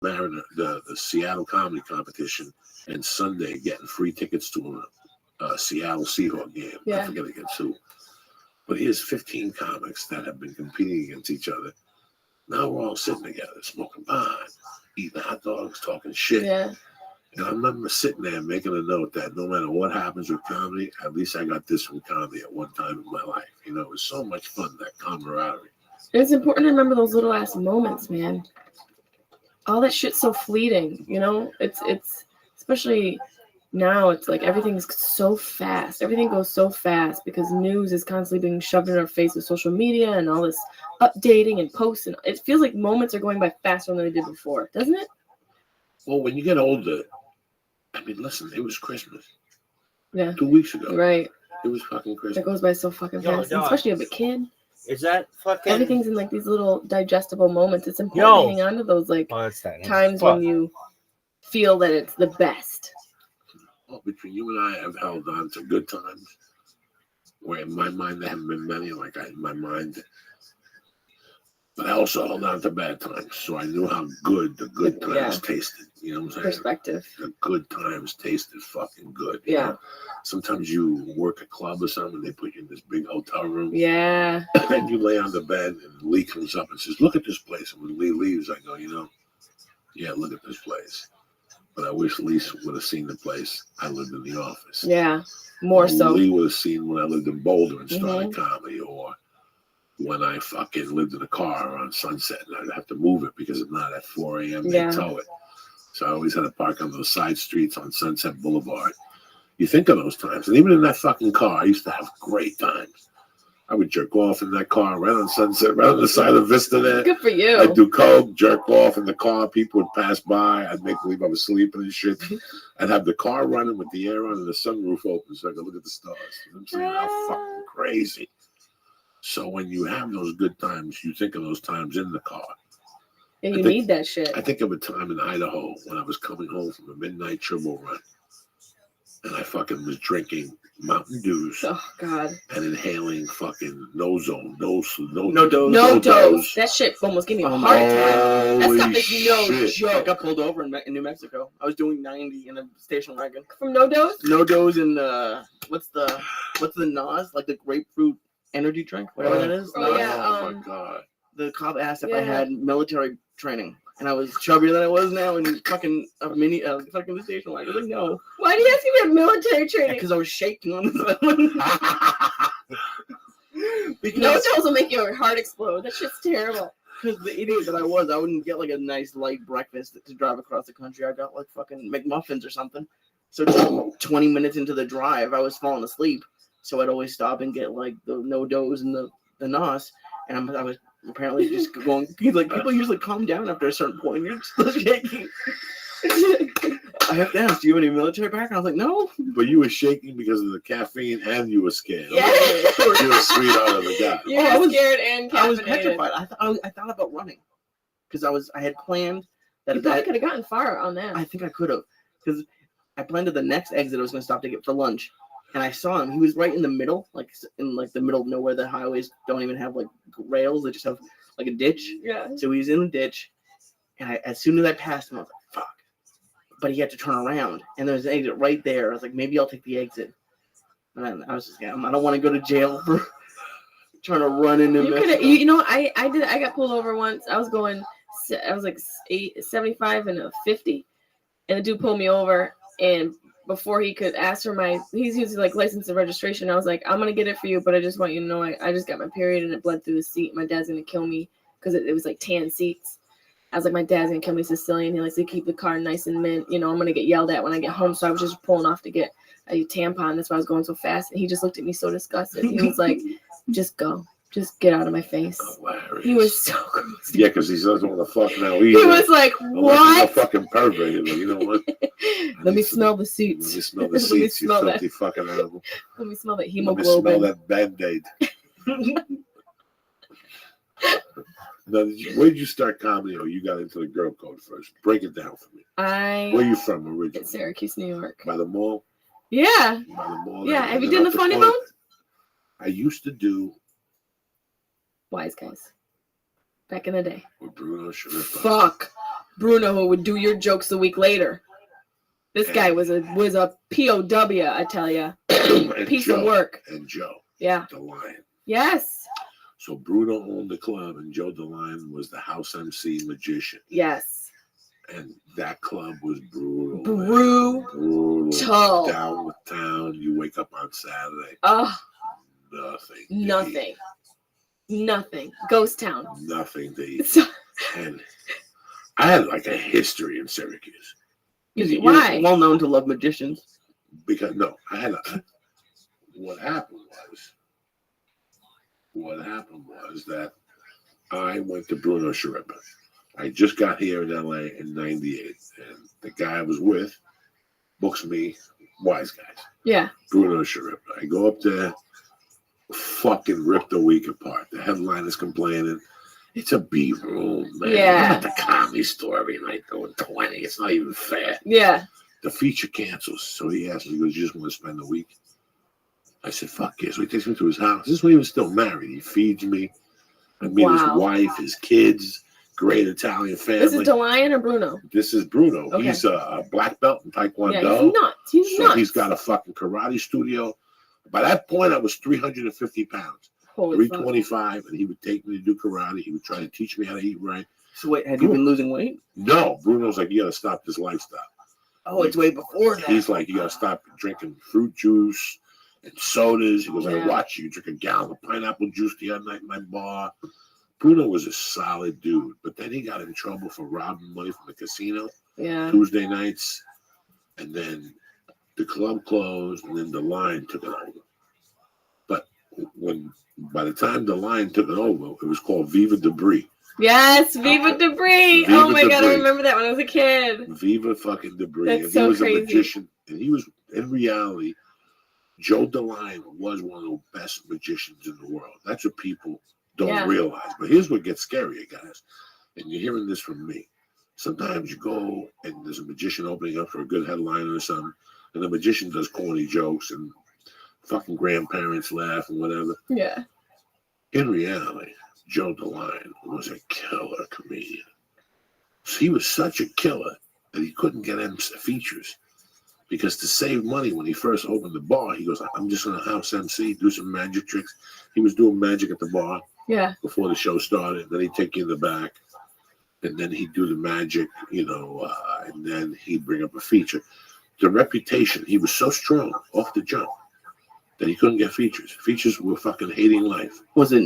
the Seattle comedy competition, and Sunday getting free tickets to a Seattle Seahawks game. Yeah. I forget against who. But here's 15 comics that have been competing against each other. Now we're all sitting together, smoking pot, eating hot dogs, talking shit. Yeah. And I remember sitting there making a note that no matter what happens with comedy, at least I got this from comedy at one time in my life. You know, it was so much fun, that camaraderie. It's important to remember those little ass moments, man. All that shit's so fleeting, you know? It's especially now, it's like everything's so fast. Everything goes so fast because news is constantly being shoved in our face with social media and all this updating and posts. And it feels like moments are going by faster than they did before, doesn't it? Well, when you get older, I mean, listen, it was Christmas. Yeah. 2 weeks ago. Right. It was fucking Christmas. It goes by so fucking fast. And especially as a kid. Is that fucking... Everything's in like these little digestible moments. It's important to hang on to those like times when you feel that it's the best. Well, between you and I have held on to good times, where in my mind there haven't been many, like in my mind. But I also held on to bad times, so I knew how good the good times tasted. You know what I'm saying? Perspective. The good times tasted fucking good. Yeah. Know? Sometimes you work a club or something, they put you in this big hotel room. Yeah. And you lay on the bed, and Lee comes up and says, "Look at this place." And when Lee leaves, I go, yeah, look at this place. But I wish Lee would have seen the place I lived in the office. Yeah, more so. Lee would have seen when I lived in Boulder and started comedy, or when I fucking lived in a car on Sunset and I'd have to move it because if not at 4 a.m. they tow it. So I always had to park on those side streets on Sunset Boulevard. You think of those times. And even in that fucking car, I used to have great times. I would jerk off in that car right on Sunset, right on the side of Vista there. Good for you. I'd do coke, jerk off in the car. People would pass by. I'd make believe I was sleeping and shit. I'd have the car running with the air on and the sunroof open so I could look at the stars. You know what I'm saying? How fucking crazy. So when you have those good times, you think of those times in the car. And you need that shit. I think of a time in Idaho when I was coming home from a midnight triple run. And I fucking was drinking Mountain Dews. Oh, God. And inhaling fucking no dose. That shit almost gave me a heart attack. That stuff is no joke. I got pulled over in New Mexico. I was doing 90 in a station wagon. From no dose? No dose and what's the NOS? Like the grapefruit energy drink? Whatever that is. Oh, yeah. Oh, my God. The cop asked if I had military training. And I was chubbier than I was now in fucking the station wagon. I was like, no. Why do you ask me about military training? Because I was shaking on this one. No dose will make your heart explode. That shit's terrible. Because the idiot that I was, I wouldn't get like a nice light breakfast to drive across the country. I got like fucking McMuffins or something. So 20 minutes into the drive, I was falling asleep. So I'd always stop and get like the no dose and the NOS. And I was apparently just going, like, people usually calm down after a certain point. You're still shaking. I have to ask, do you have any military background? I was like, no. But you were shaking because of the caffeine and you were scared. Yeah. You were sweetheart of a guy. You were scared and caffeinated. I was petrified. I thought about running. Because I had planned that. You probably could have gotten far on that. I think I could have. Because I planned at the next exit I was going to stop to get for lunch. And I saw him. He was right in the middle, like in like the middle of nowhere. The highways don't even have like rails; they just have like a ditch. Yeah. So he was in the ditch, and as soon as I passed him, I was like, "Fuck!" But he had to turn around, and there was an exit right there. I was like, "Maybe I'll take the exit." And I was just, I don't want to go to jail for trying to run into. I got pulled over once. I was like 75 and a 50, and the dude pulled me over and. Before he could ask for he's using like license and registration. I was like, I'm gonna get it for you, but I just want you to know I just got my period and it bled through the seat. My dad's gonna kill me because it was like tan seats. I was like, my dad's gonna kill me, Sicilian. He likes to keep the car nice and mint. I'm gonna get yelled at when I get home. So I was just pulling off to get a tampon. That's why I was going so fast. And he just looked at me so disgusted. He was like, just go. Just get out of my face. Hilarious. He was so gross. Yeah, because he doesn't want to fuck now either. He was like, what? He's a fucking pervert. You know what? Let me smell the seats. Let me smell the seats, you filthy fucking animal. Let me smell that hemoglobin. Let me smell that Band-Aid. Now, where did you start comedy or you got into the girl code first? Break it down for me. Where are you from originally? Syracuse, New York. By the mall? Yeah. By the mall. Yeah. Have you done the Funny Bone? I used to do Wise Guys. Back in the day. With Bruno Shariffa. Fuck. Bruno who would do your jokes the week later. This guy was a POW, I tell you. Piece of work. And Joe. Yeah. The Lion. Yes. So Bruno owned the club, and Joe the Lion was the house MC magician. Yes. And that club was brutal. Brutal. Down with town. You wake up on Saturday. Oh. Nothing. Nothing. Ghost town. Nothing to eat. And I had like a history in Syracuse. Why? You're well known to love magicians. Because what happened was that I went to Bruno Sharippa. I just got here in LA in '98, and the guy I was with books me Wise Guys. Yeah. Bruno Sharippa. I go up there, fucking rip the week apart. The headliner's complaining. It's a B room, man. Yeah. I'm at the Comedy Store every night doing 20. It's not even fair. Yeah. The feature cancels. So he asked me, he goes, you just want to spend the week? I said, fuck yeah. So he takes me to his house. This is when he was still married. He feeds me. I meet his wife, his kids, great Italian family. This is DeLion or Bruno? This is Bruno. Okay. He's a black belt in Taekwondo. Yeah, he's nuts. He's got a fucking karate studio. By that point, I was 350 pounds. Holy 325, and he would take me to do karate. He would try to teach me how to eat right. So wait, had you been losing weight? No. Bruno's like, you got to stop this lifestyle. Oh, it's way before that. He's like, you got to stop drinking fruit juice and sodas. He goes, I watch you drink a gallon of pineapple juice the other night in my bar. Bruno was a solid dude, but then he got in trouble for robbing money from the casino. Yeah. Tuesday nights, and then the club closed, and then the Line took it over. But by the time the Line took it over, it was called Viva Debris. Yes, Viva Debris. Oh my God, I remember that when I was a kid. Viva fucking Debris. That's and so he was crazy. A magician, and he was, in reality, Joe DeLion was one of the best magicians in the world. That's what people don't realize. But here's what gets scarier, guys. And you're hearing this from me. Sometimes you go and there's a magician opening up for a good headliner or something, and the magician does corny jokes and fucking grandparents laugh and whatever. Yeah. In reality, Joe DeLion was a killer comedian. So he was such a killer that he couldn't get features. Because to save money, when he first opened the bar, he goes, I'm just going to house MC, do some magic tricks. He was doing magic at the bar before the show started. Then he'd take you in the back, and then he'd do the magic, and then he'd bring up a feature. The reputation, he was so strong off the jump that he couldn't get features. Features were fucking hating life. Was it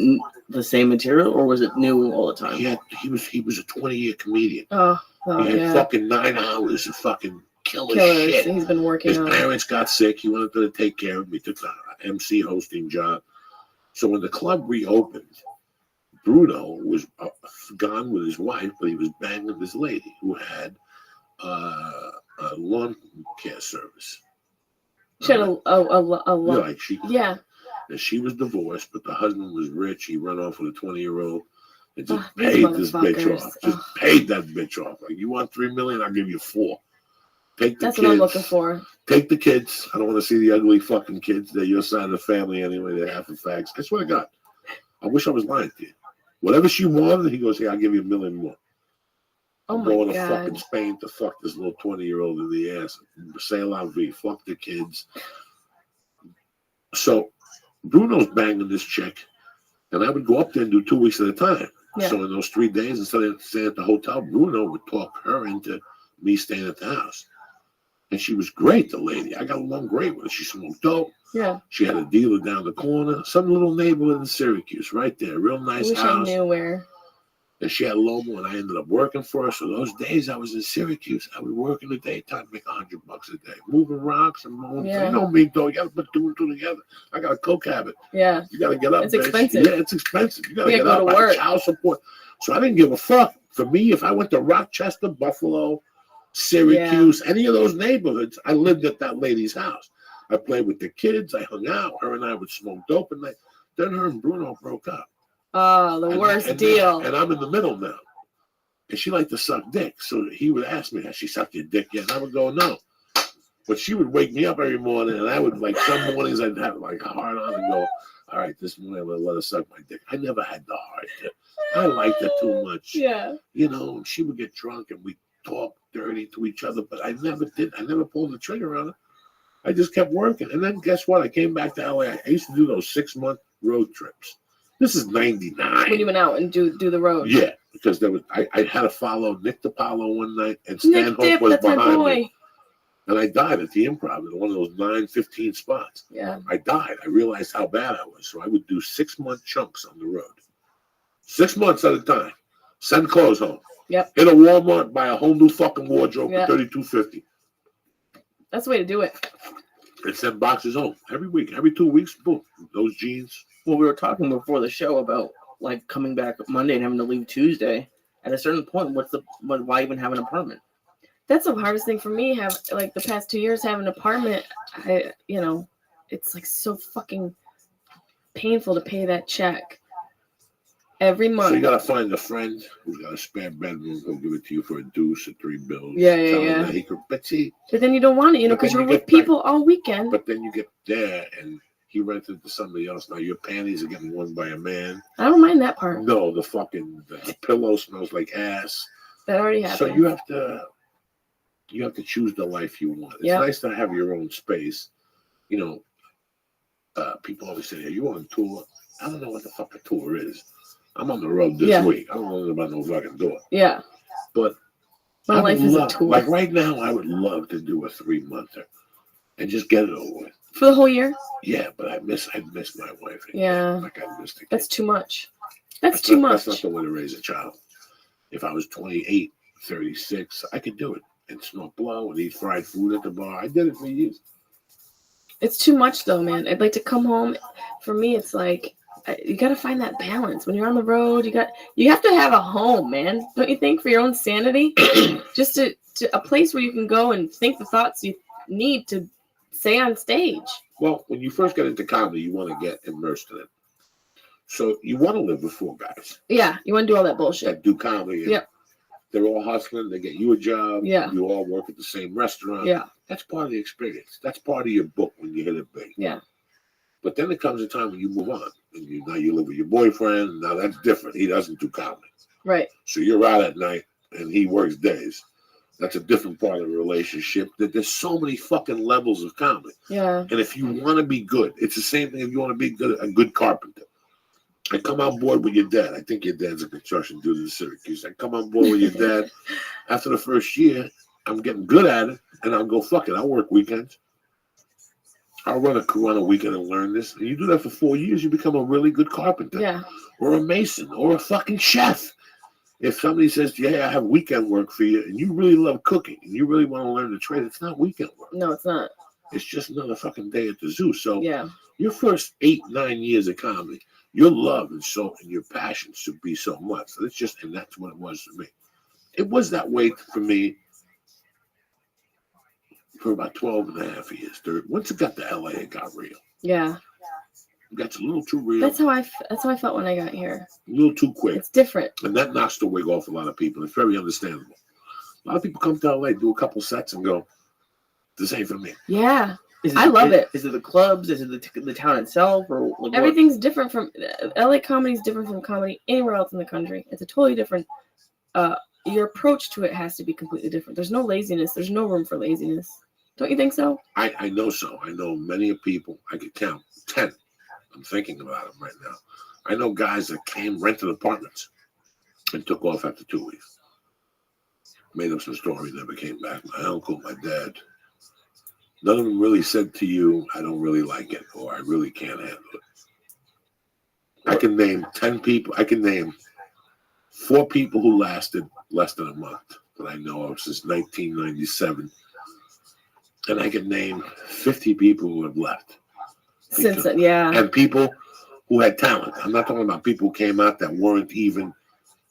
the same material, or was it new all the time? He was a 20-year comedian. He had fucking 9 hours of fucking killer shit. He's been working His parents got sick. He wanted to take care of him. He took the MC hosting job. So when the club reopened, Bruno was gone with his wife, but he was banging this lady who had a lawn care service. She had a And she was divorced, but the husband was rich. He ran off with a 20-year-old and just paid this bitch off. Just paid that bitch off. Like, you want $3 million? I'll give you 4. Take the That's kids. what I'm looking for. Take the kids. I don't want to see the ugly fucking kids. They're your side of the family anyway. They're half the fags. I swear to God. I wish I was lying to you. Whatever she wanted, he goes, I'll give you $1 million more. Oh I'm going to fucking Spain to fuck this little 20-year-old in the ass. Say la vie. Fuck the kids. So Bruno's banging this chick, and I would go up there and do 2 weeks at a time. Yeah. So in those 3 days, instead of staying at the hotel, Bruno would talk her into me staying at the house. And she was great, the lady. I got along great with her. She smoked dope. Yeah. She had a dealer down the corner. Some little neighborhood in Syracuse, right there. Real nice house. I knew where. And she had Lomo, and I ended up working for her. So those days I was in Syracuse, I would work in the daytime, make $100 a day, moving rocks and mowing. You know me, though. You got to put 2 and 2 together. I got a coke habit. Yeah. You got to get up. It's expensive. Yeah, it's expensive. You got to get up. I had child support. So I didn't give a fuck. For me, if I went to Rochester, Buffalo, Syracuse, any of those neighborhoods, I lived at that lady's house. I played with the kids. I hung out. Her and I would smoke dope at night. Then her and Bruno broke up. Oh, the worst deal. And I'm in the middle now. And she liked to suck dick. So he would ask me, has she sucked your dick yet? And I would go, no. But she would wake me up every morning, and I would, like, some mornings I'd have, like, a hard on and go, all right, this morning I'm let her suck my dick. I never had the heart. I liked her too much. Yeah. You know, she would get drunk and we talk dirty to each other, but I never did. I never pulled the trigger on her. I just kept working. And then guess what? I came back to LA. I used to do those 6-month road trips. This is 99. When you went out and do the road. Yeah, because there was I had to follow Nick DiPaolo one night, and Stanhope Nick Dip, was that's my behind boy. me. And I died at the Improv in one of those 9:15 spots. Yeah. I died. I realized how bad I was. So I would do 6-month chunks on the road. 6 months at a time. Send clothes home. Yep. Hit a Walmart, buy a whole new fucking wardrobe Yep. for $32.50. That's the way to do it. And send boxes home every week. Every 2 weeks, boom. Those jeans. Well, we were talking before the show about like coming back Monday and having to leave Tuesday. At a certain point, why even have an apartment? That's the hardest thing for me. Have like the past 2 years having an apartment. It's like so fucking painful to pay that check every month. So you gotta find a friend who's got a spare bedroom who'll give it to you for a deuce or $3 Yeah, Tell him yeah. that he could, but see, But then you don't want it, But because then you're you with get people all weekend. but then you get there and he rented to somebody else. Now your panties are getting worn by a man. I don't mind that part. No, the pillow smells like ass. That already happened. So you have to choose the life you want. It's nice to have your own space. You know, people always say, "Are you on tour?" I don't know what the fuck a tour is. I'm on the road this week. I don't know about no fucking tour. Yeah. But my life is a tour. Like right now, I would love to do a 3-monther and just get it over with. For the whole year? Yeah, but I miss my wife. Yeah. Like I missed the That's kid. too much. That's too much. That's not the way to raise a child. If I was 28, 36, I could do it and smoke blow and eat fried food at the bar. I did it for years. It's too much though, man. I'd like to come home. For me, it's like you got to find that balance when you're on the road. You have to have a home, man. Don't you think, for your own sanity? Just to a place where you can go and think the thoughts you need to say on stage. Well, when you first get into comedy, you want to get immersed in it. So you want to live with 4 guys. Yeah, you want to do all that bullshit. That do comedy. Yep. They're all hustling. They get you a job. Yeah. You all work at the same restaurant. Yeah. That's part of the experience. That's part of your book when you hit it big. Yeah. But then there comes a time when you move on. And now you live with your boyfriend. And now that's different. He doesn't do comedy. Right. So you're out at night and he works days. That's a different part of the relationship. That there's so many fucking levels of comedy. Yeah. And if you want to be good, it's the same thing if you want to be a good carpenter. I come on board with your dad. I think your dad's a construction dude in Syracuse. I come on board with your dad. After the first year, I'm getting good at it, and I'll go, fuck it, I'll work weekends. I'll run a crew on a weekend and learn this. And you do that for 4 years, you become a really good carpenter. Yeah. Or a mason, or a fucking chef. If somebody says, yeah, I have weekend work for you, and you really love cooking, and you really want to learn the trade, it's not weekend work. No, it's not. It's just another fucking day at the zoo. So yeah. Your first 8-9 years of comedy, your love and your passion should be so much. So and that's what it was for me. It was that way for me for about 12 and a half years. Once it got to LA, it got real. Yeah. It got a little too real. That's how I felt when I got here. A little too quick. It's different. And that knocks the wig off a lot of people. It's very understandable. A lot of people come to LA, do a couple sets, and go, this ain't for me. Yeah. I love it. Is it the clubs? Is it the town itself? Or like everything's different from LA comedy is different from comedy anywhere else in the country. It's a totally different. Your approach to it has to be completely different. There's no laziness. There's no room for laziness. Don't you think so? I know so. I know many people. I could count 10. I'm thinking about them right now. I know guys that rented apartments, and took off after 2 weeks. Made up some story, never came back. My uncle, my dad. None of them really said to you, I don't really like it, or I really can't handle it. I can name 10 people. I can name 4 people who lasted less than a month that I know of since 1997. And I can name 50 people who have left. Since then, yeah. And people who had talent. I'm not talking about people who came out that weren't even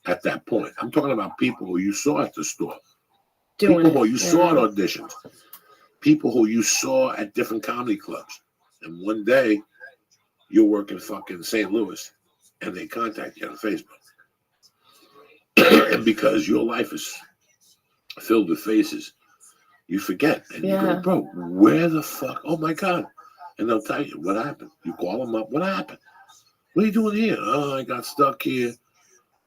at that point. I'm talking about people who you saw at the store. People who you saw at auditions. People who you saw at different comedy clubs. And one day, you're working fucking St. Louis, and they contact you on Facebook. And because your life is filled with faces, you forget. And you go, bro, where the fuck? Oh, my God. And they'll tell you what happened. You call them up. What happened? What are you doing here? Oh, I got stuck here.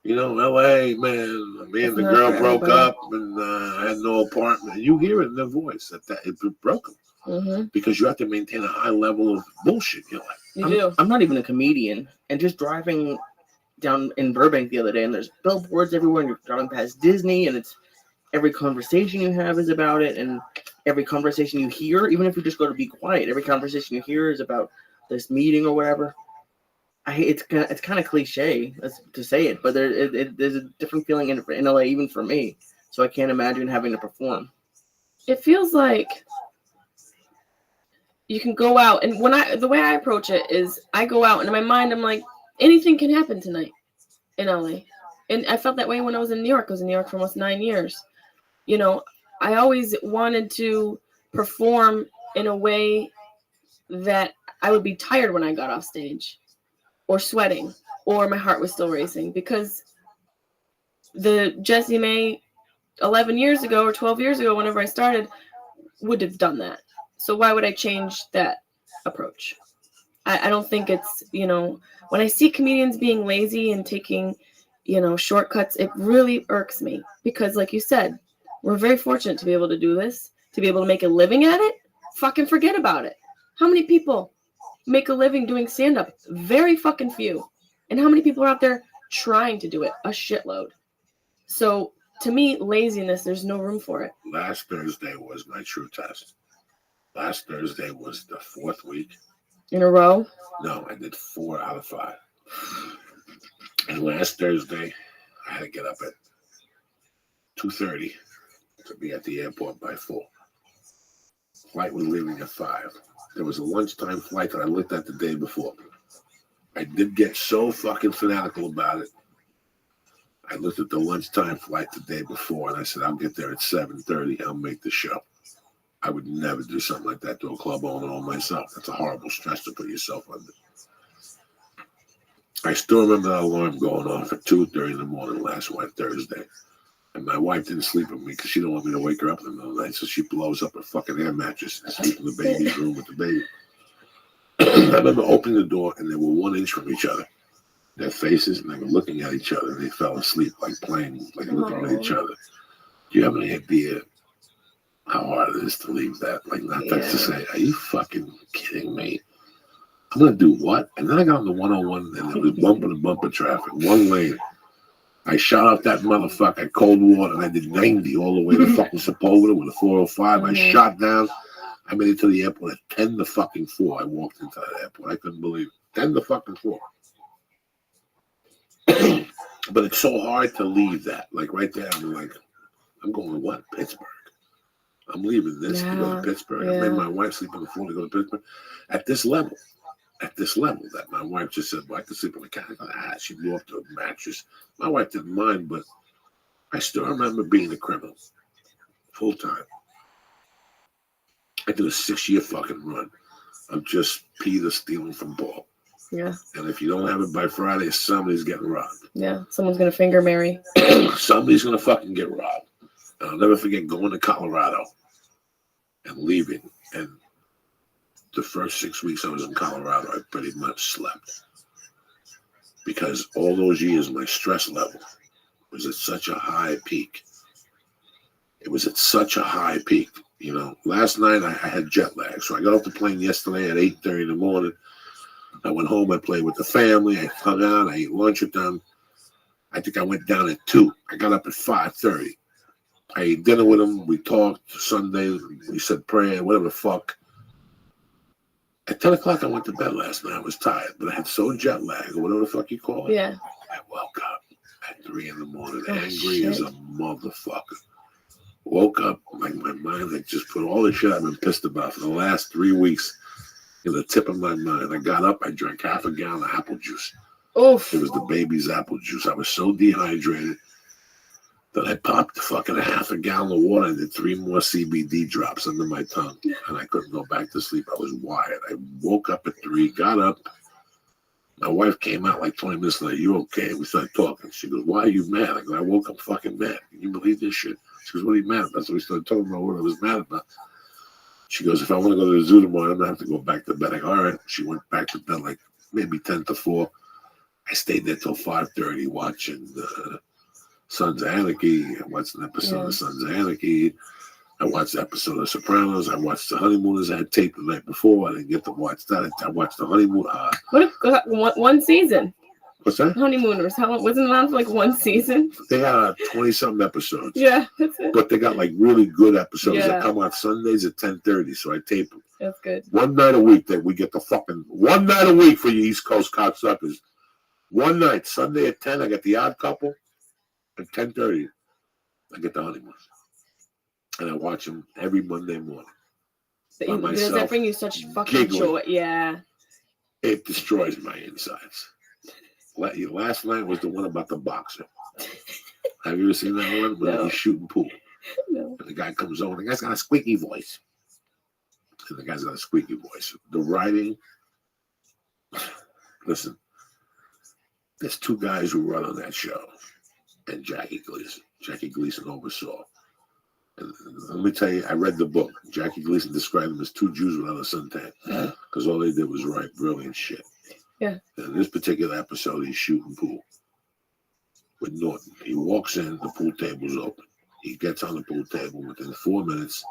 You know, LA, man. Me and the girl broke up, and I had no apartment. You hear it in their voice that it broke them. Mm-hmm. Because you have to maintain a high level of bullshit. I'm not even a comedian, and just driving down in Burbank the other day, and there's billboards everywhere, and you're driving past Disney, and it's every conversation you have is about it, and every conversation you hear, even if you just go to be quiet, every conversation you hear is about this meeting or whatever. It's kind of cliche to say it, but there's a different feeling in LA, even for me. So I can't imagine having to perform. It feels like you can go out, and the way I approach it is I go out, and in my mind I'm like, anything can happen tonight in LA. And I felt that way when I was in New York. I was in New York for almost 9 years. You know, I always wanted to perform in a way that I would be tired when I got off stage, or sweating, or my heart was still racing, because the Jessie May 11 years ago or 12 years ago, whenever I started, would have done that. So why would I change that approach? I don't think it's, when I see comedians being lazy and taking, shortcuts, it really irks me, because like you said, we're very fortunate to be able to do this, to be able to make a living at it. Fucking forget about it. How many people make a living doing stand-up? Very fucking few. And how many people are out there trying to do it? A shitload. So to me, laziness, there's no room for it. Last Thursday was my true test. Last Thursday was the 4th week. In a row? No, I did 4 out of 5. And last Thursday, I had to get up at 2:30 to be at the airport by 4. Flight was leaving at 5. There was a lunchtime flight that I looked at the day before. I did get so fucking fanatical about it. I looked at the lunchtime flight the day before, and I said, I'll get there at 7:30. I'll make the show. I would never do something like that to a club owner or myself. That's a horrible stress to put yourself under. I still remember that alarm going off at 2:30 in the morning last Thursday. And my wife didn't sleep with me because she didn't want me to wake her up in the middle of the night, so she blows up her fucking air mattress and sleeps in the baby's room with the baby. I remember opening the door, and they were 1 inch from each other. Their faces, and they were looking at each other, and they fell asleep, like playing, like looking at each other. Do you have any idea how hard it is to leave that? Like, that's to say, are you fucking kidding me? I'm going to do what? And then I got on the 101, and it was bumper to bumper traffic, 1 lane. I shot off that motherfucker at cold water, and I did 90 all the way to fucking Sepulveda with a 405. I shot down. I made it to the airport at 10 to fucking 4. I walked into that airport. I couldn't believe it. 10 to fucking 4. But it's so hard to leave that. Like right there, I'm like, I'm going to what? Pittsburgh. I'm leaving this to go to Pittsburgh. I made my wife sleep on the floor to go to Pittsburgh. At this level, that my wife just said, well, I could sleep on the couch. She blew up the mattress. My wife didn't mind, but I still remember being a criminal. Full time. I did a 6-year fucking run of just Peter stealing from Paul. Yeah. And if you don't have it by Friday, somebody's getting robbed. Yeah. Someone's going to finger Mary. Somebody's going to fucking get robbed. And I'll never forget going to Colorado and leaving. And the first 6 weeks I was in Colorado, I pretty much slept. Because all those years, my stress level was at such a high peak. It was at such a high peak. Last night I had jet lag. So I got off the plane yesterday at 8:30 in the morning. I went home, I played with the family, I hung out, I ate lunch with them. I think I went down at 2. I got up at 5:30. I ate dinner with them, we talked Sunday, we said prayer, whatever the fuck. At 10 o'clock I went to bed last night. I was tired, but I had so jet lag, or whatever the fuck you call it. Yeah. I woke up at 3 in the morning, angry as a motherfucker. Woke up, like my mind had just put all the shit I've been pissed about for the last 3 weeks in the tip of my mind. I got up, I drank half a gallon of apple juice. Oof. It was the baby's apple juice. I was so dehydrated that I popped fucking a half a gallon of water and did 3 more CBD drops under my tongue. And I couldn't go back to sleep. I was wired. I woke up at 3, got up. My wife came out like 20 minutes later. You okay? We started talking. She goes, why are you mad? I go, I woke up fucking mad. Can you believe this shit? She goes, what are you mad about? So we started talking about what I was mad about. She goes, if I want to go to the zoo tomorrow, I'm going to have to go back to bed. I go, all right. She went back to bed like maybe 10 to 4. I stayed there till 5:30 watching Sons of Anarchy. I watched an episode of Sons of Anarchy. I watched the episode of Sopranos. I watched The Honeymooners. I had taped the night before. I didn't get to watch that. I watched The Honeymoon. One season. What's that? Honeymooners. How long wasn't it on for like one season? They got 20-something episodes. Yeah, that's it. But they got like really good episodes that come out Sundays at 10:30. So I tape them. That's good. One night a week that we get the fucking one night a week for you East Coast cocksuckers. One night, Sunday at 10, I get The Odd Couple. At 10:30, I get The Honeymooners. And I watch them every Monday morning. Does that bring you such fucking joy? Yeah. It destroys my insides. Last night was the one about the boxer. Have you ever seen that one? Where he's shooting pool. No. And the guy comes over. The guy's got a squeaky voice. And the guy's got a squeaky voice. The writing. Listen. There's two guys who run on that show. And Jackie Gleason. Jackie Gleason oversaw. And let me tell you, I read the book. Jackie Gleason described them as two Jews without a suntan. Because all they did was write brilliant shit. Yeah. And in this particular episode, he's shooting pool with Norton. He walks in, the pool table's open. He gets on the pool table. Within 4 minutes,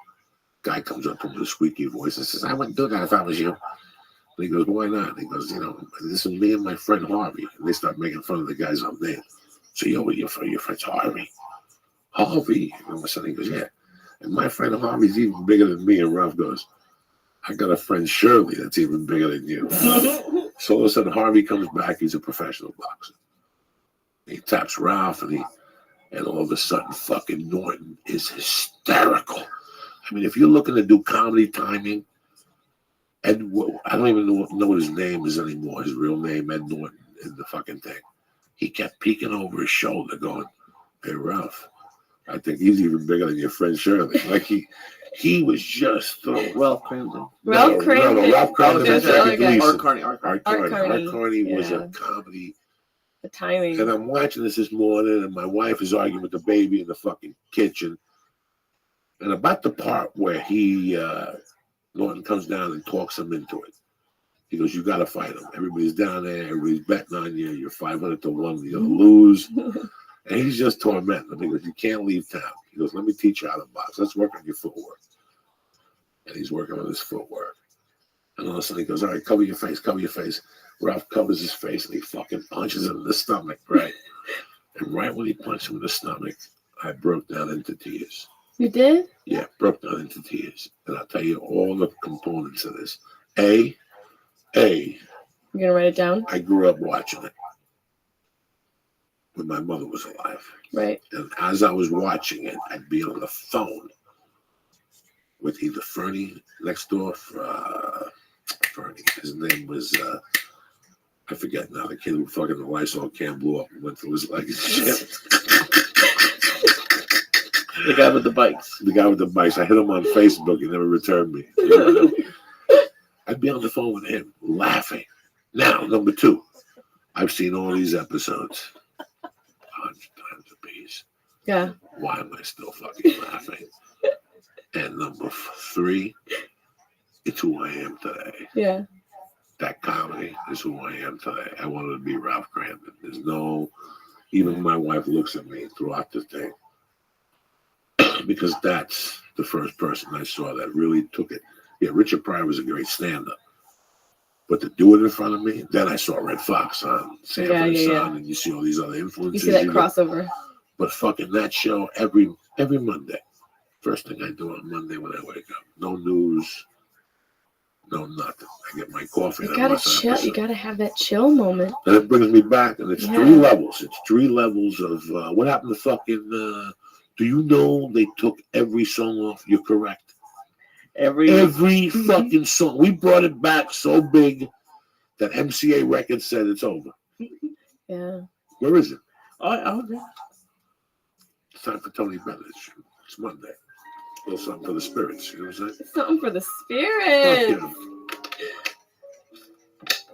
guy comes up to him with a squeaky voice and says, I wouldn't do that if I was you. And he goes, why not? And he goes, this is me and my friend Harvey. And they start making fun of the guy's own name. So, your friend's Harvey. Harvey? And all of a sudden he goes, yeah. And my friend Harvey's even bigger than me. And Ralph goes, I got a friend Shirley that's even bigger than you. So all of a sudden Harvey comes back. He's a professional boxer. He taps Ralph and all of a sudden fucking Norton is hysterical. I mean, if you're looking to do comedy timing, I don't even know what his name is anymore. His real name, Ed Norton, in the fucking thing. He kept peeking over his shoulder going, hey, Ralph, I think he's even bigger than your friend Shirley. Like he was just throwing. Ralph Cramden. Ralph Cramden and Jackie Gleason. Art Carney was a comedy. The timing. And I'm watching this morning, and my wife is arguing with the baby in the fucking kitchen. And about the part where Norton comes down and talks him into it. He goes, you got to fight him. Everybody's down there. Everybody's betting on you. You're 500 to 1. You're going to lose. And he's just tormenting him. He goes, you can't leave town. He goes, let me teach you how to box. Let's work on your footwork. And he's working on his footwork. And all of a sudden he goes, all right, cover your face, cover your face. Ralph covers his face and he fucking punches him in the stomach, right? And right when he punched him in the stomach, I broke down into tears. You did? Yeah, broke down into tears. And I'll tell you all the components of this. You're going to write it down? I grew up watching it when my mother was alive. Right. And as I was watching it, I'd be on the phone with either Fernie next door. Fernie, his name was, I forget now, the kid who fucking the Lysol can blew up and went through his leg and shit. The guy with the bikes. The guy with the bikes. I hit him on Facebook. He never returned me. I'd be on the phone with him laughing. Now, number 2, I've seen all these episodes 100 times a piece. Yeah. Why am I still fucking laughing? And number 3, it's who I am today. Yeah. That comedy is who I am today. I wanted to be Ralph Cramden. There's no, even my wife looks at me throughout the thing. Because that's the first person I saw that really took it. Yeah, Richard Pryor was a great stand-up. But to do it in front of me, then I saw Red Fox on Sanford and Son, and you see all these other influences. You see that crossover. But fucking that show every Monday. First thing I do on Monday when I wake up. No news, no nothing. I get my coffee. You gotta chill. You gotta have that chill moment. And it brings me back, and it's 3 levels. It's 3 levels of what happened to fucking. Do you know they took every song off? You're correct. Every fucking song. We brought it back so big that MCA Records said it's over. Yeah. Where is it? Okay. It's time for Tony Bennett. It's Monday. A little something for the spirits. You know what I'm saying? Something for the spirits.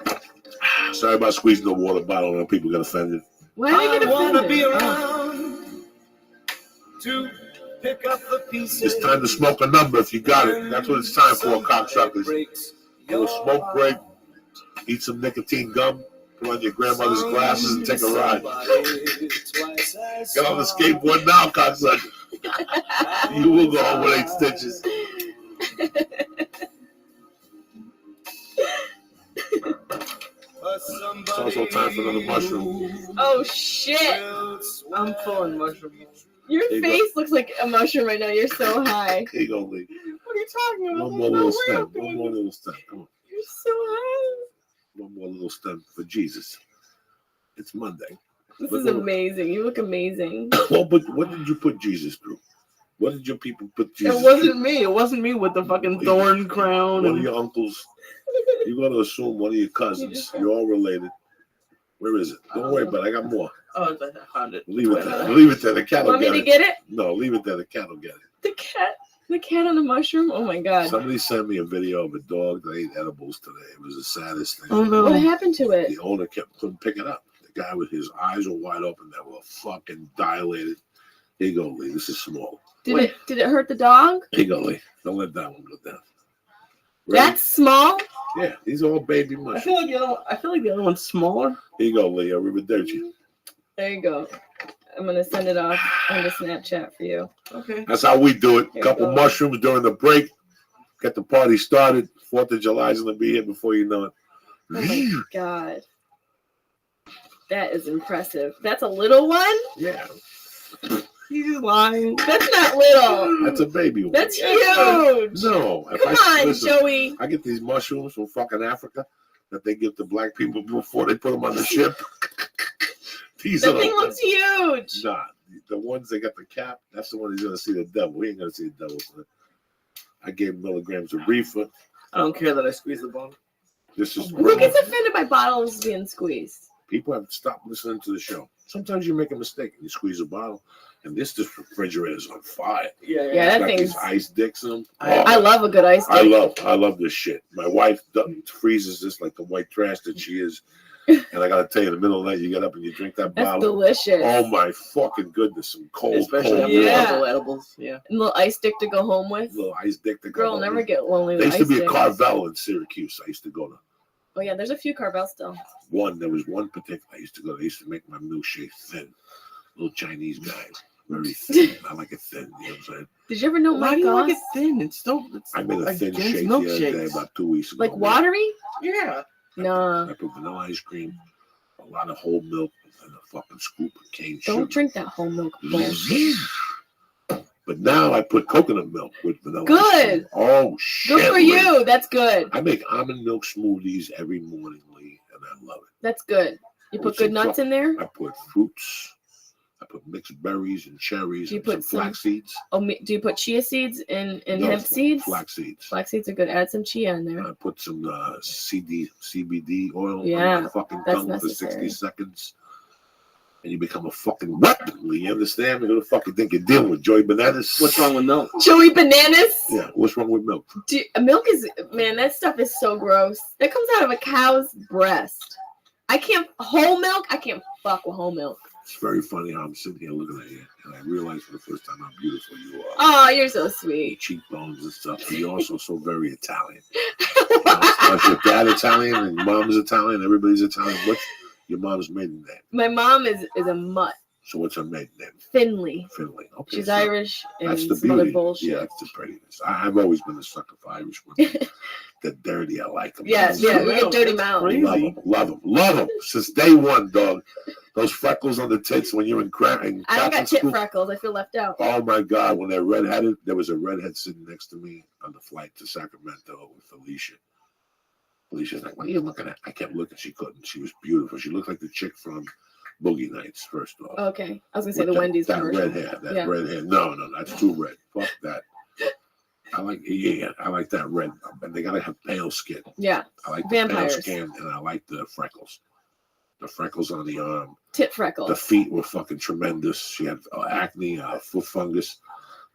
Yeah. Sorry about squeezing the water bottle and people get offended. Why do you get offended? I wanna be around to pick up the pieces. It's time to smoke a number if you got it. That's what it's time for, cocksuckers. A little smoke break. Eat some nicotine gum. Put on your grandmother's glasses and take a ride. Twice as Get on the skateboard now, cocksucker. You will go home with 8 stitches. It's also time for another mushroom. Oh shit! I'm pulling mushroom. Your There you face looks like a mushroom right now. You're so high. Here you go, Lee. What are you talking about? One more little stem. One more little stem. Come on. You're so high. One more little stem for Jesus. It's Monday. This Look is what- amazing. You look amazing. Well, but what did you put Jesus through? What did your people put Jesus It wasn't me. It wasn't me with the fucking thorn through? crown. One of And... your uncles. You're going to assume one of your cousins. You're all related. Where is it? Don't worry about it. I got more. Oh, I found it. Leave it there. Leave it there. The cat will Want me get to it. get it? No, leave it there. The cat will get it. The cat on the mushroom? Oh my god. Somebody sent me a video of a dog that ate edibles today. It was the saddest thing. Oh, no. What happened to it? The owner couldn't pick it up. The guy with his eyes were wide open, that were fucking dilated. Here you go, Lee. This is small. Did it hurt the dog? Here you go, Lee. Don't let that one go down. Ready? That's small? Yeah, these are all baby I mushrooms. feel like the other one's smaller. Here you go, Lee. Arrivederci. There you go. I'm gonna send it off on the Snapchat for you. Okay. That's how we do it. Here Couple you go. mushrooms during the break. Get the party started. 4th of July is going to be here before you know it. Oh my god. That is impressive. That's a little one? Yeah, He's lying. That's not little. that's a baby one. That's huge. No. if Come I- on, listen, Joey. I get these mushrooms from fucking Africa that they give to black people before they put them on the ship. These That are thing the looks huge. Nah, the ones that got the cap, that's the one he's gonna see the devil. We ain't gonna see the devil. I gave milligrams of reefer. I don't care that I squeezed the bone. This is Who gets offended by bottles being squeezed? people have stopped listening to the show. Sometimes you make a mistake and you squeeze a bottle, and this refrigerator's on fire. Yeah. Yeah, It's that got thing's. these ice dicks in them. I love a good ice I drink. love this shit. My wife freezes this like the white trash that she is, and I gotta tell you, in the middle of the night, you get up and you drink that That's bottle. delicious. Oh my fucking goodness! Some cold, Especially cold after Yeah. a couple edibles. Yeah. And a little ice stick to go home with. little ice dick. To go Girl, home never with. get lonely There with used to ice be a sticks. Carvel in Syracuse. I used to go to Oh yeah, there's a few Carvel still. one. There was one particular I used to go. They used to make my milkshake thin. Little Chinese guy, very thin. I like it thin. You know what I'm saying? Did you ever know Why Mike do you Goss? like it thin? It's still. It's I made a thin against shake the other day milkshakes. about 2 weeks ago. Like watery? Yeah. Nah. I put vanilla ice cream, a lot of whole milk, and a fucking scoop of cane sugar. Don't drink that whole milk bullshit. But now I put coconut milk with vanilla. Good. ice cream. Oh shit! Good for Lee. you. That's good. I make almond milk smoothies every morning, Lee, and I love it. That's good. You put With good some nuts in there? I put fruits. I put mixed berries and cherries You and put some flax seeds. Oh, do you put chia seeds and No, hemp seeds? Flax seeds. Flax seeds are good. Add some chia in there. I put some CBD oil Yeah, on my fucking that's tongue for 60 necessary. seconds. And you become a fucking weapon, Lee. You understand? Who the fuck you think you're dealing with? Joey Bananas? What's wrong with milk? Joey bananas? Yeah, what's wrong with milk? Milk is, man, that stuff is so gross. That comes out of a cow's breast. I can't, whole milk? I can't fuck with whole milk. It's very funny how I'm sitting here looking at you, and I realize for the first time how beautiful you are. Oh, you're so Your sweet. cheekbones and stuff. But you're also so very Italian. Is your dad Italian and your mom's Italian? Everybody's Italian. What's your mom's maiden name? My mom is a mutt. So what's her maiden name? Finley. Finley. Okay, She's so Irish and that's the some other beauty. bullshit. Yeah, that's the prettiness. I've always been a sucker for Irish women. They're dirty. I like them. Yeah, we get dirty mouths. Love them. Love them. Love them. Since day one, dog. Those freckles on the tits when you're in I don't Catholic got tit school. freckles. I feel left out. Oh my God! When they're redheaded, there was a redhead sitting next to me on the flight to Sacramento with Felicia. Felicia's like, "What are you looking at?" I kept looking. She couldn't. She was beautiful. She looked like the chick from Boogie Nights. First off, Okay. I was going to say With the Wendy's that commercial. red hair. That Yeah. red hair. No, that's too red. Fuck that. I like that red. And they gotta have pale skin. Yeah. I like the Vampires. pale skin, and I like the freckles. The freckles on the arm. Tit freckles. The feet were fucking tremendous. She had acne, foot fungus.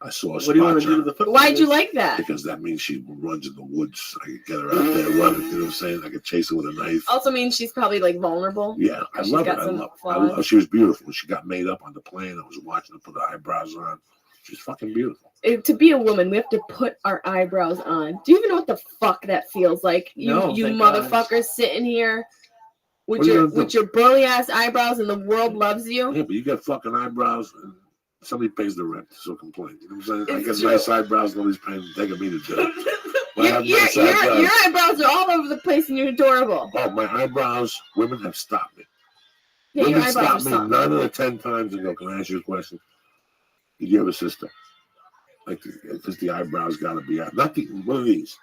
I saw a What do you want spot to do to on her the foot? Why'd you like that? because that means she runs in the woods. I could get her out there running. You know what I'm saying? I could chase her with a knife. Also means she's probably like vulnerable. Yeah, I She's love it. got I some love. flaws. She was beautiful. She got made up on the plane. I was watching her put her eyebrows on. She's fucking beautiful. To be a woman, we have to put our eyebrows on. Do you even know what the fuck that feels like? You No, you thank God. motherfuckers sitting here with your burly ass eyebrows and the world loves you. Yeah, but you got fucking eyebrows and somebody pays the rent, so complain. You know what I'm saying? It's I got true. nice eyebrows, nobody's taking me to do it. Your eyebrows are all over the place and you're adorable. Oh, my eyebrows, women have stopped me. Yeah, your Women eyebrows stop are me something. 9 out of 10 times and go, can I ask you a question? Did you have a sister? Like, because the eyebrows got to be out. Not the, what are these?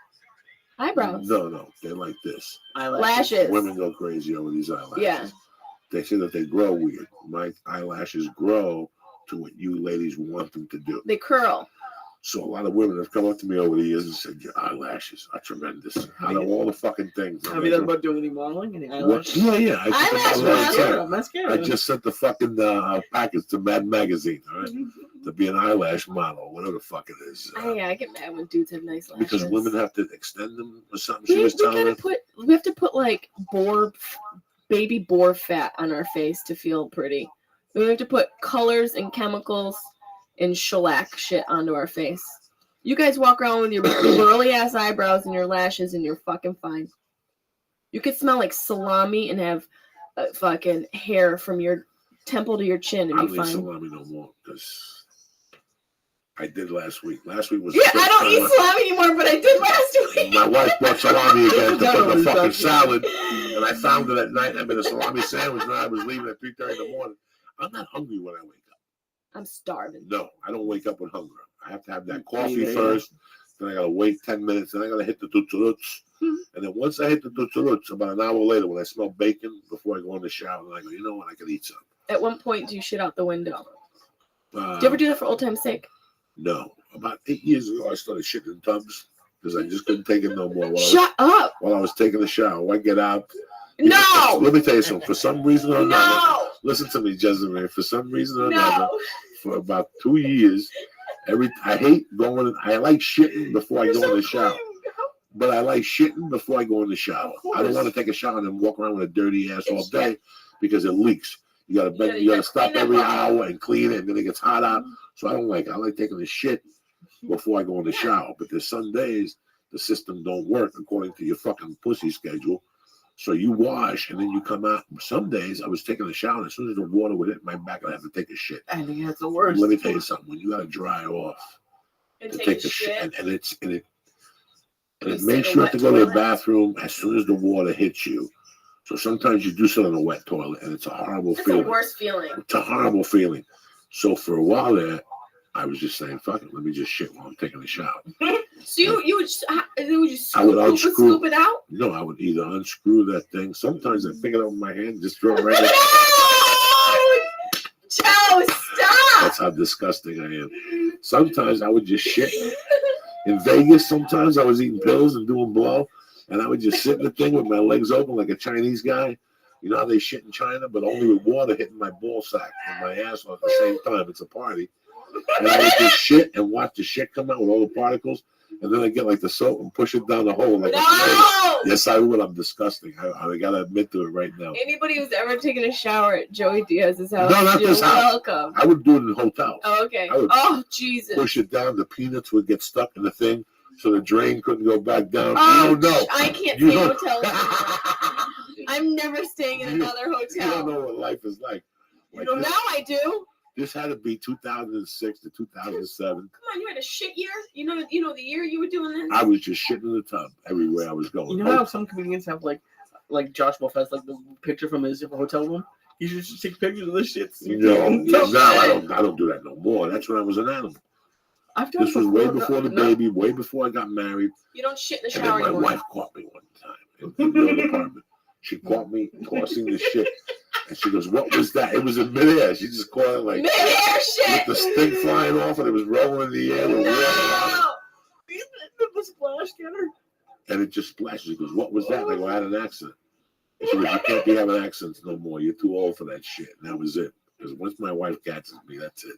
Eyebrows. No, they're like this. Lashes. Women go crazy over these eyelashes. Yeah. They say that they grow weird. My eyelashes grow to what you ladies want them to do. They curl. So a lot of women have come up to me over the years and said, your eyelashes are tremendous. Out of all the fucking things. Have you thought about doing any modeling? Any eyelashes? Yeah. I just sent the fucking package to Mad Magazine, all right? To be an eyelash model, whatever the fuck it is. I get mad when dudes have nice lashes. Because women have to extend them or something. She was telling me. We have to put like baby boar fat on our face to feel pretty. We have to put colors and chemicals and shellac shit onto our face. You guys walk around with your burly ass eyebrows and your lashes and you're fucking fine. You could smell like salami and have fucking hair from your temple to your chin and I be don't eat fine. salami no more because I did last week. Last week was I don't eat salami anymore, but I did last week. My wife bought salami again to put in the fucking salad, and I found it at night. I made a salami sandwich, and I was leaving at 3:30 in the morning. I'm not hungry when I wake up. I'm starving. No, I don't wake up with hunger. I have to have that coffee first. Then I gotta wait 10 minutes. Then I gotta hit the tuturuts. And then once I hit the tuturuts, about an hour later, when I smell bacon, before I go in the shower, and I go, you know what, I could eat something. At one point, do you shit out the window? Do you ever do that for old time's sake? No. About 8 years ago, I started shitting in tubs because I just couldn't take it no more. Shut up! While I was taking a shower, I get out. No! Let me tell you something. For some reason or another, No! listen to me, Jezebel. For some reason or another, for about 2 years, I hate going. I like shitting before I go in the shower. But I like shitting before I go in the shower. I don't want to take a shower and then walk around with a dirty ass all day because it leaks. You gotta stop every hour and clean it, and then it gets hot out. So I like taking the shit before I go in the shower. But there's some days the system don't work according to your fucking pussy schedule. So you wash and then you come out. Some days I was taking a shower, and as soon as the water would hit my back, I'd have to take a shit. I think that's the worst. Let me tell you something. When you gotta dry off to take a shit, and it makes you have to go to the bathroom as soon as the water hits you. So sometimes you do sit on a wet toilet, and it's a horrible feeling. It's the worst feeling. It's a horrible feeling. So for a while there, I was just saying, fuck it, let me just shit while I'm taking a shower. So you would just scoop it out? No, I would either unscrew that thing. Sometimes I pick it up with my hand, just throw it right in. No! Joe, stop! That's how disgusting I am. Sometimes I would just shit. In Vegas, sometimes I was eating pills and doing blow, and I would just sit in the thing with my legs open like a Chinese guy. You know how they shit in China, but only with water hitting my ball sack and my asshole at the same time. It's a party. And I would just shit and watch the shit come out with all the particles, and then I get like the soap and push it down the hole. Like No! Yes, I would. I'm disgusting. I gotta admit to it right now. Anybody who's ever taken a shower at Joey Diaz's house, no, not this house. Welcome. I would do it in hotels. Oh, okay. Oh, Jesus. Push it down. The peanuts would get stuck in the thing, so the drain couldn't go back down. Oh, you don't know. I can't stay in hotels. I'm never staying in another hotel. You don't know what life is like. Now I do. This had to be 2006 to 2007. Come on, you had a shit year? You know the year you were doing this? I was just shitting in the tub everywhere I was going. You know how some comedians have like Josh Wolf has like the picture from his hotel room? He should just take pictures of the shit. No, I don't do that no more. That's when I was an animal. This was way before the baby, way before I got married. You don't shit in the shower anymore. My wife caught me one time in the other apartment. She caught me tossing the shit. And she goes, what was that? It was in midair. She just caught it like midair shit. With the stink flying off and it was rolling in the air. The splash getter. And it just splashed. She goes, what was that? And I go, I had an accident. And she goes, you can't be having accidents no more. You're too old for that shit. And that was it. Because once my wife catches me, that's it.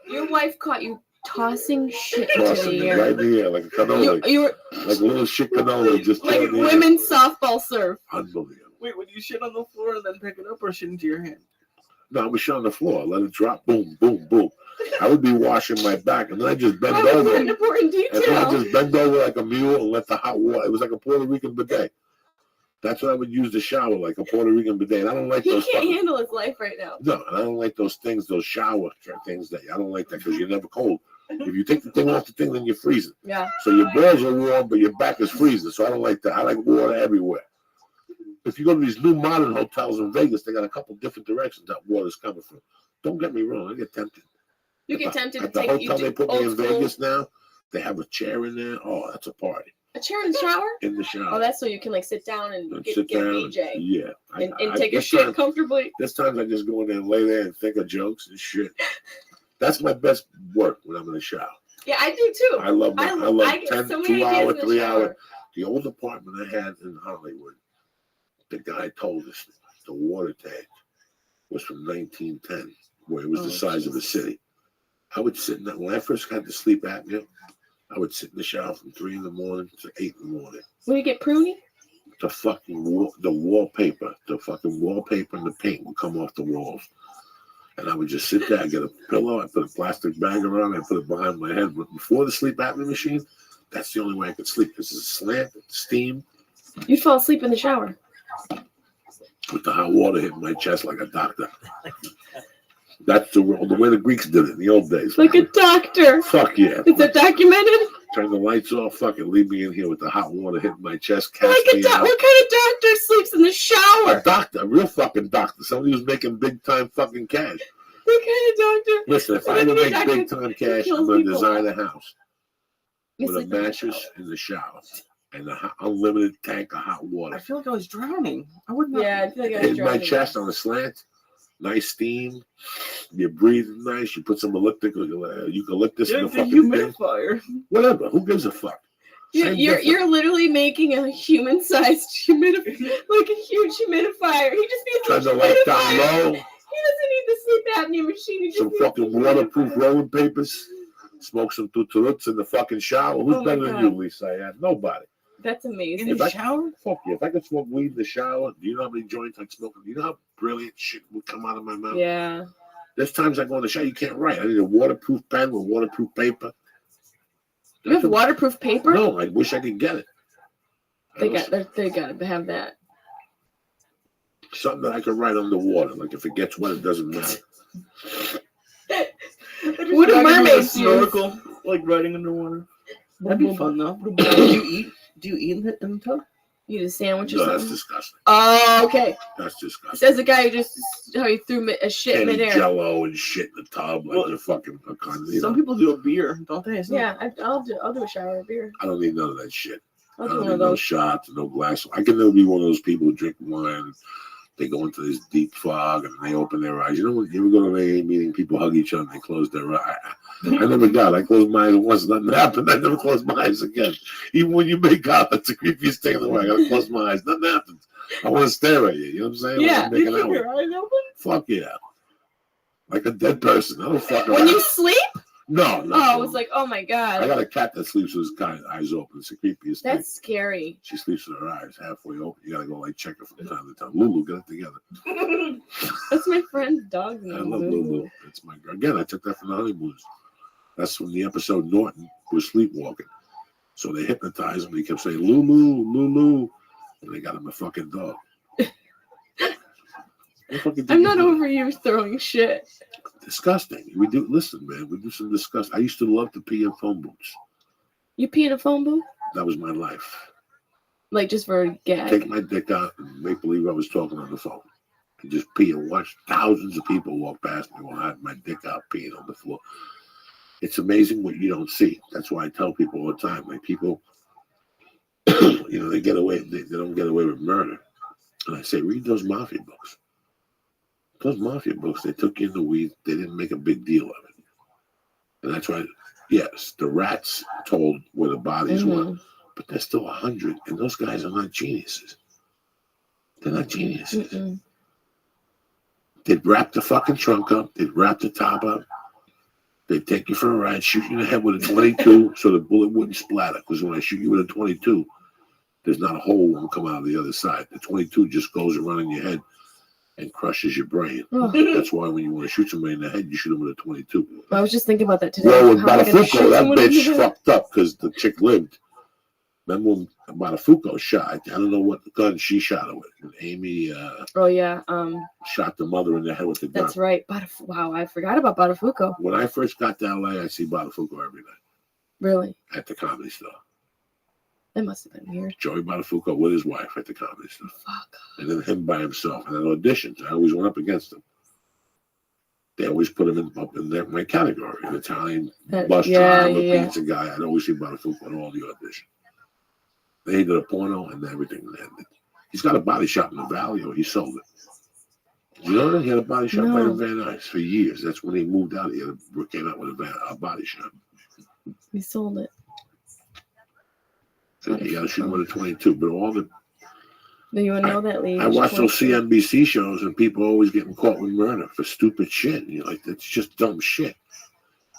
Your wife caught you tossing shit into the air. Right in the air, like a cannoli. You were like a little shit cannoli. Just like women's softball serve. Unbelievable. Wait, would you shit on the floor and then pick it up or shit into your hand? No, I was shit on the floor. Let it drop. Boom, boom, boom. I would be washing my back, and then I just bend over. An important detail. And then I just bend over like a mule and let the hot water. It was like a Puerto Rican bidet. That's what I would use the shower, like a Puerto Rican bidet. And I don't like He those. can't handle his life right now. No, and I don't like those things, those shower things. That I don't like that because you're never cold. If you take the thing off the thing, then you're freezing. Yeah. So your balls are warm, but your back is freezing. So I don't like that. I like water everywhere. If you go to these new modern hotels in Vegas, they got a couple different directions that water's coming from. Don't get me wrong, I get tempted. You get tempted to At the take hotel they put me in old school. Vegas now, they have a chair in there. Oh, that's a party. A chair in the shower? In the shower. Oh, that's so you can like sit down and get BJ. Yeah. And take a shit comfortably. There's times I just go in there and lay there and think of jokes and shit. That's my best work when I'm in the shower. Yeah, I do too. I love 10, so many 2 hour, ideas in the 3 shower. hour. The old apartment I had in Hollywood, the guy told us the water tank was from 1910, where it was the size of a city. I would sit in that, when I first got to sleep apnea, I would sit in the shower from 3 in the morning to 8 in the morning. Will you get pruny? The fucking the wallpaper and the paint would come off the walls. And I would just sit there, get a pillow, I put a plastic bag around it, I put it behind my head. But before the sleep apnea machine, that's the only way I could sleep. Because it's a slant, steam. You'd fall asleep in the shower. With the hot water hitting my chest like a doctor. That's the way the Greeks did it in the old days. Like a doctor. Fuck yeah. Is that documented? Turn the lights off, fucking leave me in here with the hot water hitting my chest. Like what kind of doctor sleeps in the shower? A doctor, a real fucking doctor. Somebody who's making big time fucking cash. What kind of doctor? Listen, if I ever make big time cash, I'm going to design a house with a mattress in the shower and an unlimited tank of hot water. I feel like I was drowning. I wouldn't. Yeah, I feel like I was Hit drowning. my chest on a slant. Nice steam. You breathe nice. You put some eucalyptus in the fucking humidifier. thing. Whatever. Who gives a fuck? You're literally making a human-sized humidifier, like a huge humidifier. He just needs Turn the light down low. He doesn't need the sleep apnea machine. He just Some needs fucking waterproof rolling papers. Smoke some tuturuts in the fucking shower. Who's better than you, Lisa? I have nobody. That's amazing. In the shower? Fuck you. If I could smoke weed in the shower, do you know how many joints I'd smoke? Do you know how brilliant shit would come out of my mouth? Yeah. There's times I go in the shower, you can't write. I need a waterproof pen with waterproof paper. You have waterproof paper? No, I wish I could get it. They got to have that. Something that I could write underwater. Like if it gets wet, it doesn't matter. What do mermaids use? Snorkel, like riding underwater. That'd be fun though. Do you eat in the tub? You eat a sandwich or No, something? that's disgusting. Oh, okay. That's disgusting. Says the guy who just how he threw a shit Any midair. Jello and shit in the tub like a fucking. Some people do a beer, don't they? Yeah, I'll do a shower of beer. I don't need none of that shit. I'll I do don't one need of no those. shots, no glass. I can never be one of those people who drink wine. They go into this deep fog and they open their eyes. You know when you ever go to an AA meeting, people hug each other and they close their eyes. I never got. I closed my eyes once, nothing happened. I never closed my eyes again. Even when you make out, that's the creepiest thing in the world. I gotta close my eyes. Nothing happens. I want to stare at you. You know what I'm saying? Yeah. When I'm making You out keep with your eyes open? Fuck yeah. Like a dead person. I don't fuck around. When you sleep? No. Oh, it's like, oh my I god. got a cat that sleeps with his eyes open. It's the creepiest thing. That's scary. She sleeps with her eyes halfway open. You gotta go like check her from time to time. Lulu, get it together. That's my friend's dog's I name. love Lulu. It's my girl. Again, I took that from the honeymoons. That's from the episode Norton was sleepwalking. So they hypnotized him. He kept saying Lulu, Lulu, and they got him a fucking dog. I'm not over you throwing shit. Disgusting. We do listen, man. We do some disgusting. I used to love to pee in phone booths. You pee in a phone booth? That was my life. Like just for a gag? Take my dick out and make believe I was talking on the phone. And just pee and watch thousands of people walk past me while I had my dick out peeing on the floor. It's amazing what you don't see. That's why I tell people all the time, like people, they get away, they don't get away with murder. And I say, read those mafia books. Those mafia books, they took in the weed, they didn't make a big deal of it. And that's why, yes, the rats told where the bodies were, but there's still 100, and those guys are not geniuses. They're not geniuses. They'd wrap the fucking trunk up, they'd wrap the top up, they'd take you for a ride, shoot you in the head with a 22 so the bullet wouldn't splatter, because when I shoot you with a 22, there's not a hole that will come out of the other side. The 22 just goes around in your head and crushes your brain. Oh. That's why when you want to shoot somebody in the head, you shoot them with a 22. I was just thinking about that today. Well, with Battlefield, that bitch fucked up because the chick lived. Remember when Buttafuoco shot? I don't know what gun she shot it with. When Amy Oh yeah. shot the mother in the head with the gun. That's right. Wow, I forgot about Buttafuoco. When I first got to LA, I see Buttafuoco every night. Really? At the Comedy Store. That must have been weird. Joey Buttafuoco with his wife at the Comedy Store. Fuck. And then him by himself. And at auditions, I always went up against him. They always put him up in my category. An Italian bus driver, pizza guy. I'd always see Buttafuoco in all the auditions. They did a porno and everything ended. He's got a body shop in the Valley, or he sold it. You know that? He had a body shop right in Van Nuys for years. That's when he moved out. He came out with a body shop. He sold it. So he got to shoot with a 22. But all the... Do you know that, Lee? I watch those CNBC shows and people always getting caught with murder for stupid shit. And you're like, that's just dumb shit.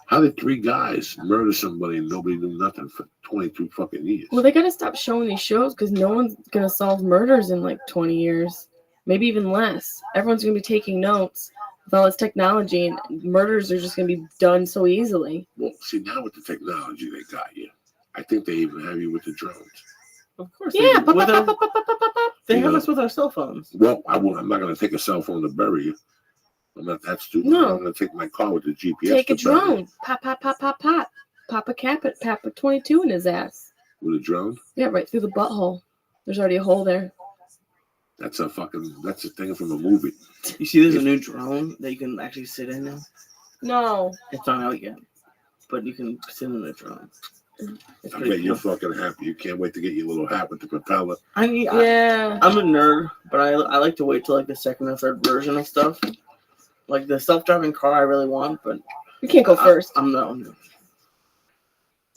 How did 3 guys murder somebody and nobody knew nothing for 22 fucking years? Well, they got to stop showing these shows because no one's going to solve murders in like 20 years. Maybe even less. Everyone's going to be taking notes with all this technology, and murders are just going to be done so easily. Well, see, now with the technology they got you, I think they even have you with the drones. Of course. Yeah. They have us with our cell phones. Well, I'm not going to take a cell phone to bury you. I'm not that stupid. No. I'm going to take my car with the GPS. Take a drone. Pop. Pop a 22 in his ass. With a drone? Yeah, right through the butthole. There's already a hole there. That's a thing from a movie. You see, there's a new drone that you can actually sit in now. No. It's not out yet, but you can sit in the drone. I bet you're fucking happy. You can't wait to get your little hat with the propeller. I'm a nerd, but I like to wait till like the second or third version of stuff. Like the self-driving car, I really want, but You can't go first. I'm no.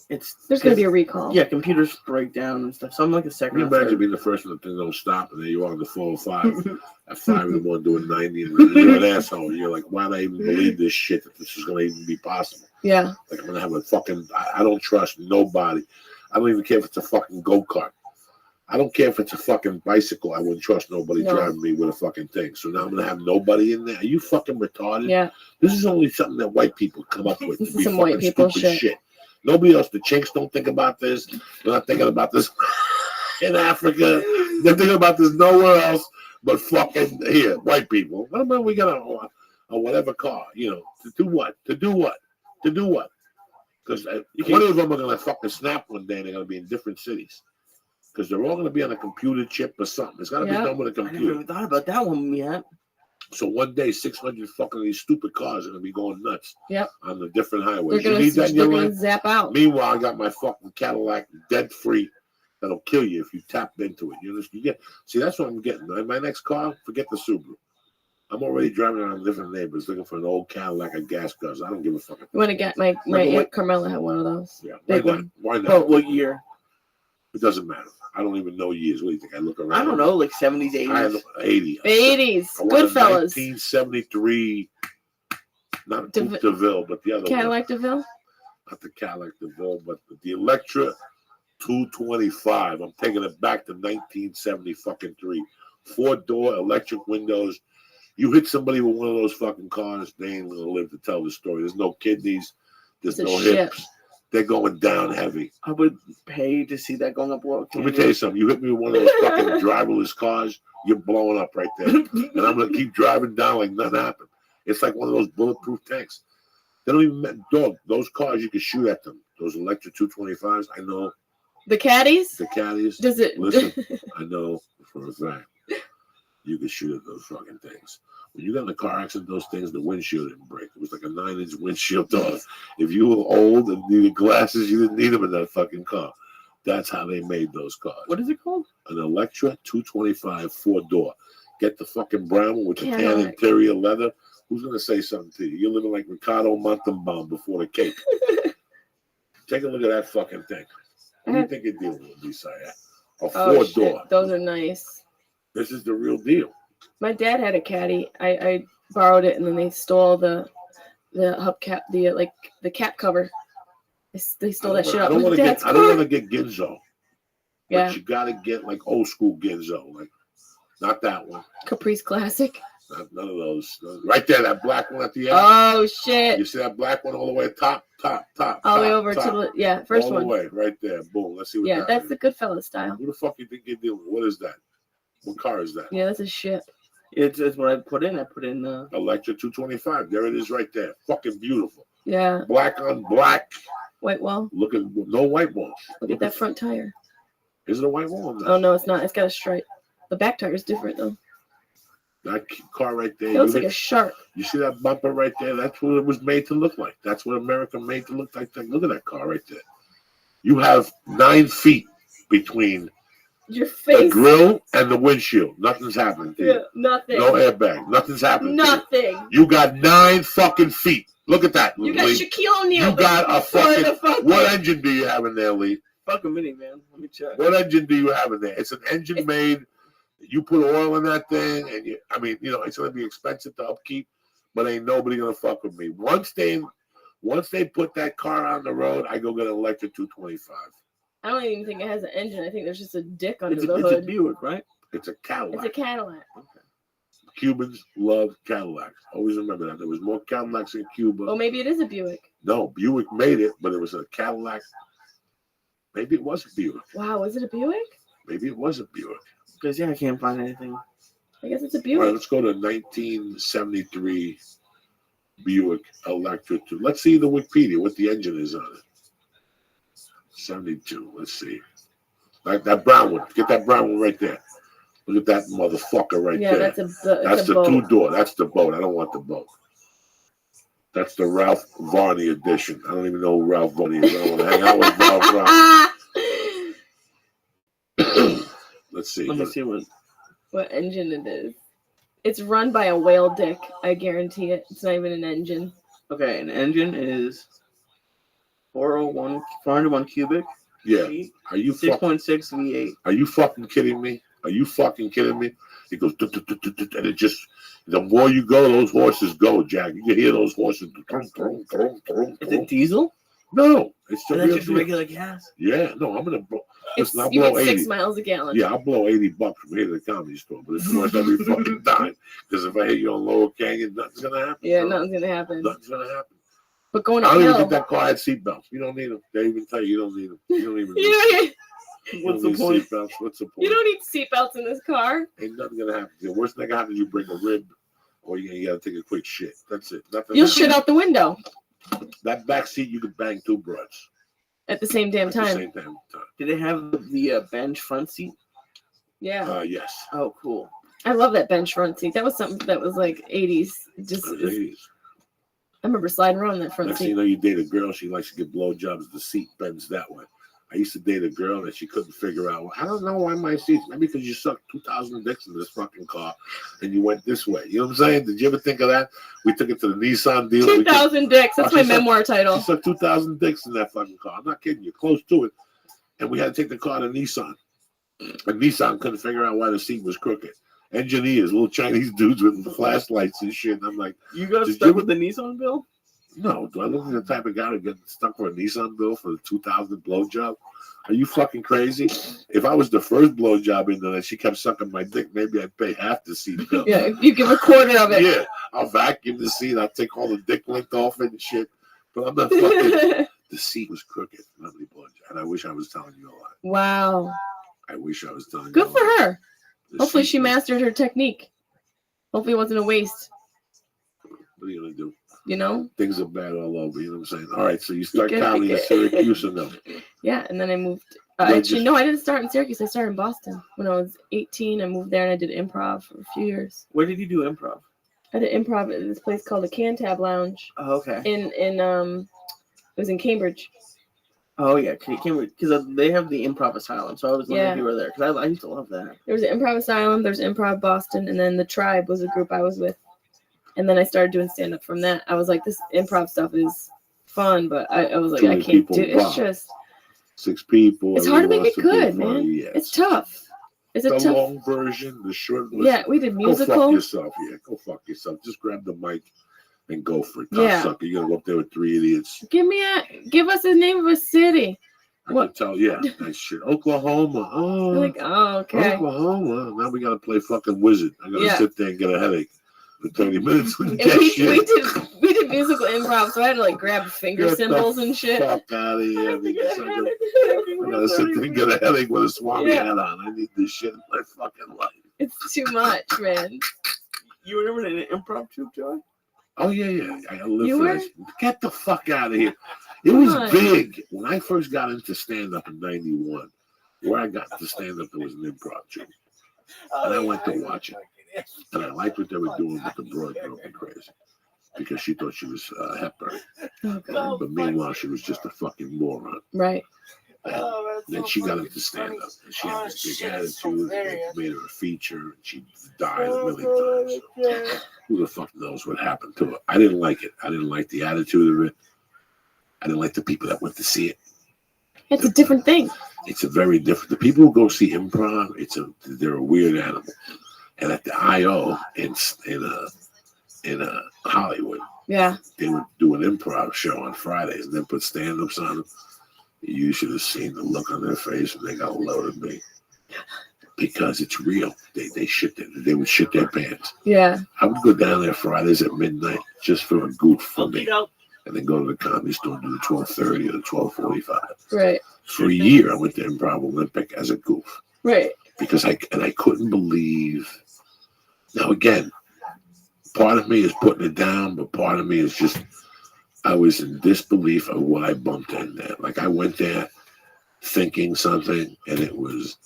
There's going to be a recall. Yeah, computers break down and stuff. So I'm like a second. Can you imagine being the first one that don't stop, and then you are on the 405 at 5 in the morning doing 90, and you're an asshole. You're like, why do I even believe this shit that this is going to even be possible? Yeah. Like, I'm going to have a fucking, I don't trust nobody. I don't even care if it's a fucking go-kart. I don't care if it's a fucking bicycle. I wouldn't trust nobody driving me with a fucking thing. So now I'm going to have nobody in there. Are you fucking retarded? Yeah. This is only something that white people come up with. This To is be some white people shit. Nobody else, the chinks don't think about this. They're not thinking about this in Africa. They're thinking about this nowhere else but fucking here, white people. What about we got a whatever car, to do what? To do what? Because one of them are going to fucking snap one day and they're going to be in different cities. Because they're all going to be on a computer chip or something. It's got to be done with a I never computer. even thought about that one yet. So one day, 600 fucking these stupid cars are going to be going nuts on the different highways. They're going to zap out. Meanwhile, I got my fucking Cadillac dead free that'll kill you if you tap into it. You understand? See, that's what I'm getting. My next car, forget the Subaru. I'm already driving around different neighborhoods looking for an old Cadillac or gas guzzler. I don't give a fuck. You want to get my Aunt Carmela had one of those. Yeah, Big why not? one. Why not? Oh, what year? It doesn't matter. I don't even know years. What do you think? I look around. I don't know, like 70s, 80s. I know 80. 80s. I want Goodfellas. 1973. Not DeVille, but the other Cadillac one. DeVille? Not the Cadillac DeVille, but the Electra 225. I'm taking it back to 1973. 4-door electric windows. You hit somebody with one of those fucking cars, they ain't gonna live to tell the story. There's no kidneys. There's no hips. They're going down heavy. I would pay to see that going up World Let me tell you something. You hit me with one of those fucking driverless cars, you're blowing up right there. And I'm going to keep driving down like nothing happened. It's like one of those bulletproof tanks. They don't even, those cars, you can shoot at them. Those electric 225s, I know. The caddies? The caddies. Does it? Listen, I know for a fact you can shoot at those fucking things. When you got in a car accident, those things, the windshield didn't break. It was like a 9-inch windshield door. If you were old and needed glasses, you didn't need them in that fucking car. That's how they made those cars. What is it called? An Electra 225 4-door. Get the fucking brown one with the tan interior leather. Who's going to say something to you? You're living like Ricardo Montalban before the Cape. Take a look at that fucking thing. What do you think you're dealing with, Lisa? A 4-door. Those are nice. This is the real deal. My dad had a caddy. I borrowed it, and then they stole the hubcap, the cap cover. They stole that shit I out. don't want to get Ginzo. Yeah. But you got to get like old school Ginzo, like not that one. Caprice Classic. None of those. Right there, that black one at the end. Oh shit! You see that black one all the way top. All the way over to the first all one. the way, right there. Boom. Let's see what that that's is. the Goodfellas style. Who the fuck you think you're dealing with? What is that? What car is that? Yeah, that's a ship. It's what I put in. I put in Electra 225. There it is right there. Fucking beautiful. Yeah. Black on black. White wall. Look at no white walls. Look at that front tire. Is it a white wall? Oh no, it's not. It's got a stripe. The back tire is different though. That car right there. It looks like a shark. You see that bumper right there? That's what it was made to look like. That's what America made to look like. Look at that car right there. You have 9 feet between your face, the grill, and the windshield. Nothing's happening to you. Yeah, nothing. No airbag. Nothing's happening. Nothing. You got 9 fucking feet. Look at that. You got Lee. Shaquille O'Neal. You got a fucking. What engine do you have in there, Lee? fucking minivan. Let me check. What engine do you have in there? It's an engine made. You put oil in that thing, and it's gonna be expensive to upkeep, but ain't nobody gonna fuck with me. Once they put that car on the road, I go get an electric 225. I don't even think it has an engine. I think there's just a dick under the It's hood. a Buick, right? It's a Cadillac. It's a Cadillac. Okay. Cubans love Cadillacs. Always remember that. There was more Cadillacs in Cuba. Oh, maybe it is a Buick. No, Buick made it, but it was a Cadillac. Maybe it was a Buick. Wow, is it a Buick? Maybe it was a Buick. Because, I can't find anything. I guess it's a All Buick. right, let's go to 1973 Buick Electric. Let's see the Wikipedia, what the engine is on it. 72, let's see. Like that brown one. Get that brown one right there. Look at that motherfucker right there. Yeah, that's the boat. 2-door. That's the boat. I don't want the boat. That's the Ralph Varney edition. I don't even know who Ralph Varney is. I don't want to hang out with Ralph Varney. Let's see. Let me see what engine it is. It's run by a whale dick. I guarantee it. It's not even an engine. Okay, an engine is 401 cubic. Yeah. Are you 6.6 V8. Are you fucking kidding me? Are you fucking kidding me? It goes, and it just, the more you go, those horses go, Jack. You can hear those horses. Is it diesel? No, it's just regular gas. Yeah, no, I'm gonna blow. Listen, I'll You blow get 80. 6 miles a gallon. Yeah, I'll blow $80 from here to the comedy store, but it's worth every fucking dime. Because if I hit you on Lower Canyon, nothing's gonna happen. Yeah, bro. nothing's gonna happen. Nothing's gonna happen. But going I don't even uphill. think that car had seatbelts. You don't need them. They even tell you don't need them. You don't even. What's the point? Seatbelts. What's the point? You don't need seatbelts in this car. Ain't nothing gonna happen. The worst thing that happens, you bring a rib, or you gotta take a quick shit. That's it. Nothing. You'll shit out the window That back seat, you could bang 2 broads at the same damn at the time. same time. Did they have the bench front seat? Yeah. Yes. Oh, cool. I love that bench front seat. That was something that was like 80s. I remember sliding around that front Next seat. thing you know, you date a girl, she likes to get blowjobs, the seat bends that way. I used to date a girl and she couldn't figure out, I don't know why my seat's, maybe because you sucked 2,000 dicks in this fucking car and you went this way. You know what I'm saying? Did you ever think of that? We took it to the Nissan dealer. 2,000 dicks. That's my memoir title. She sucked 2,000 dicks in that fucking car. I'm not kidding you. Close to it. And we had to take the car to Nissan. And Nissan couldn't figure out why the seat was crooked. Engineers, little Chinese dudes with flashlights and shit. And I'm like, you got stuck with the Nissan bill? No, do I look like the type of guy to get stuck for a Nissan bill for the 2,000 blowjob? Are you fucking crazy? If I was the first blowjob in there and she kept sucking my dick, maybe I'd pay half the seat bill. Yeah, you give a quarter of it. Yeah, I'll vacuum the seat. I'll take all the dick length off it and shit. But I'm not fucking. The seat was crooked. Lovely blowjob. And I wish I was telling you a lot. Wow. I wish I was telling you Good a for lot. her. Hopefully she mastered her technique. Hopefully it wasn't a waste. What are you going to do? You know? Things are bad all over. You know what I'm saying? All right, so you start comedy in Syracuse or no? Yeah, and then I moved. Actually, no, I didn't start in Syracuse. I started in Boston. When I was 18, I moved there and I did improv for a few years. Where did you do improv? I did improv at this place called the Cantab Lounge. Oh, okay. It was in Cambridge. Oh, yeah, Cambridge. Because they have the Improv Asylum, so I was wondering if you were there. Because I used to love that. There was an Improv Asylum, there's Improv Boston, and then the Tribe was a group I was with. And then I started doing stand-up from that. I was like, this improv stuff is fun, but I was like, I can't do it. It's just 6 people. It's hard to make it good, man. Yes. It's tough. It's a the tough. long version, the short version. Yeah, we did musical. Go fuck yourself. Yeah, go fuck yourself. Just grab the mic and go for it. Yeah. Sucker. You're gonna go up there with 3 idiots. Give us the name of a city. I can tell. Yeah, nice shit. Oklahoma. Oh, like, oh, okay. Oklahoma. Now we gotta play fucking wizard. I gotta sit there and get a headache. for 30 minutes with And that we shit. did musical improv, so I had to like grab finger Get the cymbals and shit. Fuck out of here. I I gotta sit there and get a headache with a swami Yeah. hat on. I need this shit in my fucking life. It's too much, man. You were never in an improv troupe, Joey? Oh, yeah. I gotta live You for were? this. Get the fuck out of here. It Come was on. big. When I first got into stand-up in 91, where I got to stand-up, there was an improv troupe. And I went to watch it. And I liked what they were doing, but the broad drove me crazy. Because she thought she was Hepburn. Oh god. But meanwhile, she was just a fucking moron. Right. And then she got into stand-up. And she had this big attitude. And they made her a feature. And she died a million times. Who the fuck knows what happened to her? I didn't like it. I didn't like the attitude of it. I didn't like the people that went to see it. It's a different thing. It's a very different. The people who go see improv, they're a weird animal. And at the I.O. in Hollywood, Yeah. they would do an improv show on Fridays and then put stand-ups on them. You should have seen the look on their face when they got a load of me. Because it's real. They would shit their pants. Yeah. I would go down there Fridays at midnight just for a goof for me. And then go to the comedy store and do the 12:30 or the 12:45. Right. For a year, I went to Improv Olympic as a goof. Right. Because I couldn't believe. Now again, part of me is putting it down, but part of me is just I was in disbelief of what I bumped in there. Like I went there thinking something, and it was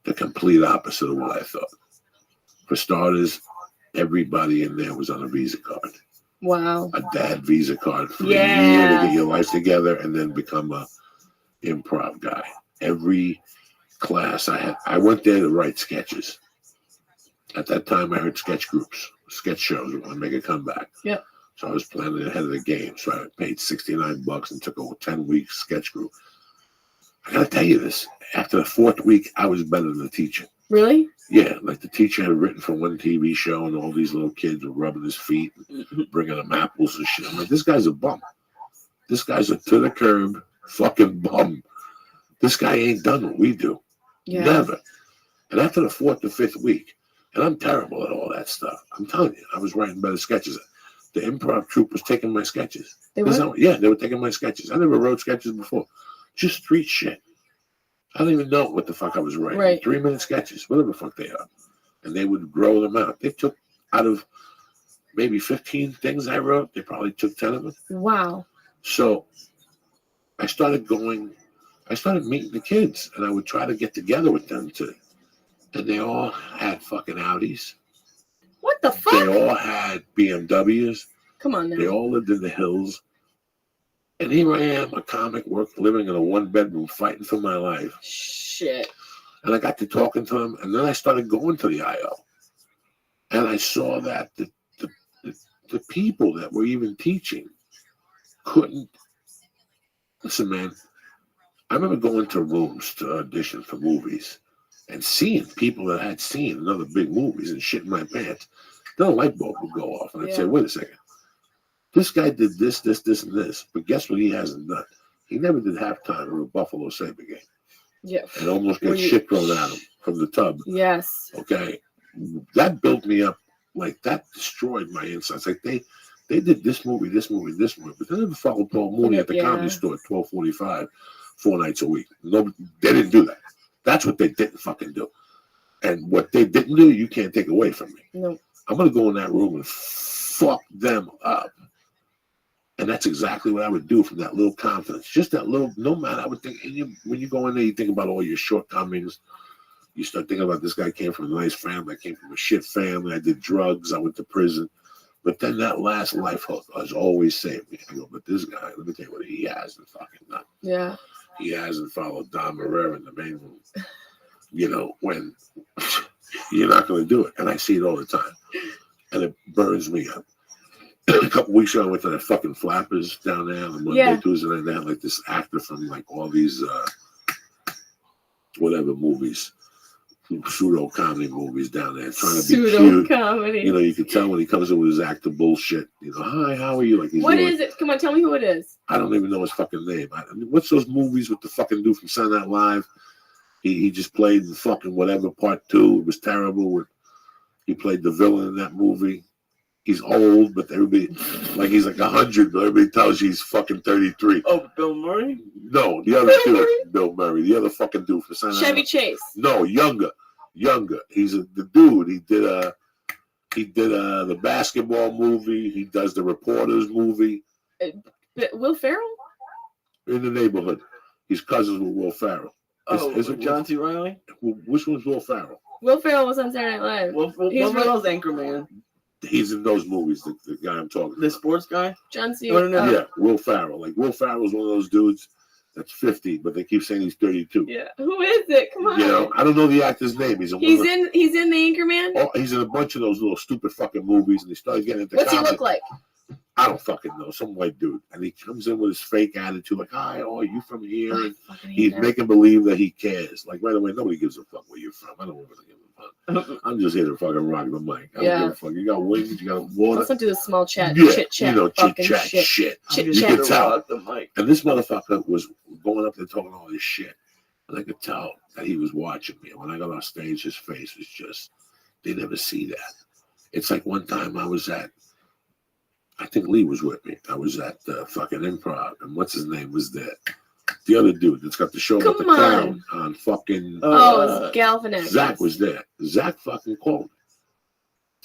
the complete opposite of what I thought. For starters, everybody in there was on a Visa card. Wow. A dad Visa card for a year to get your life together and then become a improv guy. Every class I went there to write sketches. At that time, I heard sketch groups, sketch shows were going to make a comeback. Yep. So I was planning ahead of the game. So I paid $69 and took a 10-week sketch group. I got to tell you this. After the 4th week, I was better than the teacher. Really? Yeah, like the teacher had written for one TV show, and all these little kids were rubbing his feet, and bringing him apples and shit. I'm like, this guy's a bum. This guy's a to the curb fucking bum. This guy ain't done what we do. Yeah. Never. And after the 4th or 5th week, and I'm terrible at all that stuff. I'm telling you, I was writing better sketches. The improv troupe was taking my sketches. They were? Yeah, they were taking my sketches. I never wrote sketches before. Just street shit. I don't even know what the fuck I was writing. Right. 3-minute sketches, whatever the fuck they are. And they would grow them out. They took out of maybe 15 things I wrote, they probably took 10 of them. Wow. So I started meeting the kids, and I would try to get together with them too. And they all had fucking Audis. What the fuck? They all had BMWs. Come on They now. all lived in the hills. And here I am, a comic, living in a 1-bedroom, fighting for my life. Shit. And I got to talking to them, and then I started going to the I.O. And I saw that the people that were even teaching couldn't. Listen, man, I remember going to rooms to audition for movies and seeing people that had seen another big movies and shit in my pants. Then a light bulb would go off, and I'd say, wait a second. This guy did this, and this. But guess what he hasn't done? He never did halftime of a Buffalo Sabre game. Yeah. And almost got shit thrown at him from the tub. Yes. Okay. That built me up. Like, that destroyed my insides. Like, they did this movie. But they never followed Paul Mooney at the comedy store at 12:45, 4 nights a week. No, they didn't do that. That's what they didn't fucking do. And what they didn't do, you can't take away from me. No. I'm going to go in that room and fuck them up. And that's exactly what I would do from that little confidence. Just that little, no matter, I would think, when you go in there, you think about all your shortcomings. You start thinking about this guy came from a nice family. I came from a shit family. I did drugs. I went to prison. But then that last life hook has always saved me. I go, but this guy, let me tell you what he hasn't fucking done. Yeah. He hasn't followed Don Marrera in the main room. You know, when you're not going to do it. And I see it all the time. And it burns me up. A couple weeks ago, I went to that fucking Flappers down there on Monday, Tuesday night. They had like this actor from like all these whatever movies, pseudo comedy movies down there, trying to be cute. Comedy. You know, you can tell when he comes in with his actor bullshit. You know, hi, how are you? Like, what is it? Come on, tell me who it is. I don't even know his fucking name. What's those movies with the fucking dude from Saturday Night Live? He just played the fucking whatever part 2. It was terrible. He played the villain in that movie. he's old, but everybody like he's like 100, but everybody tells you he's fucking 33. Oh, Bill Murray? No, the other dude, Bill Murray, the other fucking dude for Santa Chevy Chase. No, younger. He's the dude. He did the basketball movie. He does the Reporters movie. Will Ferrell? In the Neighborhood. He's cousins with Will Ferrell. Is it John C. Reilly? Which one's Will Ferrell? Will Ferrell was on Saturday Night Live. Will Ferrell's Anchorman. He's in those movies, the guy I'm talking about. The sports guy? John C. Yeah, Will Ferrell. Like, Will Ferrell's one of those dudes that's 50, but they keep saying he's 32. Yeah. Who is it? Come on. You know, I don't know the actor's name. He's in the Anchorman? Oh, he's in a bunch of those little stupid fucking movies, and he started getting into What's comedy. he look like? I don't fucking know. Some white dude. And he comes in with his fake attitude, like, hi, oh, are you from here? And he's making believe that he cares. Like, right away, nobody gives a fuck where you're from. I don't really give a fuck. I'm just here to fucking rock the mic. I don't give a fuck. You got wings, you got water. Let's not do the small chat, chit chat. You know, chit chat shit. Chit You chat. could tell. And this motherfucker was going up there talking all this shit. And I could tell that he was watching me. And when I got on stage, his face was just, they never see that. It's like one time I was at, I think Lee was with me. I was at the fucking Improv, and what's his name was there? The other dude that's got the show about the clown on fucking. It's Galifianakis. Zach was there. Zach fucking called me.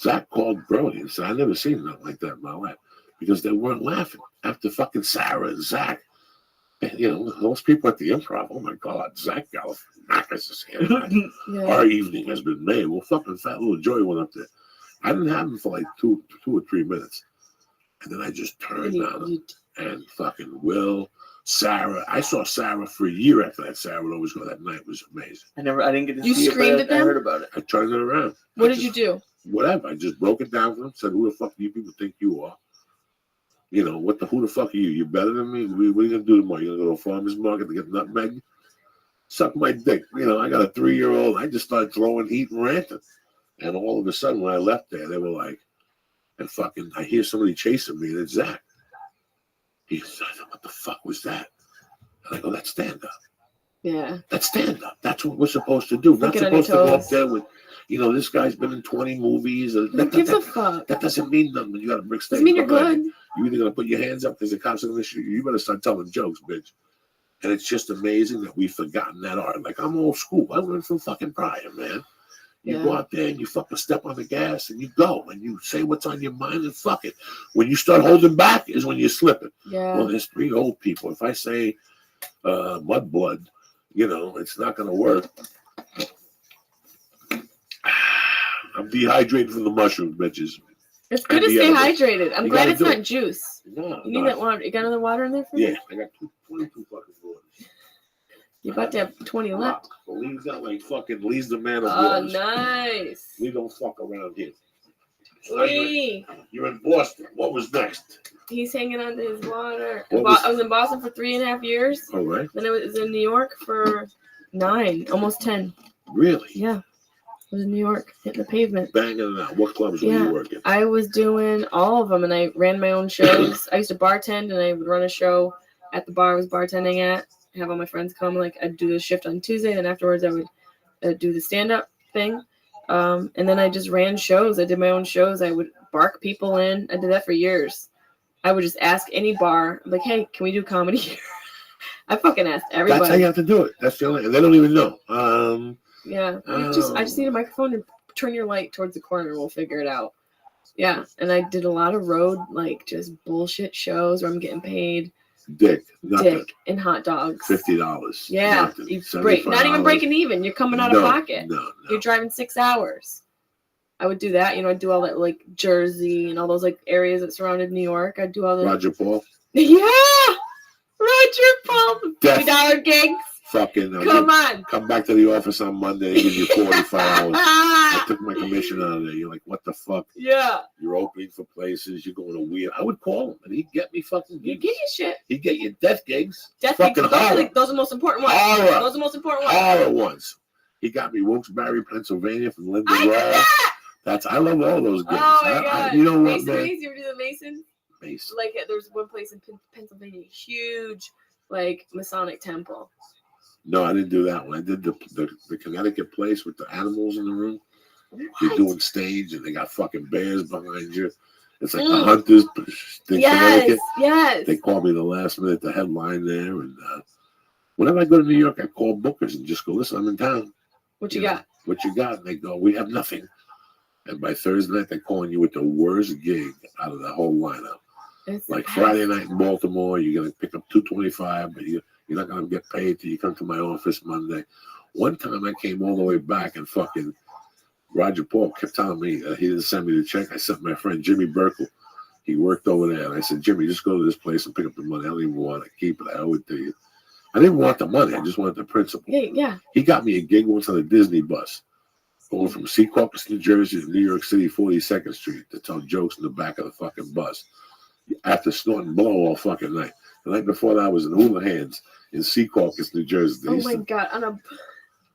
Zach called Brody and said, "I never seen nothing like that in my life," because they weren't laughing after fucking Sarah and Zach. And, you know, those people at the Improv. Oh my God, Zach Galifianakis is here. Our evening has been made. Well, fucking Fat Little Joey went up there. I didn't have him for like two or 3 minutes. And then I just turned on him. And fucking Will, Sarah. I saw Sarah for a year after that. Sarah would always go. That night was amazing. I didn't get to see it. You screamed at them? I heard about it. I turned it around. What did you do? Whatever. I just broke it down for them. Said, who the fuck do you people think you are? You know, who the fuck are you? You better than me? What are you going to do tomorrow? You going to go to a farmer's market to get nutmeg? Suck my dick. You know, I got a 3-year-old. I just started throwing heat and ranting. And all of a sudden, when I left there, they were like, and fucking, I hear somebody chasing me, and it's Zach. He said, what the fuck was that? And I go, that's stand-up. Yeah. That's stand-up. That's what we're supposed to do. Not supposed to go up there with, you know, this guy's been in 20 movies. Who gives a fuck? That doesn't mean nothing. You got a brick stage. Doesn't mean you're good. You're either going to put your hands up because the cops are going to shoot you. You better start telling jokes, bitch. And it's just amazing that we've forgotten that art. Like, I'm old school. I learned from fucking Pryor, man. You go out there and you fucking step on the gas and you go and you say what's on your mind and fuck it. When you start holding back is when you're slipping. Yeah. Well, there's 3 old people. If I say mudblood, you know, it's not going to work. I'm dehydrated from the mushrooms, bitches. It's good to stay hydrated. I'm glad it's not juice. No, you need that water. You got another water in there for me? Yeah, I got 22 fucking waters. You're about to have 20 left. But Lee's got like fucking, Lee's the man of waters. Oh, nice. Lee don't fuck around here. Lee. You're in Boston. What was next? He's hanging on to his water. I was in Boston for 3.5 years. All right. Then I was in New York for 9, almost 10. Really? Yeah. I was in New York, hitting the pavement. Banging it out. What clubs were you working? I was doing all of them, and I ran my own shows. I used to bartend, and I would run a show at the bar I was bartending at. Have all my friends come. Like, I'd do the shift on Tuesday, and afterwards I would do the stand-up thing. And then I just ran shows. I did my own shows. I would bark people in. I did that for years. I would just ask any bar, like, hey, can we do comedy here? I fucking asked everybody. That's how you have to do it. That's the only, and they don't even know. Yeah, I just need a microphone and turn your light towards the corner. We'll figure it out. Yeah, and I did a lot of road, like, just bullshit shows where I'm getting paid dick and hot dogs. $50. Yeah, not even breaking even. You're coming out of pocket. No. You're driving 6 hours. I would do that. You know, I'd do all that, like, Jersey and all those, like, areas that surrounded New York. I'd do all the Roger Paul. Yeah, Roger Paul. $50 gigs. Fucking come back to the office on Monday and give you 45 hours. I took my commission out of there. You're like, what the fuck? Yeah. You're opening for places. You're going to weird. I would call him and he'd get me fucking gigs. He'd get you shit. He'd get you death gigs. Death fucking gigs. Those are the most important ones. Horror. Those are the most important ones. Horror ones. He got me Wilkes-Barre, Pennsylvania from Linda Ross. I love all those gigs. Oh my God. You know what, Mason, man? you ever do the Mason? Mason. Like, there's one place in Pennsylvania, huge, like, Masonic temple. No, I didn't do that one. I did the Connecticut place with the animals in the room. You're doing stage and they got fucking bears behind you. It's like the Hunters thing. Yes, yes. They call me the last minute, the headline there. And whenever I go to New York, I call bookers and just go, listen, I'm in town. What you got? Know, what you got? And they go, we have nothing. And by Thursday night, they're calling you with the worst gig out of the whole lineup. It's like Friday night in Baltimore, you're going to pick up $225, but you're not going to get paid till you come to my office Monday. One time I came all the way back and fucking Roger Paul kept telling me he didn't send me the check. I sent my friend Jimmy Burkle. He worked over there. And I said, Jimmy, just go to this place and pick up the money. I don't even want to keep it. I owe it to you. I didn't want the money. I just wanted the principal. Yeah. He got me a gig once on a Disney bus going from Secaucus, New Jersey to New York City, 42nd Street to tell jokes in the back of the fucking bus. After snorting blow all fucking night. The night before that, I was in Hula Hands in Secaucus, New Jersey. Oh my God.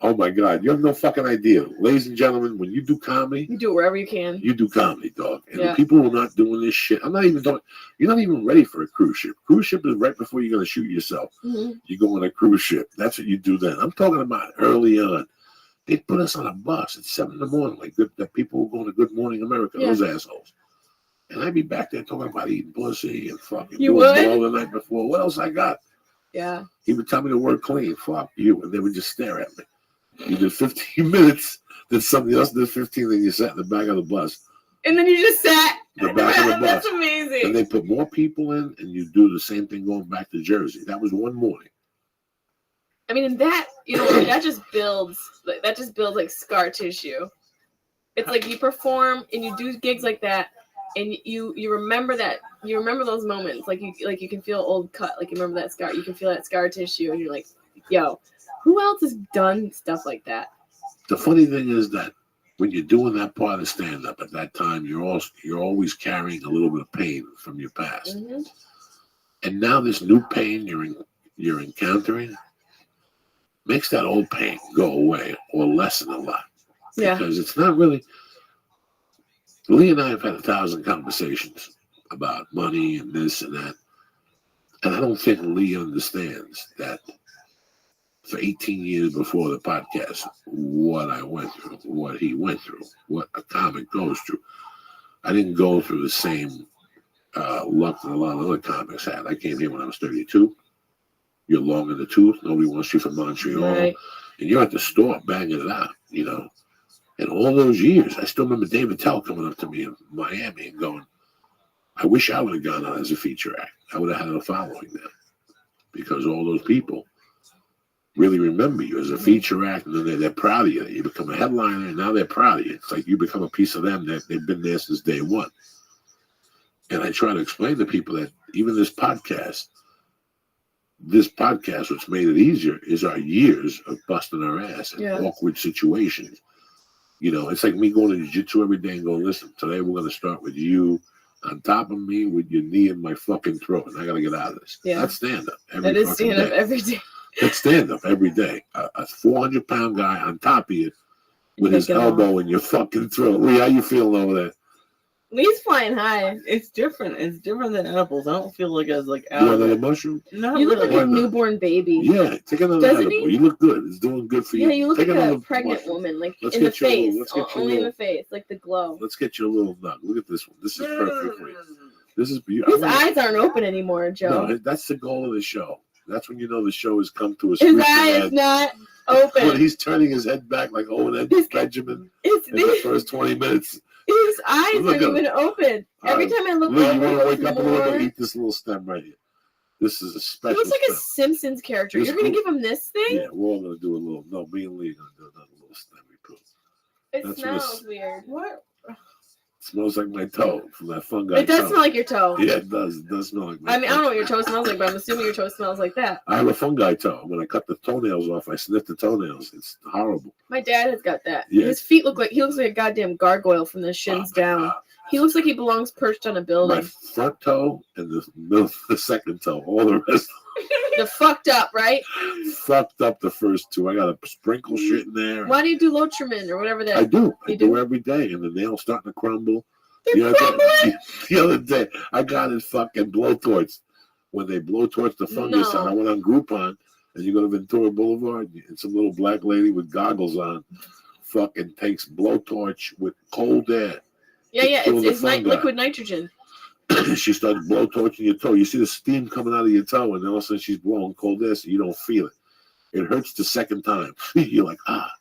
Oh my God. You have no fucking idea. Ladies and gentlemen, when you do comedy, you do it wherever you can. You do comedy, dog. And the people who are not doing this shit, you're not even ready for a cruise ship. Cruise ship is right before you're going to shoot yourself. Mm-hmm. You go on a cruise ship. That's what you do then. I'm talking about early on. They put us on a bus at 7 in the morning, like the people who go to Good Morning America, those assholes. And I'd be back there talking about eating pussy and fucking doing blow the night before. What else I got? Yeah. He would tell me the word clean. Fuck you. And they would just stare at me. You did 15 minutes, then somebody else did 15, then you sat in the back of the bus. And then you just sat in the back of the bus. That's amazing. And they put more people in, and you do the same thing going back to Jersey. That was one morning. I mean, and that, that just builds like scar tissue. It's like you perform and you do gigs like that, and you remember that, you remember those moments, like you can feel old cut, like you remember that scar, you can feel that scar tissue, and you're like, yo, who else has done stuff like that? The funny thing is that when you're doing that part of stand-up at that time, you're always carrying a little bit of pain from your past, and now this new pain you're encountering makes that old pain go away or lessen a lot. Yeah, because it's not really. Lee and I have had 1,000 conversations about money and this and that, and I don't think Lee understands that. For 18 years before the podcast, what I went through, what he went through, what a comic goes through. I didn't go through the same luck that a lot of other comics had. I came here when I was 32. You're long in the tooth. Nobody wants you from Montreal. Right. And you're at the store banging it out, And all those years, I still remember David Tell coming up to me in Miami and going, I wish I would have gone on as a feature act. I would have had a following there. Because all those people really remember you as a feature act, and then they're proud of you. You become a headliner, and now they're proud of you. It's like you become a piece of them. They've been there since day one. And I try to explain to people that even this podcast, what's made it easier, is our years of busting our ass in awkward situations. It's like me going to jiu-jitsu every day and going, listen, today we're going to start with you on top of me with your knee in my fucking throat, and I got to get out of this. Yeah. That's stand-up. That is stand-up every day. That's stand-up every day. A 400-pound guy on top of you with his elbow in your fucking throat. Lee, how you feeling over there? Lee's flying high. It's different. It's different than edibles. I don't feel like as like out. You want another mushroom? No, you look like a newborn baby. Yeah, take another edible. You look good. It's doing good for you. Yeah, you look like a pregnant woman, like in the face. Only in the face, like the glow. Let's get you a little nut. Look at this one. This is perfect for you. This is beautiful. His eyes aren't open anymore, Joe. No, that's the goal of the show. That's when you know the show has come to a screeching end. His eye is not open. When he's turning his head back like Owen Ed Benjamin in the first 20 minutes. His eyes aren't even open. Every time I look over, you want to wake up a little bit and eat this little stem right here. This is a special. He looks like a Simpsons character. You're going to give him this thing? Yeah, we're all going to do a little. No, me and Lee are going to do another little stem we put. It smells weird. What? It smells like my toe from that fungi. It does smell like your toe. Yeah, it does. It does smell like my toe. I mean, I don't know what your toe smells like, but I'm assuming your toe smells like that. I have a fungi toe. When I cut the toenails off, I sniff the toenails. It's horrible. My dad has got that. Yeah. His feet he looks like a goddamn gargoyle from the shins down. He looks like he belongs perched on a building. My front toe and the second toe. All the rest. The fucked up, right? Fucked up the first two. I got to sprinkle shit in there. Why do you do Lotrimin or whatever that? I do. I do every day, and the nails starting to crumble. The other day, I got it fucking blowtorch. When they blowtorch the fungus out, I went on Groupon, and you go to Ventura Boulevard, and some little black lady with goggles on fucking takes blowtorch with cold air. Yeah, it's liquid nitrogen. she starts blowtorching your toe. You see the steam coming out of your toe, and then all of a sudden she's blowing cold air, so you don't feel it. It hurts the second time. You're like,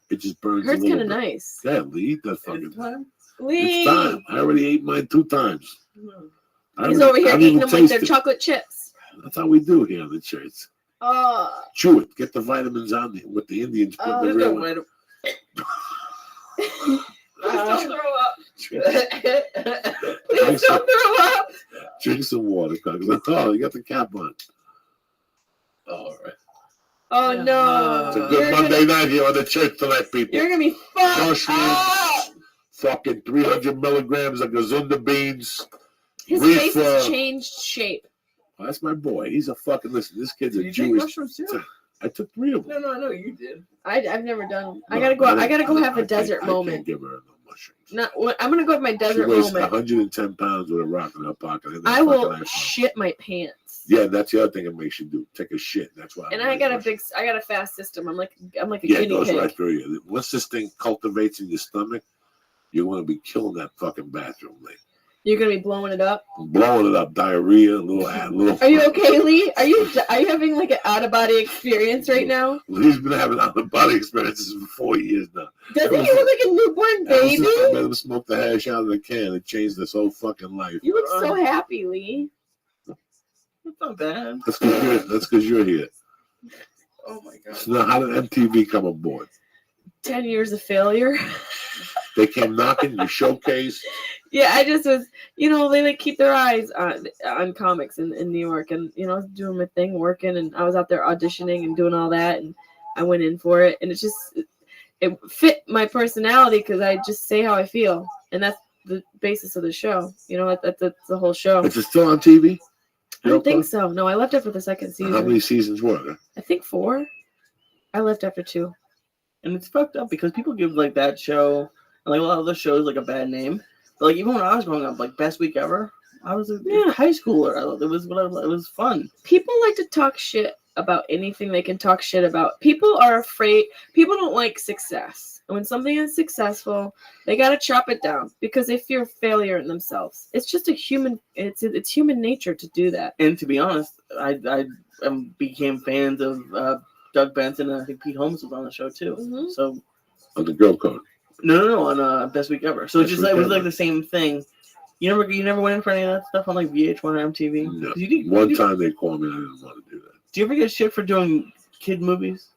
it just burns. Hurts a little kind of bit. nice. Yeah, Lee, eat that fucking time. Lee, It's time. I already ate mine 2 times. he's over here eating them like they're chocolate chips. That's how we do here in the church. Oh, Chew it. Get the vitamins on it. What the Indians put in the real one. don't throw up. Please don't throw up. Drink some water, Cox. Oh, you got the cap on. All right. Oh no! It's a good Monday night here on the church tonight, people. You're gonna be fucked Mushrooms, fucking 300 milligrams of gazunda beans. His face has changed shape. Oh, that's my boy. He's a fucking listen. This kid's a You Jewish. mushrooms too? I took 3 of them. No, I know you did. I've never done. No, I gotta go have a desert I moment. can't give her no mushrooms. I'm gonna go have my desert she weighs moment. 110 pounds with a rock in her pocket. I will shit my pants. Yeah, that's the other thing it makes you do. Take a shit. That's why. And I got a fast system. I'm like a it guinea goes pig. right through you. Once this thing cultivates in your stomach, you're going to be killing that fucking bathroom, Lee. You're gonna be blowing it up. Blowing it up, diarrhea, little. Are you okay, Lee? Are you having like an out of body experience right now? Lee's been having out of body experiences for 4 years now. Doesn't he look like a newborn baby? I made him smoke the hash out of the can. It changed his whole fucking life. You look so happy, Lee. That's not bad. That's because you're here. Oh my god. So now, how did MTV come aboard? 10 years of failure. They came knocking, you showcase. Yeah, I just was, they like keep their eyes on comics in New York, and I was doing my thing, working, and I was out there auditioning and doing all that, and I went in for it, and it fit my personality because I just say how I feel, and that's the basis of the show. That's the whole show. Is it still on TV? I don't think so. No, I left after the second season. How many seasons were there? I think 4. I left after 2. And it's fucked up because people give like that show and like a lot of other shows like a bad name. But like even when I was growing up, like Best Week Ever, I was a high schooler. It was fun. People like to talk shit about anything they can talk shit about. People are afraid. People don't like success. And when something is successful, they gotta chop it down because they fear failure in themselves. It's just it's human nature to do that. And to be honest, I became fans of Doug Benson, and I think Pete Holmes was on the show too. Mm-hmm. So On the Girl Code. no, on Best Week Ever. So it was like the same thing. You never went in for any of that stuff on like VH1 or MTV. No. One time they called me, and I didn't want to do that. Do you ever get shit for doing kid movies?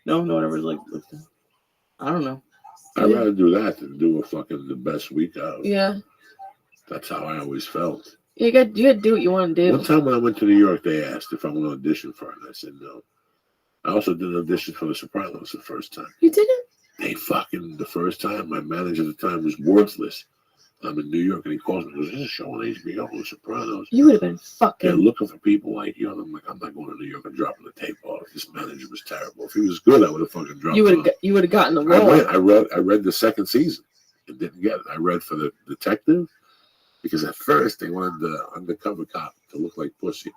No one ever like. I don't know. I'd rather do that than do a fucking the best week out. Yeah. That's how I always felt. You got to do what you want to do. One time when I went to New York, they asked if I want to audition for it, and I said no. I also did an audition for The Sopranos the first time. You didn't? The first time, my manager at the time was worthless. I'm in New York, and he calls me and goes, "There's a show on HBO, The Sopranos. You would have been They're fucking. looking for people like you." And I'm like, I'm not going to New York and dropping the tape off. This manager was terrible. If he was good, I would have fucking dropped it off. You would have gotten the role. I read the second season and didn't get it. I read for the detective because at first they wanted the undercover cop to look like pussy.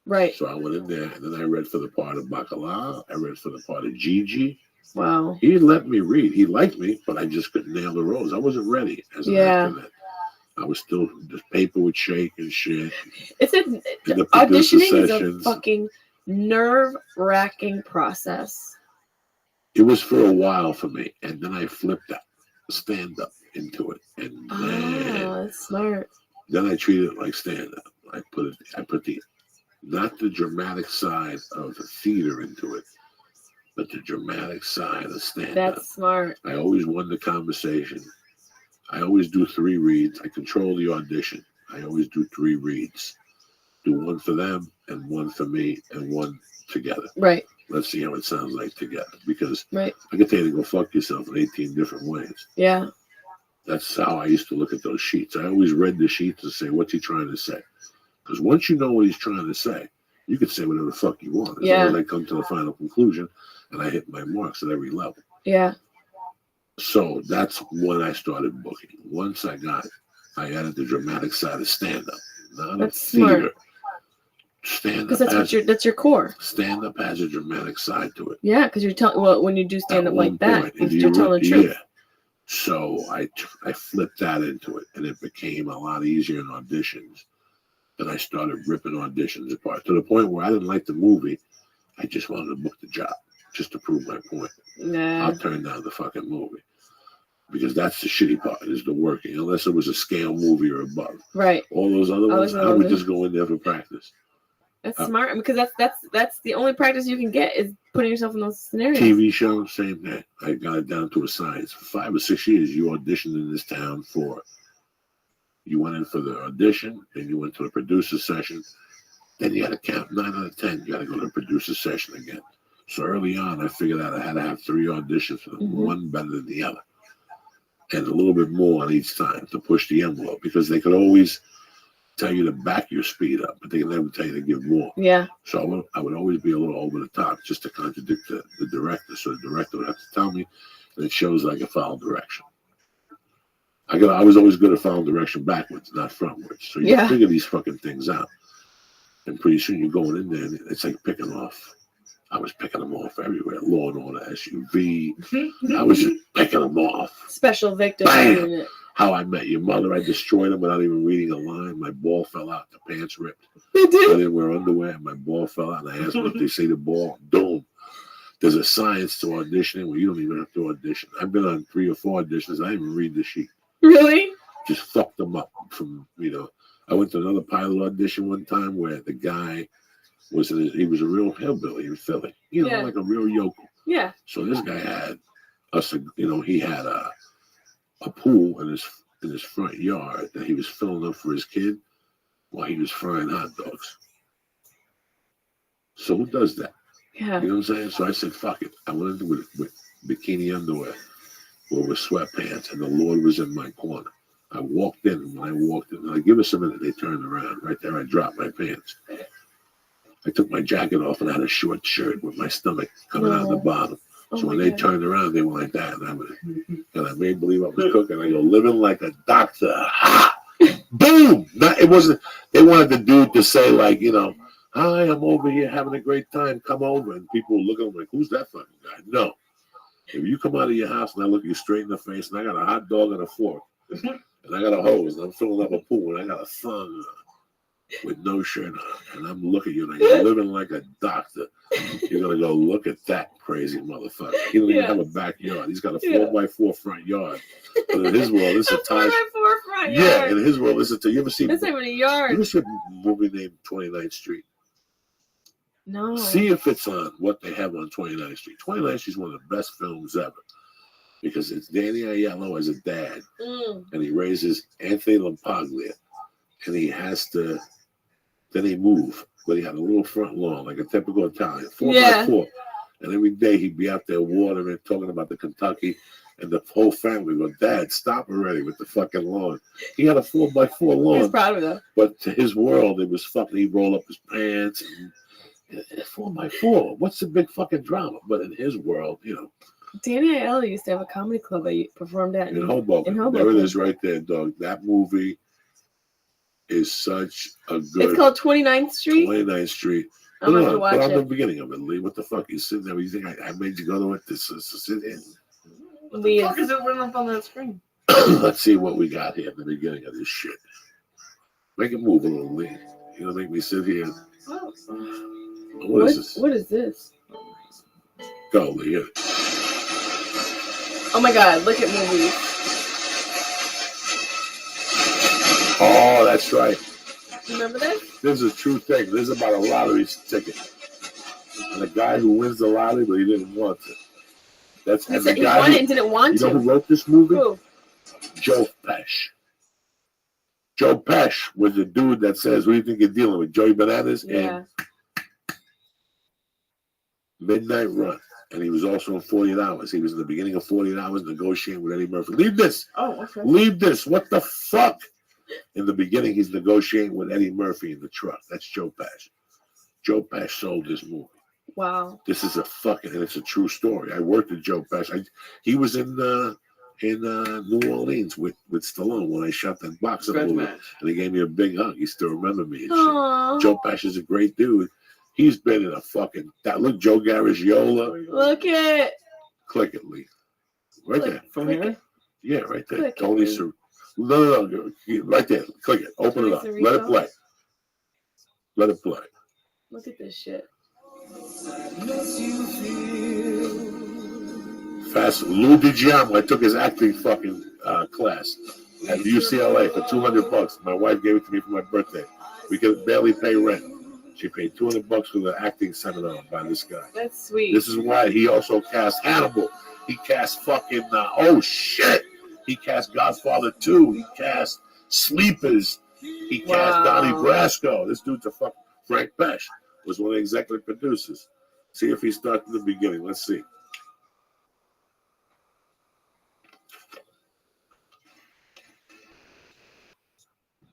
Right. So I went in there and then I read for the part of Bacalao. I read for the part of Gigi. Wow. He let me read. He liked me, but I just couldn't nail the roles. I wasn't ready as an actor then. I was still, the paper would shake and shit. Auditioning is a fucking nerve-wracking process. It was for a while for me, and then I flipped that stand-up into it, and that's smart. Then I treated it like stand-up. I put the not the dramatic side of the theater into it, but the dramatic side of stand-up. That's smart. I always won the conversation. I always do 3 reads. I control the audition. I always do 3 reads. Do one for them and one for me and one together. Right. Let's see how it sounds like together. Because I can tell you to go fuck yourself in 18 different ways. Yeah. That's how I used to look at those sheets. I always read the sheets and say, what's he trying to say? Because once you know what he's trying to say, you can say whatever the fuck you want. As long as I come to the final conclusion and I hit my marks at every level. Yeah. So that's when I started booking. Once I added the dramatic side of stand-up. Not that's a theater. Smart. Stand-up. Because that's your core. Stand-up has a dramatic side to it. Yeah, because you're telling, when you do stand-up like that, you're telling the truth. Yeah. So I flipped that into it, and it became a lot easier in auditions. Then I started ripping auditions apart to the point where I didn't like the movie. I just wanted to book the job just to prove my point. Nah. I'll turn down the fucking movie because that's the shitty part is the working. Unless it was a scale movie or above. Right. All those other ones, I would just go in there for practice. That's smart because that's the only practice you can get is putting yourself in those scenarios. TV show, same thing. I got it down to a science. For 5 or 6 years, you auditioned in this town for. You went in for the audition, then you went to the producer session. Then you had to count 9 out of 10. You got to go to the producer session again. So early on, I figured out I had to have 3 auditions for them, one better than the other, and a little bit more on each time to push the envelope because they could always tell you to back your speed up, but they can never tell you to give more. Yeah. So I would always be a little over the top just to contradict the director. So the director would have to tell me, and it shows that I can follow direction. I was always good at following direction backwards, not frontwards. So you figure these fucking things out. And pretty soon you're going in there, and it's like picking off. I was picking them off everywhere. Law and Order, SUV. I was just picking them off. Special victim. Bam! How I Met Your Mother. I destroyed them without even reading a line. My ball fell out. The pants ripped. They did. I didn't wear underwear. My ball fell out. And I asked them if they say the ball. Boom. There's a science to auditioning where you don't even have to audition. I've been on 3 or 4 auditions. I didn't even read the sheet. Really? Just fucked them up from, I went to another pilot audition one time where the guy he was a real hillbilly in Philly, like a real yokel. Yeah. So this guy had he had a pool in his front yard that he was filling up for his kid while he was frying hot dogs. So who does that? Yeah. You know what I'm saying? So I said, fuck it. I went into it with bikini underwear or with sweatpants, and the Lord was in my corner. I walked in, and when I walked in, like, give us a minute, they turned around. Right there, I dropped my pants. I took my jacket off and I had a short shirt with my stomach coming out the bottom. So when they turned around, they were like that. And I made believe I was cooking. I go, living like a doctor. Ha! Boom! It wasn't, they wanted the dude to say, like, hi, I'm over here having a great time. Come over. And people were looking at me like, who's that fucking guy? No. If you come out of your house and I look you straight in the face and I got a hot dog and a fork and I got a hose and I'm filling up a pool and I got a thong with no shirt on and I'm looking at you and I'm living like a doctor, you're going to go look at that crazy motherfucker. He don't even have a backyard. He's got a 4x4 front yard. But in his world, this is a 4x4 front yard. Yeah, in his world, you ever see? That's not even a yard. You ever see a movie named 29th Street? No. See if it's on what they have on 29th Street. 29th Street is one of the best films ever because it's Danny Aiello as a dad, and he raises Anthony LaPaglia, and he has to. Then he move, but he had a little front lawn like a typical Italian, 4x4, and every day he'd be out there watering, talking about the Kentucky, and the whole family would go, Dad, stop already with the fucking lawn. He had a 4x4 lawn. He's proud of that. But to his world, it was fucking. He'd roll up his pants. And, 4x4. What's the big fucking drama? But in his world, Danny Aiello used to have a comedy club I performed at in Hoboken. There it is right there, dog. That movie is such a good. It's called 29th Street? 29th Street. I'm going to have to watch it. But on the beginning of it, Lee, what the fuck? You sitting there, you think I made you go to it to sit in? What the fuck is it written up on that screen? Let's see what we got here at the beginning of this shit. Make it move a little, Lee. You're going to make me sit here. What is this? What is this? Go, Lee. Oh my God, look at movies. Oh, that's right. Remember this? This is a true thing. This is about a lottery ticket. And a guy who wins the lottery, but he didn't want to. That's he said he won it and didn't want to. You know who wrote this movie? Who? Joe Pesci. Joe Pesci was the dude that says, "What do you think you're dealing with, Joey Bananas?" Yeah. And Midnight Run. And he was also in 48 Hours. He was in the beginning of 48 Hours negotiating with Eddie Murphy. Leave this. Oh, okay. Leave this. What the fuck? In the beginning, he's negotiating with Eddie Murphy in the truck. That's Joe Pesci. Joe Pesci sold this movie. Wow. This is and it's a true story. I worked with Joe Pesci. He was in New Orleans with Stallone when I shot that boxing movie. And he gave me a big hug. He still remember me. And shit. Joe Pesci is a great dude. He's been in a fucking... Look, Joe Garagiola. Look it. Click it, Lee. Right there. From here? Yeah, right there. Click Tony it. Cer. No. Right there. Click it. Open it up. Tony Let it Cerrito? play. Let it play. Look at this shit. Fast. Lou DiGiamo. I took his acting fucking class at UCLA for $200. My wife gave it to me for my birthday. We could barely pay rent. She paid $200 for the acting seminar by this guy. That's sweet. This is why he also cast Hannibal. He cast fucking oh shit. He cast Godfather 2. He cast Sleepers. He cast Donnie Brasco. This dude's a fucking Frank Pesh was one of the executive producers. See if he starts in the beginning. Let's see.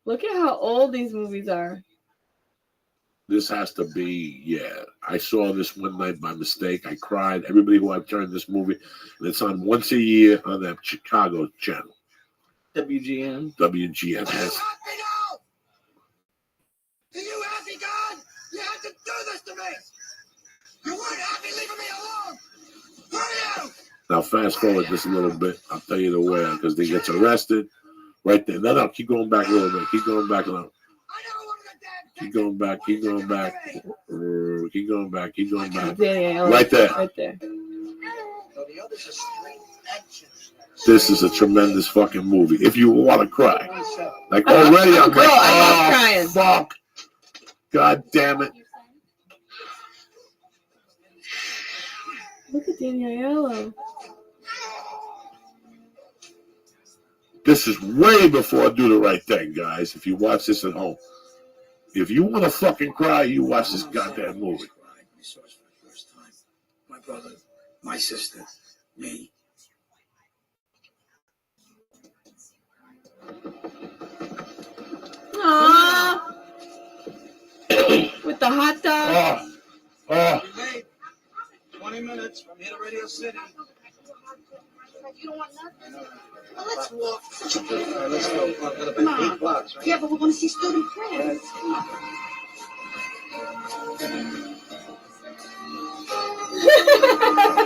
Look at how old these movies are. This has to be, yeah. I saw this one night by mistake. I cried. Everybody who I've turned this movie, and it's on once a year on that Chicago channel. WGN. WGN has. Are you happy, God? You had to do this to me. You weren't happy leaving me alone. Who are you? Now fast forward just a little bit. I'll tell you the way because he gets arrested. Right there. No, keep going back a little bit. Keep going back a little. Keep going back. Keep going back. Keep going back. Keep going back. Right there. Right there. This is a tremendous fucking movie. If you want to cry, like already, I'm like, I love oh crying. fuck, god damn it. Look at Danielle. This is way before Do the Right Thing, guys. If you watch this at home, if you want to fucking cry, you watch this goddamn movie. We saw us for the first time. My brother, my sister, me. Aww. With the hot dog. Oh. We made 20 minutes from here to Radio City. You don't want nothing? Well, let's walk. All right, let's go. Walk about 8 blocks, right? Yeah, but we're going to see student friends.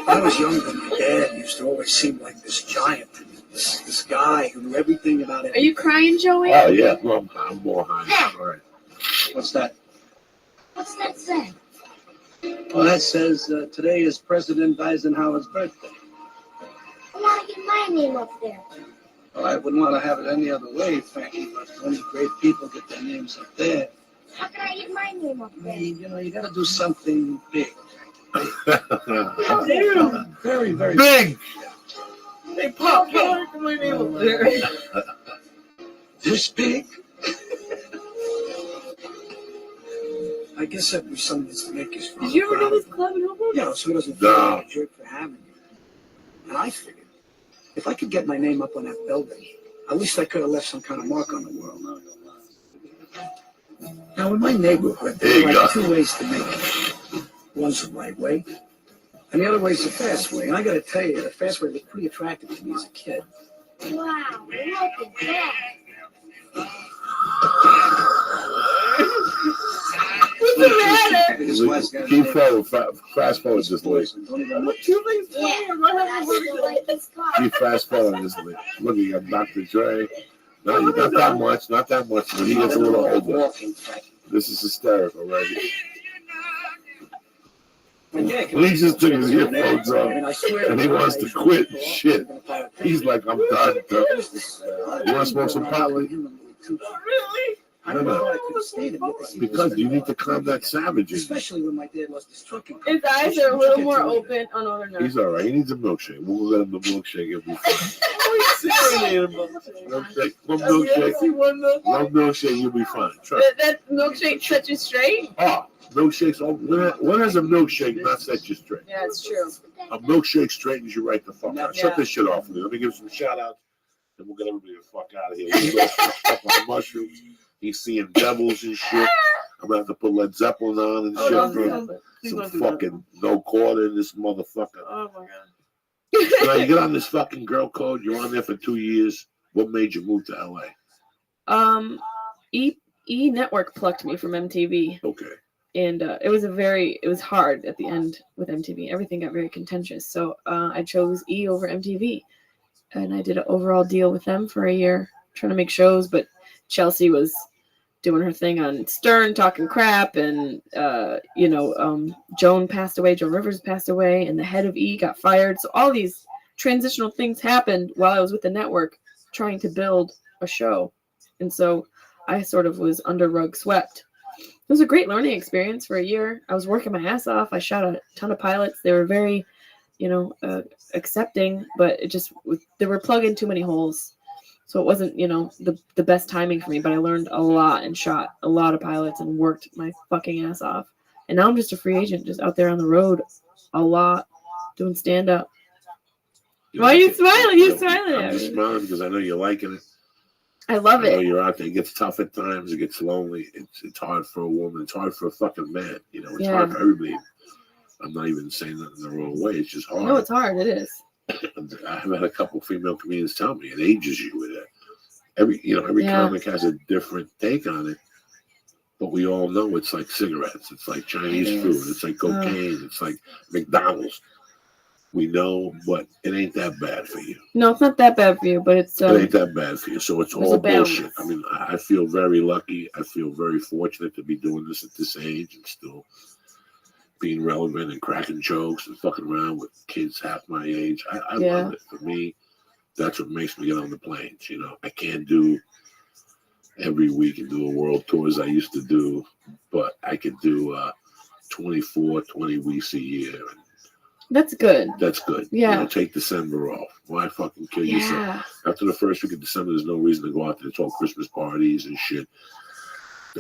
When I was younger, my dad used to always seem like this giant, this guy who knew everything about it. Are you crying, Joey? Oh yeah, well, I'm more high. All right. What's that? What's that say? Well, that says today is President Eisenhower's birthday. I want to get my name up there. Well, I wouldn't want to have it any other way, Frankie, but only great people get their names up there. How can I get my name up there? You know, you got to do something big. Damn. Very, very Big. Hey, Pop, get my name up there. This big? I guess that was something to make us. Did you ever do this club in Hoboken? Yeah, so he doesn't feel like a jerk for having me. And I figured, if I could get my name up on that building, at least I could have left some kind of mark on the world. Now, in my neighborhood, there are like 2 ways to make it. One's the right way, and the other way's the fast way. And I got to tell you, the fast way was pretty attractive to me as a kid. Wow, look at that. What's the matter? Keep forward, fast forward just late. Keep fast forward just late. Look, you got Dr. Dre. No, not that much, not that much, but he gets a little older. This is hysterical, right? He just took his earphones off and he wants to quit and shit. He's like, I'm done. You want to smoke some pot? Really? No. Because you need to calm that savage. Especially when my dad lost his truck. His eyes are a little more open. Oh, no, they're not. He's all right. He needs a milkshake. We'll let him the milkshake. It'll be fine. Milkshake. One milkshake. One milkshake. You'll be fine. Trust me. That milkshake sets you straight? Oh, milkshakes. When has a milkshake not set you straight? Yeah, it's true. A milkshake straightens you right the fuck out. Shut this shit off. Let me give some shout outs. Then we'll get everybody the fuck out of here. He's on mushrooms. He's seeing devils and shit. I'm gonna have to put Led Zeppelin on and shit. Some fucking no quarter in this motherfucker. Oh my god. Now you get on this fucking girl code. You're on there for 2 years. What made you move to LA? E Network plucked me from MTV. Okay. And it was hard at the end with MTV. Everything got very contentious. So I chose E over MTV. and I did an overall deal with them for a year, trying to make shows. But Chelsea was doing her thing on Stern, talking crap, and Joan passed away, Joan Rivers passed away, and the head of E got fired. So all these transitional things happened while I was with the network trying to build a show. And so I sort of was under rug swept. It was a great learning experience for a year. I was working my ass off. I shot a ton of pilots. They were very, accepting, but they were plugging too many holes. So it wasn't, the best timing for me, but I learned a lot and shot a lot of pilots and worked my fucking ass off. And now I'm just a free agent, just out there on the road a lot, doing stand-up. Why are you smiling? You're smiling I'm at just me. smiling because I know you're liking it. I love I know it. you're out there. It gets tough at times. It gets lonely. It's hard for a woman. It's hard for a fucking man. It's hard for everybody. I'm not even saying that in the wrong way. It's just hard. No, it's hard. It is. I have had a couple of female comedians tell me it ages you with it. Every comic has a different take on it, but we all know it's like cigarettes. It's like Chinese food. It's like cocaine. It's like McDonald's. We know, but it ain't that bad for you. No, it's not that bad for you, but it's it ain't that bad for you. So it's all bullshit. I mean, I feel very lucky. I feel very fortunate to be doing this at this age and still being relevant and cracking jokes and fucking around with kids half my age. I love it. For me, that's what makes me get on the planes. I can't do every week and do a world tour as I used to do, but I could do 20 weeks a year. That's good. That's good. Yeah. Take December off. Why fucking kill yourself? After the first week of December, there's no reason to go out there. It's all Christmas parties and shit.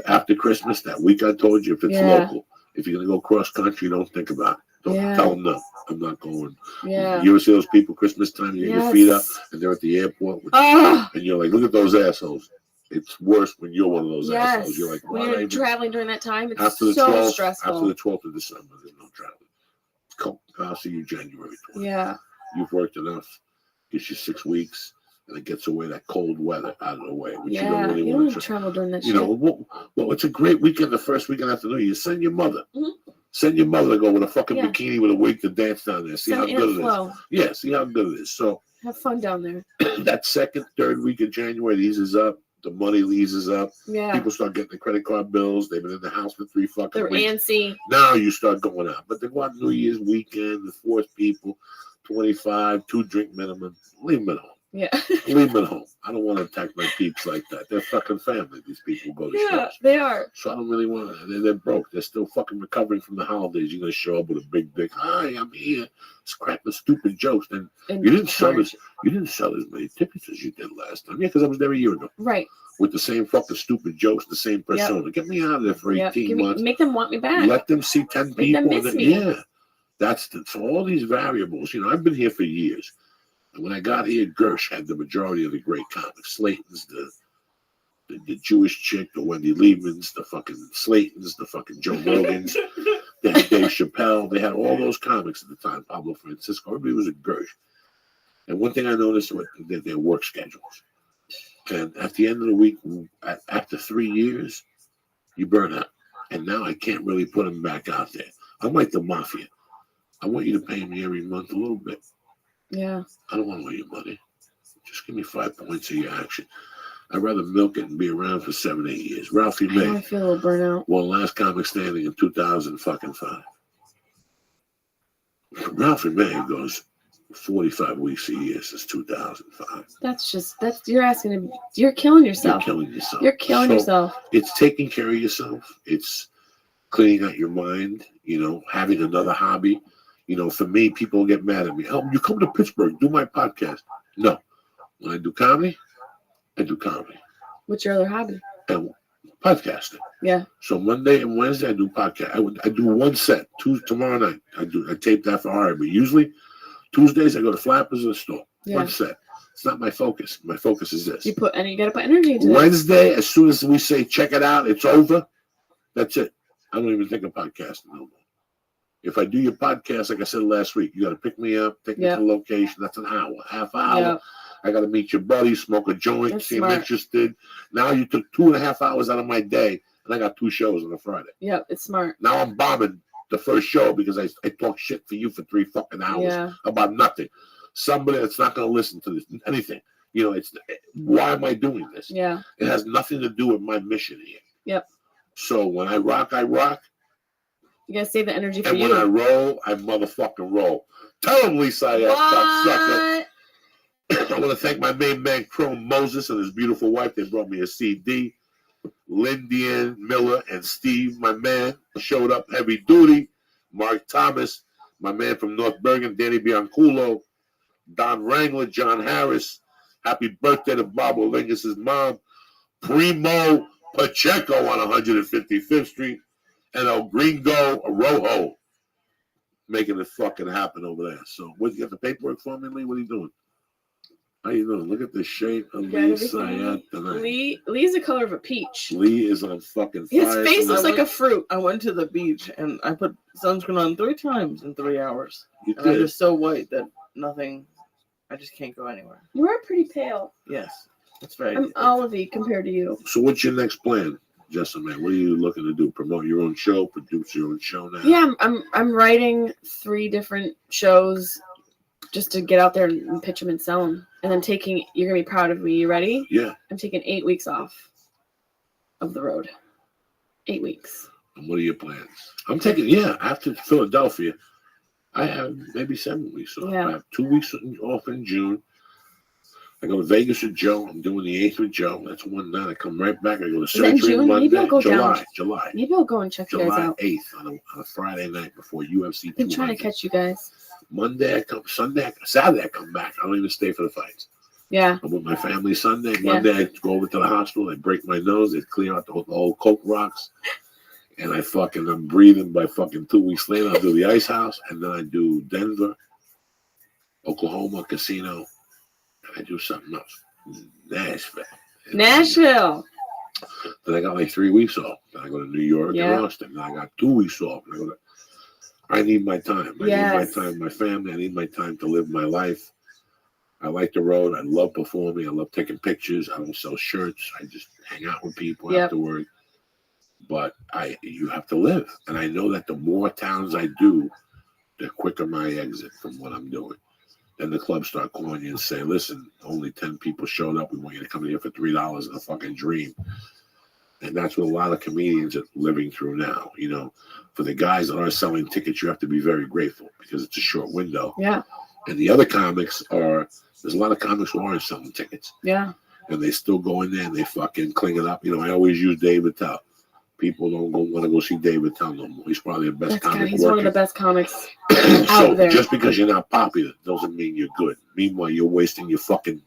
After Christmas, that week I told you, if it's local, if you're going to go cross country, don't think about it. Don't tell them no. I'm not going. Yeah. You ever see those people Christmas time, you get your feet up and they're at the airport and you're like, look at those assholes. It's worse when you're one of those assholes. You're like, when you're traveling during that time, it's so stressful. After the 12th of December, there's no traveling. I'll see you January 20th. Yeah. You've worked enough. Gives you 6 weeks, and it gets away that cold weather out of the way. Which you don't really want to travel during that shit. Well, it's a great weekend, the first weekend after New Year. Send your mother. Mm-hmm. Send your mother to go with a fucking bikini with a wig to dance down there. See how good it is. Yeah, see how good it is. So have fun down there. That second, third week of January, it eases up. The money eases up. Yeah. People start getting the credit card bills. They've been in the house for 3 fucking weeks. They're antsy. Now you start going out. But they go out New Year's weekend, the force people, 25, 2-drink minimum. Leave them at home. Yeah. Leave them at home. I don't want to attack my peeps like that. They're fucking family, these people who go to shows. Yeah, they are. So I don't really want to. They're broke. They're still fucking recovering from the holidays. You're going to show up with a big dick. Hi, I'm here. Scrapping stupid jokes. And you didn't sell as many tickets as you did last time. Yeah, because I was there a year ago. Right. With the same fucking stupid jokes, the same persona. Yep. Get me out of there for 18 months. Make them want me back. Let them see 10 people. Make them miss me. Yeah. So all these variables. I've been here for years. And when I got here, Gersh had the majority of the great comics. Slayton's, the Jewish chick, the Wendy Liebmans, the fucking Slayton's, the fucking Joe Rogans. They had Dave Chappelle. They had all those comics at the time. Pablo Francisco. Everybody was at Gersh. And one thing I noticed was their work schedules. And at the end of the week, after 3 years, you burn out. And now I can't really put them back out there. I'm like the mafia. I want you to pay me every month a little bit. Yeah. I don't want to owe you money. Just give me 5 points of your action. I'd rather milk it and be around for 7, 8 years. Ralphie May. I feel a little burnout. Well, last comic standing in 2005. Ralphie May goes 45 weeks a year since 2005. You're killing yourself. You're killing yourself. It's taking care of yourself. It's cleaning out your mind, having another hobby. For me, people get mad at me. Oh, you come to Pittsburgh, do my podcast. No. When I do comedy, I do comedy. What's your other hobby? And podcasting. Yeah. So Monday and Wednesday, I do podcast. I do one set. Tomorrow night, I tape that for Ari. But usually, Tuesdays, I go to Flappers in the store. Yeah. One set. It's not my focus. My focus is this. You got to put energy into it. Wednesday, as soon as we say, check it out, it's over. That's it. I don't even think of podcasting no more. If I do your podcast, like I said last week, you got to pick me up, take me to the location. That's an hour, half hour. Yep. I got to meet your buddy, smoke a joint, see him interested. Now you took 2.5 hours out of my day, and I got 2 shows on a Friday. Yep, it's smart. Now I'm bombing the first show because I talk shit for you for 3 fucking hours about nothing. somebody that's not going to listen to this, anything. You know, it's why am I doing this? Yeah. It has nothing to do with my mission here. Yep. So when I rock, I rock. You gotta save the energy for And you. when I roll, I motherfucking roll. Tell him, Lisa, I cocksucker. I want to thank my main man, Chrome Moses, and his beautiful wife. They brought me a CD. Lindian Miller and Steve, my man, showed up heavy duty. Mark Thomas, my man from North Bergen, Danny Bianculo, Don Wrangler, John Harris. Happy birthday to Bob Olingus' mom, Primo Pacheco on 155th Street, and El Gringo Rojo, making it fucking happen over there. So, what, you got the paperwork for me, Lee? What are you doing? How you doing? Look at the shape of Lee Sayat tonight. Lee's the color of a peach. Lee is on fucking fire. His face looks like a fruit. I went to the beach and I put sunscreen on 3 times in 3 hours. You And I'm did. just so white that nothing, I just can't go anywhere. You are pretty pale. Yes, that's very. I'm olivey compared to you. So what's your next plan, Jessamine? What are you looking to do? Promote your own show? Produce your own show now? Yeah, I'm writing 3 different shows just to get out there and pitch them and sell them. And I'm taking, you're going to be proud of me. You ready? Yeah. I'm taking 8 weeks off of the road. 8 weeks. And what are your plans? I'm taking, after Philadelphia, I have maybe 7 weeks off. Yeah. I have 2 weeks off in June. I go to Vegas with Joe. I'm doing the 8th with Joe. That's one night. I come right back. I go to Is that in surgery June? Monday. Maybe I'll go down. July. Maybe I'll go and check you guys July out. 8th on a Friday night before UFC. I've been trying to catch you guys. Monday I come, Saturday I come back. I don't even stay for the fights. Yeah. I'm with my family Sunday. Monday I go over to the hospital. I break my nose. They clear out the whole Coke rocks. And I'm breathing by 2 weeks later. I'll do the Ice House. And then I do Denver, Oklahoma, Casino. And I do something else. Nashville. Then I got like 3 weeks off. Then I go to New York and Austin. Then I got 2 weeks off. And I need my time. I need my time, my family. I need my time to live my life. I like the road. I love performing. I love taking pictures. I don't sell shirts. I just hang out with people afterward. But you have to live. And I know that the more towns I do, the quicker my exit from what I'm doing. Then the clubs start calling you and say, listen, only 10 people showed up. We want you to come in here for $3 in a fucking dream. And that's what a lot of comedians are living through now. You know, for the guys that are selling tickets, you have to be very grateful because it's a short window. Yeah. And the other comics there's a lot of comics who aren't selling tickets. Yeah. And they still go in there and they fucking cling it up. You know, I always use Dave Attell. People don't want to go see Dave Attell no more. He's probably the best comic He's working. one of the best comics So out there. just because you're not popular doesn't mean you're good. Meanwhile, you're wasting your fucking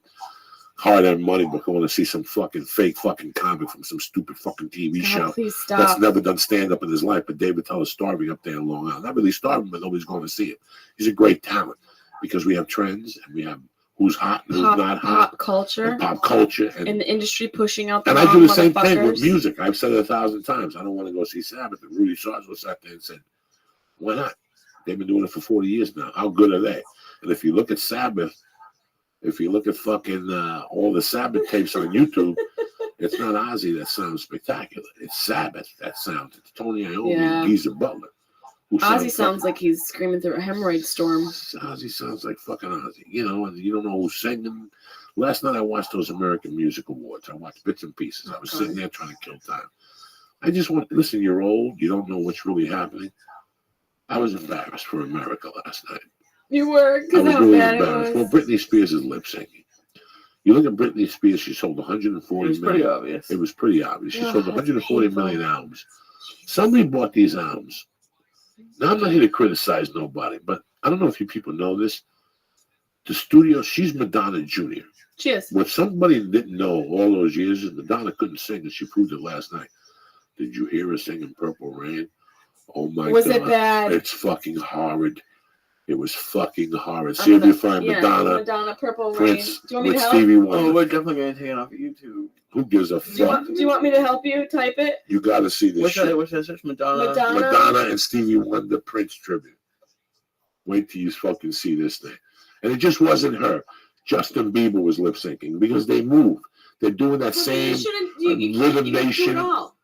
hard-earned money but going to see some fucking fake fucking comic from some stupid fucking TV show Please stop. that's never done stand-up in his life. But David Attell is starving up there in Long Island. Not really starving, but nobody's going to see it. He's a great talent because we have trends and we have who's hot and who's not hot. Pop culture. And pop culture. And the industry pushing out the And I do the same motherfuckers. thing with music. I've said it 1,000 times. I don't want to go see Sabbath. And Rudy Sarzo sat there and said, why not? They've been doing it for 40 years now. How good are they? And if you look at Sabbath, if you look at fucking all the Sabbath tapes on YouTube, it's not Ozzy that sounds spectacular. It's Sabbath that sounds. It's Tony Iommi and Geezer Butler. Ozzy sounds like he's screaming through a hemorrhoid storm. Ozzy sounds like fucking Ozzy. You know, and you don't know who's singing. Last night I watched those American Music Awards. I watched bits and pieces. I was sitting there trying to kill time. I just want, listen, you're old. You don't know what's really happening. I was embarrassed for America last night. You were? I Because was how really bad embarrassed. it Well, was. Britney Spears is lip syncing. You look at Britney Spears, she sold 140 It's million. pretty obvious. It was pretty obvious. She Oh, sold that's 140 painful. million albums. Somebody bought these albums. Now, I'm not here to criticize nobody, but I don't know if you people know this. The studio, she's Madonna Jr. She is. What somebody didn't know all those years is Madonna couldn't sing, and she proved it last night. Did you hear her singing Purple Rain? Oh, my God. Was it bad? It's fucking horrid. It was fucking horrid. See if you find Madonna, Madonna, Purple Rain. Prince, Do you want me with to help? Stevie Oh, Wonder. we're definitely going to take it off of YouTube. Who gives a Do you, fuck? want, do you want me to help you type it? You got to see this What's shit. that? What's that? Search Madonna. Madonna and Stevie Wonder Prince tribute. Wait till you fucking see this thing. And it just wasn't her. Justin Bieber was lip syncing because they moved. They're doing that same Rhythm Nation.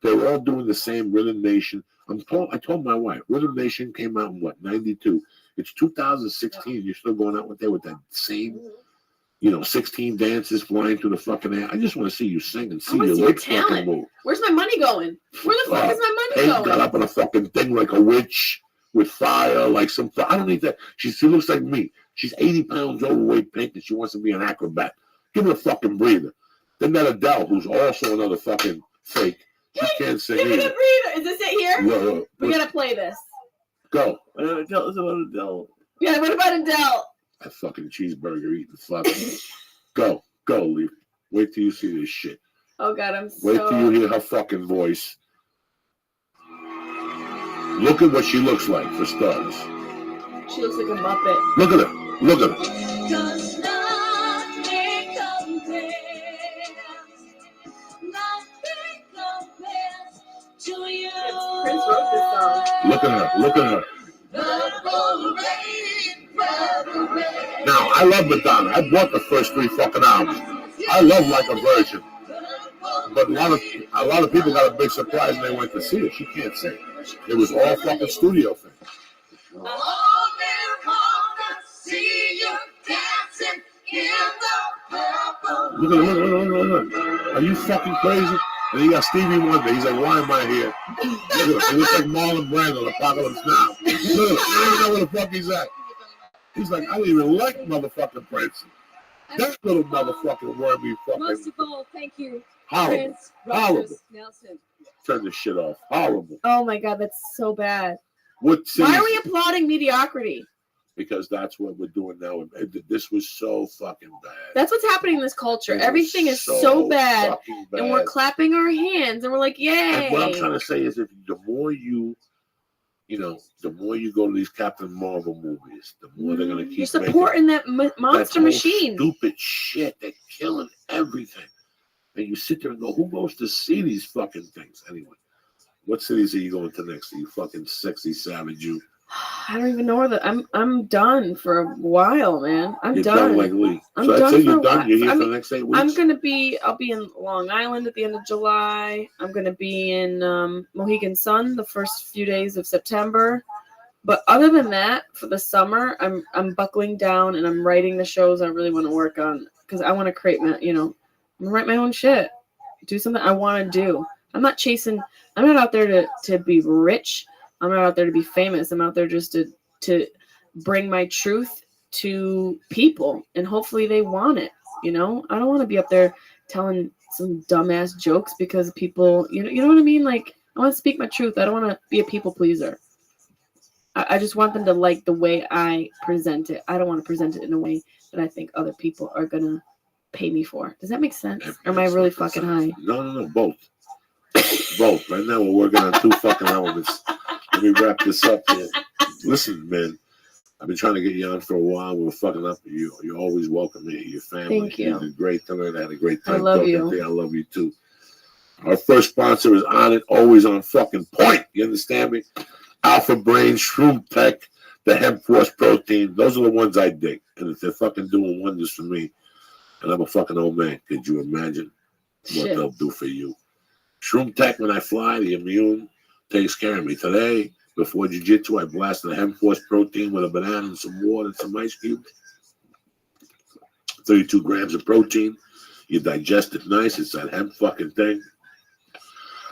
They're all doing the same Rhythm Nation. I told my wife, Rhythm Nation came out in what, 92. It's 2016. You're still going out there with that same, 16 dances flying through the fucking air. I just want to see you sing and see your lips fucking move. Where's my money going? Where the fuck is my money Peyton going? got up on a fucking thing like a witch with fire, like some. I don't need that. She looks like me. She's 80 pounds overweight, Pink, and she wants to be an acrobat. Give her a fucking breather. Then that Adele, who's also another fucking fake. She can't sing Give me either. the breather. Is this it here? No, We gotta play this. Go. Tell us about Adele. Yeah, what about Adele? That fucking cheeseburger eating fucking. Go, Lee. Wait till you see this shit. Oh God, I'm so. Wait till you hear her fucking voice. Look at what she looks like, for starters. She looks like a Muppet. Look at her. Look at her. Does nothing compares, nothing compares to you. Prince wrote this song. Look at her. Look at her. Now, I love Madonna. I bought the first 3 fucking albums. I love Like a Virgin. But a lot of people got a big surprise when they went to see her. She can't sing. It was all fucking studio thing. Look at her, look. Are you fucking crazy? And you got Stevie Wonder. He's like, why am I here? Look at him. He looks like Marlon Brando, Apocalypse Now. Look at him. I don't even know where the fuck he's at. He's like, I don't even like motherfucking Prince. That little motherfucking wormy fucking. Most of all, thank you, Horrible. Prince Horrible. Rogers Nelson. Turn this shit off. Horrible. Oh my God, that's so bad. What city? Why are we applauding mediocrity? Because that's what we're doing now. This was so fucking bad. That's what's happening in this culture. It was Everything is so bad, fucking bad. and we're clapping our hands, and we're like, "Yay!" And what I'm trying to say is, if the more you go to these Captain Marvel movies, the more they're gonna keep You're supporting that monster whole machine. Stupid shit. They're killing everything. And you sit there and go, who goes to see these fucking things anyway? What cities are you going to next? You fucking sexy savage, you. I don't even know where I'm done for a while, man. You're done. like Lee. I'm So done I'd say for you're a done. while. You're here I for mean, the next 8 weeks. I'll be in Long Island at the end of July. I'm gonna be in Mohegan Sun the first few days of September. But other than that, for the summer, I'm buckling down and I'm writing the shows I really want to work on because I want to create I'm gonna write my own shit, do something I want to do. I'm not out there to be rich. I'm not out there to be famous. I'm out there just to bring my truth to people, and hopefully they want it. I don't want to be up there telling some dumbass jokes because people, you know what I mean? Like, I want to speak my truth. I don't want to be a people pleaser. I just want them to like the way I present it. I don't want to present it in a way that I think other people are gonna pay me for. Does that make sense? Or am I really fucking high? No, both. Both. Right now we're working on 2 fucking elements. Let me wrap this up here. Listen, man. I've been trying to get you on for a while. We're fucking up. You're always welcome here. Your family. Thank you. You did great tonight. I had a great time. I love talking you. to you. I love you too. Our first sponsor is on it, always on fucking point. You understand me? Alpha Brain, Shroom Tech, the Hemp Force Protein. Those are the ones I dig. And if they're fucking doing wonders for me, and I'm a fucking old man, could you imagine what they'll do for you? Shroom Tech, when I fly, the immune takes care of me. Today, before jiu-jitsu, I blasted a Hemp Force Protein with a banana and some water and some ice cubes. 32 grams of protein. You digest it nice. It's that hemp fucking thing.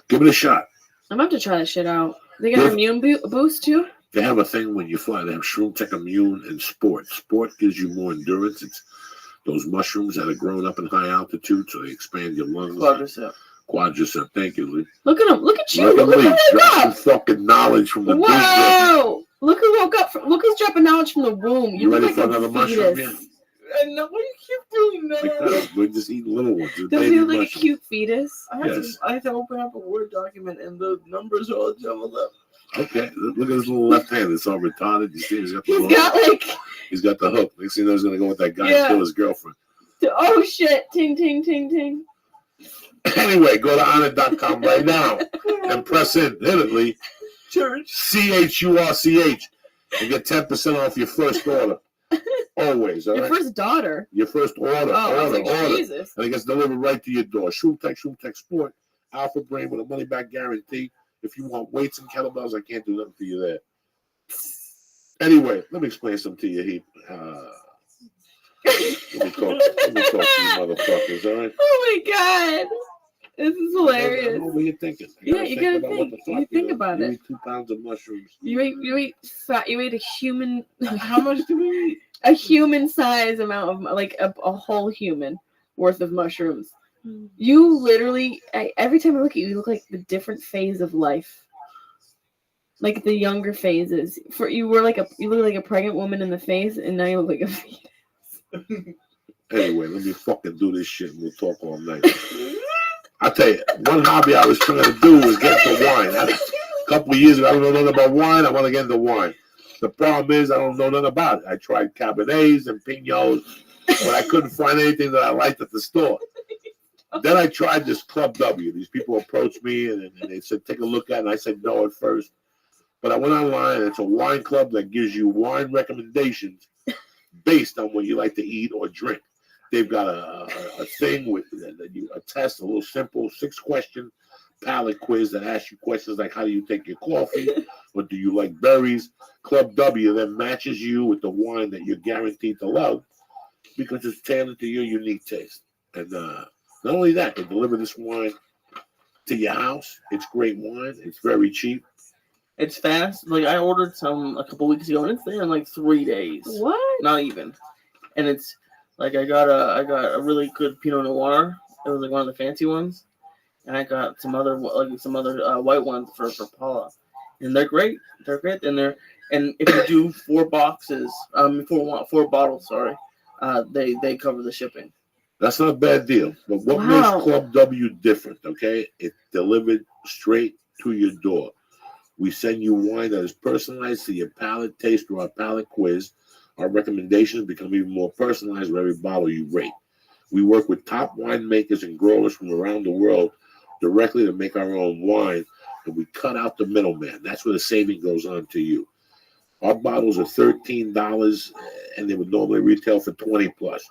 Give it a shot. I'm about to try that shit out. They got an immune boost too? They have a thing when you fly. They have Shroom Tech Immune and Sport. Sport gives you more endurance. It's those mushrooms that are grown up in high altitude, so they expand your lungs. Quadricep. Thank you, Lee. Look at him. Look at you. Look at Lee. Drop some fucking knowledge from the Whoa! Look who woke up. Look who's dropping knowledge from the womb. You ready look for like another a mushroom? fetus. Yeah. I know why you keep doing that. Because we're just eating little ones. Does he look like a cute fetus? I have to open up a Word document and the numbers are all jumbled up. Okay, look at his little left hand. It's all retarded. You see, he's got the hook. Next thing you know, he's gonna go with that guy and kill his girlfriend. Oh shit! Ting ting ting ting. Anyway, go to honor.com right now and press in. Hit it, Lee. CHURCH and get 10% off your first order. Always, all right? Your first daughter. Your first order. Order. Jesus. And it gets delivered right to your door. Shroom Tech Sport, Alpha Brain with a money back guarantee. If you want weights and kettlebells, I can't do nothing for you there. Anyway, let me explain something to you, Heap. Let me talk to you motherfuckers, all right? Oh my god. This is hilarious. I know what you're thinking. Yeah, you gotta think. What the fuck, You think about you it. eat 2 pounds of mushrooms. You ate fat. You ate a human. How much do we eat? A human size amount of like a whole human worth of mushrooms. You literally every time I look at you, you look like the different phase of life. Like the younger phases. You look like a pregnant woman in the face, and now you look like a fetus. Anyway, let me fucking do this shit and we'll talk all night. I tell you, one hobby I was trying to do was get into wine. A couple of years ago, I don't know nothing about wine. I want to get into wine. The problem is I don't know nothing about it. I tried Cabernets and Pinots, but I couldn't find anything that I liked at the store. Then I tried this Club W. These people approached me and they said, take a look at it. And I said no at first. But I went online and it's a wine club that gives you wine recommendations based on what you like to eat or drink. They've got a thing with a test, a little simple 6-question palate quiz that asks you questions like how do you take your coffee or do you like berries. Club W then matches you with the wine that you're guaranteed to love because it's tailored to your unique taste. And not only that, they deliver this wine to your house. It's great wine. It's very cheap. It's fast. Like I ordered some a couple weeks ago, and it's there in like 3 days. What? Not even. And it's like I got a really good Pinot Noir. It was like one of the fancy ones, and I got some other white ones for Paula, and they're great. They're great, and if you do 4 boxes, 4 bottles, sorry, they cover the shipping. That's not a bad deal. But what Wow. makes Club W different, okay? It's delivered straight to your door. We send you wine that is personalized to your palate taste through our palate quiz. Our recommendations become even more personalized with every bottle you rate. We work with top winemakers and growers from around the world directly to make our own wine, and we cut out the middleman. That's where the saving goes on to you. Our bottles are $13, and they would normally retail for $20 plus.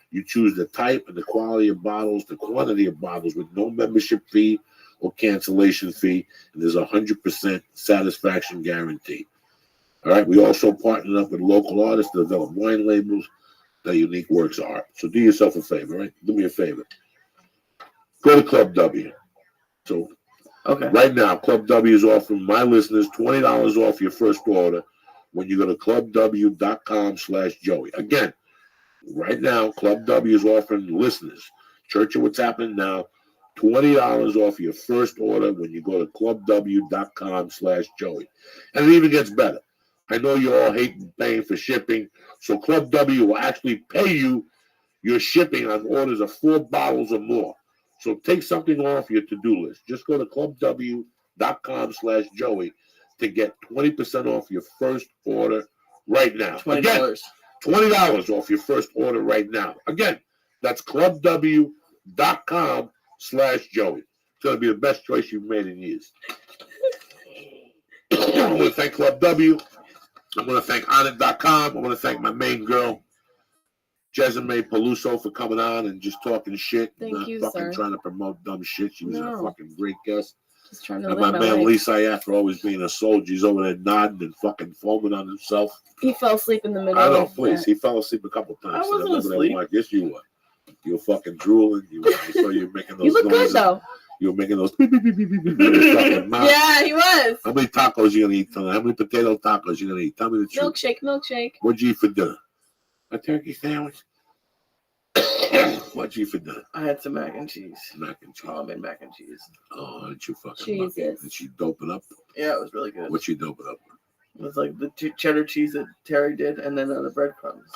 You choose the type and the quality of bottles, the quantity of bottles with no membership fee or cancellation fee, and there's a 100% satisfaction guarantee. All right, we also partner up with local artists to develop wine labels that are unique works of art. So do yourself a favor, right? Do me a favor. Go to Club W. So Okay. right now, Club W is offering my listeners $20 off your first order when you go to clubw.com/Joey. Again, right now, Club W is offering listeners, Church of What's Happening Now, $20 off your first order when you go to clubw.com/Joey. And it even gets better. I know you all hate paying for shipping, so Club W will actually pay you your shipping on orders of 4 bottles or more. So take something off your to-do list. Just go to clubw.com/Joey to get 20% off your first order right now. $20. Again, $20 off your first order right now. Again, that's clubw.com/Joey. It's going to be the best choice you've made in years. I want to thank Club W. I want to thank Onnit.com. I want to thank my main girl, Jezime Peluso, for coming on and just talking shit. Thank not you, fucking sir. trying to promote dumb shit. She was a fucking great guest. Just trying to And live my my man life. Lee Sayat for always being a soldier. He's over there nodding and fucking foaming on himself. He fell asleep in the middle. I know, of please. that. He fell asleep a couple times. I wasn't remember that asleep. one. Yes, you were. You were fucking drooling. I saw you making those You look good noises. though. You were making those beep, beep, beep, beep, beep, beep, in your fucking mouth. Yeah, he was. How many tacos you gonna eat tonight? How many potato tacos you gonna eat? Tell me the truth. Milkshake. What'd you eat for dinner? A turkey sandwich? What'd you eat for dinner? I had some mac and cheese. Mac and cheese. Oh, I made mac and cheese. Oh, aren't you fucking Jesus. lucky? Did she dope it up? Yeah, it was really good. What'd she dope it up with? It was like the cheddar cheese that Terry did, and then the breadcrumbs.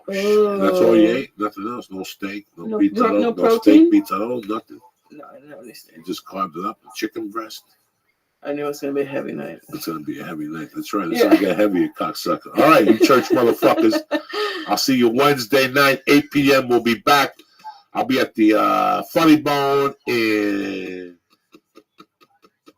That's all you ate? Nothing else? No steak? No pizza? no No protein? steak pizza? Nothing? No, I didn't have any You steak. just carved it up with chicken breast? I knew it was gonna be a heavy night. It's going to be a heavy night. That's right. It's Yeah. going to get heavy, you cocksucker. All right, you church motherfuckers. I'll see you Wednesday night, 8 p.m. We'll be back. I'll be at the Funny Bone in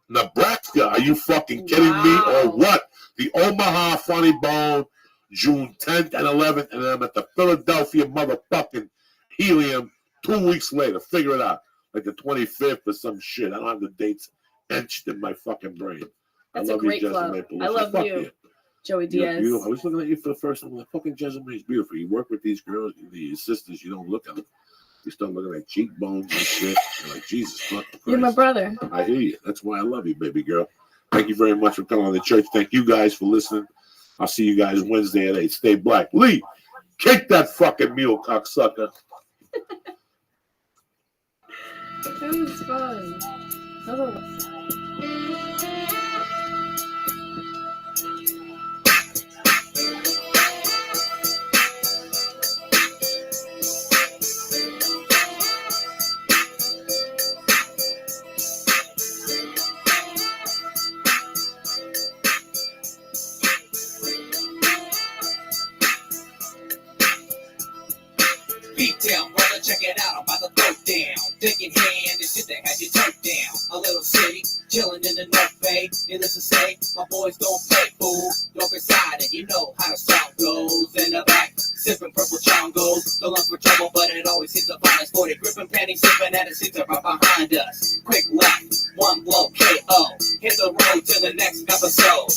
Nebraska. Are you fucking kidding me or what? The Omaha Funny Bone, June 10th and 11th. And then I'm at the Philadelphia motherfucking Helium 2 weeks later. Figure it out. Like the 25th or some shit. I don't have the dates etched in my fucking brain. That's I a love great you, club. Jessica Maple. I love Fuck you. Joey You're Diaz. beautiful. I was looking at you for the first time. Like, fucking Jessamine's beautiful. You work with these girls, these sisters. You don't look at them. You start looking at cheekbones and shit. You're like, Jesus fucking Christ. You're my brother. I hear you. That's why I love you, baby girl. Thank you very much for coming on the church. Thank you guys for listening. I'll see you guys Wednesday at 8. Stay black. Lee, kick that fucking mule, cocksucker. That was fun. That was Beat down, brother, check it out, I'm about to throw down. Dick in hand, this shit that had you turned down. A little city, chillin' in the North Bay. Needless to say, my boys don't play fool. Look inside and you know how the song goes. In the back, sippin' purple chongos. The lungs for trouble, but it always hits the finest. 40 gripping panties, sippin' at a seater right behind us. Quick left, one blow KO. Hit the road to the next episode.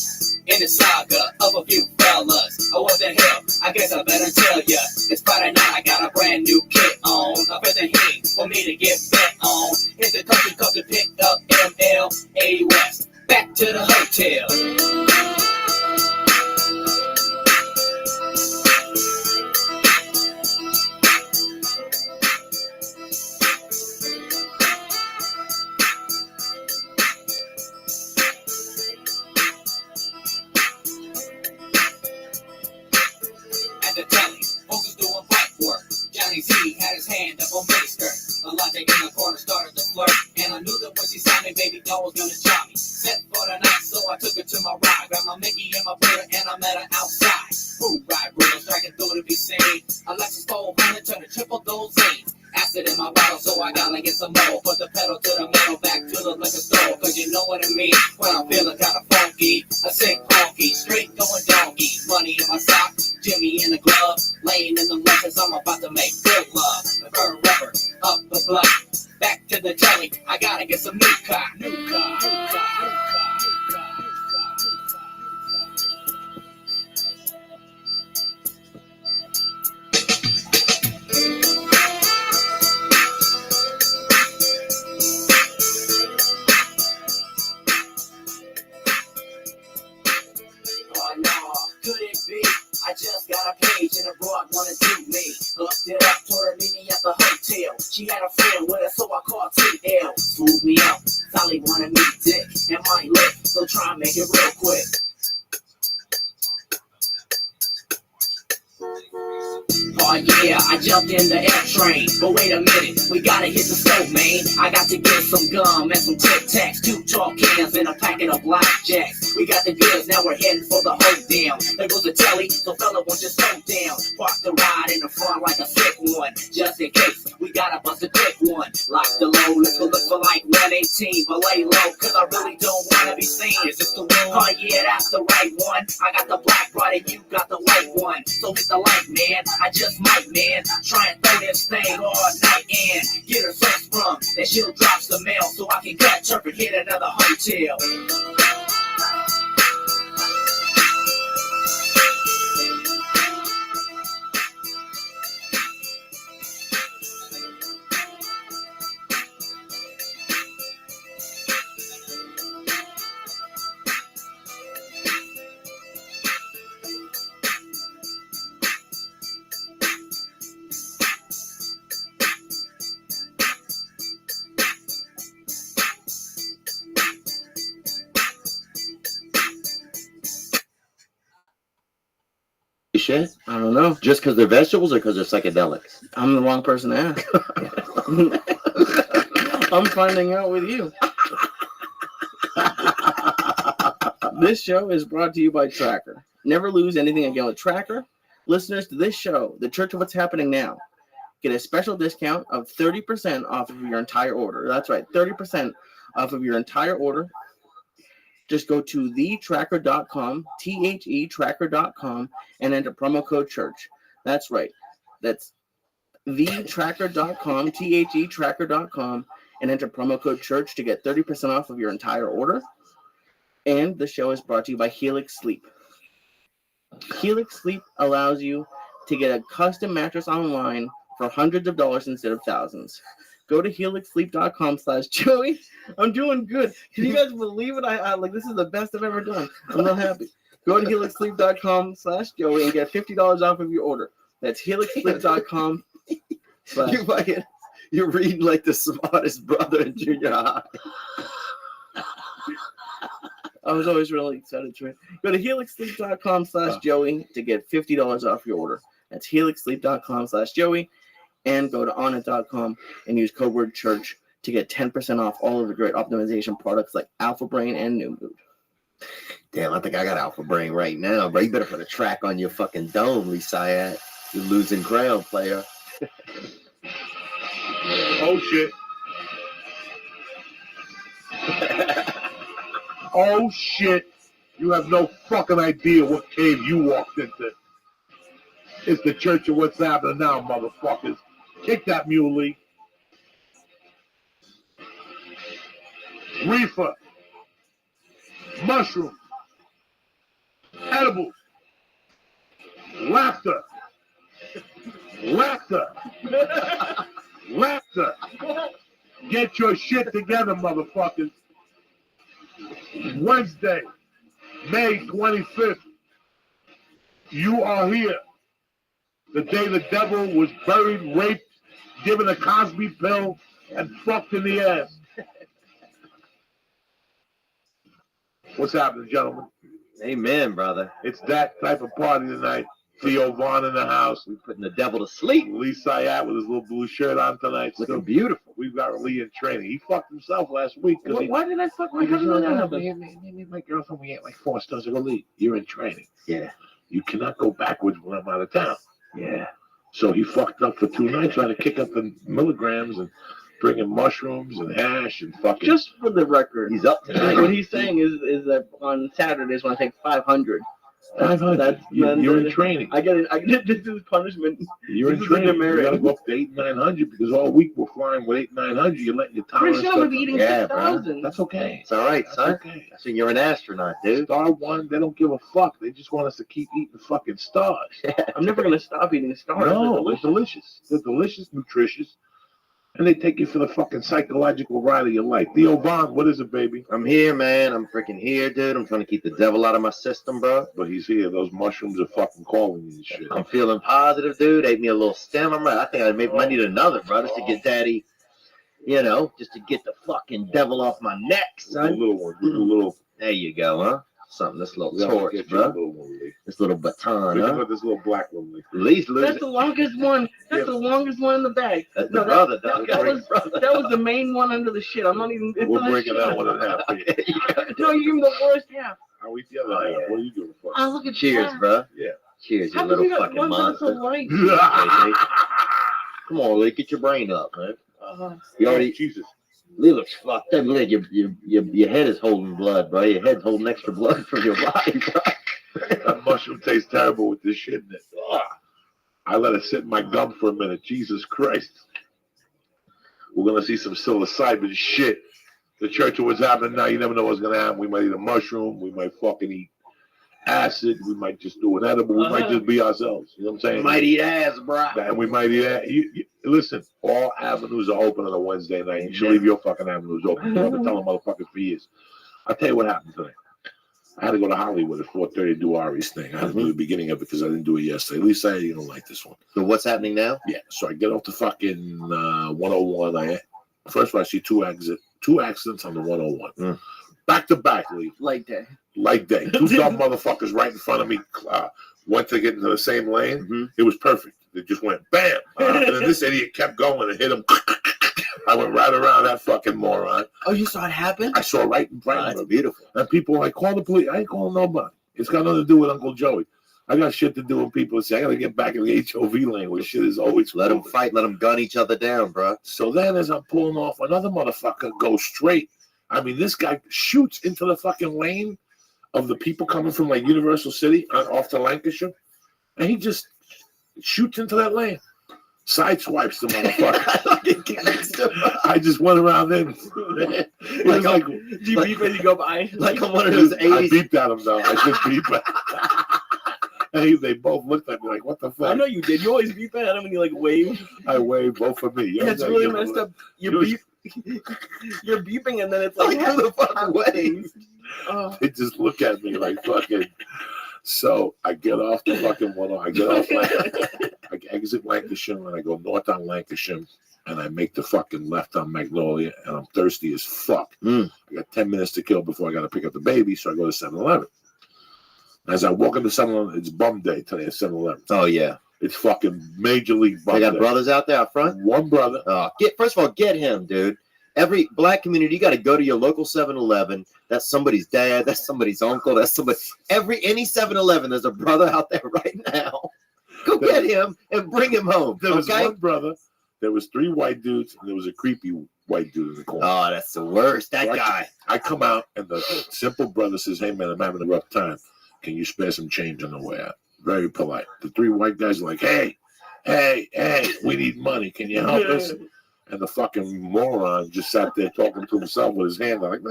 In the saga of a few fellas. Oh, what the hell? I guess I better tell ya. It's Friday night, I got a brand new kit on. I bet the heat for me to get bet on. Hit the country club to pick up MLA West. Back to the hotel. At the telly, folks was doing pipe work. Johnny Z had his hand up on my skirt. A latte in the corner started to flirt. And I knew that when she saw me, baby doll was gonna chop me. Set for the night, so I took her to my ride. Grabbed my Mickey and my Buddha, and I met her outside. Food ride, river, striking through to be seen. Alexis 400 turned to triple dosing. Acid in my bottle, so I gotta get some more. Put the pedal to the metal, back to the liquor store. Cause you know what I mean, when I'm feeling kinda funky. A sick honky, straight going donkey. Money in my sock, Jimmy in the glove. Laying in the lunches, I'm about to make good love. The bird rubber, up the block. Back to the telly, I gotta get some new car. New car, new car, new car, new car. Oh no, could it be? I just got a page and a broad wanna do me. Hooked it up, told her meet me at the hotel. She had a friend with her, so I called TL. Smooth me out, Sally wanted me dick and my lip, so try and make it real quick. Oh yeah, I jumped in the F train, but wait a minute, we gotta hit the stove, man. I got to get some gum and some Tic Tacs, 2 chalk cans and a packet of blackjacks. We got the goods, now we're heading for the hold down. There goes the telly, so fella won't just slow down. Park the ride in the front like a sick one, just in case we gotta bust a quick one. Lock the low, let's go look for like 118, but lay low, cause I really don't wanna be seen. Is this the one? Oh yeah, that's the right one. I got the black rod and you got the white one, so hit the light, man. I just might, man, try and throw this thing all night and get her some sprung. Then she'll drop some mail so I can catch her and hit another hotel. Shit? I don't know. Just because they're vegetables or because they're psychedelics? I'm the wrong person to ask. I'm finding out with you. This show is brought to you by Tracker. Never lose anything again with Tracker. Listeners to this show, the Church of What's Happening Now, get a special discount of 30% off of your entire order. That's right, 30% off of your entire order. Just go to thetracker.com, THEtracker.com, and enter promo code CHURCH. That's right. That's thetracker.com, THEtracker.com, and enter promo code CHURCH to get 30% off of your entire order. And the show is brought to you by Helix Sleep. Helix Sleep allows you to get a custom mattress online for hundreds of dollars instead of thousands. Go to helixsleep.com/Joey. I'm doing good. Can you guys believe it? I like this is the best I've ever done. I'm real happy. Go to helixsleep.com/Joey and get $50 off of your order. That's helixsleep.com. You're reading like the smartest brother in junior high. I was always really excited to it. Go to helixsleep.com/Joey to get $50 off your order. That's helixsleep.com/Joey. And go to onnit.com and use code word church to get 10% off all of the great optimization products like Alpha Brain and New Mood. Damn, I think I got Alpha Brain right now, bro. You better put a track on your fucking dome, Lee Sayat. You're losing ground, player. Oh shit. Oh shit. You have no fucking idea what cave you walked into. It's the church of what's happening now, motherfuckers. Kick that muley. Reefer. Mushroom. Edibles. Laughter. Laughter. Laughter. Get your shit together, motherfuckers. Wednesday, May 25th. You are here. The day the devil was buried, raped, given a Cosby pill, and fucked in the ass. What's happening, gentlemen? Amen, brother. It's that type of party tonight. Theo Vaughn in the house. We're putting the devil to sleep. Lee Sayat with his little blue shirt on tonight. Looking Still beautiful. We've got Lee in training. He fucked himself last week. Why did I fuck my Because husband? me, my girlfriend, we ate like 4 stars. I go, Lee, you're in training. Yeah. You cannot go backwards when I'm out of town. Yeah. So he fucked up for 2 nights trying to kick up the milligrams and bringing mushrooms and hash and fucking. Just for the record, He's up tonight. what he's saying is that on Saturdays when I take 500, 500. You're in training. I get this punishment. You're in This is like a training. You merit. gotta go up to 800-900 because all week we're flying with 800-900. You're letting your Pretty tolerance. sure I'm gonna be eating Yeah, 6,000. That's okay. It's all right, That's son. okay. I think you're an astronaut, dude. Star One, they don't give a fuck. They just want us to keep eating fucking stars. I'm never gonna stop eating stars. No, They're they're delicious. They're delicious, nutritious, and they take you for the fucking psychological ride of your life. Theo Vaughn, what is it, baby? I'm here, man. I'm freaking here, dude. I'm trying to keep the devil out of my system, bro. But he's here. Those mushrooms are fucking calling you and shit. I'm feeling positive, dude. Ate me a little stem. I'm right. I think I might need another, bro, just to get daddy, just to get the fucking devil off my neck, The son. little one. The little. There you go, huh? Something, this little Yeah, torch, get you a bro. little one, Lee. This little baton, Look huh? at this little black one, Lee. At least lose That's it. the longest one. That's the longest one in the bag. That's No, the brother, that dog. was the main one under the shit. I'm not even. It's We're not breaking shit. that one in half. No, you give me the worst half. How eat the other Oh, half? yeah. What are you doing for? Oh, look at Cheers, that. bro. Yeah. Cheers, you How come little you got fucking one that's so monster. light? Come on, Lee, get your brain up, man. You Oh, already, Jesus. Lee looks fucked up. Look, your head is holding blood, bro. Your head's holding extra blood from your body, bro. That mushroom tastes terrible with this shit in it. Ugh. I let it sit in my gum for a minute. Jesus Christ. We're going to see some psilocybin shit. The church of what's happening now, you never know what's going to happen. We might eat a mushroom. We might fucking eat acid. We might just do an edible. We might just be ourselves. You know what I'm saying? Might eat ass, bro. And we might eat that. Listen, all avenues are open on a Wednesday night. You should leave your fucking avenues open. I've been telling motherfuckers for years. I'll tell you what happened today. I had to go to Hollywood at 4:30 to do Ari's thing. I had to do the beginning of it because I didn't do it yesterday. At least you don't like this one. So what's happening now? Yeah, so I get off the fucking 101. First of all, I see two accidents on the 101. Back to back, Lee. Like that. Light day. 2 dumb motherfuckers right in front of me went to get into the same lane. It was perfect. It just went bam. And then this idiot kept going and hit him. I went right around that fucking moron. Oh, you saw it happen? I saw right in front of That's him. beautiful. And people are like, call the police. I ain't calling nobody. It's got nothing to do with Uncle Joey. I got shit to do with people say, I got to get back in the HOV lane where shit is always Let them moving. fight. Let them gun each other down, bro. So then as I'm pulling off, another motherfucker goes straight. I mean, this guy shoots into the fucking lane of the people coming from like Universal City off to Lancashire. And he just shoots into that lane. Sideswipes the motherfucker. I just went around him. It was like, Do you beep as you go by? Like on one of those I 80s. beeped at him though. I just beeped at him. They both looked at me like, what the fuck? I know you did. You always beep at him when you like wave. I waved both for me. Yeah, it's really messed up. You're beeping and then it's like, who the fuck waves? Oh. They just look at me like fucking. So I get off the fucking I get off I exit Lancashire and I go north on Lancashire and I make the fucking left on Magnolia and I'm thirsty as fuck. I got 10 minutes to kill before I got to pick up the baby, so I go to 7-Eleven. As I walk into 7-Eleven, it's bum day today at 7-Eleven. Oh yeah, it's fucking major league bum They got day. brothers out there out front. One brother. First of all, get him, dude. Every black community, you got to go to your local 7-Eleven. That's somebody's dad. That's somebody's uncle. That's somebody. Any 7-Eleven, there's a brother out there right now. Go get him and bring him home. There was one brother. There was 3 white dudes, and there was a creepy white dude in the corner. Oh, that's the worst. That guy. I come out, and the simple brother says, "Hey man, I'm having a rough time. Can you spare some change on the way out?" Very polite. The 3 white guys are like, "Hey, we need money. Can you help us?" And the fucking moron just sat there talking to himself with his hand like,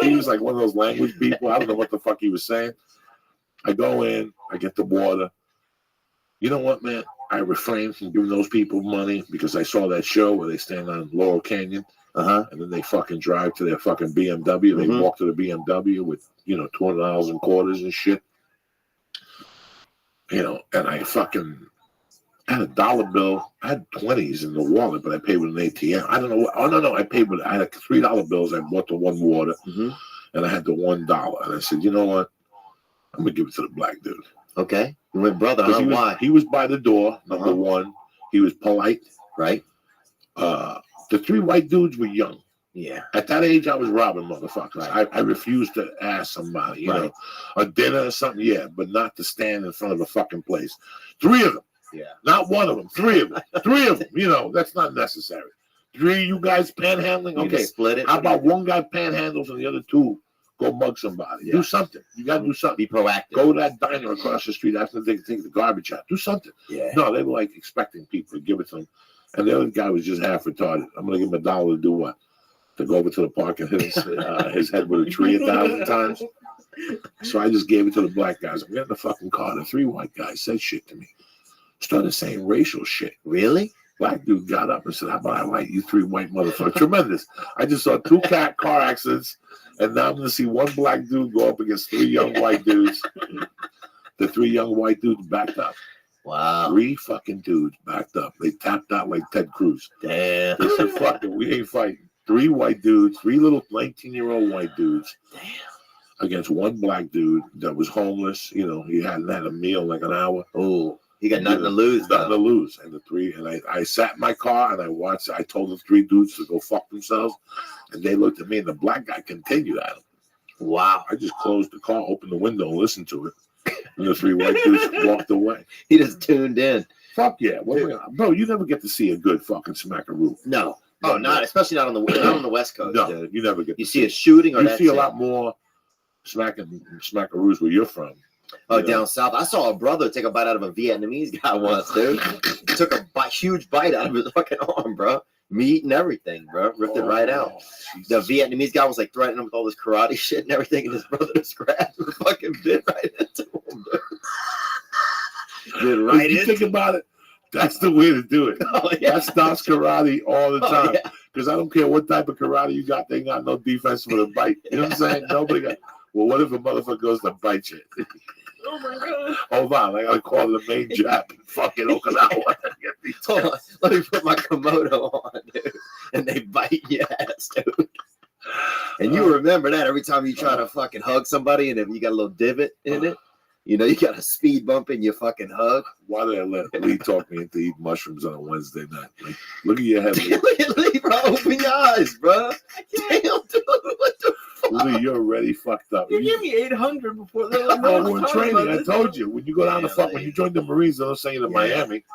he was like one of those language people. I don't know what the fuck he was saying. I go in, I get the water. You know what, man? I refrain from giving those people money because I saw that show where they stand on Laurel Canyon, and then they fucking drive to their fucking BMW. They walk to the BMW with, $200 in quarters and shit. And I had a $1 bill. I had 20s in the wallet, but I paid with an ATM. I don't know what. Oh, no. I had $3 bills. I bought the one water, and I had the $1. And I said, you know what? I'm going to give it to the black dude. Okay. You went brother, huh? Why? He was by the door, number one. He was polite. Right. The 3 white dudes were young. Yeah. At that age, I was robbing motherfuckers. Right. I refused to ask somebody, you know, a dinner or something, but not to stand in front of a fucking place. 3 of them. Yeah. Not one of them. 3 of them. 3 of them. That's not necessary. 3 of you guys panhandling? Okay. Split it. How about one guy panhandles and the other 2 go mug somebody? Yeah. Do something. You got to do something. Be proactive. Go to that diner across the street after they take the garbage out. Do something. Yeah. No, they were like expecting people to give it to them. And the other guy was just half retarded. I'm going to give him $1 to do what? To go over to the park and hit his head with a tree 1,000 times. So I just gave it to the black guys. I'm getting the fucking car. The 3 white guys said shit to me. Started saying racial shit. Really? Black dude got up and said, "How about I like you 3 white motherfuckers?" Tremendous. I just saw 2 car accidents, and now I'm going to see 1 black dude go up against 3 young white dudes. The 3 young white dudes backed up. Wow. 3 fucking dudes backed up. They tapped out like Ted Cruz. Damn. They said, "Fuck it, we ain't fighting." 3 white dudes, 3 little 19-year-old white dudes. Damn. Against 1 black dude that was homeless. He hadn't had a meal in like an hour. Oh. He got nothing to lose. Nothing to lose. And the 3, and I sat in my car and I watched. I told the 3 dudes to go fuck themselves, and they looked at me. And the black guy continued at him. Wow! I just closed the car, opened the window, and listened to it. And the 3 white dudes walked away. He just tuned in. Fuck yeah, bro! You never get to see a good fucking smackaroo. No. Oh, not especially not on the West Coast. No, dude. you never get. You see a shooting, or you see a lot more smackaroos where you're from. Oh, down south. I saw a brother take a bite out of a Vietnamese guy once, dude. Took a huge bite out of his fucking arm, bro. Meat and everything, bro. Ripped it right out. Jesus. The Vietnamese guy was like threatening him with all this karate shit and everything, and his brother just grabbed and fucking bit right into him, dude. Bit right you into think about it, that's the way to do it. Oh, yeah. That stops karate all the time. Yeah. Because I don't care what type of karate you got, they got no defense for the bite. You know what I'm saying? Nobody got. Well, what if a motherfucker goes to bite you? Oh my god. Hold on, I gotta call the main Jap in fucking Okinawa. Hold on, let me put my Komodo on, dude. And they bite your ass, dude. And you remember that every time you try to fucking hug somebody, and if you got a little divot in it, you got a speed bump in your fucking hug. Why did I let Lee talk me into eating mushrooms on a Wednesday night? Like, look at your head, Lee. Look at Lee, bro. Open your eyes, bro. Damn, dude. What the fuck? Lee, you're already fucked up. You gave me 800 before the we're in training. I told you. When you go down to when you join the Marines, they don't send you to Miami,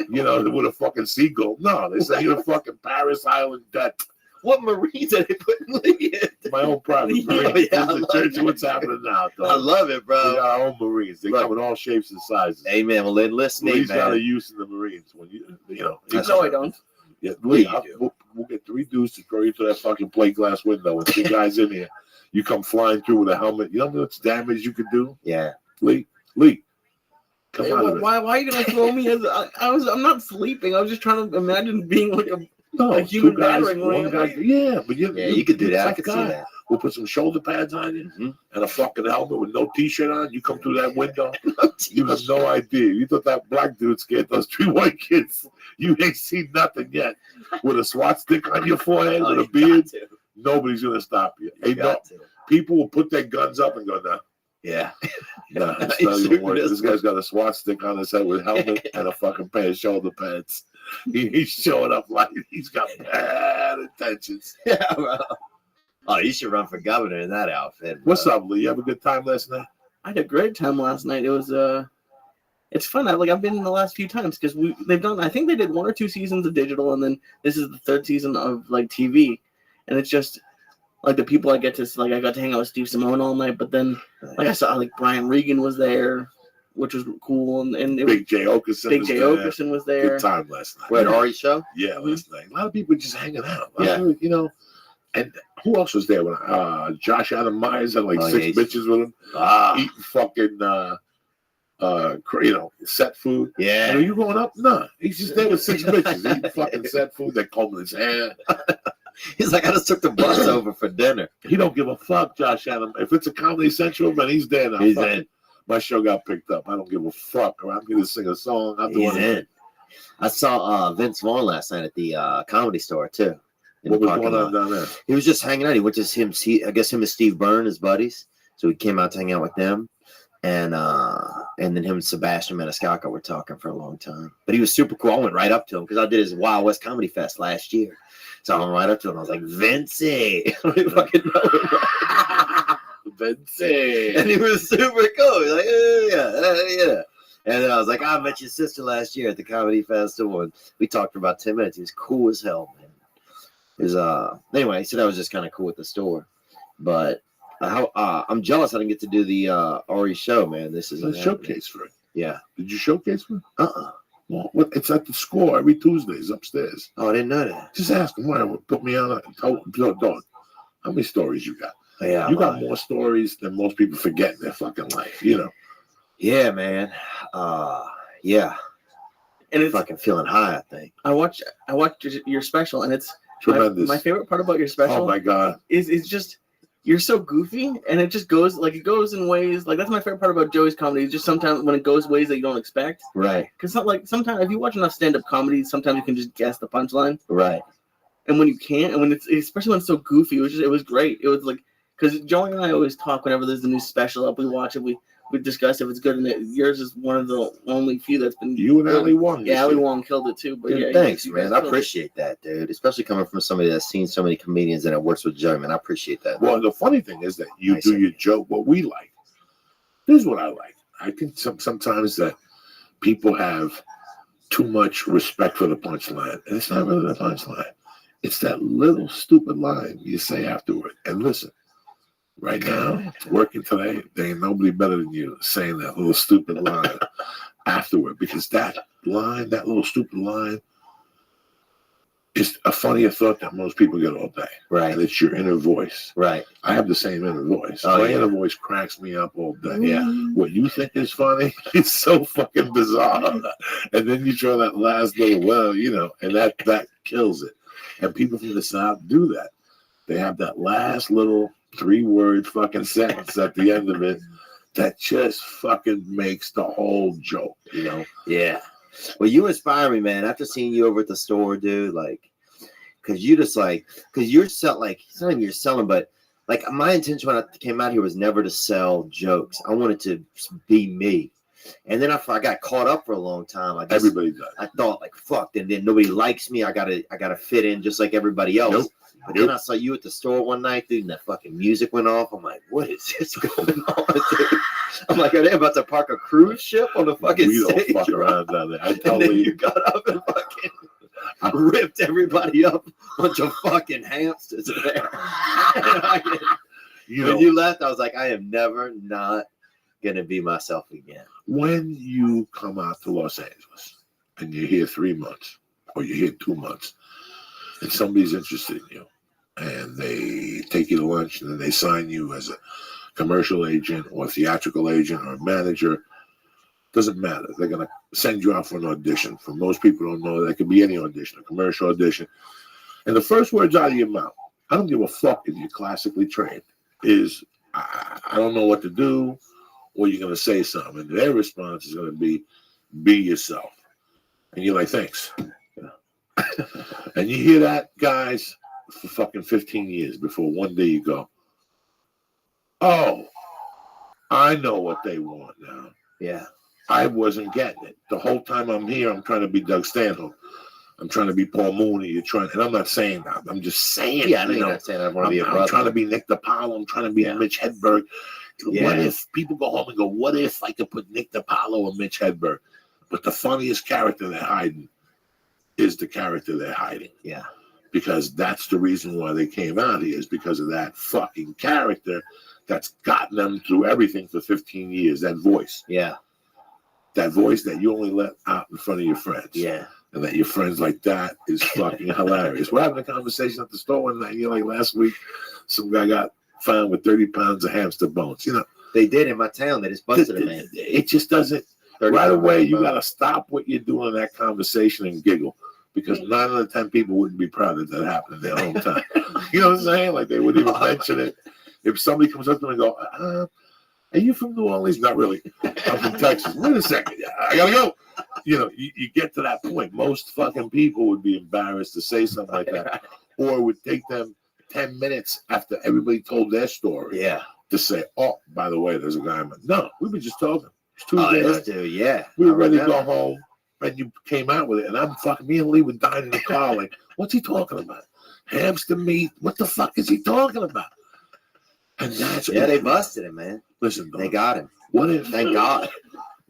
with a fucking seagull. No, they send you to fucking Paris Island debt. What Marines are they putting Lee in? My own private Marines. What's happening now, dog? I love it, bro. We got our own Marines. They come in all shapes and sizes. Amen. Well, then listen, Lee's man. got a use in the Marines. When No, I don't. Yeah, Lee, we'll get 3 dudes to throw you to that fucking plate glass window and 2 guys in here. You come flying through with a helmet. You know how much damage you could do? Yeah. Lee, Come Hey, out of it. why are you gonna throw me as I'm not sleeping. I was just trying to imagine being like a No, a human two guys, battering one ram. guy. Yeah, but Yeah, you could do you're a that. I tough could see guy. that. We'll put some shoulder pads on you Mhm. and a fucking helmet with no t-shirt on. You come through that window. You have no idea. You thought that black dude scared those 3 white kids. You ain't seen nothing yet. With a SWAT stick on your forehead, Oh, with a you beard, got to. nobody's gonna stop you. You Ain't no, got to. people will put their guns up and go, no, Yeah. no, it's He's not even shooting working. this This guy's got a SWAT stick on his head with a helmet and a fucking pair of shoulder pads. He's showing up like he's got bad intentions. Yeah, bro. Oh, you should run for governor in that outfit. Bro. What's up, Lee? You have a good time last night? I had a great time last night. It was it's fun. I've been in the last few times because they've done. I think they did 1 or 2 seasons of digital, and then this is the 3rd season of like TV, and it's just like the people I got to hang out with Steve Simone all night. But then like I saw like Brian Regan was there, which was cool, and it was, Big J. Okerson. Big J. Okerson was there. Good time last night. Where, Ari's show? Yeah, last night. A lot of people just hanging out. Yeah. You know, and who else was there? When Josh Adam Myers had like Oh, 6 yeah, bitches with him, Ah, eating fucking set food. And yeah. are you going up? No, he's just there with 6 bitches eating fucking set food. They're combing his hair. He's like, I just took the bus over for dinner. He don't give a fuck, Josh Adam. If it's a Comedy Central, man, he's there now. He's Fucking- in. My show got picked up. I don't give a fuck. I'm going to sing a song. I'm He's doing in. I saw Vince Vaughn last night at the Comedy Store too. in What the was parking going on lot. down there? He was just hanging out. He went to him. I guess him and Steve Byrne, his buddies. So he came out to hang out with them, and then him and Sebastian Maniscalco were talking for a long time. But he was super cool. I went right up to him because I did his Wild West Comedy Fest last year. So I went right up to him. I was like, Vincey. I don't even fucking know him. Vincey. And he was super cool. He's like, yeah. And then I was like, I met your sister last year at the comedy festival, and we talked for about 10 minutes. He was cool as hell, man. It was, anyway, so that was just kind of cool at the store. But I'm jealous I didn't get to do the Ari show, man. This is a showcase for it. Yeah. Did you showcase for it? Well, it's at the Score every Tuesdays upstairs. Oh, I didn't know that. Just ask him, whatever. Put me on. Dog, how many stories you got? Oh, yeah, You got more stories than most people forget in their fucking life, you know. Yeah, man. Yeah. And it's Fucking feeling high, I think. I watched your special, and it's Tremendous. my favorite part about your special. Oh my God. is just you're so goofy, and it just goes in ways like that's my favorite part about Joey's comedy. Just sometimes when it goes ways that you don't expect. Right. Because not like sometimes if you watch enough stand-up comedy, sometimes you can just guess the punchline, Right. and when you can't, and when it's especially when it's so goofy, it was great. It was like because Joey and I always talk whenever there's a new special up, we watch it, we discuss if it's good, and yours is one of the only few that's been. You and Ali Wong. Yeah, Ali Wong killed it too. But Dude, yeah, thanks, you guys man. I killed it. appreciate that, dude. Especially coming from somebody that's seen so many comedians and it works with Joe, man. I appreciate that. Well, the funny thing is that you Nice do of your joke what we like. Here's what I like. I think sometimes that people have too much respect for the punchline, and it's not really the punchline. It's that little stupid line you say afterward. And listen, right now, it's working today. There ain't nobody better than you saying that little stupid line afterward, because that line, that little stupid line, is a funnier thought that most people get all day. Right. And it's your inner voice. Right. I have the same inner voice. Oh, My yeah. inner voice cracks me up all day. Yeah. What you think is funny, it's so fucking bizarre. And then you throw that last little, well, you know, and that kills it. And people from the South do that. They have that last little 3-word fucking sentence at the end of it that just fucking makes the whole joke, you know? Yeah. Well, you inspire me, man. After seeing you over at the store, dude, like, because you're it's not even you're selling, but like my intention when I came out here was never to sell jokes. I wanted to be me. And then I got caught up for a long time. Everybody does. I thought like, fuck, and then nobody likes me. I gotta fit in just like everybody else. Nope. But then I saw you at the store one night, dude, and that fucking music went off. I'm like, what is this going on, dude? I'm like, are they about to park a cruise ship on the fucking We don't stage? fuck around down there. I And tell then you. you got up and fucking ripped everybody up. Bunch of fucking hamsters in there. You When know, you left, I was like, I am never not gonna be myself again. when you come out to Los Angeles and you're here 3 months or you're here 2 months and somebody's interested in you and they take you to lunch and then they sign you as a commercial agent or theatrical agent or manager, Doesn't matter. They're gonna send you out for an audition. For most people don't know, that could be any audition, a commercial audition. And the first words out of your mouth, I don't give a fuck if you're classically trained, is I don't know what to do, or you're gonna say something. And their response is gonna be yourself. And you're like, thanks. And you hear that, guys, for fucking 15 years before one day you go, oh, I know what they want now. Yeah. I wasn't getting it. The whole time I'm here, I'm trying to be Doug Stanhope. I'm trying to be Paul Mooney. And I'm not saying that. I'm just saying. Yeah, I know you're not saying I want to be a brother. I'm trying to be Nick DiPaolo. I'm trying to be Mitch Hedberg. Yeah. What if people go home and go, what if I could put Nick DiPaolo or Mitch Hedberg? But the funniest character they're hiding is the character they're hiding. Yeah. Because that's the reason why they came out here, is because of that fucking character that's gotten them through everything for 15 years. That voice. Yeah. That voice that you only let out in front of your friends. Yeah. And that your friends like that is fucking hilarious. We're having a conversation at the store one night. Like last week, some guy got found with 30 pounds of hamster bones. They did in my town. They just busted a man. It just doesn't. Right away, you got to stop what you're doing in that conversation and giggle. Because 9 out of 10 people wouldn't be proud that that happened in their hometown. You know what I'm saying? Like they wouldn't even mention it. If somebody comes up to me and go, are you from New Orleans? Not really. I'm from Texas. Wait a second. I gotta go. You get to that point. Most fucking people would be embarrassed to say something like that. Or it would take them 10 minutes after everybody told their story to say, oh, by the way, there's a guy. No, we were just talking. It's Tuesday night. Dude, yeah. We were ready to go home, and you came out with it. And I'm fucking, me and Lee were dying in the car. Like, what's he talking about? Hamster meat? What the fuck is he talking about? And that's they busted him, man. Listen, they got him. What if? Thank God.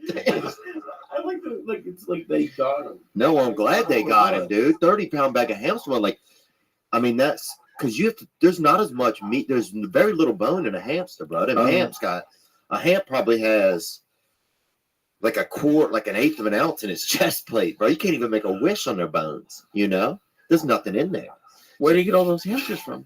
I like the it's like they got him. No, I'm glad they got him, dude. 30-pound bag of hamster. That's because you have to. There's not as much meat. There's very little bone in a hamster, bro. And a ham probably has like a quart, like an eighth of an ounce in its chest plate, bro. You can't even make a wish on their bones. There's nothing in there. Where do you get all those hamsters from?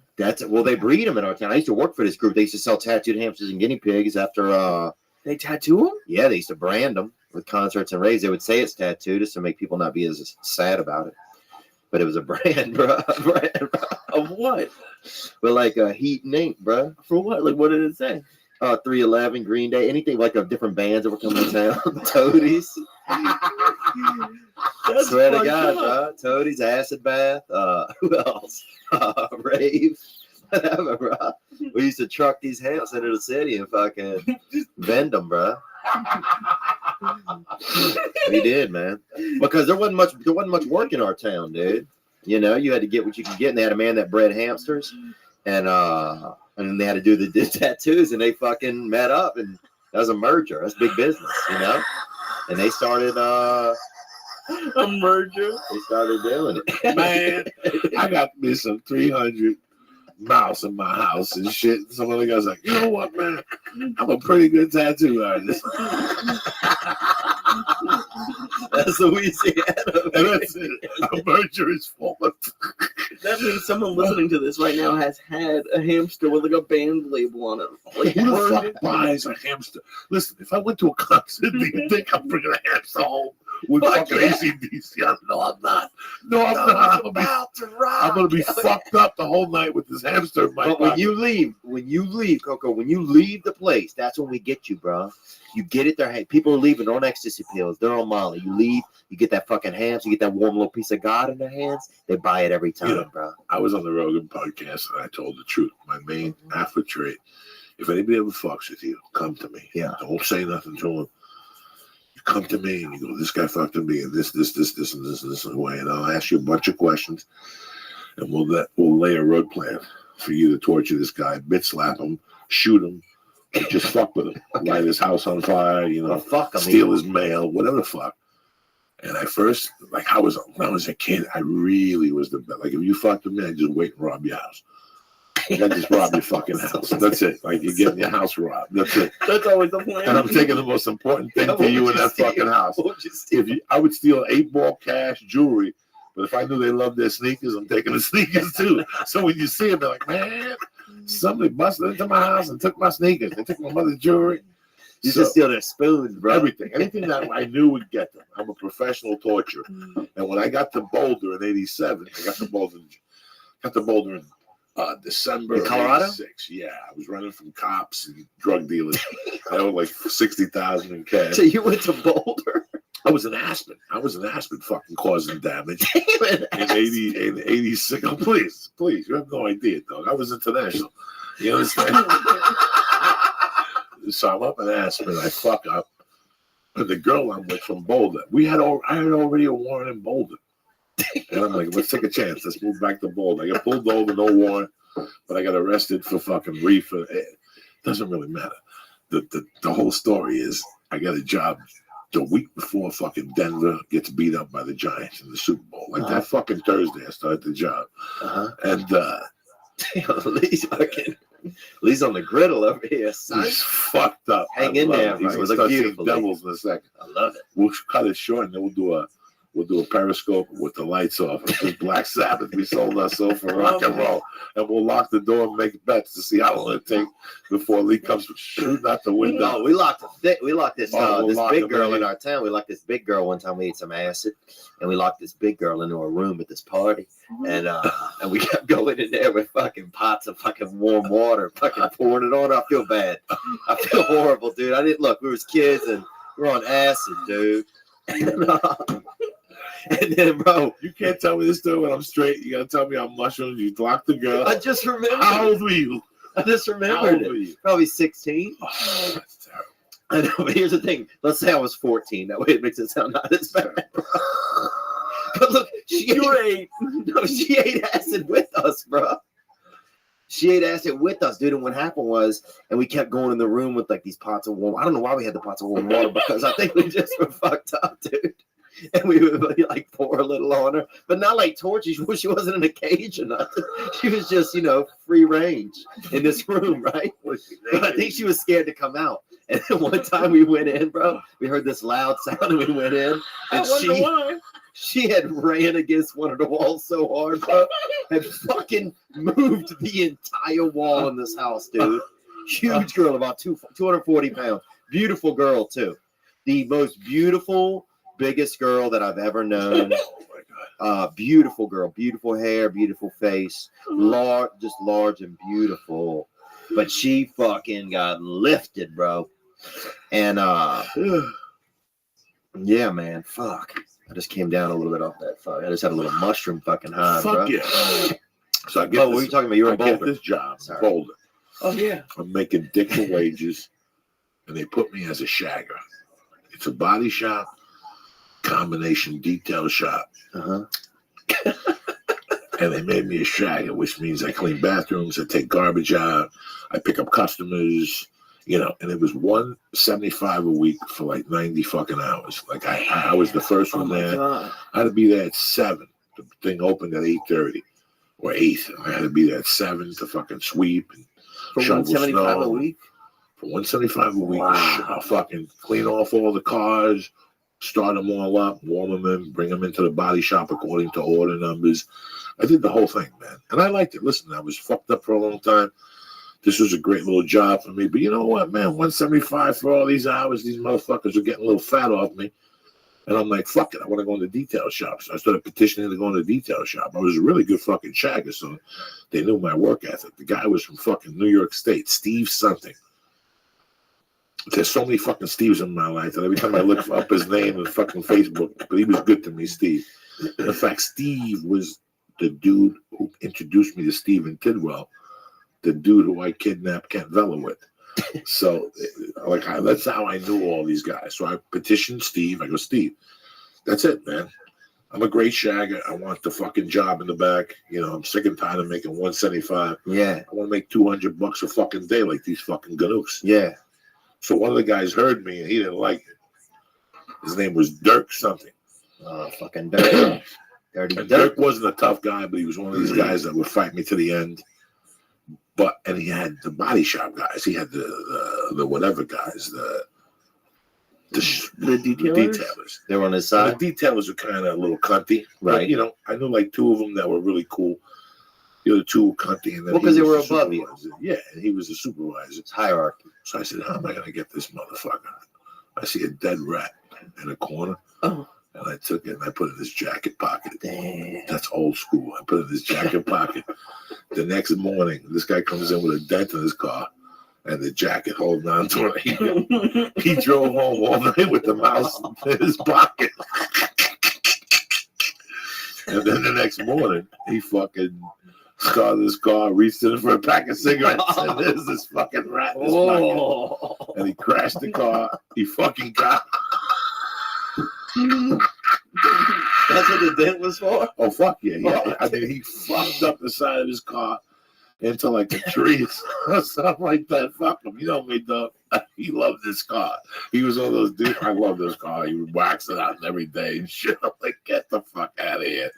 Well, they breed them in our town. I used to work for this group. They used to sell tattooed hamsters and guinea pigs after. They tattoo them? Yeah, they used to brand them with concerts and raves. They would say it's tattooed just to make people not be as sad about it. But it was a brand, bro. Of what? But like Heat and Ink, bro. For what? Like, what did it say? 311, Green Day, anything like of different bands that were coming to town. Toadies. Swear to God, bro. Toadies, Acid Bath. Who else? Rave. Whatever, bro. We used to truck these hamps into the city and fucking vend them, bro. We did, man. Because there wasn't much work in our town, dude. You had to get what you could get, and they had a man that bred hamsters, and then they had to do the tattoos, and they fucking met up, and that was a merger. That's big business, And they started a merger. They started doing it. Man, I got me some 300 mouse in my house and shit. Some other guy's like, you know what, man? I'm a pretty good tattoo artist. That's Louisiana. And that's it. A merger is formed. That means someone listening to this right now has had a hamster with like a band label on it. Like, who the fuck buys a hamster? Listen, if I went to a concert, do you think I'm bringing a hamster home with fucking ACDC? No, I'm not. No, I'm not. I'm gonna be fucked up the whole night with this hamster in my But when you leave, Coco, when you leave the place, that's when we get you, bro. You get it there. Hey, people are leaving. They're on ecstasy pills. They're on Molly. You leave. You get that fucking ham. You get that warm little piece of God in their hands. They buy it every time, bro. I was on the Rogan podcast and I told the truth. My main alpha trait: if anybody ever fucks with you, come to me. Yeah. Don't say nothing to him. You come to me and you go, this guy fucked me and this, and this way, and I'll ask you a bunch of questions, and we'll lay a road plan for you to torture this guy, bit slap him, shoot him, or just fuck with him, light his house on fire, steal his mail, whatever the fuck. And I first, when I was a kid, I really was the best. Like, if you fucked with me, I'd just wait and rob your house. I just rob your fucking house. That's it. Like, you're getting your house robbed. That's it. That's always the plan. And I'm taking the most important thing for you in that fucking house. I would steal 8-ball cash jewelry, but if I knew they loved their sneakers, I'm taking the sneakers too. So when you see them, they're like, man, somebody busted into my house and took my sneakers. They took my mother's jewelry. You So, just steal their spoons, bro. everything. Anything that I knew would get them. I'm a professional torturer. And when I got to Boulder in '87, I got to Boulder in December In Colorado? '86. Yeah, I was running from cops and drug dealers. I owed like $60,000 in cash. So you went to Boulder? I was in Aspen, fucking causing damage. In 86. Oh, please, you have no idea, dog. I was international. You understand? So I'm up in Aspen, I fuck up. And the girl I'm with from Boulder, I had already a warrant in Boulder. And I'm like, let's take a chance. Let's move back to Boulder. I got pulled over, no warrant, but I got arrested for fucking reefer. It doesn't really matter. The whole story is I got a job the week before fucking Denver gets beat up by the Giants in the Super Bowl. Like that fucking Thursday, I started the job. And Lee's on the griddle over here, son. he's fucked up. Hang in there, He's bro. gonna Look start seeing beautiful, devils in a second. I love it. We'll cut it short and then we'll do a periscope with the lights off. It's just Black Sabbath. We sold our soul for rock and roll. And we'll lock the door and make bets to see how long it takes before Lee comes shooting out the window. No, we locked this we'll this lock big him girl in. in our town. We locked this big girl one time. We ate some acid, and we locked this big girl into a room at this party. And we kept going in there with fucking pots of fucking warm water, fucking pouring it on. I feel bad. I feel horrible, dude. I didn't look. We was kids and we were on acid, dude. And then, bro, You can't tell me this story when I'm straight. You gotta tell me I'm mushrooms. You locked the girl. I just remembered. How old were you? I just How remembered old were it. you? Probably 16. Oh, that's terrible. I know, but here's the thing. Let's say I was 14. That way it makes it sound not as bad. But look, she ate acid with us, bro. She ate acid with us, dude. And what happened was, and we kept going in the room with like these pots of warm. I don't know why we had the pots of warm water because I think we just were fucked up, dude. And we would like pour a little on her, but not like torture. She wasn't in a cage or nothing. She was just, free range in this room, right? But I think she was scared to come out. And then one time we went in, bro. We heard this loud sound and we went in. And she had ran against one of the walls so hard, bro. Had fucking moved the entire wall in this house, dude. Huge girl, about 240 pounds. Beautiful girl, too. The most beautiful, biggest girl that I've ever known. Beautiful girl, beautiful hair, beautiful face, large and beautiful. But she fucking got lifted, bro. And yeah, man, fuck. I just came down a little bit off that fuck. I just had a little mushroom fucking high, bro. Fuck yeah. So I get what were you talking about? You were in get Boulder. this job, Sorry. Boulder. Oh yeah. I'm making dick for wages, and they put me as a shagger. It's a body shop, combination detail shop. And they made me a shagger, which means I clean bathrooms, I take garbage out, I pick up customers, and it was $175 a week for like 90 fucking hours. Like I was the first one there. God. I had to be there at 7. The thing opened at 8:30 or 8. I had to be there at 7 to fucking sweep and For shovel $175 snow. a week. For $175 a week, Wow. I'll fucking clean off all the cars, start them all up, warm them in, bring them into the body shop according to order numbers. I did the whole thing, man. And I liked it. Listen, I was fucked up for a long time. This was a great little job for me. But you know what, man? $175 for all these hours. These motherfuckers are getting a little fat off me. And I'm like, fuck it. I want to go in the detail shop. So I started petitioning to go in the detail shop. I was a really good fucking shagger, so they knew my work ethic. The guy was from fucking New York State, Steve something. There's so many fucking Steves in my life that every time I look up his name on fucking Facebook, but he was good to me, Steve. In fact, Steve was the dude who introduced me to Stephen Tidwell, the dude who I kidnapped Kent Vela with. So, that's how I knew all these guys. So I petitioned Steve. I go, Steve, that's it, man. I'm a great shagger. I want the fucking job in the back. I'm sick and tired of making $175. Yeah. I want to make $200 a fucking day like these fucking ganooks. Yeah. So one of the guys heard me and he didn't like it. His name was Dirk something. Oh, fucking dirty. Dirty And Dirk. Dirk wasn't a tough guy, but he was one of these guys that would fight me to the end. And he had the body shop guys. He had the whatever guys, the detailers. They were on his So side. the detailers were kind of a little cunty. Right. But, I knew like 2 of them that were really cool. The other two were cunty, and then Well, 'cause he they was were the above you. supervisor. Yeah, and he was the supervisor. It's hierarchy. So I said, how am I gonna get this motherfucker? I see a dead rat in a corner, Oh. and I took it and I put it in his jacket pocket. Damn. That's old school. I put it in his jacket pocket. The next morning, this guy comes in with a dent in his car and the jacket holding on to it. He drove home all night with the mouse in his pocket. And then the next morning, he fucking started his car, reached in for a pack of cigarettes, and there's this fucking rat in his pocket. And he crashed the car. He fucking got. That's what the dent was for? Oh, fuck yeah. Yeah. I mean, he fucked up the side of his car into like the trees or something like that. Fuck him. You know me, dog. He loved this car. He was one of those dudes. I love this car. He would wax it out every day and shit. I'm like, get the fuck out of here.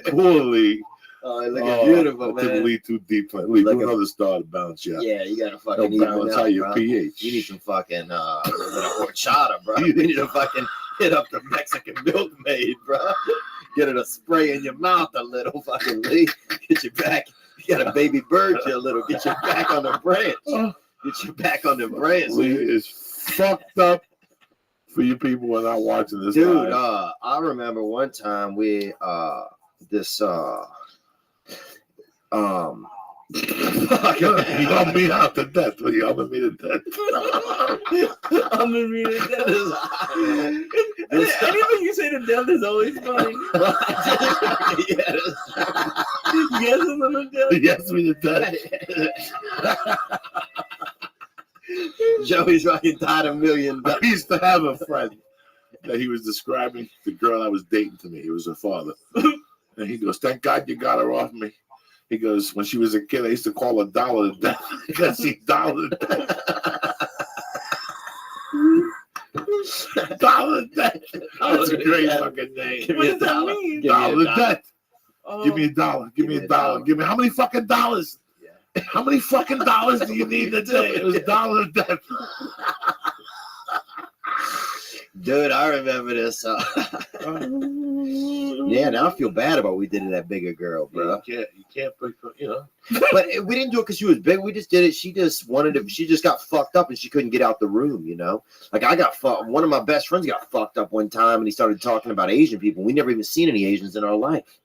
Poor Lee. Oh, looking beautiful, I took man. Lee too deep. Lee, Like do another star to bounce you out. Yeah, you gotta fucking Don't eat balance one out out, your bro. pH. You need some fucking horchata, bro. You need to fucking hit up the Mexican milkmaid, bro. Get her to spray in your mouth a little, fucking Lee. Get you back. You got a baby bird you a little. Get you back on the branch. Get you back on the branch. Lee is fucked up for you people who are not watching this. Dude, live. I remember one time we You gonna me out to death, will you? I'm gonna me to death. I'm gonna read it down. Anything you say to death is always funny. Yes, I'm gonna death. Yes, me to death. Joey's fucking died $1 million. I used to have a friend that he was describing the girl I was dating to me. He was her father. And he goes, thank God you got her off me. He goes, when she was a kid, I used to call her Dollar to Death because she Dollar to Death. Dollar to Death. That's a great fucking name. Give What me does a that dollar. mean? Give me a Dollar to dollar. Death. Oh. Give me a dollar. Give me a dollar. Give me how many fucking dollars? How many fucking dollars do you need today? It was Dollar to Death. Dude, I remember this. Yeah, now I feel bad about what we did to that bigger girl, bro. You can't, you know. But we didn't do it because she was big. We just did it. She just wanted to. She just got fucked up and she couldn't get out the room. You know, like I got fucked. One of my best friends got fucked up one time, and he started talking about Asian people. We never even seen any Asians in our life,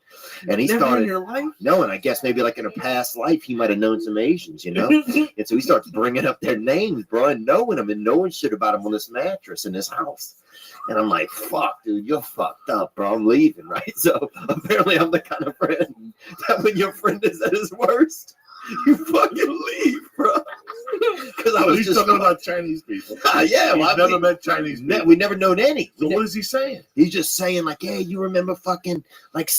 and he Never started in your life? knowing. I guess maybe like in a past life, he might have known some Asians. You know, and so he starts bringing up their names, bro, and knowing them and knowing shit about them on this mattress in this house. And I'm like, fuck, dude, you're fucked up, bro. I'm leaving, right? So apparently I'm the kind of friend that when your friend is at his worst, you fucking leave, bro. Because I was He's just talking about Chinese people. yeah, He's well, never met Chinese people. we never known any. So what is he saying? He's just saying like, hey, you remember fucking like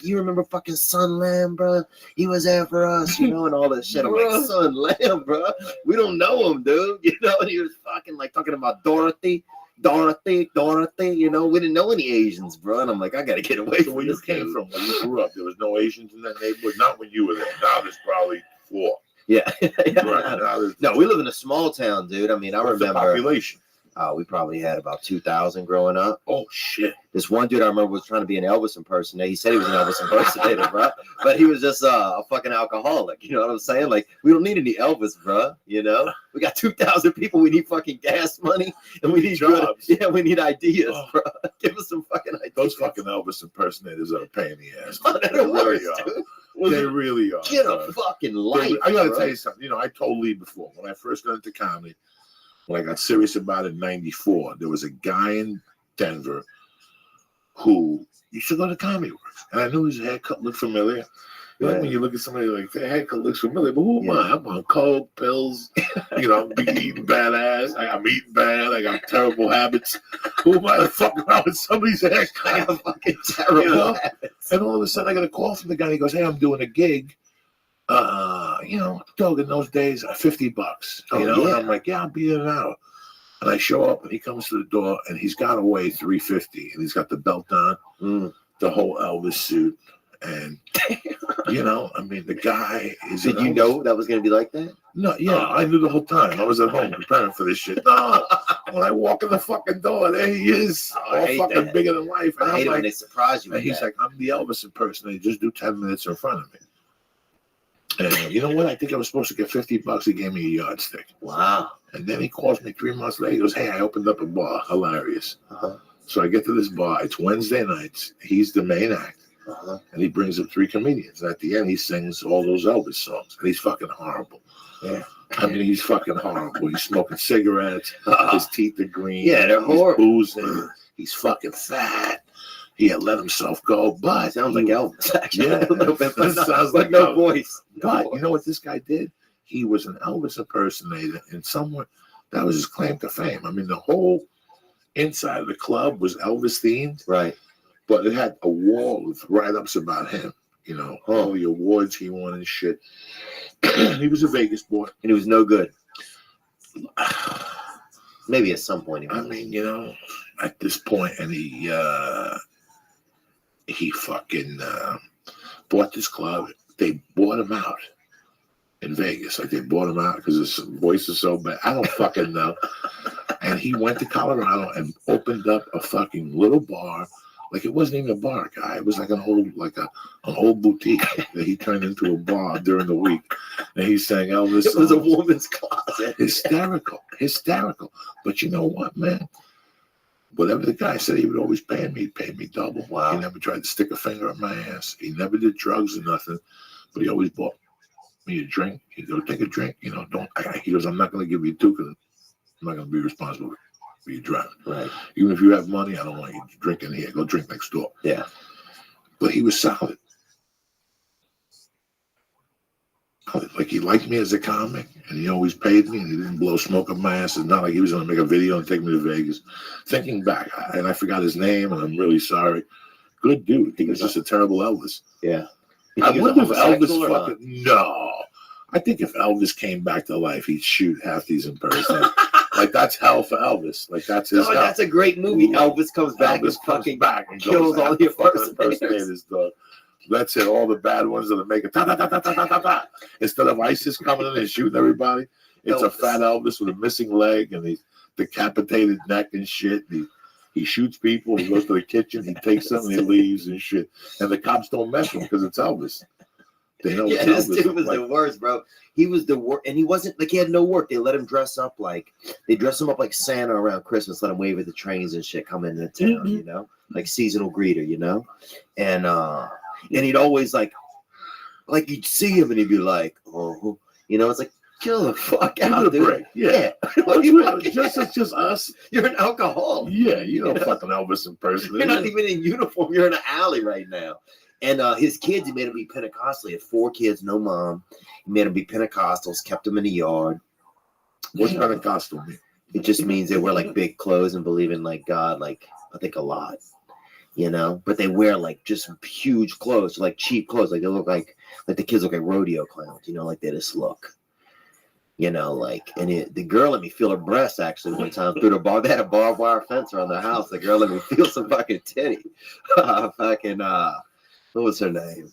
you remember fucking Sun Lam, bro? He was there for us, you know, and all that shit. I'm like, Sun Lam, bro. We don't know him, dude. You know, and he was fucking like talking about Dorothy, you know, we didn't know any Asians, bro. And I'm like, I gotta get away So from where you this came dude. from, when you grew up, there was no Asians in that neighborhood. Not when you were there. Now there's probably 4. Yeah. Right. Now there's No, we live in a small town, dude. I mean, I what's the remember population. we probably had about 2,000 growing up. Oh shit. This one dude I remember was trying to be an Elvis impersonator. He said he was an Elvis impersonator, bro. But he was just a fucking alcoholic. You know what I'm saying? Like, we don't need any Elvis, bro. You know? We got 2,000 people. We need fucking gas money. And we need Jobs. Yeah, we need ideas, bro. Give us some fucking ideas. Those fucking Elvis impersonators are a pain in the ass. Oh, they're They the really worst, are. dude. They really are. Get bro. a fucking life. I gotta bro. tell you something. You know, I told Lee before when I first got into comedy, when I got serious about it in '94, there was a guy in Denver who used to go to Comedy Works, and I knew his haircut looked familiar. You know, Right. when you look at somebody like their haircut looks familiar, but who am I? I'm on coke, pills, you know, I'm eating badass. I'm eating bad. I got terrible habits. Who am I to fuck around with somebody's I haircut? got fucking terrible You know? habits. And all of a sudden, I got a call from the guy. He goes, "Hey, I'm doing a gig. You know, dog, in those days, $50. You Oh, know?" yeah. And I'm like, "Yeah, I'll be in an hour." And I show up, and he comes to the door, and he's got to weigh $350, and he's got the belt on, Mm. the whole Elvis suit, And you know, I mean, the guy is. Did you know that was gonna be like that? No, yeah, I knew the whole time. I was at home preparing for this shit. No, when I walk in the fucking door, there he is, I all hate fucking that. bigger than life. And I hate I'm it when like, they surprise you. and With he's that. like, I'm the Elvis impersonator. Just do 10 minutes in front of me. And you know what? I think I was supposed to get $50. He gave me a yardstick. Wow. And then he calls me 3 months later. He goes, hey, I opened up a bar. Hilarious. Uh-huh. So I get to this bar. It's Wednesday nights. He's the main act. Uh-huh. And he brings up 3 comedians. And at the end, he sings all those Elvis songs. And he's fucking horrible. Yeah. I mean, he's fucking horrible. He's smoking cigarettes. His teeth are green. Yeah, they're horrible. He's boozing. He's fucking fat. He had let himself go. But Sounds like Elvis, actually. Yeah, a little bit, but sounds but like no Elvis. voice. But you know what this guy did? He was an Elvis impersonator, and someone that was his claim to fame. I mean, the whole inside of the club was Elvis themed, Right. but it had a wall with write-ups about him. You know, all the awards he won and shit. He was a Vegas boy, and he was no good. Maybe at some point. I mean, you know, at this point, and he fucking bought this club. They bought him out in Vegas. Like, they bought him out because his voice is so bad. I don't fucking know. And he went to Colorado and opened up a fucking little bar. Like, it wasn't even a bar, guy. It was like an old boutique that he turned into a bar during the week. And he sang Elvis. It was a songs. woman's closet. Hysterical. But you know what, man? Whatever the guy said he would always pay me, he paid me double. Wow. He never tried to stick a finger up my ass. He never did drugs or nothing. But he always bought me a drink. He'd go, take a drink. You know, he goes, I'm not going to give you 2 because I'm not going to be responsible for you driving. Right. Even if you have money, I don't want you drinking here. Go drink next door. Yeah. But he was solid. Like, he liked me as a comic, and he always paid me, and he didn't blow smoke up my ass. It's not like he was going to make a video and take me to Vegas. Thinking back, and I forgot his name, and I'm really sorry. Good dude. He was just a terrible Elvis. Yeah. I wonder if Elvis fucking... No. I think if Elvis came back to life, he'd shoot half these impersonators. Like, that's hell for Elvis. Like, that's his hell. That's a great movie. Elvis comes back Elvis and fucking back and kills all the impersonators. Let's hit all the bad ones that are making ta-ta-ta-ta-ta-ta-ta. Instead of ISIS coming in and shooting everybody, it's a fat Elvis with a missing leg and he's decapitated neck and shit. He shoots people. He goes to the kitchen. He takes them and he leaves and shit. And the cops don't mess with him because it's Elvis. They know it's this Elvis. dude was the worst, bro. He was the worst, and he wasn't like he had no work. They let him dress up like like Santa around Christmas. Let him wave at the trains and shit coming into town, you know, like seasonal greeter, you know, and he'd always like you'd see him and he'd be like, oh, you know, it's like kill the fuck out, dude. Break. Yeah. It's just us. You're an alcoholic. Yeah, you don't fucking Elvis impersonator. You're not even in uniform. You're in an alley right now. And his kids, he made them be Pentecostal. He had 4 kids, no mom. He made them be Pentecostals, kept them in the yard. What's Pentecostal mean? It just means they wear like big clothes and believe in like God, like I think a lot, you know. But they wear like just huge clothes, like cheap clothes. Like they look like the kids look like rodeo clowns, you know, like they just look. You know, like, and the girl let me feel her breast actually one time through the bar. They had a barbed wire fence around the house. The girl let me feel some fucking titty. What was her name?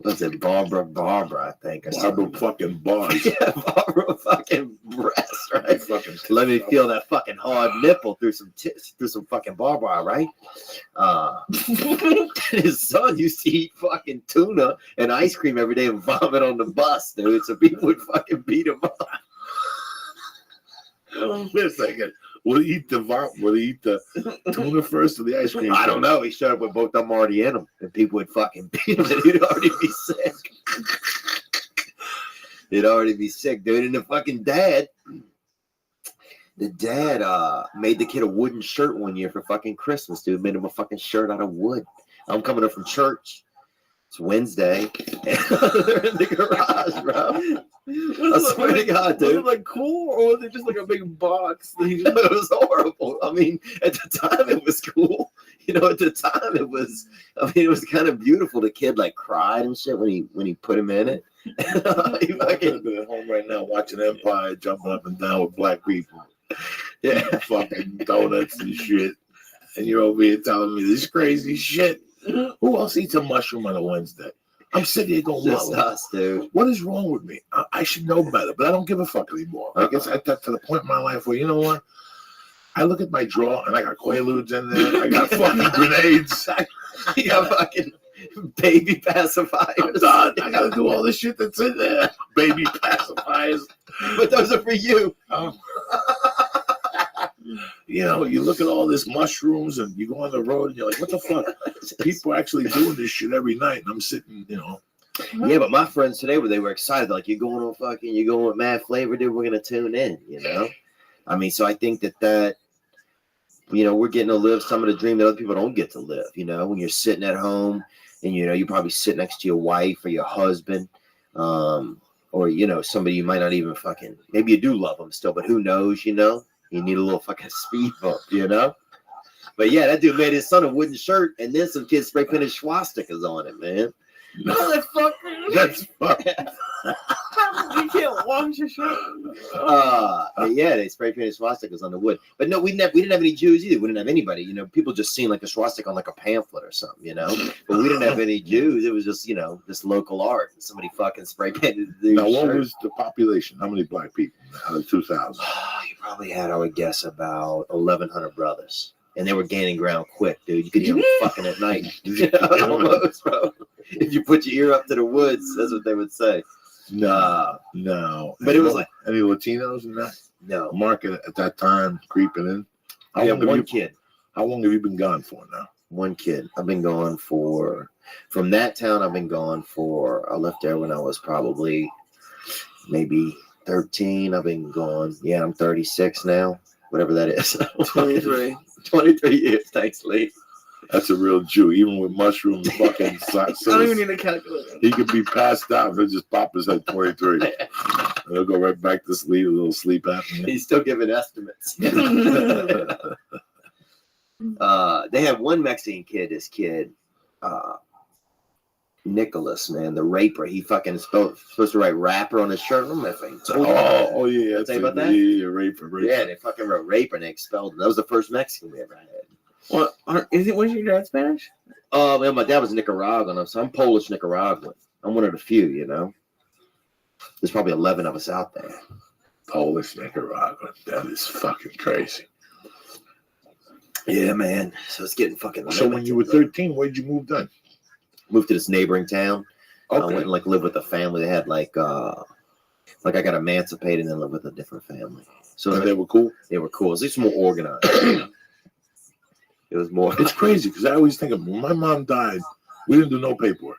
Was it Barbara, I think. Or Barbara fucking Bars. Yeah, Barbara fucking breast, right? Let me feel that fucking hard nipple through some fucking barbed wire, right? His son used to eat fucking tuna and ice cream every day and vomit on the bus, dude. So people would fucking beat him up. Wait a second. Will he eat the tuna first or the ice cream? I don't know. He showed up with both of them already in him, and people would fucking beat him, and he'd already be sick. He'd already be sick, dude. And the dad made the kid a wooden shirt one year for fucking Christmas, dude. Made him a fucking shirt out of wood. I'm coming up from church. It's Wednesday, and they're in the garage, bro. I swear to God, dude. Was it like cool, or was it just like a big box? It was horrible. I mean, at the time it was cool. You know, at the time it was kind of beautiful. The kid like cried and shit when he put him in it. He fucking been at home right now watching Empire jumping up and down with black people. Yeah, fucking donuts and shit. And you're over here telling me this crazy shit. Who else eats a mushroom on a Wednesday? I'm sitting here going, Just well, us, dude. what is wrong with me? I should know better, but I don't give a fuck anymore. I guess I got to the point in my life where, you know what? I look at my drawer and I got Quaaludes in there. I got fucking grenades. You got fucking baby pacifiers. I'm done. I got to do all this shit that's in there. Baby pacifiers. But those are for you. You know, you look at all this mushrooms and you go on the road and you're like, what the fuck? People are actually doing this shit every night. And I'm sitting, you know. Yeah, but my friends today, they were excited. Like, you're going with Mad Flavor, dude. We're going to tune in, you know? I mean, so I think that, you know, we're getting to live some of the dream that other people don't get to live, you know? When you're sitting at home and, you know, you probably sit next to your wife or your husband, or, you know, somebody you might not even fucking, maybe you do love them still, but who knows, you know? You need a little fucking speed bump, you know? But yeah, that dude made his son a wooden shirt, and then some kids spray painted swastikas on it, man. Motherfucker. That's fuck. You can't wash your shirt. Yeah, they spray painted swastikas on the wood. But no, we didn't have any Jews either. We didn't have anybody. You know, people just seen like a swastika on like a pamphlet or something, you know? But we didn't have any Jews. It was just, you know, this local art. Somebody fucking spray painted the Now, what shirt. was the population? How many black people out of 2,000? You probably had, I would guess, about 1,100 brothers. And they were gaining ground quick, dude. You could hear them fucking at night. Almost, bro. If you put your ear up to the woods, that's what they would say. No. But it was like any Latinos in that no. market at that time creeping in? I have one kid. How long have you been gone for now? One kid. I've been gone from that town. I've been gone for. I left there when I was probably maybe 13. I've been gone. Yeah, I'm 36 now. Whatever that is. 23. 23 years. Thanks, Lee. That's a real Jew. Even with mushrooms, fucking I don't even need a calculator. he could be passed out. He'll just pop his head 23. And he'll go right back to sleep, a little sleep apnea. He's still giving estimates. They had one Mexican kid, this kid, Nicholas, man, the raper. He fucking supposed to write rapper on his shirt. I'm not fucking told you. Oh, yeah. Tell you about that? Yeah, raper. Yeah, they fucking wrote raper and they expelled him. That was the first Mexican we ever had. What? Was your dad Spanish? Man, my dad was Nicaraguan, so I'm Polish Nicaraguan. I'm one of the few, you know. There's probably 11 of us out there. Polish Nicaragua. That is fucking crazy. Yeah, man. So it's getting fucking. So when you were 13, where'd you move then? Moved to this neighboring town. Okay. I went and like lived with a family. They had like I got emancipated and then lived with a different family. So And they were cool? They were cool. It was just more organized. You know? It was more. It's crazy because I always think of when my mom died, we didn't do no paperwork.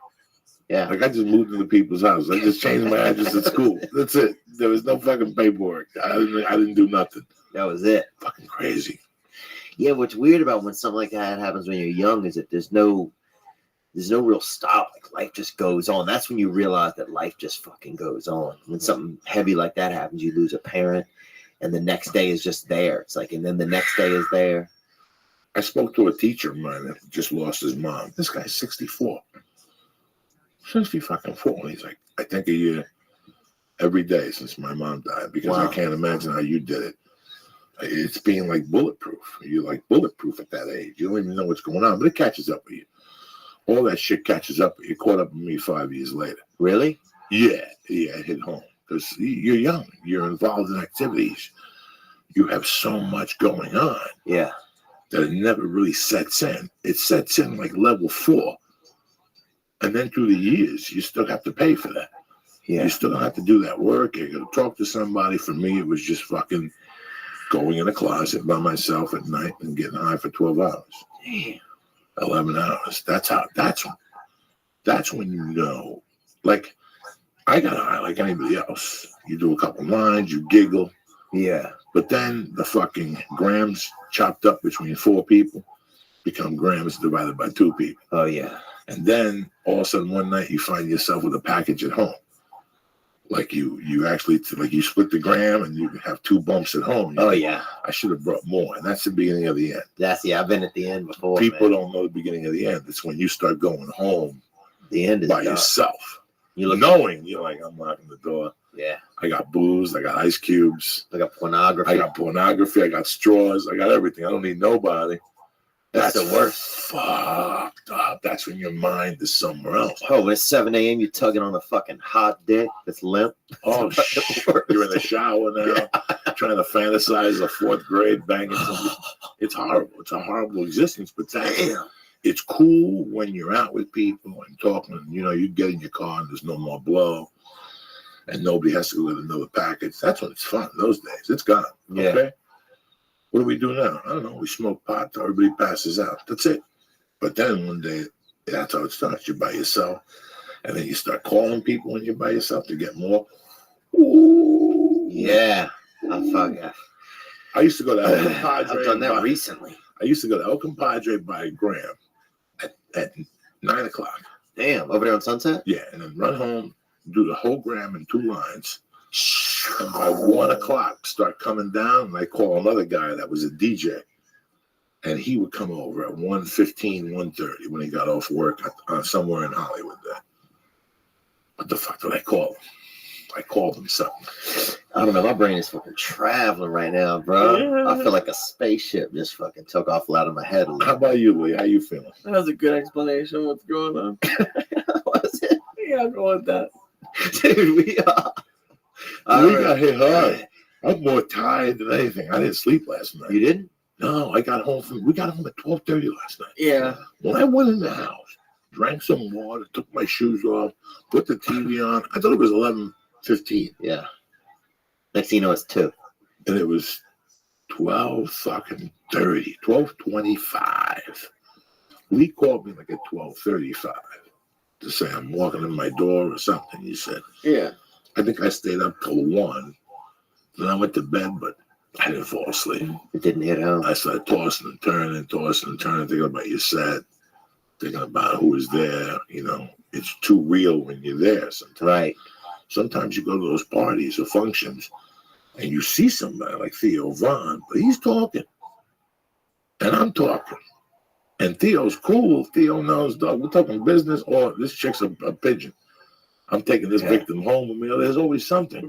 Yeah. Like I just moved into people's house. I just changed my address at school. That's it. There was no fucking paperwork. I didn't do nothing. That was it. Fucking crazy. Yeah, what's weird about when something like that happens when you're young is that there's no real stop. Like life just goes on. That's when you realize that life just fucking goes on. When something heavy like that happens, you lose a parent, and the next day is just there. It's like, and then the next day is there. I spoke to a teacher of mine that just lost his mom. This guy's 64. 60 fucking 4. And he's like, I think a year every day since my mom died because Wow. I can't imagine how you did it. It's being like bulletproof. You're like bulletproof at that age. You don't even know what's going on, but it catches up with you. All that shit catches up with you. It caught up with me 5 years later. Really? Yeah, it hit home because you're young. You're involved in activities. You have so much going on. Yeah. That it never really sets in. It sets in like level 4. And then through the years, you still have to pay for that. Yeah. You still have to do that work. You got to talk to somebody. For me, it was just fucking going in a closet by myself at night and getting high for 12 hours. Damn. 11 hours. That's when you know. Like, I got high like anybody else. You do a couple lines, you giggle. Yeah. But then the fucking grams chopped up between 4 people become grams divided by 2 people. Oh, yeah. And then all of a sudden one night you find yourself with a package at home. Like you actually, like you split the gram and you have 2 bumps at home. Oh, yeah. I should have brought more. And that's the beginning of the end. I've been at the end before. People man. don't know the beginning of the end. It's when you start going home The end is by done. yourself. You look Knowing, you're like, I'm locking the door. Yeah. I got booze. I got ice cubes. I got pornography. I got pornography. I got straws. I got everything. I don't need nobody. That's the worst. Fucked up. That's when your mind is somewhere else. Oh, when it's 7 a.m., you're tugging on a fucking hot dick that's limp. Oh, shit. You're in the shower now, trying to fantasize a 4th grade banging something. It's horrible. It's a horrible existence, but it's cool when you're out with people and talking. You know, you get in your car and there's no more blow, and nobody has to go get another package. That's when it's fun. Those days, it's gone. Yeah. Okay. What do we do now? I don't know. We smoke pot till everybody passes out. That's it. But then one day, that's how it starts. You're by yourself, and then you start calling people when you're by yourself to get more. Ooh. Yeah. I used to go to El Compadre. I've done that recently. I used to go to El Compadre by Graham at 9 o'clock. Damn, over there on Sunset? Yeah, and then run home, do the whole Graham in 2 lines. And by 1 o'clock, start coming down, and I call another guy that was a DJ. And he would come over at 1:15, 1:30 when he got off work somewhere in Hollywood there. What the fuck did I call him? I called him something. I don't know. My brain is fucking traveling right now, bro. I feel like a spaceship just fucking took off out of my head a little. How about you, Lee? How you feeling? That was a good explanation of what's going on. Was it? Yeah, I'll go with that. Dude, we got hit hard. I'm more tired than anything. I didn't sleep last night. You didn't? No, we got home at 12:30 last night. Yeah. When I went in the house, drank some water, took my shoes off, put the TV on. I thought it was 11:15. Yeah. Next thing you know, it's 2. And it was 12:30, 12:25. Lee called me like at 12:35 to say I'm walking in my door or something. He said, Yeah. I think I stayed up till 1. Then I went to bed, but I didn't fall asleep. It didn't hit home. I started tossing and turning, thinking about your set, thinking about who was there. You know, it's too real when you're there sometimes. Right. Sometimes you go to those parties or functions and you see somebody like Theo Vaughn, but he's talking. And I'm talking. And Theo's cool. Theo knows, dog, we're talking business, or this chick's a pigeon. I'm taking this victim home with me. There's always something.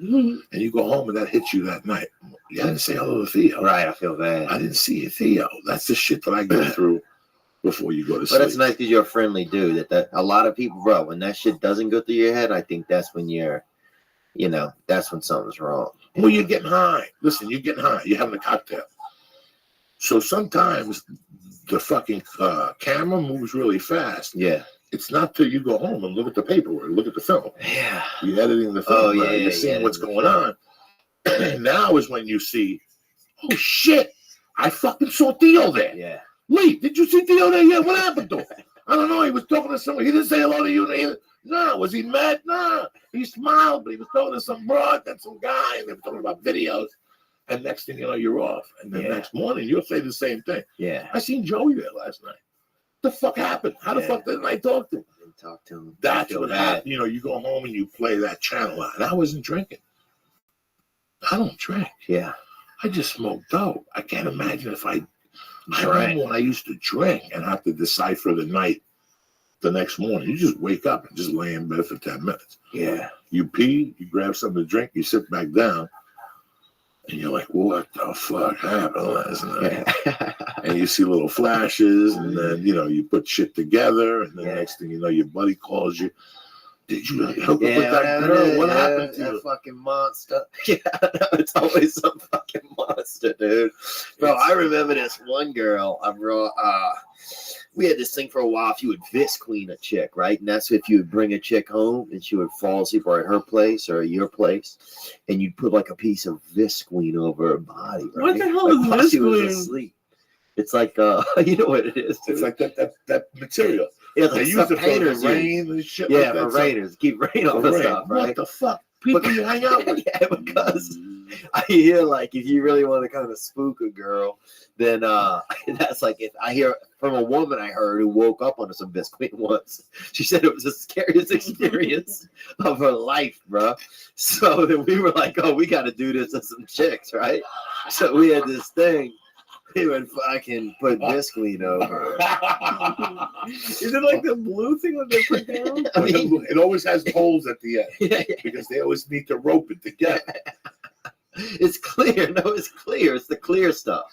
And you go home and that hits you that night. You didn't say hello to Theo. Right, I feel bad. I didn't see you, Theo. That's the shit that I go through before you go to sleep. But it's nice because you're a friendly dude. That a lot of people, bro, when that shit doesn't go through your head, I think that's when that's when something's wrong. Well, you're getting high. Listen, you're getting high. You're having a cocktail. So sometimes the fucking camera moves really fast. Yeah. It's not till you go home and look at the paperwork, look at the film. Yeah. You're editing the film. Oh, yeah, You're seeing what's going on. And now is when you see, oh, shit, I fucking saw Theo there. Yeah. Wait, did you see Theo there? Yeah, what happened to him? I don't know. He was talking to someone. He didn't say hello to you. No, was he mad? No. He smiled, but he was talking to some broad and some guy, and they were talking about videos. And next thing you know, you're off. And then next morning, you'll say the same thing. Yeah. I seen Joey there last night. What the fuck happened? How the fuck didn't I talk to him? Didn't talk to him. That's what happened. You know, you go home and you play that channel out. And I wasn't drinking. I don't drink. Yeah. I just smoke dope. I can't imagine if I remember when I used to drink and have to decipher the night the next morning. You just wake up and just lay in bed for 10 minutes. Yeah. You pee, you grab something to drink, you sit back down, and you're like, what the fuck happened last night? And you see little flashes, and then, you know, you put shit together, and the next thing you know, your buddy calls you. Did you hook up with that girl? What happened to that you? fucking monster? Yeah, it's always some fucking monster, dude. Bro, I remember this one girl. We had this thing for a while. If you would vis queen a chick, right? And that's if you would bring a chick home and she would fall asleep or at her place or at your place, and you'd put like a piece of vis queen over her body, right? What the hell is while vis she was queen? asleep. It's like you know what it is, dude. It's like that material. Yeah, They like use it for painters the rain and shit. yeah, like that. for rainers. Keep rain off the Rain. stuff, right? What the fuck? People you hang out with. Yeah, because I hear like if you really want to kind of spook a girl, then that's like if I hear from a woman I heard who woke up on some biscuit once. She said it was the scariest experience of her life, bro. So then we were like, oh, we got to do this to some chicks, right? So we had this thing. He would fucking put biscuit over. Is it like the blue thing that they put down? I mean, It always has holes at the end yeah. because they always need to rope it together. It's clear. No, it's clear. It's the clear stuff.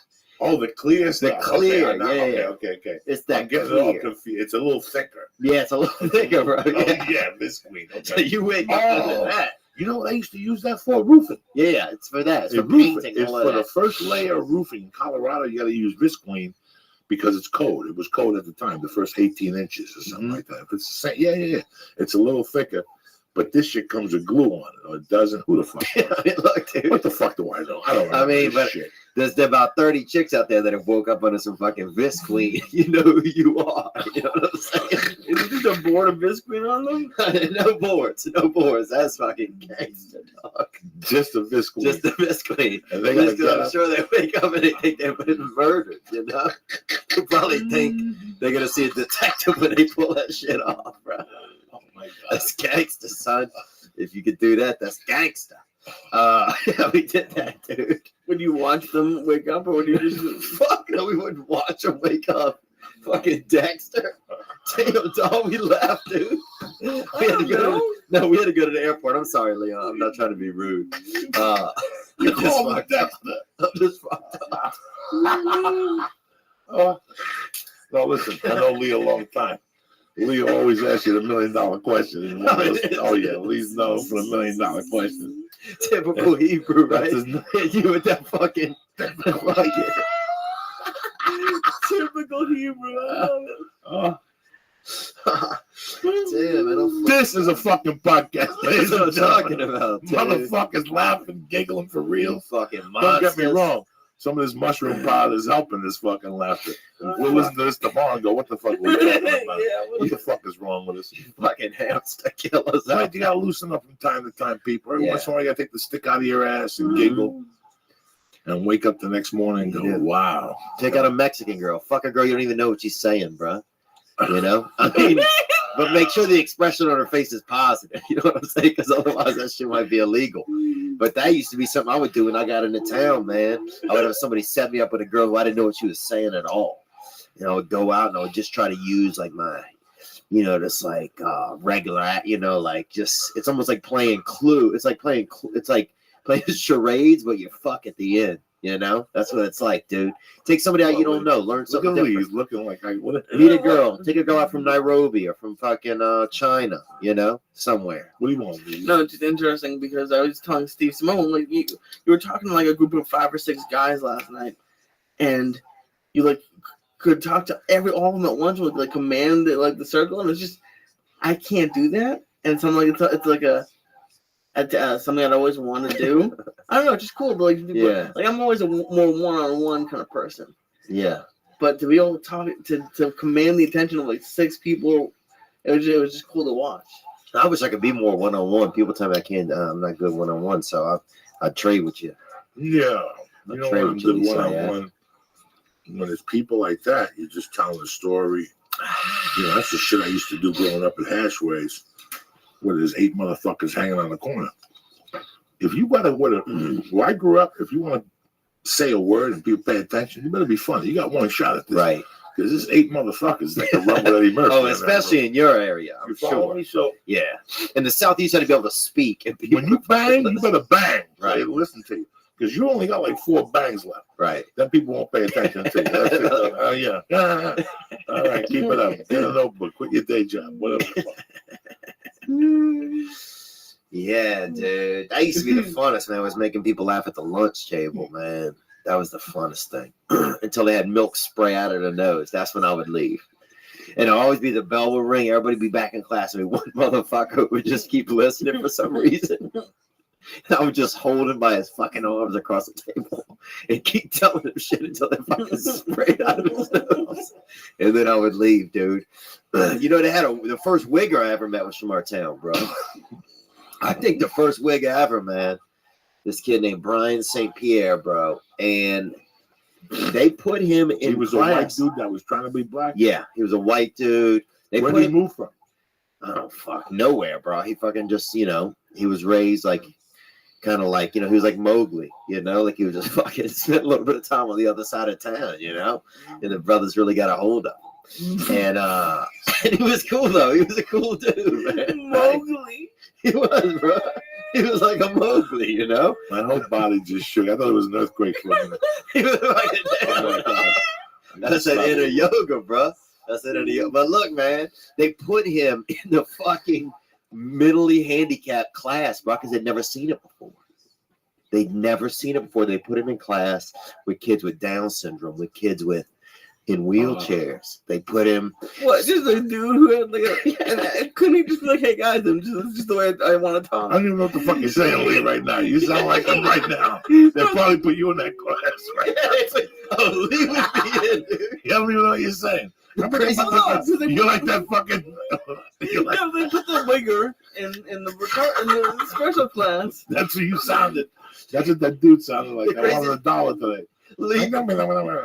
Oh, the clear The stuff. clear, okay, okay. It's I'm that getting it all clear. confused. It's a little thicker. Yeah, it's a little thicker, bro. Oh, Yeah. yeah, Visqueen. So Okay. you wake up Oh. to that. You know what I used to use that for? Roofing. Yeah, it's for that. It's for roofing. painting. It's All for of the that. first layer of roofing. In Colorado, you got to use Visqueen because it's cold. It was cold at the time, the first 18 inches or something like that. If it's the same, yeah. It's a little thicker, but this shit comes with glue on it, or it doesn't. Who the fuck knows? I mean, look, dude. What the fuck do I know? I don't know. I mean, but shit. there's about 30 chicks out there that have woke up under some fucking Visqueen. You know who you are. You know what I'm saying? Isn't there a board of Visqueen on them? No boards. That's fucking gangster, dog. Just a Visqueen. Just the Visqueen. And they gotta I'm get up. sure they wake up and they think they've been murdered, you know? They probably think they're going to see a detective when they pull that shit off, bro. Oh my god. That's gangster, son. If you could do that, that's gangster. Yeah, we did that, dude. Would you watch them wake up, or would you just? Fuck no, we wouldn't watch them wake up. Fucking Dexter. Damn, dog, we laughed, dude. We had to go to the airport. I'm sorry, Leon. I'm not trying to be rude. You I'm just call me fucked up. Dexter. I'm just fucked up. No, listen, I know Lee a long time. Lee always asks you the $1 million question. And one of those, oh yeah, Lee's known for the $1 million question. Typical Hebrew, right? That's his You with that fucking Typical Hebrew. I love it. Oh, Damn, I don't this is a fucking podcast, ladies That's what I'm and talking gentlemen. about, dude. Motherfuckers laughing, giggling for You real. fucking Don't monsters. get me wrong. Some of this mushroom powder is helping this fucking laughter. We'll listen to this tomorrow and go, what the fuck are we talking about? What the fuck is wrong with us? Fucking hamster killers. Right, you gotta loosen up from time to time, people. Every Yeah. once in a while, you gotta take the stick out of your ass and giggle and wake up the next morning and go, Yeah. wow. Take out a Mexican girl. Fuck a girl you don't even know what she's saying, bro. You know? I mean, but make sure the expression on her face is positive. You know what I'm saying? Because otherwise that shit might be illegal. But that used to be something I would do when I got into town, man. I would have somebody set me up with a girl who I didn't know what she was saying at all. You know, I would go out and I would just try to use like my, you know, just like regular, you know, like just, it's almost like playing Clue. It's like playing charades, but you fuck at the end. You know, that's what it's like, dude. Take somebody out you don't know, learn Look something at Lee. different. He's looking like, what Meet a girl. Take a girl out from Nairobi or from fucking China, you know, somewhere. do you want, Lee? No, it's just interesting because I was telling Steve Simone, like you were talking to like a group of 5 or 6 guys last night, and you like could talk to all of them at once with like command like the circle, and it's just I can't do that, and so I'm like it's like something I'd always want to do. I don't know, it's just cool. But like I'm always a more one-on-one kind of person. Yeah. But to be able to talk to command the attention of like 6 people, it was just cool to watch. I wish I could be more one-on-one. People tell me I can't. I'm not good one-on-one, so I'd trade with you. Yeah. You know trade what? with you, The Lisa, one-on-one, when it's people like that, you're just telling a story. You know, that's the shit I used to do growing up at Hashways, where there's 8 motherfuckers hanging on the corner. If you got to, where I grew up, if you want to say a word and people pay attention, you better be funny. You got one shot at this. Right. Because there's 8 motherfuckers that can run with Eddie Murphy. Oh, especially in your area, I'm You follow sure. me? So Yeah. In the South, you had to be able to speak. And when you bang, you better bang. Right. They listen to you. Because you only got like 4 bangs left. Right. Then people won't pay attention to you. That's it. Oh, yeah. All right, keep it up. Get a notebook. Quit your day job. Whatever. Yeah, dude. That used to be the funnest, man, was making people laugh at the lunch table, man. That was the funnest thing. Until they had milk spray out of their nose. That's when I would leave. And it'd always be the bell would ring. Everybody be back in class. And one motherfucker would just keep listening for some reason. And I would just hold him by his fucking arms across the table and keep telling him shit until they fucking sprayed out of his nose. And then I would leave, dude. You know, they had the first wigger I ever met was from our town, bro. I think the first wig ever, man. This kid named Brian St. Pierre, bro. And they put him in He was class. a white dude that was trying to be black. Yeah, he was a white dude. They Where put did he him, move from? I don't fuck nowhere, bro. He fucking just, you know, he was raised like kind of like, you know, he was like Mowgli, you know, like he was just fucking spent a little bit of time on the other side of town, you know, and the brothers really got a hold of him. And he was cool though. He was a cool dude, man. Mowgli. He was, bro. He was like a Mowgli, you know? My whole body just shook. I thought it was an earthquake for a minute. He was like Oh my God. That's an inner yoga, bro. That's an inner yoga. But look, man, they put him in the fucking mentally handicapped class, bro, because they'd never seen it before. They'd never seen it before. They put him in class with kids with Down syndrome, with kids in wheelchairs. They put him. What? Just a dude who had like and couldn't he just be like, "Hey guys, I'm just the way I want to I talk." don't even know what the fuck you're saying, Lee, right now. You sound like him right now. They probably put you in that class right now. It's like, oh, Lee would be in, dude. You don't even know what you're saying. Crazy You're like that fucking. You're like, No, they put the wigger in the special class. that's what you sounded. That's what that dude sounded like. I wanted $1 today. Lee,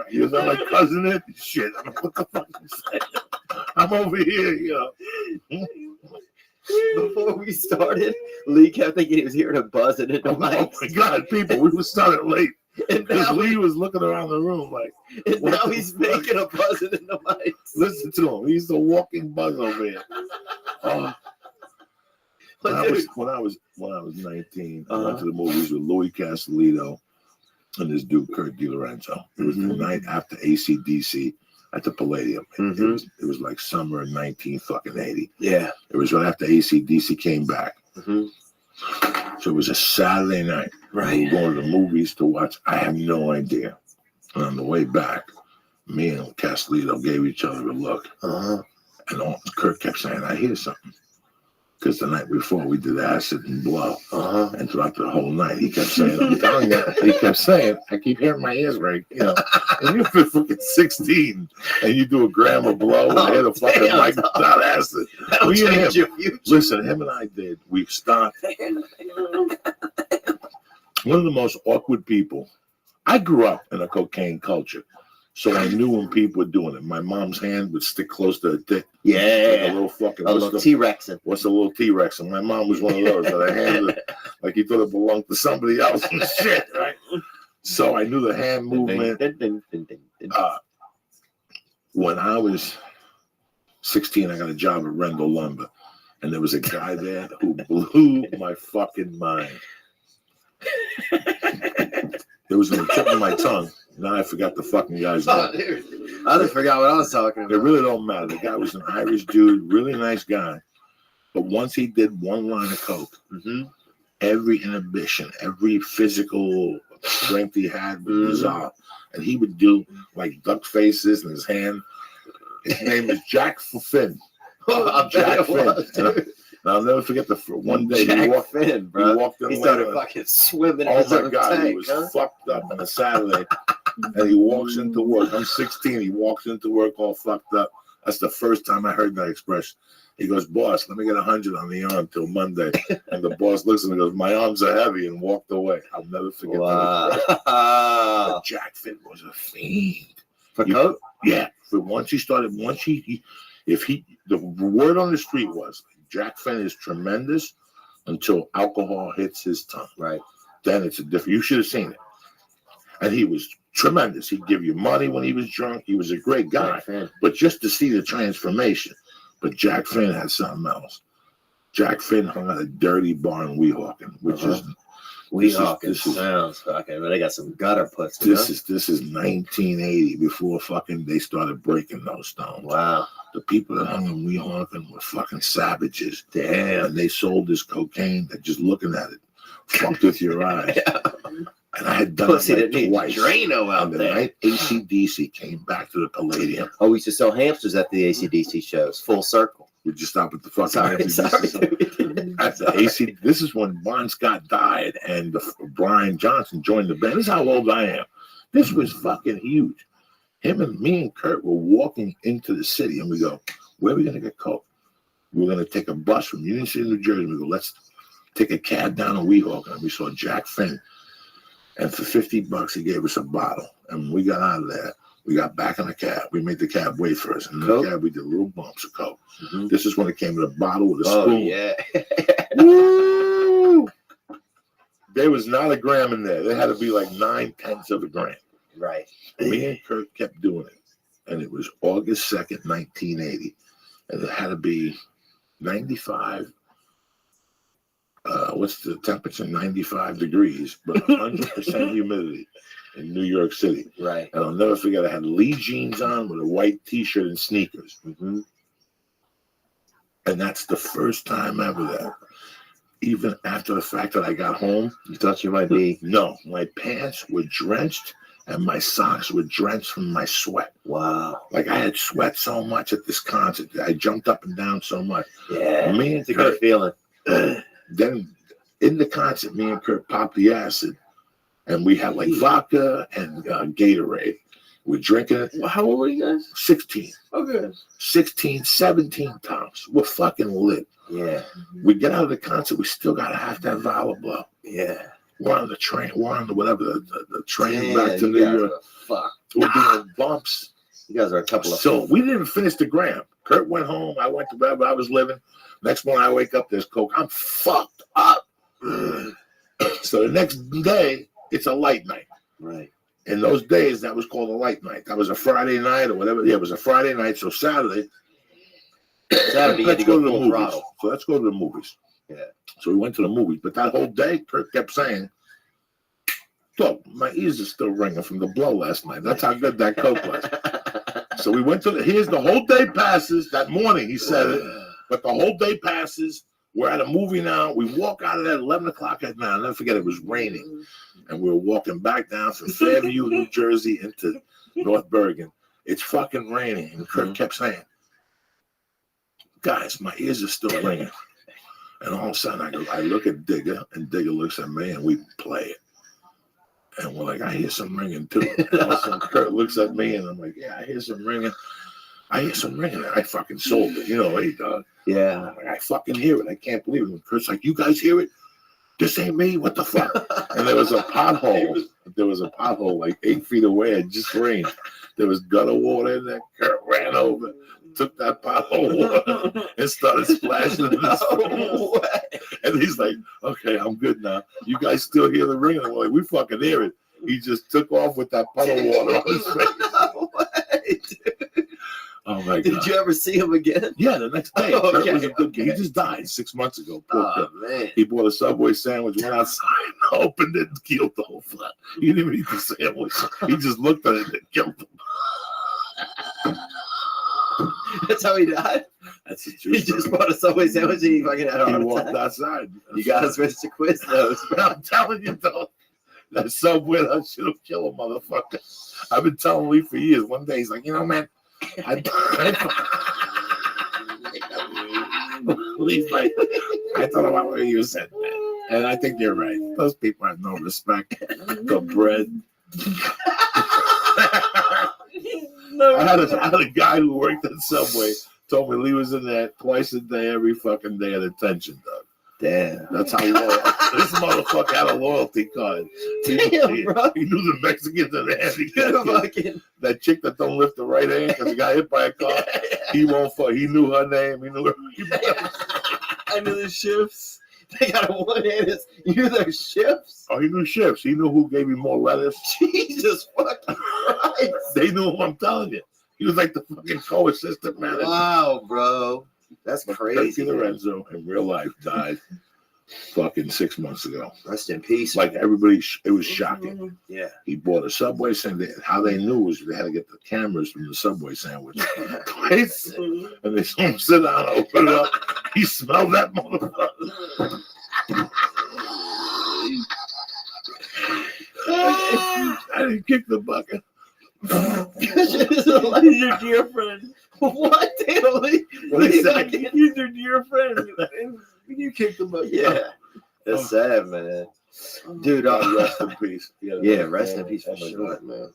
You sound like cousin it. Shit, I don't know what the fuck you saying. I'm over here, you know. before we started, Lee kept thinking he was hearing a buzzing in the Oh my mic. God, people, we started late. And Because now, Lee was looking around the room like, and what now the he's fuck? making a buzzing in the mic. Listen to him. He's the walking buzz over here. Oh. When I was 19, I went to the movies with Louis Castellito and this dude Kurt DiLorenzo. It was the night after AC/DC at the Palladium. It was like summer of 1980. Yeah. It was right after AC/DC came back. So it was a Saturday night. Right. We were going to the movies to watch. I have no idea. And on the way back, me and Castellito gave each other a look. And Kurt kept saying, I hear something. Because the night before we did acid and blow. And throughout the whole night, he kept saying, I'm telling you, he kept saying, I keep hearing my ears break. You know, and you're fucking 16 and you do a gram of blow and hit a fucking mic without acid. That'll Me and change him. your future. Listen, him and I did. We stopped. One of the most awkward people. I grew up in a cocaine culture. So I knew when people were doing it. My mom's hand would stick close to her dick. Like a little fucking T-Rex. What's a little T-Rex? And my mom was one of those that I handed like he thought it belonged to somebody else and shit, right? So I knew the hand movement. When I was 16, I got a job at Rendell Lumber. And there was a guy there who blew my fucking mind. There was a tip of my tongue. Now I forgot the fucking guy's name. Oh, dude. I just forgot what I was talking about. It really don't matter. The guy was an Irish dude, really nice guy. But once he did one line of coke, every inhibition, every physical strength he had would dissolve. And he would do like duck faces in his hand. His name is Jack Finn. Jack Finn. And I'll never forget the one day Jack he walked Finn, bro. He walked in. He started fucking swimming. Oh in his my own God, tank, he was fucked up on a Saturday. And he walks into work. I'm 16. He walks into work all fucked up. That's the first time I heard that expression. He goes, boss, let me get 100 on the arm till Monday. And the boss looks at him and goes, my arms are heavy, and walked away. I'll never forget that expression. But Jack Finn was a fiend. For coke? Yeah. But once he started, the word on the street was, Jack Finn is tremendous until alcohol hits his tongue. Right. Then it's a different. You should have seen it. And he was tremendous. He'd give you money when he was drunk. He was a great guy. But just to see the transformation. But Jack Finn had something else. Jack Finn hung at a dirty bar in Weehawken, which is Weehawken sounds fucking, but they got some gutter puts. This is 1980 before fucking they started breaking those stones. Wow. The people that hung in Weehawken were fucking savages. Damn. And they sold this cocaine that just looking at it fucked with your eyes. And I had done it like twice. Drano out the there. night AC/DC came back to the Palladium. Oh, we used to sell hamsters at the AC/DC shows. Full circle. We just stopped at the fucking Sorry. At the AC. This is when Bon Scott died and Brian Johnson joined the band. This is how old I am. This was fucking huge. Me and Kurt were walking into the city and we go, where are we going to get coke? We're going to take a bus from Union City, New Jersey. We go, let's take a cab down to Weehawken. And we saw Jack Finn. And for $50, he gave us a bottle. And when we got out of there, we got back in the cab. We made the cab wait for us. And in the cab, we did little bumps of coke. This is when it came in a bottle with a spoon. Oh, yeah. Woo! There was not a gram in there. There had to be like 9/10 of a gram. Right. Me and Kurt kept doing it. And it was August 2nd, 1980. And it had to be 95. what's the temperature? 95 degrees, but 100% humidity in New York City. Right. And I'll never forget, I had Lee jeans on with a white t-shirt and sneakers. Mm-hmm. And that's the first time ever that, even after the fact that I got home, You thought you might be. no, my pants were drenched and my socks were drenched from my sweat. Wow. Like I had sweat so much at this concert. I jumped up and down so much. Yeah. Me and It's a good Kurt, feeling. then in the concert, me and Kurt popped the acid. And we had like vodka and Gatorade. We're drinking it. How old were you guys? 16. Okay. 16, 17 times. We're fucking lit. Yeah. We get out of the concert, we still got to have that vial blow. Yeah. We're on the train, we're on the whatever, the train Damn, back to you New guys York. are fucked. We're doing bumps. You guys are a couple of. So we didn't finish the gram. Kurt went home, I went to wherever I was living. Next morning I wake up, there's coke. I'm fucked up. So the next day, it's a light night. Right. In those days, that was called a light night. That was a Friday night or whatever. Yeah, it was a Friday night. So Saturday, Saturday, you had let's to go go to the full movies. throttle. So let's go to the movies. Yeah. So we went to the movies. But that whole day, Kurt kept saying, look, my ears are still ringing from the blow last night. That's how good that coke was. So we went to here's the whole day passes. That morning, he said it. But the whole day passes. We're at a movie now. We walk out of there at 11 o'clock at night. I'll never forget, it was raining. And we were walking back down from Fairview, New Jersey into North Bergen. It's fucking raining. And Kurt kept saying, guys, my ears are still ringing. And all of a sudden, I look at Digger, and Digger looks at me, and we play it. And we're like, I hear some ringing, too. And all of a sudden, Kurt looks at me, and I'm like, yeah, I hear some ringing. I hear some ringing. I fucking sold it. You know, hey, dog. Yeah. I fucking hear it. I can't believe it. And Kurt's like, you guys hear it? This ain't me. What the fuck? And there was a pothole. There was a pothole like 8 feet away. It just rained. There was gutter water in there. Kurt ran over, took that pothole water, and started splashing in his face. And he's like, okay, I'm good now. You guys still hear the ringing? I'm like, we fucking hear it. He just took off with that puddle water on his face. No way, dude. Oh my God. Did you ever see him again? Yeah, the next day. Oh, Kurt was a okay, good kid. He okay. just died 6 months ago. Poor Kurt. Oh, man. He bought a Subway sandwich, went outside, opened it, and killed the whole flat. He didn't even eat the sandwich. He just looked at it and killed him. That's how he died? That's the true He story. just bought a Subway sandwich and he fucking had a He heart walked attack. outside. You guys missed the quiz, though. I'm telling you, though, that Subway, that shit will kill a motherfucker. I've been telling Lee for years. One day, he's like, you know, man, Lee's like, I thought about what you said, man. And I think you're right. Those people have no respect for bread. I had a guy who worked at Subway told me Lee was in there twice a day, every fucking day at attention, Doug. Damn. That's how loyal. This motherfucker had a loyalty card. Damn, bro. He knew the Mexicans and the handicapped. Fucking. That chick that don't lift the right hand because he got hit by a car. He won't fuck. He knew her name. He knew her. I knew the shifts. They got a one-handed. You knew their shifts? Oh, he knew shifts. He knew who gave me more lettuce. Jesus fucking Christ. They knew who I'm telling you. He was like the fucking co-assistant manager. Wow, bro. That's crazy. Turkey Lorenzo in real life died fucking 6 months ago. Rest in peace. Like everybody, it was shocking. Yeah. He bought a Subway sandwich. How they knew was they had to get the cameras from the Subway sandwich. Twice. And they saw him sit down, open it up. He smelled that motherfucker. I didn't kick the bucket. He's your dear friend. What? Damn, Lee? What is that? He's your dear friend. And you kicked him up. Yeah. That's sad, man. Dude, God rest in peace. yeah, rest in peace for my God, man.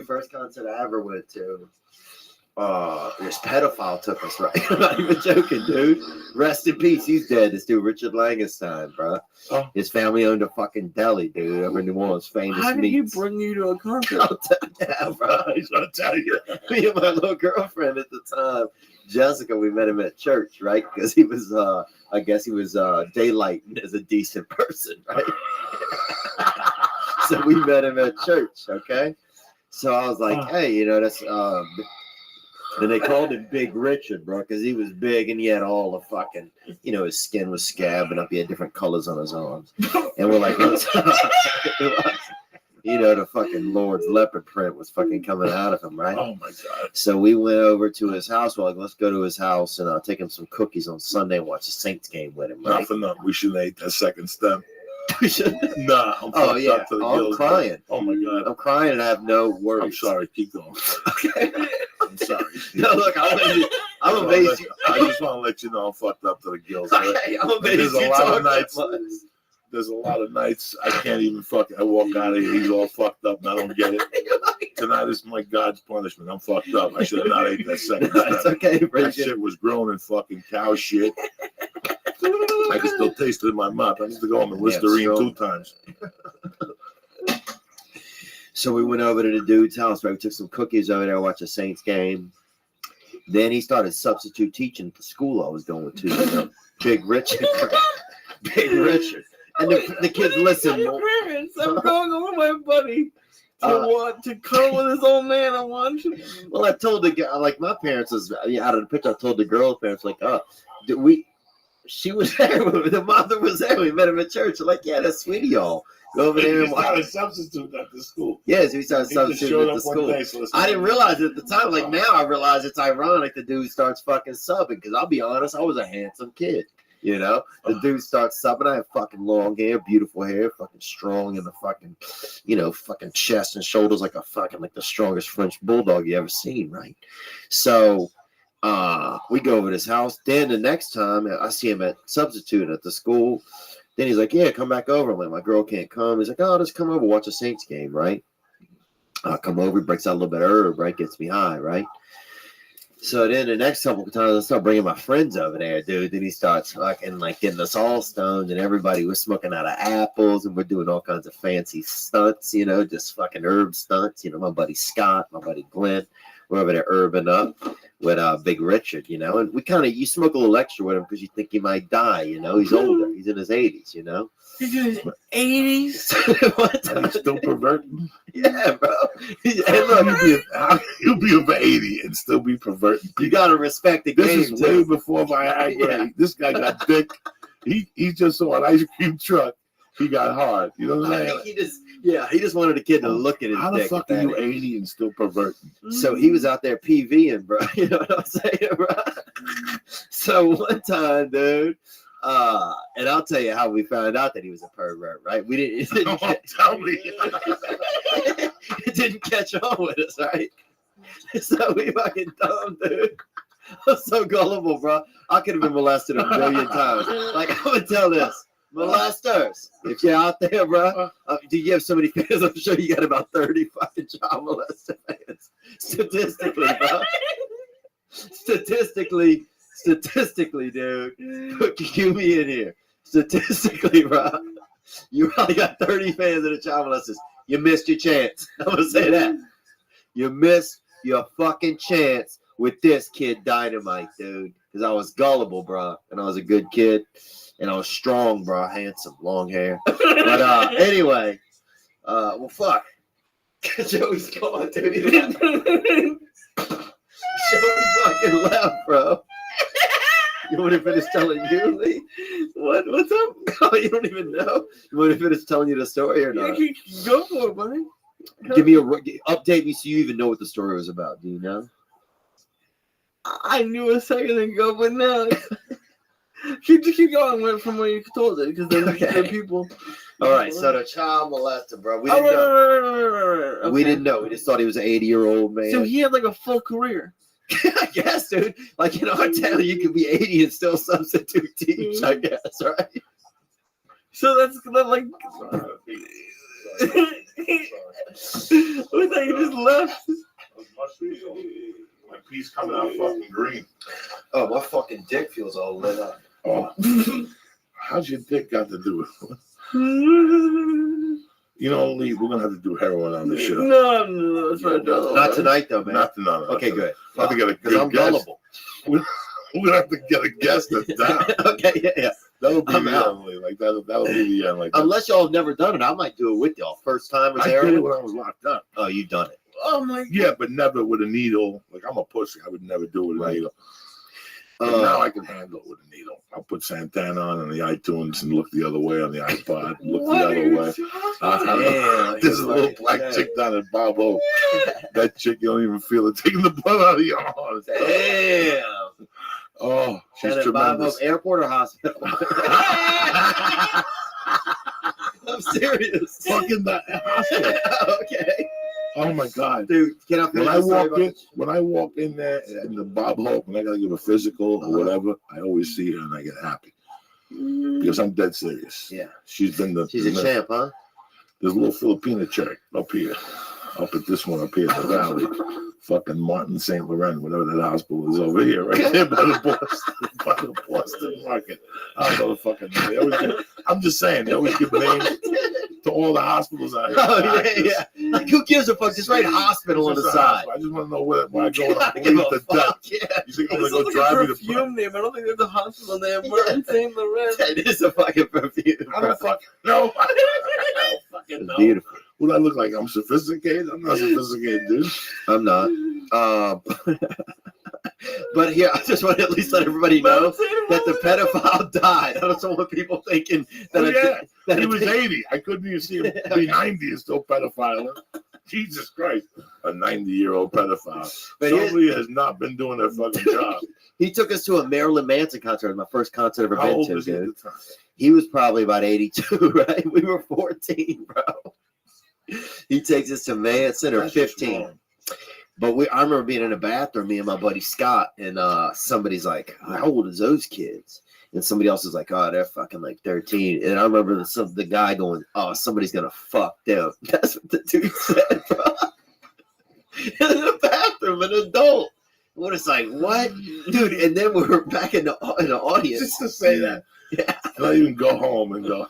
First concert I ever went to. This pedophile took us, right? I'm not even joking, dude. Rest in peace. He's dead. This dude, Richard Langenstein, bro. Oh. His family owned a fucking deli, dude, over in New Orleans, famous How did he meats. bring you to a concert? I'll tell you, bro. He's gonna tell you. Me and my little girlfriend at the time, Jessica, we met him at church, right? Because he was, I guess he was daylighting as a decent person, right? So we met him at church, okay? So I was like, hey, you know, that's And they called him Big Richard, bro, because he was big and he had all the fucking, his skin was scabbing up. He had different colors on his arms. And we're like, what's the fucking Lord's leopard print was fucking coming out of him, right? Oh my God. So we went over to his house. We're like, let's go to his house and I'll take him some cookies on Sunday and watch the Saints game with him, right? Not for nothing. We should have ate that second step. We should. Nah, I'm Oh, fucked yeah. up to the I'm gills, crying. bro. Oh my God. I'm crying and I have no words. I'm sorry. Keep going. Okay. I'm sorry. No, look, I'm amazed you. I just want to let you know I'm fucked up to the gills. Okay, I'm amazed There's a you lot talk of that nights. much. There's a lot of nights I can't even I walk out of here. He's all fucked up and I don't get it. Tonight is my God's punishment. I'm fucked up. I should have not ate that second It's step. okay, That Bridget. shit was grown in fucking cow shit. I can still taste it in my mouth. I need to go home and Listerine so- 2 times. So we went over to the dude's house, right? We took some cookies over there, watched the Saints game. Then he started substitute teaching at the school I was going to, Big Richard. Big Richard. And the kids listen. Your parents, I'm going over my buddy to cuddle with his old man. I want you. Well, I told the guy, like my parents was out of the picture. I told the girl's parents, like, she was there. The mother was there. We met him at church. I'm like, yeah, that's sweet of y'all. Go over there He and watch. started substitute at the school. Yes, we started He just substituting showed at the up one school. day, so listen. I didn't realize it at the time. Like now, I realize it's ironic the dude starts fucking subbing. Because I'll be honest, I was a handsome kid. The dude starts subbing. I have fucking long hair, beautiful hair, fucking strong in the fucking, fucking chest and shoulders like like the strongest French bulldog you ever seen, right? So, we go over to his house. Then the next time I see him at substitute at the school. Then he's like, yeah, come back over. I'm like, my girl can't come. He's like, oh, just come over, watch a Saints game, right? I come over, he breaks out a little bit of herb, right? Gets me high, right? So then the next couple of times I start bringing my friends over there, dude. Then he starts fucking like getting us all stoned and everybody was smoking out of apples and we're doing all kinds of fancy stunts, just fucking herb stunts. My buddy Scott, my buddy Glenn, we're over there herbing up with Big Richard, and we you smoke a little extra with him because you think he might die, he's older, he's in his 80s, He's in his 80s. What? And he's still perverting. Yeah, bro. Hey, look, you'll be over 80 and still be perverting. You gotta respect the This game, is too. way before Viagra. Yeah. This guy got dick. He just saw an ice cream truck. He got hard. You know what I'm saying? He just wanted a kid to look at his How the dick. fuck at are that you age. 80 and still perverting? So he was out there PVing, bro. You know what I'm saying, bro? So one time, dude, and I'll tell you how we found out that he was a pervert, right? It didn't Tell me. it didn't catch on with us, right? So we fucking dumb, dude. I'm so gullible, bro. I could have been molested a million times. Like, I'm gonna tell this. Molesters, if you're out there, bro, do you have so many fans? I'm sure you got about 30 fucking child molester fans. Statistically, bro. Statistically, dude. Cue me in here. Statistically, bro. You probably got 30 fans of the child molesters. You missed your chance. I'm gonna say that. You missed your fucking chance with this kid Dynamite, dude. Because I was gullible, bro. And I was a good kid. And I was strong, bro, handsome, long hair. But anyway, well, fuck. Joey's gone, dude. He left. Joey fucking left, bro. You want to finish telling you, Lee? What's up? Oh, you don't even know? You want to finish telling you the story or not? Go for it, buddy. Give me update me so you even know what the story was about. Do you know? I knew a second ago, but now keep going from where you told it because there's Okay. people. All right, so the child molester, bro. We didn't know. Okay. We didn't know. We just thought he was an 80-year-old man. So he had like a full career. I guess, dude. Like in our town, you could be 80 and still substitute teach. I guess, right? So that's like. We thought you just left. My piece coming out fucking green. Oh, my fucking dick feels all lit up. Oh, how's your dick got to do with it? You know, Lee, we're gonna have to do heroin on this show. No, that's right. Not tonight, though, man. Not tonight. Okay, good. I have to get a Because good I'm guest. gullible. We're gonna have to get a guest that's down. Okay, yeah. That'll be I'm the out. end, Lee. Like that'll be the end. Like that. Unless y'all have never done it, I might do it with y'all. First time was I did it heroin. when I was locked up. Oh, you done it. Oh my god. Yeah, but never with a needle. Like I'm a pussy. I would never do it with a needle. But now I can handle it with a needle. I'll put Santana on the iTunes and look the other way on the iPod. Look the other way. There's a little black chick down at Bob Hope. That chick, you don't even feel it taking the blood out of your arms. Damn. Oh, she's Bob tremendous. Hope Airport or hospital? I'm serious. Fucking the hospital. Okay. Oh my God, Dude, can I when I walk in there in the Bob Hope and I gotta give a physical or whatever, I always see her and I get happy because I'm dead serious. Yeah, she's a champ, huh? There's a little Filipina church up here, up at this one up here in the valley. Fucking Martin St. Laurent, whatever that hospital is over here, right there by the Boston Market. I don't know the fucking name. I'm just saying, they always give names to all the hospitals out here. Oh, yeah. Like, who gives a fuck? Just write hospital on the side. I just want to know where I go and I'm bleeding to death. Yeah. You think I'm going to go drive you to perfume name. I don't think there's a hospital name. Martin St. Laurent. It is a fucking perfume. I don't fucking know. I don't fucking know. Beautiful. What do I look like? I'm sophisticated? I'm not sophisticated, dude. I'm not. But here, I just want to at least let everybody know that the pedophile died. I don't want people thinking that he was 80. I couldn't even see him be 90 and still pedophile. Jesus Christ, a 90-year-old pedophile. But somebody has not been doing their fucking job. He took us to a Marilyn Manson concert, my first concert I've ever How been old to. was he at the time? He was probably about 82, right? We were 14, bro. He takes us to Manson or 15. But I remember being in a bathroom, me and my buddy Scott, and somebody's like, how old is those kids? And somebody else is like, oh, they're fucking like 13. And I remember the guy going, oh, somebody's going to fuck them. That's what the dude said, bro. In the bathroom, an adult. What it's like, what? Dude, and then we were back in the audience. Just to say that. Yeah. And I even go home and go,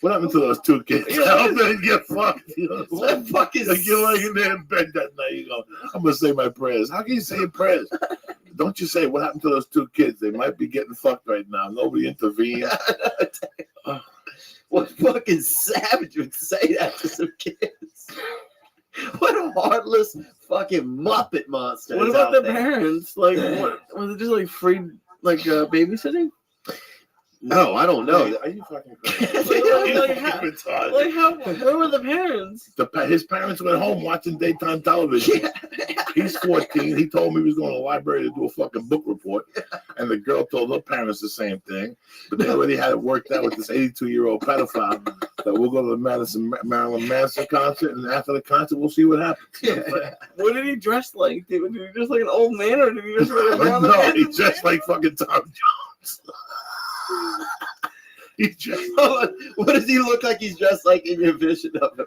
what happened to those two kids? How they get fucked? You know what I'm saying? What the fuck is like you're laying there in bed that night, you go, I'm going to say my prayers. How can you say your prayers? Don't you say, what happened to those two kids? They might be getting fucked right now. Nobody intervened. What fucking savage would say that to some kids? What a heartless fucking Muppet monster. What about the parents? Like, what was it just like free, like babysitting? No, I don't know. Are you fucking crazy? Where were the parents? His parents went home watching daytime television. Yeah. He's 14. He told me he was going to the library to do a fucking book report. And the girl told her parents the same thing. But they already had it worked out with this 82-year-old pedophile that we'll go to the Marilyn Manson concert. And after the concert, we'll see what happens. Yeah. What did he dress like? Did he dress like an old man or did he dress like a No, he dressed like fucking Tom Jones. What does he look like he's dressed like in your vision of him?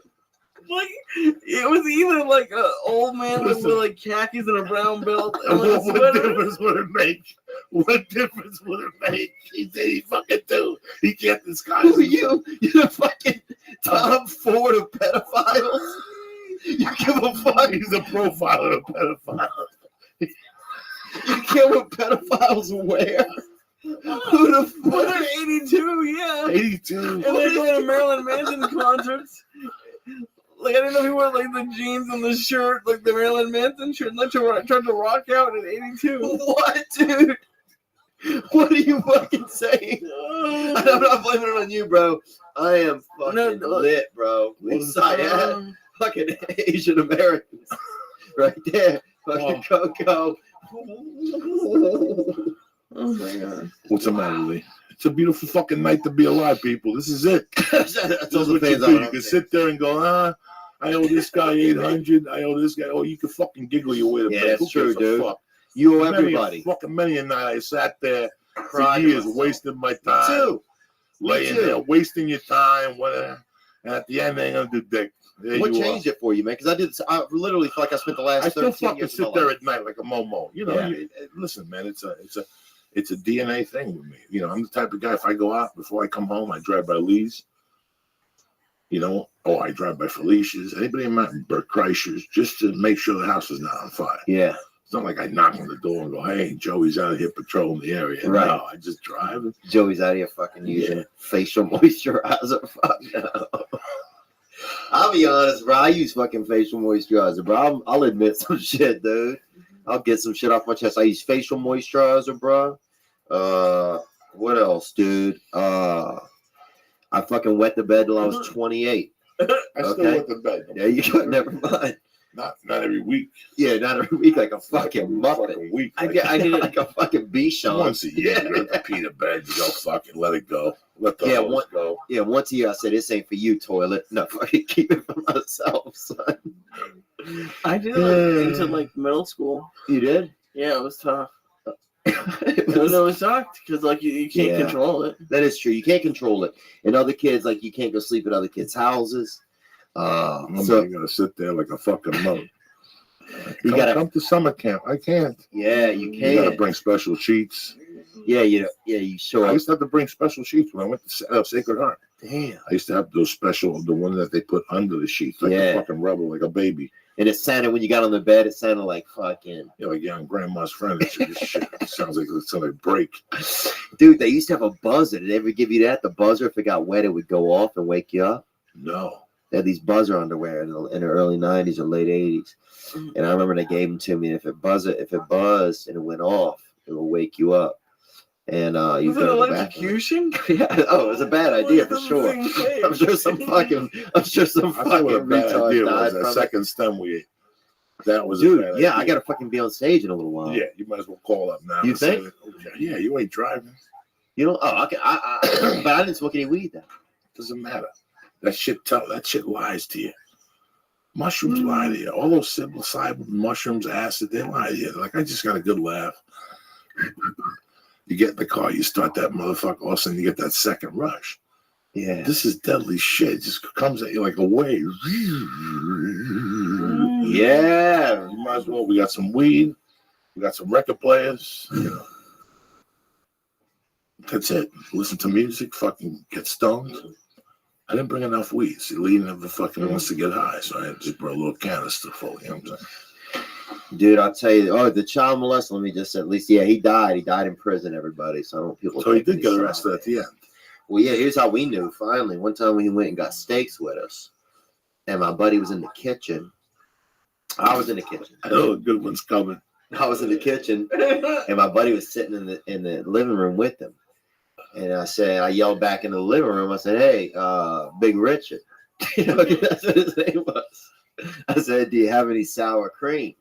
Like, it was either like an old man with like khakis and a brown belt. And like what difference would it make? What difference would it make? He's 80 fucking two. He can't disguise Who are you? You're the fucking Tom Ford of pedophiles? You give a fuck? He's a profiler of pedophiles. You care what pedophiles wear? Who the fuck? Well, they're 82, yeah. 82. And they're going to Marilyn Manson concerts. Like, I didn't know he wore like the jeans and the shirt, like the Marilyn Manson shirt. And I tried to rock out at 82. What, dude? What are you fucking saying? I'm not blaming it on you, bro. I am fucking lit, bro. Inside fucking Asian Americans. Right there. Fucking Coco. Oh my god. What's the matter, Lee? It's a beautiful fucking night to be alive, people. This is it. That's what you do. You can sit there and go, I owe this guy 800. I owe this guy. Oh, you can fucking giggle your way to bed. Yeah, that's true, dude. Fuck? You owe everybody. Many a night I sat there Cried for years, wasting my time. Me too. Laying there, wasting your time, whatever. And at the end, they ain't gonna do dick. What changed it for you, man? Because I literally feel like I spent the last 13 years. I still fucking sit there at night like a momo. You know, listen, man, it's a DNA thing with me. You know, I'm the type of guy, if I go out, before I come home, I drive by Lee's. You know, I drive by Felicia's. Anybody in Mountain Burke Kreischer's, just to make sure the house is not on fire. Yeah. It's not like I knock on the door and go, hey, Joey's out here patrolling the area. Right. No, I just drive. Joey's out here fucking using facial moisturizer. Fuck no. I'll be honest, bro. I use fucking facial moisturizer, bro. I'll admit some shit, dude. I'll get some shit off my chest. I use facial moisturizer, bro. What else, dude? I fucking wet the bed till I was 28. I still wet the bed. Yeah, you got. Never mind. Not every week. Yeah, not every week, like a fucking muffin. Fucking week. I did it Like a fucking Bichon. Once a year, you have to pee the bed. You go fucking let it go. Let the hose go. Yeah, once a year I said, this ain't for you, toilet. No, fucking keep it for myself, son. I did it into like middle school. You did? Yeah, it was tough. It It was- was sucked because like you can't control it. That is true. You can't control it. And other kids, like, you can't go sleep at other kids' houses. I'm So gonna sit there like a fucking moat. you gotta, come to summer camp. I can't. yeah, you You gotta can. bring special sheets. Yeah, you show I up. used to have to bring special sheets when I went to Sacred Heart. Damn. I used to have those special, the one that they put under the sheets, like Yeah. a fucking rubber, like a baby. And it sounded, when you got on the bed, it sounded like fucking. You know, like young grandma's furniture. This shit sounds like break. Dude, they used to have a buzzer. Did they ever give you that? The buzzer, if it got wet, it would go off and wake you up. No. They had these buzzer underwear in the early 90s or late 80s. And I remember they gave them to me. If it buzzed and it went off, it would wake you up. And you Was it go to the bathroom. electrocution? Yeah, oh, it was a bad idea for sure. I'm sure some fucking I thought what a bad retard idea died was. That from it. second stem we that was a Dude, bad yeah, idea. I gotta fucking be on stage in a little while. Yeah, you might as well call up now. You and say think? that, yeah, you ain't driving. You know? Oh, okay. But I didn't smoke any weed then. Doesn't matter. That shit lies to you. Mushrooms lie to you. All those psilocybin mushrooms, acid, they lie to you. Like, I just got a good laugh. You get in the car, you start that motherfucker, all of a sudden you get that second rush. Yeah. This is deadly shit. It just comes at you like a wave. Yeah. You might as well. We got some weed. We got some record players. You know. That's it. Listen to music. Fucking get stoned. I didn't bring enough weed. See, Lee never fucking wants to get high, so I just brought a little canister full. You know what I'm saying? Dude, I'll tell you. Oh, the child molester. Let me just say, at least, yeah, he died. He died in prison, everybody. So I don't want people. So he thinking did get he's arrested sorry. at the end. Well, yeah, here's how we knew. Finally, one time when he went and got steaks with us, and my buddy was in the kitchen. I was in the kitchen. I know the good one's coming. I was in the kitchen, and my buddy was sitting in the living room with him. And I yelled back in the living room. I said, "Hey, Big Richard," you know, that's what his name was. I said, "Do you have any sour cream?"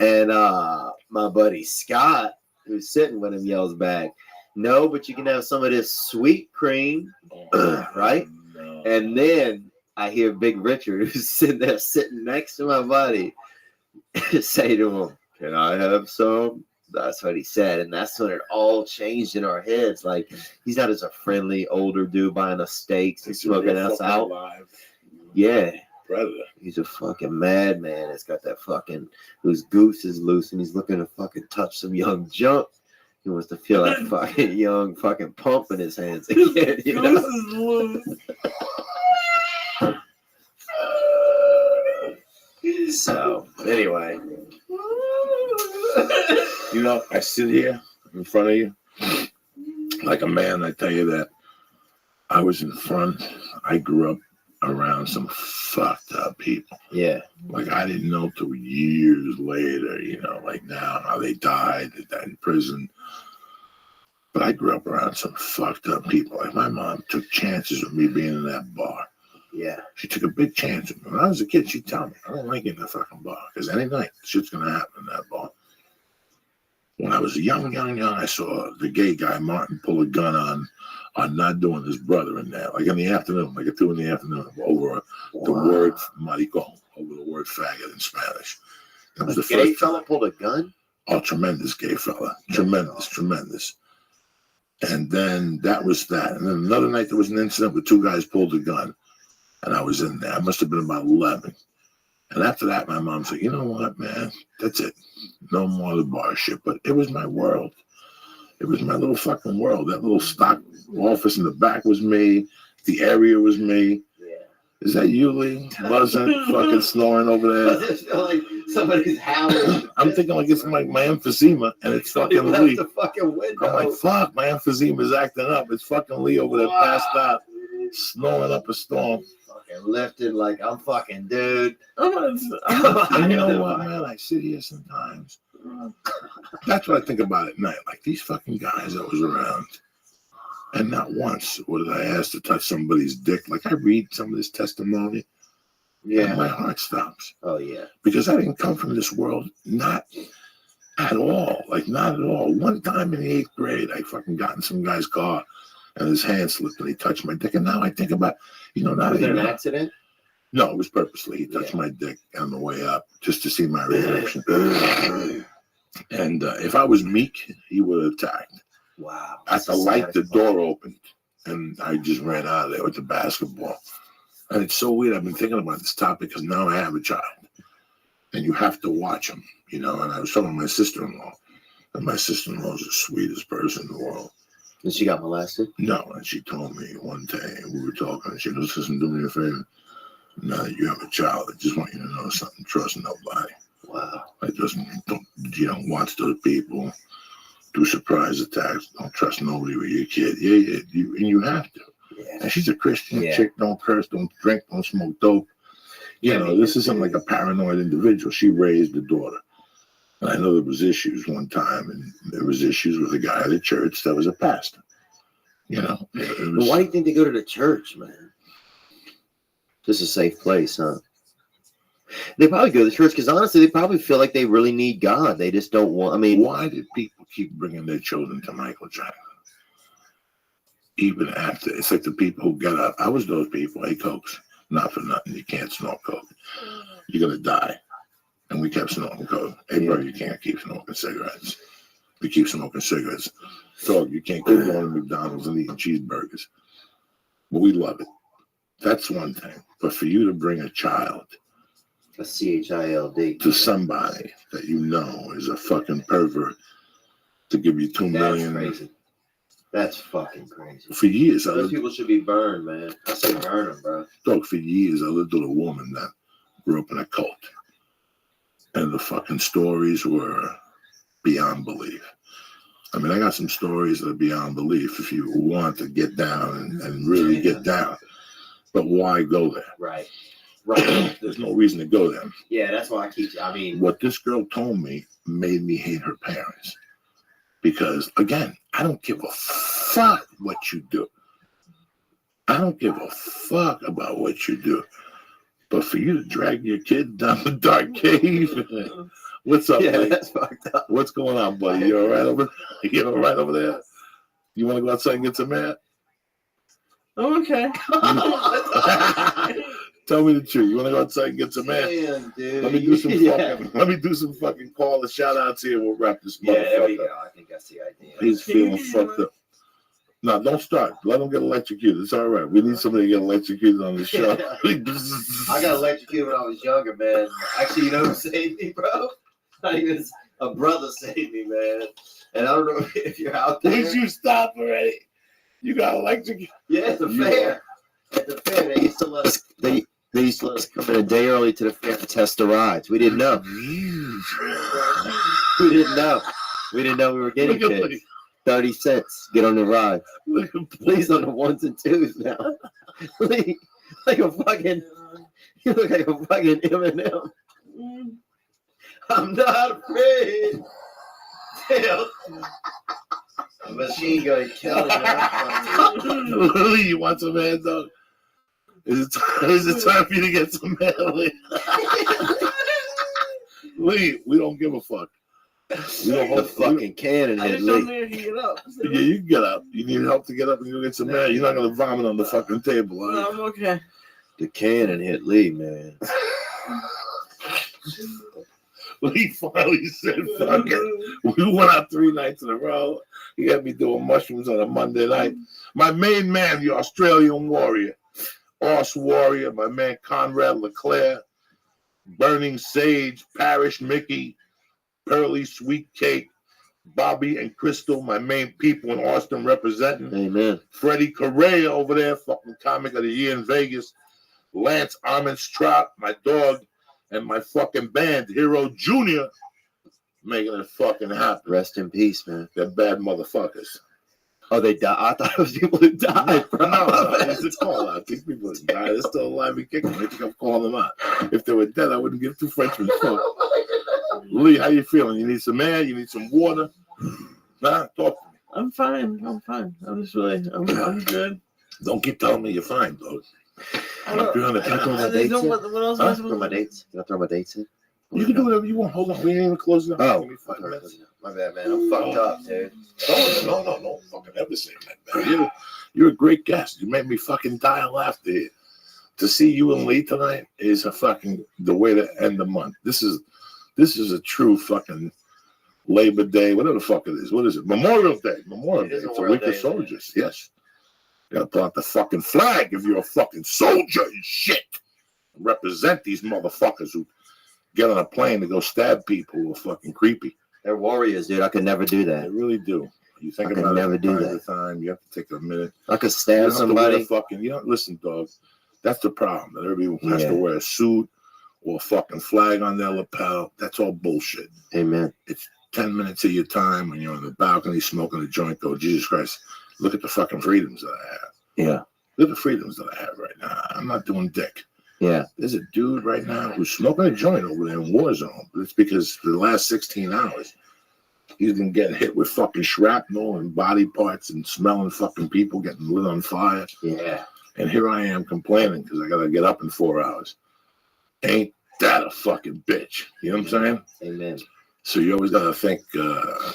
And my buddy Scott, who's sitting with him, yells back, "No, but you can have some of this sweet cream," right? No. And then I hear Big Richard, who's sitting next to my buddy, say to him, "Can I have some?" That's what he said, and that's when it all changed in our heads. Like, he's not as a friendly older dude buying us steaks and smoking us out. Alive. Yeah, Predator. he's a fucking madman. It's got that fucking, whose goose is loose, and he's looking to fucking touch some young junk. He wants to feel that fucking young fucking pump in his hands again. You know? Goose is loose. So anyway, You know, I sit here in front of you like a man. I tell you that I was in front. I grew up around some fucked up people. yeah, Like, I didn't know till years later, you know, like now how they died in prison. But I grew up around some fucked up people. Like, my mom took chances with me being in that bar. yeah, She took a big chance with me. When I was a kid, she'd tell me, I don't like it in that fucking bar. Because any night, shit's going to happen in that bar. When I was young, I saw the gay guy, Martin, pull a gun on not doing his brother in there. Like in the afternoon, like at 2 PM, over the word maricon, over the word faggot in Spanish. That was the gay first fella time. pulled a gun. Oh, tremendous gay fella. Tremendous. And then that was that. And then another night there was an incident where 2 guys pulled a gun. And I was in there. I must have been about 11. And after that, my mom said, you know what, man? That's it. No more of the bar shit. But it was my world. It was my little fucking world. That little stock office in the back was me. The area was me. Yeah. Is that you, Lee? Buzzing, fucking snoring over there. I just feel like somebody's howling. I'm thinking like it's my emphysema, and it's fucking left Lee. the fucking window. I'm like, fuck, my emphysema is acting up. It's fucking Lee over there passed out, snoring up a storm. fucking lifted like I'm fucking dude. And you know what, man? I sit here sometimes. That's what I think about at night. Like these fucking guys that was around. And not once was I asked to touch somebody's dick. Like I read some of this testimony. Yeah. And my heart stops. Oh yeah. Because I didn't come from this world. Not at all. Like not at all. One time in the 8th grade, I fucking got in some guy's car and his hand slipped and he touched my dick. And now I think about, now Was it an accident? No, it was purposely. He touched my dick on the way up just to see my reaction. And if I was meek, he would have attacked. Wow. At the light, the door opened, and I just ran out of there with the basketball. And it's so weird. I've been thinking about this topic because now I have a child, and you have to watch him, And I was talking to my sister-in-law, and my sister-in-law is the sweetest person in the world. And she got molested? No, and she told me one day, we were talking, and she goes, "Listen, do me a favor. Now that you have a child, I just want you to know something. Trust nobody. Wow. Don't watch those people do surprise attacks. Don't trust nobody with your kid. Yeah, you have to." Yeah. And she's a Christian chick. Don't curse, don't drink, don't smoke dope. This isn't like a paranoid individual. She raised a daughter. And I know there was issues one time, and there was issues with a guy at the church that was a pastor. But why do you think they go to the church, man? This is a safe place, huh? They probably go to the church because honestly, they probably feel like they really need God. They just don't want. Why did people keep bringing their children to Michael Jackson? Even after, it's like the people who get up. I was those people. Hey, Cokes, not for nothing. You can't snort coke. You're gonna die. And we kept smoking coke. Hey, bro, you can't keep smoking cigarettes. We keep smoking cigarettes. Dog, you can't keep going to McDonald's and eating cheeseburgers. But we love it. That's one thing. But for you to bring a child, a child, to somebody that you know is a fucking pervert, to give you $2 million. That's crazy. That's fucking crazy. For years, those people should be burned, man. I say burn them, bro. Dog, for years, I lived with a woman that grew up in a cult. And the fucking stories were beyond belief. I got some stories that are beyond belief if you want to get down and really get down. But why go there? Right. There's no reason to go there. Yeah, that's why What this girl told me made me hate her parents. Because, again, I don't give a fuck what you do. I don't give a fuck about what you do. But for you to drag your kid down the dark cave, what's up, buddy? That's fucked up. What's going on, buddy? You all right over there? You want to go outside and get some air? Oh, okay. Tell me the truth. You want to go outside and get some air? Damn, dude. Let me do some fucking call and shout outs here. We'll wrap this motherfucker. Yeah, there we go. I think that's the idea. He's feeling fucked up. No, don't start. Let him get electrocuted. It's all right. We need somebody to get electrocuted on the show. I got electrocuted when I was younger, man. Actually, you know who saved me, bro? A brother saved me, man. And I don't know if you're out there. Would you stop already? You got electrocuted. Yeah, at the fair. At the fair, they used to let us. They used to let us come in a day early to the fair to test the rides. We didn't know. We didn't know we were getting kids. 30 cents. Get on the ride. Please on the ones and twos now. Like a fucking. You look like a fucking M&M. I'm not afraid. Damn. A machine gun killed Lee, you want some hand dog? Is it time for you to get some hand, Lee? Lee, we don't give a fuck. We don't hold the fucking cannon I hit just don't Lee. think you can get up. Yeah, you can get up. You need help to get up and go get some air. You're not gonna vomit on the fucking table. Are you? No, I'm okay. The cannon hit Lee, man. Lee finally said, fuck it. We went out 3 nights in a row. He had me doing mushrooms on a Monday night. My main man, the Australian warrior, Horse Warrior, my man Conrad LeClaire, Burning Sage, Parish Mickey, Pearly Sweet Cake, Bobby and Crystal, my main people in Austin representing. Amen. Freddie Correa over there, fucking comic of the year in Vegas. Lance Armentrout, my dog, and my fucking band, Hero Jr., making it fucking happen. Rest in peace, man. They're bad motherfuckers. Oh, they died. I thought it was people who died, bro. No, it's a call out. These people that died, they're still alive and kicking. They think I'm calling them out. If they were dead, I wouldn't give two Frenchmen a fuck. Lee, how you feeling? You need some air? You need some water? Nah, talk to me. I'm fine. I'm just really, I'm good. Don't keep telling me you're fine, dog. I don't- I'm 300 I don't pounds. know. There's no- what else am I Throw supposed my to do? dates. Can I throw my dates in? You can do whatever you want. Hold on, we ain't even closing up. Oh, Give me 5 minutes. my bad, man. I'm fucked up, dude. No, fucking ever say that, man. You're a great guest. You made me fucking die of laughter here. To see you and Lee tonight is a fucking the way to end the month. This is a true fucking Labor Day, whatever the fuck it is. What is it? Memorial Day. It is It's a Memorial week Day, of soldiers. Yes. You gotta pull out the fucking flag if you're a fucking soldier and shit. Represent these motherfuckers who get on a plane to go stab people who are fucking creepy. They're warriors, dude. I could never do They that. really do. You think I could about it never from do time that. to time. You have to take a minute. I could You stab don't have to wear somebody. fucking. You don't listen, dog. That's the problem. That everybody has Yeah. to wear a suit or a fucking flag on their lapel. That's all bullshit. Amen. 10 minutes of your time when you're on the balcony smoking a joint. Go, Jesus Christ! Look at the fucking freedoms that I have. Yeah. Look at the freedoms that I have right now. I'm not doing dick. Yeah. There's a dude right now who's smoking a joint over there in war zone. But it's because for the last 16 hours, he's been getting hit with fucking shrapnel and body parts and smelling fucking people getting lit on fire. Yeah. And here I am complaining because I got to get up in 4 hours. Ain't that a fucking bitch? You know what I'm saying? Amen. So you always got to think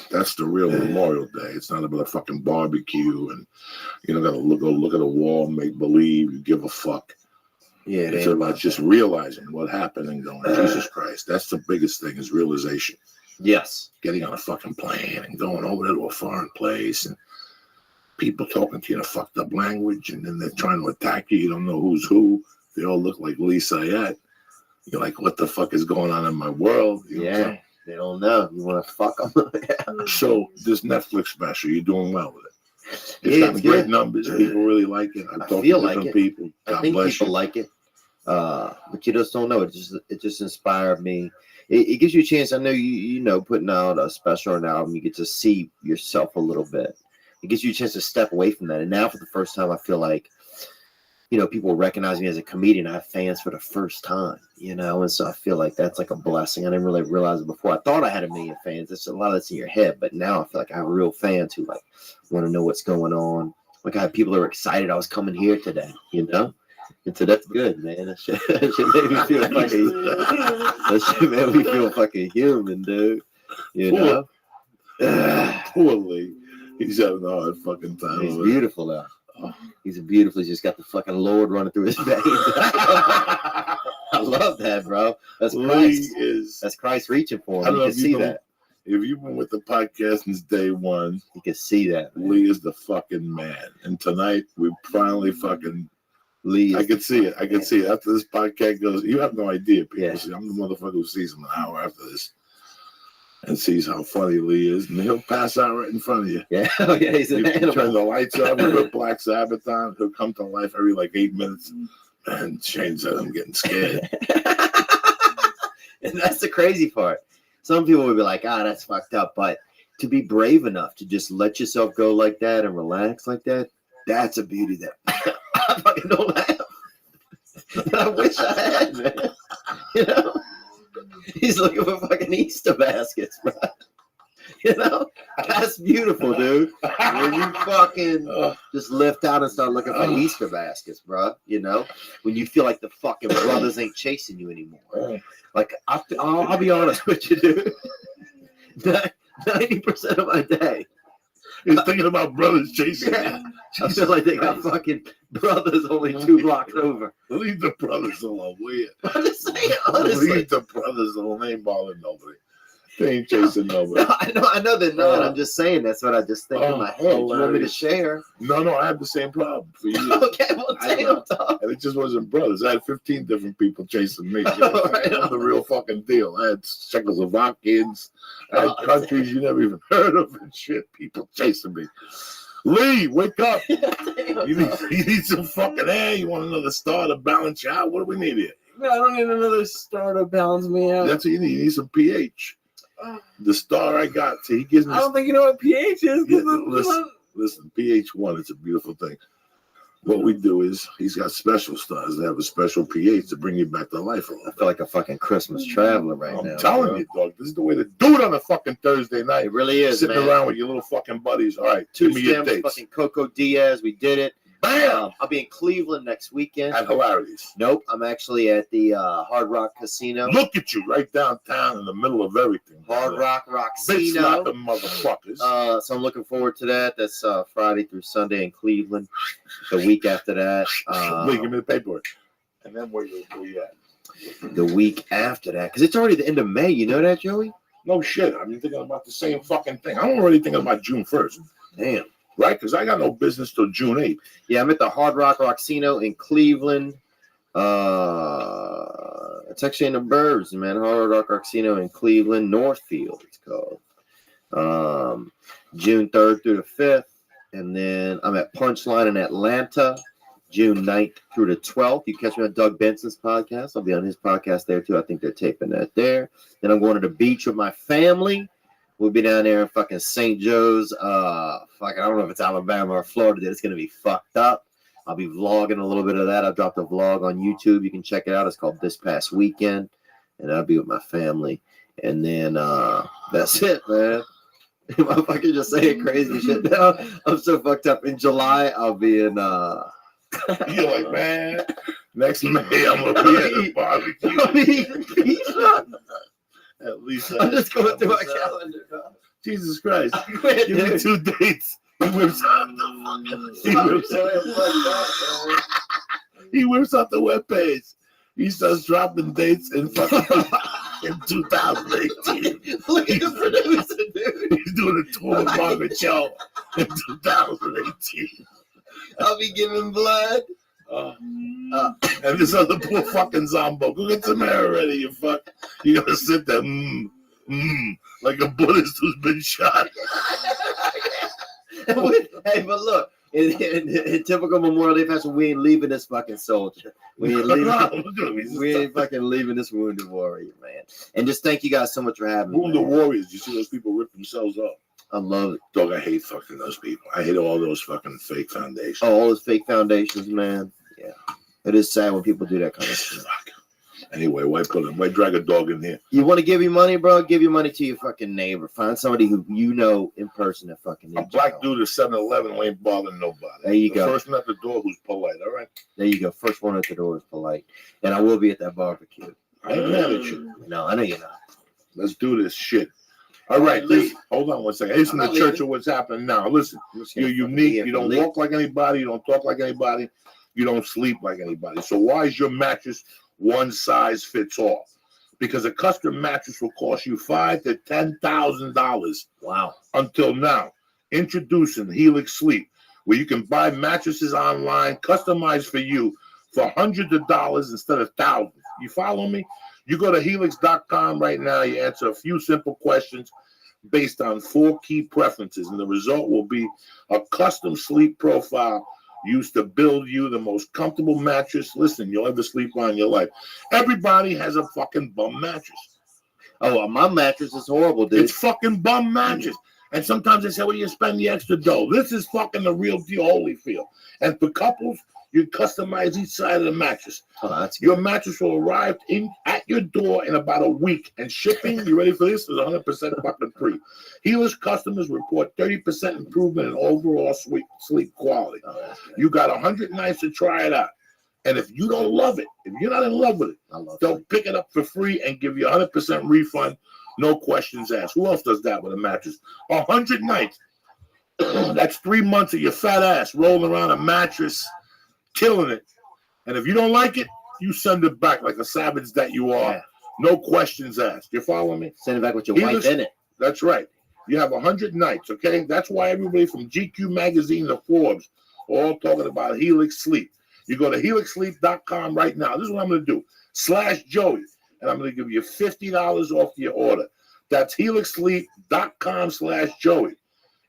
that's the real Memorial Day. It's not about a fucking barbecue and you know, got to look at a wall, make believe you give a fuck. Yeah. It's about just realizing what happened and going, Jesus Christ. That's the biggest thing is realization. Yes. Getting on a fucking plane and going over there to a foreign place and people talking to you in a fucked up language and then they're trying to attack you. You don't know who's who. They all look like Lee Sayette. You're like, what the fuck is going on in my world? You know what I'm Yeah. They don't know. You want to fuck them? saying? So this Netflix special, you're doing well with it. It's Yeah, gotten it's great good. numbers. People really like it. I've I talked feel to like different it. people. I God think bless people you. like it. But you just don't know. It just inspired me. It gives you a chance. I know you know, putting out a special or an album, you get to see yourself a little bit. It gives you a chance to step away from that. And now for the first time, I feel like, you know, people recognize me as a comedian. I have fans for the first time, you know, and so I feel like that's like a blessing. I didn't really realize it before. I thought I had 1 million fans. It's a lot of that's in your head, but now I feel like I have real fans who like want to know what's going on. Like I have people who are excited I was coming here today, you know? And so that's good, man. That shit made me feel fucking. That shit made me feel fucking human, dude. You know. Poor Lee. He's having a hard fucking time. He's over there. beautiful though. He's beautiful. He's just got the fucking Lord running through his veins. I love that, bro. That's Lee Christ. is. That's Christ reaching for I him. don't You know can if you see know- that. If you've been with the podcast since day one, You can see that. Man. Lee is the fucking man. And tonight we finally fucking. Lee. I could see it. I could see it. After this podcast goes, you have no idea, people. Yeah. See, I'm the motherfucker who sees him an hour after this and sees how funny Lee is, and he'll pass out right in front of you. Yeah. Oh yeah. He's an You turn animal. the lights up, we put Black Sabbath on, he'll come to life every like 8 minutes. And Shane said, I'm getting scared. And that's the crazy part. Some people would be like, that's fucked up. But to be brave enough to just let yourself go like that and relax like that, that's a beauty that I fucking don't have. But I wish I had, man. You know? He's looking for fucking Easter baskets, bro. You know? That's beautiful, dude. When you fucking just lift out and start looking for Easter baskets, bro. You know? When you feel like the fucking brothers ain't chasing you anymore. Like, I'll be honest with you, dude. 90% of my day, He's thinking about brothers chasing yeah, him. I feel like they got fucking brothers only 2 blocks over. Leave the brothers alone, will you? I'm just saying, honestly. Leave the brothers alone. They ain't bothering nobody. They ain't chasing nobody. No, I know they're not. I'm just saying that's what I just think in my head. You want me to hilarious. share? No, I had the same problem for years. Okay, well, damn, dog. And it just wasn't brothers. I had 15 different people chasing me. You know, Right I'm the real fucking deal. I had Czechoslovakians. I had Oh, countries you never even heard of and shit. People chasing me. Lee, wake up. Damn, You dog. need some fucking air. You want another star to balance you out? What do we need here? No, I don't need another star to balance me out. That's what you need. You need some pH. The star I got, see, he gives me. I don't think you know what pH is. Yeah, listen. Listen, PH1, it's a beautiful thing. What we do is he's got special stars. They have a special pH to bring you back to life a little I feel like a fucking Christmas traveler right now. I'm telling bro. you, dog. This is the way to do it on a fucking Thursday night. It really is, Sitting man. around with your little fucking buddies. All right, Two give me your stems, dates. fucking Coco Diaz. We did it. Bam! I'll be in Cleveland next weekend. At Hilarities. Nope, I'm actually at the Hard Rock Casino. Look at you, right downtown in the middle of everything. Hard Rock Bitch Rocksino. slapping motherfuckers. So I'm looking forward to that. That's Friday through Sunday in Cleveland. The week after that. Wait, give me the paperwork. And then where you at? The week after that. Because it's already the end of May. You know that, Joey? No shit. I've been thinking about the same fucking thing. I'm already thinking about June 1st. Damn. Right? Because I got no business till June 8th. Yeah, I'm at the Hard Rock Rocksino in Cleveland. It's actually in the burbs, man. Hard Rock Rocksino in Cleveland, Northfield, it's called. June 3rd through the 5th. And then I'm at Punchline in Atlanta, June 9th through the 12th. You catch me on Doug Benson's podcast. I'll be on his podcast there, too. I think they're taping that there. Then I'm going to the beach with my family. We'll be down there in fucking St. Joe's. I don't know if it's Alabama or Florida. It's going to be fucked up. I'll be vlogging a little bit of that. I dropped a vlog on YouTube. You can check it out. It's called This Past Weekend. And I'll be with my family. And then that's it, man. I'm fucking just saying crazy shit now. I'm so fucked up. In July, I'll be in... You're like, man, next May I'm going to be at the barbecue. At least I'm just going through my calendar. Jesus Christ. Quit, Give me dude. 2 dates. He whips out the webpage. He starts dropping dates in fucking in 2018. Look at the producer, dude. He's doing a tour of Margaret Cho in 2018. I'll be giving blood. And this other poor fucking Zombo. Go get some hair already, you fuck. You gotta sit there, like a Buddhist who's been shot. Hey, but look, in typical Memorial Day fashion, we ain't leaving this fucking soldier. We ain't fucking leaving this wounded warrior, man. And just thank you guys so much for having me. Wounded man. warriors. You see those people rip themselves up. I love it. Dog, I hate fucking those people. I hate all those fucking fake foundations. Oh, all those fake foundations, man. Yeah. It is sad when people do that kind of stuff. Anyway, why drag a dog in here? You want to give your money, bro? Give your money to your fucking neighbor. Find somebody who you know in person that fucking needs A black your help. dude at 7-Eleven who ain't bothering nobody. There you the go. First one at the door who's polite, all right? There you go. First one at the door is polite. And I will be at that barbecue. I ain't mad at you. No, I know you're not. Let's do this shit. All right, listen. Hold on one second. Here's from the I'm not church leaving. of what's happening now. Listen, I'm just you're gonna fucking be unique. here You for don't the league. walk like anybody. You don't talk like anybody. You don't sleep like anybody. So why is your mattress one size fits all? Because a custom mattress will cost you $5,000 to $10,000. Wow. Until now, introducing Helix Sleep, where you can buy mattresses online, customized for you for hundreds of dollars instead of thousands. You follow me? You go to helix.com right now. You answer a few simple questions based on 4 key preferences, and the result will be a custom sleep profile used to build you the most comfortable mattress, listen, you'll ever sleep on in your life. Everybody has a fucking bum mattress. Oh, my mattress is horrible, dude. It's fucking bum mattress. And sometimes they say, well, you spend the extra dough. This is fucking the real deal Holyfield. And for couples, you customize each side of the mattress. Oh, that's good. Your mattress will arrive at your door in about a week. And shipping, you ready for this? Is 100% fucking free. Helix customers report 30% improvement in overall sleep quality. Oh, You got 100 nights to try it out. And if you don't love it, if you're not in love with it, they'll pick it up for free and give you 100% refund, no questions asked. Who else does that with a mattress? 100 nights. That's 3 months of your fat ass rolling around a mattress, killing it. And if you don't like it, you send it back like a savage that you are. Yeah. No questions asked. You follow me? Send it back with your Helix- wife in it. That's right. You have 100 nights, okay? That's why everybody from GQ Magazine to Forbes are all talking about Helix Sleep. You go to helixsleep.com right now. This is what I'm going to do. /Joey. And I'm going to give you $50 off your order. That's helixsleep.com/Joey.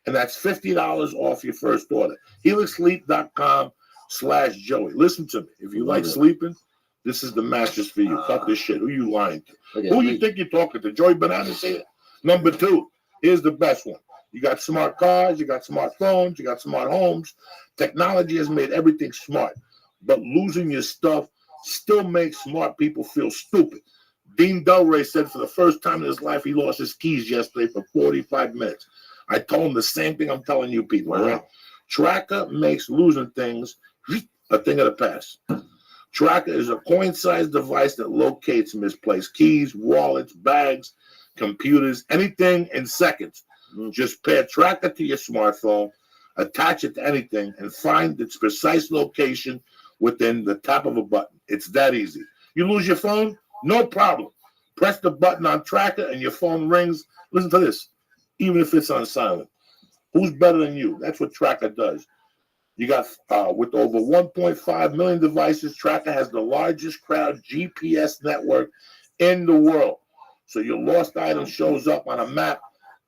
And that's $50 off your first order. helixsleep.com/Joey. Listen to me. If you like sleeping, this is the mattress for you. Cut this shit. Who you lying to? Okay, Who you think you're talking to? Joey Bananas here? Number 2. Here's the best one. You got smart cars, you got smartphones, you got smart homes. Technology has made everything smart. But losing your stuff still makes smart people feel stupid. Dean Delray said for the first time in his life he lost his keys yesterday for 45 minutes. I told him the same thing I'm telling you people. Wow. Right? Tracker makes losing things a thing of the past. Tracker is a coin-sized device that locates misplaced keys, wallets, bags, computers, anything in seconds. Just pair Tracker to your smartphone, attach it to anything, and find its precise location within the tap of a button. It's that easy. You lose your phone? No problem. Press the button on Tracker and your phone rings. Listen to this. Even if it's on silent. Who's better than you? That's what Tracker does. You got, with over 1.5 million devices, Tracker has the largest crowd GPS network in the world. So your lost item shows up on a map,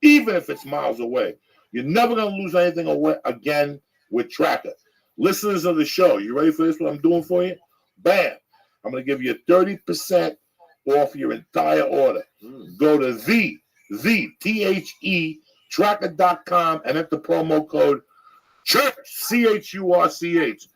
even if it's miles away. You're never going to lose anything away again with Tracker. Listeners of the show, you ready for this, what I'm doing for you? Bam. I'm going to give you 30% off your entire order. Go to the Tracker.com and enter promo code CHURCH, CHURCH.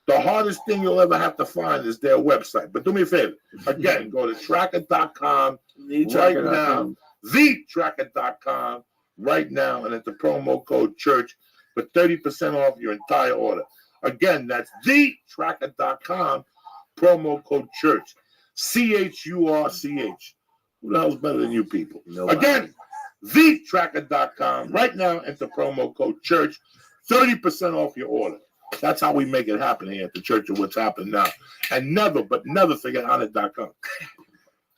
The hardest thing you'll ever have to find is their website. But do me a favor. Again, go to Tracker.com right now. TheTracker.com right now and enter promo code CHURCH for 30% off your entire order. Again, that's TheTracker.com, promo code CHURCH, CHURCH. Who the hell's better than you people? Nobody. Again, TheTracker.com right now, enter promo code CHURCH, 30% off your order. That's how we make it happen here at the Church of What's Happening Now. And never forget Onnit.com.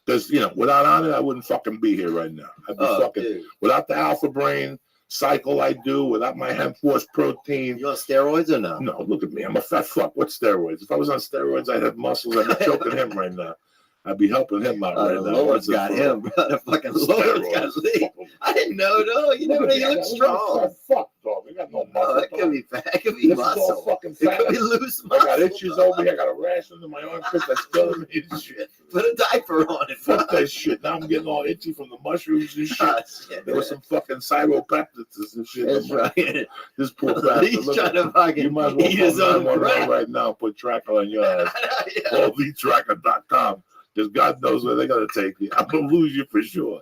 Because, without Onnit, I wouldn't fucking be here right now. I'd be dude. Without the Alpha Brain cycle I do, without my hemp force protein. You on steroids or no? No, look at me. I'm a fat fuck. What steroids? If I was on steroids, I'd have muscles. I'd be choking him right now. I'd be helping him out right The now. Lord's got him, bro. The fucking Lord's got Lee. I didn't know, though. You never know. You look strong. Fuck, dog. I got no muscle. It could be fat. It could be This is all muscle. fucking It fat. could be loose I muscle. got itches over here. I got a rash under my armpit that's killing me and shit. Put a diaper on it, bro. Fuck that shit. Now I'm getting all itchy from the mushrooms and shit. Shit, There was some fucking cyropeptitis and shit. That's right. This poor bastard. He's Look, trying to fucking you might as well eat his call own 911 crap. right now and put Tracker on your ass. Yeah. Call TheTracker.com. Because God knows where they're going to take you. I'm going to lose you for sure.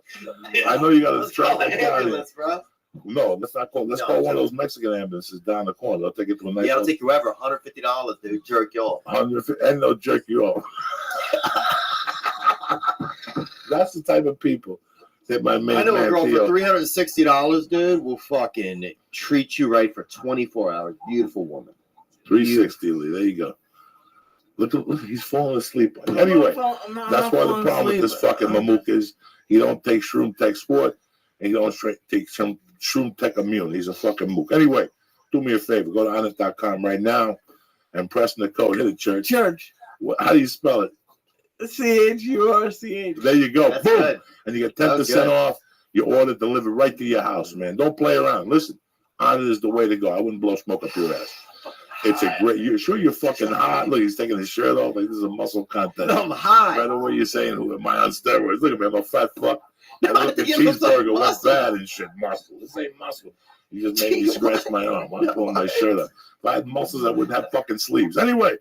I know you got to Let's call track an it down here. ambulance, bro. No, let's not call. Let's call one of those Mexican ambulances down the corner. They'll take it to a nice. Yeah, I'll take you ever. $150, dude. Jerk you off. 150, and they'll jerk you off. That's the type of people that my man. I know a girl Theo, for $360, dude, will fucking treat you right for 24 hours. Beautiful woman. 360, Lee. There you go. Look, he's falling asleep. Anyway, that's why the problem with this fucking mamook is he don't take Shroom Tech Sport and he don't take some Shroom Tech Immune. He's a fucking mook. Anyway, do me a favor. Go to Onnit.com right now and press in the code. Hit it, Church. Church. How do you spell it? CHURCH. There you go. That's Boom. good. And you get That's 10% good. off your order delivered right to your house, man. Don't play around. Listen, Onnit is the way to go. I wouldn't blow smoke up your ass. It's a great. You're sure you're fucking hot. Look, he's taking his shirt off like this is a muscle contest. I'm high. Right away, you're saying, "Who am I on steroids?" Look at me, I'm a fat fuck. No, I look at you look like cheeseburger went muscle. bad and shit. Muscle. This ain't muscle. You just made me scratch my arm. I'm pulling my shirt up. If I had muscles, I wouldn't have fucking sleeves. Anyway,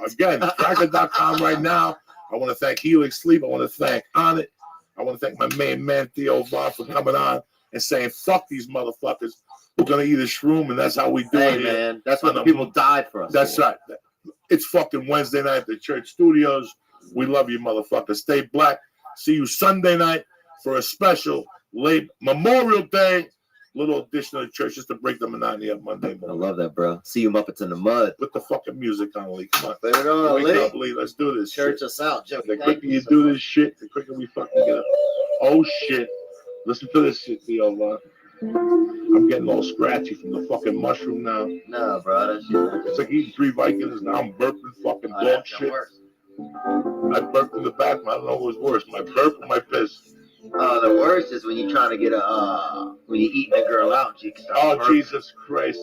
again, Tracker.com right now. I want to thank Helix Sleep. I want to thank Onnit. I want to thank my main man Theo Vaughn for coming on and saying, "Fuck these motherfuckers. We're gonna eat a shroom, and that's how we do Hey, it." Here. man. That's what the people died for us. That's for. right. It's fucking Wednesday night at the church studios. We love you, motherfuckers. Stay black. See you Sunday night for a special late Memorial Day little addition of the church just to break the monotony of Monday I morning. love that, bro. See you Muppets in the mud. Put the fucking music on, Lee. Come on. Put it on, Wake Lee. up, Lee. Let's do this. Church shit. us out, Joe. The quicker you do this shit, the quicker we fucking get up. Oh, shit. Listen to this shit, Theo Vaughn. I'm getting all scratchy from the fucking mushroom now. No, bro. That shit. It's like eating 3 Vikings. Now I'm burping fucking dog That's shit. worse. I burped in the bathroom. I don't know what was worse, my burp or my piss. The worst is when you're trying to get when you're eating a girl out and she starts Oh, burping. Jesus Christ.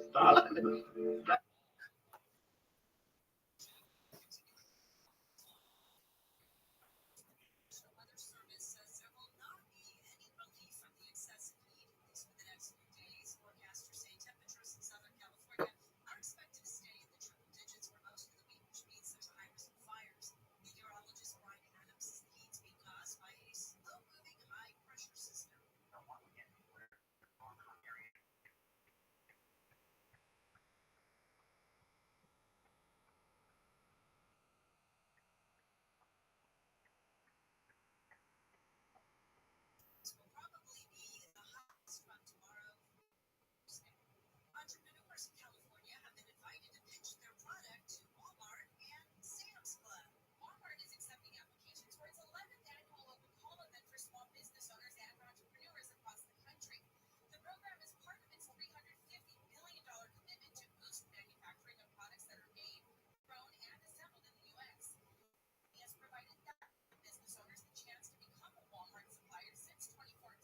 Stop. Weather service says there will not be any relief from the excessive heat, at least for the next few Entrepreneurs in California have been invited to pitch their product to Walmart and Sam's Club. Walmart is accepting applications for its 11th annual open call event for small business owners and entrepreneurs across the country. The program is part of its $350 billion commitment to boost manufacturing of products that are made, grown, and assembled in the U.S. He has provided business owners the chance to become a Walmart supplier since 2014.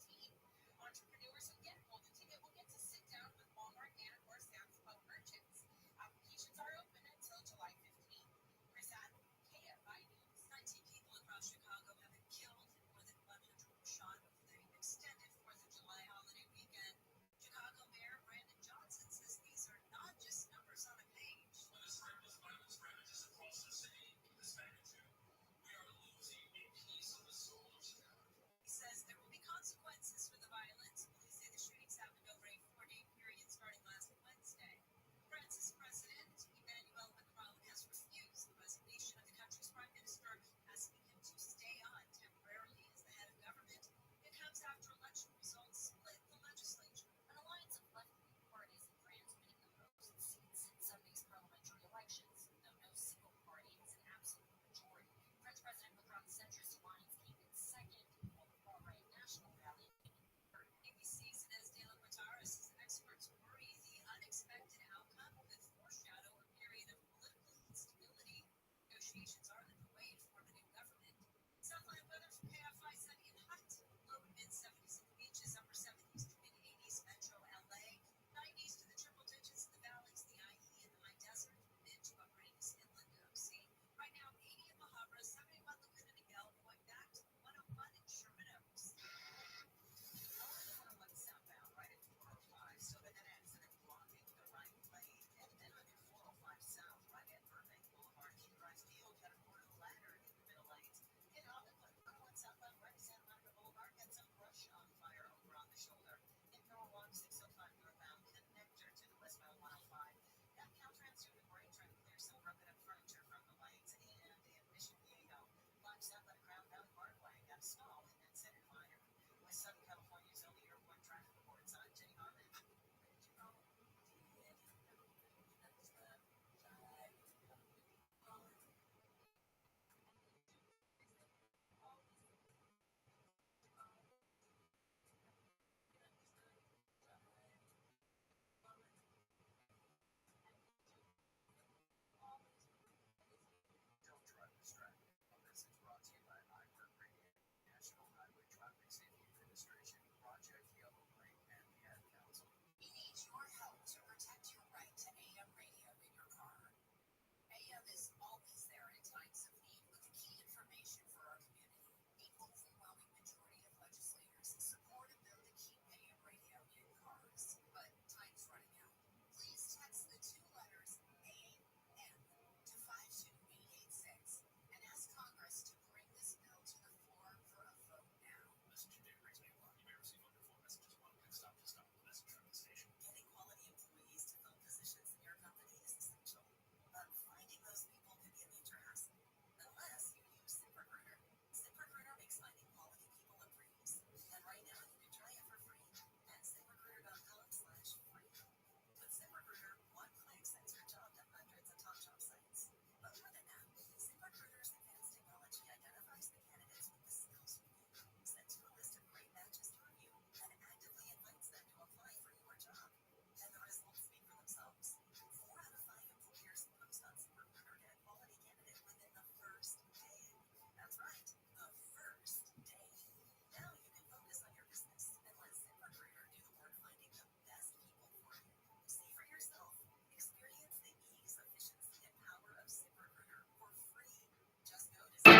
Entrepreneurs who get a golden ticket will get to sit down with Walmart and or Sam's Club merchants. Applications are open until July 15th. Present KFI News. 19 people across Chicago have been killed and more than 100 were shot over the extended 4th of July holiday weekend. Chicago Mayor Brandon Johnson says these are not just numbers on a page. When this reckless violence ravages across the city in this magnitude, we are losing a piece of the soul of Chicago. He says there will be consequences for the violence. Police say the shootings happened over a 4-day period starting last Wednesday. France's President Emmanuel Macron has refused the resignation of the country's prime minister, asking him to stay on temporarily as the head of government. It comes after election results split the legislature. An alliance of left-wing parties in France winning the most seats in Sunday's parliamentary elections, though no single party is an absolute majority. French President Macron's centrist alliance came in second, while the far-right national rally came in third. ABC's Inez de la Guitara says experts worry the unexpected outcome could foreshadow a period of political instability. Negotiations are underway to form a new government. Southland weather for KFI sunny and hot. Low to mid-70s at the beaches, upper 70s to mid-80s metro LA, 90s to the triple digits in the valleys, the IE and the high desert, mid to upper 80s inland OC. Right now, 80 in Bahama, 71 Laguna Niguel, going back to 101 in Sherman Oaks. On 101 southbound, right at 405, so that accident blocking the right lane. And then on your 405 south, right at Burbank Boulevard, King Drive Field, got a quarter ladder in the middle lanes. Get on the 101 southbound, right at Santa Monica Boulevard, got some brush on fire over on the shoulder. In Norwalk, 605 northbound, connector to the westbound 105. Got Caltrans doing a great trying to clear some broken up furniture from the lanes. And in Mission Viejo, launch south by the Crown Valley Parkway, got a stall and then set it fire. With Southern California's only airport traffic reports on Jenny Harmon. Don't drive distracted. This is brought to you by iHeartRadio, National Highway Traffic Safety Administration, Project Yellow Light, and the Ad Council. We need your help to protect your right to AM radio in your car. AM is always there in times of need with the key information for our community. The overwhelming majority of legislators support a bill to keep AM radio in cars, but time's running out. Please text the 2 letters AM to 52886 and ask Congress to bring this bill to the floor for a vote now. Message today brings me along. You may receive up to 4 messages while quick stop to stop the message from the station. Getting quality employees to fill positions in your company is essential, but finding those people can be a major hassle unless you use ZipRecruiter. ZipRecruiter makes finding quality people a breeze, and right now you can try it for free at ZipRecruiter.com/free. With ZipRecruiter, one click sends your job to hundreds of top job sites. But more than that, ZipRecruiter's advanced technology identifies the candidates with the skills you need, sends you a list of great matches to review, and actively invites them to apply for your job. And the results speak for themselves. 4 out of 5 employers who post on ZipRecruiter get a quality candidate within the first day. That's right, the first day. Now you can focus on your business and let ZipRecruiter do the work finding the best people for you. See for yourself. Experience the ease, efficiency, and power of ZipRecruiter for free. Just go to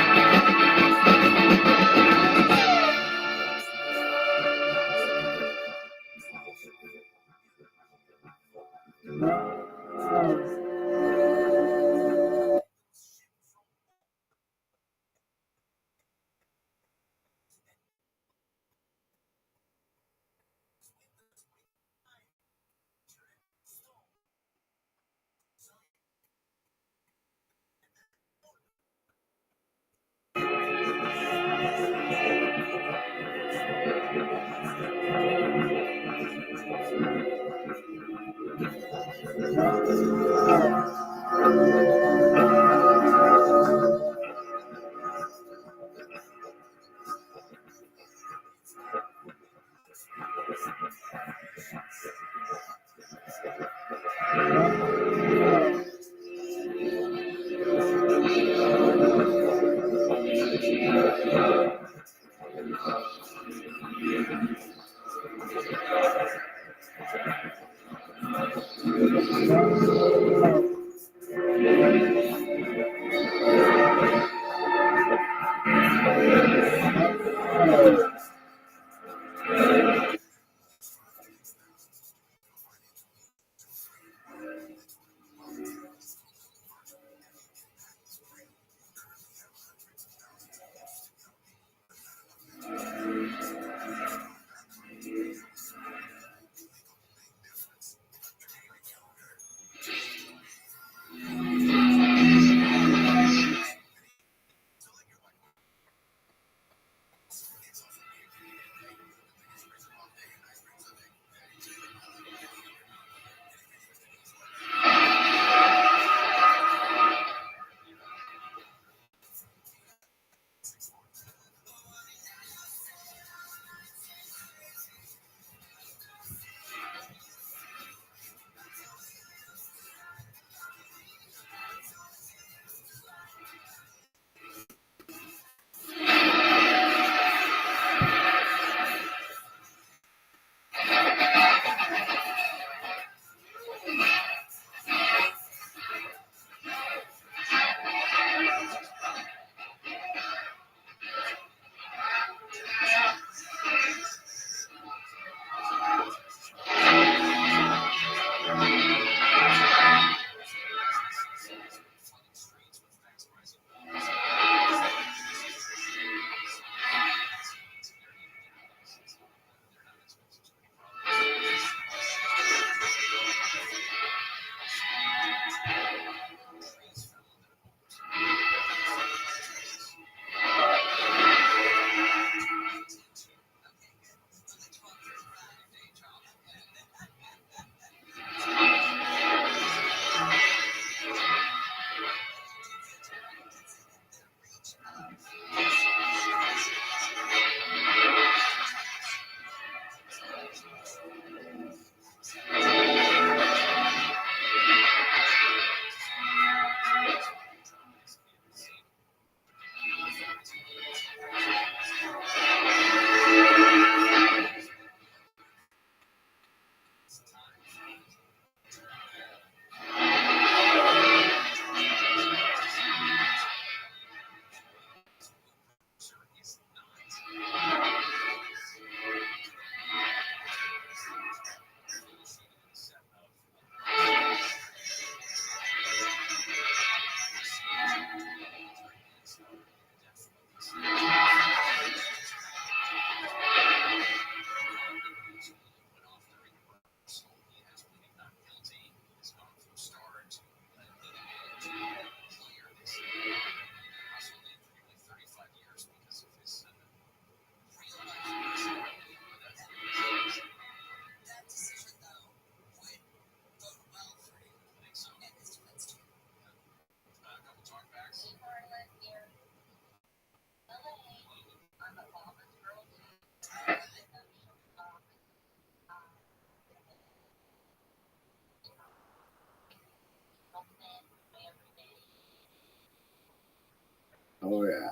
Oh yeah.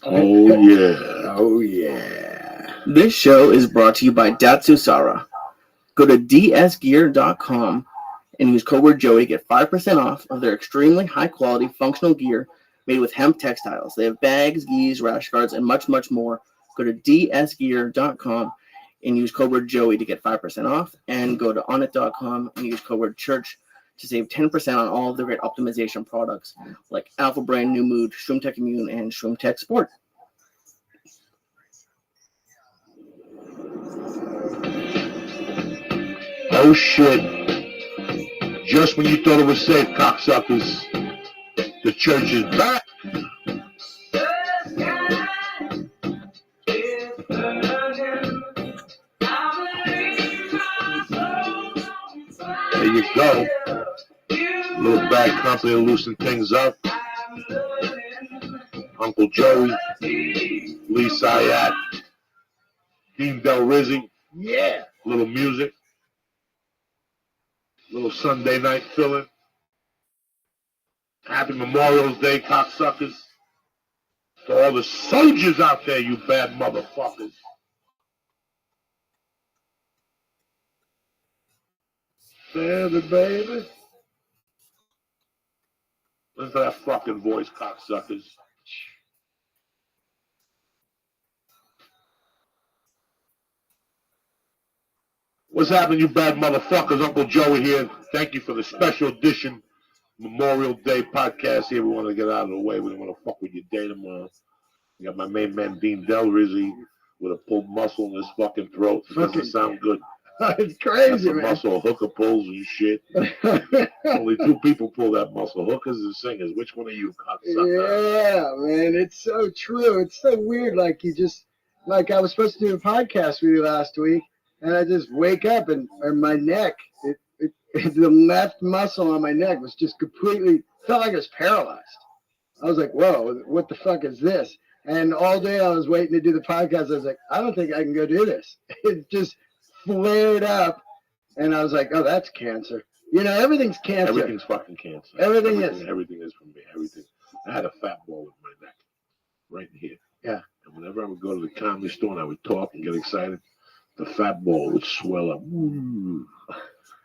Oh yeah. Oh yeah. This show is brought to you by Datsusara. Go to dsgear.com and use code word Joey to get 5% off of their extremely high quality functional gear made with hemp textiles. They have bags, gis, rash guards, and much, much more. Go to dsgear.com and use code word Joey to get 5% off, and go to onit.com and use code word church to save 10% on all of their great optimization products like Alpha Brain, New Mood, ShroomTech Immune, and ShroomTech Sport. Oh shit. Just when you thought it was safe, cocksuckers, the church is back. There you go. Little Bad Company to loosen things up. Uncle Joey, Lee Sayat, Dean Del Rizzi. Yeah. Little music. Little Sunday night filling. Happy Memorial Day, cocksuckers. To all the soldiers out there, you bad motherfuckers. Santa, baby. Listen to that fucking voice, cocksuckers. What's happening, you bad motherfuckers? Uncle Joey here. Thank you for the special edition Memorial Day podcast here. We want to get out of the way. We don't want to fuck with your day tomorrow. We got my main man, Dean Del Rizzi, with a pulled muscle in his fucking throat. It doesn't sound good. It's crazy, man. Muscle, hooker pulls and shit. Only two people pull that muscle, hookers and singers. Which one are you, cocksucker? Yeah, man, it's so true. It's so weird. Like I was supposed to do a podcast with you last week, and I just wake up and my neck, the left muscle on my neck was just completely, felt like it was paralyzed. I was like, whoa, what the fuck is this? And all day I was waiting to do the podcast. I was like, I don't think I can go do this. It just flared up, and I was like, oh, that's cancer. You know, everything's cancer. Everything's fucking cancer. Everything is. Everything is from me. Everything. I had a fat ball in my neck, right in here. Yeah. And whenever I would go to the comedy store and I would talk and get excited, the fat ball would swell up.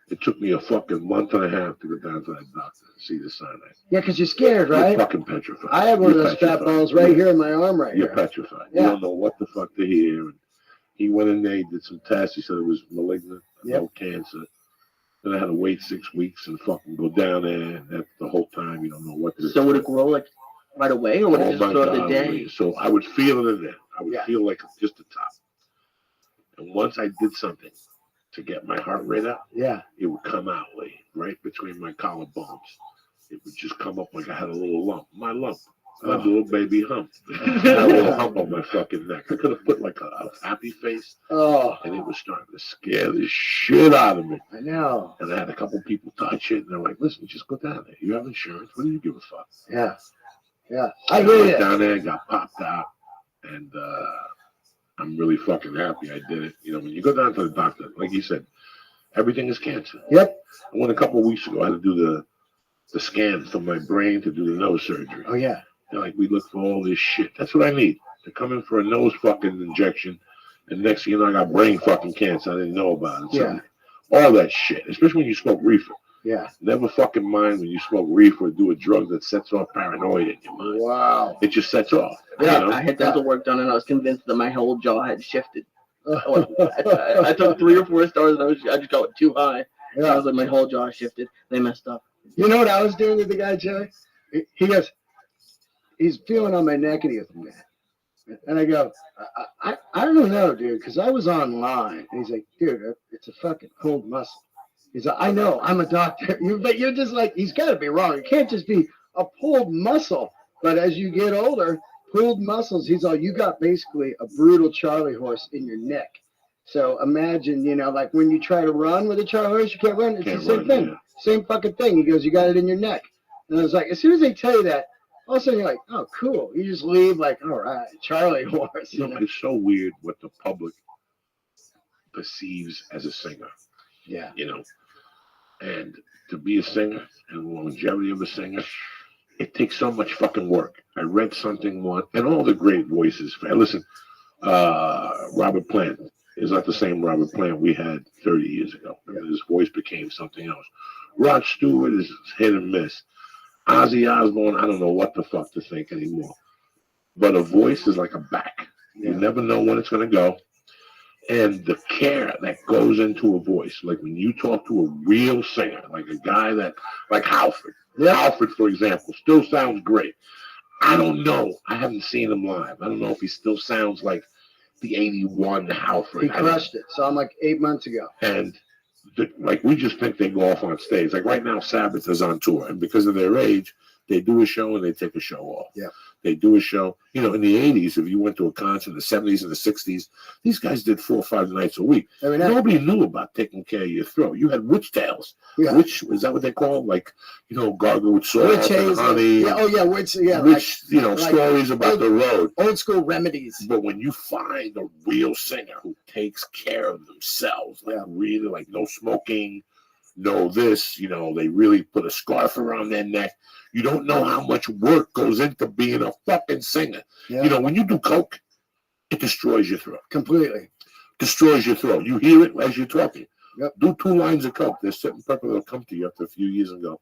It took me a fucking month and a half to go down to that doctor and see the sign. Yeah, because you're scared, right? You're fucking petrified. I have one of those fat balls right here in my arm right You're here. petrified. Yeah. You don't know what the fuck to hear. And he went in there, he did some tests. He said it was malignant, no cancer. Then I had to wait 6 weeks and fucking go down there. And that's the whole time you don't know what to do. So would it grow like right away, or would it just throughout the day? So I would feel it in there. I would feel like just the top. And once I did something to get my heart rate up, it would come out right between my collarbones. It would just come up like I had a little lump. My lump. I had a little baby hump. I had a little hump on my fucking neck. I could have put like a happy face. And it was starting to scare the shit out of me. I know. And I had a couple people touch it, and they're like, listen, just go down there. You have insurance. What do you give a fuck? Yeah. Yeah. I went down there and got popped out. And I'm really fucking happy I did it. You know, when you go down to the doctor, like you said, everything is cancer. Yep. I went a couple of weeks ago. I had to do the scan for my brain to do the nose surgery. Oh, yeah. They're like, we look for all this shit. That's what I need. To come in for a nose fucking injection, and next thing you know, I got brain fucking cancer. I didn't know about it. So all that shit, especially when you smoke reefer. Yeah. Never fucking mind when you smoke reefer or do a drug that sets off paranoia in your mind. Wow. It just sets off. Yeah, you know? I had dental work done, and I was convinced that my whole jaw had shifted. I took 3 or 4 stars, and I just got too high. Yeah. I was like, my whole jaw shifted. They messed up. You know what I was doing with the guy, Joey? He goes, he's feeling on my neck, and he goes, man. And I go, I don't know, dude, because I was online. And he's like, dude, it's a fucking pulled muscle. He's like, I know, I'm a doctor. But you're just like, he's got to be wrong. It can't just be a pulled muscle. But as you get older, pulled muscles, he's all, you got basically a brutal Charlie horse in your neck. So imagine, you know, like when you try to run with a Charlie horse, you can't run. It's the same thing. Yeah. Same fucking thing. He goes, you got it in your neck. And I was like, as soon as they tell you that, all of a sudden you're like, oh, cool. You just leave like, all right, Charlie horse. You know, it's so weird what the public perceives as a singer. Yeah. You know, and to be a singer and the longevity of a singer, it takes so much fucking work. I read something once, and all the great voices. Listen, Robert Plant is not the same Robert Plant we had 30 years ago. I mean, his voice became something else. Rod Stewart is hit and miss. Ozzy Osbourne, I don't know what the fuck to think anymore. But a voice is like a back. You never know when it's going to go. And the care that goes into a voice, like when you talk to a real singer, like a guy that, like Halford. Halford, for example, still sounds great. I don't know. I haven't seen him live. I don't know if he still sounds like the 81 Halford. He crushed it. So I'm like 8 months ago. And like we just think they go off on stage. Like right now, Sabbath is on tour, and because of their age, they do a show and they take a show off. Yeah. They do a show. You know, in the 80s, if you went to a concert in the 70s and the 60s, these guys did 4 or 5 nights a week. Nobody knew about taking care of your throat. You had witch tales. Yeah. Witch, is that what they call them? Like, you know, gargle with salt and honey. Yeah. Oh, yeah. Witch, yeah. Witch, you know, stories about the road. Old school remedies. But when you find a real singer who takes care of themselves, like really, like no smoking, know this. They really put a scarf around their neck. You don't know how much work goes into being a fucking singer. Yeah. When you do coke, it destroys your throat. Completely. Destroys your throat. You hear it as you're talking. Yep. Do 2 lines of coke. There's certain people that'll come to you after a few years and go,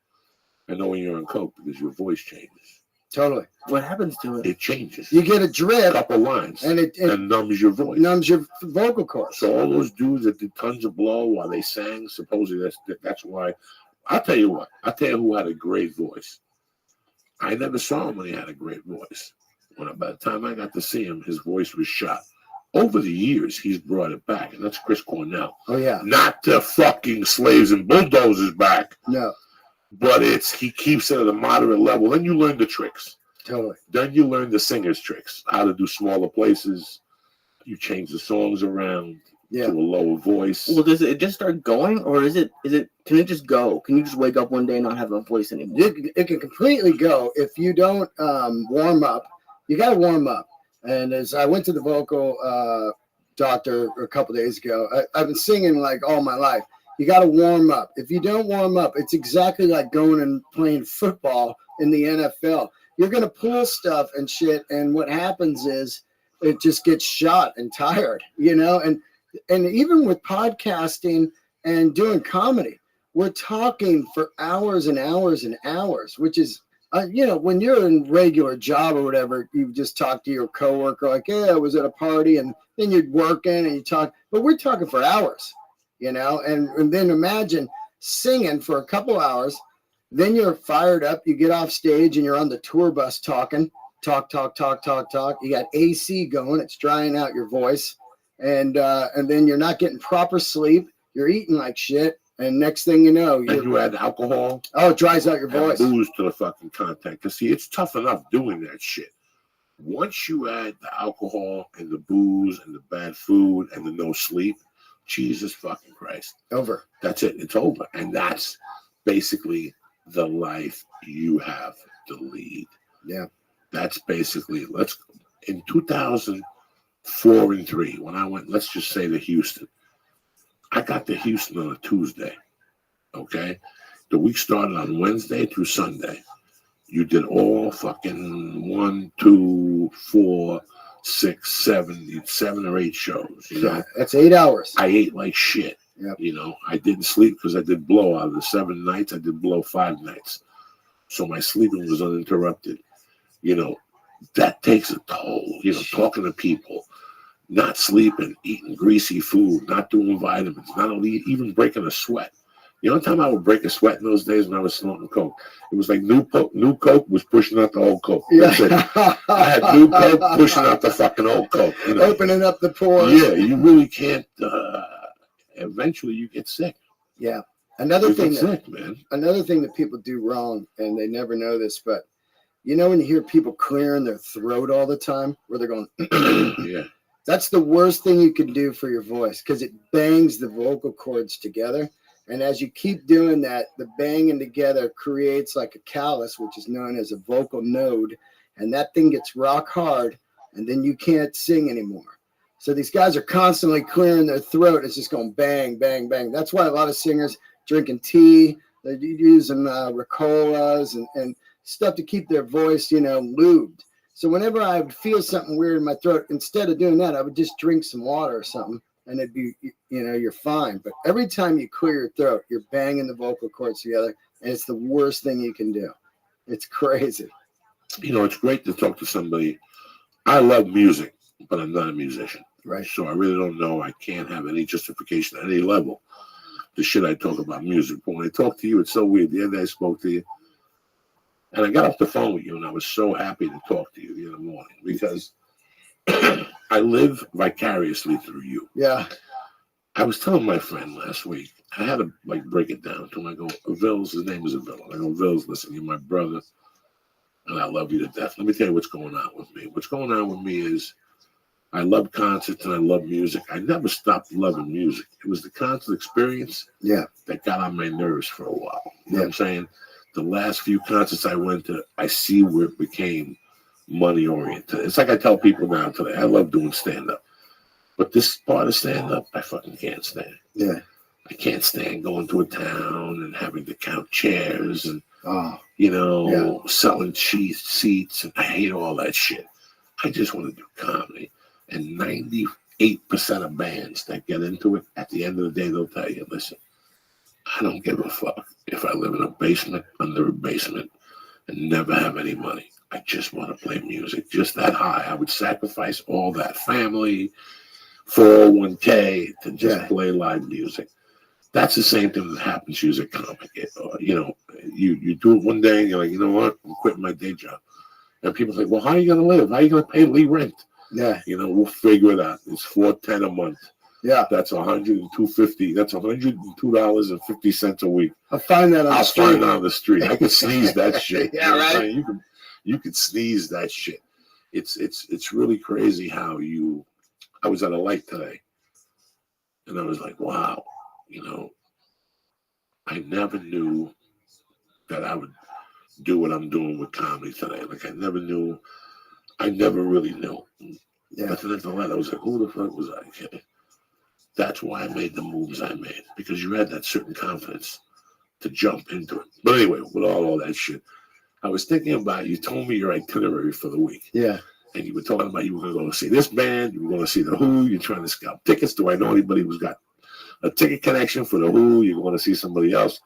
I know when you're on coke because your voice changes. Totally. What happens to it? It changes. You get a A drip, couple lines. and it numbs your voice. numbs your vocal cords. So all those dudes that did tons of blow while they sang, supposedly that's why. I'll tell you what. I'll tell you who had a great voice. I never saw him when he had a great voice. By the time I got to see him, his voice was shot. Over the years, he's brought it back, and that's Chris Cornell. Oh yeah. Not the fucking slaves and bulldozers back, No. but he keeps it at a moderate level. Then you learn the tricks. Totally. Then you learn the singer's tricks, how to do smaller places. You change the songs around Yeah. to a lower voice. Well, does it just start going, or is it? Can it just go? Can you just wake up one day and not have a voice anymore? It can completely go if you don't warm up. You got to warm up. And as I went to the vocal doctor a couple days ago, I've been singing like all my life. You got to warm up. If you don't warm up, it's exactly like going and playing football in the NFL. You're going to pull stuff and shit, and what happens is it just gets shot and tired, And even with podcasting and doing comedy, we're talking for hours and hours and hours, which is, when you're in regular job or whatever, you just talk to your coworker like, yeah, I was at a party, and then you're working and you talk, but we're talking for hours, and then imagine singing for a couple hours. Then you're fired up. You get off stage and you're on the tour bus talking, talk. You got AC going. It's drying out your voice. And then you're not getting proper sleep. You're eating like shit. And next thing you know, you add alcohol. Oh, it dries out your voice. Booze to the fucking contact. Because see, it's tough enough doing that shit. Once you add the alcohol and the booze and the bad food and the no sleep, Jesus fucking Christ. Over. That's it. It's over. And that's basically the life you have to lead. Yeah. That's basically, in 2004 and 3, when I went, let's just say to Houston, I got to Houston on a Tuesday. Okay. The week started on Wednesday through Sunday. You did all fucking 1, 2, 4, 6, 7 or 8 shows. Yeah, that's 8 hours. I ate like shit. Yep. I didn't sleep because I did blow. Out of the 7 nights, I did blow 5 nights. So my sleeping was uninterrupted. That takes a toll. Talking to people, not sleeping, eating greasy food, not doing vitamins, not only even breaking a sweat. The only time I would break a sweat in those days when I was smoking coke, it was like new coke was pushing out the old coke. That's it. I had new coke pushing out the fucking old coke. Opening up the pores. Yeah, you really can't. Eventually, you get sick. Yeah. Another thing man. Another thing that people do wrong, and they never know this, but when you hear people clearing their throat all the time, where they're going, yeah, that's the worst thing you can do for your voice because it bangs the vocal cords together. And as you keep doing that, the banging together creates like a callus, which is known as a vocal node, and that thing gets rock hard, and then you can't sing anymore. So these guys are constantly clearing their throat. It's just going bang, bang, bang. That's why a lot of singers drinking tea, they're using Ricolas and stuff to keep their voice, lubed. So whenever I would feel something weird in my throat, instead of doing that, I would just drink some water or something, and it'd be, you're fine. But every time you clear your throat, you're banging the vocal cords together, and it's the worst thing you can do. It's crazy. It's great to talk to somebody. I love music, but I'm not a musician. Right. So I really don't know. I can't have any justification at any level. The shit I talk about music. But when I talk to you, it's so weird. The other day I spoke to you, and I got off the phone with you, and I was so happy to talk to you the other morning because I live vicariously through you. Yeah. I was telling my friend last week, I had to break it down to him. I go, Vils, his name is Vils. I go, Vils, listen, you're my brother, and I love you to death. Let me tell you what's going on with me. What's going on with me is I love concerts and I love music. I never stopped loving music. It was the concert experience that got on my nerves for a while. You know what I'm saying? The last few concerts I went to, I see where it became money-oriented. It's like I tell people now today, I love doing stand-up. But this part of stand-up, I fucking can't stand. Yeah. I can't stand going to a town and having to count chairs and, Oh, selling seats. And I hate all that shit. I just want to do comedy. And 98% of bands that get into it, at the end of the day, they'll tell you, listen, I don't give a fuck if I live in a basement, under a basement, and never have any money. I just want to play music, just that high. I would sacrifice all that family, 401k to just play live music. That's the same thing that happens to you as a comic. You do it one day and you're like, you know what? I'm quitting my day job. And people say, well, how are you going to live? How are you going to pay Lee rent? Yeah. We'll figure it out. It's $410 a month. Yeah. That's $102.50. That's $102.50 a week. I'll find that on the street. I'll find it on the street. I can sneeze that shit. Yeah, right. You can sneeze that shit. It's really crazy how I was at a light today and I was like, wow, I never knew that I would do what I'm doing with comedy today. Like I never really knew. Yeah. But then at the light, I was like, who the fuck was I kidding? That's why I made the moves I made, because you had that certain confidence to jump into it. But anyway, with all that shit, I was thinking about, you told me your itinerary for the week. Yeah. And you were talking about you were going to go see this band, you were going to see The Who, you're trying to scout tickets. Do I know anybody who's got a ticket connection for The Who? You're going to see somebody else.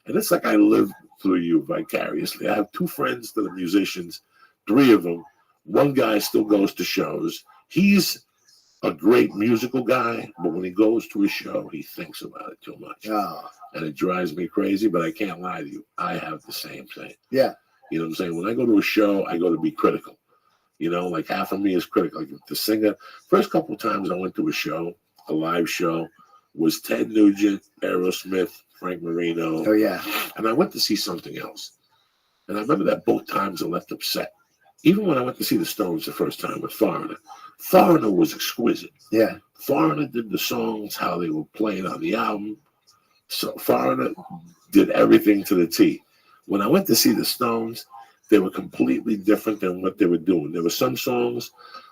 And it's like I live through you vicariously. I have 2 friends that are musicians, 3 of them. One guy still goes to shows. He's a great musical guy, but when he goes to a show, he thinks about it too much. Oh. And it drives me crazy, but I can't lie to you. I have the same thing. Yeah. You know what I'm saying? When I go to a show, I go to be critical. Like half of me is critical. Like the singer, first couple of times I went to a show, a live show, was Ted Nugent, Aerosmith, Frank Marino. Oh, yeah. And I went to see something else. And I remember that both times I left upset. Even when I went to see the Stones the first time with Foreigner. Foreigner was exquisite. Yeah. Foreigner did the songs, how they were playing on the album. So Foreigner did everything to the T. When I went to see the Stones, they were completely different than what they were doing. There were some songs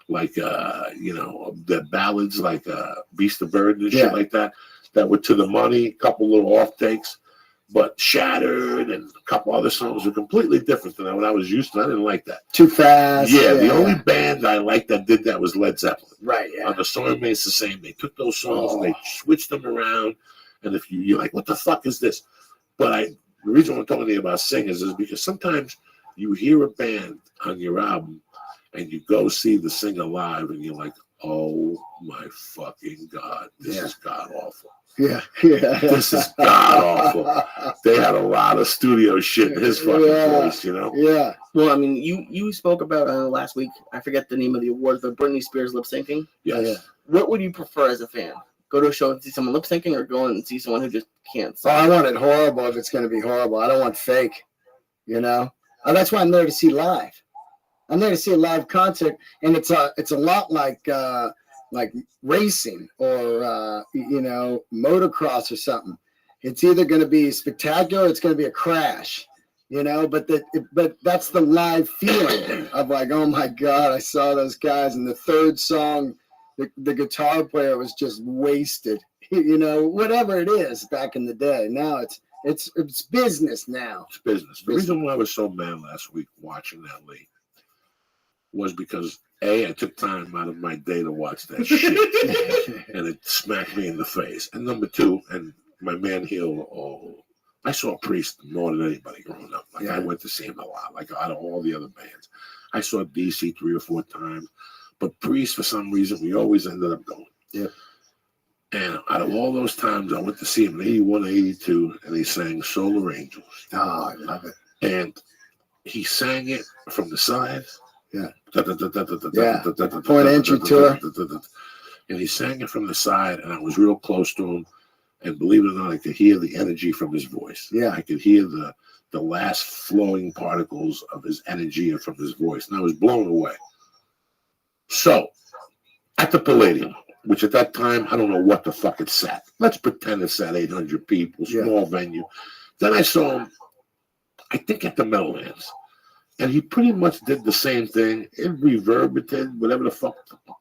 like, the ballads like Beast of Burden and shit like that were to the money, a couple little off takes. But Shattered and a couple other songs were completely different than what I was used to. I didn't like that. Too fast. Yeah, the only band I liked that did that was Led Zeppelin. Right, yeah. On the Storm, it's the same. They took those songs and they switched them around. And if you're like, what the fuck is this? But the reason I'm talking to you about singers is because sometimes you hear a band on your album and you go see the singer live and you're like, oh my fucking God, this is god awful. Yeah. This is god awful. They had a lot of studio shit in his fucking voice, Yeah. Well, I mean, you spoke about last week, I forget the name of the award, but Britney Spears lip syncing. Yes. Yeah. What would you prefer as a fan? Go to a show and see someone lip syncing, or go and see someone who just can't sing? Oh, I want it horrible if it's going to be horrible. I don't want fake, That's why I'm there to see live. I'm there to see a live concert, and it's a lot like racing or motocross or something. It's either going to be spectacular or it's going to be a crash, But that's the live feeling of like, oh my God, I saw those guys. And the third song, the guitar player was just wasted, whatever it is back in the day. Now it's business now. It's business. The reason why I was so mad last week watching that league was because I took time out of my day to watch that shit, and it smacked me in the face. And number 2, and my man Hill, I saw Priest more than anybody growing up. Like I went to see him a lot. Like out of all the other bands, I saw DC 3 or 4 times, but Priest for some reason we always ended up going. Yeah. And out of all those times, I went to see him in 81, 82, and he sang Solar Angels. Oh, I love it. And he sang it from the side. Yeah. Point entry tour. And he sang it from the side, and I was real close to him. And believe it or not, I could hear the energy from his voice. Yeah. I could hear the last flowing particles of his energy from his voice. And I was blown away. So, at the Palladium, which at that time, I don't know what the fuck it sat. Let's pretend it sat 800 people, small venue. Then I saw him, I think at the Meadowlands. And he pretty much did the same thing. It reverberated, whatever the fuck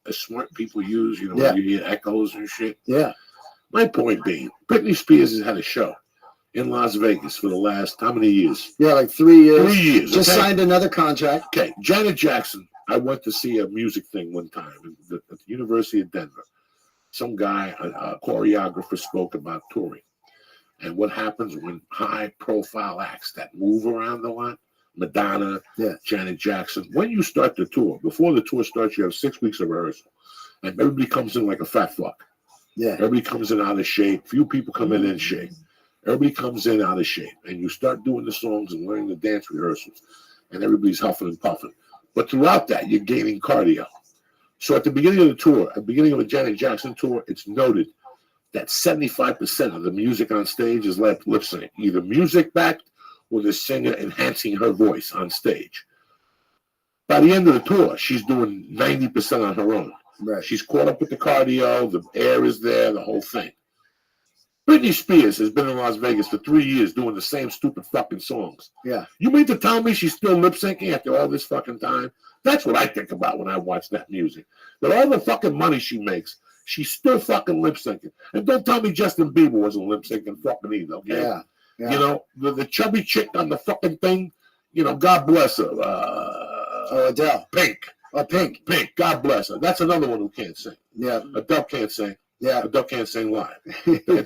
the smart people use, when you hear echoes and shit. Yeah. My point being, Britney Spears has had a show in Las Vegas for the last how many years? Yeah, like 3 years. 3 years. Just okay? signed another contract. Okay, Janet Jackson. I went to see a music thing one time at the University of Denver. Some guy, a choreographer, spoke about touring and what happens when high-profile acts that move around a lot. Madonna, Janet Jackson. When you start the tour, before the tour starts, you have 6 weeks of rehearsal, and everybody comes in like a fat fuck. Yeah. Everybody comes in out of shape. Few people come in shape. Everybody comes in out of shape, and you start doing the songs and learning the dance rehearsals, and everybody's huffing and puffing. But throughout that, you're gaining cardio. So at the beginning of the tour, at the beginning of a Janet Jackson tour, it's noted that 75% of the music on stage is lip sync, either music backed or the singer enhancing her voice on stage. By the end of the tour, she's doing 90% on her own. Right. She's caught up with the cardio, the air is there, the whole thing. Britney Spears has been in Las Vegas for 3 years doing the same stupid fucking songs. Yeah. You mean to tell me she's still lip syncing after all this fucking time? That's what I think about when I watch that music. That all the fucking money she makes, she's still fucking lip syncing. And don't tell me Justin Bieber wasn't lip syncing fucking either, okay? Yeah. You know, the chubby chick on the fucking thing, you know, God bless her. Adele. Pink. Oh, Pink. God bless her. That's another one who can't sing. Yeah. Adele can't sing. Yeah. Adele can't sing live.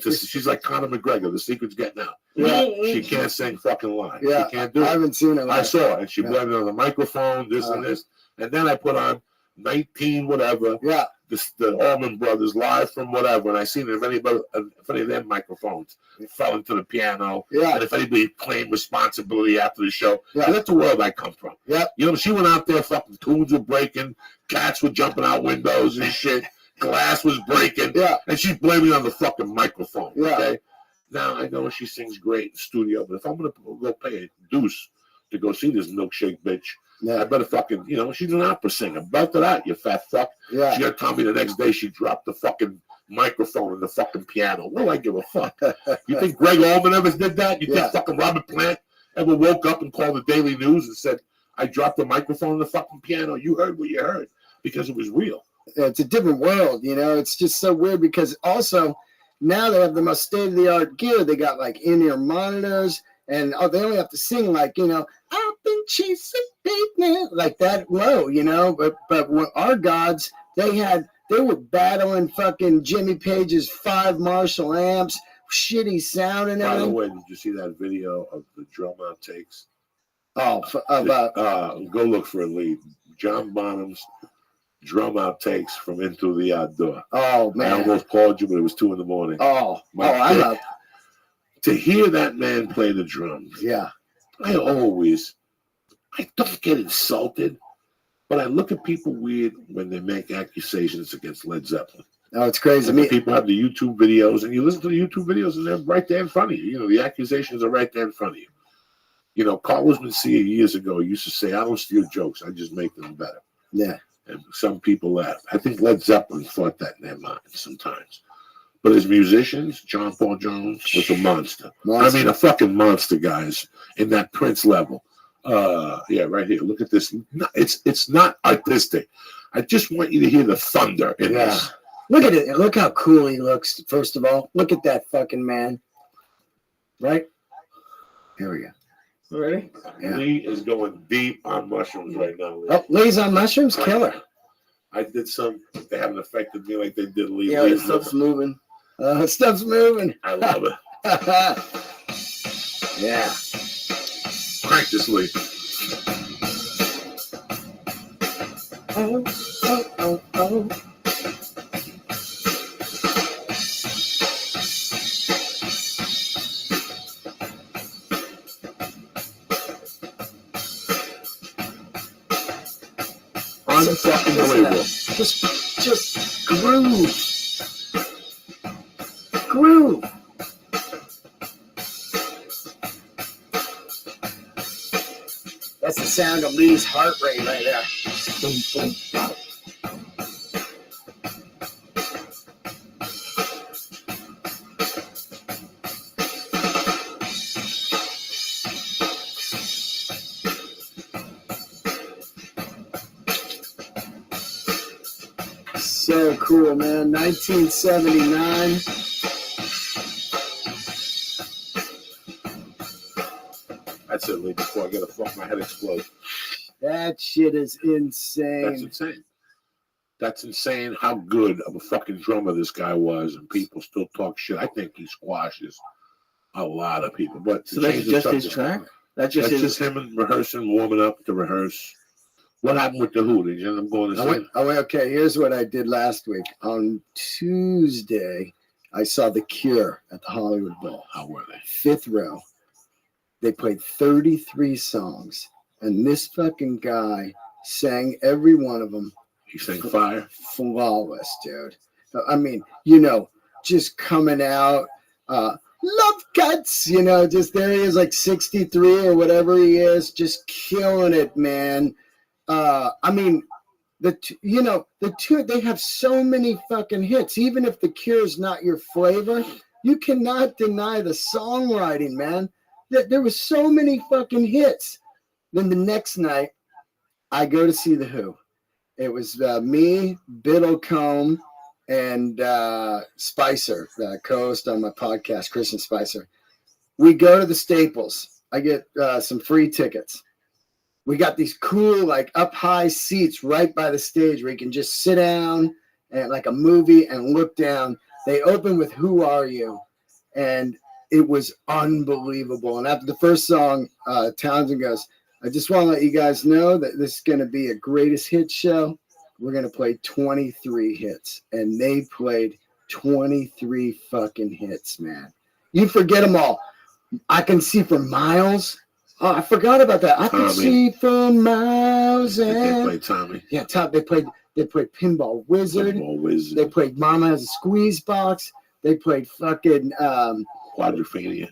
She's like Conor McGregor. The secret's getting out. Yeah. She can't sing fucking live. Yeah. She can't do it. I haven't seen it. I saw it. And she blamed it on the microphone, this and this. And then I put on 19 whatever. Yeah. The Allman Brothers live from whatever. And I seen if any of their microphones fell into the piano. Yeah. And if anybody claimed responsibility after the show. Yeah. That's the world I come from. Yeah. You know, she went out there, fucking tunes were breaking, cats were jumping out windows and shit. Glass was breaking, and she's blaming it on the fucking microphone. Yeah. Okay, now I know she sings great in the studio, but if I'm gonna go pay a deuce to go see this milkshake bitch, I better fucking, you know, she's an opera singer. Belt it out, you fat fuck. Yeah. She got to tell me the next day she dropped the fucking microphone in the fucking piano. What do I give a fuck? You think Greg Allman ever did that? You think fucking Robert Plant ever woke up and called the Daily News and said, I dropped the microphone in the fucking piano? You heard what you heard because it was real. It's a different world, you know. It's just so weird because also now they have the most state-of-the-art gear. They got like in-ear monitors, and they only have to sing like, you know, I've been chasing pavement, like that low, you know. But when our gods, they were battling fucking Jimmy Page's 5 Marshall amps, shitty sound and everything. By the way, did you see that video of the drum outtakes? Oh, go look for a lead. John Bonham's drum outtakes from Into the Outdoor. Oh, man. I almost called you, but it was 2 a.m. I'm up. To hear that man play the drums. Yeah. I don't get insulted, but I look at people weird when they make accusations against Led Zeppelin. Oh, it's crazy. People have the YouTube videos, and you listen to the YouTube videos, and they're right there in front of you. You know, the accusations are right there in front of you. You know, Carlos Mencia years ago used to say, I don't steal jokes, I just make them better. Yeah. And some people laugh. I think Led Zeppelin thought that in their mind sometimes. But as musicians, John Paul Jones was a monster. I mean, a fucking monster, guys, in that Prince level. Right here. Look at this. It's not artistic. I just want you to hear the thunder in this. Look at it. Look how cool he looks, first of all. Look at that fucking man. Right? Here we go. Ready? Yeah. Lee is going deep on mushrooms right now. Lee. Oh, Lee's on mushrooms? Killer. I did some. They haven't affected me like they did Lee. Yeah, the stuff's moving. Stuff's moving. I love it. Yeah. Crank this, Lee. Oh. Unfucking Just groove. Groove. That's the sound of Lee's heart rate right there. Boom, boom, boom. So cool, man. 1979. That's it, Lee, before I get a fuck, my head explode. That shit is insane. That's insane. That's insane how good of a fucking drummer this guy was, and people still talk shit. I think he squashes a lot of people. But So that's just his track? That's just him and rehearsing, warming up to rehearse. What happened with the Who? Did you end up going to see? I went, okay, here's what I did last week. On Tuesday, I saw The Cure at the Hollywood Bowl. How were they? Fifth row. They played 33 songs, and this fucking guy sang every one of them. He sang fire. Flawless, dude. I mean, you know, just coming out, love cuts, you know, just there he is, like 63 or whatever he is, just killing it, man. I mean, the two, they have so many fucking hits. Even if The Cure's not your flavor, you cannot deny the songwriting, man. There was so many fucking hits. Then the next night, I go to see The Who. It was me, Biddlecombe, and Spicer, co-host on my podcast, Christian Spicer. We go to the Staples. I get some free tickets. We got these cool, like, up-high seats right by the stage where you can just sit down and like a movie and look down. They open with Who Are You? And it was unbelievable. And after the first song, Townsend goes, I just want to let you guys know that this is going to be a greatest hits show. We're going to play 23 hits. And they played 23 fucking hits, man. You forget them all. I Can See for Miles. Oh, I forgot about that. I Can See for Miles. And they played Tommy. Yeah, They played Pinball Wizard. They played Mama Has a Squeeze Box. They played fucking Quadrophenia.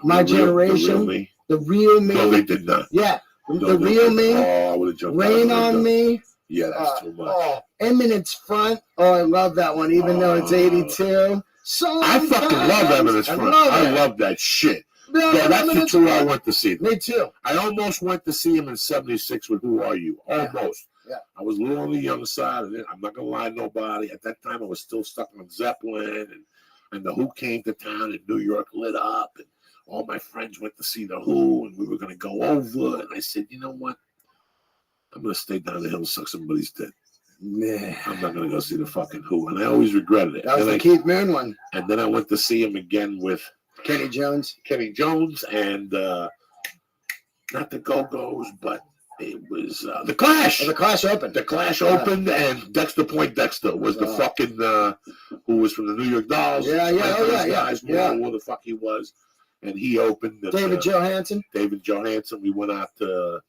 My Generation. The Real Me. No, they did not. Yeah. No, The Real Me. Oh, I would have jumped Rain on Me. Yeah, that's too much. Eminence Front. Oh, I love that one, even though it's 82. I fucking love Eminence Front. I love that shit. Yeah, that's the tour I went to see them. Me too. I almost went to see him in '76 with Who Are You? Almost. Yeah. I was a little on the young side, and I'm not gonna lie to nobody. At that time, I was still stuck on Zeppelin, and the Who came to town, and New York lit up, and all my friends went to see the Who, and we were gonna go over. And I said, you know what? I'm gonna stay down the hill and suck somebody's dick. Man, I'm not gonna go see the fucking Who, and I always regretted it. That was the Keith Moon one. And then I went to see him again with Kenny Jones and not the Go-Go's, but it was the Clash. The Clash opened. The Clash opened, and Dexter Poindexter was the fucking who was from the New York Dolls. Yeah. Guys knew who the fuck he was, and he opened. David Johansen. We went out to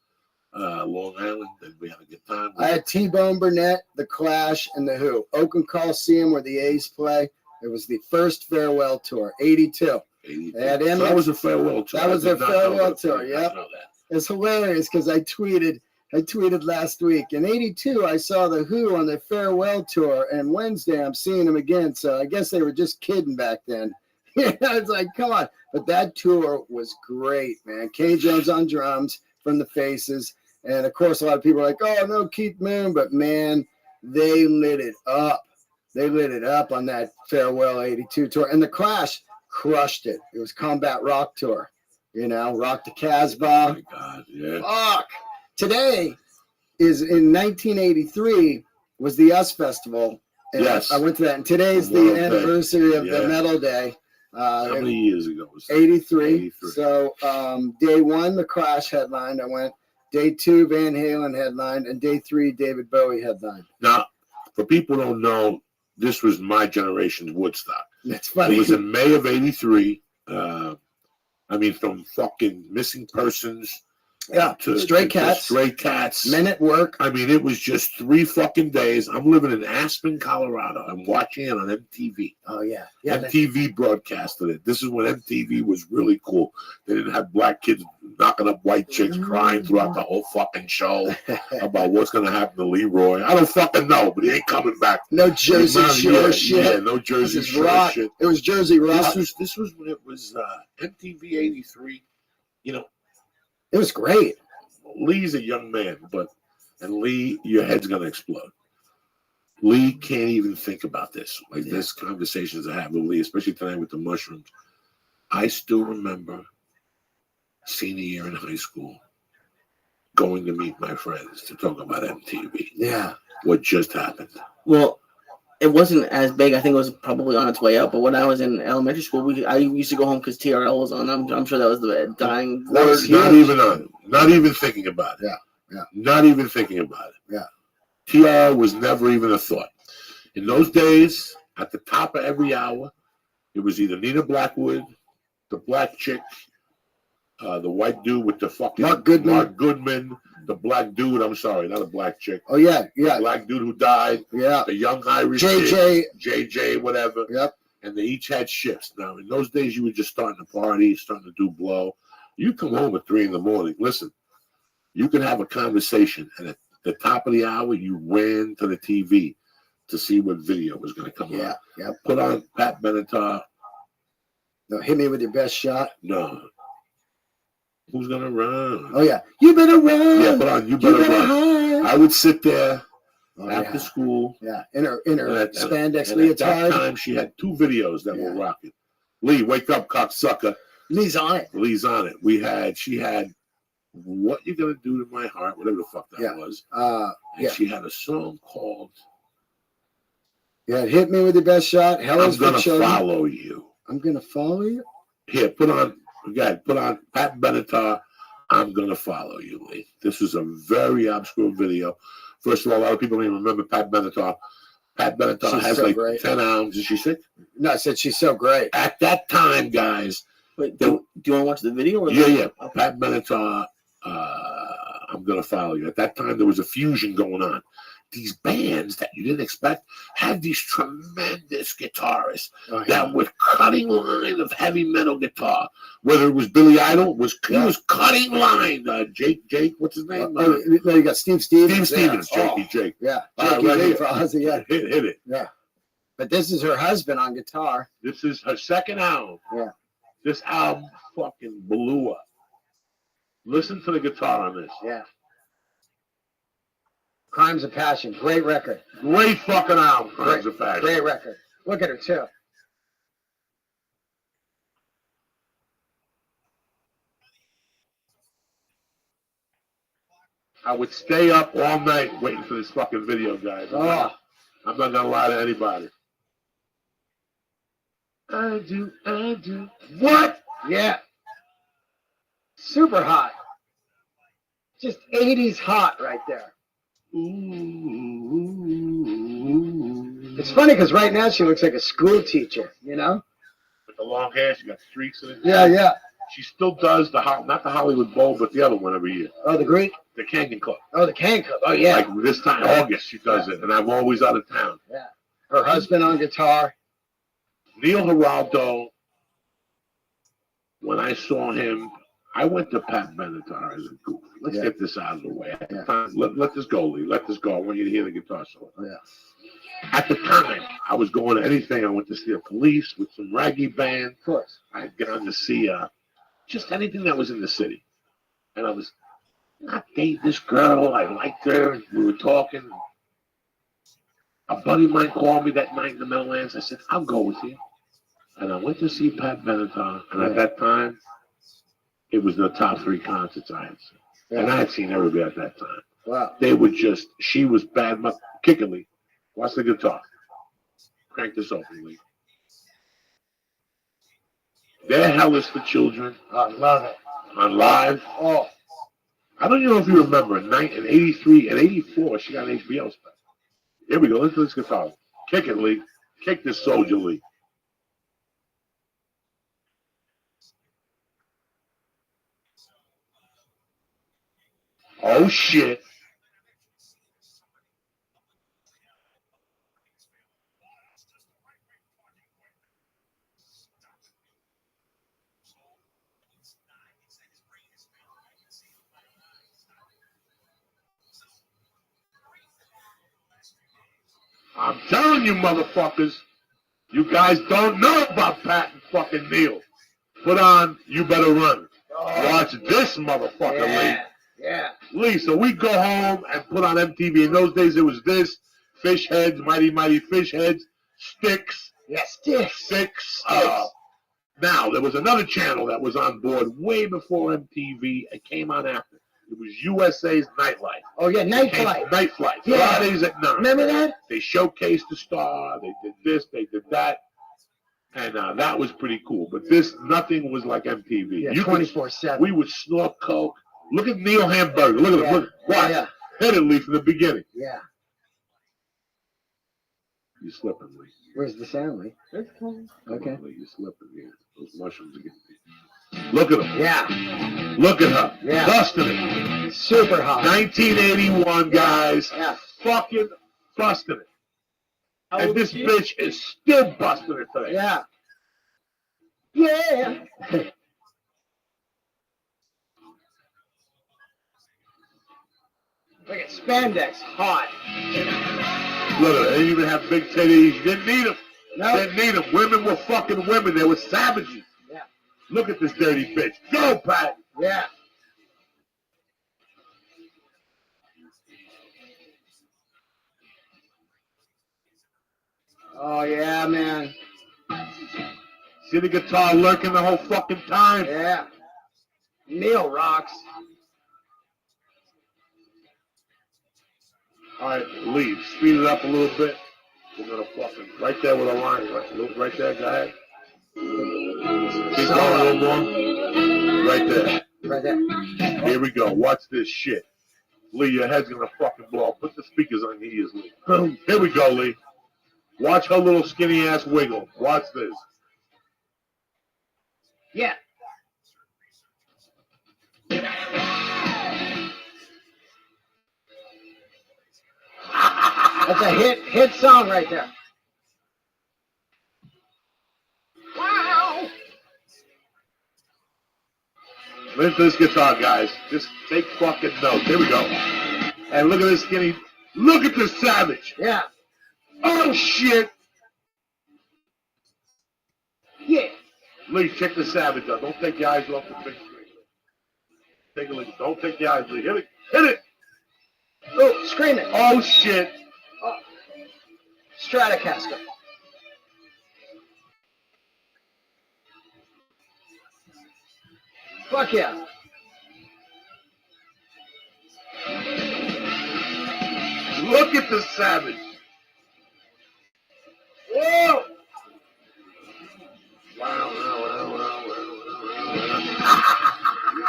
Long Island, and we had a good time. I had T-Bone Burnett, the Clash, and the Who. Oakland Coliseum, where the A's play. It was the first farewell tour, 82. They had So that was a farewell tour. That was their farewell tour. Yeah, Yep. It's hilarious because I tweeted last week. In 82, I saw the Who on their farewell tour, and Wednesday I'm seeing them again. So I guess they were just kidding back then. It's like, come on. But that tour was great, man. Kenny Jones on drums from the Faces. And, of course, a lot of people are like, oh, no, Keith Moon. But, man, they lit it up. They lit it up on that farewell 82 tour. And the Clash crushed it. It was Combat Rock Tour. You know, Rock the Casbah. Oh my God, yeah. Fuck. Today is in 1983 was the US Festival. And yes. I went to that. And today's the anniversary of the Metal Day. How many years ago was that? 83. So day one, the Clash headlined. I went. Day two, Van Halen headlined. And day three, David Bowie headlined. Now, for people who don't know, this was my generation's Woodstock. That's funny. It was in May of 83. From fucking Missing Persons. Yeah, Stray Cats. Men at Work. It was just 3 fucking days. I'm living in Aspen, Colorado. I'm watching it on MTV. Oh, yeah. MTV broadcasted it. This is when MTV was really cool. They didn't have black kids knocking up white chicks crying throughout the whole fucking show about what's going to happen to Leroy. I don't fucking know, but he ain't coming back. No Jersey Shore shit. Yeah, no Jersey Shore shit. It was Jersey Rock. This was when it was MTV 83. It was great. Lee's a young man, and Lee, your head's going to explode. Lee can't even think about this. This conversations I have with Lee, especially tonight with the mushrooms. I still remember senior year in high school, going to meet my friends to talk about MTV. Yeah. What just happened? Well, it wasn't as big. I think it was probably on its way out. But when I was in elementary school, I used to go home because TRL was on. I'm sure that was the dying. That was Not huge. even on. Not even thinking about it. Yeah. Not even thinking about it. Yeah. TRL was never even a thought. In those days, at the top of every hour, it was either Nina Blackwood, the black chick, the white dude with the fucking Mark Goodman. the black dude. I'm sorry, not a black chick. Oh yeah, The yeah, black dude who died. yeah. The young Irish JJ. kid, JJ, whatever. Yep. And they each had shifts. Now, in those days, you were just starting to party, starting to do blow. You come home at 3 a.m. Listen, you could have a conversation, and at the top of the hour, you ran to the TV to see what video was going to come on. Yeah. Put on Pat Benatar. No, hit me with your best shot. No. Who's going to run? Oh yeah. You better run. Yeah, put on You Better Run. Hide. I would sit there Oh, after yeah. school. Yeah. In her spandex And at that leotard. time, she had 2 videos that were Yeah. rocking. Lee, wake up, cocksucker. Lee's on it. Lee's on it. She had What You Gonna Do to My Heart, whatever the fuck that was. And yeah. she had a song called Yeah. Hit me with your best shot. Hell I'm is for Gonna children. Follow You. I'm gonna follow you. Here, put on Pat Benatar, I'm Gonna Follow You, Lee. This was a very obscure video. First of all, a lot of people don't even remember Pat Benatar. Pat Benatar She's has so like great. 10 albums. Is she sick? No, I said she's so great. At that time, guys. Wait, do you want to watch the video? Or Yeah. Pat Benatar, I'm Gonna Follow You. At that time, there was a fusion going on. These bands that you didn't expect had these tremendous guitarists Oh, yeah. that were cutting line of heavy metal guitar. Whether it was Billy Idol, he was cutting line. Jake, what's his name? No, you got Steve Stevens. Steve Stevens, Yeah. Jake. Yeah. Right Jakey here. for Ozzy, yeah. Hit it. Yeah. But this is her husband on guitar. This is her second album. Yeah. This album fucking blew up. Listen to the guitar on this. Yeah. Crimes of Passion. Great record. Great fucking album, Crimes of Passion. Great record. Look at her, too. I would stay up all night waiting for this fucking video, guys. Oh. I'm not gonna lie to anybody. I do. What? Yeah. Super hot. Just 80s hot right there. Ooh. It's funny because right now she looks like a school teacher, you know? With the long hair, she got streaks in it. Yeah. She still does not the Hollywood Bowl, but the other one every year. Oh, the Greek? The Kangen Club. Oh, the Can Club. Oh, yeah. Like this time, August, she does it, and I'm always out of town. Yeah. Her husband on guitar. Neil Geraldo, when I saw him, I went to Pat Benatar as a goof. Let's get this out of the way. At the time, let this go, Lee. Let this go. I want you to hear the guitar solo. Oh, yeah. At the time, I was going to anything. I went to see a Police with some reggae band. Of course. I'd gone to see just anything that was in the city. And I was not dating this girl. I liked her. And we were talking. A buddy of mine called me that night in the Meadowlands. I said, I'll go with you. And I went to see Pat Benatar. And at that time, it was the top 3 concerts I had seen. Yeah. And I had seen everybody at that time. Wow. They were just, she was bad. Kickerly. Watch the guitar. Crank this open, Lee. Their Hell is for Children. I love it. On Live. Oh. I don't even know if you remember, in 83 and 84, she got an HBO special. Here we go. Listen to this guitar. Kick it, Lee. Kick this soldier, Lee. Oh, shit. I'm telling you, motherfuckers, you guys don't know about Pat and fucking Neil. Put on You Better Run. Watch this motherfucker, Lee. Yeah. Lee, so we go home and put on MTV. In those days, it was this, Fish Heads, Mighty Mighty Fish Heads, Sticks. Yeah, Sticks. Sticks. Now, there was another channel that was on board way before MTV. It came on after. It was USA's Nightlife. Oh, yeah, Night It came- Flight. Night Flight. Yeah. Fridays at 9. Remember that? They showcased the star. They did this. They did that. And that was pretty cool. But nothing was like MTV. Yeah, You could- 24/7. We would snort coke. Look at Neil Hamburger. Look at him. Look. Watch. Yeah. Hit it, Lee, from the beginning. Yeah. You're slipping, Lee. Where's the sound, Lee? Okay. Come on, Lee, you're slipping. Yeah. Those mushrooms are getting me. Look at him. Yeah. Look at her. Yeah. Busting it. Super hot. 1981, guys. Yeah. Fucking busting it. How And old this is she? bitch is still busting it today. Yeah. Yeah. Look at spandex, hot. Look at her. They didn't even have big titties. Didn't need them. No. Didn't need them. Women were fucking women. They were savages. Yeah. Look at this dirty bitch. Go, Pat. Yeah. Oh yeah, man. See the guitar lurking the whole fucking time. Yeah. Neil rocks. All right, leave. Speed it up a little bit. We're gonna fucking right there with a line. Right there, go ahead. Keep going a little more. Right there. Right there. Here we go. Watch this shit. Lee, your head's gonna fucking blow. Put the speakers on your ears, Lee. Boom. Here we go, Lee. Watch her little skinny ass wiggle. Watch this. Yeah. That's a hit song right there. Wow. Listen to this guitar, guys. Just take fucking notes. Here we go. And look at this skinny. Look at this savage. Yeah. Oh shit. Yeah. Lee, check the savage out. Don't take your eyes off the big screen. Take a look. Don't take your eyes, Lee. Hit it. Hit it. Oh, scream it. Oh shit. Stratocaster. Fuck yeah. Look at the savage. Whoa. Wow.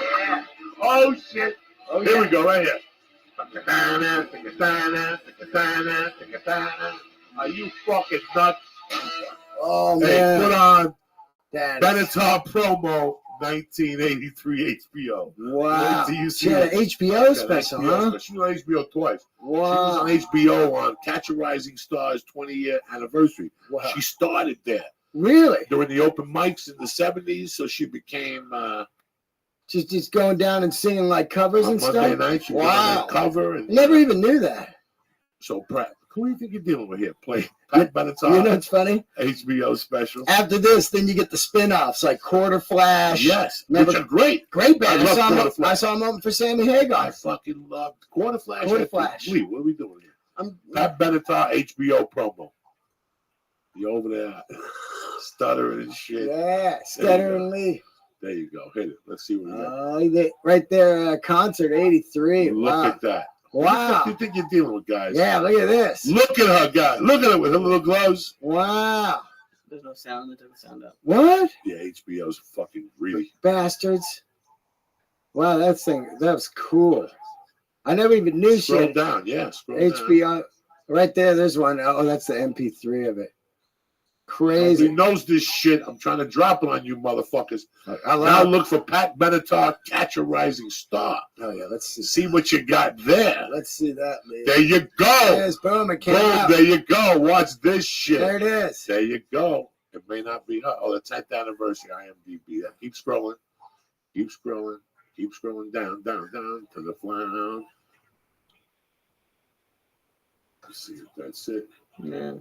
Yeah. Oh shit. Oh, Here yeah. we go, right here. Are you fucking nuts? Oh, Hey, man. put on That is- Benatar promo 1983 HBO. Wow. Wait till you see She had it. an HBO special, huh? She was on HBO twice. She was Wow. on HBO on Catch a Rising Star's 20-year anniversary. Wow. She started there Really? during the open mics in the 70s, so she became Just going down and singing like covers on and Monday stuff? night. She was Wow. on the cover. And, Never even knew that. So, Pratt, who do you think you're dealing with here? Play Pat Benatar, You know what's funny? HBO special. After this, then you get the spin-offs like Quarter Flash. Yes, Remember- which are great. Great band. I love I Quarter Flash. saw him open for Sammy I Hagar. fucking love Quarter Flash. Quarter Flash. Lee, what are we doing here? I'm, Pat Benatar HBO promo. You over there stuttering and shit. yeah, Stutter and Lee. There you go. Hit it. Let's see what we got. Oh, right there, concert 83. Look Wow. at that. Wow. What do you think you're dealing with, guys? Yeah, look at this. Look at her, guys. Look at her with her little gloves. Wow. There's no sound. They took the sound out. What? Yeah, HBO's fucking really. Bastards. Wow, that was cool. I never even knew she Scroll had down. Yeah, scroll down. HBO. Right there, there's one. Oh, that's the MP3 of it. Nobody Crazy. knows this shit. I'm trying to drop it on you, motherfuckers. I Now love look for Pat Benatar, Catch a Rising Star. Oh, yeah, let's See what you got there. see that, man. There you go. There's boom, it came Boom, out. there you go. Watch this shit. There it is. There you go. It may not be her. Oh, the 10th anniversary IMDb. Keep scrolling. Keep scrolling. Keep scrolling down to the flound. Let's see if that's it. Yeah.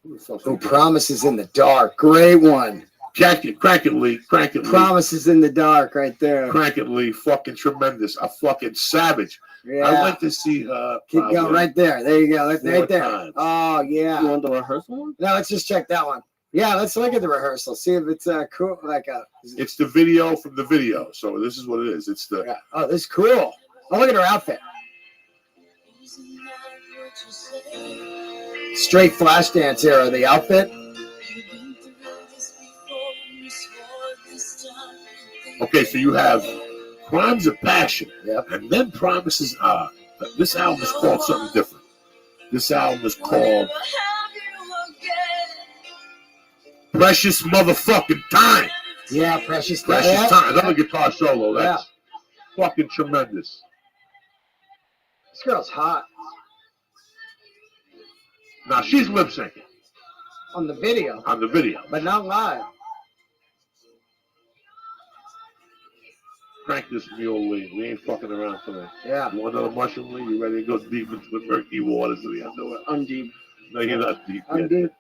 Who the fuck Oh, is that? Promises in the Dark. Great one. Crank it, Lee. Crank it, Lee. Promises in the Dark right there. Crank it, Lee. Fucking tremendous. A fucking savage. Yeah. I'd like to see her. Keep going probably right there. There you go. Right four there. times. Oh, yeah. You want the rehearsal one? Now let's just check that one. Yeah, let's look at the rehearsal. See if it's cool. Like It's the video from the video. So this is what it is. It's the. Yeah. Oh, this is cool. Oh, look at her outfit. Straight Flashdance era. The outfit. Okay, so you have Crimes of Passion, Yep. and then Promises Are. This album is called something different. This album is called Precious Motherfucking Time. Yeah, Precious Time. Precious Yeah. Time. Another guitar solo. That's fucking tremendous. This girl's hot Now she's lip syncing on the video, on the video. but not live. Crank this mule, Lee. We ain't fucking around tonight. Yeah. You want another mushroom, Lee? You ready to go deep into the murky waters of the underworld? I'm deep. No, you're not deep I'm yet. deep.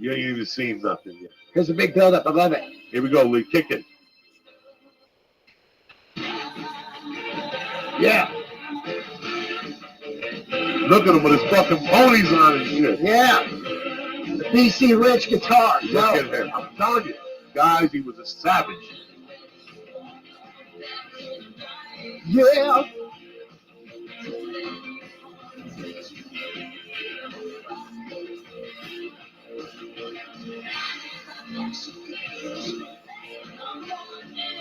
You ain't even seen nothing yet. Here's a big build-up. I love it. Here we go, Lee. Kick it. Yeah. Look at him with his fucking ponies on and shit. Yeah. The BC Rich guitar. Look Yo. at him. I'm telling you. Guys, he was a savage. Yeah.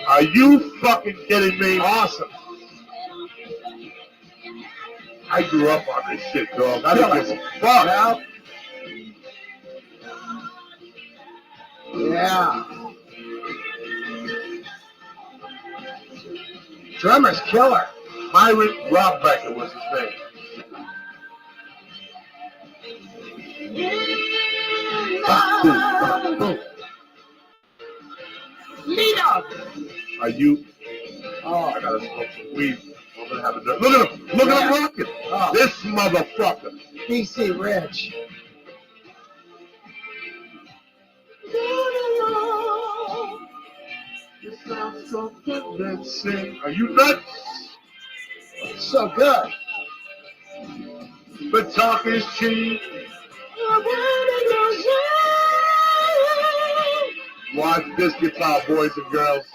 Are you fucking kidding me? Awesome. I grew up on this shit, dog. I don't give a fuck. Now. Yeah. Drummer's killer. Myron Rothbecker was his name. Lita. Are you? Oh. I gotta smoke some weed. I'm gonna have a Look at him! Look at him rocking! Oh. This motherfucker! BC Rich. You sound so convincing. Are you nuts? So good. But talk is cheap. Watch this guitar, boys and girls.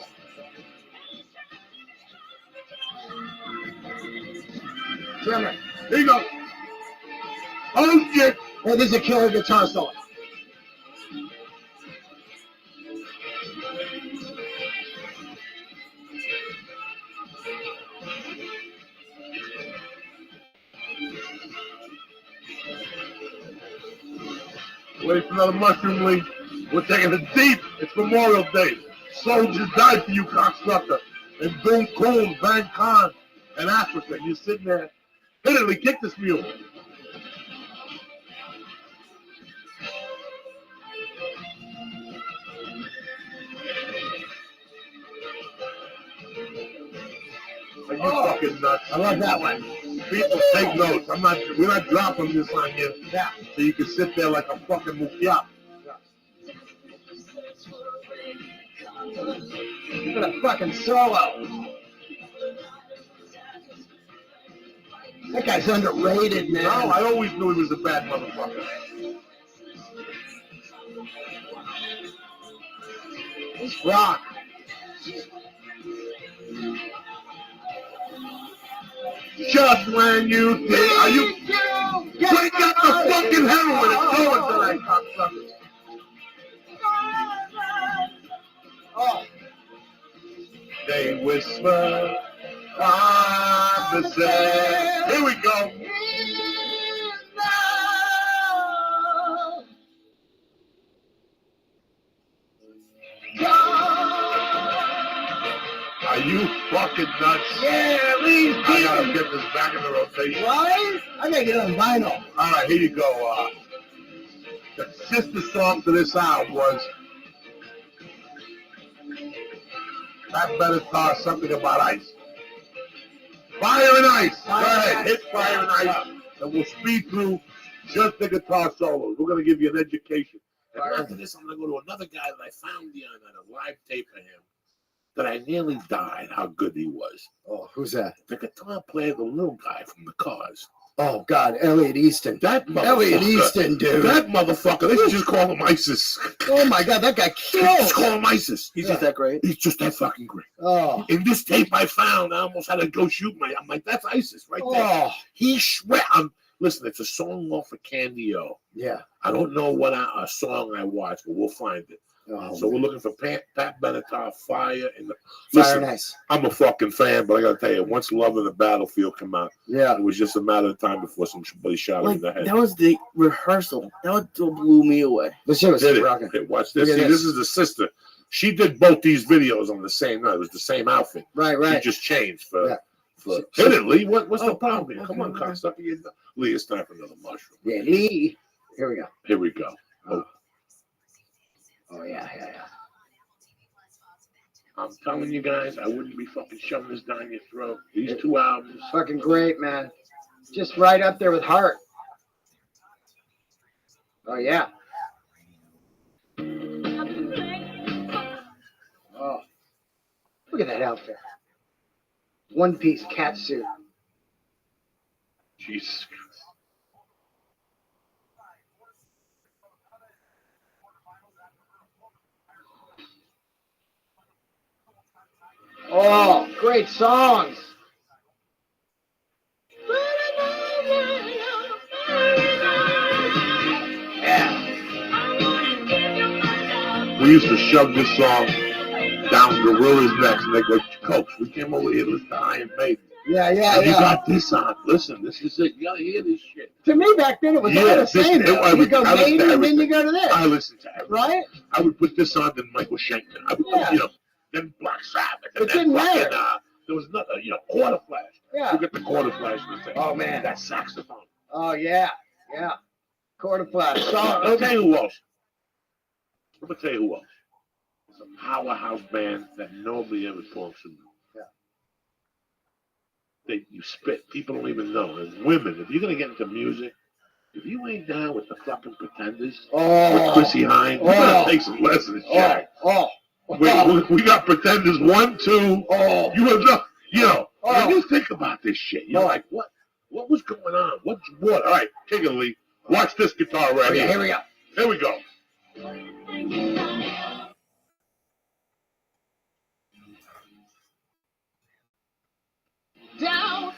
Drummer. Here you go. Oh shit! Hey, this is a killer guitar solo. Wait for another mushroom leaf. We're taking it deep. It's Memorial Day. Soldiers died for you, cocksucker. In Boom Coon, Van Khan, and Africa. You're sitting there. Literally, kick this mule. Are you fucking nuts? I love that one. People take notes. We're not dropping this on you. Yeah. So you can sit there like a fucking mukiap. Look at a fucking solo. That guy's underrated, man. No, I always knew he was a bad motherfucker. He's rock. Just when you think, are you break up the fucking heroin and go into that cocksucker? Oh. They whisper, I'm the same. Here we go. Are you fucking nuts? Yeah, Lee's I gotta get this back in the rotation. What? I gotta get on vinyl. All right, here you go. The sister song to this album was That Better Car, Something About Ice. Fire and Ice. Go ahead, hit Fire and Ice, and we'll speed through just the guitar solos. We're gonna give you an education. And after this, I'm gonna go to another guy that I found on a live tape of him that I nearly died. How good he was. Oh, who's that? The guitar player, the little guy from the Cars. Oh God, Elliot Easton. That Elliot motherfucker. Easton, dude. That motherfucker. They should just call him ISIS. Oh my God, that guy killed. Just call him ISIS. He's just that great. He's just that fucking great. Oh. In this tape I found, I almost had to go shoot I'm like, that's ISIS right there. Oh. He swear. Listen, it's a song off of Candy O. Yeah. I don't know what a song I watched, but we'll find it. Oh, so we're looking for Pat Benatar, Fire in the. Fire Listen, Nice. I'm a fucking fan, but I gotta tell you, once Love in the Battlefield came out, yeah, it was just a matter of time before somebody shot him in the head. That was the rehearsal. That was what blew me away. This shit was rocking. Hey, watch this. Look See, at this is the sister. She did both these videos on the same night. It was the same outfit. Right. She just changed for. Yeah. Hit it, Lee. What's the problem here? Come on, cocksucker. Lee, it's time for another mushroom. Yeah, Lee. Here we go. Here we go. Oh yeah. I'm telling you guys, I wouldn't be fucking shoving this down your throat. These two albums. Fucking great, man. Just right up there with Heart. Oh yeah. Oh. Look at that outfit. One piece cat suit. Jesus Christ. Oh, great songs. Yeah. We used to shove this song down gorillas' necks, and they go, Coach, we came over here to listen to Iron Maiden. Yeah. And you got this on. Listen, this is it. You gotta hear this shit. To me, back then, it was all the same. You go Maiden, and then you go to this. I listened to everything. Right? I would put this on, then Michael Schenker. I would put, then Black Sabbath. And It didn't matter. There was nothing, Quarter Flash. Yeah. You get the Quarter Flash. Oh, man. That saxophone. Oh, yeah. Quarter Flash. I'll tell you who else. I'm going to tell you who else. It's a powerhouse band that nobody ever talks about. You spit. People don't even know. And women, if you're going to get into music, if you ain't down with the fucking Pretenders, with Chrissy Hynde, you better take some lessons, Jack. We got Pretenders 1, 2. When you think about this shit, you're like, what was going on? What? All right, take it, Lee. Watch this guitar right here. Here we go. Here we go. Down.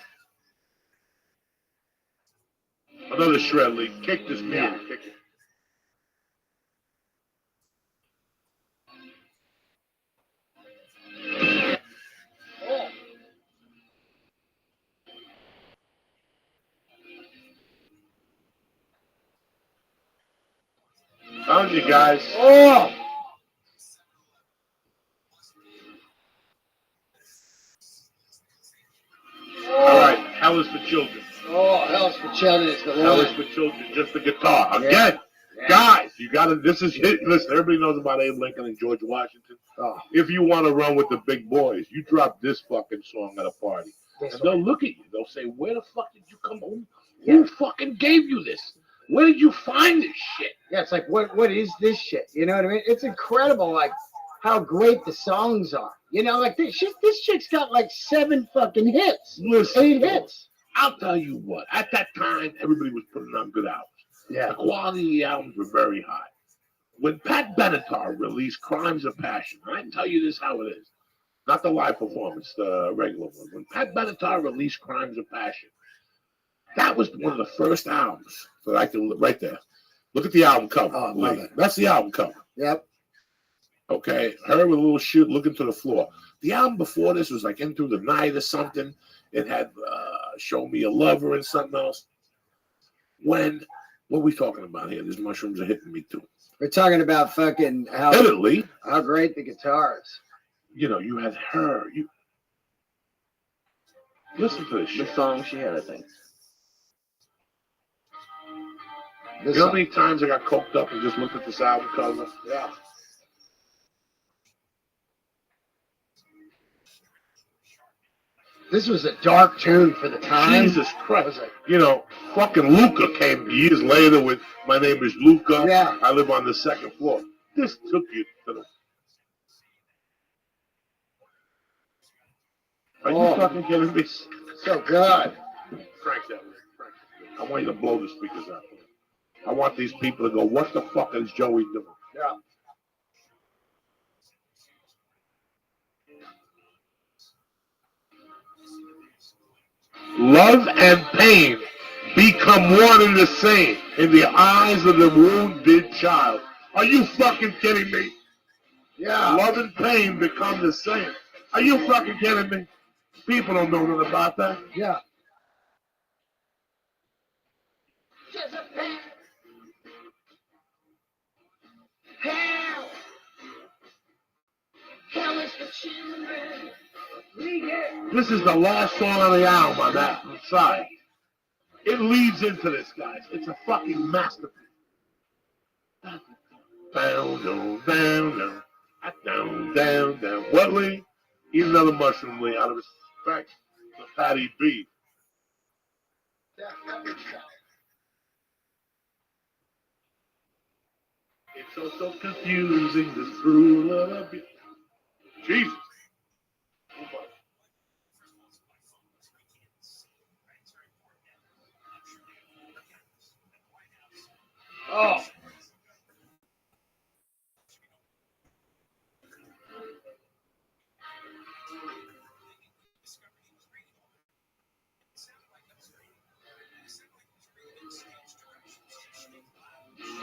Another shred, Lee. Kick this man. Kick it. Found you guys. Oh! All right, Hell is for Children. Oh, Hell is for Children is the Hell is one. for Children, just the guitar. Yeah. Again, Yeah. guys, you got to, this is it. Listen, everybody knows about Abe Lincoln and George Washington. Oh. If you want to run with the big boys, you drop this fucking song at a party. And they'll look at you. They'll say, where the fuck did you come home? Who fucking gave you this? Where did you find this shit? Yeah, it's like, what is this shit? You know what I mean? It's incredible, like, how great the songs are. Like, this chick's got, like, 7 fucking hits. Listen, 8 hits. I'll tell you what. At that time, everybody was putting on good albums. Yeah. The quality of the albums were very high. When Pat Benatar released Crimes of Passion, I can tell you this how it is. Not the live performance, the regular one. When Pat Benatar released Crimes of Passion, that was one of the first albums that I can, right there. Look at the album cover. Oh, I love it. That's the album cover. Yep. Okay, her with a little shoot looking to the floor. The album before this was like In Through the Night or something. It had Show Me a Lover and something else. What are we talking about here? These mushrooms are hitting me too. We're talking about fucking how great the guitar is. You had her. You listen to this shit. The song she had, I think. You know how many times I got coked up and just looked at this album cover? Yeah. This was a dark tune for the time. Jesus Christ. Fucking Luca came years later with My Name is Luca. Yeah. I live on the second floor. This took you to the... Are you fucking kidding me? So good. Frank that way. Frank. I want you to blow the speakers out. I want these people to go, what the fuck is Joey doing? Yeah. Love and pain become one and the same in the eyes of the wounded child. Are you fucking kidding me? Yeah. Love and pain become the same. Are you fucking kidding me? People don't know nothing about that. Yeah. Hell. Hell is for children. This is the last song on the album on that side. It leads into this, guys. It's a fucking masterpiece. Down, down, down, down, down, down, down. What, Lee? Eat another mushroom, Lee, out of respect for Patty B. It's so confusing, this true love. Jesus. Oh.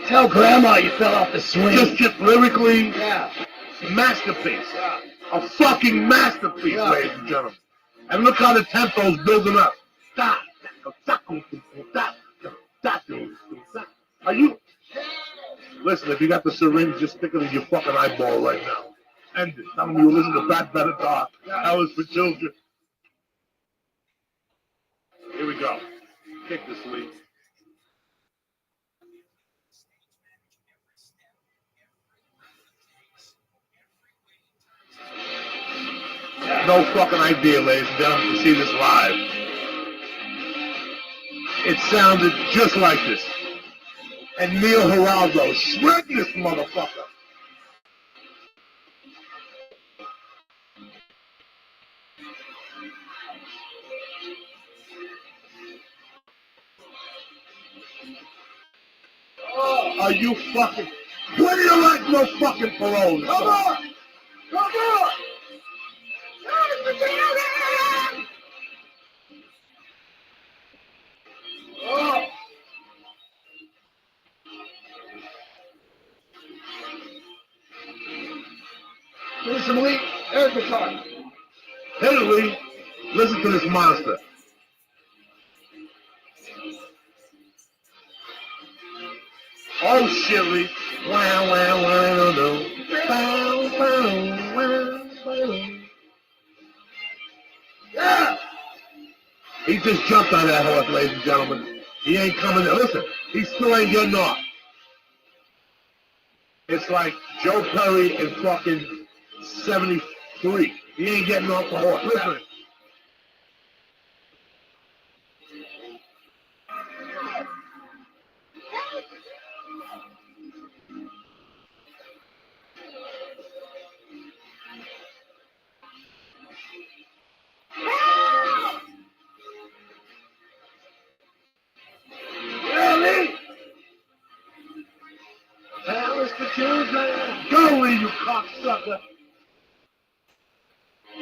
Tell Grandma you fell off the swing. Just lyrically, Yeah. masterpiece. Yeah. A fucking masterpiece, Yeah. ladies and gentlemen. And look how the tempo's building up. Are you? Listen, if you got the syringe, just stick it in your fucking eyeball right now. End it. Tell them you listen to Bad Better Dog. That was for children. Here we go. Kick this lead. No fucking idea, ladies and gentlemen, to see this live. It sounded just like this. And Neil Geraldo shred this motherfucker. Oh, are you fucking? What do you like no fucking parole? Come on! Come on! Oh. Here's some Lee air guitar. Hey, Lee, listen to this monster. Oh, shit, Lee. Wow, wow, wow, no. Bow, bow, wow, wow. Yeah! He just jumped on that horse, ladies and gentlemen. He ain't coming there. Listen, he still ain't getting off. It's like Joe Perry in fucking 73. He ain't getting off the horse. Listen. Really? Hell is the children. Go, Lee, you cocksucker.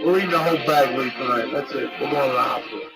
We're eating the whole bag, Lee, tonight. That's it. We're going to the hospital.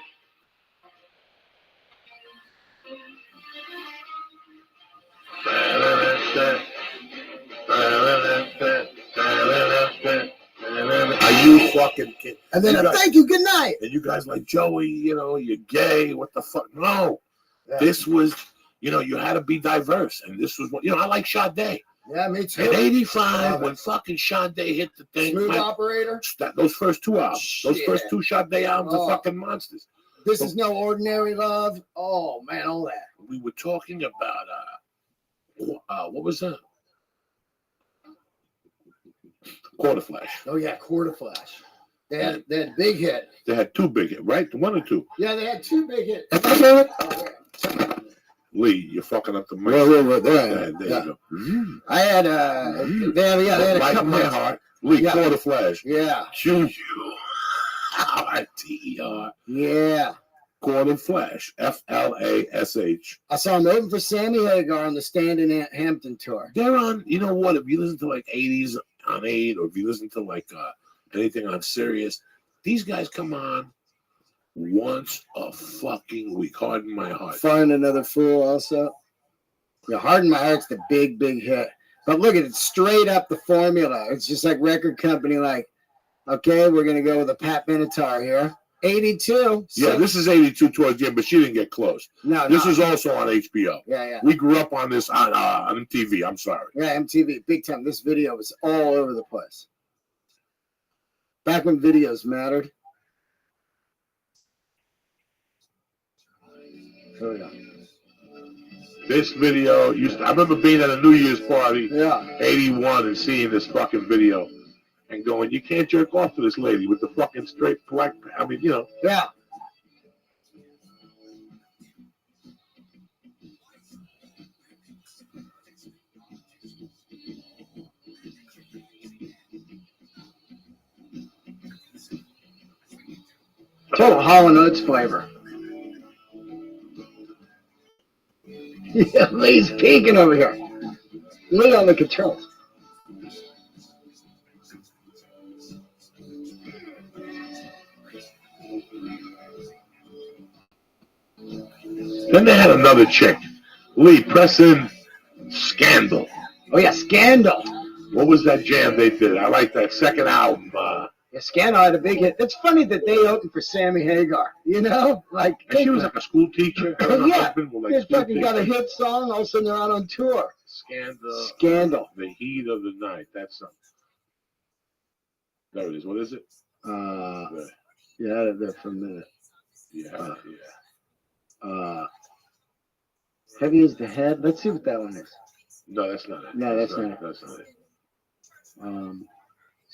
Are you fucking kidding? And then thank you, good night. And you guys like, Joey, you know, you're gay. What the fuck? No. Yeah. This was, you know, you had to be diverse. And this was what, you know, I like Sade. Yeah, me too. In 85, when fucking Sade hit the thing, Smooth man, Operator. those first two albums, those Shit. first two Sade albums Oh. are fucking monsters. This is no ordinary love. Oh man, all that. We were talking about, what was that? Quarter Flash. Oh yeah, Quarter Flash. They had big hit. They had two big hits, right? One or two? Yeah, they had two big hits. Lee, you're fucking up the mic. There There you go. I had they had a Like couple my hits. heart. Lee, Yeah. Quarter Flash. Yeah. Choo-choo. R-T-E-R. Yeah. called him Flash. Flash. I saw him open for Sammy Hagar on the Stand in Hampton tour. They're on, you know what? If you listen to like 80s on 8, or if you listen to like anything on Sirius, these guys come on once a fucking week. Harden My Heart. Find Another Fool also. Yeah, Harden My Heart's the big hit. But look at it, straight up the formula. It's just like record company, like, okay, we're going to go with a Pat Benatar here. 82. Yeah, this is 82 towards the end, but she didn't get close. No, This is also on HBO. Yeah. We grew up on this on MTV. I'm sorry. Yeah, MTV, big time. This video was all over the place. Back when videos mattered. Here we go. This video I remember being at a New Year's party, Yeah. 81, and seeing this fucking video and going, you can't jerk off to this lady with the fucking straight black. I mean, you know. Yeah. Total Hall & Oates flavor. Yeah, Lee's peeking over here. Lee on the controls. Then they had another chick, Lee, press in Scandal. Oh, yeah, Scandal. What was that jam they did? I like that second album. Yeah, Scandal had a big hit. It's funny that they opened for Sammy Hagar, you know? Like, And she was like a school teacher. Her and her yeah, husband were like they school fucking got a teachers. hit song, all of a sudden they're out on tour. Scandal. The Heat of the Night. That's something. There it is. What is it? Yeah, I had it there for a minute. Yeah. Heavy as the Head. Let's see what that one is. No, that's not it. No, that's not it. That's not it.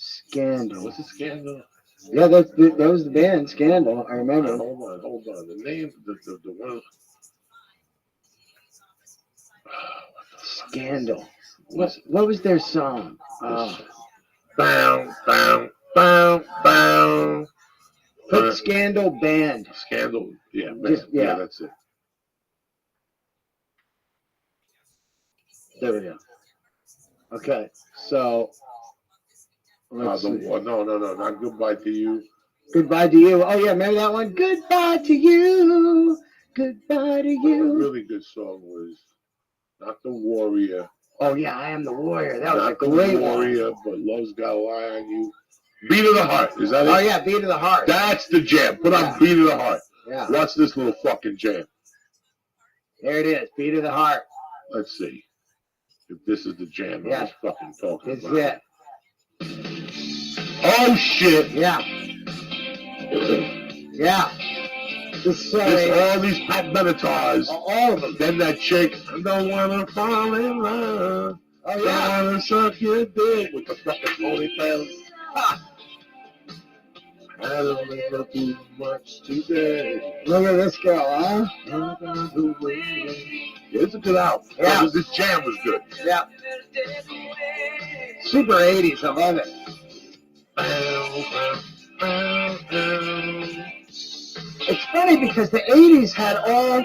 Scandal. What's a Scandal? Yeah, that was the band, Scandal. I remember. Hold on. The name, the one. Scandal. What was their song? Bow. Put Scandal Band. Scandal. Yeah, band. Just, yeah. That's it. There we go. Okay, so let's see. No, not Goodbye to You. Goodbye to You. Oh yeah, remember that one? Goodbye to You. Goodbye to A You. really good song was Not the Warrior. Oh yeah, I Am the Warrior. That was Not a great the Warrior, but Love's Got a Lie on You. Beat of the Heart. Is that it? Oh yeah, Beat of the Heart. That's the jam. Put on Beat of the Heart. Yeah. Watch this little fucking jam. There it is. Beat of the Heart. Let's see if this is the jam I was fucking talking It's about. it. Oh shit! Yeah. Yeah. This all these Pat Benatars. All of them. Then that chick, I don't wanna fall in love. Oh yeah. I wanna suck your dick with the fucking ponytail. Ha. I don't know too much today. Look at this girl, huh? Yeah, it's a good album. Yeah. This jam was good. Yeah. Super 80s. I love it. It's funny because the 80s had all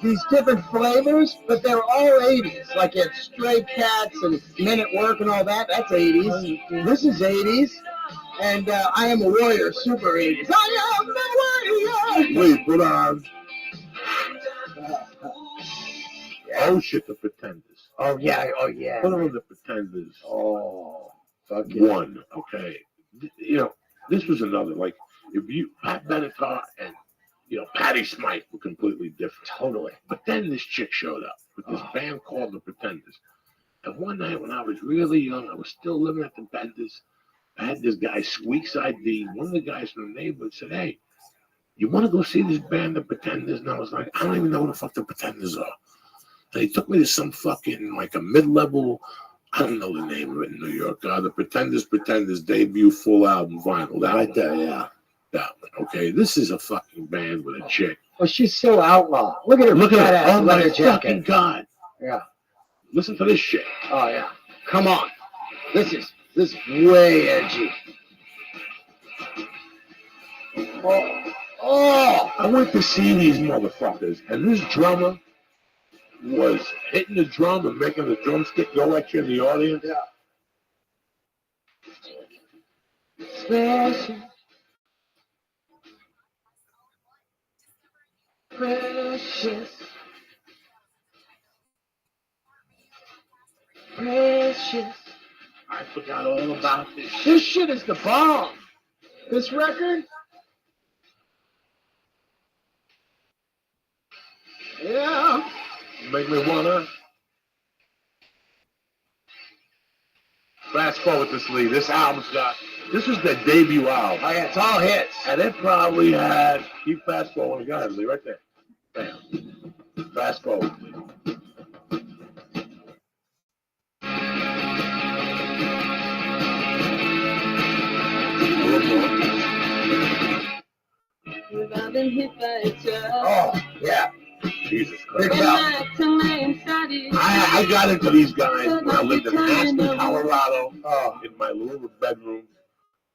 these different flavors, but they were all 80s. Like you had Stray Cats and Men at Work and all that. That's 80s. This is 80s. And I Am a Warrior, super 80s. I am the warrior. Wait, put on. Oh shit, the Pretenders. Oh yeah, oh yeah. Put on the Pretenders. Oh, fuck yeah. One, okay. You know, this was another. Like, if you Pat Benatar and Patti Smythe were completely different. Totally. But then this chick showed up with this band called the Pretenders. And one night when I was really young, I was still living at the Benders. I had this guy, Squeaks ID, one of the guys from the neighborhood said, hey, you want to go see this band, the Pretenders? And I was like, I don't even know who the fuck the Pretenders are. And he took me to some fucking, like a mid-level, I don't know the name of it in New York. The Pretenders debut full album vinyl. That Right one. there, yeah. That one, okay? This is a fucking band with a chick. Well, she's so outlaw. Look at her. Look at her. Oh, my leather fucking jacket. God. Yeah. Listen to this shit. Oh, yeah. Come on. This is way edgy. Oh, Oh, I went to see these motherfuckers, and this drummer was hitting the drum and making the drumstick go at you in the audience. yeah. Special. Precious. Precious. I forgot all about this. This shit is the bomb. This record? Yeah. Make me wanna. Fast forward this lead. This album's got. This is their debut album. Oh, yeah, it's all hits. And it probably had. Keep fast forwarding. Go ahead, Lee. Right there. Bam. Fast forward. I've been hit by a truck. Oh, yeah. Jesus Big Christ. bell. I got into these guys when I lived in Aspen, Colorado, Oh, in my little bedroom.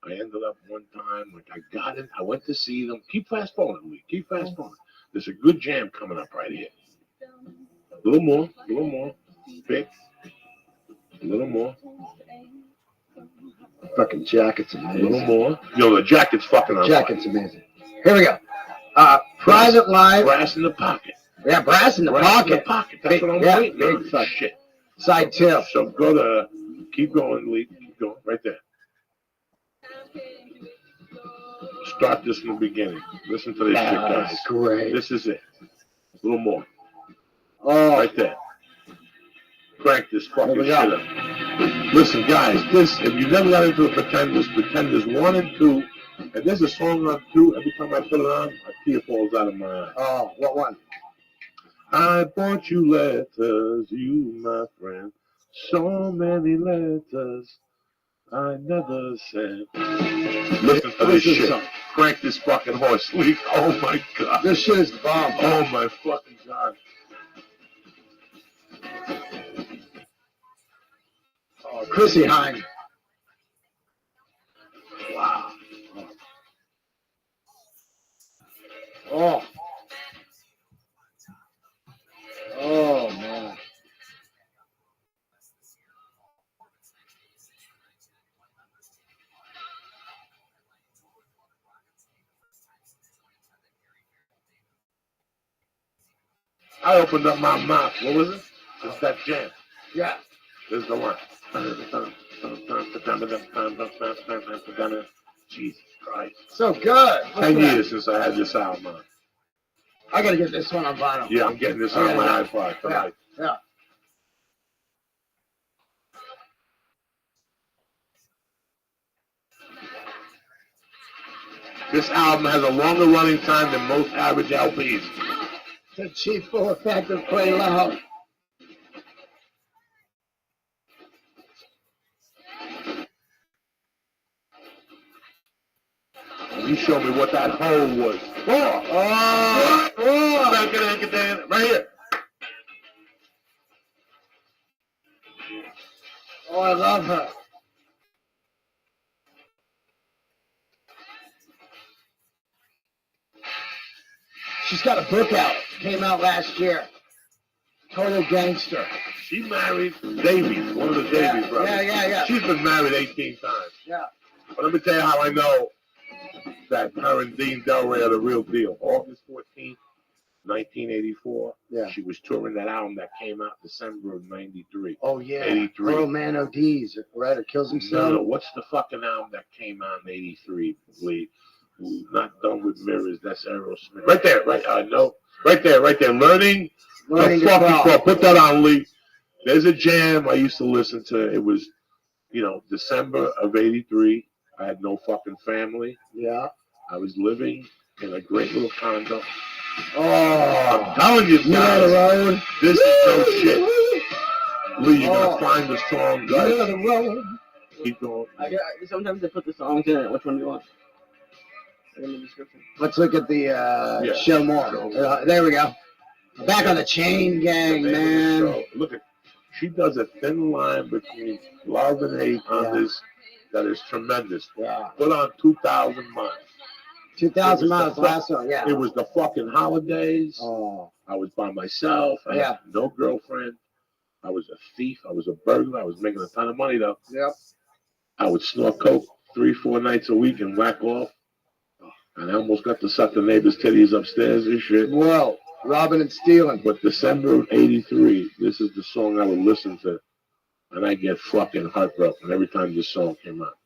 I ended up one time, like I got in, I went to see them. Keep fast forwarding, Lee. Keep fast forwarding. There's a good jam coming up right here. A little more, pick. A little more, fucking jacket's a amazing. little more. Yo, the jacket's fucking on Jacket's amazing. Here we go. Private Live. Brass in the pocket. Yeah, Brass in the Brass in Pocket. the pocket. That's what I'm Yeah, waiting big on. fuck. Shit. Side 2. So go to, keep going, Lee. Keep going, right there. Start this from the beginning. Listen to this shit, guys. That's great. This is it. A little more. Oh, Right there. Crank this fucking Here we shit go. up. Listen, guys, this, if you never got into the Pretenders 1 and 2, and there's a song on 2, every time I put it on, a tear falls out of my eye. oh, what one? I brought you letters, you, my friend, so many letters I never sent. Listen to this shit. song. Crank this fucking horse, Lee. Oh my God. This shit is the bomb. Oh my fucking God. Oh, Chrissy Hine. Wow. Oh. Oh, man. I opened up my mouth. What was it? It's that jam. Yeah. There's the one. Jesus Christ. So good. What's 10 that? years since I had this album on. I gotta get this one on vinyl. Yeah, I'm getting this on my iPod tonight. Yeah. This album has a longer running time than most average LPs. The cheap full effective play loud. You showed me what that hole was. Right here. Oh, I love her. She's got a book out. Came out last year. Total Gangster. She married Davies, one of the Davies brothers. Yeah. She's been married 18 times. Yeah. But let me tell you how I know that her and Dean Delray are the real deal. August 14th, 1984. Yeah. She was touring that album that came out December of 93. Oh, yeah. 83. Earl Man ODs, right? Or kills himself. No, what's the fucking album that came out in 83, Lee? Not Done with Mirrors, that's Aerosmith. Right there, right, no. Right there. Learning Learning to to fucking Crawl. crawl. Put that on, Lee. There's a jam I used to listen to. It was, December of 83. I had no fucking family. Yeah. I was living in a great little condo. Oh. I'm telling you Middle of the guys, road. this is no shit. Lee, you're Oh. gonna find the song, Middle guys. of the road. Keep going. Sometimes they put the songs in it. Which one do you want? In the description. Let's look at the show more. There we go. Back on the Chain Gang, man. So, look at, she does a thin line between love and hate on this that is tremendous. Yeah. Put on 2,000 Miles. 2,000 miles last song, yeah. It was the fucking holidays. Oh. I was by myself. I had no girlfriend. I was a thief. I was a burglar. I was making a ton of money though. Yep. I would snort coke 3-4 nights a week and whack off. And I almost got to suck the neighbor's titties upstairs and shit. Well, robbing and stealing. But December of '83, this is the song I would listen to. And I get fucking heartbroken every time this song came out.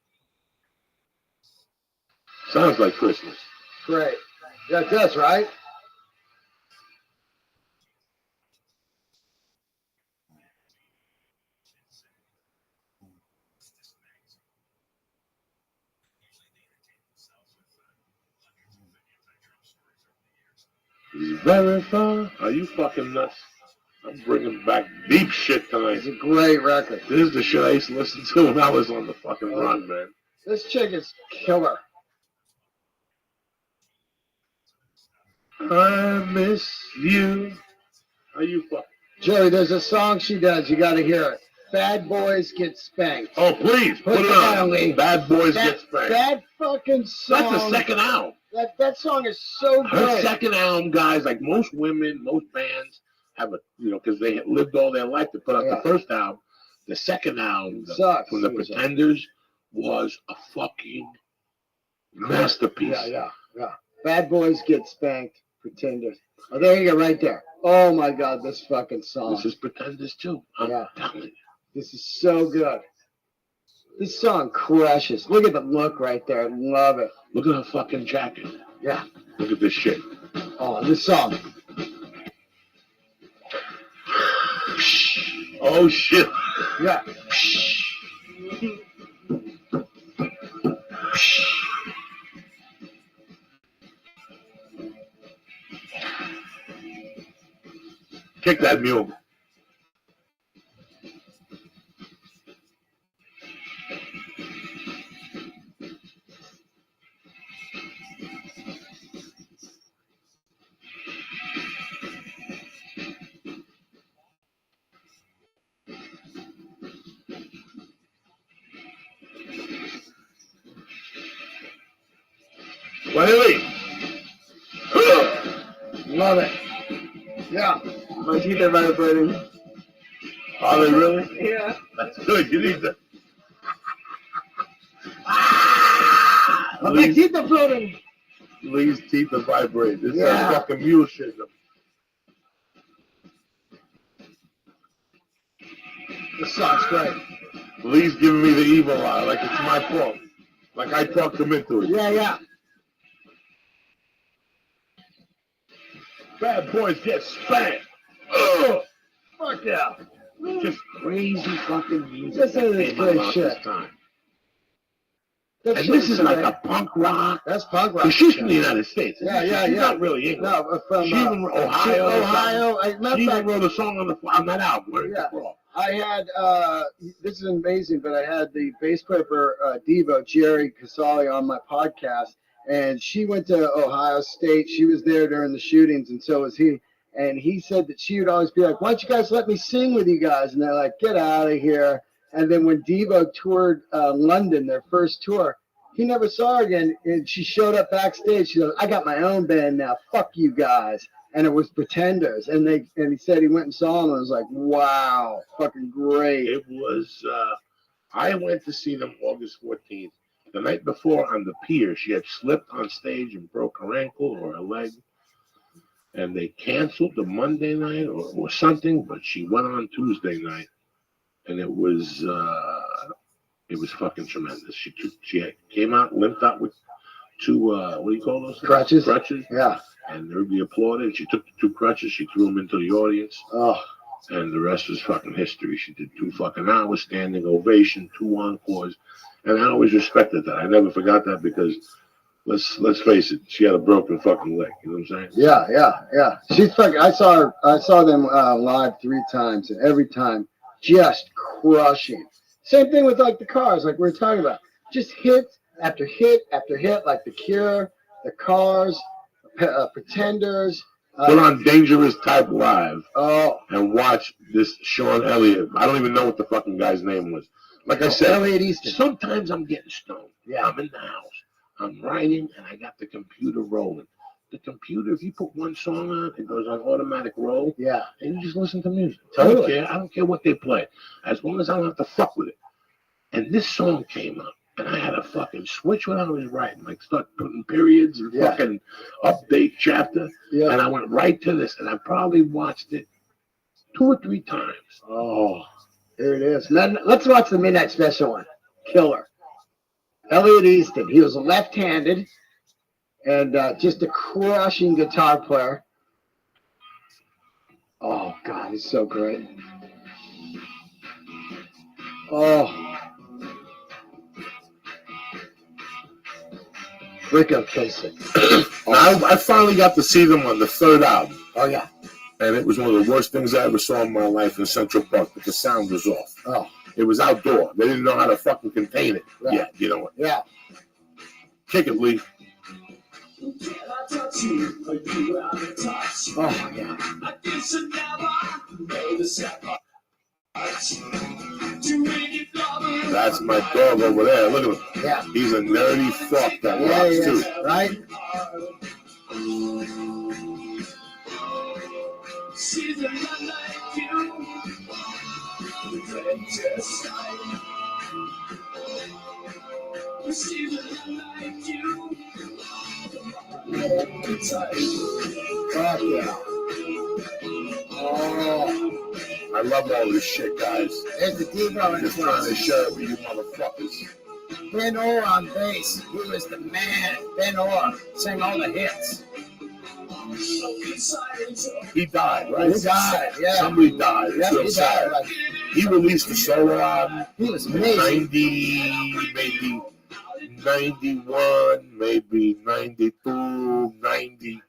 Sounds like Christmas. Great. That's us, right? Verify. Are you fucking nuts? I'm bringing back deep shit tonight. It's a great record. This is the shit I used to listen to when I was on the fucking run, man. This chick is killer. I miss you. Are you fucking? Joey, there's a song she does. You got to hear it. Bad Boys Get Spanked. Oh, please. Put it on. Bad Boys Get Spanked. That fucking song. That's the second album. That song is so good. Her second album, guys, like most women, most bands have a, because they lived all their life to put out the first album. The second album from the Pretenders was a fucking masterpiece. Yeah. Bad Boys Get Spanked, Pretenders. Oh, there you go, right there. Oh my God, this fucking song. This is Pretenders too. I'm telling you. This is so good. This song crushes. Look at the look right there. I love it. Look at her fucking jacket. Yeah. Look at this shit. Oh, this song. Oh shit. Yeah. Kick that mule. Wiley. Love it. Yeah. My teeth are vibrating. Are they really? Yeah. That's good. You need that. My teeth are floating. Lee's teeth are vibrating. This is fucking mule shit. This song's great. Lee's giving me the evil eye, like it's my fault. Like I talked him into it. Yeah. Bad Boys Get Spanked. Ugh. Fuck yeah. Just crazy fucking music. This is came great out shit. this time. That And shit this is like great. a punk rock. That's punk rock. Because she's from the United States. Yeah. She's not really English. No, from She's from Ohio. Ohio. She even wrote a song on that album. Where it's from. I had, this is amazing, but I had the bass player for Devo, Jerry Casali, on my podcast, and she went to Ohio State. She was there during the shootings, and so was he. And he said that she would always be like, why don't you guys let me sing with you guys? And they're like, get out of here. And then when Devo toured London, their first tour, he never saw her again. And she showed up backstage. She goes, I got my own band now. Fuck you guys. And it was Pretenders. And he said he went and saw them and was like, wow, fucking great. It was, I went to see them August 14th. The night before on the pier, she had slipped on stage and broke her ankle or her leg. And they canceled the Monday night or something, but she went on Tuesday night. And it was fucking tremendous. She came out, limped out with two, what do you call those? Crutches. Yeah. And everybody applauded. She took the two crutches. She threw them into the audience. Oh. And the rest was fucking history. She did 2 fucking hours, standing ovation, 2 encores. And I always respected that. I never forgot that because let's face it, she had a broken fucking leg. You know what I'm saying? Yeah. She's fucking. I saw them live 3 times, and every time just crushing. Same thing with like the Cars, like we were talking about. Just hit after hit after hit, like The Cure, the Cars, Pretenders. Put on Dangerous Type Live. Oh. And watch this Sean Elliott. I don't even know what the fucking guy's name was. Like I said, Elliott Easton. Sometimes I'm getting stoned. Yeah. I'm in the house. I'm writing, and I got the computer rolling. The computer, if you put one song on, it goes on automatic roll. Yeah. And you just listen to music. Totally. I don't care what they play, as long as I don't have to fuck with it. And this song came up, and I had to fucking switch what I was writing, like start putting periods and fucking update chapter. Yeah. And I went right to this, and I probably watched it 2 or 3 times. Oh, here it is. Man, let's watch the Midnight Special one. Killer. Elliot Easton. He was left-handed and just a crushing guitar player. Oh, God, he's so great. Oh. Rico Kasich. I finally got to see them on the 3rd album. Oh, yeah. And it was one of the worst things I ever saw in my life in Central Park, but the sound was off. Oh. It was outdoor. They didn't know how to fucking contain it Right. yet, you know. Yeah. Kick it, Lee. Oh, yeah. That's my dog over there. Look at him. Yeah. He's a nerdy fuck that rocks too. Right? She's a lot like you. Just like she's a lot like you. Fuck yeah. Oh. I love all this shit, guys. There's the Devo I'm just trying to share it with you motherfuckers. Ben Orr on bass. He was the man. Ben Orr sang all the hits. He died, right? He died, yeah. Somebody died. Yeah, So he sad. died. He released a solo album. He was in amazing. 90, maybe 91, maybe 92, 90.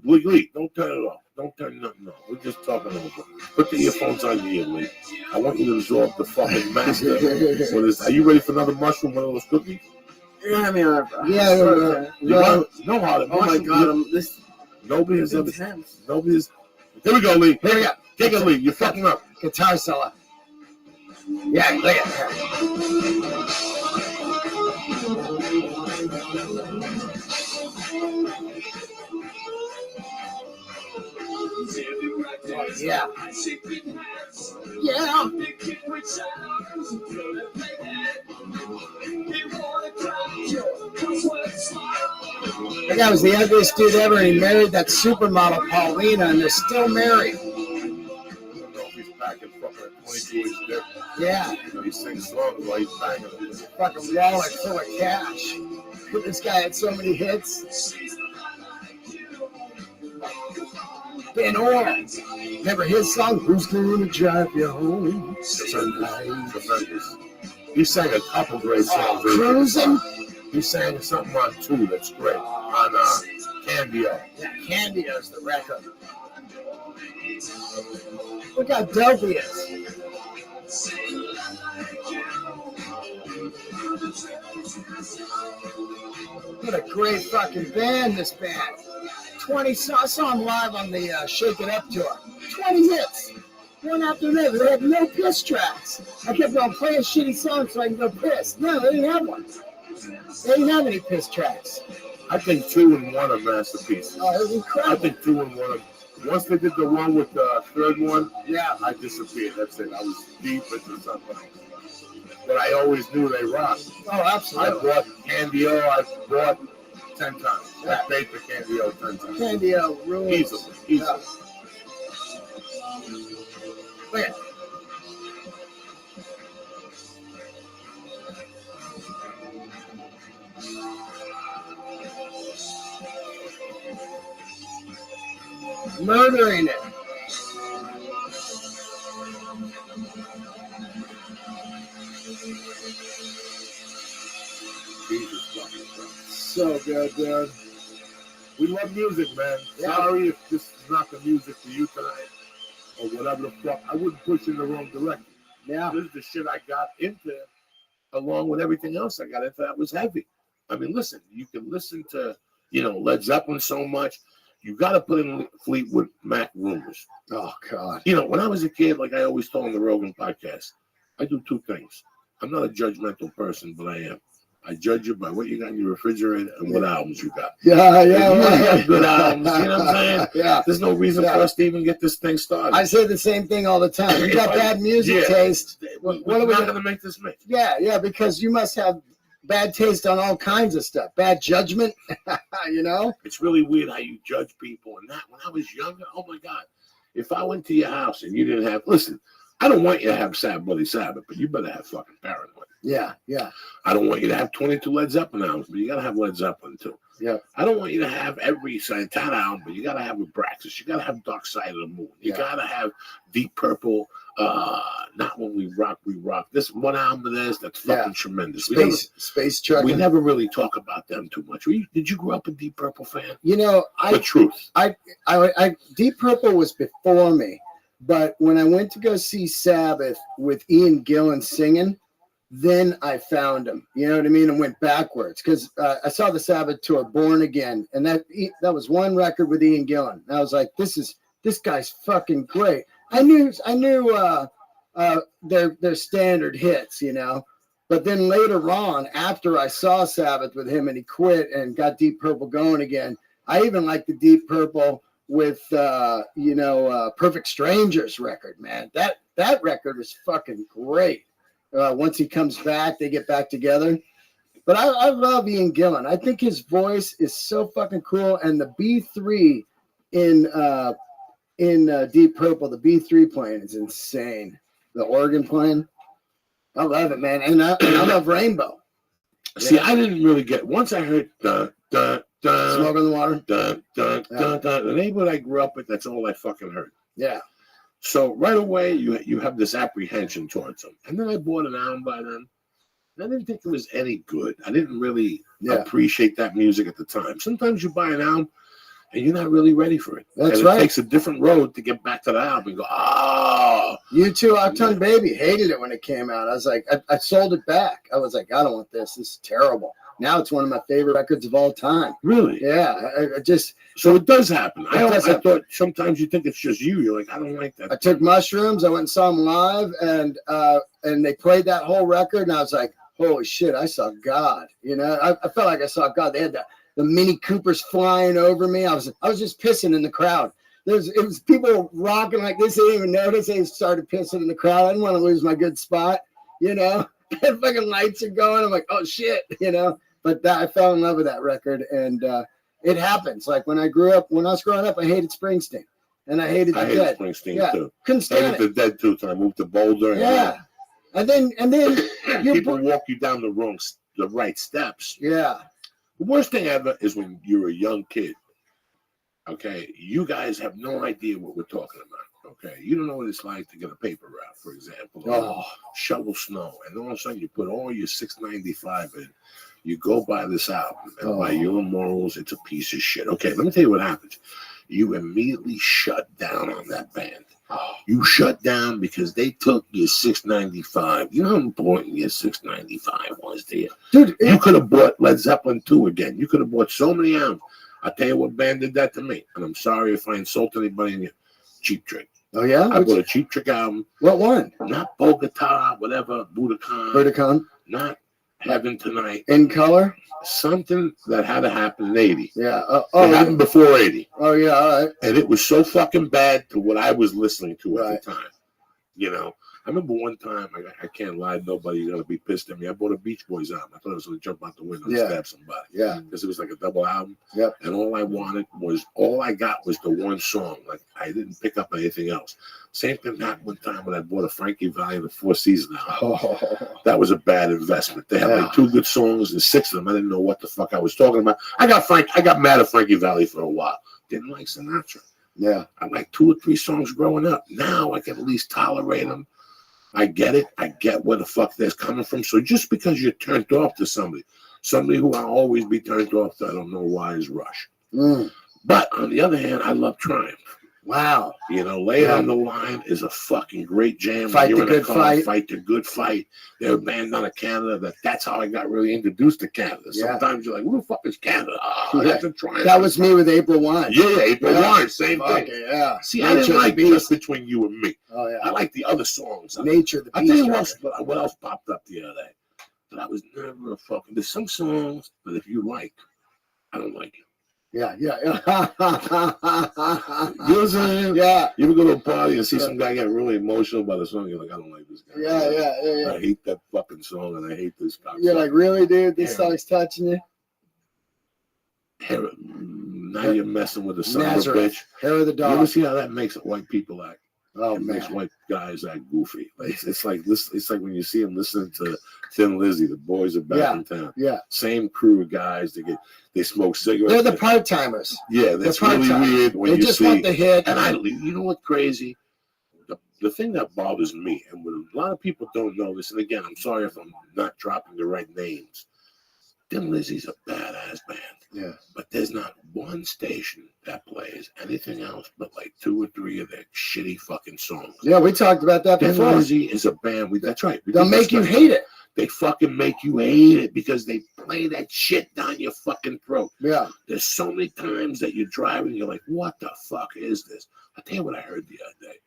Lee, don't turn it off. Don't turn nothing off. We're just talking over. Put the earphones on your ear, Lee. I want you to absorb the fucking master. Are you ready for another mushroom, one of those cookies? You're gonna have me on it, bro. Yeah, You know how to Oh my god, this Nobody has ever. intense. Nobody's. Here we go, Lee. Here we go. Take it, Lee. You're fucking up. Guitar solo. Yeah, look at yeah. Yeah. That guy was the ugliest dude ever. He married that supermodel Paulina, and they're still married. I don't know if he's packing fucking 22 inch dick. Yeah. You know, he sings songs while he's banging them. Fucking wallet full of cash. This guy had so many hits. Ben Orr. Remember his song, Who's Gonna Drive You Home? Tremendous. He sang a couple great songs. Cruising. He sang something on 2 that's great. On Candio. Yeah, Candio's the record. Look how dope he is. What a great fucking band, this band. 20 songs. I saw him live on the Shake It Up tour. 20 hits. One after another. They had no piss tracks. I kept on playing shitty songs so I can go piss. No, they didn't have one. They didn't have any piss tracks. I think 2 and 1 are masterpieces. Oh, it was I incredible. think 2 and 1 are. Once they did the one with the 3rd one, Yeah. I disappeared. That's it. I was deep into something. But I always knew they rocked. Oh, I absolutely. bought Candio. I bought 10 times. I paid for Candio 10 times. Candio rules. Easily. Yeah. Look at it. Murdering it. Jesus fucking Christ. So good, dude. We love music, man. Yeah. Sorry if this is not the music for you tonight or whatever the fuck. I wouldn't push in the wrong direction. Yeah. This is the shit I got into along with everything else I got into that was heavy. I mean, listen, you can listen to, Led Zeppelin so much. You got to put in Fleetwood Mac rumors. Oh, God. When I was a kid, like I always told on the Rogan podcast, I do 2 things. I'm not a judgmental person, but I am. I judge you by what you got in your refrigerator and what albums you got. Yeah, If yeah. you have good albums, you know what I'm saying? Yeah. There's no reason for us to even get this thing started. I say the same thing all the time. You got bad music taste. We're What are we not gonna? going to make this mix. Yeah, because you must have bad taste on all kinds of stuff. Bad judgment, you know? It's really weird how you judge people. And that, when I was younger, oh my God, if I went to your house and you didn't have, listen, I don't want you to have Sad Bloody Sabbath, but you better have fucking Paranoid. Yeah. I don't want you to have 22 Led Zeppelin albums, but you got to have Led Zeppelin too. Yeah. I don't want you to have every Santana album, but you got to have Abraxas. You got to have Dark Side of the Moon. You got to have Deep Purple. Not When We Rock, We Rock. This one album of theirs that's fucking tremendous. Space Truck. We never really talk about them too much. Did you grow up a Deep Purple fan? You know, The truth. I Deep Purple was before me, but when I went to go see Sabbath with Ian Gillan singing, then I found him. You know what I mean? And went backwards because I saw the Sabbath tour, Born Again, and that was one record with Ian Gillan. And I was like, this guy's fucking great. I knew their standard hits, you know. But then later on, after I saw Sabbath with him and he quit and got Deep Purple going again, I even liked the Deep Purple with Perfect Strangers record, man. That record was fucking great. Once he comes back, they get back together. But I love Ian Gillan. I think his voice is so fucking cool. And the B3 in Deep Purple, the B3 playing is insane. The organ playing, I love it, man. And I love Rainbow. See, I didn't really get. Once I heard Smoke on the Water. The neighborhood I grew up with, that's all I fucking heard. Yeah. So right away, you have this apprehension towards them. And then I bought an album by them. I didn't think it was any good. I didn't really appreciate that music at the time. Sometimes you buy an album and you're not really ready for it. That's and right. It takes a different road to get back to the album and go, oh. U2 Octane Baby, hated it when it came out. I was like, I sold it back. I was like, I don't want this. This is terrible. Now it's one of my favorite records of all time. Really? Yeah. I just. So it does happen. I happen. thought sometimes you think it's just you. You're like, I don't like that. I took mushrooms. I went and saw them live, and they played that whole record, and I was like, holy shit, I saw God. You know, I felt like I saw God. They had the Mini Coopers flying over me. I was just pissing in the crowd. It was people rocking like this. They didn't even notice. They started pissing in the crowd. I didn't want to lose my good spot. You know, the fucking lights are going. I'm like, oh shit. You know, but I fell in love with that record, and it happens. Like when I was growing up, I hated Springsteen, and I hated the Dead. Springsteen too. Couldn't stand it. The Dead too. Till I moved to Boulder. Yeah, and then people walk you down the right steps. Yeah. The worst thing ever is when you're a young kid. Okay, you guys have no idea what we're talking about. Okay, you don't know what it's like to get a paper route, for example, or shovel snow, and all of a sudden you put all your $6.95 in. You go buy this album, and by your morals, it's a piece of shit. Okay, let me tell you what happens. You immediately shut down on that band. You shut down because they took your $6.95. You know how important your $6.95 was to you? Dude, you could have bought Led Zeppelin 2 again. You could have bought so many albums. I'll tell you what band did that to me. And I'm sorry if I insult anybody in you. Cheap Trick. Oh, yeah? I bought a Cheap Trick album. What one? Not Bogota, whatever, Budokan. Not Heaven Tonight. In Color? Something that had to happen in 80. Yeah. It happened before 80. Oh, yeah, all right. And it was so fucking bad to what I was listening to at the time. You know? I remember one time, I can't lie to nobody, you're going to be pissed at me. I bought a Beach Boys album. I thought I was going to jump out the window and stab somebody. Yeah. Because it was like a double album. Yep. And all I got was the one song. Like, I didn't pick up anything else. Same thing happened one time when I bought a Frankie Valli and the Four Seasons album. That was a bad investment. They had like 2 good songs and 6 of them. I didn't know what the fuck I was talking about. I got mad at Frankie Valli for a while. Didn't like Sinatra. Yeah. I liked 2 or 3 songs growing up. Now I can at least tolerate them. I get it. I get where the fuck they're coming from. So just because you're turned off to somebody who I'll always be turned off to, I don't know why, is Rush. But on the other hand, I love Triumph. Wow. You know, Lay It on the Line is a fucking great jam. Fight the Good Fight. Fight the Good Fight. They're a band out of Canada. That's how I got really introduced to Canada. Sometimes you're like, who the fuck is Canada? That's a Triumph. That was me with April Wine. Yeah, April Wine, same thing. Yeah. See, I didn't like Just Between You and Me. Oh, yeah. I like the other songs. Nature, the I'll tell you what else popped up the other day. But I was never a fucking. There's some songs that if you like, I don't like it. Yeah. You know what I'm saying? Yeah. You ever go to a party and see some guy get really emotional about a song? You're like, I don't like this guy. Yeah. I hate that fucking song and I hate this guy. You're like, really, dude? This song's touching you? Now you're messing with the son of a Nazareth. bitch. Hair of the You ever dog. see how that makes white people act? Oh, It man. makes white guys act goofy. Like, it's like this. It's like when you see them listening to Thin Lizzy. The boys are back in town. Yeah. Same crew of guys. They smoke cigarettes. They're the part-timers. Yeah, that's the really part-timers. weird when They you just see. want the hit. And you know what's crazy? The thing that bothers me, and what a lot of people don't know this, and again, I'm sorry if I'm not dropping the right names. Thin Lizzy's a badass band. Yeah. But there's not one station that plays anything else but like 2 or 3 of their shitty fucking songs. Yeah, we talked about that Thin before. Lizzy is a band. That's right. They'll make you hate it. They fucking make you hate it because they play that shit down your fucking throat. Yeah. There's so many times that you're driving and you're like, what the fuck is this? I'll tell you what I heard the other day.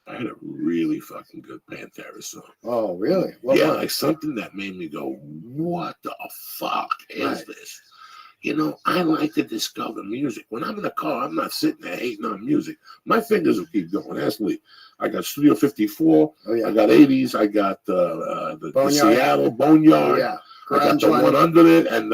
I heard a really fucking good Pantera song. Oh, really? What Yeah, one? like something that made me go, what the fuck is Right. this? You know, I like to discover music. When I'm in the car, I'm not sitting there hating on music. My fingers will keep going. Ask Lee. I got Studio 54. Oh, yeah. I got 80s. I got the Boneyard. Seattle Boneyard. Yeah. I got the Grunge one under it and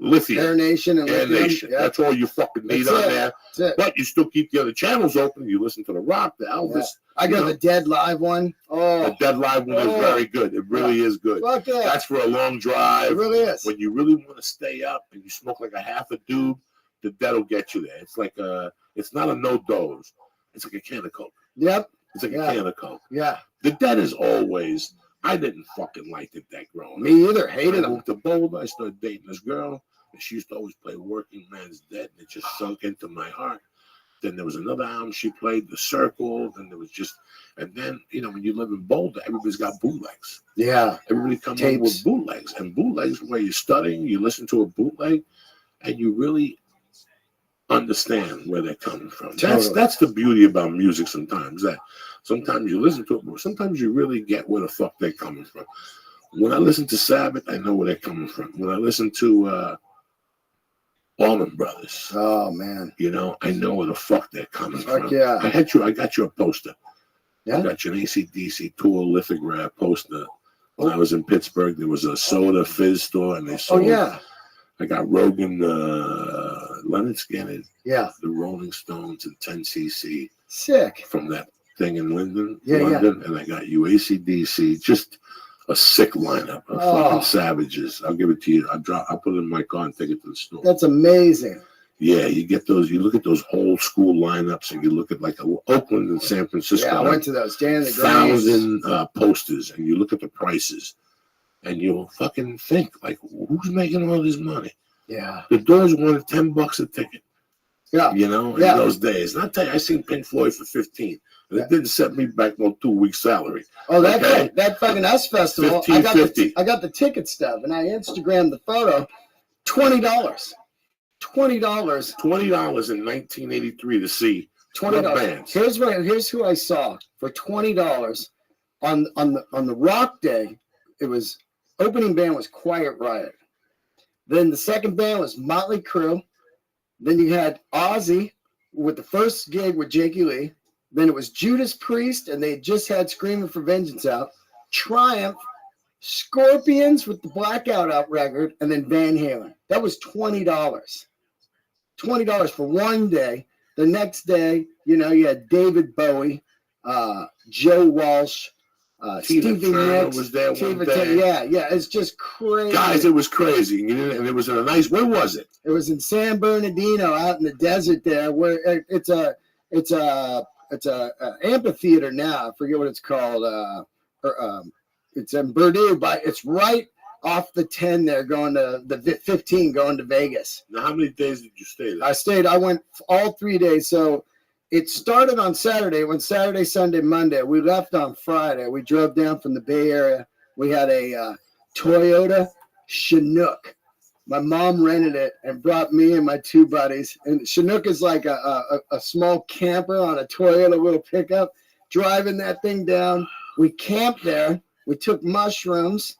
Lithium. Air Nation and Air Lithium. Nation. Yeah. That's all you fucking need That's on it. there. That's it. But you still keep the other channels open. You listen to the rock, the Elvis. Yeah. I got you know. the Dead Live one. Oh, The Dead Live one is very good. It really is good. fuck yeah. That's for a long drive. It really is. When you really want to stay up and you smoke like a half a doob, the Dead will get you there. It's like it's not a no dose. It's like a can of Coke. Yep. It's like Yeah. a can of Coke. Yeah. The Dead is always. I didn't fucking like the Dead growing up. Me either. I Hated them. moved to Boulder. I started dating this girl, and she used to always play Working Man's Dead, and it just sunk into my heart. Then there was another album she played, The Circle. Then there was just, and then, you know, when you live in Boulder, everybody's got bootlegs. Yeah. Everybody comes Tapes. over with bootlegs. And bootlegs, where you're studying, you listen to a bootleg, and you really understand where they're coming from. Totally. That's the beauty about music sometimes. That sometimes you listen to it, but sometimes you really get where the fuck they're coming from. When I listen to Sabbath, I know where they're coming from. When I listen to Allman Brothers, Oh, man. you know, I know where the fuck they're coming Fuck from. yeah. I got you a poster. Yeah? I got you an AC/DC tour lithograph poster. When I was in Pittsburgh, there was a soda fizz store, and they Oh, sold. yeah. I got Rogan, Leonard Skinner, Yeah. the Rolling Stones, and 10cc Sick. from that thing in London. Yeah, London, and I got you AC/DC. Just a sick lineup of Oh. fucking savages. I'll give it to you. I'll put it in my car and take it to the store. That's amazing. Yeah, you get those. You look at those old school lineups, and you look at like Oakland and San Francisco. Yeah, I went to those. Dan the Graves. 1,000 posters, and you look at the prices, and you'll fucking think like, who's making all this money? Yeah. The Doors wanted $10 a ticket. Yeah. You know, in Yeah. those days. And I tell you, I seen Pink Floyd for 15. And it didn't set me back no 2 weeks salary. Oh, that Okay. that fucking US festival. $15.50. I got the ticket stub, and I Instagrammed the photo. $20. $20. $20 in 1983 to see $20. bands. Here's who I saw for $20 on the rock day. It was opening band was Quiet Riot. Then the second band was Motley Crue. Then you had Ozzy with the first gig with Jakey Lee. Then it was Judas Priest, and they just had Screaming for Vengeance out. Triumph, Scorpions with the Blackout out record, and then Van Halen. That was $20. $20 for one day. The next day, you know, you had David Bowie, Joe Walsh, Tina Stevie Turner Nicks. was there one Tina day. Turner. Yeah, it's just crazy. Guys, it was crazy. And it was in a nice, where was it? It was in San Bernardino, out in the desert there, where it's a amphitheater now. I forget what it's called. It's in Purdue, but it's right off the 10 there, going to the 15, going to Vegas. Now, how many days did you stay there? I went all 3 days. So it started on Saturday. It went Saturday, Sunday, Monday. We left on Friday. We drove down from the Bay Area. We had a Toyota Chinook. My mom rented it and brought me and my two buddies. And Chinook is like a small camper on a Toyota little pickup. Driving that thing down. We camped there. We took mushrooms.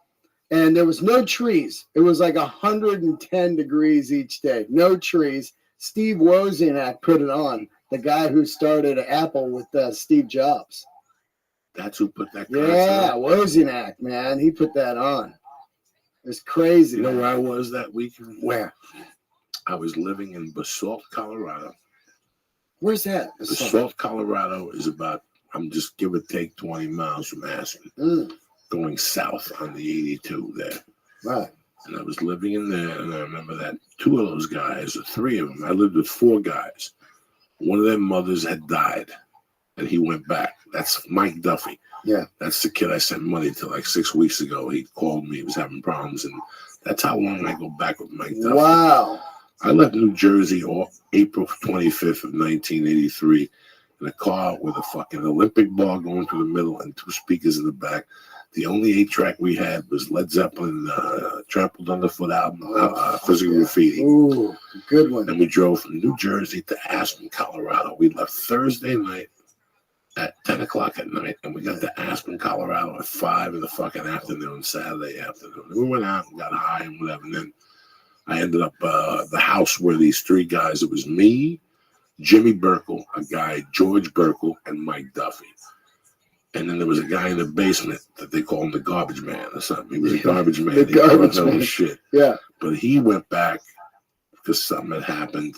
and there was no trees. It was like 110 degrees each day. No trees. Steve Wozniak put it on. The guy who started Apple with Steve Jobs. That's who put that concert Yeah, on? Wozniak, man. He put that on. It's crazy. You know man. where I was that weekend? Where? I was living in Basalt, Colorado. Where's that? Basalt, Colorado is about, I'm just give or take 20 miles from Aspen, going south on the 82 there. Right. And I was living in there, and I remember that two of those guys, or three of them, I lived with four guys. One of their mothers had died, and he went back. That's Mike Duffy. Yeah. That's the kid I sent money to like 6 weeks ago. He called me, he was having problems, and that's how long I go back with Mike Duffy. Wow. I left New Jersey April 25th of 1983 in a car with a fucking Olympic ball going through the middle and two speakers in the back. The only 8-track we had was Led Zeppelin, Trampled Underfoot album, Physical Graffiti. Ooh, good one. And we drove from New Jersey to Aspen, Colorado. We left Thursday night at 10 o'clock at night, and we got to Aspen, Colorado at 5 in the fucking afternoon, Saturday afternoon. And we went out and got high and whatever, and then I ended up the house where these three guys, it was me, Jimmy Burkle, a guy, George Burkle, and Mike Duffy. And then there was a guy in the basement that they call him the garbage man or something. He was a garbage man. The garbage man. Shit. Yeah. But he went back because something had happened,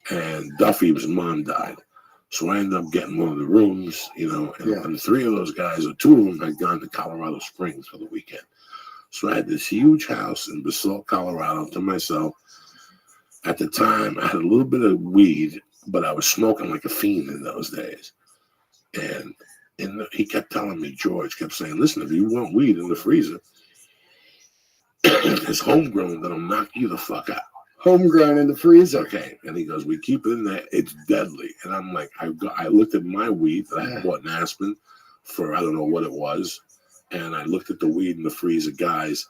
and Duffy's mom died. So I ended up getting one of the rooms, and three of those guys, or two of them, had gone to Colorado Springs for the weekend. So I had this huge house in Basalt, Colorado to myself. At the time, I had a little bit of weed, but I was smoking like a fiend in those days. And he kept telling me, George kept saying, listen, if you want weed in the freezer, it's homegrown, that'll knock you the fuck out. Homegrown in the freezer. Okay. And he goes, we keep it in there. It's deadly. And I'm like, I looked at my weed that I had bought in Aspen for, I don't know what it was. And I looked at the weed in the freezer, guys.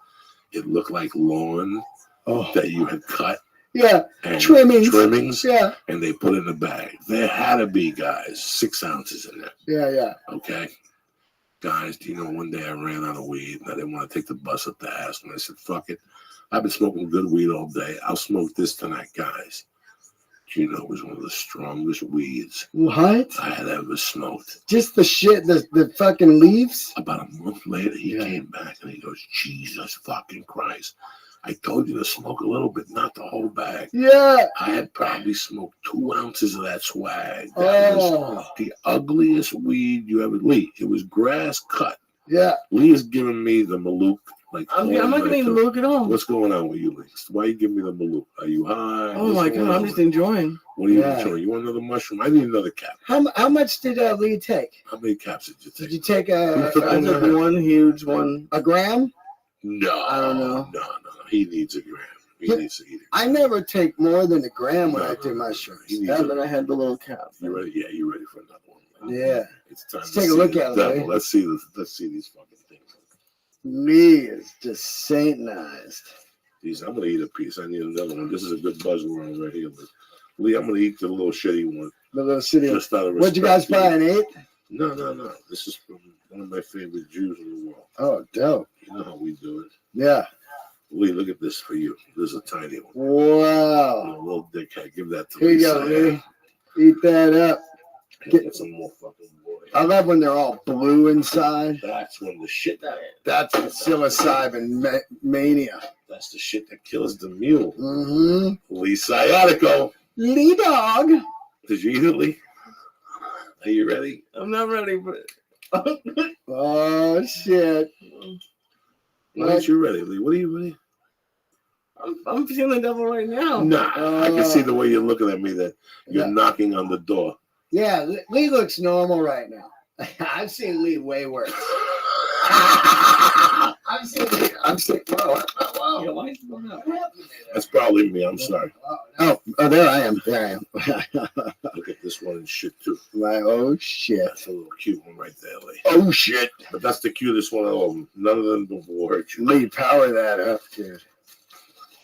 It looked like lawn that you had cut. Yeah. And Trimmings. Yeah. And they put in a bag. There had to be, guys, 6 ounces in there. Yeah. Okay. Guys, do you know one day I ran out of weed and I didn't want to take the bus up to Aspen. I said, fuck it. I've been smoking good weed all day. I'll smoke this tonight, guys. Do you know it was one of the strongest weeds What? I had ever smoked. Just the shit, the fucking leaves? About a month later, he came back and he goes, Jesus fucking Christ. I told you to smoke a little bit, not the whole bag. Yeah. I had probably smoked 2 ounces of that swag. That was the ugliest weed you ever, Lee. It was grass cut. Yeah. Lee is giving me the Malouk. Like, I'm not gonna even look at all. What's going on with you, Lee? Why you giving me the Malouk? Are you high? Oh my God, I'm just enjoying. What are you enjoying? You want another mushroom? I need another cap. How much did Lee take? How many caps did you take? Did you take I took one huge one. A gram? No. I don't know. No. He needs a gram. He needs to eat it. I never take more than a gram when I do mushrooms. Yeah, but I had the little cap. You ready? Yeah, you ready for another one? Yeah. It's time Let's to take a see look the at it, devil. Lee. Let's see these fucking things. Lee is just satanized. These, I'm gonna eat a piece. I need another one. This is a good buzzword right here. But Lee, I'm gonna eat the little shitty one. The little city. Just out of What'd you guys respect buy, an 8? No. This is from one of my favorite Jews in the world. Oh, dope. You know how we do it. Yeah. Lee, look at this for you. This is a tiny one. Wow. A little dickhead. Give that to Here me. you go, Lee. Eat that up. Get some more fucking boy. I love when they're all blue inside. That's when the shit That's the psilocybin mania. That's the shit that kills the mule. Mm-hmm. Lee Sciatico. Lee dog. Did you eat it, Lee? Are you ready? I'm not ready, but Oh shit. Why aren't you ready, Lee? What are you ready? I'm feeling the devil right now. Nah, I can see the way you're looking at me that you're knocking on the door. Yeah, Lee looks normal right now. I've seen Lee way worse. I've seen Lee. I'm sick. Whoa. Your lights going out. That's probably me. I'm sorry. Oh, there I am. There I am. Look at this one and shit too. Like, oh shit. That's a little cute one right there, Lee. Oh shit. But that's the cutest one of all of them. None of them will hurt you. Lee, power that up, dude.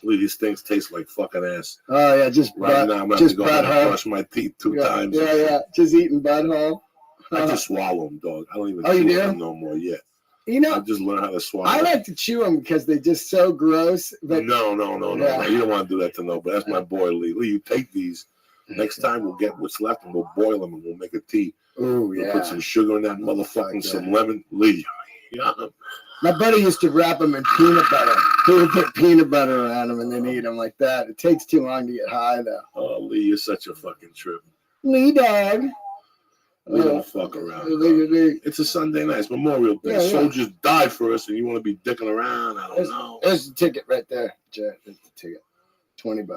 Lee, these things taste like fucking ass. Oh yeah, just right now I'm going to go and brush my teeth 2 times. Yeah. Just eating butthole. I just swallow them, dog. I don't even chew them no more yet. You know, I just learned how to swallow. I like to chew them because they're just so gross. But No. Yeah. You don't want to do that to nobody. That's my boy Lee. Lee, you take these. Next time we'll get what's left and we'll boil them and we'll make a tea. oh We'll yeah, put some sugar in that motherfucking, some lemon. Lee, yeah. my buddy used to wrap them in peanut butter. He would put peanut butter around them and then eat them like that. It takes too long to get high though. Oh, Lee, you're such a fucking trip. Lee dog. We don't fuck around. Lee. It's a Sunday night. It's Memorial Day. Yeah, yeah. Soldiers died for us, and you want to be dicking around? I don't know. There's the ticket right there, Jared. There's the ticket. $20.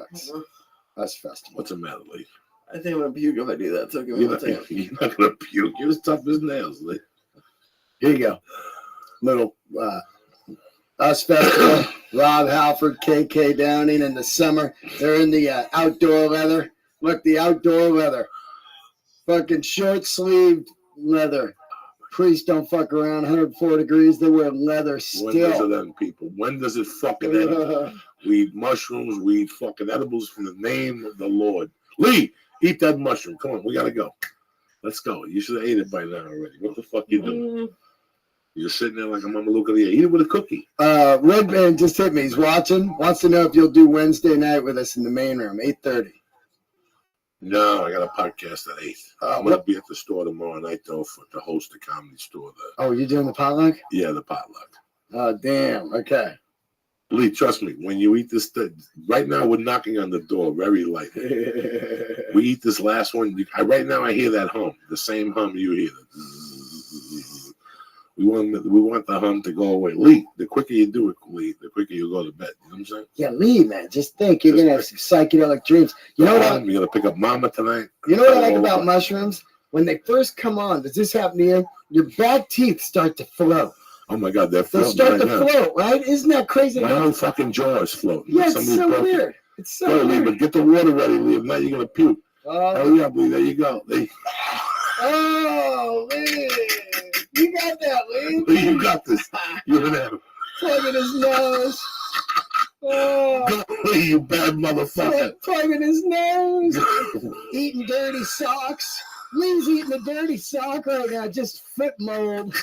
That's festival. What's the matter, Lee? I think I'm gonna puke if I do that. So give me You're one not, second. you're not gonna puke. You're as tough as nails, Lee. Here you go. Little us festival. Rob Halford, KK Downing in the summer. They're in the outdoor leather. Look, the outdoor leather. Fucking short sleeved leather. Priests don't fuck around. 104 degrees. They wear leather When does still. it end, people? When does it fucking end? We eat mushrooms. We eat fucking edibles from the name of the Lord. Lee, eat that mushroom. Come on, we gotta go. Let's go. You should have ate it by now already. What the fuck you doing? You're sitting there like a mama look at the eat it with a cookie. Red Man just hit me. He's watching. Wants to know if you'll do Wednesday night with us in the main room, 8:30. No, I got a podcast at 8. I'm gonna be at the store tomorrow night though to host the comedy store. Oh, you're doing the potluck? Yeah, the potluck. Oh, damn. Okay. Lee, trust me, when you eat this, right now we're knocking on the door very lightly. We eat this last one. Right now I hear that hum, the same hum you hear. We want the hum to go away. Lee, the quicker you do it, Lee, the quicker you go to bed. You know what I'm saying? Yeah, Lee, man. Just think. You're going to have some psychedelic dreams. You know what? You're going to pick up mama tonight. You know what I like about mushrooms? When they first come on, does this happen to you? Your back teeth start to float. Oh, my God. They're They'll floating start right to now. float, right? Isn't that crazy? My whole fucking jaw is floating. Yeah, it's Somebody's so broken. weird. It's so Go, Lee, weird. but get the water ready, Lee. If not, you're going to puke. Hurry up, Lee. There you go. Lee. Oh, Lee. You got that, Lee. Lee, you got this. You're an animal. Plug in his nose. Oh, Go, Lee, you bad motherfucker. plug in his nose. Eating dirty socks. Lee's eating a dirty sock right now, just foot mold.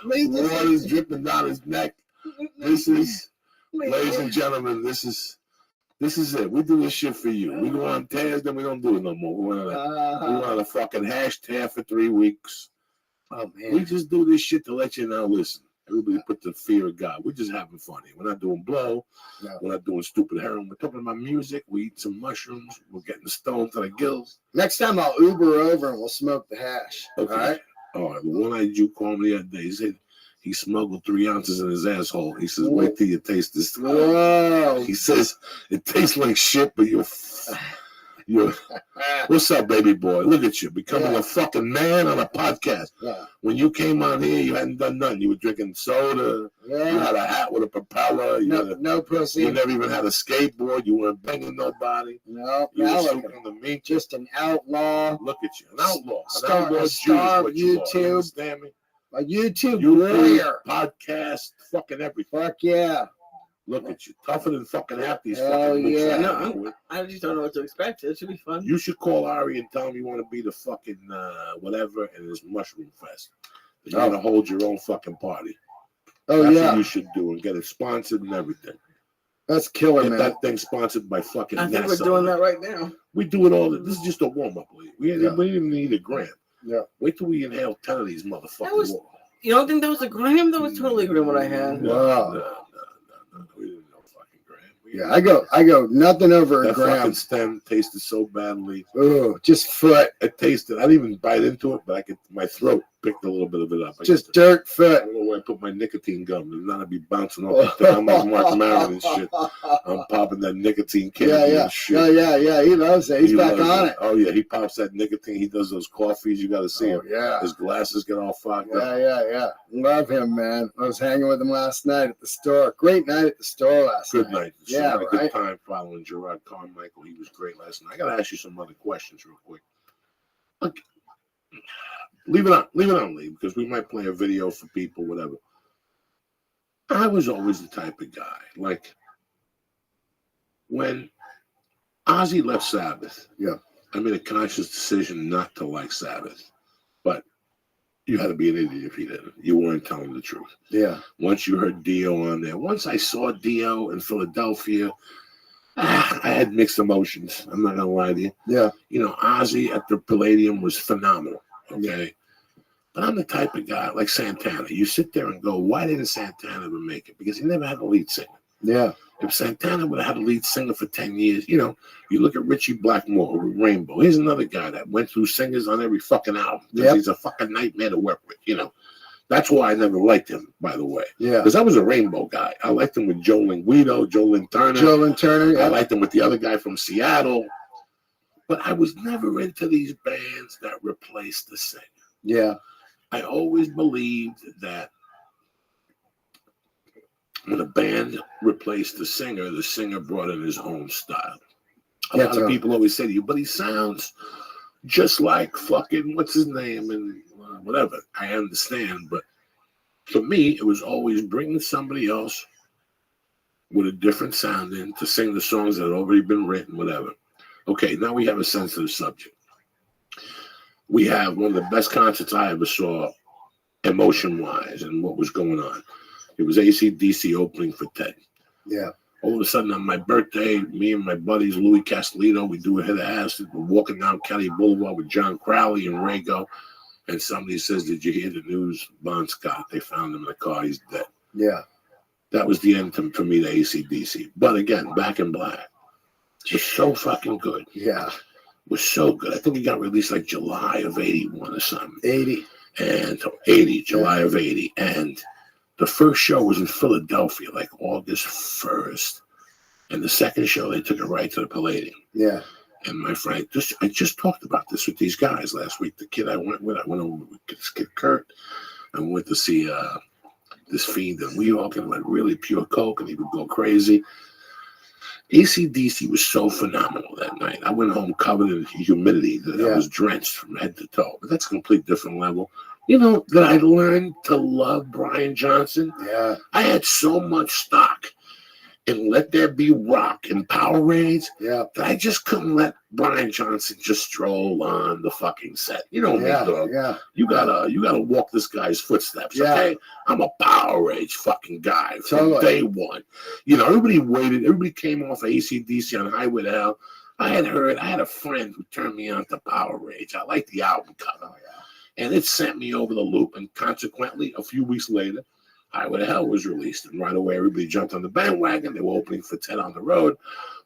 Lee just, Water's dripping down his neck. This is, ladies and gentlemen, this is it. We do this shit for you. We go on tears, then we don't do it no more. We went on a fucking hash tear for 3 weeks. Oh, man. We just do this shit to let you know, listen, everybody put the fear of God. We're just having fun here. We're not doing blow. No. We're not doing stupid heroin. We're talking about music. We eat some mushrooms. We're getting stoned to the gills. Next time I'll Uber over and we'll smoke the hash. Okay. All right? All right. The one-eyed Jew called me the other day. He said he smuggled 3 ounces in his asshole. He says, wait till you taste this. Whoa. He says, it tastes like shit, but you're what's up, baby boy? Look at you, becoming a fucking man on a podcast. Yeah. When you came on here, you hadn't done nothing. You were drinking soda. You had a hat with a propeller. No pussy. You never even had a skateboard. You weren't banging nobody. No. You Now were look, smoking the meat. just an outlaw. Look at you, an outlaw. Star- An outlaw a star of Jew is what you are. You YouTube. understand me? A YouTube You warrior. podcast, fucking everything. Fuck yeah. Look at you, tougher than fucking half these Hell fucking books yeah. I No, have with. I just don't know what to expect. It should be fun. You should call Ari and tell him you want to be the fucking whatever in his mushroom fest. You're gonna hold your own fucking party. Oh, That's yeah. what you should do and get it sponsored and everything. That's killer, Get man. that thing sponsored by fucking I think NASA. we're doing that right now. We do it all. This is just a warm up. We didn't even need a gram. Yeah. Wait till we inhale 10 of these motherfuckers. That was- You don't think that was a gram? That was totally different what I had. Wow. No. We didn't know fucking gram. Yeah, I go nothing over a That gram. fucking stem tasted so badly. Oh, just foot. It tasted. I didn't even bite into it, but my throat picked a little bit of it up. Just dirt I foot. don't know where I put my nicotine gum. It's not to be bouncing off the thing. I'm like Mark Maron and shit. I'm popping that nicotine candy Yeah. and shit. Yeah. He loves it. He's He back loves on it. Oh yeah, he pops that nicotine. He does those coffees. You got to see Oh, him. yeah. His glasses get all fogged up. Yeah. Love him, man. I was hanging with him last night at the store. Great night at the store last Good night. night. Yeah, Had a right. good time following Gerard Carmichael. He was great last night. I got to ask you some other questions real quick. Look, leave it on, Lee, because we might play a video for people, whatever. I was always the type of guy, like, when Ozzy left Sabbath, Yeah. I made a conscious decision not to like Sabbath. You had to be an idiot if you didn't. You weren't telling the truth. Yeah. Once you heard Dio on there, once I saw Dio in Philadelphia, I had mixed emotions. I'm not gonna lie to you. Yeah. You know, Ozzy at the Palladium was phenomenal. Okay. But I'm the type of guy like Santana. You sit there and go, why didn't Santana ever make it? Because he never had a lead singer. Yeah. If Santana would have had a lead singer for 10 years, you know, you look at Richie Blackmore with Rainbow. Here's another guy that went through singers on every fucking album. Yep. He's a fucking nightmare to work with, you know. That's why I never liked him, by the way. Yeah. Because I was a Rainbow guy. I liked him with Joe Linguido, Joe Lynn Turner. Joe Lynn Turner. Yeah. I liked him with the other guy from Seattle. But I was never into these bands that replaced the singer. Yeah. I always believed that when a band replaced the singer brought in his own style. A lot of people always say to you, but he sounds just like fucking, what's his name, and whatever. I understand, but for me, it was always bringing somebody else with a different sound in to sing the songs that had already been written, whatever. Okay, now we have a sensitive subject. We have one of the best concerts I ever saw, emotion-wise, and what was going on. It was AC/DC opening for Ted. Yeah. All of a sudden, on my birthday, me and my buddies, Louis Castellino, we do a hit of acid. We're walking down Kelly Boulevard with John Crowley and Rago, and somebody says, did you hear the news? Bon Scott, they found him in the car. He's dead. Yeah. That was the end for me to AC/DC. But again, Back in Black was so fucking good. Yeah. Was so good. I think it got released like July of 81 or something. 80. And 80, July of 80. And the first show was in Philadelphia, like August 1st. And the second show, they took it right to the Palladium. Yeah. And my friend, I just talked about this with these guys last week. The kid I went with, I went over with this kid Kurt. I went to see this fiend in New York and went really pure coke, and he would go crazy. AC/DC was so phenomenal that night. I went home covered in humidity. I was drenched from head to toe. But that's a complete different level. You know, that I learned to love Brian Johnson. Yeah. I had so much stock in Let There Be Rock and Power Raids that I just couldn't let Brian Johnson just stroll on the fucking set. You know me, dog. Yeah. You gotta walk this guy's footsteps, okay? I'm a Power Rage fucking guy from day one. You know, everybody came off of AC/DC on Highway to Hell. I had a friend who turned me on to Power Rage. I liked the album cover. And it sent me over the loop, and consequently, a few weeks later, Highway to Hell was released, and right away everybody jumped on the bandwagon. They were opening for Ted on the Road.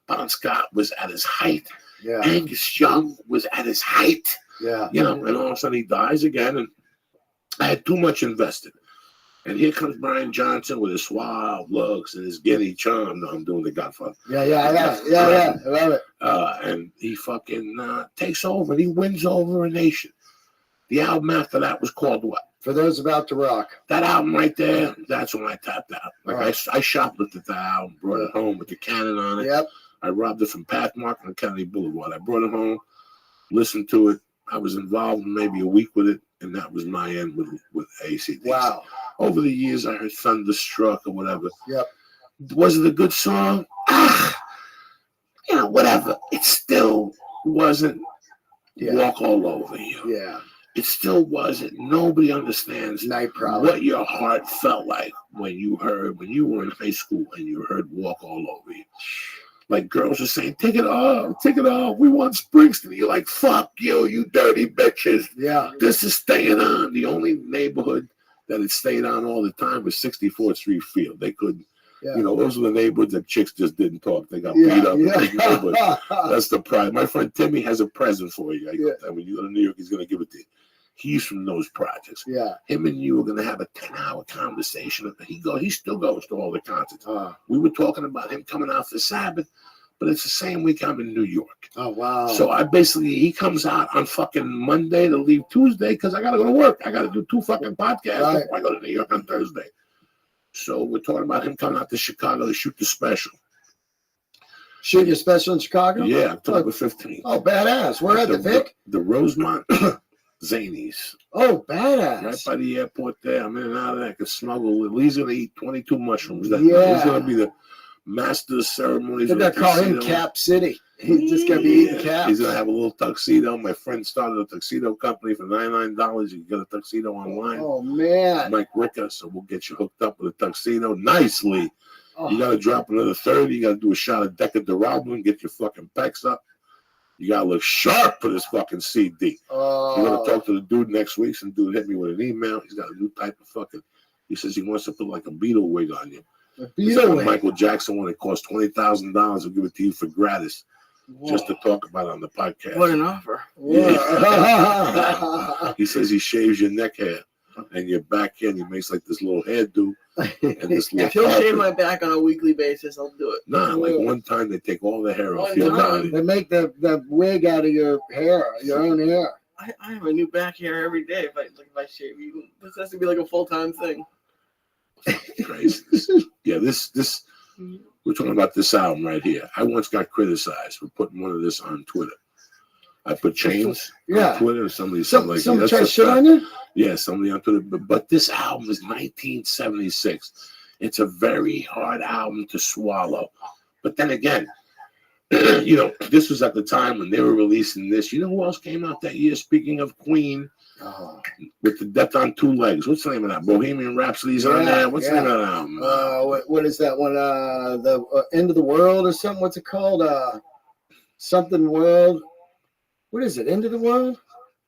Bon Scott was at his height. Yeah. Angus Young was at his height. Yeah. You know, and all of a sudden he dies again, and I had too much invested. And here comes Brian Johnson with his suave looks and his giddy charm. No, I'm doing the Godfather. Yeah, I love it. And he fucking takes over, and he wins over a nation. The album after that was called what? For Those About to Rock. That album right there, that's when I tapped out. Like I shoplifted that album, brought it home with the Canon on it. Yep. I robbed it from Pathmark on Kennedy Boulevard. I brought it home, listened to it. I was involved in maybe a week with it, and that was my end with AC/DC. Wow. Over the years, I heard Thunderstruck or whatever. Yep. Was it a good song? You know, whatever. It still wasn't Walk All Over You. Yeah. It still wasn't. Nobody understands Night Prowler. what your heart felt like when you were in high school and you heard Walk All Over You. Like girls are saying, take it off, we want Springsteen. You're like, fuck you dirty bitches. Yeah. This is staying on. The only neighborhood that it stayed on all the time was 64th Street Field. They couldn't, you know, those were the neighborhoods that chicks just didn't talk. They got beat up. Yeah. That's the pride. My friend Timmy has a present for you. When you go to New York, he's going to give it to you. He's from those projects. Yeah. Him and you are going to have a 10-hour conversation. He still goes to all the concerts. We were talking about him coming out for Sabbath, but it's the same week I'm in New York. Oh, wow. So he comes out on fucking Monday to leave Tuesday because I got to go to work. I got to do 2 fucking podcasts before I go to New York on Thursday. So we're talking about him coming out to Chicago to shoot the special. Shoot your special in Chicago? Yeah, October 15th. Oh, badass. Where at the Vic? The Rosemont Zanies. Oh, badass. Right by the airport there. I'm in and out of there. I can smuggle. Lee's going to eat 22 mushrooms. He's going to be the master of ceremonies. They're with gonna a call him tuxedo. Cap City. He's just gonna be eating caps. He's gonna have a little tuxedo. My friend started a tuxedo company for $99. You can get a tuxedo online. Oh man. Mike Ricka, so we'll get you hooked up with a tuxedo nicely. Oh. You gotta drop another 30. You gotta do a shot of Deca Duraldo and get your fucking pecs up. You gotta look sharp for this fucking CD. Oh. You want to talk to the dude next week? Some dude hit me with an email. He's got a new type of fucking. He says he wants to put like a Beatle wig on you. A He's like Beatle a wig. Michael Jackson one. It costs $20,000. I'll give it to you for gratis, just to talk about it on the podcast. What an offer. Yeah. He says he shaves your neck hair and your back hair, and he makes like this little hairdo and this little. If he'll shave carpet. my back on a weekly basis, I'll do it. Nah, like one time they take all the hair off One your time. body. They make the wig out of your hair, your own hair. I have a new back hair every day if I shave. This has to be like a full-time thing. Crazy. Yeah, this we're talking about this album right here. I once got criticized for putting one of this on Twitter. I put chains on Twitter, and somebody said like, somebody that's tried a shit fact. on you? Yeah, somebody on Twitter. But this album is 1976. It's a very hard album to swallow. But then again, you know, this was at the time when they were releasing this. You know who else came out that year? Speaking of Queen, with the Death on Two Legs. What's the name of that? Bohemian Rhapsody's on there. What's the name of that album? What is that one? The End of the World or something? What's it called? Something World. What is it? End of the World?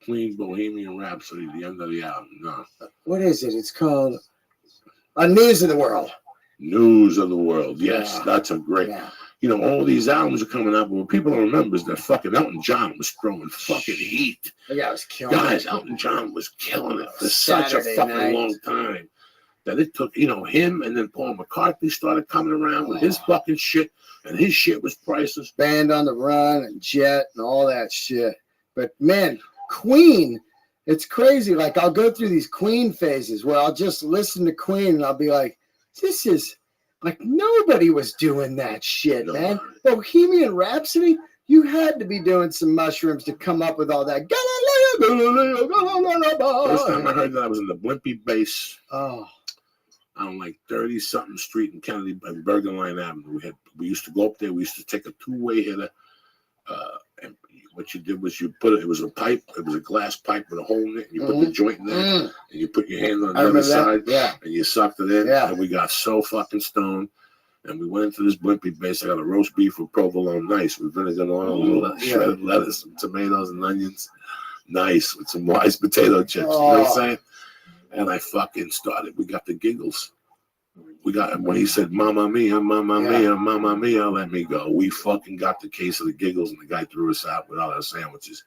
Queen, Bohemian Rhapsody, the end of the album. No. What is it? It's called News of the World. News of the World. Yes, Yeah. that's a great. Yeah. You know, all these albums are coming out, but what people don't remember is that fucking Elton John was throwing fucking heat. Yeah, I was killing Guys, it. Elton John was killing it for such Saturday a fucking night. long time that it took, you know, him and then Paul McCartney started coming around with his fucking shit, and his shit was priceless. Band on the Run and Jet and all that shit. But man, Queen, it's crazy. Like I'll go through these Queen phases where I'll just listen to Queen and I'll be like, this is like nobody was doing that shit, man. Bohemian Rhapsody, you had to be doing some mushrooms to come up with all that. First time I heard that I was in the Blimpie Bass. Oh. On like 30-something street in Kennedy and Bergen Line Avenue. We used to go up there. We used to take a two-way hitter. And what you did was you put it was a pipe. It was a glass pipe with a hole in it. And you put the joint in there, and you put your hand on the other side, and you sucked it in. And we got so fucking stoned. And we went into this Blimpie Base. I got a roast beef with provolone, nice, with vinegar and oil, shredded lettuce, some tomatoes and onions, nice, with some Wise potato chips. You know what I'm saying? And I fucking started. We got the giggles. We got, when he said, Mamma Mia, Mamma Mia, Mamma Mia, let me go. We fucking got the case of the giggles, and the guy threw us out with all our sandwiches.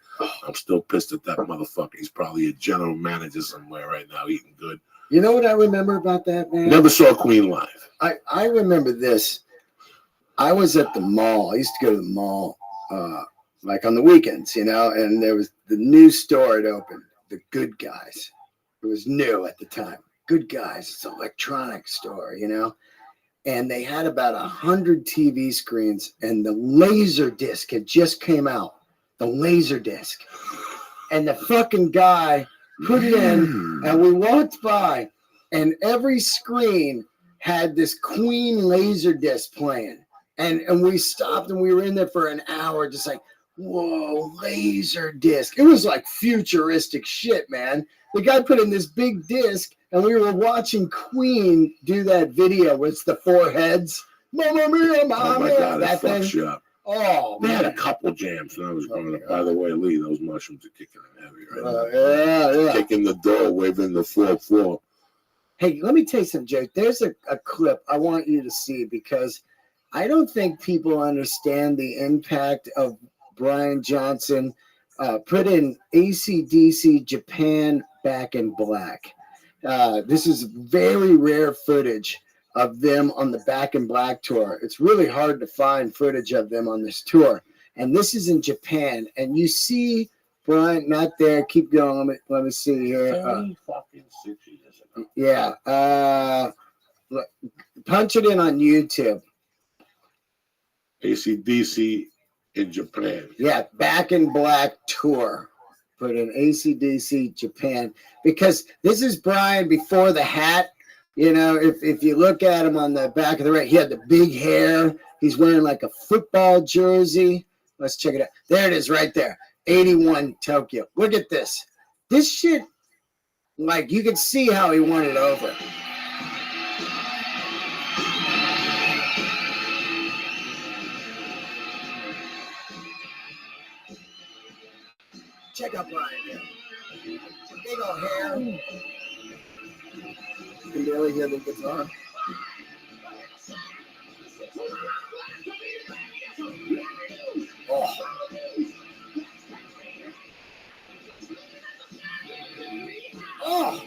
I'm still pissed at that motherfucker. He's probably a general manager somewhere right now, eating good. You know what I remember about that, man? Never saw Queen live. I remember this. I was at the mall. I used to go to the mall like on the weekends, you know, and there was the new store had opened, the Good Guys. It was new at the time. Good Guys. It's an electronics store, you know, and they had about 100 TV screens, and the laser disc had just came out. The laser disc, and the fucking guy put it in, and we walked by, and every screen had this Queen laser disc playing, and we stopped, and we were in there for an hour, just like, whoa, laser disc. It was like futuristic shit, man. The guy put in this big disc, and we were watching Queen do that video with the four heads. Mamma mia, mamma Oh my mia, God, that that thing. fucks you up. Oh, They had a man. couple jams when I was growing up. By the way, Lee, those mushrooms are kicking in heavy right now. Yeah. Kicking the door, waving the 4-4. Hey, let me tell you something, Joe. There's a clip I want you to see because I don't think people understand the impact of Brian Johnson. Put in AC/DC Japan Back in Black. This is very rare footage of them on the Back in Black tour. It's really hard to find footage of them on this tour. And this is in Japan. And you see Brian not there. Keep going. Let me see here. Fucking 6 years ago. Yeah. Punch it in on YouTube. AC/DC in Japan. Yeah, Back in Black tour. Put in AC/DC Japan. Because this is Brian before the hat. You know, if you look at him on the back of the right, he had the big hair. He's wearing like a football jersey. Let's check it out. There it is right there. 81 Tokyo. Look at this. This shit, like, you can see how he won it over. Check out Brian here. Big old hair. You can barely hear the guitar. Oh. Oh.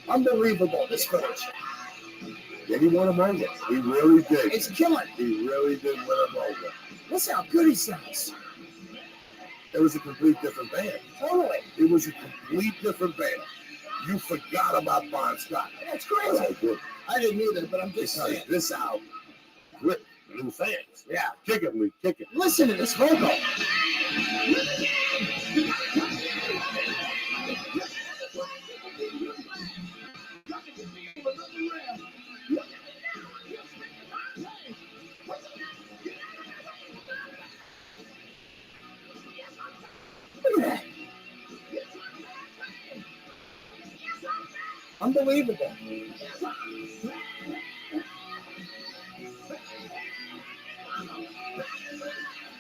Unbelievable, this footage. Yeah, he won him over. He really did. It's killing. He really did win him over. Listen how good he sounds. It was a complete different band. Totally. It was a complete different band. You forgot about Bon Scott. That's crazy. I didn't either, but I'm just Because saying. this out gripped new fans. Yeah. Kick it, Lee. Kick it. Listen to this vocal. Look at that. Unbelievable.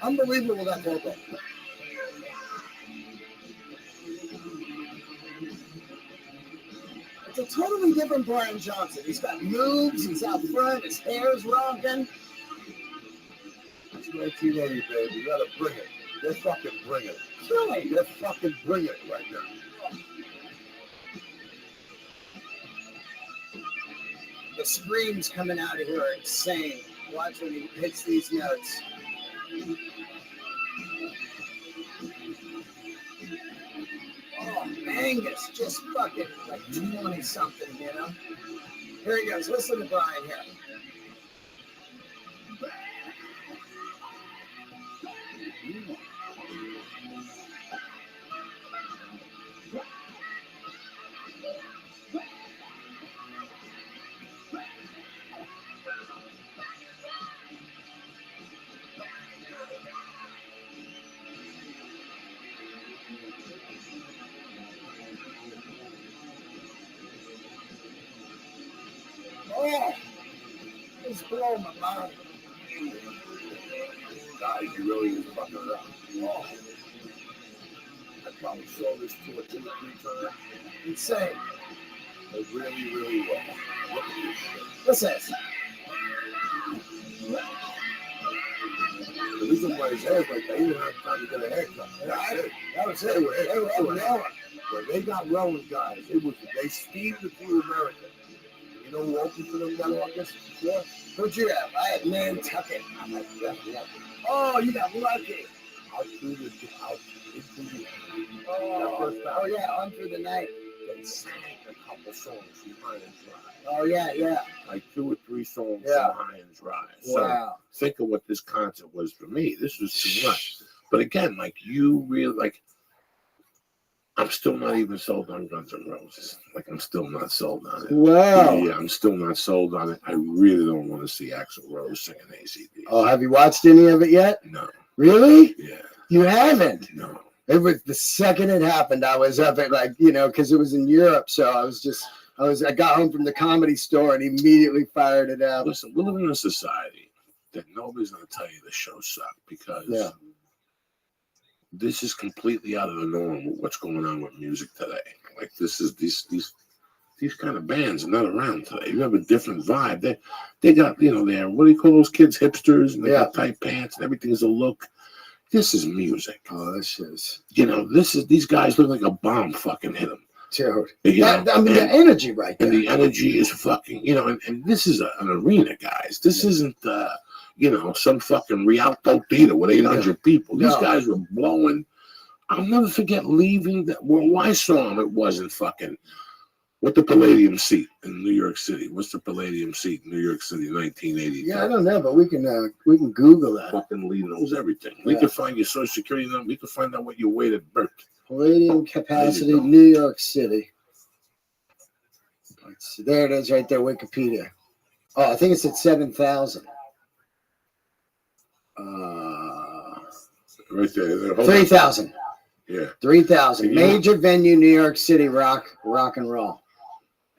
Unbelievable, that vocal. It's a totally different Brian Johnson. He's got moves, he's out front, his hair's rocking. It's 1980, baby. You gotta bring it. They're fucking bringing it. Really? They're fucking bringing it right now. The screams coming out of here are insane. Watch when he hits these notes. Oh, Angus, just fucking like 20 something, you know? Here he goes. Listen to Brian here. Oh, it's blowing my mind. Guys, you really is fucking it up. Oh. I probably saw this 2 or 3 times. Insane. It really, really was. Look at this shit. What's this? The reason why his hair's like that, he didn't have time to get a haircut. That's it. That was it. They were rolling. When they got rolling, guys, they steamed it through America. You know who opened for them that August? Yeah. Who'd you have? I had Nantucket. I'm like, yeah, yeah. Oh, you got lucky. Out through the out into the Oh, yeah, on through the night. they sang a couple songs from High and Dry. Oh, yeah. Like 2 or 3 songs Yeah. from High and Dry. So Wow. think of what this concert was for me. This was too much. But again, like you really like I'm still not even sold on Guns N' Roses. Like I'm still not sold on it. Wow. Yeah, I'm still not sold on it. I really don't want to see Axl Rose singing ACD. Oh, have you watched any of it yet? No. Really? Yeah. You haven't? No. It was the second it happened. I was up at because it was in Europe. So I got home from the Comedy Store and immediately fired it up. Listen, we live in a society that nobody's going to tell you the show sucked because this is completely out of the norm with what's going on with music today. Like this is these kind of bands are not around today. You have a different vibe. They got they're what do you call those kids, hipsters, and they got tight pants and everything is a look. This is music. Oh, this is these guys look like a bomb fucking hit them. Dude. The energy right there. And the energy is fucking, and this is an arena, guys. This isn't, some fucking Rialto Theater with 800 people. These guys were blowing. I'll never forget leaving. Well, I saw them. It wasn't fucking What's the Palladium seat in New York City? What's the Palladium seat in New York City, 1983? Yeah, I don't know, but we can Google that. Fucking Lee knows everything. We can find your social security number. We can find out what you weighed at birth. Palladium capacity, New York City. Let's see. There it is right there, Wikipedia. Oh, I think it's at 7,000. Right there. 3,000. Yeah. 3,000. Major venue, New York City, rock and roll.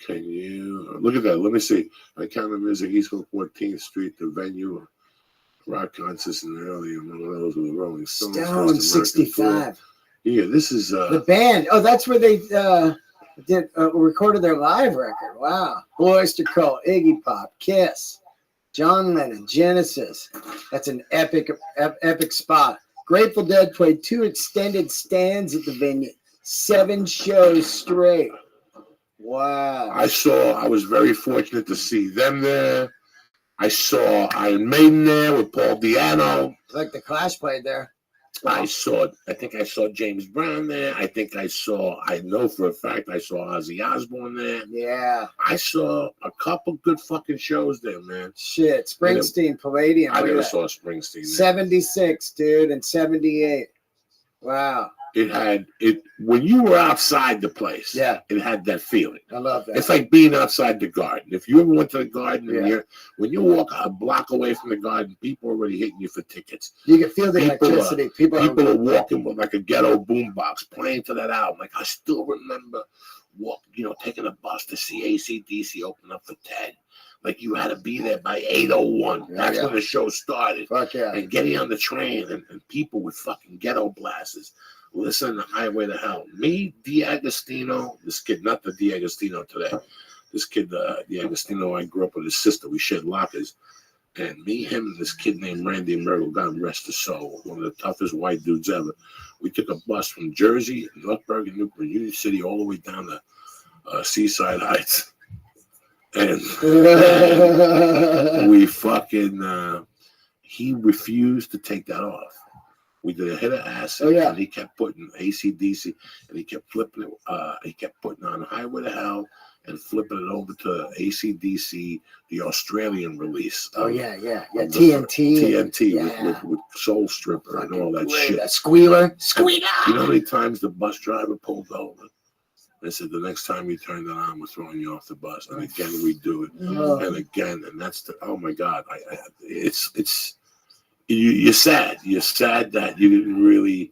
Can you look at that? Let me see. I count the music, East 14th Street, the venue, rock concerts in the early, among those with the Rolling Stones. Stone 65. Yeah, this is the band. Oh, that's where they recorded their live record. Wow. Oyster Cult, Iggy Pop, Kiss, John Lennon, Genesis. That's an epic spot. Grateful Dead played 2 extended stands at the venue. 7 shows straight. Wow. I was very fortunate to see them there. I saw Iron Maiden there with Paul Di'Anno. It's like the Clash played there. I think I saw James Brown there. I know for a fact I saw Ozzy Osbourne there. Yeah. I saw a couple good fucking shows there, man. Shit. Springsteen, Palladium. I never saw Springsteen there. 76, dude, and 78. Wow. When you were outside the place, it had that feeling. I love that. It's like being outside the garden. If you ever went to the garden and when you walk a block away from the garden, people are already hitting you for tickets. You can feel the electricity. People are walking with like a ghetto boombox playing to that album. Like I still remember taking a bus to see AC/DC open up for 10. Like you had to be there by 8:01. That's when the show started. Fuck yeah. And getting on the train and people with fucking ghetto blasters. Listen to Highway to Hell. Me, D'Agostino, this kid, not the D'Agostino today. This kid, D'Agostino, I grew up with his sister. We shared lockers. And me, him, and this kid named Randy Mergle, God rest his soul, one of the toughest white dudes ever. We took a bus from Jersey, North Bergen, Newport, Union City, all the way down to Seaside Heights. And we fucking, he refused to take that off. We did a hit of acid, and he kept putting AC/DC, and he kept flipping it. He kept putting on Highway to Hell and flipping it over to AC/DC, the Australian release. TNT. TNT with Soul Stripper and all that shit. That Squealer. You know how many times the bus driver pulled over? They said, the next time you turn that on, we're throwing you off the bus. And again, we do it. And again, and that's oh my God. You're sad. You're sad that you didn't really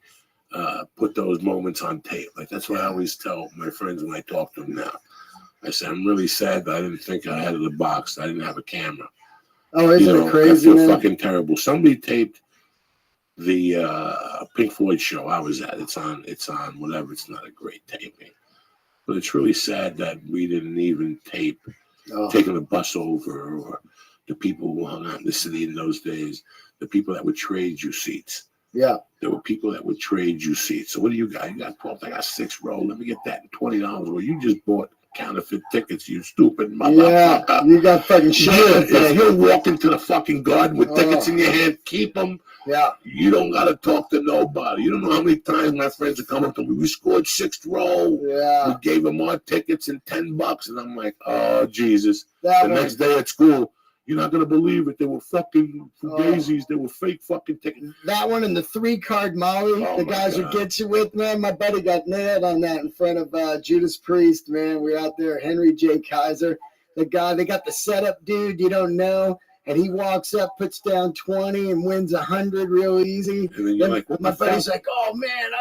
put those moments on tape. Like that's what I always tell my friends when I talk to them now. I say, I'm really sad that I didn't think I had the box. I didn't have a camera. Oh, isn't it crazy, I feel man? fucking terrible. Somebody taped the Pink Floyd show I was at. It's on whatever. It's not a great taping. But it's really sad that we didn't even tape taking a bus over, or the people who hung out in the city in those days, the people that would trade you seats. Yeah. There were people that would trade you seats. So what do you got? You got 12. I got 6 row. Let me get that $20. Well, you just bought counterfeit tickets, you stupid motherfucker. Yeah, you got fucking shit. If you're walking to the fucking garden with tickets in your hand, keep them. Yeah. You don't got to talk to nobody. You don't know how many times my friends are coming up to me. We scored 6th row. Yeah. We gave them our tickets and $10. And I'm like, oh, Jesus. That the next day at school, you're not going to believe it. They were fucking fugazis. They were fake fucking tickets. That one and the 3-card Molly, the guys would get you with, man. My buddy got nailed on that in front of Judas Priest, man. We were out there, Henry J. Kaiser. The guy, they got the setup dude you don't know. And he walks up, puts down 20, and wins 100 real easy. And then you're like, what my buddy's like, oh, man,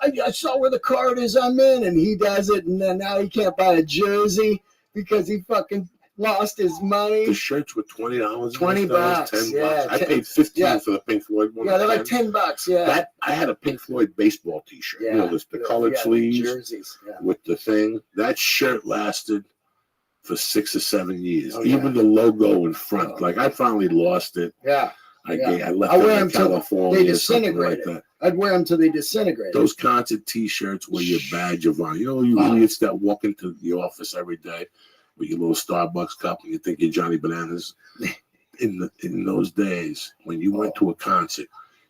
I saw where the card is, I'm in. And he does it, and then now he can't buy a jersey because he fucking lost his money. The shirts were $20. $20. $10. I paid $15 for the Pink Floyd one. Yeah, they're like $10. Yeah. I had a Pink Floyd baseball T-shirt. Yeah. You know, the colored sleeves jerseys. Yeah. with the thing. That shirt lasted for 6 or 7 years. Even the logo in front. Like I finally lost it. Yeah. I left it in California. They disintegrated. Like that. I'd wear them till they disintegrated. Those concert T-shirts were your badge of honor. You know, you idiots that walk into the office every day with your little Starbucks cup and you think you're Johnny Bananas. In those days, when you went to a concert,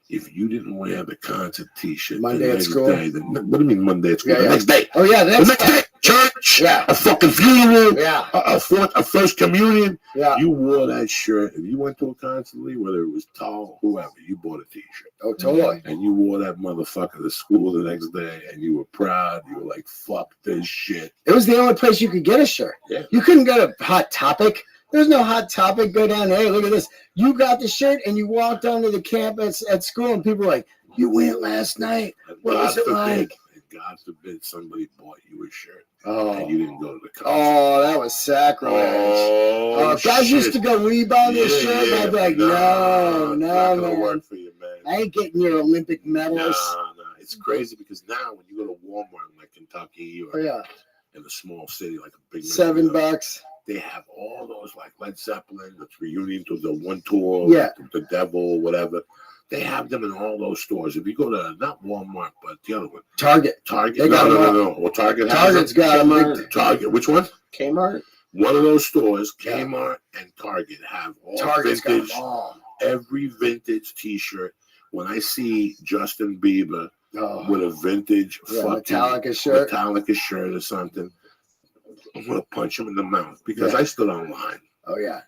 if you didn't wear the concert T-shirt Monday the at next school. day, what do you mean Monday at school? Yeah, the next day. Oh yeah, the next day. church, Yeah. a fucking funeral, Yeah. a first communion. Yeah. You wore that shirt. If you went to a concert, whether it was tall, whoever, you bought a T-shirt. Oh, totally. And you wore that motherfucker to school the next day, and you were proud. You were like, fuck this shit. It was the only place you could get a shirt. Yeah. You couldn't go to Hot Topic. There's no Hot Topic. Go down there. Hey, look at this. You got the shirt, and you walked onto the campus at school, and people were like, you went last night. And What was it like? And God forbid somebody bought you a shirt, Oh. and you didn't go to the concert. Oh, that was sacrilege. Oh, guys shit. used to go, will you buy this shirt? And I'd be like, no, it's not gonna man. work for you, man. I ain't getting your Olympic medals. No. It's crazy because now when you go to Walmart in like Kentucky or Yeah. in a small city like a big $7. they have all those like Led Zeppelin, the reunion to the one tour, Yeah. the Devil, whatever. They have them in all those stores. If you go to not Walmart, but the other one, Target. Target. They got them all. No. Well, Target has Target's them. got them. Kmart. Target. Which one? Kmart. One of those stores, Yeah. Kmart and Target, have all Target's got vintage, them all. every vintage T-shirt. When I see Justin Bieber Oh. with a vintage Yeah, fucking Metallica shirt. or something, I'm gonna punch him in the mouth because Yeah. I stood online. Oh, yeah.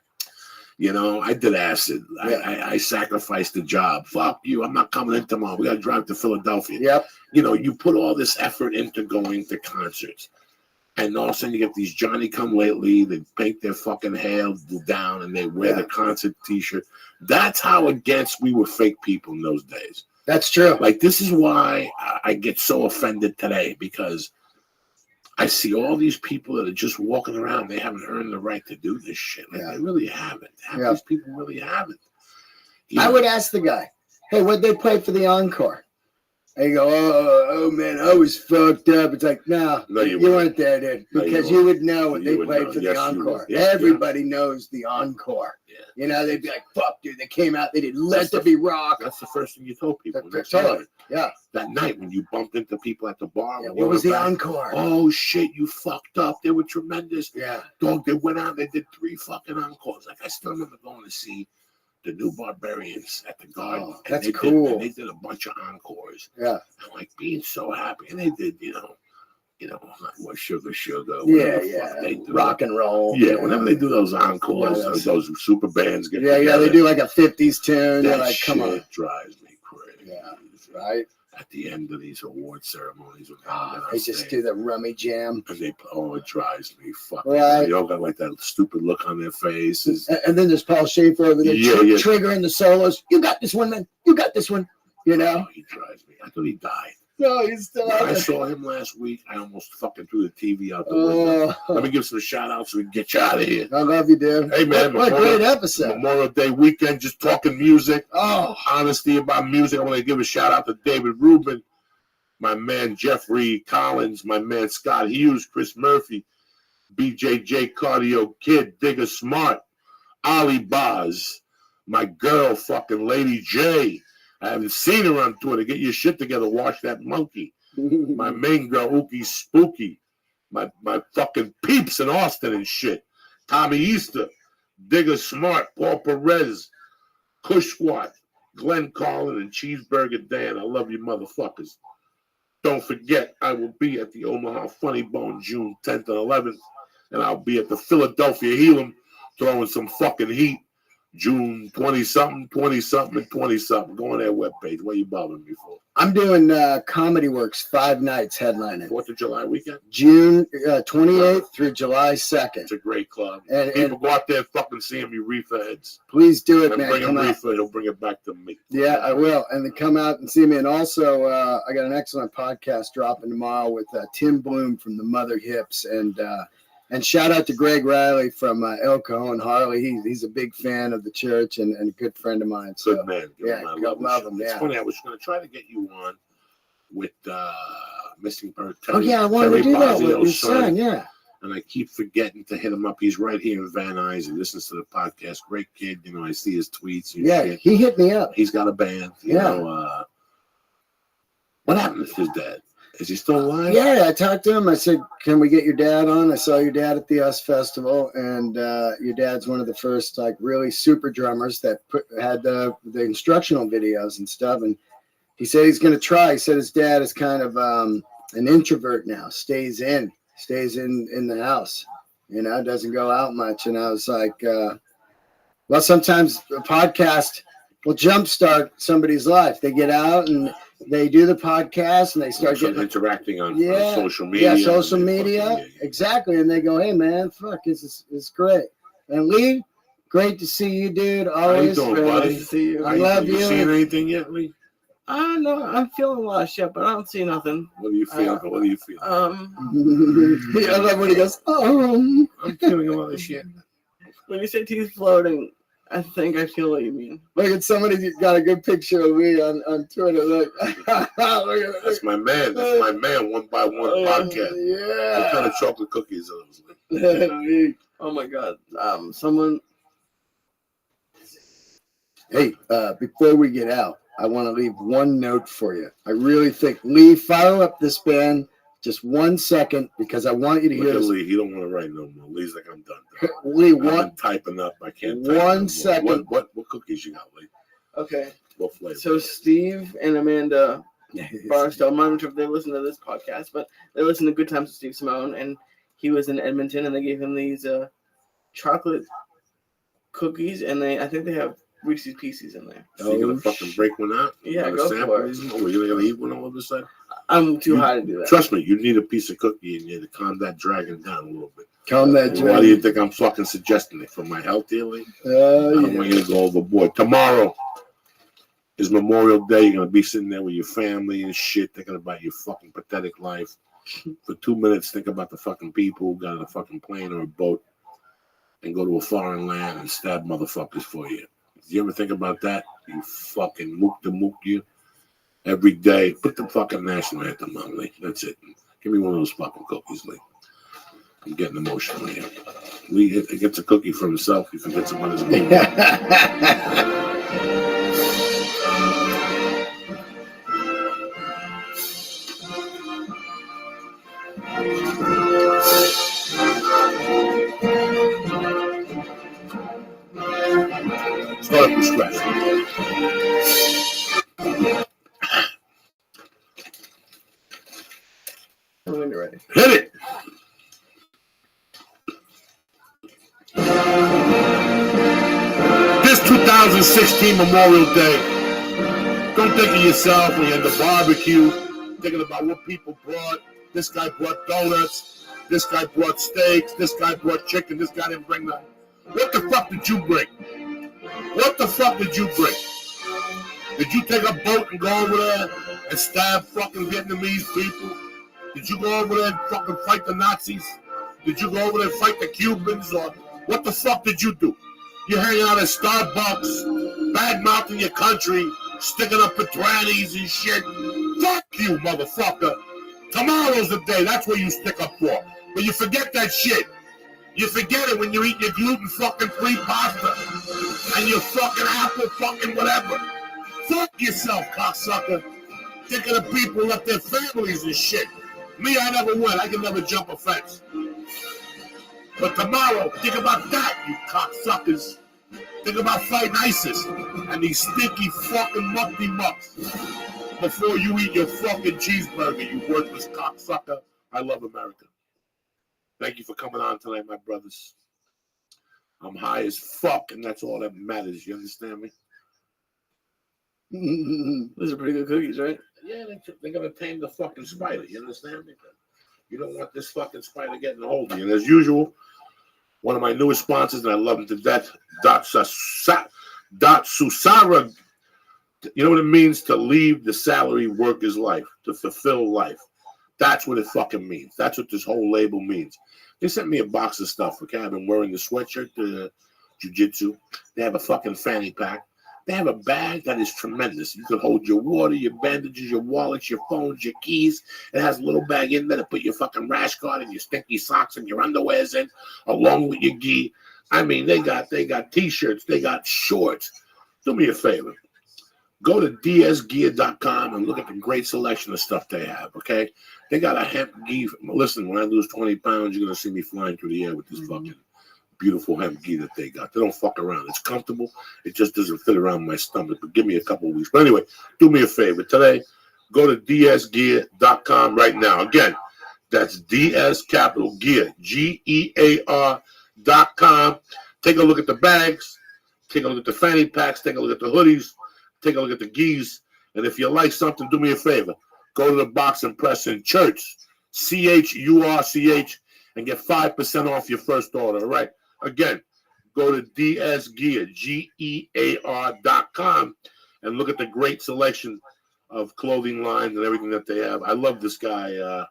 You know, I did acid. Yeah. I sacrificed the job. Fuck you. I'm not coming in tomorrow. We got to drive to Philadelphia. Yep. You know, you put all this effort into going to concerts. And all of a sudden you get these Johnny Come Lately. They paint their fucking hair down and they wear the concert T-shirt. That's how against we were fake people in those days. That's true. Like, this is why I get so offended today, because I see all these people that are just walking around. They haven't earned the right to do this shit. Like, they really haven't. Yeah. These people really haven't. I would ask the guy, hey, what'd they play for the encore? And you go, oh man, I was fucked up. It's like, no, you weren't there, dude. No, Because you you would know what You they would played know. for Yes, the you encore. would. Yeah, Everybody knows the encore. Yeah. You know, they'd be like, fuck, dude, they came out, they did Let There Be Rock. That's the first thing you told people. Totally. Yeah. That night when you bumped into people at the bar. Yeah, when you what was went the back, encore? Oh, shit, you fucked up. They were tremendous. Yeah. Dog, they went out, they did 3 fucking encores. Like, I still remember going to see the New Barbarians at the Garden. Oh, and that's they cool. Did, and they did a bunch of encores. Yeah. I'm like being so happy. And they did, you know, like what Sugar, Yeah, whatever the fuck yeah. they do. Rock and roll. Yeah, whenever they do those encores, Yeah, that's- those super bands get Yeah, together, they do like a 50s tune. that You're like, come shit on. drives me crazy. Yeah, right? At the end of these award ceremonies, when They just do the rummy jam. and they, it drives me fucking. Right. They all got like that stupid look on their faces. And then there's Paul Schaefer over there Yeah. triggering the solos. You got this one, man. You got this one. You know? He drives me. I thought he died. No, he's still When out I there. saw him last week, I almost fucking threw the TV out the window. Oh, Let me give some shout outs so we can get you out of here. I love you, dude. Hey, man, What a Memorial- great episode. Memorial Day weekend, just talking music. Oh, Honesty about music. I want to give a shout out to David Rubin, my man Jeffrey Collins, my man Scott Hughes, Chris Murphy, BJJ Cardio Kid, Digger Smart, Ali Baz, my girl fucking Lady J. I haven't seen her on Twitter. Get your shit together. Watch that monkey. My main girl, Ookie Spooky. My fucking peeps in Austin and shit. Tommy Easter, Digger Smart, Paul Perez, Kush Squad, Glenn Carlin, and Cheeseburger Dan. I love you motherfuckers. Don't forget, I will be at the Omaha Funny Bone June 10th and 11th. And I'll be at the Philadelphia Helam throwing some fucking heat June 20-something, 20-something, and 20-something. Go on their webpage. What are you bothering me for? I'm doing Comedy Works 5 nights headlining. 4th of July weekend? June 28th through July 2nd. It's a great club. And People go out there and fucking see him, you reefer heads. please do it, And man. bring him Come out. reefer, he'll bring it back to me. Yeah, I will. And then come out and see me. And also, I got an excellent podcast dropping tomorrow with Tim Bloom from the Mother Hips. And shout out to Greg Riley from El Cajon Harley. He's a big fan of the church and a good friend of mine. So, Good man. Good yeah, man. love him. It's Yeah. funny, I was going to try to get you on with Missing Bird. Oh, yeah, I wanted to do that with your son. Yeah. And I keep forgetting to hit him up. He's right here in Van Nuys. He listens to the podcast. Great kid. You know, I see his tweets. And Yeah, shit. he hit me up. He's got a band. You Yeah. know, what happened to his dad? Is he still alive? Yeah, I talked to him. I said, can we get your dad on? I saw your dad at the US Festival, and your dad's one of the first, like, really super drummers that had the instructional videos and stuff. And he said he's going to try. He said his dad is kind of an introvert now, stays in. stays in the house. You know, doesn't go out much. And I was like, well, sometimes a podcast will jumpstart somebody's life. They get out and they do the podcast and they start interacting on yeah, social media. Yeah, social media. Exactly. And they go, hey, man, fuck, it's great. And Lee, great to see you, dude. Always. How you doing, buddy? Nice to see you. I love you. You seen anything yet, Lee? No, I'm feeling a lot of shit, but I don't see nothing. What do you feel? What do you feel? I love when he goes, I'm feeling a lot of shit. When you say teeth floating, I think I feel what you mean. Look at somebody got a good picture of me on Twitter. Look, look at that. That's my man. That's my man. One by one podcast. Yeah. What kind of chocolate cookies are those? Oh my god. Someone. Hey, before we get out, I want to leave one note for you. I really think, Lee, fire up this band just 1 second because I want you to hear this. Lee, he don't want to write no more. Lee's like, I'm done. Lee, I've been typing up. I can't type 1 second. What cookies you got, Lee? Okay. What flavor? So Steve and Amanda Barstow, I'm not sure if they listen to this podcast, but they listen to Good Times with Steve Simone, and he was in Edmonton, and they gave him these chocolate cookies, and I think they have Reese's Pieces in there. So you're gonna fucking break one out? Yeah, go for it. Oh, you're gonna eat one all of a sudden? I'm too high to do that. Trust me, you need a piece of cookie in you to calm that dragon down a little bit. Calm that dragon. Why do you think I'm fucking suggesting it? For my health, Lee? I don't want you to go overboard. Tomorrow is Memorial Day. You're gonna be sitting there with your family and shit, thinking about your fucking pathetic life. For 2 minutes, think about the fucking people who got on a fucking plane or a boat and go to a foreign land and stab motherfuckers for you. You ever think about that? You fucking mook you every day. Put the fucking national anthem on, Lee. That's it. Give me one of those fucking cookies, Lee. I'm getting emotional here. Lee gets a cookie for himself. He forgets about his name. Start from scratch. When you're ready. Hit it! This 2016 Memorial Day, don't think of yourself when you're at the barbecue, thinking about what people brought. This guy brought donuts. This guy brought steaks. This guy brought chicken. This guy didn't bring nothing. What the fuck did you bring? What the fuck did you bring? Did you take a boat and go over there and stab fucking Vietnamese people? Did you go over there and fucking fight the Nazis? Did you go over there and fight the Cubans? Or what the fuck did you do? You hang out at Starbucks, bad-mouthing your country, sticking up for trannies and shit. Fuck you, motherfucker. Tomorrow's the day. That's what you stick up for. But you forget that shit. You forget it when you eat your gluten-fucking-free pasta and your fucking apple fucking whatever. Fuck yourself, cocksucker. Think of the people who left their families and shit. Me, I never went. I can never jump a fence. But tomorrow, think about that, you cocksuckers. Think about fighting ISIS and these stinky fucking mucky-mucks before you eat your fucking cheeseburger, you worthless cocksucker. I love America. Thank you for coming on tonight, my brothers. I'm high as fuck, and that's all that matters. You understand me? Those are pretty good cookies, right? Yeah, they're going to tame the fucking spider. You understand me? You don't want this fucking spider getting a hold of you. And as usual, one of my newest sponsors, and I love him to death, Susara. You know what it means to leave the salary worker's life, to fulfill life. That's what it fucking means. That's what this whole label means. They sent me a box of stuff. Okay, I've been wearing the sweatshirt, the jiu-jitsu. They have a fucking fanny pack. They have a bag that is tremendous. You can hold your water, your bandages, your wallets, your phones, your keys. It has a little bag in there to put your fucking rash guard and your stinky socks and your underwears in, along with your gi. I mean, they got T-shirts, they got shorts. Do me a favor. Go to dsgear.com and look at the great selection of stuff they have, okay? They got a hemp gi. Listen, when I lose 20 pounds, you're going to see me flying through the air with this fucking beautiful hemp gi that they got. They don't fuck around. It's comfortable. It just doesn't fit around my stomach, but give me a couple of weeks. But anyway, do me a favor. Today, go to dsgear.com right now. Again, That's DS Capital Gear, GEAR.com. Take a look at the bags. Take a look at the fanny packs. Take a look at the hoodies. Take a look at the geese. And if you like something, do me a favor. Go to the box and press in church, CHURCH, and get 5% off your first order. All right. Again, go to DS Gear, GEAR.com, and look at the great selection of clothing lines and everything that they have. I love this guy,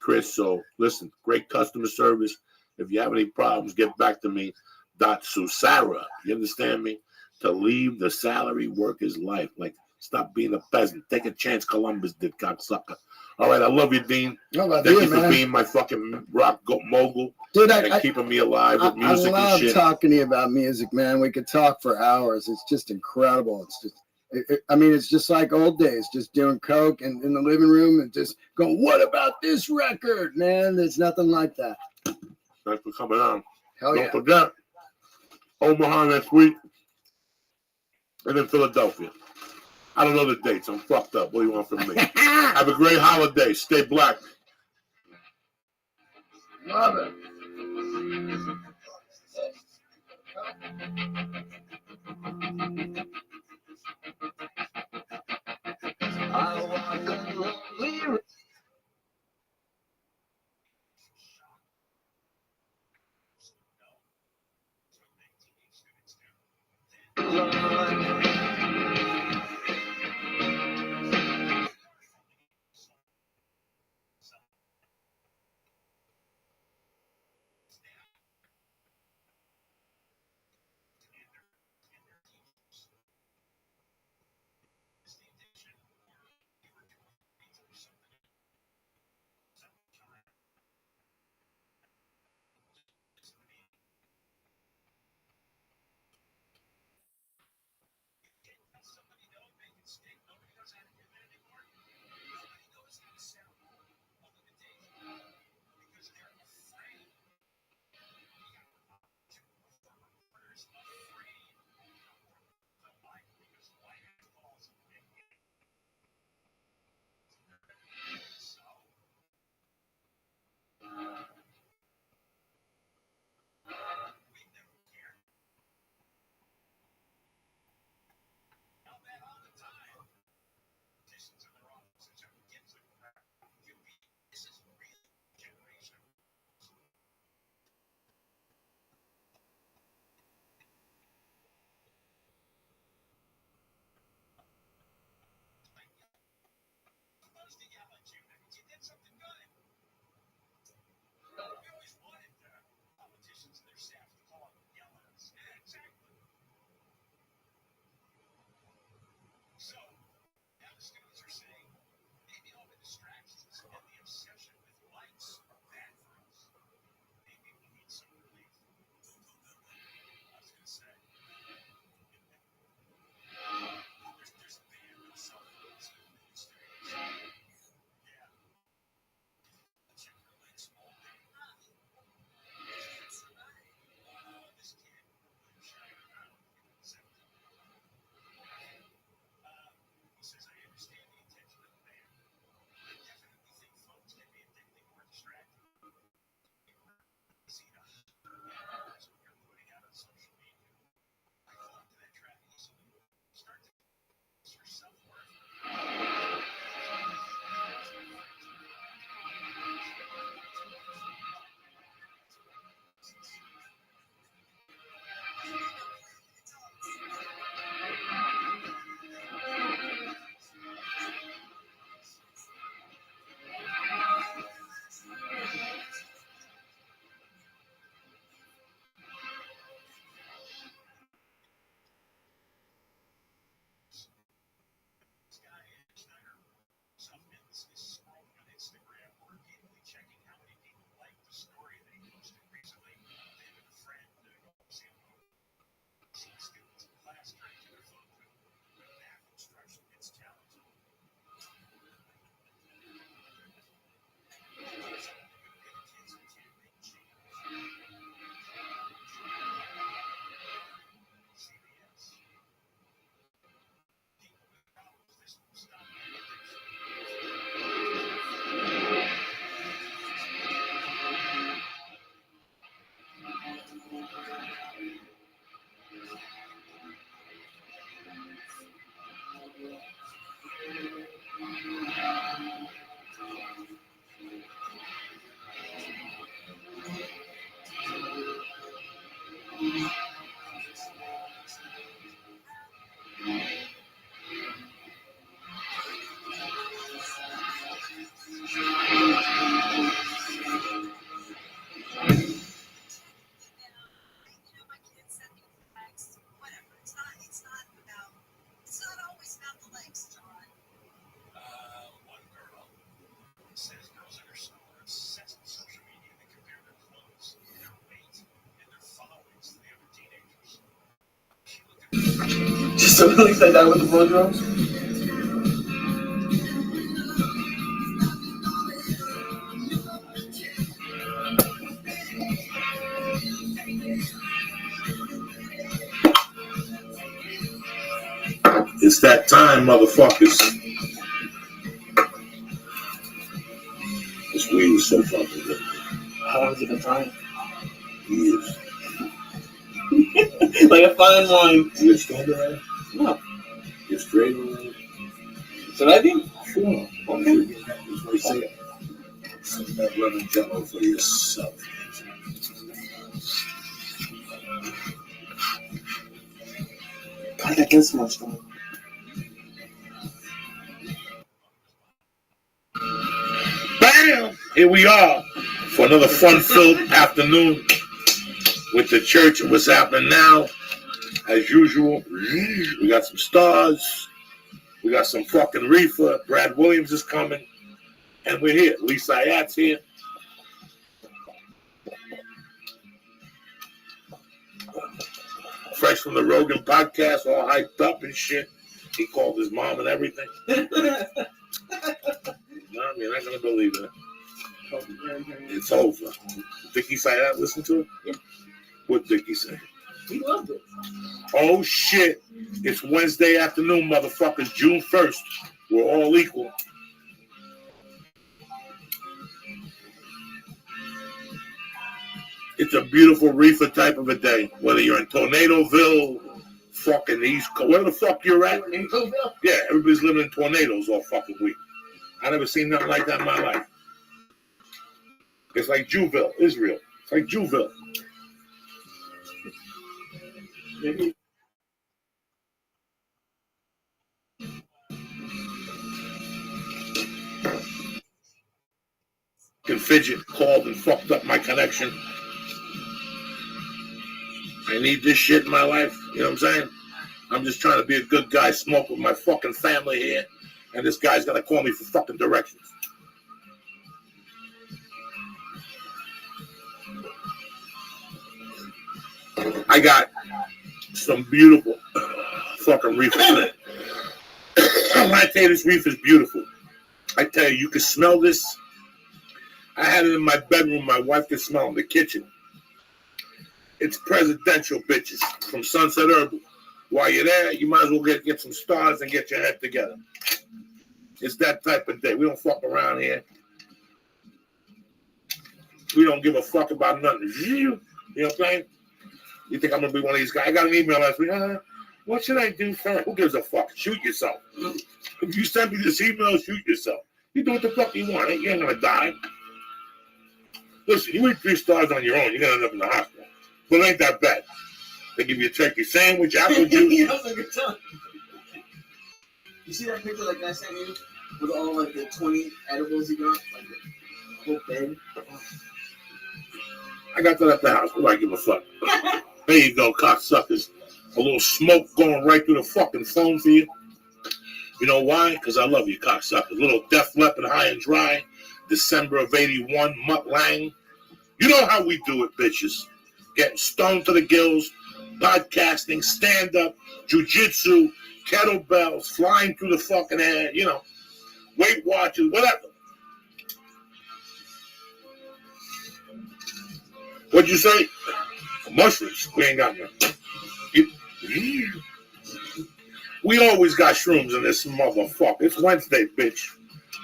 Chris. So listen, great customer service. If you have any problems, get back to me. Susara, you understand me? To leave the salary worker's life. Like, stop being a peasant. Take a chance Columbus did, cocksucker. All right, I love you, Dean. Thank you for being my fucking rock mogul. Dude, and keeping me alive with music I love and shit. talking to you about music, man. We could talk for hours. It's just incredible. It's just, it's just like old days, just doing coke and in the living room and just going, what about this record, man? There's nothing like that. Thanks for coming on. Hell Don't forget, Omaha next week, and then Philadelphia. I don't know the dates. I'm fucked up. What do you want from me? Have a great holiday. Stay black. Love it. I walk a lonely road. Just something like that with the blowjobs. It's that time, motherfuckers. This weed is so fucking good. How long has it been trying? Years. Like a fine wine. You get stoned already? No. Get straight already? Should I be? Sure. Okay. That's what I say. Some of that lemon jello for yourself. God, that gets so much fun. Bam! Here we are for another fun-filled afternoon with the church and what's happening now. As usual, we got some stars. We got some fucking reefer. Brad Williams is coming. And we're here. Lisa Ayat's here. Fresh from the Rogan podcast, all hyped up and shit. He called his mom and everything. No, you're not going to believe it. It's over. Dickie Sayat, listen to it? Yeah. What Dickie say? He loved it. Oh, shit. It's Wednesday afternoon, motherfuckers. June 1st. We're all equal. It's a beautiful reefer type of a day. Whether you're in Tornadoville, fucking East Coast, where the fuck you're at. Yeah, everybody's living in tornadoes all fucking week. I never seen nothing like that in my life. It's like Jewville, Israel. It's like Jewville. Maybe. Fidget called and fucked up my connection. I need this shit in my life. You know what I'm saying? I'm just trying to be a good guy, smoke with my fucking family here, and this guy's gonna call me for fucking directions. I got some beautiful fucking reefer. When I tell you this reefer is beautiful, I tell you, you can smell this. I had it in my bedroom. My wife could smell it in the kitchen. It's presidential, bitches, from Sunset Herbal. While you're there, you might as well get some stars and get your head together. It's that type of day. We don't fuck around here. We don't give a fuck about nothing. You know what I'm saying? You think I'm going to be one of these guys? I got an email last week. What should I do first? Who gives a fuck? Shoot yourself. If you send me this email, shoot yourself. You do what the fuck you want. You ain't going to die. Listen, you eat 3 stars on your own, you're going to end up in the hospital. But it ain't that bad. They give you a turkey sandwich, apple juice. You see that picture like I sent you? With all like the 20 edibles you got? Like the whole bed? I got that at the house. What do I give a fuck? There you go, cocksuckers. A little smoke going right through the fucking phone for you. You know why? Because I love you, cocksuckers. Little Def Leppard, High and Dry. December of 81, Mutt Lang. You know how we do it, bitches. Getting stoned to the gills, podcasting, stand-up, jiu-jitsu, kettlebells, flying through the fucking air, you know, Weight Watchers, whatever. What'd you say? Mushrooms. We ain't got none. We always got shrooms in this motherfucker. It's Wednesday, bitch.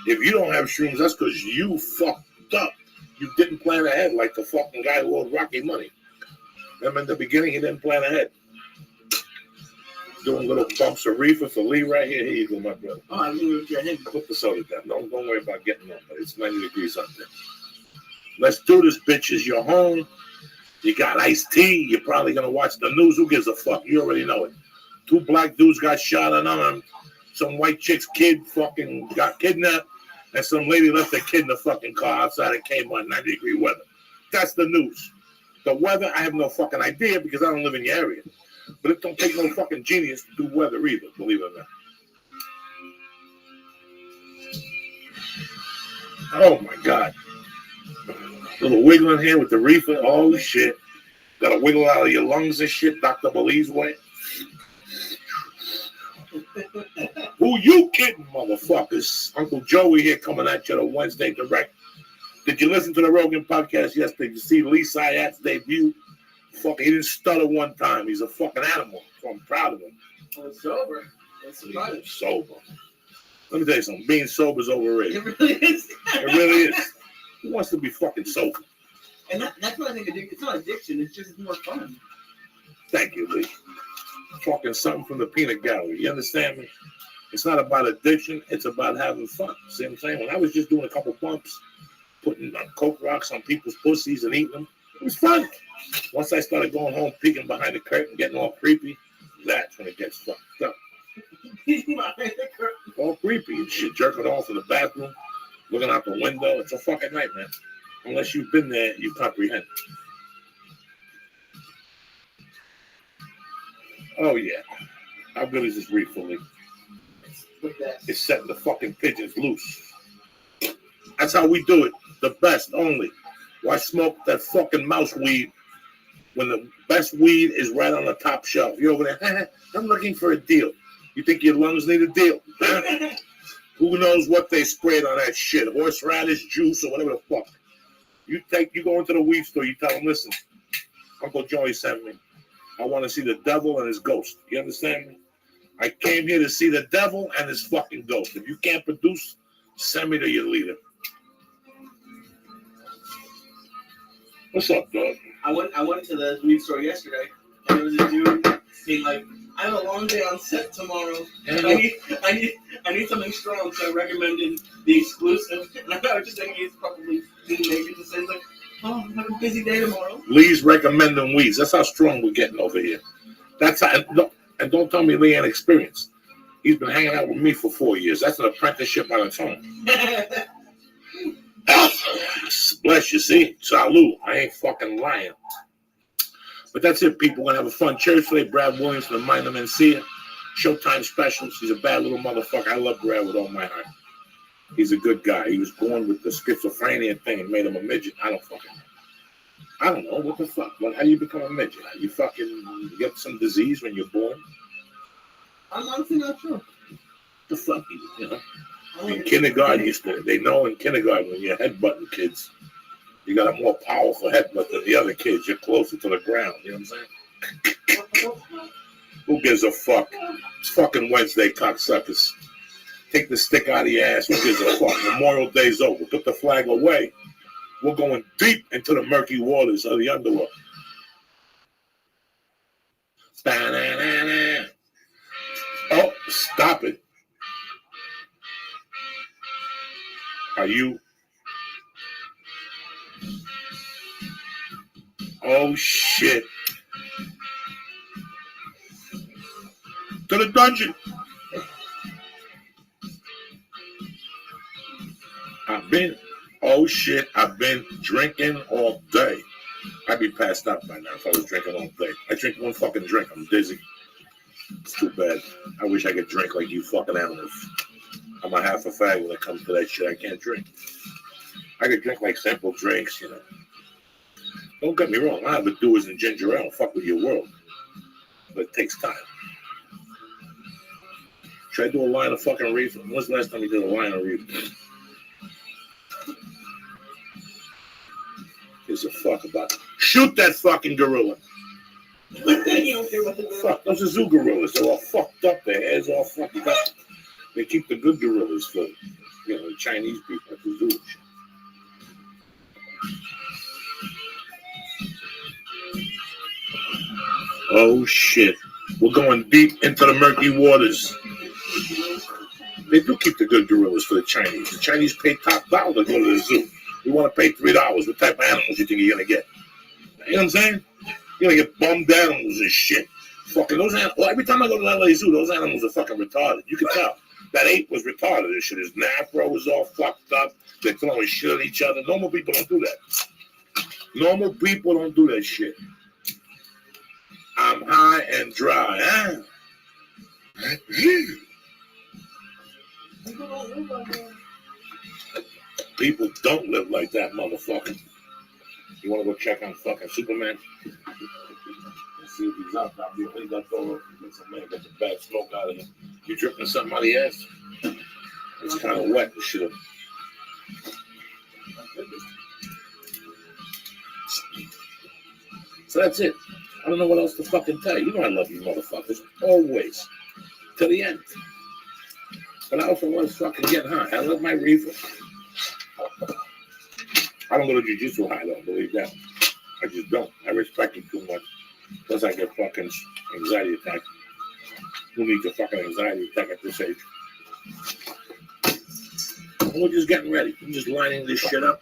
If you don't have shrooms, that's because you fucked up. You didn't plan ahead like the fucking guy who owed Rocky money. Remember in the beginning, he didn't plan ahead. Doing little bumps of reefer for Lee right here. Here you go, my brother. Oh, I knew you were getting Put the soda down. Don't worry about getting up, but it's 90 degrees up there. Let's do this, bitches. You're home. You got iced tea. You're probably going to watch the news. Who gives a fuck? You already know it. 2 black dudes got shot on them. Some white chick's kid fucking got kidnapped. and some lady left her kid in the fucking car outside and came on 90-degree weather. That's the news. The weather, I have no fucking idea because I don't live in your area. But it don't take no fucking genius to do weather either, believe it or not. Oh my God. Little wiggling here with the reefer. Oh shit. Gotta wiggle out of your lungs and shit, Dr. Belize way. Who you kidding, motherfuckers? Uncle Joey here coming at you the Wednesday Direct. Did you listen to the Rogan podcast yesterday? Did you see Lee Syatt's debut? Fucking, he didn't stutter one time. He's a fucking animal, so I'm proud of him. I'm sober. That's about it. Sober. Let me tell you something. Being sober is overrated. It really is. It really is. Who wants to be fucking sober? And that's what I think it's not addiction. It's just more fun. Thank you, Lee. Fucking something from the peanut gallery. You understand me? It's not about addiction. It's about having fun. See what I'm saying? When I was just doing a couple bumps, putting Coke rocks on people's pussies and eating them, it was fun. Once I started going home, peeking behind the curtain, getting all creepy, that's when it gets fucked up. All creepy and shit, jerking off in the bathroom, looking out the window. It's a fucking nightmare. Unless you've been there, you comprehend. Oh yeah. How good is this reefer, Lee? It's setting the fucking pigeons loose. That's how we do it. The best only. Why smoke that fucking mouse weed when the best weed is right on the top shelf? You're over there, I'm looking for a deal. You think your lungs need a deal? Huh? Who knows what they sprayed on that shit? Horseradish juice or whatever the fuck. You go into the weed store, you tell them, listen, Uncle Joey sent me. I want to see the devil and his ghost. You understand me? I came here to see the devil and his fucking ghost. If you can't produce, send me to your leader. What's up, dog? I went to the weed store yesterday, and there was a dude being like, I have a long day on set tomorrow, and I need something strong, so I recommended the exclusive. And I was just thinking he's probably didn't make it to say, like, oh, I have a busy day tomorrow. Lee's recommending weeds. That's how strong we're getting over here. That's how, and don't tell me Lee ain't experienced. He's been hanging out with me for 4 years. That's an apprenticeship on its own. Bless you, see? Salud. I ain't fucking lying. But that's it, people. We're going to have a fun church today. Brad Williams from the Mind of Mencia. Showtime specials. He's a bad little motherfucker. I love Brad with all my heart. He's a good guy. He was born with the schizophrenia thing and made him a midget. I don't know. What the fuck? How do you become a midget? You fucking get some disease when you're born? I'm honestly not sure. The fuck, you know? In kindergarten, they know in kindergarten when you're headbutting kids, you got a more powerful headbutt than the other kids. You're closer to the ground. You know what I'm saying? Who gives a fuck? It's fucking Wednesday, cocksuckers. Take the stick out of your ass. Who gives a fuck? Memorial Day's over. Put the flag away. We're going deep into the murky waters of the underworld. Oh, stop it. Are you? Oh, shit. To the dungeon. I've been drinking all day. I'd be passed out by now if I was drinking all day. I drink one fucking drink. I'm dizzy. It's too bad. I wish I could drink like you fucking animals. I'm a half a fag when it comes to that shit. I can't drink. I could drink like simple drinks, you know. Don't get me wrong. I have a doers and ginger ale. Fuck with your world. But it takes time. Should I do a line of fucking reefer? When's the last time you did a line of reefer? Gives a fuck about it. Shoot that fucking gorilla. Fuck, those are zoo gorillas. They're all fucked up. Their heads all fucked up. They keep the good gorillas for, the Chinese people at the zoo. Oh shit. We're going deep into the murky waters. They do keep the good gorillas for the Chinese. The Chinese pay top dollar to go to the zoo. You want to pay $3. What type of animals you think you're going to get? You know what I'm saying? You're going to get bummed animals and shit. Fucking those animals. Well, every time I go to the LA Zoo, those animals are fucking retarded. You can tell. That ape was retarded. This shit. His afro was all fucked up. They're throwing shit at each other. Normal people don't do that. Normal people don't do that shit. I'm high and dry. Huh? People don't live like that, motherfucker. You want to go check on fucking Superman? Let's see if he's up. I'll be able to go get some man, get the bad smoke out of him. You dripping something out of your ass? It's kind of wet and shit. So that's it. I don't know what else to fucking tell you. You know I love you motherfuckers. Always. To the end. But I also want to fucking get high. I love my reefer. I don't go to jiu-jitsu high, though. Believe that. I just don't. I respect it too much. Plus I get fucking anxiety attack. Who needs a fucking anxiety attack at this age? And we're just getting ready. I'm just lining this shit up.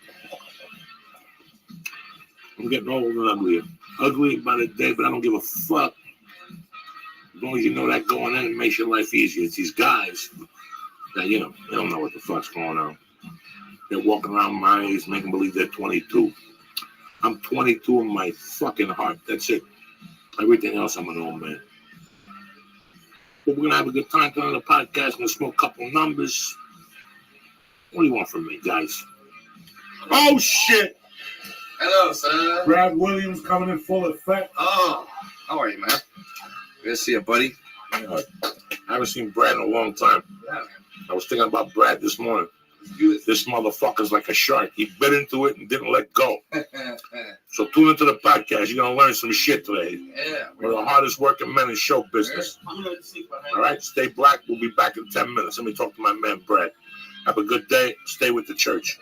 I'm getting old and uglier. Ugly by the day, but I don't give a fuck. As long as you know that going in, it makes your life easier. It's these guys that, you know, they don't know what the fuck's going on. They're walking around my age, making believe they're 22. I'm 22 in my fucking heart. That's it. Everything else, I'm an old man. But we're going to have a good time on the podcast. We're going to smoke a couple numbers. What do you want from me, guys? Oh, shit. Hello, sir. Brad Williams coming in full effect. Oh, how are you, man? Good to see you, buddy. I haven't seen Brad in a long time. Yeah, man. I was thinking about Brad this morning. This motherfucker's like a shark. He bit into it and didn't let go. So tune into the podcast. You're going to learn some shit today. Yeah. We're the hardest working men in show business. All right? Stay black. We'll be back in 10 minutes. Let me talk to my man, Brad. Have a good day. Stay with the church.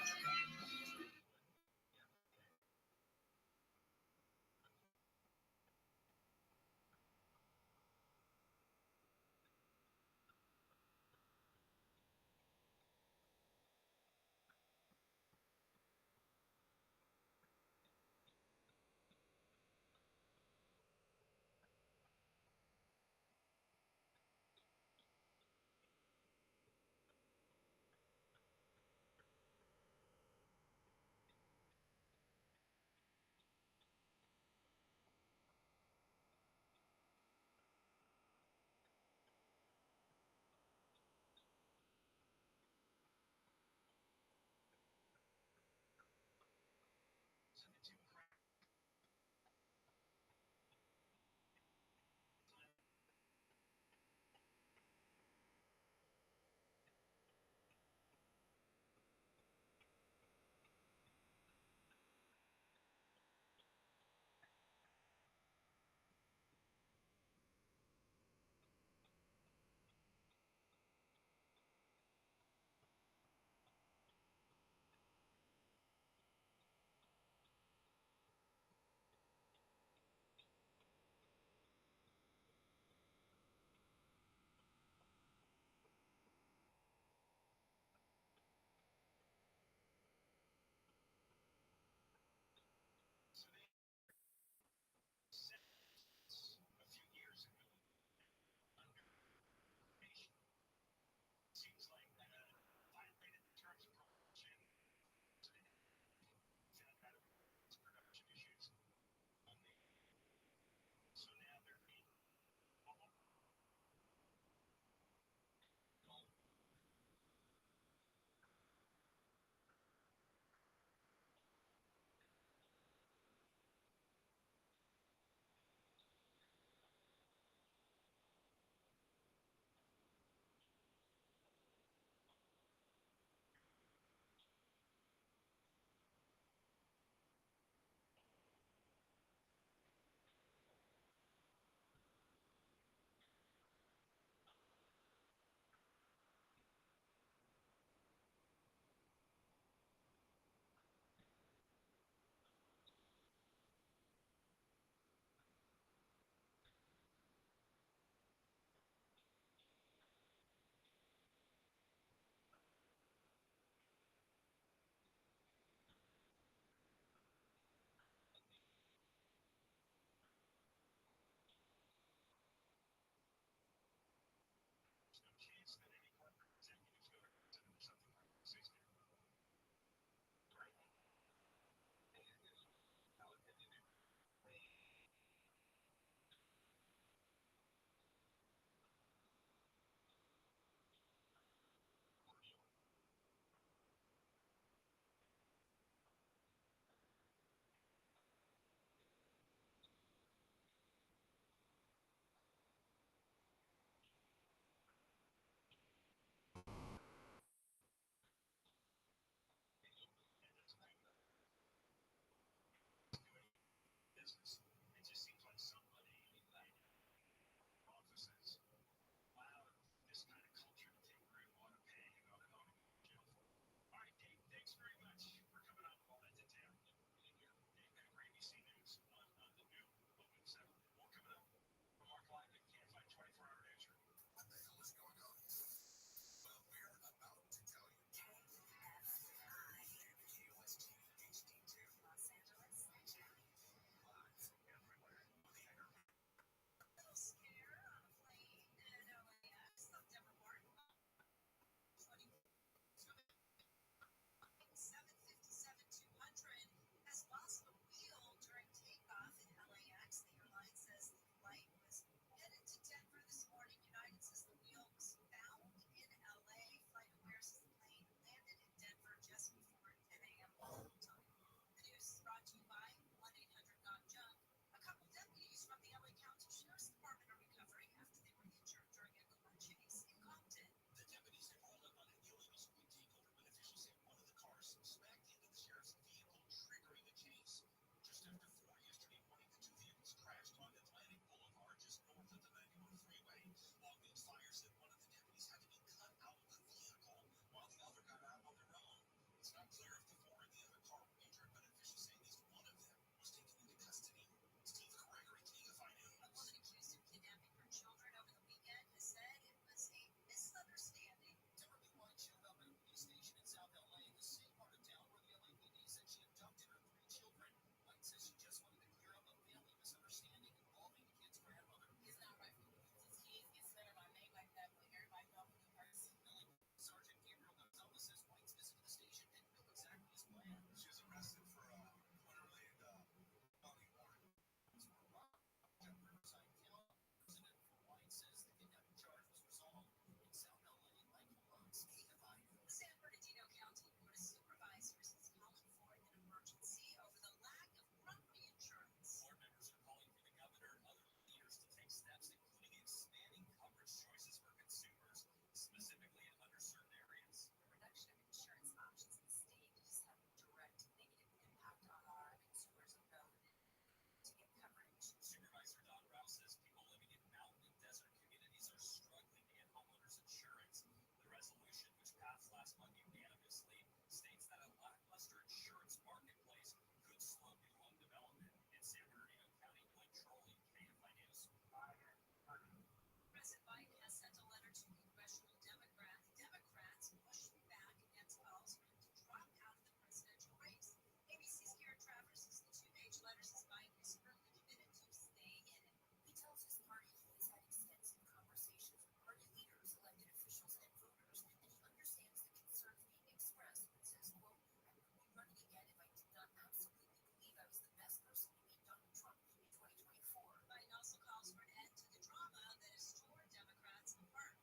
was the best person to beat Donald Trump in 2024. Biden also calls for an end to the drama that has torn Democrats apart.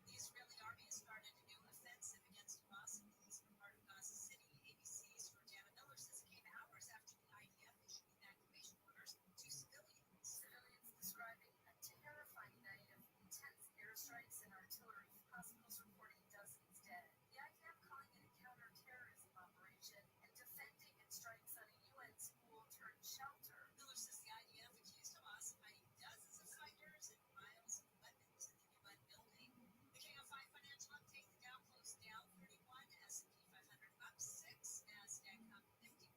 The Israeli army has started a new offensive against Hamas in the eastern part of Gaza City. ABC's Jordana Miller says it came hours after the IDF issued evacuation orders to civilians. Civilians describing a terrifying night of intense airstrikes and artillery. Hospitals reporting dozens dead. The IDF calling it a counter-terrorism operation and defending its strikes on a UN school turned shelter. Miller says the IDF accused Hamas of hiding dozens of fighters and piles of weapons in the UN building. The KFI financial update: the Dow closed down 31, S&P 500 up 6, Nasdaq up 51.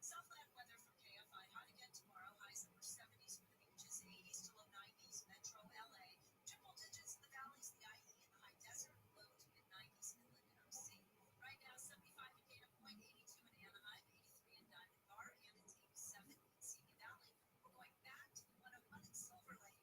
Southland weather from KFI: hot again tomorrow, highs upper 70s for the beaches, 80s to low 90s. Metro LA, triple digits in the valleys, the IE in the high desert, low to mid 90s inland NRC. Right now 75 in Dana Point, 82 in Anaheim, 83 in Diamond Bar, and it's 87 in Simi Valley. We're going back to the 101 in Silver Lake.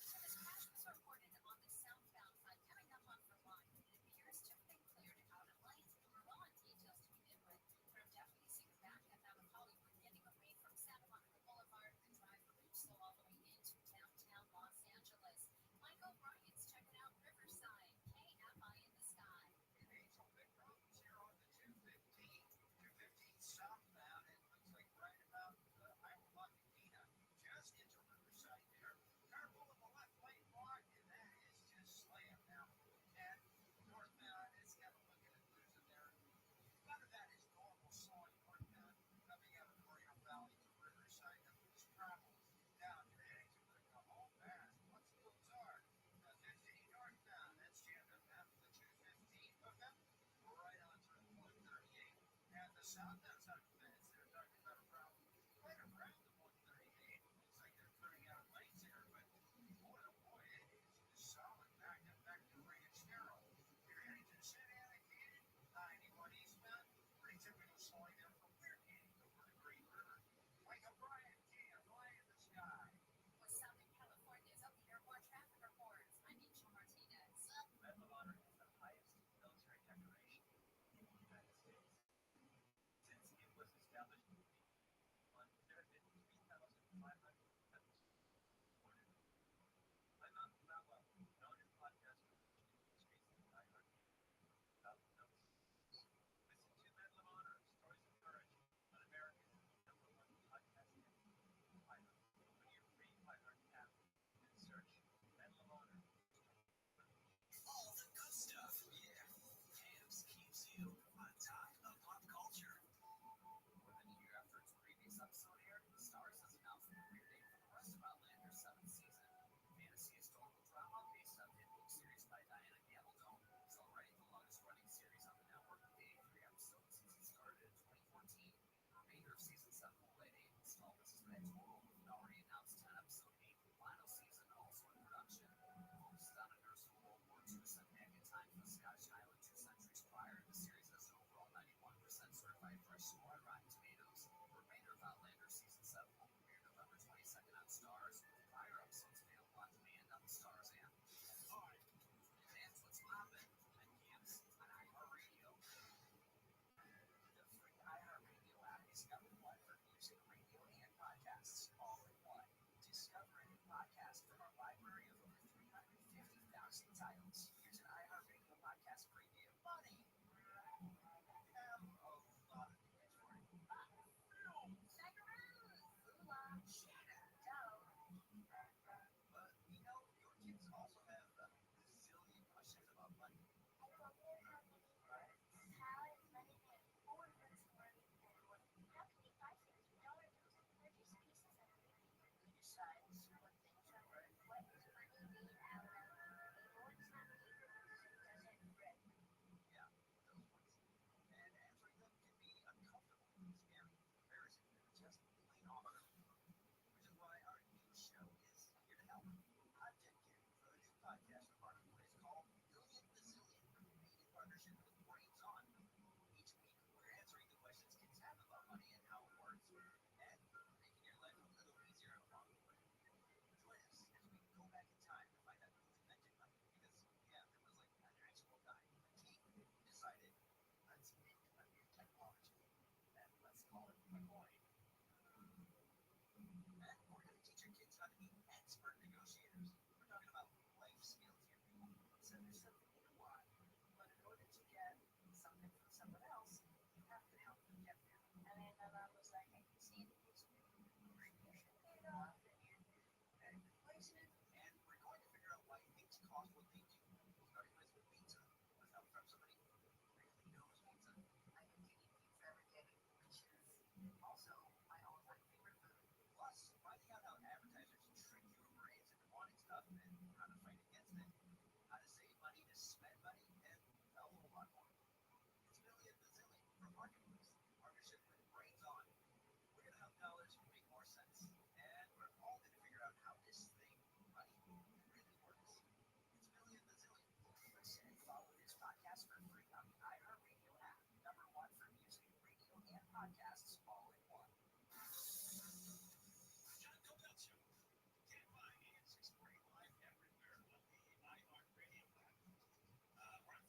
So this crash was reported on the southbound side coming up on Vermont. It appears to have been cleared out of lanes. There were low on details to begin with, but I'm definitely seeing the back end out of Hollywood getting away from Santa Monica Boulevard and drive route slow all the way into downtown Los Angeles. Michael Bryant's checking out Riverside. KFI in the sky. Angel, big problems here on the 215. 215 southbound. It looks like right about Iowa Pasadena, just into Riverside there. Car pulling the left lane block, and that is just slammed now. And northbound, it's got to look at it losing there. None of that is normal slowing northbound coming out of Moreno Valley to Riverside. That was travel down to the exit. Come home fast. What's the bizarre? 15 northbound, that's jammed up after the 215. Hook up right on through 138. And the southbound side of the fence, they're talking about a problem right around the 138. Looks like they're clearing out lanes here, but boy, oh boy, it is solid back to Ranch Narrow. You're heading to Santa Ana Canyon, 91 eastbound. Pretty typical slowing there from Bear Canyon over the Green River. Michael Bryant, KFI in the sky. What's Southern California's open airport traffic reports? I'm Mitchell Martinez. Medal of Honor is the highest military decoration in the United States. Since it was established in 1981, there have been 3,500 medals awarded. I'm Malcolm Gladwell, known as podcaster industries in iHeart. Listen to Medal of Honor, Stories of Courage, on America's #1 podcast network, iHeart. Open your free iHeart app and search Medal of Honor. All the good stuff, yeah. Camps keeps you on top of pop culture. More than a year after its previous episode aired, Starz has announced the premiere date for the rest of Outlander's 7th season. Fantasy historical drama based on the hit book series by Diana Gabaldon is already the longest-running series on the network, with 83 episodes since it started in 2014. The remainder of season 7 will lay 8 installments in total, with an already announced 10-episode 8th and final season also in production. Focuses on a nurse who World War II sent back in time from the Scottish Island 2 centuries prior. The series has an overall 91% certified fresh score on Rotten Tomatoes. The remainder of Outlander season 7 will premiere November 22nd on Starz, with prior episodes available on demand on the Starz app. Alright, That's what's poppin' at Camps on iHeartRadio. The free iHeartRadio app is #1 for music, radio, and podcasts, all in one. Discover a new podcast from our library of over 350,000 titles. Here's an iHeartRadio podcast preview. Buddy! have a lot of things for you. Sackaroos! Ooh-la! Shut up! Dough! But you know, your kids also have a zillion questions about money. I love it. How is money made? Who invents money and what? How can you buy things with dollar bills? They're just pieces of money. Besides, what things are worth? What is money made out of? What's not made So there's something you want, but in order to get something from someone else, you have to help them get there. And then my mom was like, I can see that this you should pay it off and replace it. And we're going to figure out why things cost what they do. Starting with pizza. Let's help from somebody who really knows pizza. I can eat pizza every day, which is also my all-time favorite food. Plus, finding out how advertisers trick your brains into wanting stuff and how to fight against it. How to save money, to spend money, and a whole lot more. It's Billy and Bazillion from Marketplace, in partnership with Brains On. We're going to help dollars make more sense. And we're all going to figure out how this thing, money, really works. It's Billy and Bazillion. Listen and follow this podcast for free on the iHeartRadio app. #1 for music, radio, and podcasts all in one. John Cobell Show. Can't buy AM 640 live everywhere on the iHeartRadio app. We're on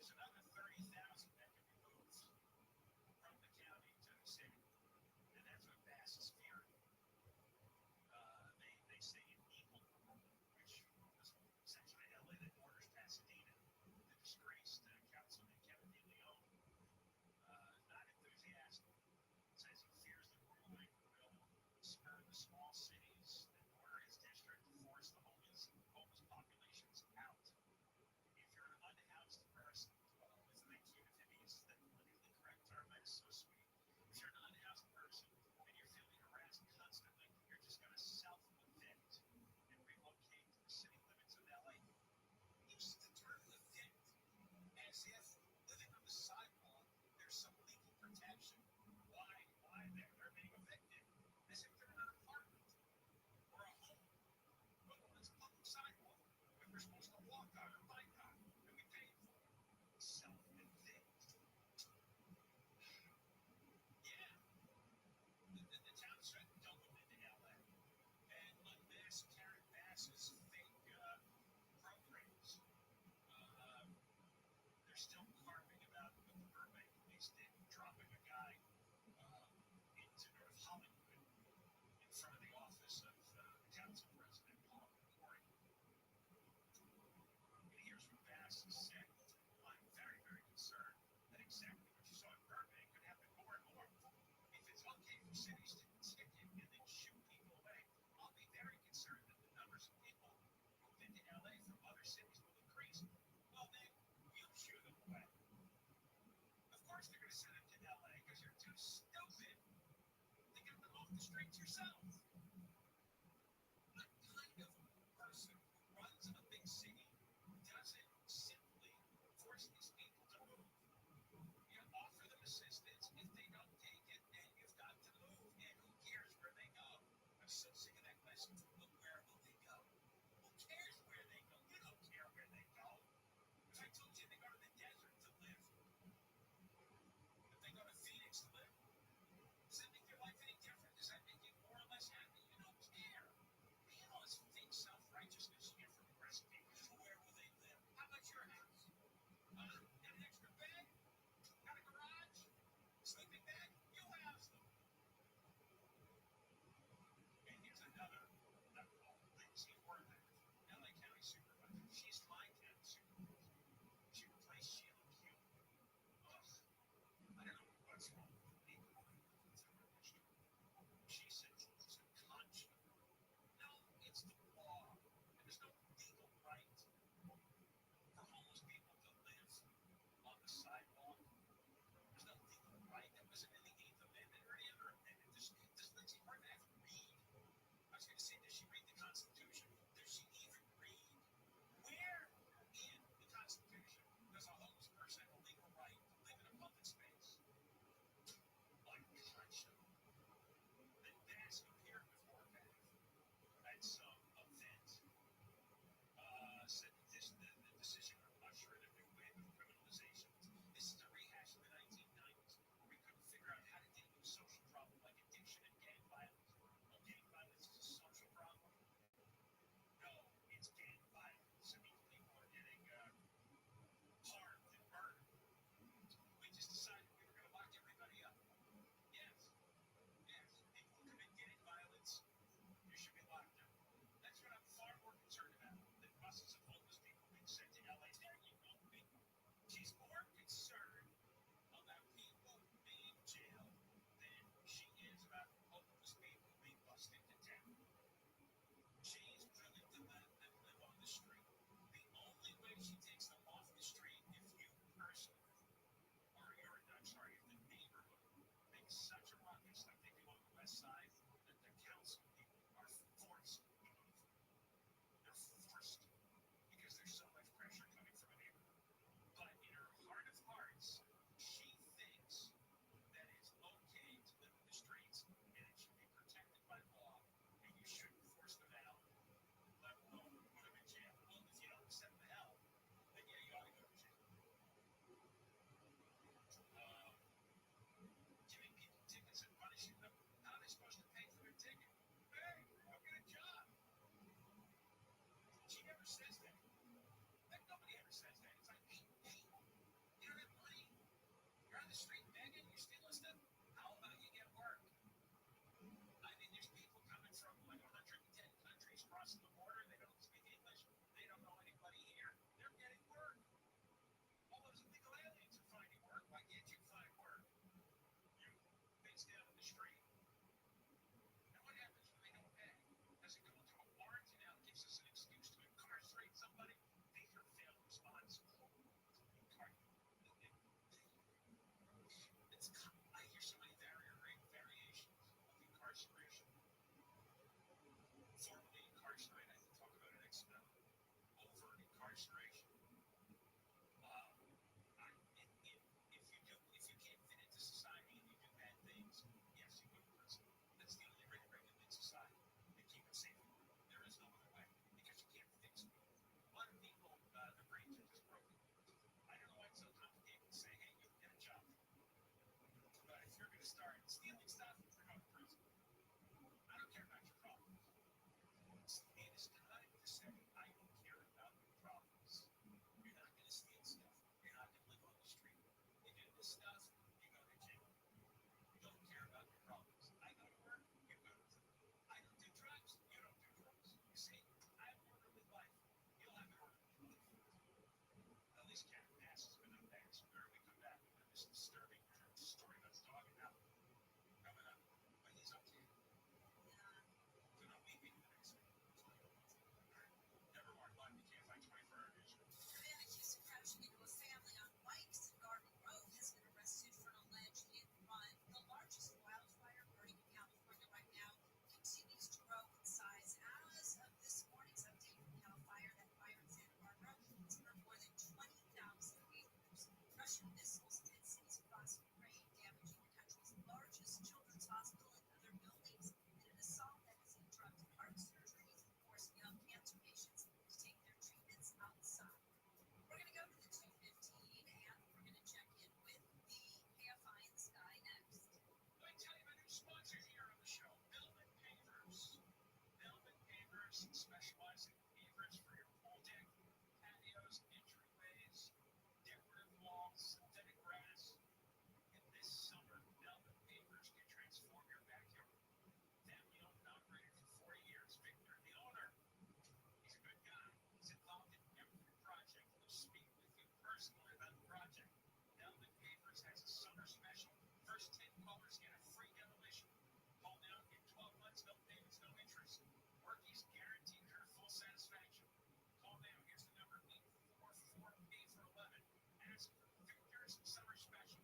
There's another 30,000 that can be moved from the county to the city, and that's what Bass is fearing. They say an equal, which is essentially LA that borders Pasadena, the disgraced councilman Kevin De Leon, not enthusiastic. Says he fears the ruling will spur the small cities that border his district to force the homeless populations out. If you're an unhoused person, isn't that cute if it is the politically correct term? That's so sweet. If you're an unhoused person and you're feeling harassed constantly, you're just going to self-evict and relocate to the city limits of LA. Use the term evict as if living on the sidewalk there's some legal protection. Why they're being evicted? As if they're in an apartment or a home. Well, it's a public sidewalk that we're supposed to walk on or bike on, and we pay for it. Self-evict. Yeah. The town should dump them into LA and unmask Karen Bass's fake programs. They're still carping about what the Burbank police did, dropping a guy into North Hollywood in front of the office of the council president, Paul McCory. And here's what Bass said. I'm very, very concerned that exactly what you saw in Burbank could happen more and more. If it's okay for cities to ticket and then shoo people away, I'll be very concerned that the numbers of people moved into LA from other cities will increase. Well, then you shoo them away. Of course they're going to send them to LA because you're too stupid to get them off the streets yourself. What kind of person who runs a big city doesn't simply force these people to move? You offer them assistance. If they don't take it, then you've got to move. And who cares where they go? I'm so sick of that question. But where will they go? Who cares where they go? You don't care where they go. If I told you they go to the desert to live, if they go to Phoenix to live, does that make your life any different? Does that make you more or less happy? You don't care. You know, it's fake self-righteousness here from the rest of people. Where will they live? How about your house? Got an extra bed? Got a garage? Sleeping bag? You house them. And here's another Lindsay Worthington, LA County Supervisor. She's my county supervisor. She replaced Sheila Q. Ugh. I don't know what's wrong with people. She said it's unconscionable. No, it's the law. And there's no legal right for homeless people to live on the sidewalk. There's no legal right. That wasn't in the 8th Amendment or any other amendment. Does Lindsay Worthington read? I was going to say, does she read the Constitution? Does she even read? Where in the Constitution does a homeless person have a legal right to live in a public space? Unconscionable. Then Bass appeared before Bass at some event. Said that the decision would usher in a new wave of criminalization. This is a rehash of the 1990s, where we couldn't figure out how to deal with a social problem like addiction and gang violence. Well, gang violence is a social problem. No, it's gang violence. I mean, people are getting harmed and murdered. We just decided we were going to lock everybody up. Yes. People who commit gang violence, you should be locked up. That's what I'm far more concerned about than buses of homeless people being sent to LA. There you go, people. She's more concerned about people being jailed than she is about homeless people being bussed into town. She's willing to let them live on the street. The only way she takes them off the street if you personally, if the neighborhood makes such a ruckus like they do on the west side, that the council people are forced to move. They're forced because there's so much pressure coming from a neighborhood. But in her heart of hearts, she thinks that it's okay to live in the streets and it should be protected by law and you shouldn't force them out, let alone put them in jail. Well, if you don't send them to hell, then yeah, you ought to go to jail. Giving people tickets and punishing them, how are they supposed to stuff, you go to jail. You don't care about your problems. I go to work, you go to work. I don't do drugs, you don't do drugs. You see, I have an orderly life. You'll have an orderly life. At least cat asses, but no thanks. Where we come back with this disturbing story about his dog and now coming up. But he's up to you. Do not leave me in the next week. Never mind, life you can't find 24-hour vision. A man accused of crashing into a family on bikes in Garden Grove has been arrested for an alleged hit and run. The largest wildfire burning in California right now continues to grow in size. As of this morning's update from Cal Fire, that fire in Santa Barbara has burned more than 20,000 acres. Russian missiles hit cities across Ukraine, damaging the country's largest children's hospital and other buildings, in an assault that has interrupted heart surgeries and forced young cancer patients to take their treatments outside. We're going to go to the 2:15 and we're going to check in with the KFI in the Sky next. Let me tell you about a new sponsor here on the show, Velvet Pavers. Velvet Pavers specialize in pavers for your pool deck, patios, entryways, decorative walls, synthetic grass. And this summer, Velvet Pavers can transform your backyard. Family owned and operated for 40 years. Victor, the owner, he's a good guy. He's involved in every project. He'll speak with you personally about the project. Velvet Pavers has a summer special. First 10 callers get a free demolition. Call now, get 12 months, no payments, no interest. Work is guaranteed for full satisfaction. Call now. Here's the number, 844-PAVER11. Ask for Victor's summer special,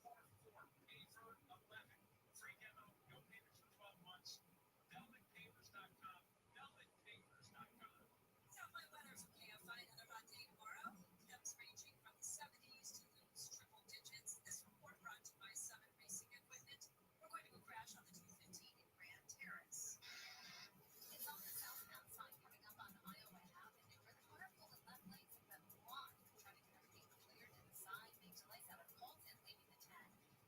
844-PAVER11. Free demo, no payments for 12 months. VelvetPavers.com. VelvetPavers.com. Satellite weather from KFI, another hot day tomorrow. Temps ranging from the 70s to loose triple digits. This report brought to you by Summit Racing Equipment. We're going to go crash on the 2:15 in Grand Terrace. It's on the southbound side coming up on Iowa Avenue, where the car pulling left lanes have been blocked. Trying to get everything cleared to the side. Big delays out of Colton, leaving the 10.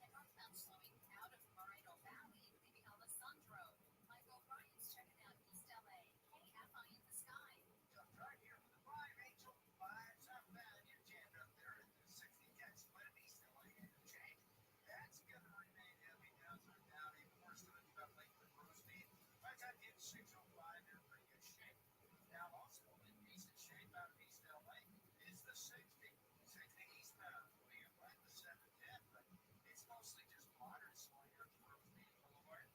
And northbound slowing out of Moreno Valley, leaving Alessandro. Mike O'Brien's checking out East LA. KFI in the Sky. Tough drive here from the Prime Angel. 5 southbound, you're jammed up there at the 60 10 split East LA interchange. That's going to remain heavy down through Downey. More students about Lakewood Rose Speed. I got hit 605, they're in pretty good shape. Now, also in decent shape out of East LA is the 60 eastbound. We have right the 710, but it's mostly just moderate slowing here through Rose Speed Boulevard.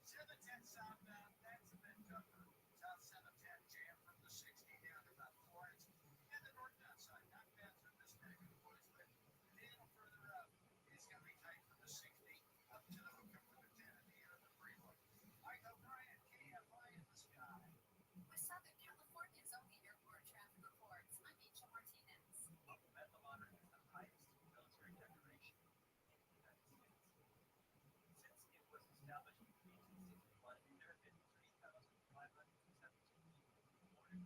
710 southbound, that's a bit tougher. South 710 jam from the 60 down to about Florence. And the northbound side, not bad through this neck of the woods, but a little further up, it's going to be tight from the 60 up to the hookup with the 10 at the end of the freeway. Mike O'Brien, KFI in the Sky. With Southern California's only airport traffic reports, I'm Rachel Martinez. Local Medal of Honor is the highest military decoration in the United States. Since it was established in 1861, there have been 3,517 people awarded.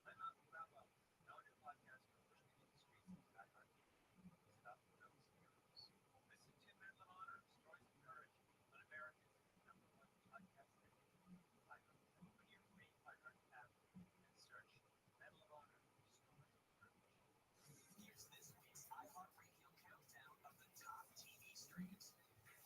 I'm Malcolm Gladwell, knowledge podcaster working in the streets of Backyard Community. It's about those heroes. Listen to Medal of Honor, Stories of Courage, on America's #1 podcast station. Open your free iHeart app and search Medal of Honor, Stories of Courage. Here's this week's iHeartRadio countdown of the top TV streams.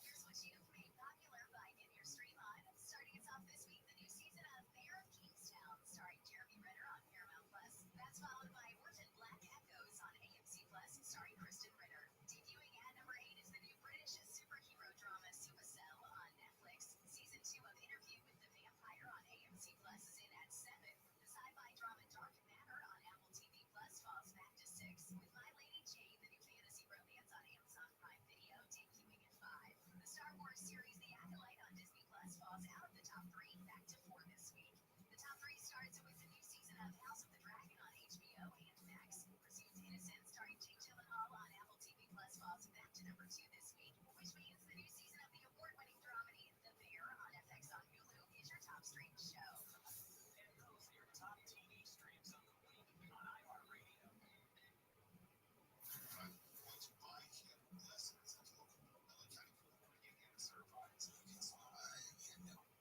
Here's what you've made popular by Get Your Stream On. Starting us off this week, the new season of Mayor of Kingstown, starring Jeremy Renner on Paramount Plus. That's followed by Orphan Black Echoes on AMC Plus, starring Kristen Ritter. Debuting at number 8 is the new British superhero drama Supercell on Netflix. Season 2 of Interview with the Vampire on AMC Plus is in at 7. The sci-fi drama Dark Matter on Apple TV Plus falls back to 6. With My Lady Jane, the new fantasy romance on Amazon Prime Video, debuting at 5. The Star Wars series The Acolyte on Disney Plus falls out of the top 3, back to 4 this week. The top 3 starts with the new season of House of the Dragon on HBO and Max. Presumed Innocent, starring Jake Gyllenhaal on Apple TV Plus falls back to number 2 this week, which means the new season of the award-winning dramedy The Bear on FX on Hulu is your top streamed show. And those are your top TV streams of the week on iHeartRadio.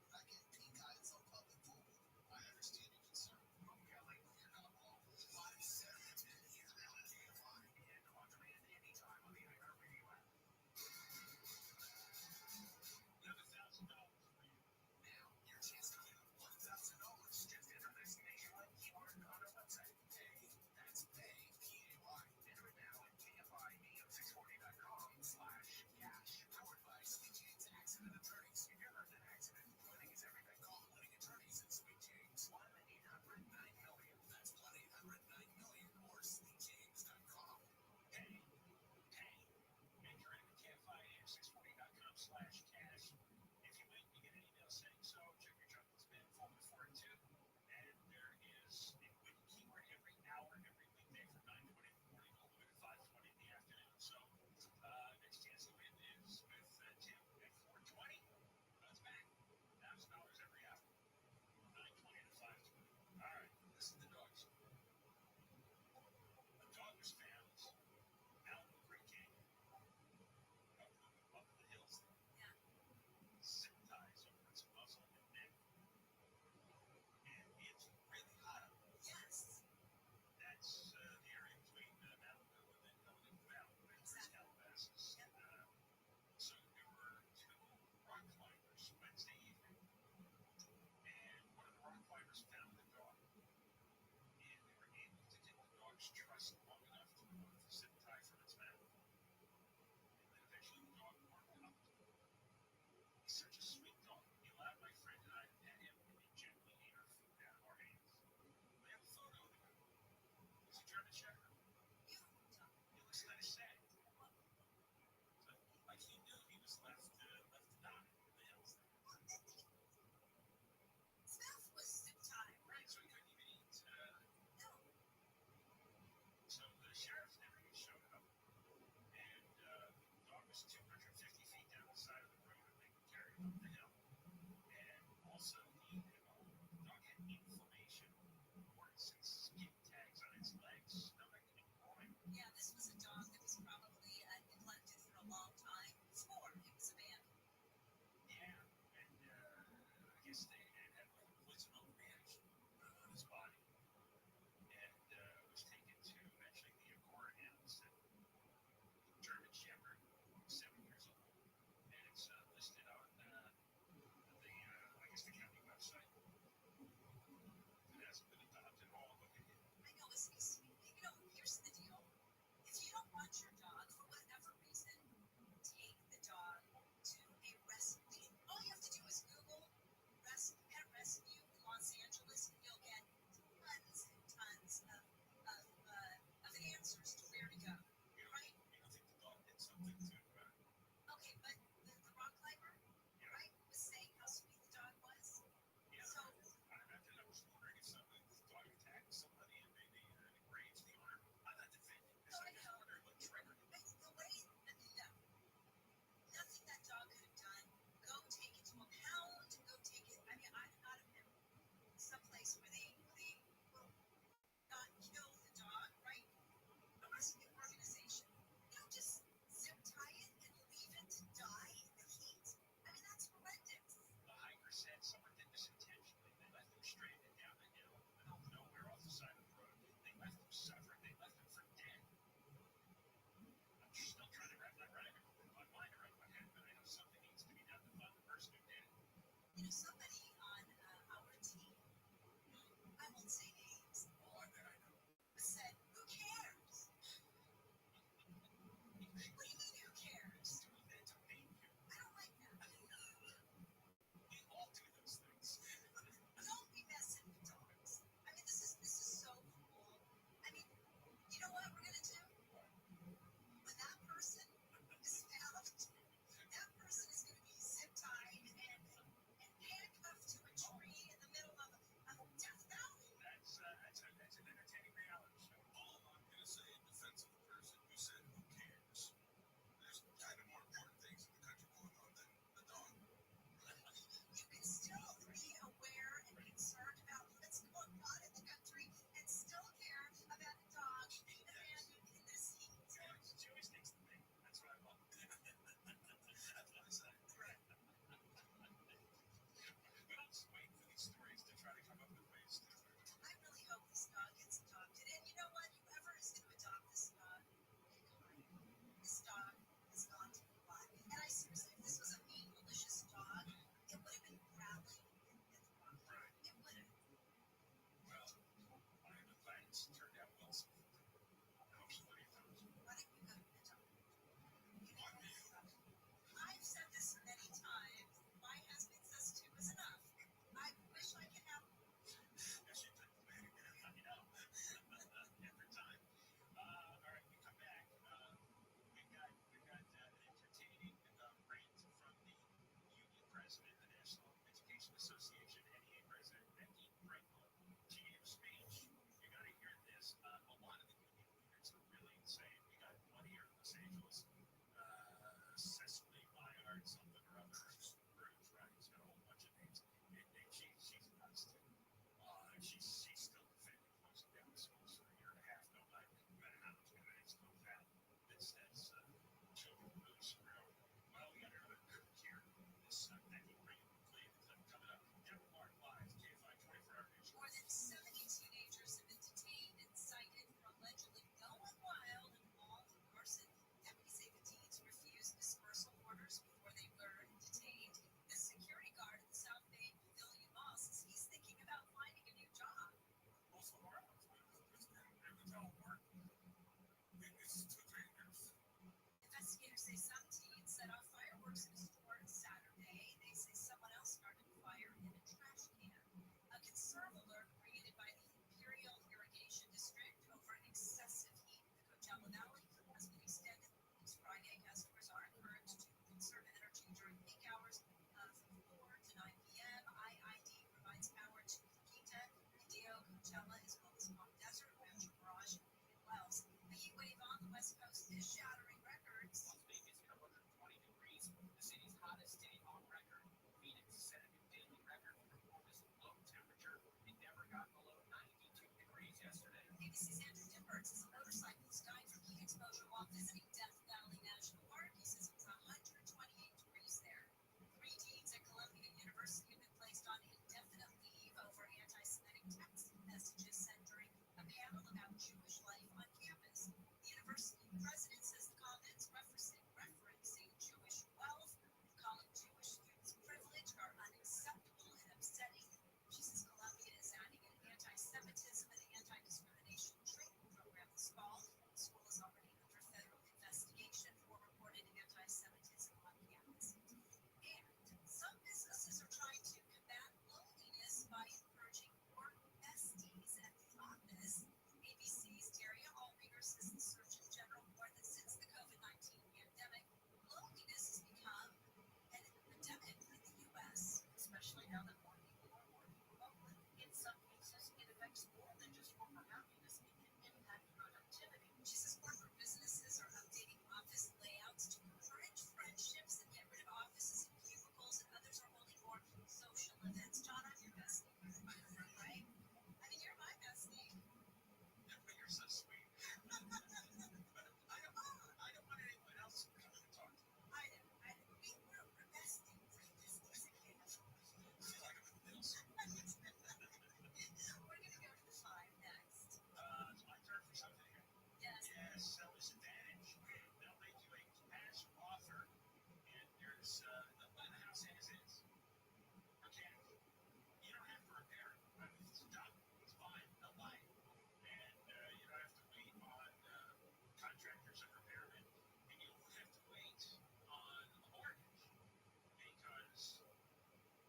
I get pink eyes on public pool. I understand your concern. Okay, like, you're not its trust long enough to remove the zip tie from its mouth. And then eventually the dog warmed up. He's such a sweet dog. He allowed my friend and I to pet him, and he gently ate our food out of our hands. We have a photo of the guy. He's a German Shepherd. He looks kind of sad. Like he knew he was left to die. His mouth was zip tied. Right, so he couldn't even eat. No. So the sheriff never even showed up. And the dog was 250 feet down the side of the road, and they carried him up the hill. And also, the dog had inflammation, warts and skin tags on its legs, stomach, and groin. Yeah, this was a dog that was probably neglected for a long time before it was abandoned. Yeah, and I guess they had like poison oak managed on his body. And was taken to eventually the Agora House, German Shepherd, 7 years old. And it's listed on I guess the county website. It hasn't been adopted. Oh, look at it. I know, here's the deal. If you don't want your dog, for whatever reason, take the dog to a rescue. All you have to do is Google pet rescue in Los Angeles, and you'll get tons and tons of answers to where to go. Right? You don't think the dog did something to Okay, but the rock climber, right, was saying how sweet the dog was. yeah. So, I was wondering if the dog attacked somebody and maybe grazed the arm. I'm not defending this. I just wondered what triggered it. the way, no, nothing that dog could have done. Go take it to a pound. Go take it. I mean, I've not been someplace where they will not kill the dog, right? A rescue organization. Just zip tie it and leave it to die in the heat. I mean, that's horrendous. The hiker said someone did this intentionally. They left him stranded down the hill in the middle of nowhere off the side of the road. They left him suffering. They left him for dead. I'm still trying to wrap my mind around what happened. I know something needs to be done to find the person who did it. Somebody on our team, I won't say names, Oh, I bet I know. said, "Who cares?" What do you mean, who cares? Doing that to me. I don't like that. We all do those things. Don't be messing with dogs. I mean, this is so cool. I mean, you know what we're gonna do? When that person is found, that person is gonna be zip tied and handcuffed ABC's Andrew Dimberts is a motorcyclist died from heat exposure while visiting Death Valley National Park. He says it's 128 degrees there. 3 teens at Columbia University have been placed on indefinite leave over anti-Semitic text messages sent during a panel about Jewish life on campus. The university president says the comments referencing Jewish wealth, calling Jewish students privilege, are unacceptable and upsetting. She says Columbia is adding an anti-Semitism and anti-discrimination training program this fall. The school is already under federal investigation for reported anti-Semitism on campus. And some businesses are trying to combat loneliness by encouraging more besties at the office. ABC's Daria Allreader says the Surgeon General warned that since the COVID-19 pandemic, loneliness has become an epidemic in the U.S., especially now that more people are working remotely. In some cases, it affects more than just corporate happiness. It can impact productivity. She says corporate businesses are updating office layouts to encourage friendships and get rid of offices and cubicles, and others are holding more social events. John, I'm your bestie, right? I mean, you're my bestie. You're so sweet. I don't want anyone else to come and talk to me. I know. We're besties. She's like a middle school. We're going to go to the 5 next. It's my turn for something here. Yes. Yes, sell this advantage. They'll make you a cash offer, and there's they'll buy the house as is. Okay. You don't have to repair it. I mean, it's done. It's fine. They'll buy it. And you don't have to wait on contractors and repairmen, and you won't have to wait on a mortgage because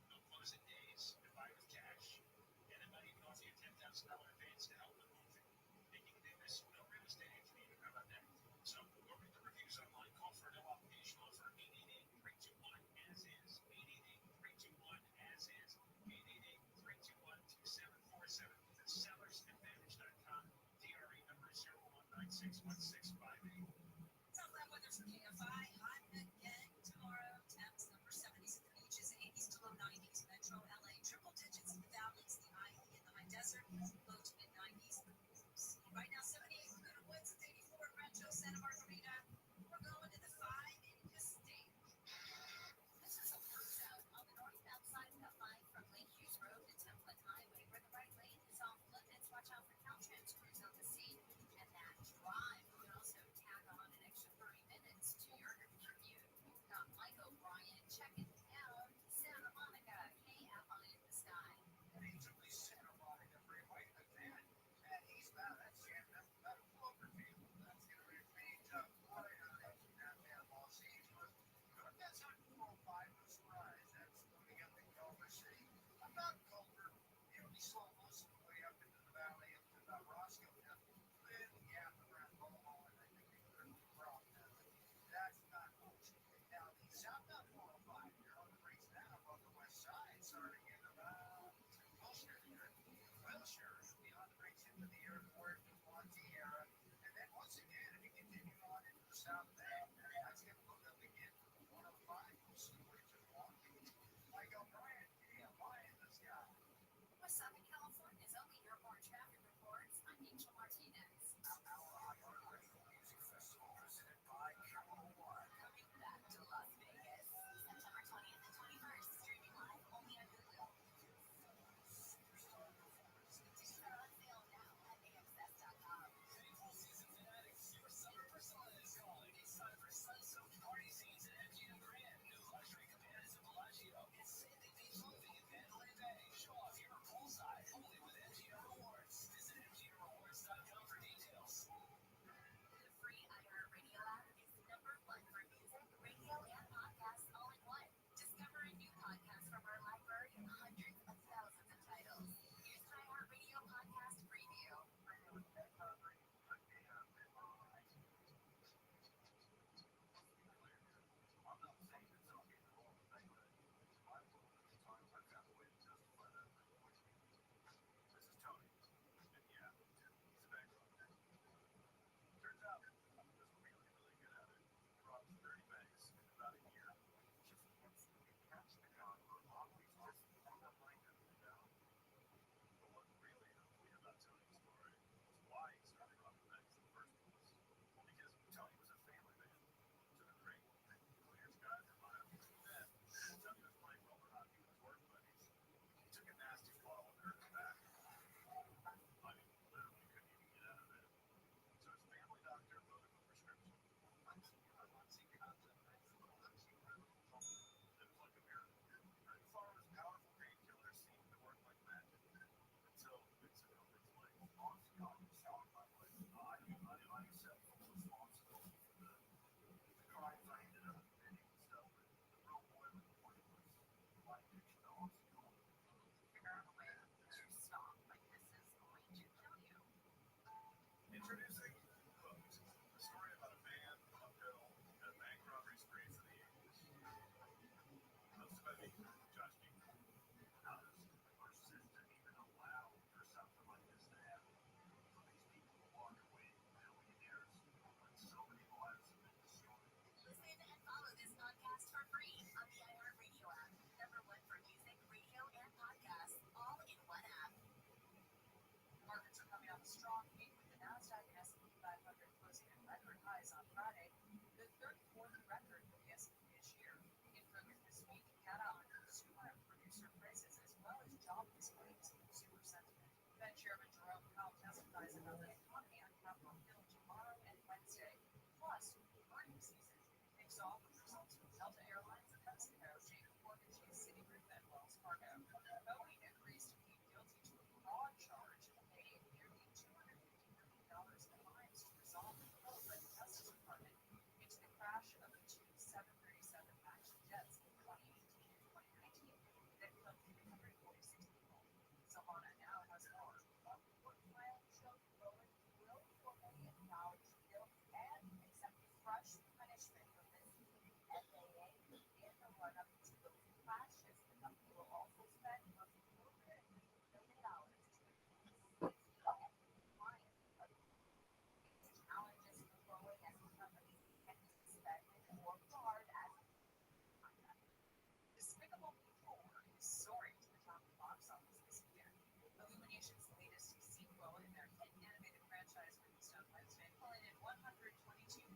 no closing days to buy with cash, and they might even offer you a $10,000 advance to help with moving. And you can do this with no real estate agent either. How about that? So go read the reviews online. Call for a no obligation offer. 888-321 as is. 888-321 as is. 888-321-2747. That's sellersadvantage.com. DRE number 01961658. Top that weather for KFI. Hot again tomorrow. Temps number 70s at the beaches, 80s to low 90s. Metro LA, triple digits in the valleys, the IE in the high desert, low to mid 90s. Right now, 78 Laguna Woods, it's 84 Rancho Santa Margarita. We're going to the 5 in Castaic. This is a work zone on the northbound side of the 5 from Lake Hughes Road to Templin Highway, where the right lane is off limits. Watch out for Caltrans crews on the scene. And that drive could also tag on an extra 30 minutes to your commute. Got Mike O'Brien checking out Santa Monica, KFI in the sky. Majorly Santa Monica Freeway again. And eastbound, that's jammed up about a Cloverfield. That's going to remain tough. Downtown Los Angeles. But that's on 405 was rise. That's moving up in Culver City. About Culver, it'll be slow most of the way up into the valley, up to about Roscoe. Then the gap around Mulholland, I think we could have problem. That's not much. Now, the southbound 405, you're on the brakes now above the west side, starting in about Wilshire here. Wilshire, you'll be on the brakes into the airport, Montiera. And then once again, if you continue on into the South Bay, that's going to look up again for the 105, most of the way to Long Beach. Mike O'Brien, KFI in the sky. West Southern California's only airborne traffic reports. I'm Angel Martinez. Our music festival presented by Capital One. Coming back to Las Vegas, September 20th and 21st, streaming live only on Hulu. Superstar performance. Tickets are on sale now at AXS.com. Season fanatics, your summer persona is calling. saw the results from Delta Airlines and Mexico, JP Morgan Chase, Citigroup, and Wells Fargo. Boeing agrees to plead guilty to a fraud charge and pay nearly $250 million in fines to resolve the probe by the Justice Department into the crash of the two 737 MAX jets in 2018 and 2019 that killed 346 people. Savannah now has more. One court file showed Boeing will formally acknowledge guilt and accept fresh punishment for missing the FAA in the run-up to those crashes. The company will also spend up to $450 million to compliance of these challenges for Boeing as the company can be suspended or barred as Despicable Me 4 is soaring to the top of the box office this year. Illumination's latest sequel in their hit animated franchise released on Wednesday, pulling in $122.6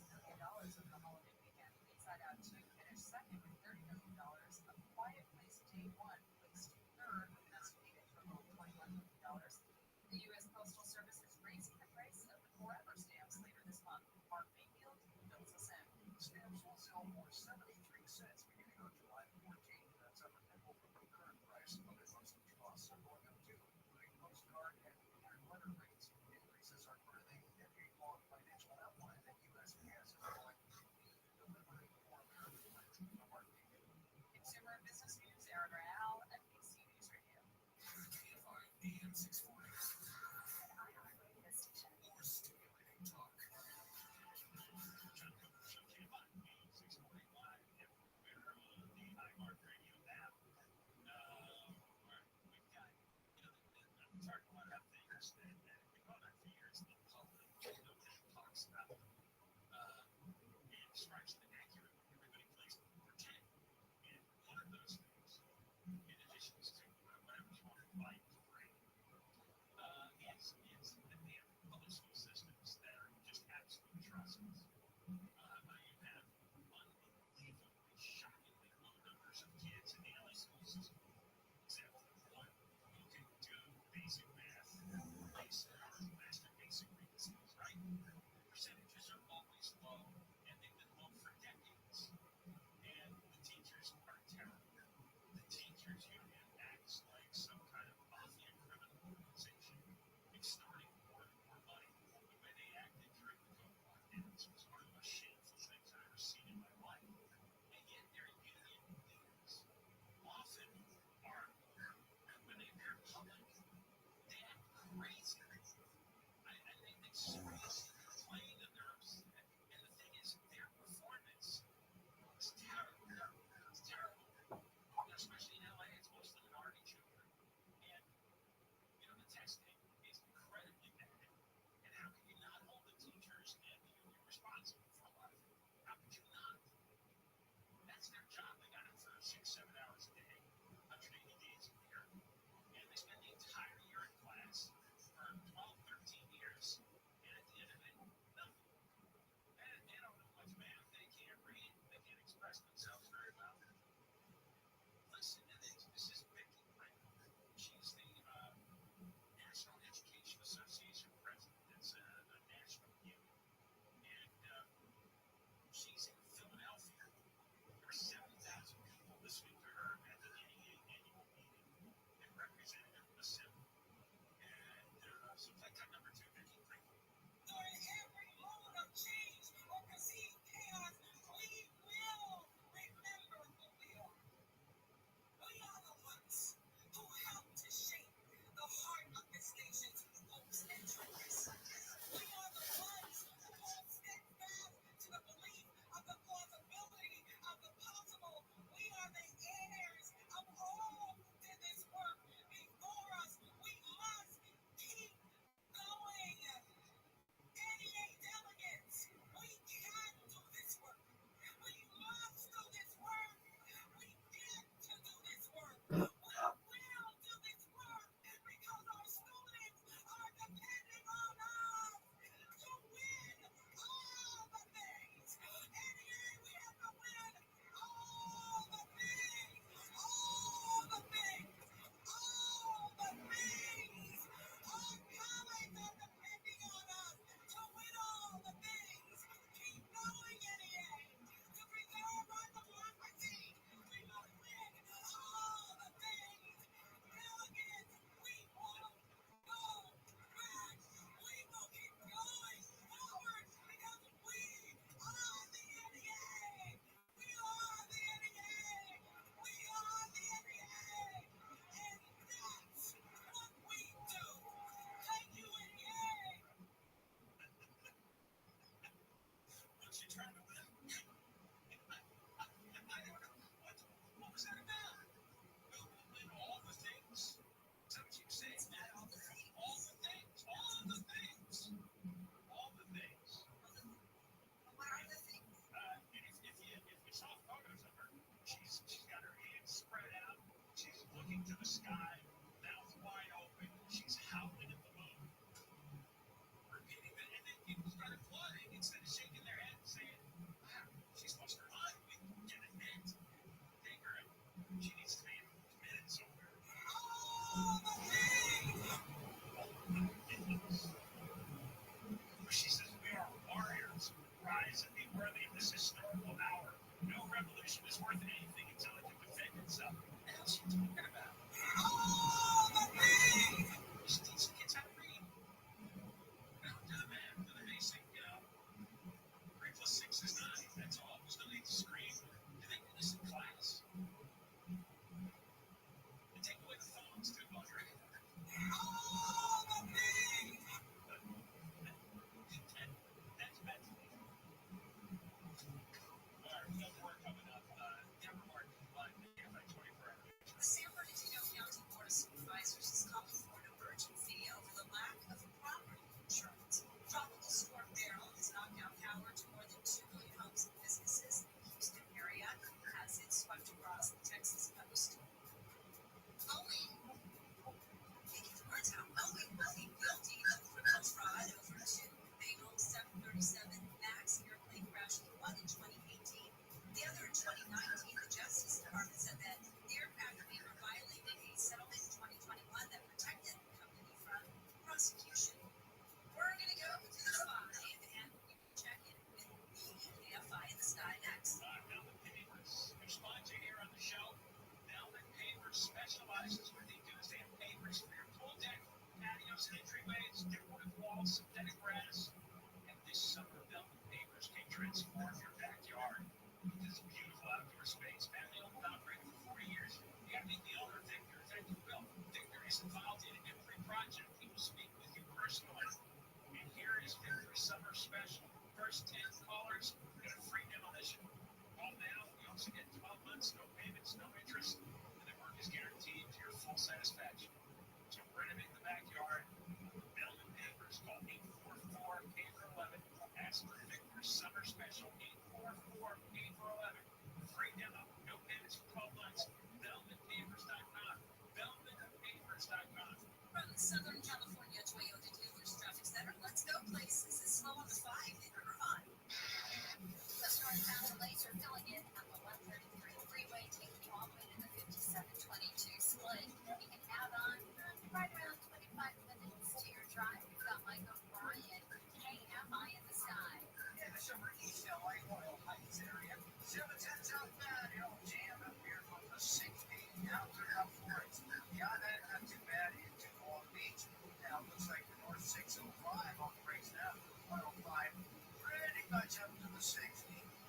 million over the holiday weekend. Inside Out 2 finished second with $30 million. A Quiet Place Day 1 placed third with an estimated total of $21 million. The U.S. Postal Service is raising the price of the Forever stamps later this month. Mark Mayfield fills us in. Stamps will sell for 73 cents beginning on July 14th. That's up a nickel from the current price. Other postage costs are going up too, including postcard and letter rates. Increases are part of the decade-long financial outline that USPS is calling delivering more American life. Mark Mayfield. Consumer and business news, Aaron Real, NBC News Radio. KFI AM 640. And I operate this station. More stimulating talk. John Cooper Show, KFI AM 640 live everywhere on the iHeartRadio app. We've got, I'm talking about how things that have been going on for years in the public, nobody talks about them. And strikes an accurate when everybody plays pretend. And one of those things, in addition to whatever you want to fight for, is that we have public school systems that are just absolute atrocities. You have unbelievably, shockingly low numbers of kids in the LA school system, except for one who can do basic math, master basic reading skills, right? The percentages are always low, and they've been low for decades. And the teachers are terrible. The teachers union acts like some kind of mafia criminal organization, extorting more and more money. The way they acted during the COVID lockdowns was one of the most shameful things I've ever seen in my life. And yet their union leaders often are, when they're public, they act crazy. I think they seriously complain and they're upset. And the thing is, their performance is terrible. It's terrible. Especially in LA, it's mostly minority children. And, the testing is incredibly bad. And how can you not hold the teachers and the union responsible for a lot of it? How could you not? That's their job. They got it for 6-7 hours a day, 180 days a year. And they spend the entire year in class for looking to the sky, mouth wide open. She's howling at the moon. Repeating that, and then people started applauding instead of shaking their head and saying, wow, she's lost her mind. We get it next. Take her in. She needs to be committed somewhere. She says, we are warriors. Rise and be worthy of this historical hour. No revolution is worth anything until it can defend itself. What the hell is she talking about? She teaches kids how to read. Now, do the math, do the basic, 3 plus 6 is 9. That's all. There's no need to scream. Do they do this in class? And take away the phones, too, while you're at it. That's mentally. All right, we got more coming up. Deborah Martin, live in the KFI 24 hour. The San Bernardino County Board of Supervisors is calling for an emergency over the lack of property insurance. Tropical Storm Beryl has knocked out power to more than 2 million homes and businesses in the Houston area as it swept across the Texas coast. Owen pleaded guilty of criminal fraud over 2 fatal 737 MAX airplane crashes, one in 2018, the other in 2019. The Justice Department said that the aircraft violated a settlement in 2021 that protected the company from prosecution. We're going to go to the 5 and we can check in with KFI in the sky next. Melvin Pavers, which finds you here on the show. Melvin Pavers specializes what they do is they have pavers for your pool deck, patios, and entryways, decorative walls, synthetic grass. And this summer, Melvin Pavers can transform your backyard into this beautiful outdoor space. Family-owned and operated for 40 years. You got to meet the owner, Victor. Thank you, Bill. Victor is involved in every project. He will speak with you personally. And here is Victor's summer special. First 10 callers get a free demolition. Call now. You also get 12 months, no payments, no interest, and the work is guaranteed to your full satisfaction. So renovate the backyard. Melvin Pavers. Call 844-811. Ask for Victor's summer special. 844-811. Free demo. No payments for 12 months. MelvinPavers.com. MelvinPavers.com. From Southern California Toyota Dealers Traffic Center, let's go places. It's slow on the 5 in Irvine. The northbound delays are filling in on the 133 freeway, taking you all the way to the 5722 split. You can add on right around 25 minutes to your drive. We've got Michael Ryan, KFI in the sky. Yeah, the summer East LA Royal Heights area. 710 southbound, jam up here from the 60 down to the Florence. Beyond that, not too bad into Long Beach. Now it looks like the North 605 on the brakes now. 105, pretty much up to the 60.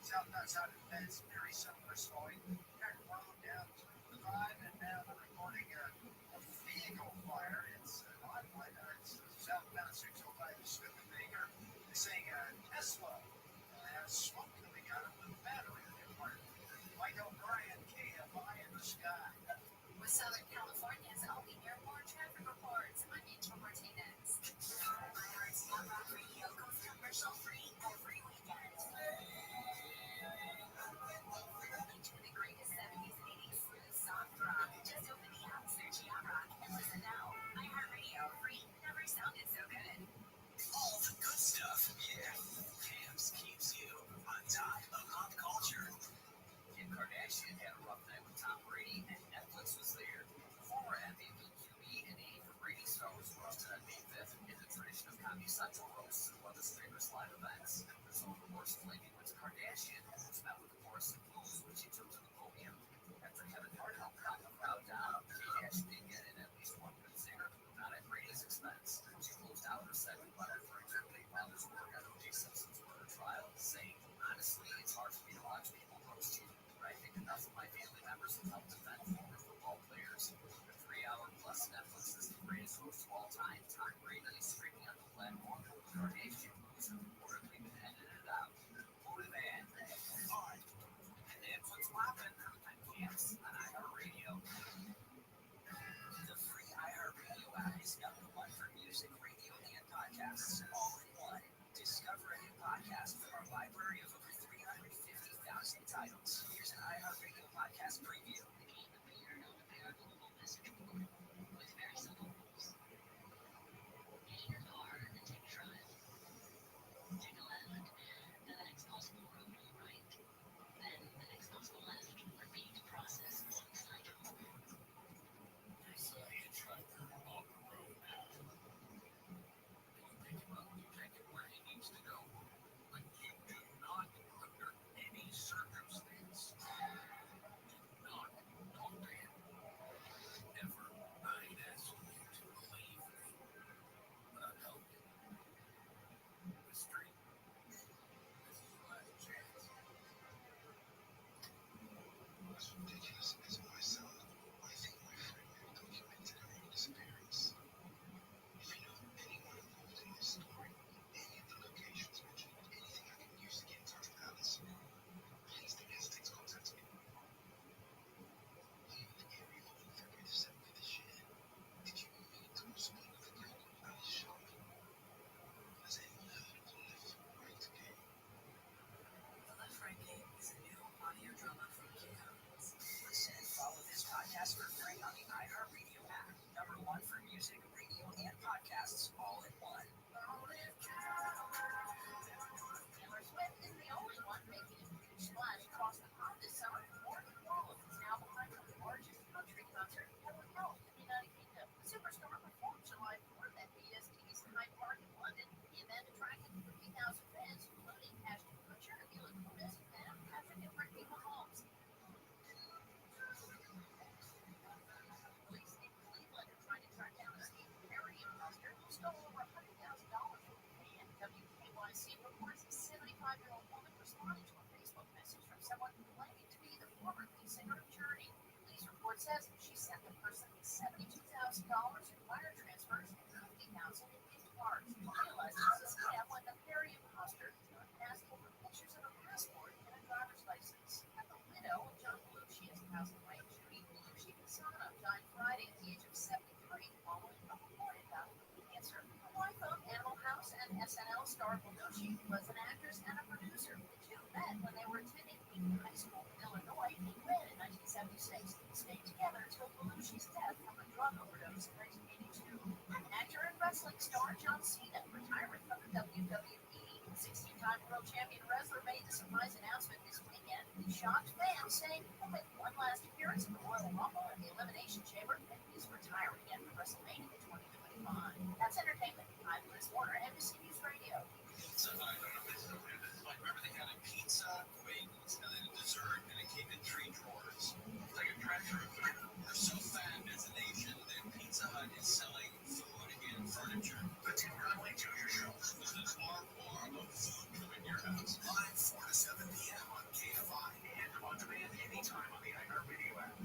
Southbound side of the fence, very similar slowing. Kind of road down to the 5, and now they're reporting a vehicle fire. It's an odd one. It's southbound 605 is Smith and Baker. They're saying Tesla has smoke coming out of the battery department. Mike O'Brien, KFI in the sky. With Southern California's only airport traffic reports, I'm Angel Martinez. My Heart's Yacht Rock Radio goes commercial free every weekend. Into the greatest 70s and 80s smooth soft rock. Just open the app, search Yacht Rock, and listen now. My Heart Radio, free, never sounded so good. All the good stuff, yeah. Camps keeps you on top of pop culture. Kim Kardashian had a rough night with Tom Brady, and Netflix was there. Former MVP QB and A for Brady Star was roasted on May 5th in the tradition of Comedy Central roasts and one of the streamer's live events. There's no remorse claiming which Kardashian was met with the chorus of blues when she took to the podium. After Kevin Hart helped calm the crowd down, Kate did get in at least one good singer, not at Brady's expense. She closed out her segment by referring to her late father's work on O.J. Simpson's murder trial, saying, honestly, it's hard for me to watch people roast you. I think enough of my family members have helped defend former football players. The 3-hour plus Netflix is the greatest host of all time. Tom Brady is streaming on the platform. music, radio, and podcasts all in one. Taylor Swift is the only one making a huge splash across the pond this summer. Morgan Wallen is now behind the largest country concert ever held in the United Kingdom. The superstar performed July 4th at BST's Hyde Park in London. The event attracted 50,000 fans, including Ashton Kutcher, Mila Kunis, and Patrick and Brittany Mahomes. Police in Cleveland are trying to track down a Steve Perry imposter who stole over $100,000 from a fan. WKYC reports a 75-year-old woman responded to a Facebook message from someone claiming to be the former lead singer of Journey. Police report says she sent the person $72,000 in wire transfers and $50,000 in gift cards. She realized it was a scam when the Perry imposter asked for pictures of a passport and a driver's license. And the widow of John Belushi has passed away. Judy Belushi Casano died Friday at the age of 73 following a reported bout with cancer. The wife of Animal House and SNL star Belushi was an actress and a producer. The two met when they were attending Wheaton High School in Illinois and wed in 1976. They stayed together until Belushi's death from a drug overdose in 1982. Actor and wrestling star John Cena retiring from the WWE. 16-time world champion wrestler made the surprise announcement this weekend. He shocked fans, saying he'll make one last appearance in the Royal Rumble and the Elimination Chamber, and he's retiring after WrestleMania 2025. That's entertainment. I'm Liz Warner, NBC News Radio. Pizza Hut. Like, remember they had a pizza, wings, and then a dessert, and it came in 3 drawers. It's like a treasure of food. We're so fat as a nation that Pizza Hut is selling food and furniture. Particularly to your shelves. There's our farm of food coming to your house. Live 4 to 7 p.m. on KFI and on demand anytime on the iHeartRadio app.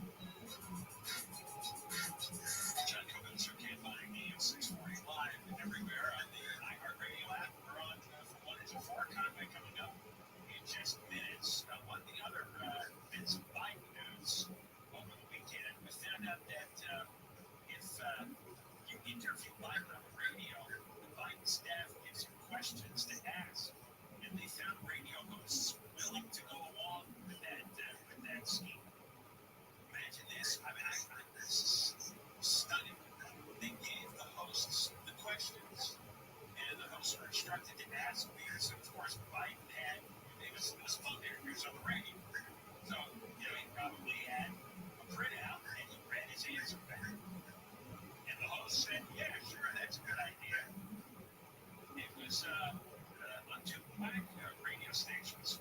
John Cobenser can't find me at 640 live and everywhere on the iHeartRadio app. We're on from 1 to 4 content coming up in just minutes. One of the other bits of Biden news over the weekend, we found out that if you interview Biden on the radio, the Biden staff gives you questions to ask, and they found radio hosts willing to go along with that scheme. Imagine this. I mean, this is stunning. They gave the hosts the questions, and the hosts were instructed to ask because, of course, Biden had it was phone interviews on the radio. So, he probably had a printout and he read his answer back. And the host said, "Yeah, sure, that's a good idea." It was on 2 black radio stations,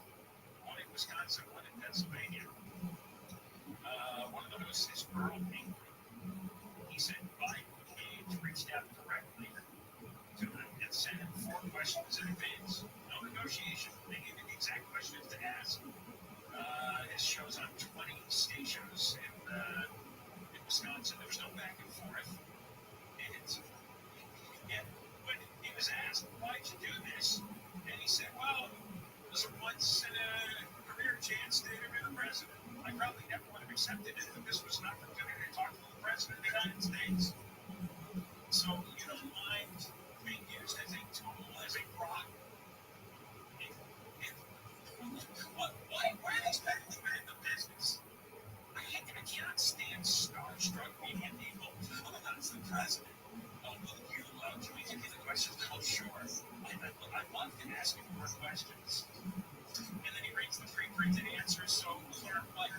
one in Wisconsin, one in Pennsylvania. One of the hosts is Earl Pinkley. He said Biden reached out directly to him and sent him 4 questions in advance. No negotiation. They gave him the exact questions to ask. His show's on 20 stations in Wisconsin. There was no back and forth. And when he was asked, "Why'd you do this?" and he said, "Well, it was a once in a career chance to interview the president. I probably never would have accepted it, but this was an opportunity to talk to the president of the United States." So you don't mind being used as a tool, as a rock. Why are these people in the business? I cannot stand starstruck media people. Oh, that's the president. Oh, will you do we give you the questions? Oh, sure. I'd love to ask you more questions. And then he reads the pre-printed answers, so you're like,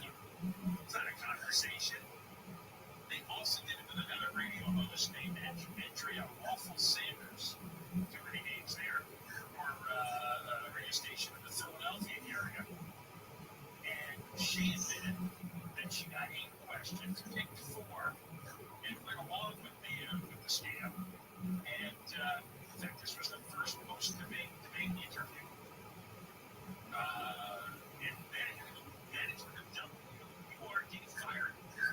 it's not a conversation. They also did it with another radio host named Andrea Awful Sanders. Too many names there. For a radio station in the Philadelphia area. And she admitted that she got 8 questions, picked 4, and went along with the scam. And in fact, this was the first post-debate interview. And then management of WRD fired her.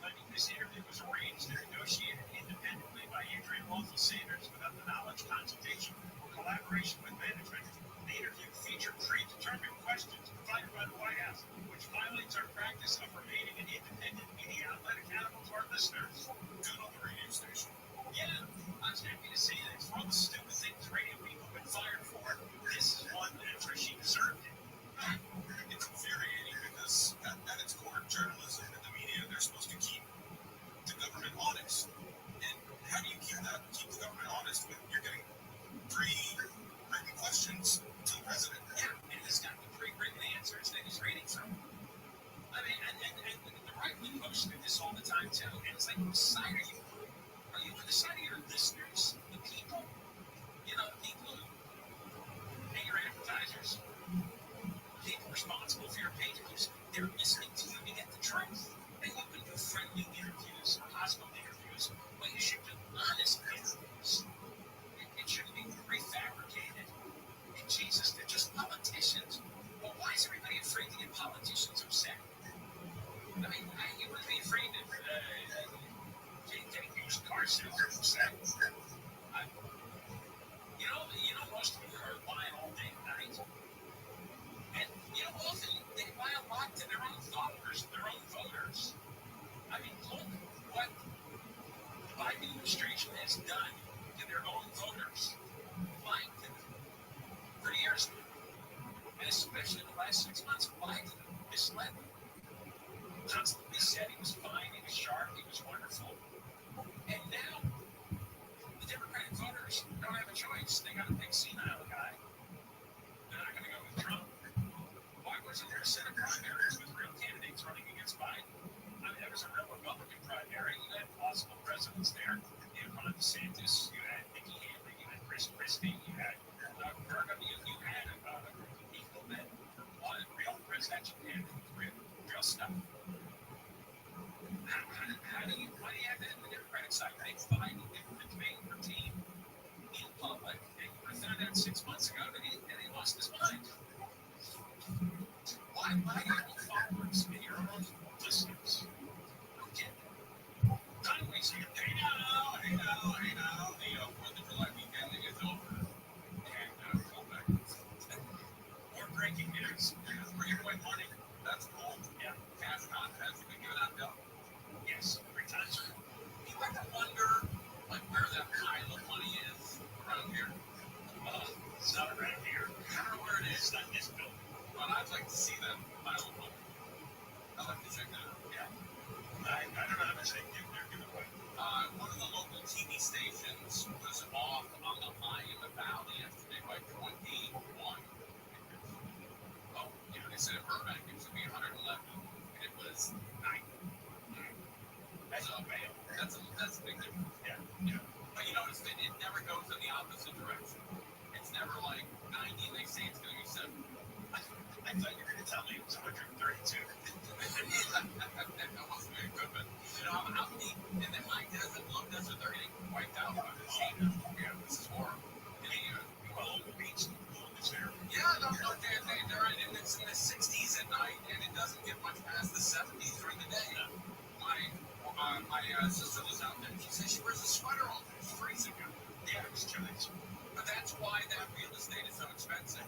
I mean, this interview was arranged and negotiated independently by Andrea Awful Sanders without the knowledge, consultation, or collaboration with management. The interview featured predetermined questions provided by the White House, which violates our practice of remaining an independent media outlet accountable to our listeners. Good on the radio station. Yeah, I was happy to see this. For all the stupid things radio people have been fired for, this is one where she deserved it. It's infuriating because at its core, journalism and the media, they're supposed to keep the government honest. too. And it's like, whose side are you on? Are you on the side of your listeners, the people? You know, the people who pay your advertisers, people responsible for your pages, they're listening to you to get the truth. And you can do friendly interviews, hospital interviews, but you should do honest interviews. It shouldn't be prefabricated. And Jesus, they're just politicians. Well, why is everybody afraid to get politicians upset? I mean, you wouldn't be afraid of getting used car sales upset. You know, most of them are buying all day and night. And, you know, often they buy a lot to their own followers, their own voters. I mean, look what the Biden administration has done to their own voters. Biden, for years now, and especially the last 6 months, Biden misled them. Constantly said he was fine, he was sharp, he was wonderful. And now, the Democratic voters don't have a choice. They got a big senile guy. They're not going to go with Trump. Why wasn't there a set of primaries with real candidates running against Biden? I mean, there was a real Republican primary. You had possible presidents there. You had Ron DeSantis, you had Nikki Haley, you had Chris Christie, you had Bergam, you had a group of people that wanted real presidential candidates, real stuff. How do you have that in the Democratic side? They find the debate routine in public, and you found out 6 months ago that he lost his mind. Why your own followers and your own listeners don't get it? Conway's here. Hey now. The 4th of July weekend is over. And more breaking news. We're giving away money. That's cool. Yeah. Cash contest. We've been giving out dough. Yes, 3 times. You ever wonder, like, where that pile of money is around here? It's not around here. I don't know where it is. It's not in this building. But I'd like to see that pile of money. I'd like to check that out. Yeah. I don't know how much they're giving away. One of the local TV stations was off on the high in the valley yesterday by 21. Oh, you know, they said in Burbank it should be 111. And it was 90. That's a bail. That's a big difference. Yeah. But you notice that it never goes in the opposite direction. It's never like 90 and they say it's going to be 70. I thought you were going to tell me it was 132. That wasn't very good, but you know how many in the high desert, low desert, they're getting wiped out by this heat. Yeah, this is horrible. Well, the beach is there. Yeah, they're in the 60s at night, and it doesn't get much past the 70s during the day. My sister was out there. She said she wears a sweater all day. It's freezing out. Yeah, it was chilly. But that's why that real estate is so expensive.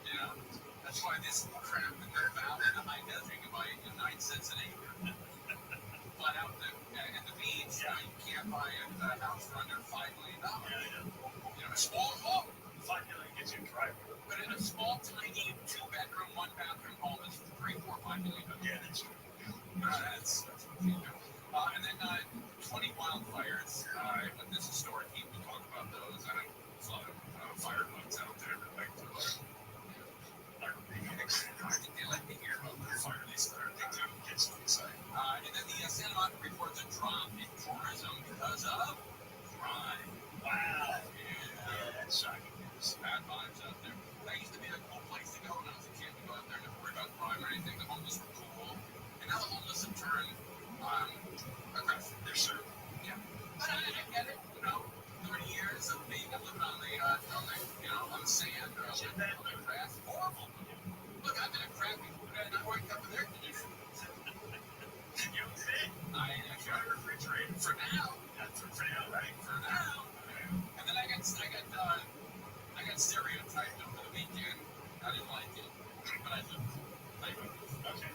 You know, that's why this crap in the valley in the high desert you can buy 9 cents an acre. But out at the beach, you can't buy a house for under $5 million. You know, a small home. $5 million gets you a driveway. But in a small, tiny 2-bedroom, 1-bathroom home is $3, $4, $5 million. Yeah, that's true. That's you know. And then 20 wildfires. But this is historic heat. We talk about those. I know a lot of fire bugs out there that like to I think they like to hear about the fire they started. They do get so excited. And then the Santa Monica reports a drop in tourism because of crime. Wow. Yeah, that's shocking. Bad vibes out there. That used to be a cool place to go when I was a kid. To go out there and never worry about crime or anything. The homeless were cool. And now the homeless have turned aggressive. They're serving. Yeah. But I get it. You know, 30 years of being living on the sand or on the grass. Horrible. Look, I've been a crappy food and I worked up with air conditioning. You know what I got a refrigerator for now. That's for now, right? For now. And then I got stereotyped over the weekend. I didn't like it, but I did. Okay.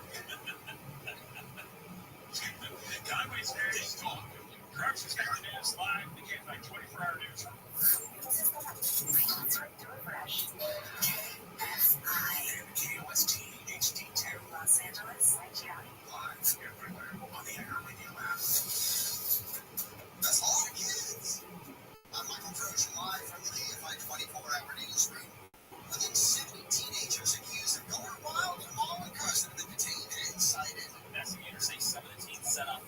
Conway's very strong. Crux is coming in live. We can't find 24-hour news. KOST HD2 Los Angeles live everywhere on the iHeartRadio app. That's all the kids. I'm Michael Trojan live from the KFI 24-hour newsroom. Within 70 teenagers accused of going wild and mauling cousin have been detained and cited. Investigators say 17 set up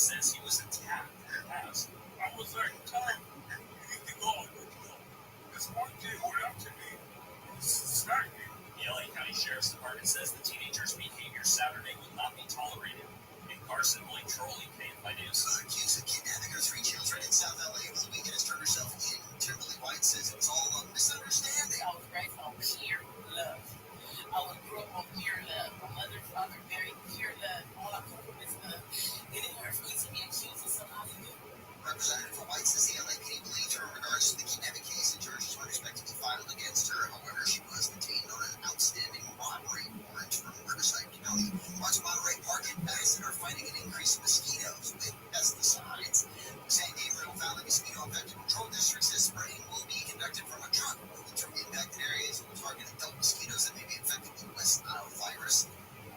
says he was attacked in the past. I was like, Tom, you need to go. This one kid went up to me, smacked me. The LA County Sheriff's Department says the teenager's behavior Saturday will not be tolerated. In Carson, Blake Trolley, KFI News. Accused of kidnapping her 3 children in South LA over the weekend has turned herself in. Kimberly White says it was all a misunderstanding. I was raised on pure love. I was grew up on pure love. My mother and father married pure love. All I could do was love. It didn't hurt for me to be accused of somebody new. Representative for White says the LAPD believed her in regards to the kidnapping case, and charges weren't expected to be filed against her. However, she was detained on an outstanding robbery warrant from Riverside County. Watch Monterey Park ambassador fighting an increase in mosquitoes with pesticides. San Gabriel Valley Mosquito Infected Control District says spraying will be conducted from a truck moving through impacted areas and will target adult mosquitoes that may be infected with West Nile virus.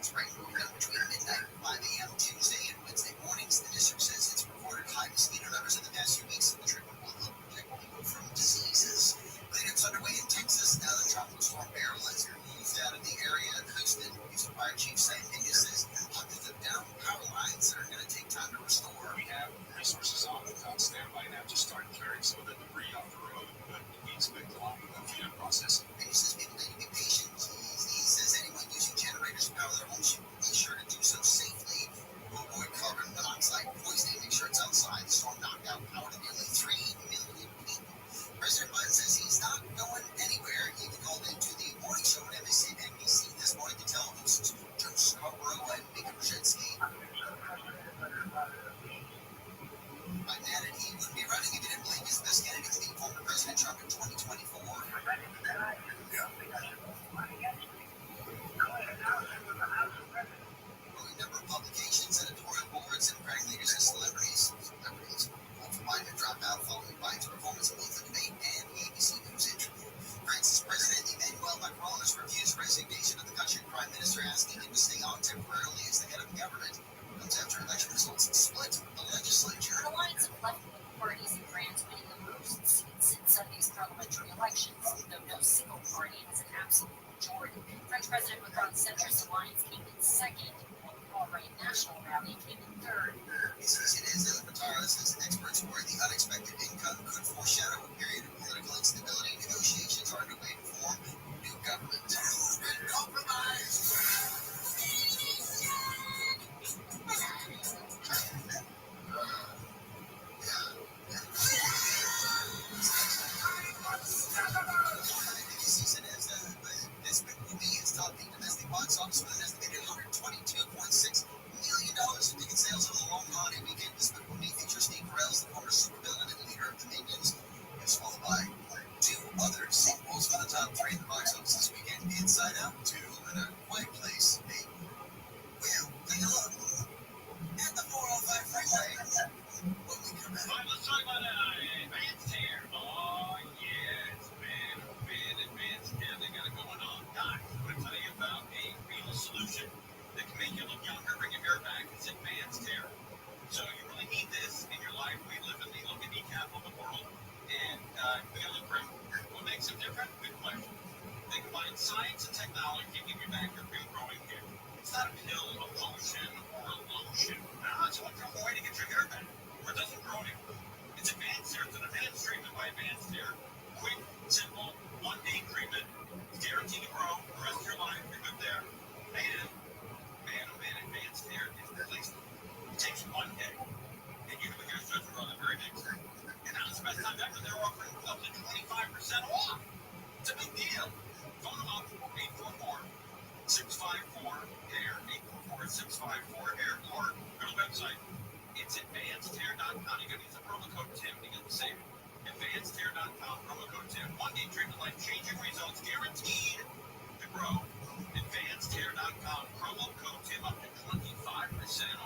Spraying will be done between midnight and 5 a.m. Tuesday and Wednesday mornings. The district says it's reported high mosquito numbers in the past few weeks, and the treatment will help protect people from diseases. Cleanups underway in Texas now that Tropical Storm Beryl has moved out of the area. Houston, Houston Fire Chief Sam Higgins says hundreds of down power lines that are going to take time to restore. We have resources on standby now to start clearing some of the debris off the road, but we expect a long cleanup process. Higgins says people need to be patient. He says anyone using generators to power their homes should be sure to do so safely. Avoid carbon monoxide poisoning. Make sure it's outside. The storm knocked out power to nearly 3 million people. President Biden says he's not going anywhere. He called into the morning show at NBC this morning to tell hosts Joe Scarborough and Mika Brzezinski. Biden added he wouldn't be running if he didn't believe his best candidate to beat former President Trump in 2024. Growing number of publications, editorial boards, and brand leaders and celebrities. Both Biden to drop out following Biden's performance in both the debate and the ABC News interview. France's President Emmanuel Macron has refused resignation of the country prime minister, asking him to stay on temporarily as the head of the government. Comes after election results split the legislature. An alliance of left-wing parties in France winning the most seats in Sunday's parliamentary elections, though no single party has an absolute majority. French President Macron's centrist alliance came in second, while the far-right National Rally came in third. He says it is Tireless as experts worry the unexpected income could foreshadow a period of political instability. Negotiations are underway to form a new government. Compromise! Box office with an estimated $122.6 million in ticket sales over the long holiday weekend. Despicable Me features Steve Carell's the former supervillain and leader of the Minions. It's followed by 2 other sequels for the top 3 in the box office this weekend: Inside Out 2 and A Quiet Place. Hey, well, take a look at the 405 freeway when we come back. Let's talk about advanced hair. Oh, yes, man. Advanced hair. They got it going on. Guys, I'm going to tell you about a real solution that can make you look younger, bring your hair back. It's advanced hair. So you really need this in your life. We live in the look and decaf of the world, and we got to look great. What makes them different? Good question. They combine science and technology to give you back your real growing hair. It's not a pill, a potion, or a lotion. No, it's a wonderful way to get your hair back, where it doesn't grow anymore. It's advanced hair. It's an advanced treatment by Advanced Hair. Quick, simple, one-day treatment. It's guaranteed to grow the rest of your life. You're good there. And, man, oh man, Advanced Hair is replacement. It takes 1 day, and you have a hair starts to grow the very next day. And now it's the best time ever. They're offering up to 25% off. It's a big deal. Phone them up, 844-654-HAIR, 844-654-HAIR, or go to the website. It's advancedhair.com. You got to use the promo code TIM to get the savings. Advancedhair.com, promo code TIM. 1-day treatment, life-changing results, guaranteed to grow. Advancedhair.com, promo code TIM, up to 25%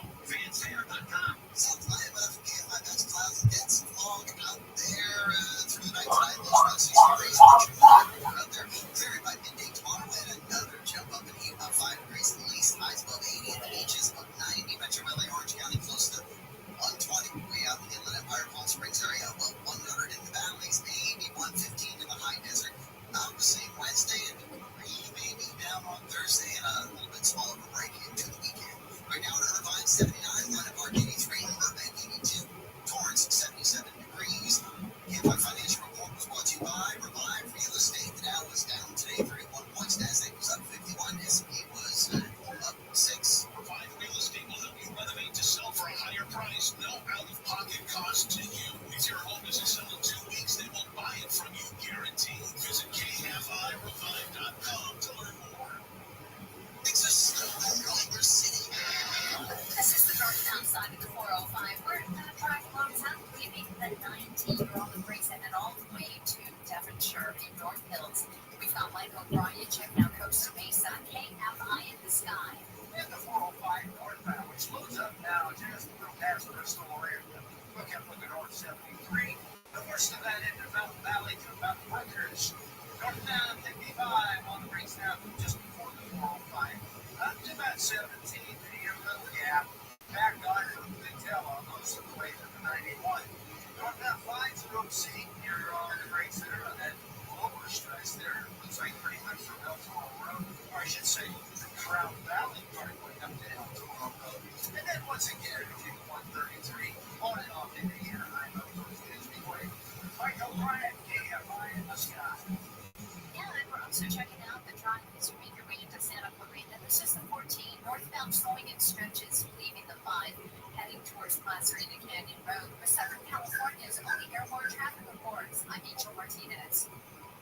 off. Advancedhair.com. Sounds like my best clouds and dense fog out there through the night tonight. Those 60 degrees out there. Clearing by midday tomorrow, and another jump up in heat, about 5 degrees at least. Highs above 80 in the beaches, above 90. Metro LA, Orange County, close to 120. Way out in the Inland Empire, Palm Springs area, above 100 in the valleys, maybe 115 in the high desert. About the same Wednesday, and maybe down on Thursday, and a little bit smaller of a break into the weekend. Right now in Irvine, 79. 14, we're on the brakes headed all the way to Devonshire in North Hills. We've got Mike O'Brien checking out Costa Mesa, KFI in the sky. And the 405 northbound, which loads up now just past Bristol area. Look up with the North 73. The worst of that into Mountain Valley to about Rutgers. Northbound 55 on the brakes now just before the 405. Up to about 17, a little gap. Back on from Vitella most of the way to the 91. Northbound 5 to Rope C, you're on the brakes there on that lower stretch there. Looks like pretty much from El Toro Road, or I should say Crown Valley Parkway up to El Toro Road. And then once again, between 133 on and off into Anaheim up towards Disney. Mike O'Brien, KFI in the sky. And we're also checking out the drive as you make your way into Santa Clarita. This is the 14 northbound flowing in stretches, leaving the 5, heading towards Placer into Canyon Road. With Southern California's only airborne traffic reports, I'm Angel Martinez.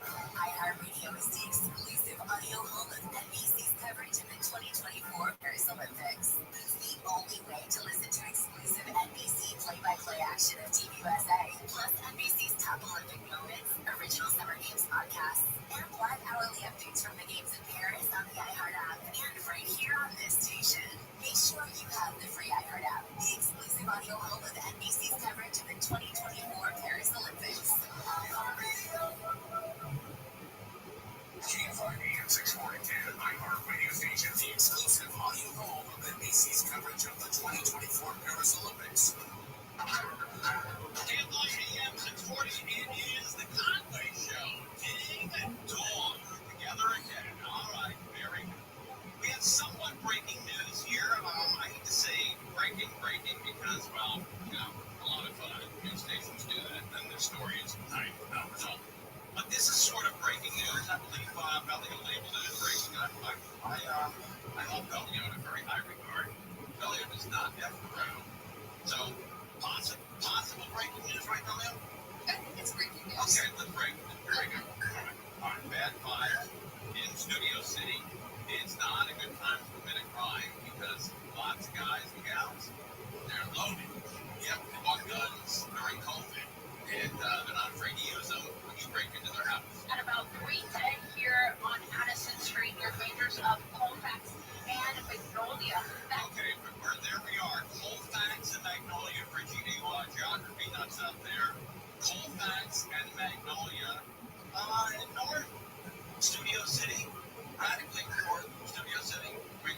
iHeartRadio is the exclusive audio home of NBC's coverage of the 2024 Paris Olympics. It's the only way to listen to exclusive NBC play-by-play action of Team USA, plus NBC's top Olympic moments, original Summer Games podcasts, and live hourly updates from the games in Paris on the iHeart app, and right here on this station. Make sure you have the free iHeart app, the exclusive audio home of NBC's coverage of the 2024 Paris Olympics. KFI AM 642, iHeart radio station, the exclusive audio home of NBC's coverage of the 2024 Paris Olympics. KFI AM 640, it is the Conway Show. Ding and Dawn together again. All right, very good. We have somewhat breaking news here. I hate to say breaking because, well, you know, a lot of news stations do that, and their stories night without result. But this is sort of breaking news. I believe Belly labeled it as breaking. I hold Belly in a very high regard. Belly is not F around. So, possible breaking news, right, Belly? I think it's breaking news. Okay, let's break it. Very good. All right, bad fire in Studio City. It's not a good time to commit a crime because lots of guys and gals, they're loaded. Yep, they bought guns during COVID, and they're not afraid to use them when you break into their house. At about 3:10 here on Addison Street, near Rangers of Colfax and Magnolia. Okay, but there we are. Colfax and Magnolia, Virginia, geography nuts out there. Colfax and Magnolia. North Studio City, radically north Studio City.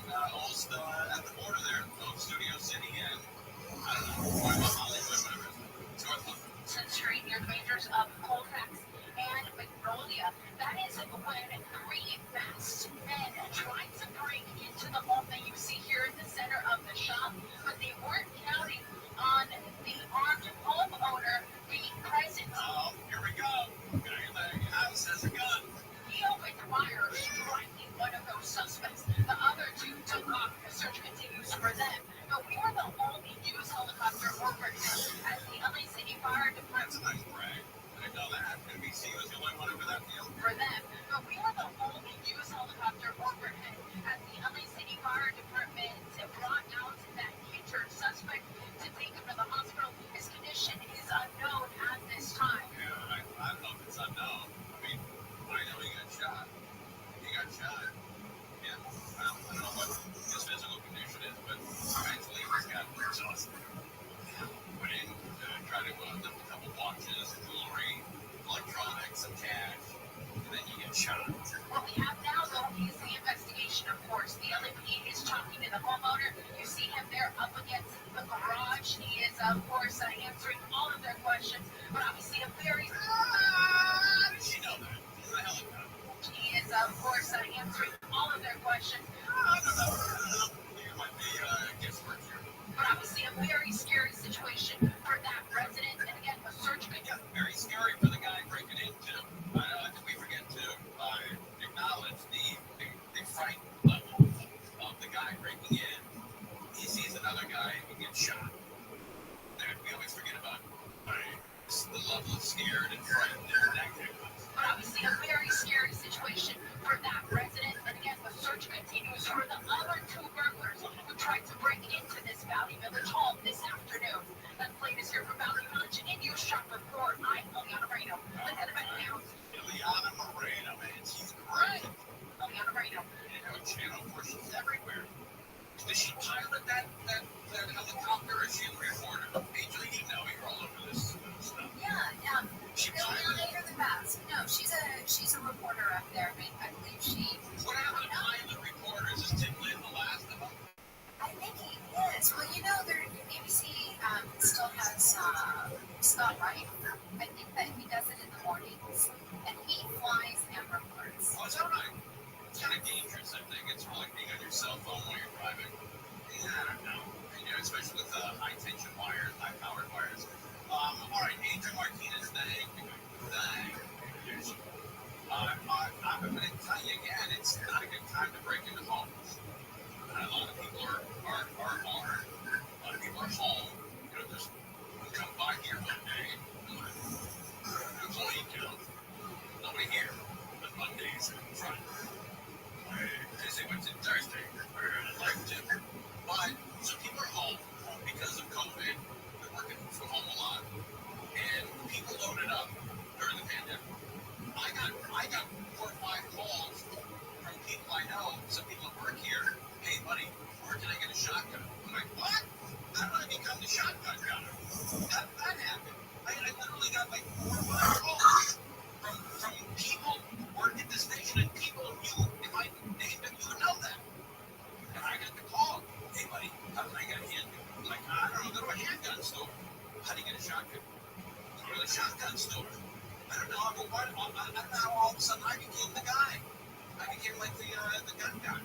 Almost at the border there of Studio City and, I don't know, Hollywood, whatever. It's North Street near Rangers of Colfax and Magnolia. That is when 3 masked men tried to break into the home that you see here in the center of the shop, but they weren't counting on the armed homeowner being present. Oh, here we go. Guy in the house has a gun. He opened fire, striking one of those suspects. The other 2 took off. The search continues for them. But we were the only news helicopter overhead at the LA City Fire Department. That's a nice brag. I didn't know that. NBC was the only one over that field. For them, but we were the only news helicopter overhead at the LA City Fire Department brought out that injured suspect to take him to the hospital. His condition is unknown at this time. Yeah, I don't know if it's unknown. I mean, I know he got shot. Yeah, well, I don't know what his physical condition is, but mentally he's got exhausted. Went in to try to lift a couple watches, jewelry, electronics, and cash, and then you get shot. What we have now, though, is the investigation, of course. The LAPD is talking to the homeowner. You see him there up against the garage. He is, of course, answering all of their questions, but obviously a very... How did she know that? She's in a helicopter. He is, of course, answering all of their questions. I don't know. You might be guesswork here. But obviously a very scary situation for that resident. And again, a search could... Yeah, very scary for the guy breaking into. I think we forget to acknowledge the fright level of the guy breaking in. He sees another guy and gets shot. And we always forget about the level of scared and frightened that guy was. But obviously a very scary situation for that resident. And again, the search continues people are home, just come by here one day. Employee count. Nobody here. But Mondays and Fridays. Tuesday, Wednesday, Thursday. Like to. But some people are home because of COVID. They're working from home a lot. And people loaded up during the pandemic. I got 4 or 5 calls from people I know, some people at work here. Hey, buddy, where can I get a shotgun? I'm like, what? How do I become the shotgun gunner? That happened. I literally got like 4 or 5 calls from people who work at the station, and people knew if I named them, you would know that. And I got the call. Hey, buddy, how can I get a handgun? I'm like, I don't know, go to a handgun store. How do you get a shotgun? Go to the shotgun store. I don't know. I don't know how all of a sudden I became the guy. I became like the gun guy.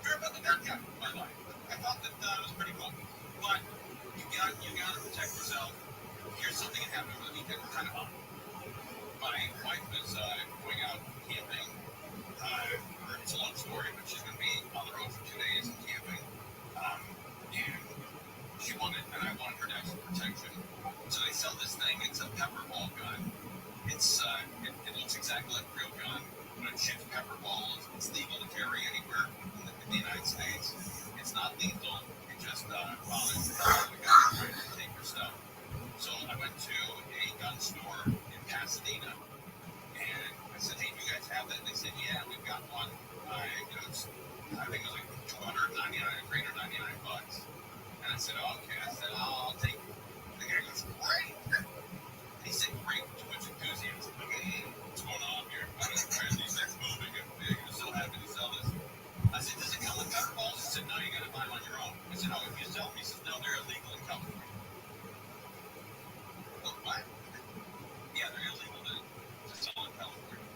You're about the gun guy, by the way. I thought that was pretty cool. But you got to protect yourself. Here's something that happened over the weekend. Kind of fun. My wife was going out camping. It's a long story, but she's going to be on the road for 2 days camping. And she wanted, and I wanted her to have some protection. So they sell this thing. It's a pepper ball gun. It looks exactly like a real gun, but it shoots pepper balls. It's legal to carry anywhere in the United States. It's not lethal. It just bothers the guy trying to take your stuff. So I went to a gun store in Pasadena, and I said, "Hey, do you guys have that?" And they said, "Yeah, we've got one. I think it was like $299 or $399." And I said, "Oh, okay." I said, "I'll take it." The guy goes, "Great." He said, "Great, too much enthusiasm." Okay, what's going on here? Why are these things moving? You're so happy to sell this. I said, "Does it come with pepper balls?" He said, "No, you got to buy them on your own." I said, "Oh, if you sell them?" He says, "No, they're illegal in California." What? Yeah, they're illegal to sell in California.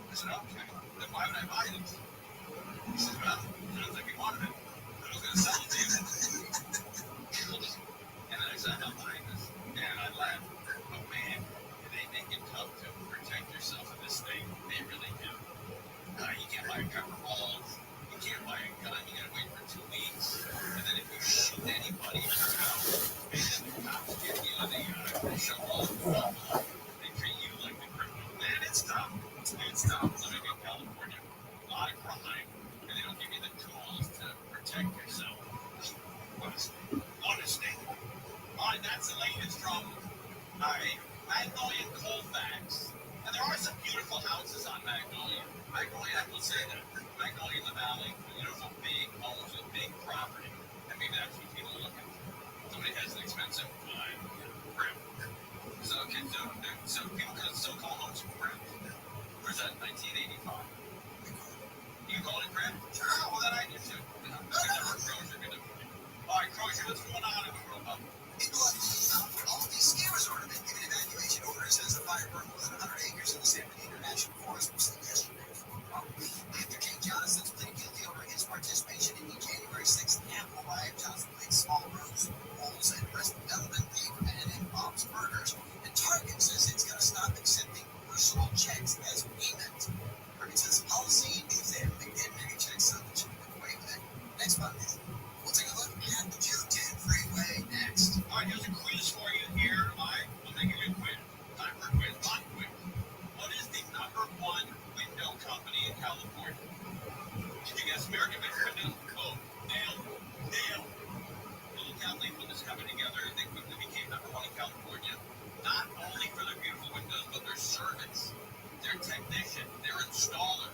I said, "Okay, then why would I buy them?" He said, "Well, sounds like you wanted it. I was going to sell it to you." And then I said, "I'm buying this." And I laughed. But man, they make it tough to protect yourself in this thing. They really do. You can't buy pepper balls. You can't buy a gun. You got to wait for 2 weeks. And then if you shoot anybody in your house, and the cops get you, they show all the stuff. They treat you like the criminal. Man, it's tough. It's tough living in California. A lot of crime, and they don't give you the tools to protect yourself. Honesty. All right, that's the latest from Magnolia Colfax. And there are some beautiful houses on Magnolia. Magnolia, I will say that. Magnolia in the Valley, some big homes with big property. I mean, that's what people look at. Somebody has an expensive crib. So people still call homes cribs. Where's that? 1985. You call it a crib? Sure. Well, then I do too. All right, Crozier, what's going on in the world? All of these skiers are been given evacuation orders as the fire burned more than 100 acres in the San Bernardino National Forest yesterday. After Jake Johnson's pleaded guilty over his participation in the January 6th Capitol riot, Johnson played small rooms, holes, and arrested Bellman, Paperman, and Bob's Burgers. And Target says it's going to stop accepting personal checks as payment. Target says the policy means they have big mega checks, so they should be away with it. Next Monday, we'll take a look at the 210 freeway next. All right, here's a quiz for you here. We'll make it a quiz. Time for a quiz. Not quiz. What is the #1 window company in California? Did you guess American Windows? Oh, Dale. Little town Lakeland is coming together. They quickly became #1 in California. Not only for their beautiful windows, but their service, their technician, their installer.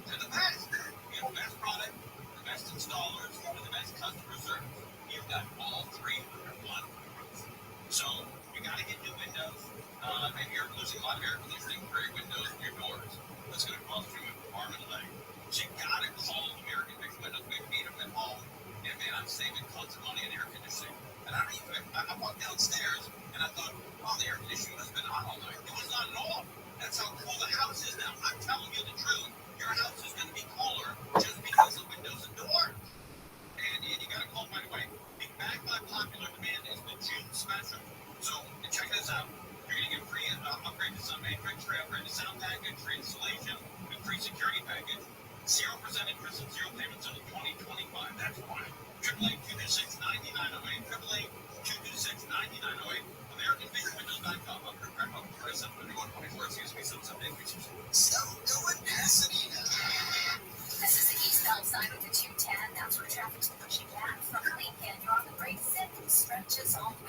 They're the best. You have the best product, the best installers, and the best customer service. You've got all 3 under one roof. So you got to get new windows. Maybe you're losing a lot of air conditioning for your windows and your doors. That's going to cost you an arm and a leg. So you got to call American Mixed Windows. We meet them at home. And man, I'm saving tons of money on air conditioning. And I walked downstairs and I thought, oh, the air conditioning must have been on all night. It was not at all. That's how cool the house is now. I'm telling you the truth. Your house is going to be cooler just because of windows and doors. And you got to call right away. Backed by popular demand is the June special. So check this out. You're going to get free upgrade to Sun Matrix, free upgrade to sound package, free installation, and free security package. 0% interest and 0 payments until 2025. That's why. 888-226-9908.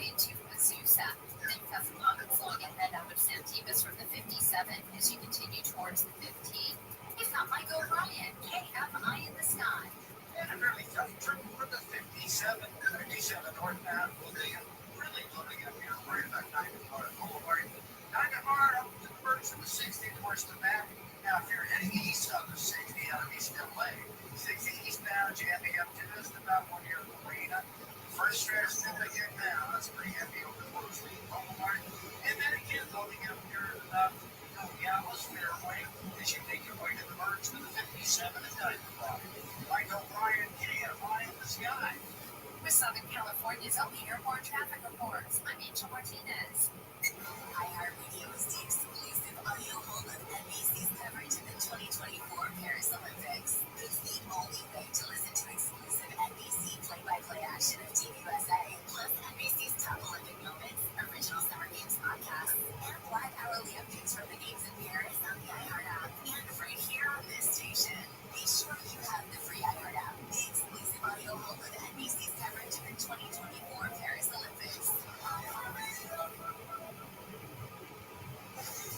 into Azusa, then Casamigos and then out of Santiago from the 57 as you continue towards the 15. If not Michael Ryan, KFI in the sky. And a fairly tough trip for the 57. 57 northbound will be really loading up here right about Diamond Bar Boulevard. Diamond Bar up to the first of the 60 towards the back. Now, if you're heading east on the 60 out of East LA, 60 eastbound, jamming up to just about one here in the arena. First stretch moving in now. That's pretty heavy over towards the Boulevard. And then again, loading up here at Gallows Fairway as you make your way to the merge to the 57 at Diamond Bar. Michael Ryan, KFI in the sky. With Southern California's only airport traffic reports, I'm Angel Martinez. iHeartRadio is the exclusive audio home of NBC's coverage of the 2024 Paris Olympics. It's the only way to listen to exclusive NBC play-by-play action of Team USA, plus NBC's top Olympic moments, original Summer Games podcasts, and live hourly updates from the games in Paris on the iHeart app, and right here on this station. Be sure you have the free iHeart app, the exclusive audio home of NBC's coverage of the 2024 Paris Olympics.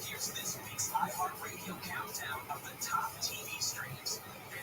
Here's this week's iHeartRadio countdown of the top TV streams.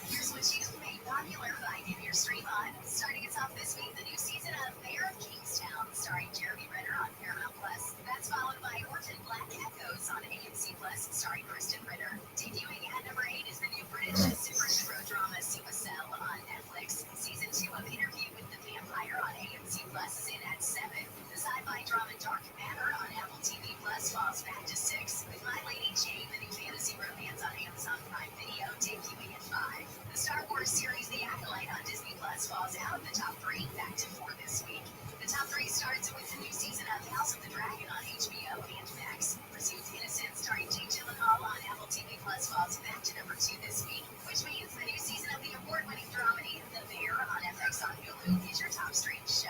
Here's what you made popular by Give Your Stream On. Starting us off this week, the new season of Mayor of Kingstown, starring Jeremy Renner on Paramount Plus. That's followed by Orphan Black Echoes on AMC Plus, starring Kristen Ritter. Debuting at number 8 is the new British superhero drama Cell on Netflix. Season 2 of Interview with the Vampire on AMC Plus is in at 7. The sci-fi drama Dark Matter on Apple TV Plus falls back to 6. With My Lady Jane, the new fantasy romance on Amazon Prime Video, debuting at 5. The Star Wars series The Acolyte on Disney Plus falls out of the top 3, back to 4 this week. The top 3 starts with the new season of House of the Dragon on HBO and Max. Presumed Innocent, starring Jake Gyllenhaal on Apple TV Plus, falls back to number 2 this week, which means the new season of the award-winning dramedy The Bear on FX on Hulu is your top streamed show.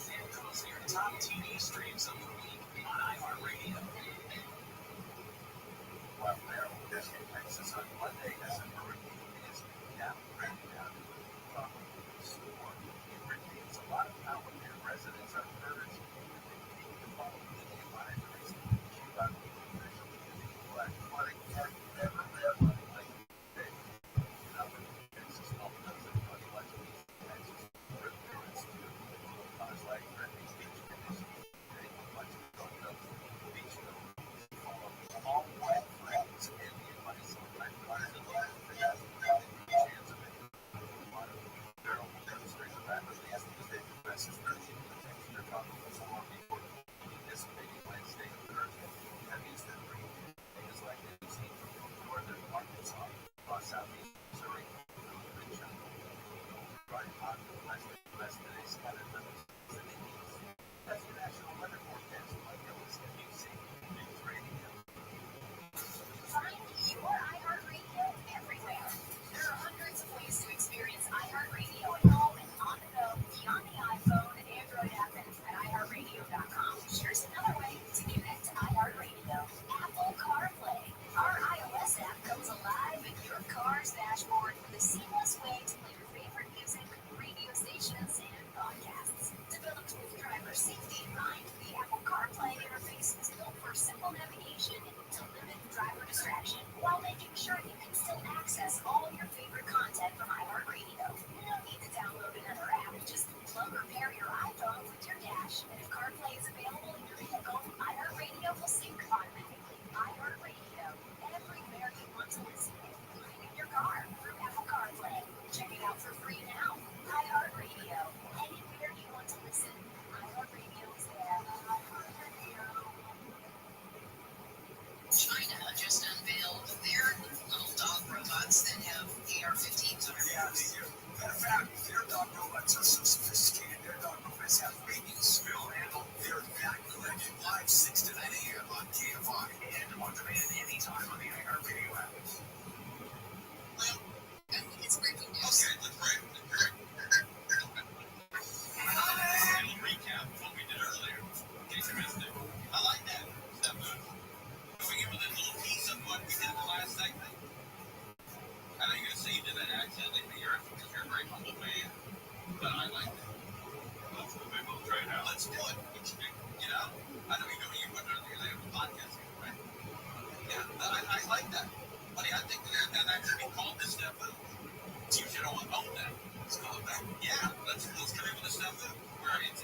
And those are your top TV streams of the week on iHeartRadio. Well, there, this in Texas on Monday as a hurricane is now right down from the storm. It retains a lot of power there. Residents are urged to follow the advisories. About the official black flooding are never like today. Now, in Texas, all dozen of much of Texas reports to cause like threatening beach conditions. Today, much of the Gulf beach follow all wet flats and the advice of lifeguards and local officials. The chance of it. Water barrel will demonstrate rapidly as the state passes 13 temperature tropical storm before anticipating Wednesday of Thursday. That means that rain is likely to be seen from northern Arkansas across southeast Missouri through the region. Right on the west today, scattered thunderstorms in the east. That's your national weather forecast. Like Ellis and UC News Radio. Find your iHeartRadio everywhere. There are hundreds of ways to experience iHeartRadio at home and on the go beyond the iPhone and Android app and at iHeartRadio.com. Here's another way to connect to iHeartRadio. Apple CarPlay. Our iOS app comes alive in your car's dashboard with a seamless way to play your favorite music, radio stations, and podcasts. Developed with driver safety in mind, the Apple CarPlay interface is built for simple navigation to limit driver distraction while making sure you can still access all of your favorite content from iHeartRadio. No need to download another app. Just plug or pair your iPhone with your dash, and if CarPlay is available in your vehicle, iHeartRadio will sync automatically. iHeartRadio, everywhere you want to listen, including in your car through Apple CarPlay. Check it out for free now. iHeartRadio, anywhere you want to listen, iHeartRadio is there. iHeartRadio. China just unveiled their little dog robots that have AR-15s on them. Yeah, they do. Matter of fact, their dog robots are so sophisticated. Their dog robots have radio, smell, handle. They're that good. Live 6 to 9 a.m. on KFI and on demand anytime on the iHeartRadio app. Well, it's breaking news. Okay, let's break. A little recap of what we did earlier, in case you missed it. I like that. Step good. Going in with a little piece of what we did in the last segment. I know you're going to say you did that accidentally, but you're a very humble man. But I like that. We'll try it out. Let's do it. like that. Buddy, I think that should be called the snafu. You should own that. Let's call it that. Yeah, let's come in with a snafu where it's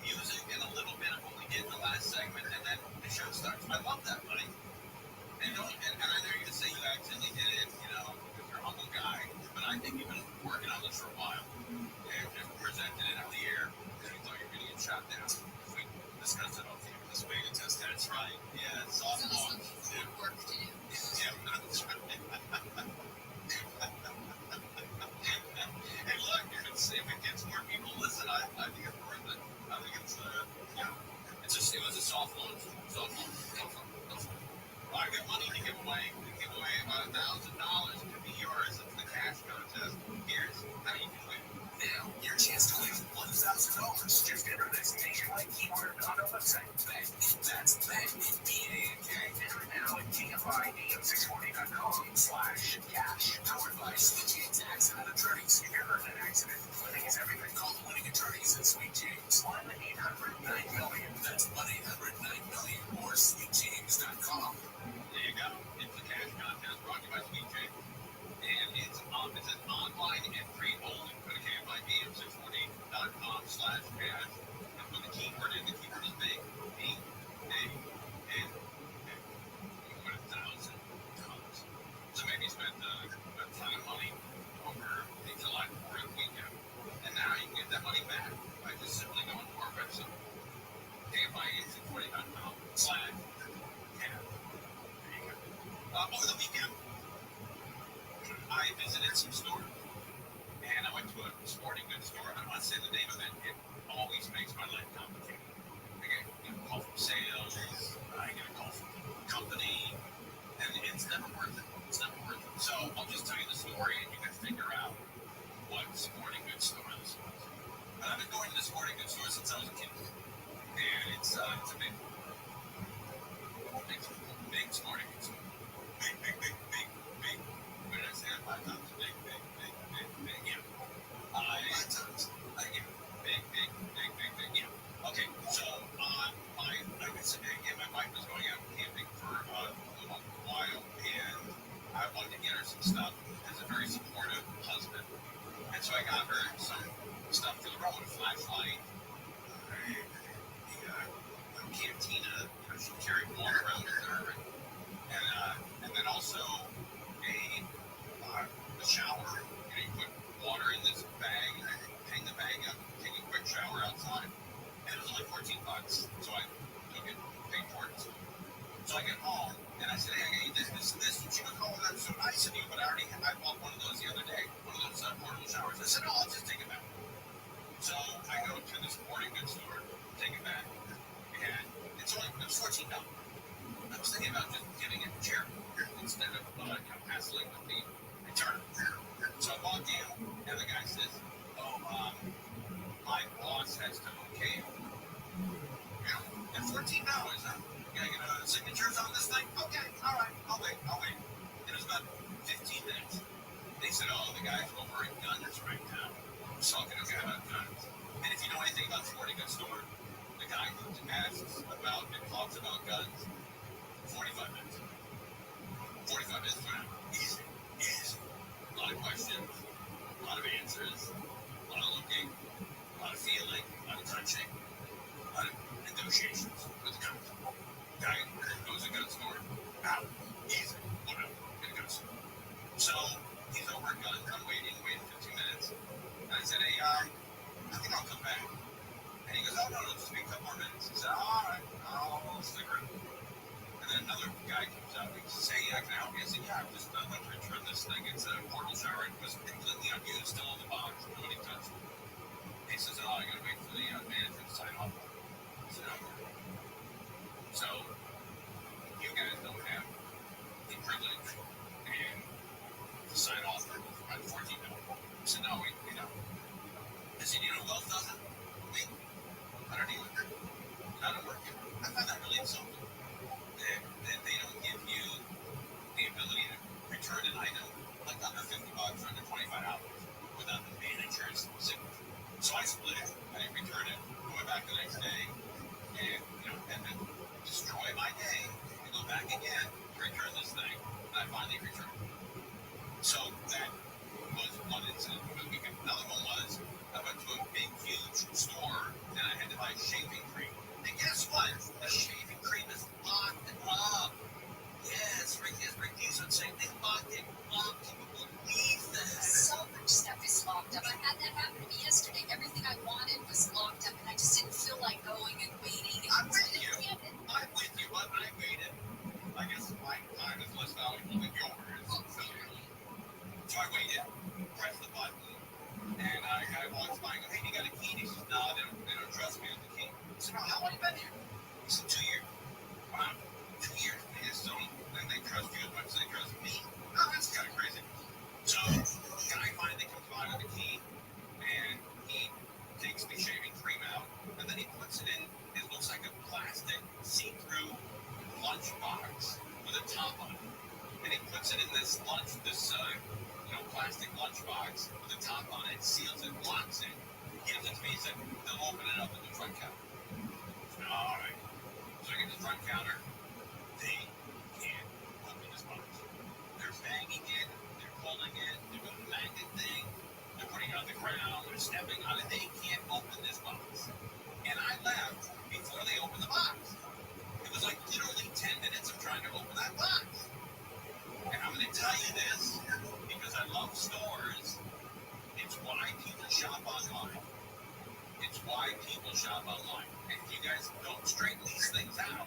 music and a little bit of what we did in the last segment, and then the show starts. I love that, buddy. And I know you're gonna say you accidentally did it, because you're a humble guy, but I think you've been working on this for a while and just presented it on the air because we thought you were gonna get shot down. We discussed it off the air this way to test that. That's right. Yeah, it's soft launch. Yeah. Work to do. Yeah, that's right. Hey, look, if it gets more people listen, I think it's worth it. I think it's it was a soft launch. Soft launch. I got money to give away. We give away about $1,000. It could be yours. It's the cash contest. Here's how you can win. Now, your chance to win $1,000. Just enter this nationwide keyword on our website. Bank. That's bank. B-A-N-K. Enter it now at KFIAM640.com/cash. Powered by Sweet James Accident Attorneys. If you're in an accident, winning is everything. Call the winning attorneys at Sweet James. 1-800-9-MILLION. That's 1-800-9-MILLION or SweetJames.com. There you go. It's the cash contest brought to you by Sweet James. And it's an online entry only. Go to KFIAM640.com/cash and put the keyword in. The keyword is big. B-A-N. You win $1,000. So maybe you spent a ton of money over the July 4th weekend. And now you can get that money back by just simply going to our website. KFIAM640.com/cash. Over the weekend, I visited some stores, and I went to a sporting goods store. I don't want to say the name of it. It always makes my life complicated. I get a call from sales, I get a call from the company, and it's never worth it. It's never worth it. So I'll just tell you the story, and you can figure out what sporting goods store this was. But I've been going to the sporting goods store since I was a kid, and it's a big sporting goods store. Big. What did I say? 5 times. Big. Yeah. 5 times. Yeah. Big. Yeah. Okay. So my wife was going out camping for a little while, and I wanted to get her some stuff as a very supportive husband, and so I got her some stuff for the road, a flashlight, a cantina. She carried water around with her. And then also a shower. You put water in this bag and hang the bag up, take a quick shower outside. And it was only $14, so I took it, paid for it. So I get home and I said, hey, I got you this. And she goes, oh, that's so nice of you, but I bought one of those the other day, one of those portable showers. I said, oh, I'll just take it back. So I go to the sporting goods store, take it back, and it was $14. I was thinking about just giving it a charity instead of hassling with the return. So I walked in, and the guy says, my boss has to okay it. And $14, huh? You gotta get signatures on this thing? Okay, all right, I'll wait. It was about 15 minutes. They said, the guy's over at Guinness right now. I'm talking to a guy about guns. And if you know anything about sporting goods store, the guy who asks about and talks about guns, 45 minutes. 45 minutes for now. Easy. A lot of questions, a lot of answers, a lot of looking, a lot of feeling, a lot of touching, a lot of negotiations with the guns. Guy goes to the gun store. Out. Easy. Whatever. It goes. So he's over at guns. I'm waiting 15 minutes. And I said, hey, I think I'll come back. And he goes, oh, no, just be a couple more minutes. He said, all right, I'll stick around. And then another guy comes out and he says, hey, I can help you. I said, yeah, I'd like to return this thing. It's a portable shower. It was completely unused, still in the box. Nobody touched it. He says, I got to wait for the manager to sign off. I said, okay. So, you guys don't have the privilege and to sign off for about $14. I said, no, we don't. I said, you know who else doesn't? Me. I don't even work here. I find that really insulting. That they don't give you the ability to return an item like under $50 or under $25 without the manager's signature. So I split it. I didn't return it. I went back the next day, and long you been here? He said, 2 years. Wow, 2 years. Yeah, so then they trust you as much as they trust me. Oh, that's kind of crazy. So the guy finally comes by with the key, and he takes the shaving cream out, and then he puts it in. It looks like a plastic see-through lunchbox with a top on it, and he puts it in this plastic lunchbox with a top on it, seals it, locks it, gives it to me. He said they'll open it up at the front counter. All right. So I get to the front counter. They can't open this box. They're banging it, they're pulling it, they're doing the magnet thing, they're putting it on the ground, they're stepping on it. They can't open this box. And I left before they opened the box. It was like literally 10 minutes of trying to open that box. And I'm going to tell you this because I love stores. It's why people shop online. It's why people shop online. And if you guys don't straighten these things out,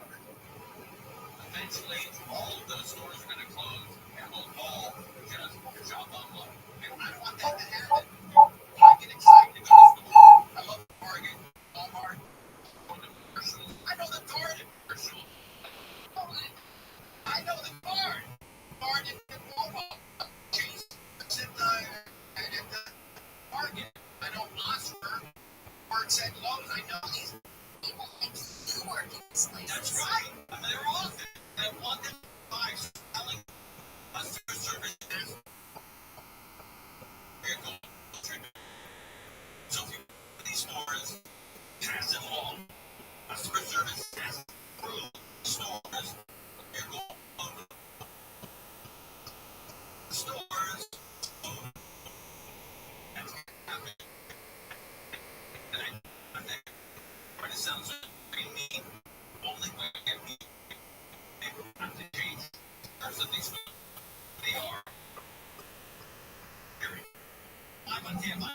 eventually all of those stores are going to close and we'll all just shop online. And I don't want that to happen. I get excited to go to the store. I love Target, Walmart, go to commercials. I know the Target commercial. I know the card. Target and Walmart. Chase and the Target. I know Oscar works at Lowe's. I know these people think you work in this place. That's right. I mean, they're often. I want them to buy selling customer service as vehicle treatment. So if you go to these stores, pass it along. Customer service has approved stores. Vehicle stores. That's happening. And I think it sounds very mean. Only way to get me have to change terms of these they are. I'm on camera.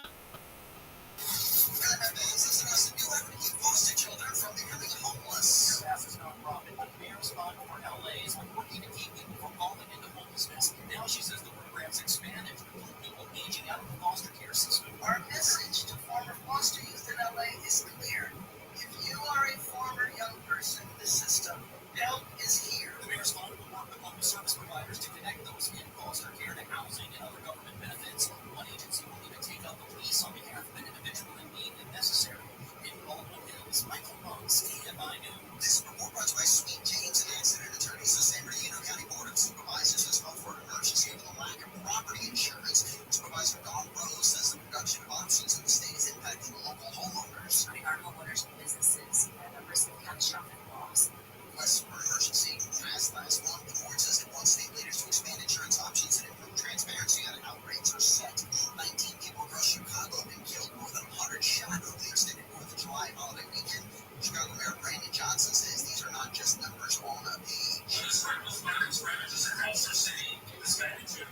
Foster children from becoming homeless. Fastest nonprofit, the mayor's fund for LA is working to keep people from falling into homelessness. Now she says the program's expanded to include people aging out of the foster care system. Our message to former foster youth in LA is clear. If you are a former young person in the system, help is here. The mayor's fund will work with local service providers to connect those in foster care to housing and other government benefits. One agency will even take out the lease on behalf of an individual in need if necessary. In Baldwin Hills, Michael Monks, KMI News. This report brought to you by Sweet James and Accident Attorneys. The San Bernardino County Board of Supervisors has called for an emergency over the lack of property insurance. Supervisor Don Rose says the reduction of options in the state is impacting local homeowners. Our homeowners and businesses at a risk of catastrophic loss. Requests for emergency passed last month. The board says it wants state leaders to expand insurance options and improve transparency on how rates are set. 19 people across Chicago have been killed, more than 100 shot over the extended 4th of July holiday weekend. Chicago Mayor Brandon Johnson says these are not just numbers on a page. This reckless weapons damage is a culture city. This magnitude,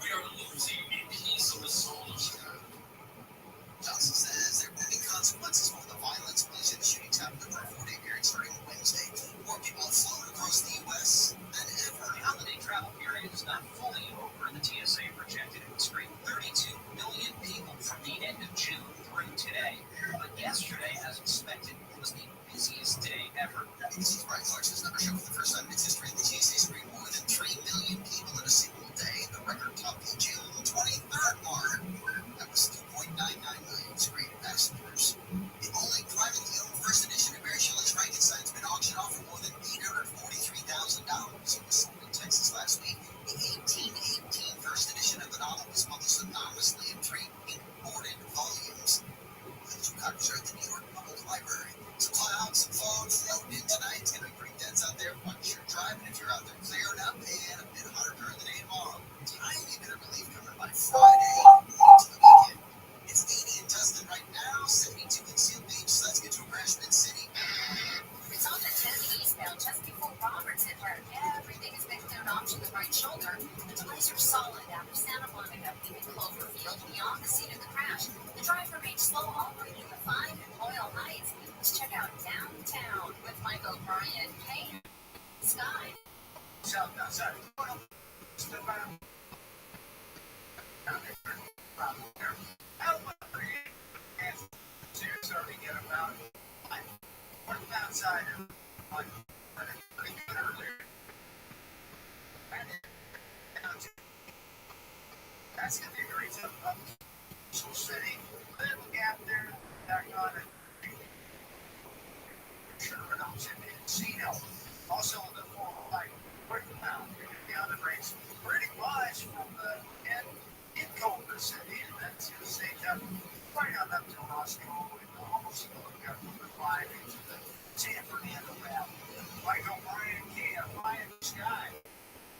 we are losing a piece of the soul of Chicago. Johnson says there will be consequences for the violence. Police and shootings happened over a 4-day period starting Wednesday. More people have flown across the U.S. than ever. The holiday travel period is not fully over. The TSA projected it would screen 32 million people from the end of June through today. But yesterday, as expected, was the busiest day ever. ABC's Brian Clarkson's numbers show for the first time in its history the TSA screened more than 3 million people in a single day. The record topped the June 23rd mark. That was 2.99 million screened passengers. The only privately owned first edition of Mary Shelley's Frankenstein's been auctioned off for more than $843,000. It was sold in Texas last week. The 1818 first edition of the novel was published anonymously in 3 imported volumes. The two copies are at the New York Public Library. Some clouds, some fog floating in tonight. It's going to be pretty dense out there. Watch your driving if you're out there clearing up, and a bit hotter during the day tomorrow. Tiny bit of relief coming by Friday into the weekend. It's 80 in Tustin right now, 72 in Seal Beach. So let's get to a crash mid-city. It's on the 10 eastbound just before Robertson, where everything is mixed down onto the right shoulder. The delays are solid after Santa Monica leaving Cloverfield beyond the scene of the crash. The drive remains slow all the way to the 5 in Loyal Heights. Let's check out downtown with Michael O'Brien. Hey, Sky. Outside. What downside of like earlier? That's the degrees of Soul City, little gap there, back on it. Sure, but I'm sitting in Casino. Also on the full like working out the other race. Pretty much from the end in Culver City, and that's the same time right on up to Rothschild and almost got the line into the San Fernando Valley. Like O'Brien Kia, Ryan Sky.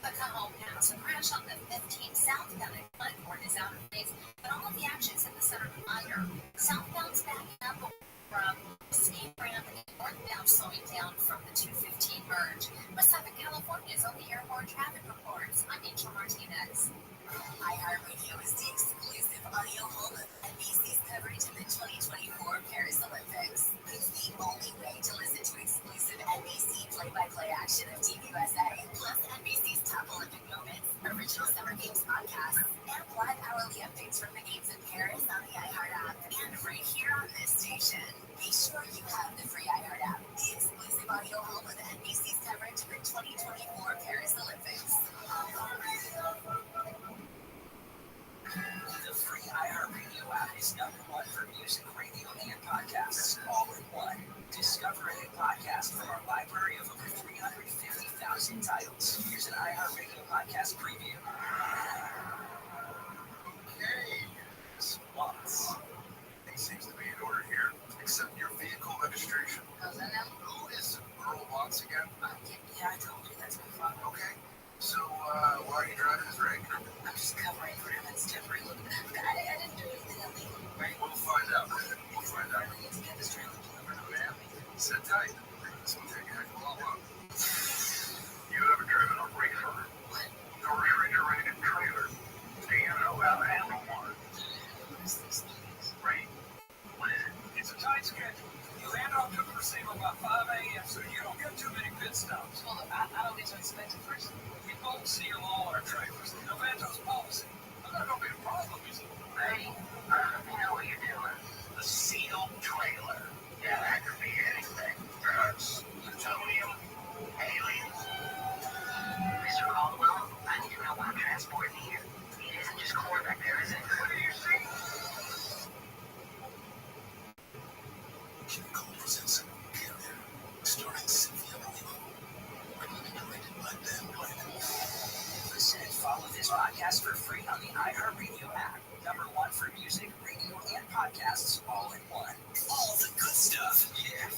But come home now, so crash on the 15 southbound at Bloodborne is out of phase, but all of the action's in the center line. Southbound's backing up from Escape Ramp and northbound slowing down from the 215 merge. Pacific California's only airborne traffic reports. I'm Angel Martinez. iHeartRadio is the exclusive audio home of NBC's coverage of the 2024 Paris Olympics. It's the only way to listen to exclusive NBC play-by-play action of Team USA, plus NBC's top Olympic moments, original Summer Games podcasts, and live hourly updates from the games in Paris on the iHeart app, and right here on this station. Be sure you have the free iHeart app, the exclusive audio home of NBC's coverage of the 2024 Paris Olympics. The free iHeartRadio app is #1 for music, radio, and podcasts, all in one. Discover a new podcast from our library of over 350,000 titles. Here's an iHeartRadio podcast preview. Okay, spots. Things seems to be in order here, except your vehicle registration. How's that now? Who is Earl Watts again? Yeah, I told you that's my father. Okay, so why are you driving his rig? I'm just covering for him. It's temporary. Look, I didn't do anything illegal. Right, we'll find out. We'll find out. I need to get this trailer delivered. Man, sit tight. This will take a heck of a lot. You ever driven a racer? What? A refrigerated trailer. Do you know how to handle one? What is this? Right. It's a tight schedule. You hand off to the receiver by 5 a.m. so you don't get too many pit stops. Well, look, I don't get to expect it first. We both seal all our trailers. No Vanto's policy. That's not going to be a problem, is it? Hey, You know what you're doing. A sealed trailer. Yeah, that could be anything. Drugs, plutonium, aliens. Mr. Caldwell, I need to know what I'm transporting here. It isn't just corn back there, is it? What do you see? Kim Cole presents Carrier, starring Cynthia Olivo. Written and directed by Dan White. Listen and follow this podcast for free on the iHeartRadio app. #1 for music, radio, and podcasts, all in one. All the good stuff. Yeah.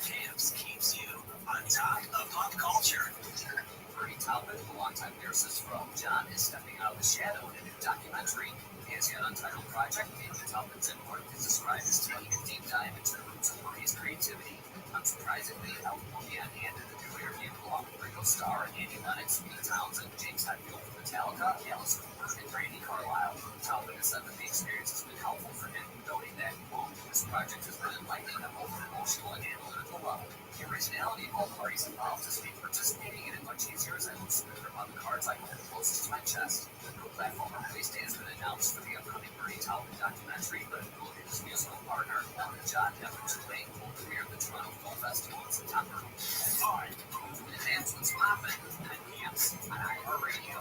Camps keeps you on top of pop culture. Bernie Taupin, a longtime lyricist from John, is stepping out of the shadow in a new documentary. His yet untitled project, David Taupin's Import, is described as taking a deep dive into the roots of Bernie's creativity. Unsurprisingly, Album will be on hand in the new interview along with Ringo Starr, Andy Lennox, Pete Townsend, James Hetfield from Metallica, Alice Cooper, and Brandi Carlile. Taupin has said that the experience has been helpful for him, noting that, quote, this project has been enlightening on both an emotional and analytical level. The originality of all parties involved has made participating in it much easier as I look smoother on the cards I hold closest to my chest. No platform or release date has been announced for the upcoming Bernie Taupin documentary, but his musical partner, Elton John, Evan Tulane, will premiere at the Toronto Film Festival in September. All right, advance what's poppin' at Camps on iHeartRadio.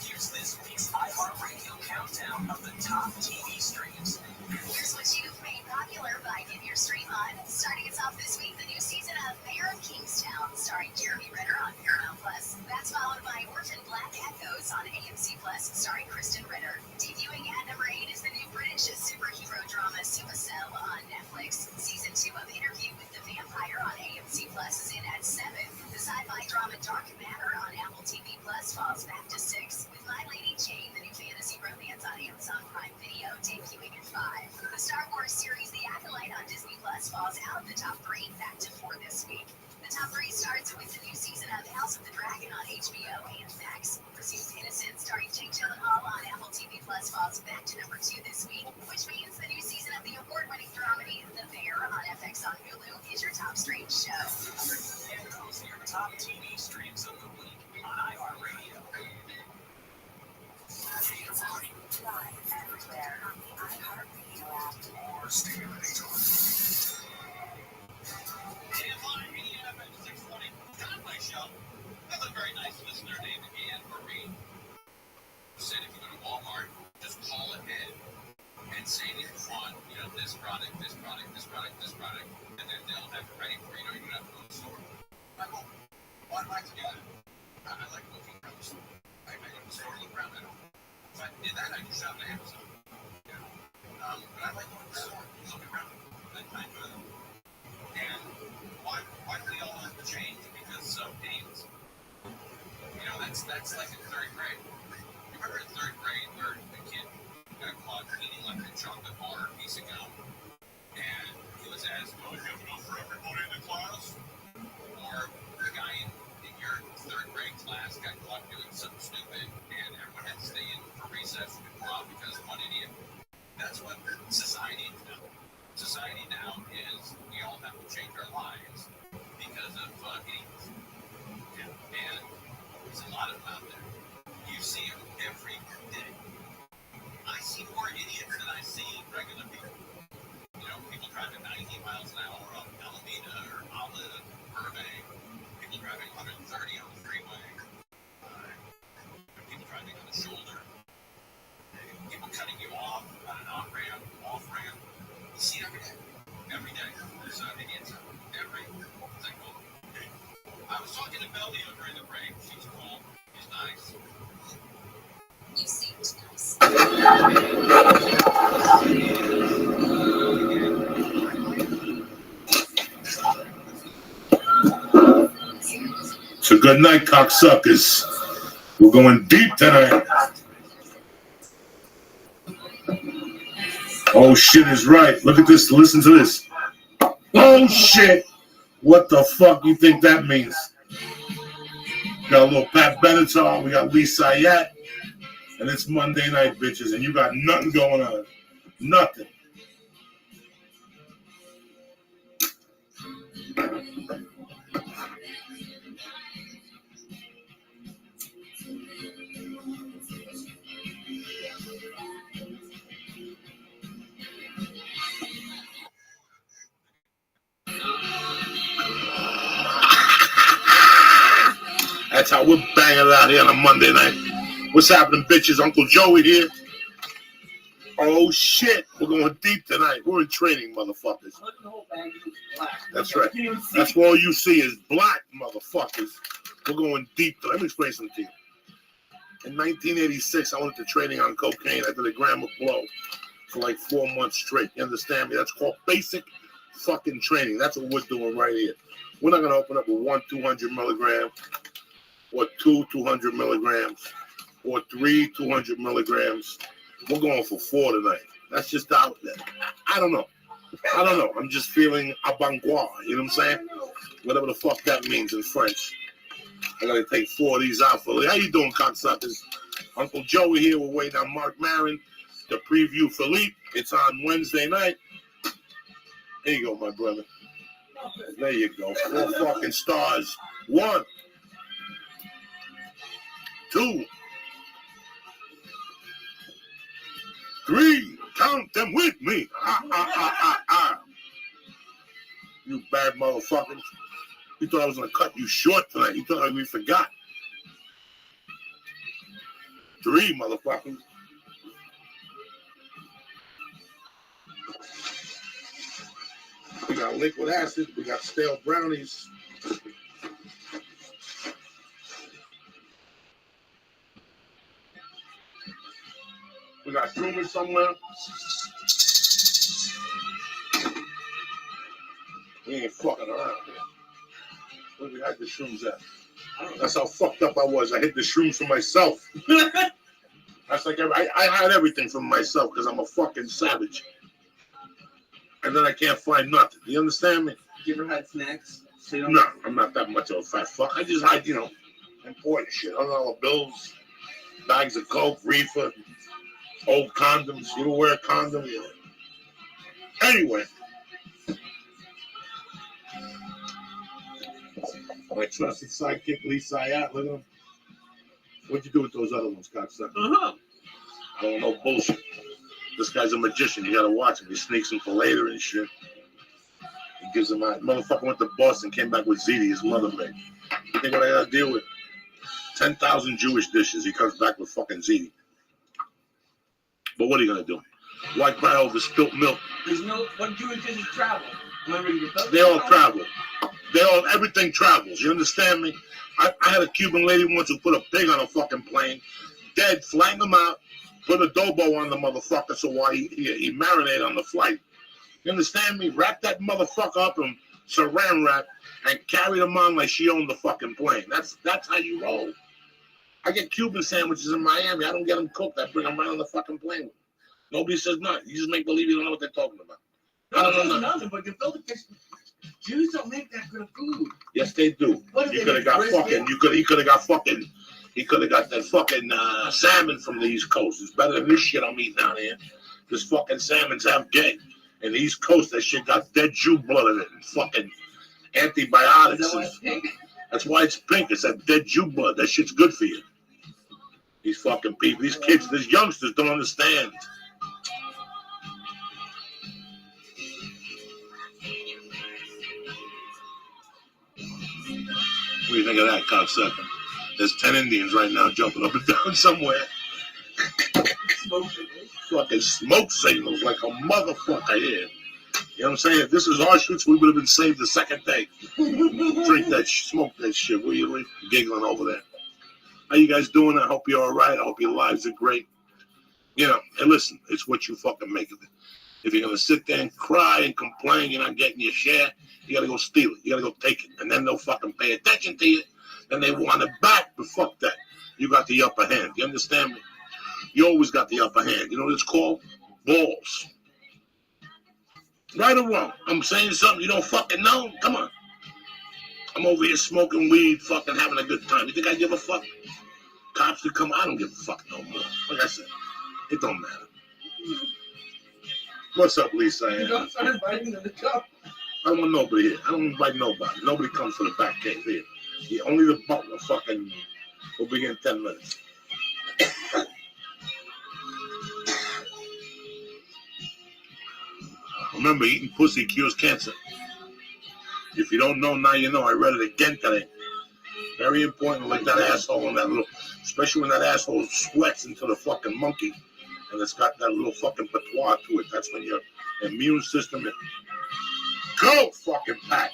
Here's this week's iHeartRadio countdown of the top TV streams. Here's what you've made popular by Get Your Stream On. Starting us off this week, the new season of Mayor of Kingstown, starring Jeremy Renner on Paramount Plus. That's followed by Orphan Black Echoes on AMC Plus, starring Kristen Ritter. Debuting at #8 is the new British superhero drama Suicide on Netflix. Season 2 of Interview with the Vampire on like to do that. I like looking around the store. I go to the store and look around. If I did that, I could shop on Amazon. You know? But I like going to the store and looking around. And why do they all have to change? Because some idiots. You know, that's like in third grade. You remember in third grade where the kid got caught eating like a chocolate bar piece of gum? And he was asked, "Oh, you have enough for everybody in the class?" Or the guy in your third grade class got caught doing something stupid, and everyone had to stay in for recess because of one idiot. That's what society is now. Society now is we all have to change our lives because of idiots. And there's a lot of them out there. You see them every day. I see more idiots than I see regular people. You know, people driving 90 miles an hour on Alameda or Olive, Burbank. People driving 130 on the freeway. People driving on the shoulder. People cutting you off on an on-ramp, off-ramp. You see it every day. Every day. There's idiots every single day. I was talking to Melody during the break. She's cool. She's nice. You seemed nice. So good night, cocksuckers. We're going deep tonight. Oh shit is right. Look at this. Listen to this. Oh shit. What the fuck you think that means? Got a little Pat Benatar. We got Lee Sayat. And it's Monday night, bitches. And you got nothing going on. Nothing. That's how we're banging it out here on a Monday night. What's happening, bitches? Uncle Joey here. Oh, shit. We're going deep tonight. We're in training, motherfuckers. That's right. That's all you see is black, motherfuckers. We're going deep. Let me explain something to you. In 1986, I went to training on cocaine. I did a gram of blow for like 4 months straight. You understand me? That's called basic fucking training. That's what we're doing right here. We're not going to open up with 1 200 milligrams. Or 2 200 milligrams, or 3 200 milligrams. We're going for 4 tonight. That's just out there. I don't know. I'm just feeling avant-garde. You know what I'm saying? Whatever the fuck that means in French. I gotta take 4 of these out for you. How you doing, cocksuckers? Uncle Joey here. We're waiting on Mark Maron to preview Philippe. It's on Wednesday night. There you go, my brother. There you go. 4 fucking stars. 1, 2, 3, count them with me. You bad motherfuckers. You thought I was going to cut you short tonight. You thought we forgot. 3, motherfuckers. We got liquid acid. We got stale brownies. We got shrooms somewhere. We ain't fucking around here. Where we had the shrooms at? That's how fucked up I was. I hid the shrooms for myself. That's like I hide everything from myself because I'm a fucking savage. And then I can't find nothing. You understand me? You ever had snacks? No, I'm not that much of a fat fuck. I just hide, important shit. $100 bills, bags of coke, reefer, old condoms. You don't wear a condom? Anyway. My trusted sidekick, Lee Sayat. Look at him. What'd you do with those other ones, cocksucker? I don't know bullshit. This guy's a magician. You gotta watch him. He sneaks him for later and shit. He gives him out. Motherfucker went to Boston, came back with ziti, his mother made. You think what I gotta deal with? 10,000 Jewish dishes. He comes back with fucking ziti. But what are you gonna do? Why cry over spilt milk? There's no what Jewish dishes travel. Remember, They all travel. Everything travels. You understand me? I had a Cuban lady once who put a pig on a fucking plane, dead, flying him out, put adobo on the motherfucker so while he marinate on the flight. You understand me? Wrap that motherfucker up in saran wrap and carry them on like she owned the fucking plane. That's how you roll. I get Cuban sandwiches in Miami. I don't get them cooked. I bring them right on the fucking plane. Nobody says nothing. You just make believe you don't know what they're talking about. I don't know nothing. But you build a fish. Jews don't make that good food. Yes, they do. You could have got fucking. He could have got fucking. He could have got that fucking salmon from the East Coast. It's better than this shit I'm eating down here. This fucking salmon's half gay. In the East Coast, that shit got dead Jew blood in it and fucking antibiotics. That's why it's pink. It's that dead Jew blood. That shit's good for you. These fucking people, these kids, these youngsters don't understand. What do you think of that, cocksucker? There's 10 Indians right now jumping up and down somewhere. Fucking smoke signals like a motherfucker here. You know what I'm saying? If this is Auschwitz, we would have been saved the second day. Drink that, smoke that shit. What are you giggling over there? How you guys doing? I hope you're all right. I hope your lives are great. You know, and listen, it's what you fucking make of it. If you're going to sit there and cry and complain you're not getting your share, you got to go steal it. You got to go take it. And then they'll fucking pay attention to you. Then they want it back, but fuck that. You got the upper hand. You understand me? You always got the upper hand. You know what it's called? Balls. Right or wrong? I'm saying something you don't fucking know? Come on. I'm over here smoking weed, fucking having a good time. You think I give a fuck? Cops to come, I don't give a fuck no more. Like I said, it don't matter. What's up, Lisa? You don't start inviting them to come. I don't want nobody here. I don't invite nobody. Nobody comes to the back cave here. Only the butler fucking will be here in 10 minutes. Remember, eating pussy cures cancer. If you don't know, now you know. I read it again today. Very important, like that asshole and that little, especially when that asshole sweats into the fucking monkey and it's got that little fucking patois to it. That's when your immune system is. Go fucking pack.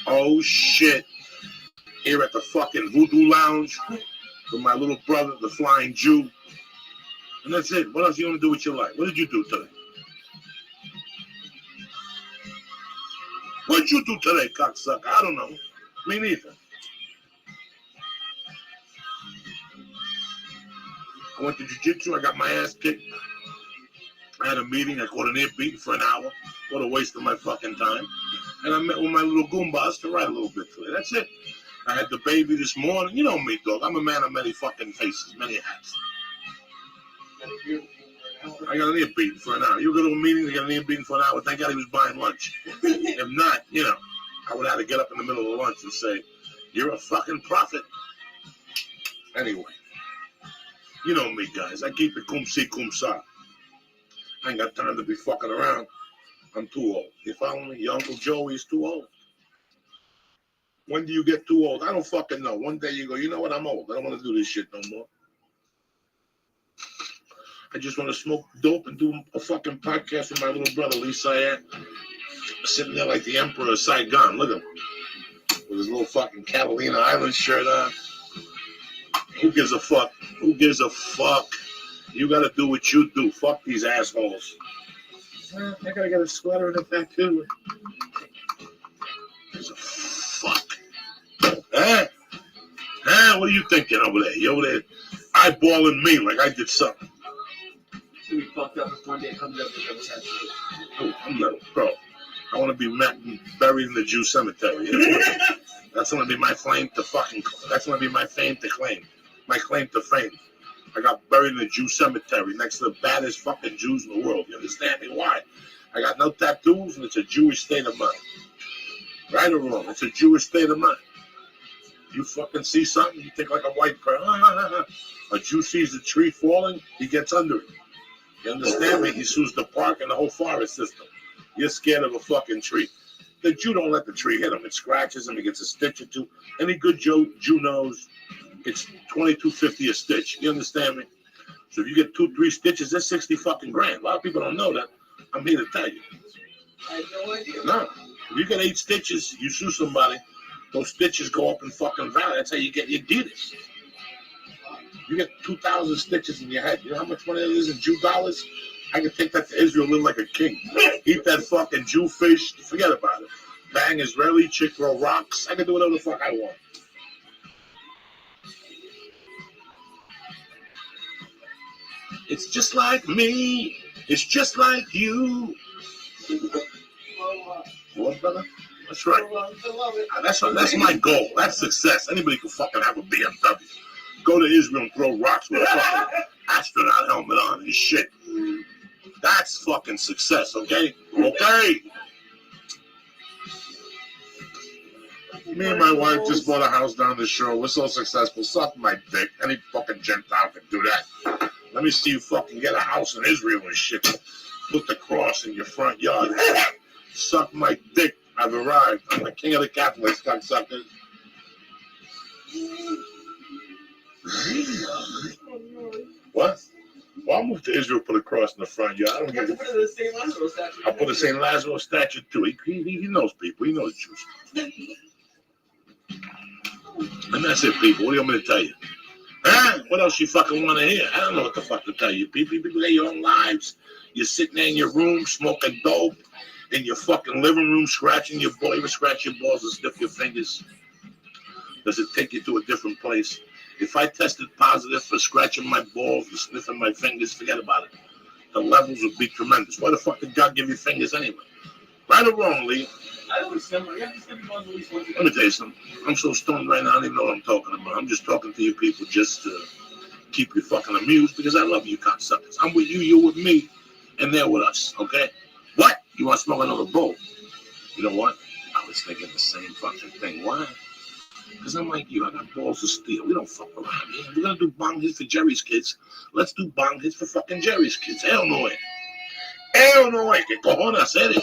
Oh shit. Here at the fucking Voodoo Lounge with my little brother, the Flying Jew. And that's it. What else you want to do with your life? What did you do today? What did you do today, cocksucker? I don't know. Me neither. I went to jiu-jitsu. I got my ass kicked. I had a meeting. I caught an ear beating for an hour. What a waste of my fucking time. And I met with my little goombas to write a little bit today. That's it. I had the baby this morning. You know me, dog. I'm a man of many fucking faces, many hats. I got an ear beating for an hour. You go to a meeting, I got an ear beating for an hour. Thank God he was buying lunch. If not, you know, I would have to get up in the middle of lunch and say, you're a fucking prophet. Anyway, you know me, guys. I keep it cum si, cum sa. I ain't got time to be fucking around. I'm too old. You follow me? Your Uncle Joey is too old. When do you get too old? I don't fucking know. One day you go, you know what? I'm old. I don't want to do this shit no more. I just want to smoke dope and do a fucking podcast with my little brother, Lee Syed. Sitting there like the Emperor of Saigon. Look at him. With his little fucking Catalina Island shirt on. Who gives a fuck? Who gives a fuck? You got to do what you do. Fuck these assholes. I got to get a sweater in the back, too. Gives a fuck. Huh? What are you thinking over there? You over there eyeballing me like I did something. It's gonna be fucked up if one day it comes up with those heads. Oh, I'm not, bro. I want to be buried in the Jew cemetery. That's going to be my claim to fucking. That's going to be my fame to claim. My claim to fame. I got buried in the Jew cemetery next to the baddest fucking Jews in the world. You understand me? Why? I got no tattoos and it's a Jewish state of mind. Right or wrong? It's a Jewish state of mind. You fucking see something, you think like a white person. A Jew sees a tree falling, he gets under it. You understand me? He sues the park and the whole forest system. You're scared of a fucking tree. The Jew don't let the tree hit him. It scratches him. He gets a stitch or two. Any good Jew knows it's $22.50 a stitch. You understand me? So if you get 2-3 stitches, that's 60 fucking grand. A lot of people don't know that. I'm here to tell you. I had no idea. No. If you get 8 stitches, you sue somebody, those stitches go up in fucking value. That's how you get your Guinness. You get 2,000 stitches in your head. You know how much money it is in Jew dollars? I can take that to Israel, live like a king. Eat that fucking Jew fish, forget about it. Bang Israeli chick, throw rocks. I can do whatever the fuck I want. It's just like me. It's just like you. What, brother? That's right. That's my goal. That's success. Anybody can fucking have a BMW. Go to Israel and throw rocks with a fucking astronaut helmet on and shit. That's fucking success, okay? Okay. Me and my wife just bought a house down the shore. We're so successful. Suck my dick. Any fucking Gentile can do that. Let me see you fucking get a house in Israel and shit. Put the cross in your front yard. Suck my dick. I've arrived. I'm the king of the Catholics, cocksuckers. What? Well, I'll move to Israel, put a cross in the front yard. I don't give a fuck. I'll put a St. Lazarus statue too. He knows people. He knows Jews. And that's it, people. What do you want me to tell you? Huh? What else you fucking want to hear? I don't know what the fuck to tell you, people. People got your own lives. You're sitting there in your room smoking dope, in your fucking living room scratching your balls. You ever scratch your balls and sniff your fingers? Does it take you to a different place? If I tested positive for scratching my balls and sniffing my fingers, forget about it. The levels would be tremendous. Why the fuck did God give you fingers anyway? Right or wrong, Lee? Let me tell you something. I'm so stoned right now, I don't even know what I'm talking about. I'm just talking to you people just to keep you fucking amused because I love you cocksuckers. I'm with you, you're with me, and they're with us, okay? What? You want to smoke another bowl? You know what? I was thinking the same fucking thing. Why? Because I'm like you, I got balls of steel. We don't fuck around here. We're going to do bong hits for Jerry's kids. Let's do bong hits for fucking Jerry's kids. Hell no way. Hell no way. Que cojones, said it.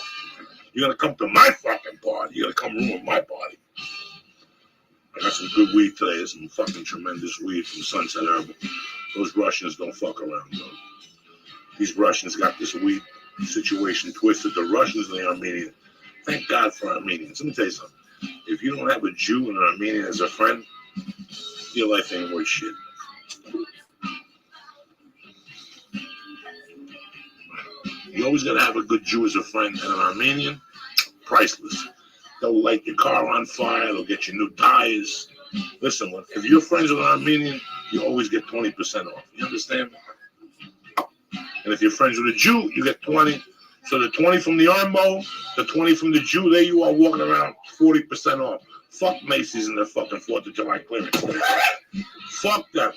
You're going to come to my fucking party. You're going to come ruin my party. I got some good weed today. There's some fucking tremendous weed from Sunset Herbal. Those Russians don't fuck around, though. These Russians got this weed situation twisted. The Russians and the Armenians. Thank God for Armenians. Let me tell you something. If you don't have a Jew and an Armenian as a friend, your life ain't worth shit. You always got to have a good Jew as a friend and an Armenian, priceless. They'll light your car on fire. They'll get you new tires. Listen, if you're friends with an Armenian, you always get 20% off. You understand? And if you're friends with a Jew, you get 20. So the 20 from the Armo, the 20 from the Jew, there you are walking around 40% off. Fuck Macy's and their fucking 4th of July clearance. Fuck them.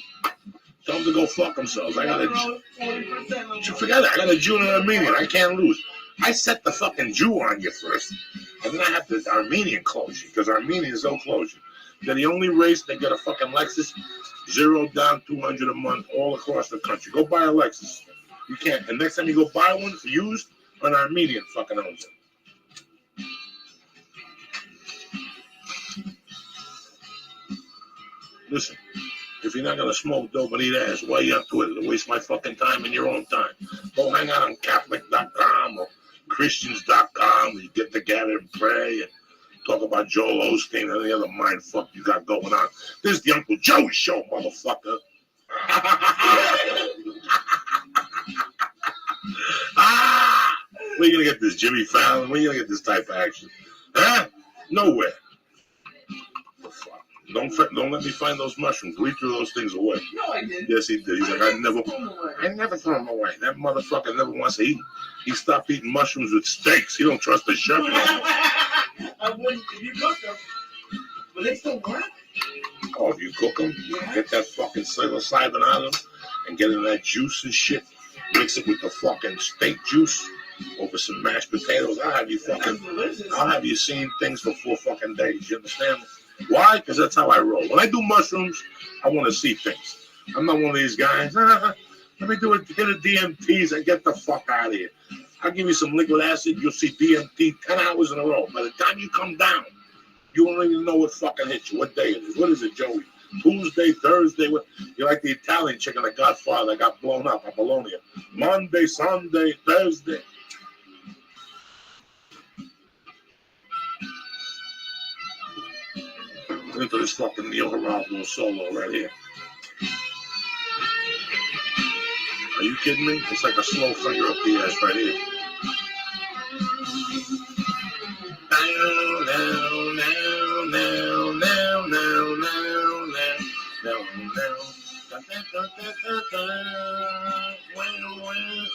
Tell them to go fuck themselves. I got a forget it. I got a Jew and an Armenian. I can't lose. I set the fucking Jew on you first, and then I have the Armenian close you because Armenians don't close you. They're the only race that get a fucking Lexus, 0 down, 200 a month all across the country. Go buy a Lexus. You can't. And next time you go buy one used, an Armenian fucking owns it. Listen, if you're not gonna smoke dope and eat ass, why you up to it? To waste my fucking time and your own time. Go hang out on Catholic.com or Christians.com where you get together and pray and talk about Joel Osteen and any other mind fuck you got going on. This is the Uncle Joey show, motherfucker. Where you gonna get this, Jimmy Fallon? Where you gonna get this type of action? Huh? Nowhere. Don't let me find those mushrooms. We threw those things away. No, I didn't. Yes, he did. He's like, I never throw them away. That motherfucker never wants to eat. He stopped eating mushrooms with steaks. He don't trust the chef. I wouldn't if you cook them. Will they still work? Oh, if you cook them, get that fucking psilocybin out of them and get in that juice and shit. Mix it with the fucking steak juice over some mashed potatoes. I'll have you seeing things for 4 fucking days. You understand? Why? Because that's how I roll. When I do mushrooms, I want to see things. I'm not one of these guys. Let me do hit a DMTs and get the fuck out of here. I'll give you some liquid acid. You'll see DMT 10 hours in a row. By the time you come down, you won't even know what fucking hit you. What day it is. What is it, Joey? Tuesday, Thursday. You're like the Italian chick in The Godfather that got blown up. Apollonia. Monday, Sunday, Thursday. into this fucking Neo Geraldo solo right here. Are you kidding me? It's like a slow finger up the ass right here.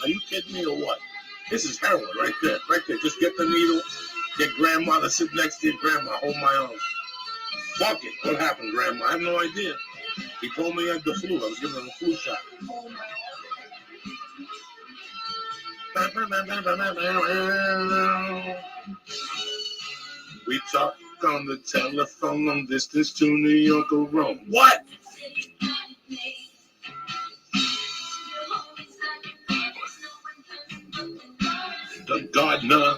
Are you kidding me or what? This is heroin right there. Right there. Just get the needle. Get grandma to sit next to your grandma. Hold my arm. Fuck it. What happened, grandma? I have no idea. He told me I had the flu. I was giving him a flu shot. We talk on the telephone long distance to New York or Rome. What? The gardener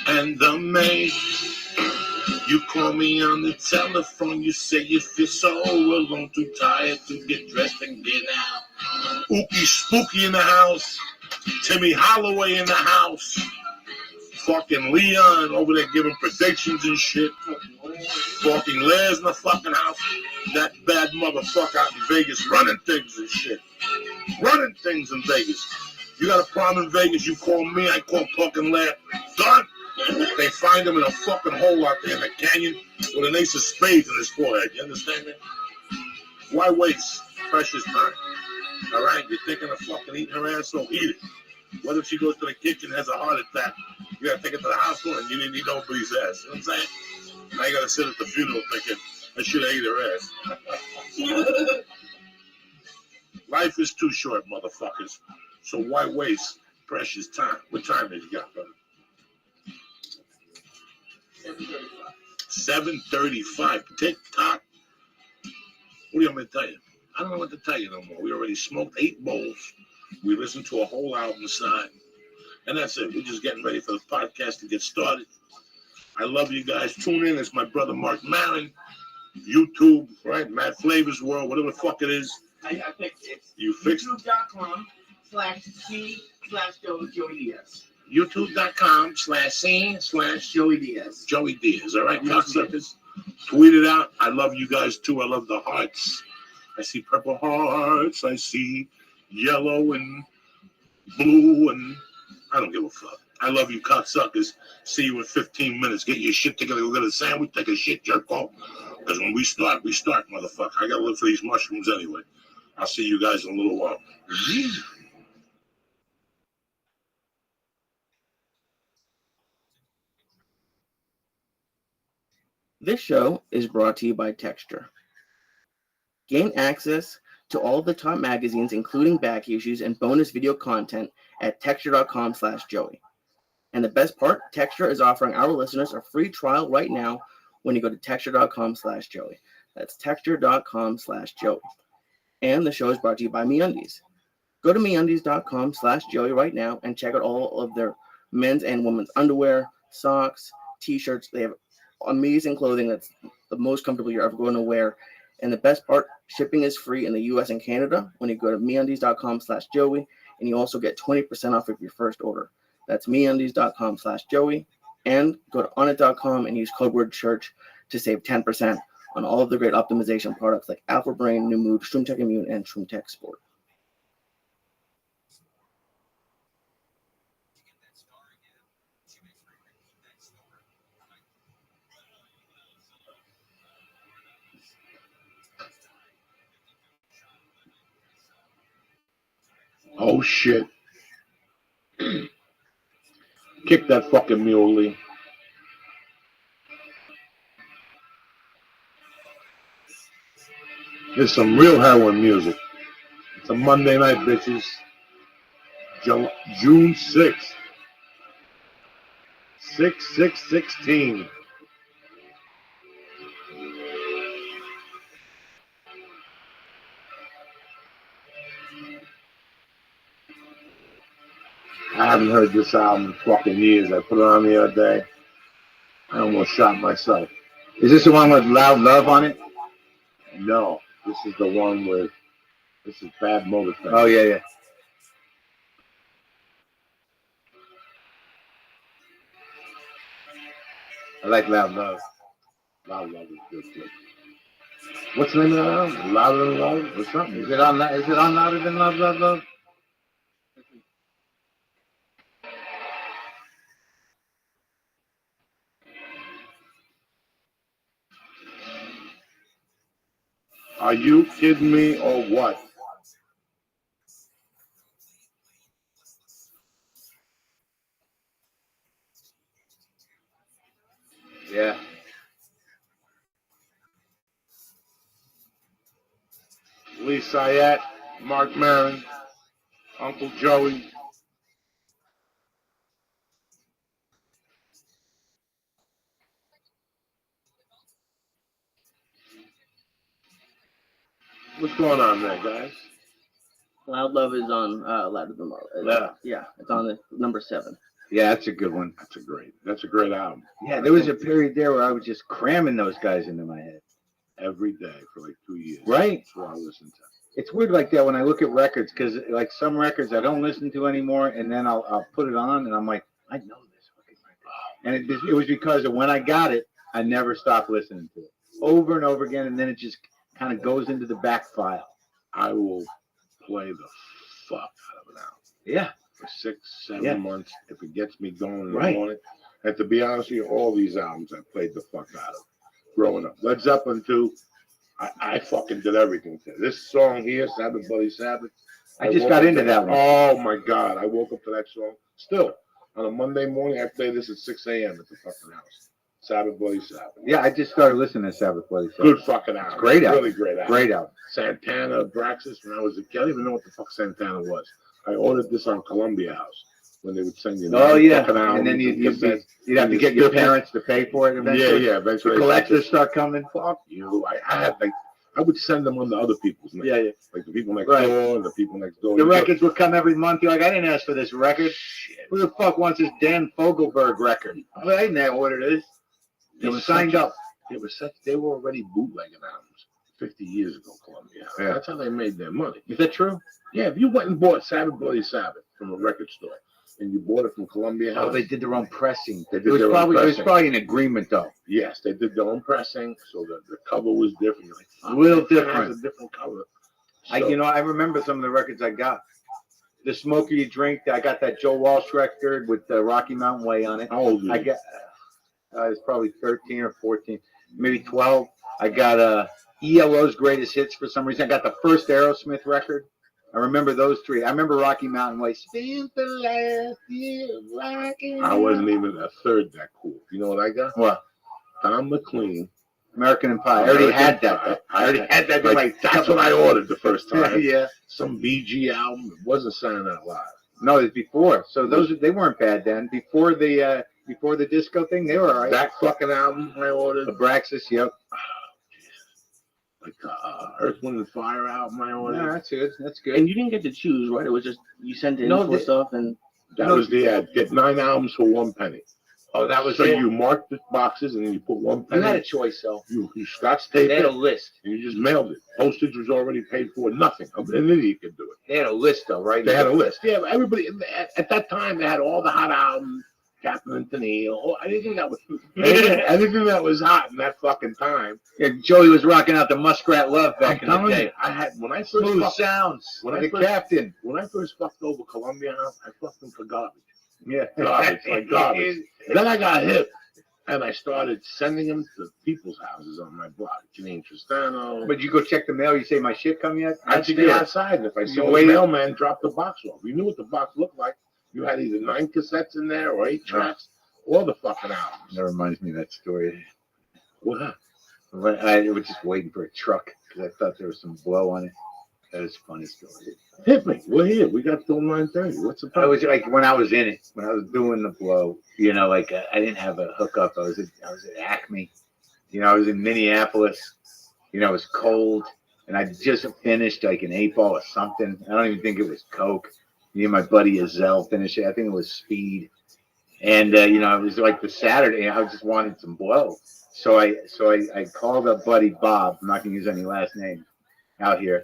and the maid. You call me on the telephone. You say you feel so alone, too tired to get dressed and get out. Ookie Spooky in the house. Timmy Holloway in the house. Fucking Leon over there giving predictions and shit. Fucking Lairs in the fucking house. That bad motherfucker out in Vegas running things and shit. Running things in Vegas. You got a problem in Vegas, you call me, I call fucking Lair. Done. They find him in a fucking hole out there in the canyon with an ace of spades in his forehead. You understand me? Why waste precious time? All right? You're thinking of fucking eating her ass, so eat it. What if she goes to the kitchen and has a heart attack? You gotta take it to the hospital and you didn't eat nobody's ass. You know what I'm saying? Now you gotta sit at the funeral thinking, I should have ate her ass. Life is too short, motherfuckers. So why waste precious time? What time have you got, brother? 7:35. Tick-tock. What do you want me to tell you? I don't know what to tell you no more. We already smoked 8 bowls. We listened to a whole album side. And that's it. We're just getting ready for the podcast to get started. I love you guys. Tune in. It's my brother Mark Maron. YouTube, right? Mad Flavors World, whatever the fuck it is. I fixed it. You fixed it? YouTube.com/C/Joey YouTube.com/C/Joey Diaz. Joey Diaz. All right, cocksuckers. Tweet it out. I love you guys too. I love the hearts. I see purple hearts. I see yellow and blue, and I don't give a fuck. I love you, cocksuckers. See you in 15 minutes. Get your shit together. Go get a sandwich. Take a shit, jerk off. Because when we start, motherfucker. I gotta look for these mushrooms anyway. I'll see you guys in a little while. This show is brought to you by Texture. Gain access to all of the top magazines, including back issues and bonus video content at texture.com/Joey. And the best part, Texture is offering our listeners a free trial right now when you go to texture.com/Joey. That's texture.com/Joey. And the show is brought to you by MeUndies. Go to MeUndies.com/Joey right now and check out all of their men's and women's underwear, socks, t-shirts. They have amazing clothing that's the most comfortable you're ever going to wear. And the best part, shipping is free in the US and Canada when you go to MeUndies.com/Joey, and you also get 20% off of your first order. That's MeUndies.com/Joey, and go to Onnit.com and use code word church to save 10% on all of the great optimization products like Alpha Brain, New Mood, ShroomTech Immune, and ShroomTech Sport. Oh shit. Kick that fucking muley. There's some real heroin music. It's a Monday night, bitches. June 6th. 6/6/16. I haven't heard this album in fucking years. I put it on the other day. I almost shot myself. Is this the one with Loud Love on it? No, this is the one with, this is Bad Motor Thing. Oh, yeah. I like Loud Love. Loud Love is good too. What's the name of that album? Louder Than Love or something? Is it on Louder Than Love, Love, Love? Are you kidding me or what? Yeah. Lee Syatt, Mark Maron, Uncle Joey. What's going on there, guys? Loud Love is on Louder Than Love. Yeah, it's on the number 7. Yeah, that's a good one. That's a great album. Yeah, there was a period there where I was just cramming those guys into my head. Every day for like 2 years. Right. That's what I listened to. It's weird like that when I look at records, because like some records I don't listen to anymore, and then I'll put it on and I'm like, I know this fucking record. And it was because of when I got it, I never stopped listening to it over and over again, and then it just kind of goes into the back file. I will play the fuck out of an album. Yeah. For 6-7 months if it gets me going in the Right. morning. And to be honest with you, all these albums I played the fuck out of growing up. Led Zeppelin 2, I fucking did everything to it. This song here, Sabbath Bloody Sabbath. I just woke got up into to that one. Oh my God. I woke up to that song. Still, on a Monday morning, I play this at 6 a.m. at the fucking house. Sabbath Bloody Sabbath. Yeah, I just started listening to Sabbath Bloody Sabbath. Good fucking album. It's great album. Really great album. Great album. Santana, Braxis, when I was a kid. I didn't even know what the fuck Santana was. I ordered this on Columbia House when they would send you. Oh yeah, fucking albums and then you'd have to you get your skip it. parents to pay for it eventually. Yeah, eventually. The collectors start coming. Fuck you. I had like, I would send them on to other people's names. Yeah. Like the people next Right. door and the people next door. The records would come every month. You're like, I didn't ask for this record. Who the fuck wants this Dan Fogelberg record? I didn't know what it is. They were signed up. They were already bootlegging albums 50 years ago, Columbia House. Yeah. That's how they made their money. Is that true? Yeah, if you went and bought Sabbath Bloody Sabbath from a record store and you bought it from Columbia House. Oh, they did their own pressing. They did It was their own probably pressing. an agreement though. Yes, they did their own pressing, so the cover was different. You're like, A little fuck, that different. has a different cover. I remember some of the records I got. The Smoker You Drink. I got that Joe Walsh record with the Rocky Mountain Way on it. How old were you? I got. I was probably 13 or 14, maybe 12. I got ELO's Greatest Hits for some reason. I got the first Aerosmith record. I remember those 3. I remember Rocky Mountain Way. Spent the last year rocking. I wasn't even a third that cool. You know what I got? What? Tom McLean. American in Pie. I already had that. I already had that. Like, that's what I ordered the first time. Yeah. Some BG album. It wasn't Signing Out Loud. No, it was before. So they weren't bad then. Before the disco thing, they were all right. That fucking album I ordered. The Braxis, yep. Like Earth, Wind and Fire album I ordered. Yeah, that's good. That's good. And you didn't get to choose, right? It was just you sent in for stuff, and that was the ad. Get 9 albums for 1 penny. Oh, that was so it? You marked the boxes and then you put 1 penny. You had a choice, though. You scotch taped They had it. a list. And you just mailed it. Postage was already paid for. Nothing. An idiot could do it. They had a list, though, right? They had a list. Yeah, everybody at that time they had all the hot albums. Captain and Tennille. Anything that was hot in that fucking time. Yeah, Joey was rocking out the Muskrat Love back in the telling day. you, I had when I first Smooth fucked, sounds. when I The first, Captain. When I first fucked over Columbia House, I fucked them for garbage. Yeah, Garbage, like garbage. And then I got hip, and I started sending them to people's houses on my block. Janine Tristano. But you go check the mail. You say my shit come yet? I had to get outside, and if I saw the mailman drop the box off, we knew what the box looked like. You had either 9 cassettes in there or 8 tracks. All the fucking albums. That reminds me of that story. What happened? When I was just waiting for a truck because I thought there was some blow on it. That is a funny story. Hit me. We're here. We got till 9:30. What's the problem? I was like when I was in it, when I was doing the blow. You know, like I didn't have a hookup. I was at Acme. You know, I was in Minneapolis. You know, it was cold, and I just finished like an 8-ball or something. I don't even think it was Coke. Me and my buddy Azell finished it. I think it was Speed. And you know, it was like the Saturday. I just wanted some blow, so I called up buddy Bob. I'm not gonna use any last name out here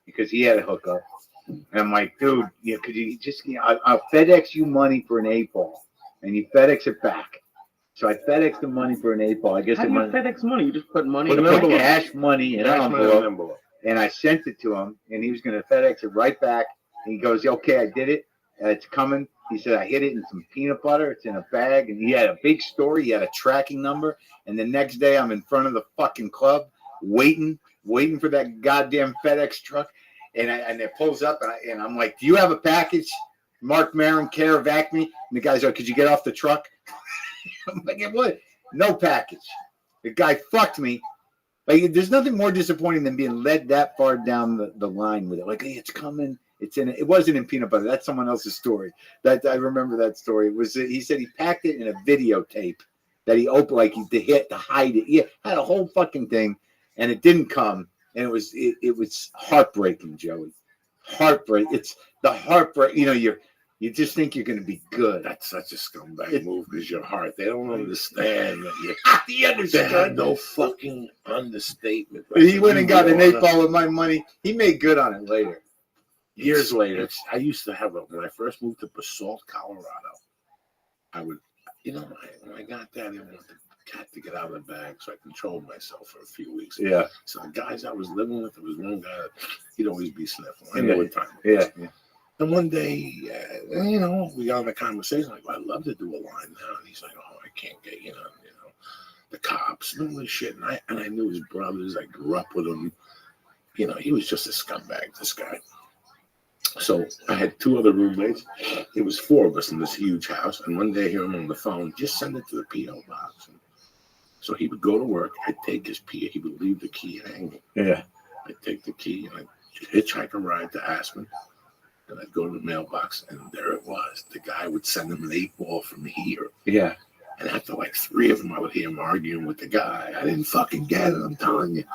because he had a hookup. And I'm like, dude, could you just, I'll FedEx you money for an 8-ball, and you FedEx it back. So I FedExed the money for an 8-ball. I guess How the do you money. FedEx money? You just put money Put in an envelope. cash money in an Cash money in an envelope, and I sent it to him, and he was going to FedEx it right back. And he goes, "Okay, I did it. It's coming." He said, "I hid it in some peanut butter. It's in a bag." And he had a big story. He had a tracking number. And the next day, I'm in front of the fucking club, waiting for that goddamn FedEx truck. And it pulls up, and I'm like, "Do you have a package?" Mark Maron, care of Acme. And the guy's like, "Could you get off the truck?" I'm like, "What? No package." The guy fucked me. Like, there's nothing more disappointing than being led that far down the line with it. Like, "Hey, it's coming. It's in. It wasn't in peanut butter. That's someone else's story." That I remember that story. It was he said he packed it in a videotape that he opened, like to hide it. He had a whole fucking thing, and it didn't come. And it was heartbreaking, Joey. Heartbreak. It's the heartbreak. You know, you just think you're going to be good. That's such a scumbag move because your heart. They don't understand that you. He understood. They had no fucking understatement. He went and got an 8-ball with my money. He made good on it later. Years later. I used to have when I first moved to Basalt, Colorado. I would, when I got there, I didn't want the cat to get out of the bag, so I controlled myself for a few weeks. Yeah. So the guys I was living with, there was one guy that he'd always be sniffling. I know what time it was. Yeah. And one day, we got in a conversation like, "I'd love to do a line now," and he's like, "Oh, I can't get the cops and all this shit." And I knew his brothers. I grew up with him. He was just a scumbag. This guy. So I had 2 other roommates. It was 4 of us in this huge house. And one day I hear him on the phone, "Just send it to the P.O. box." And so he would go to work. I'd take his key. He would leave the key hanging. Yeah. I'd take the key and I'd hitchhike a ride to Aspen. And I'd go to the mailbox, and there it was. The guy would send him an 8-ball from here. Yeah. And after like 3 of them, I would hear him arguing with the guy. "I didn't fucking get it. I'm telling you.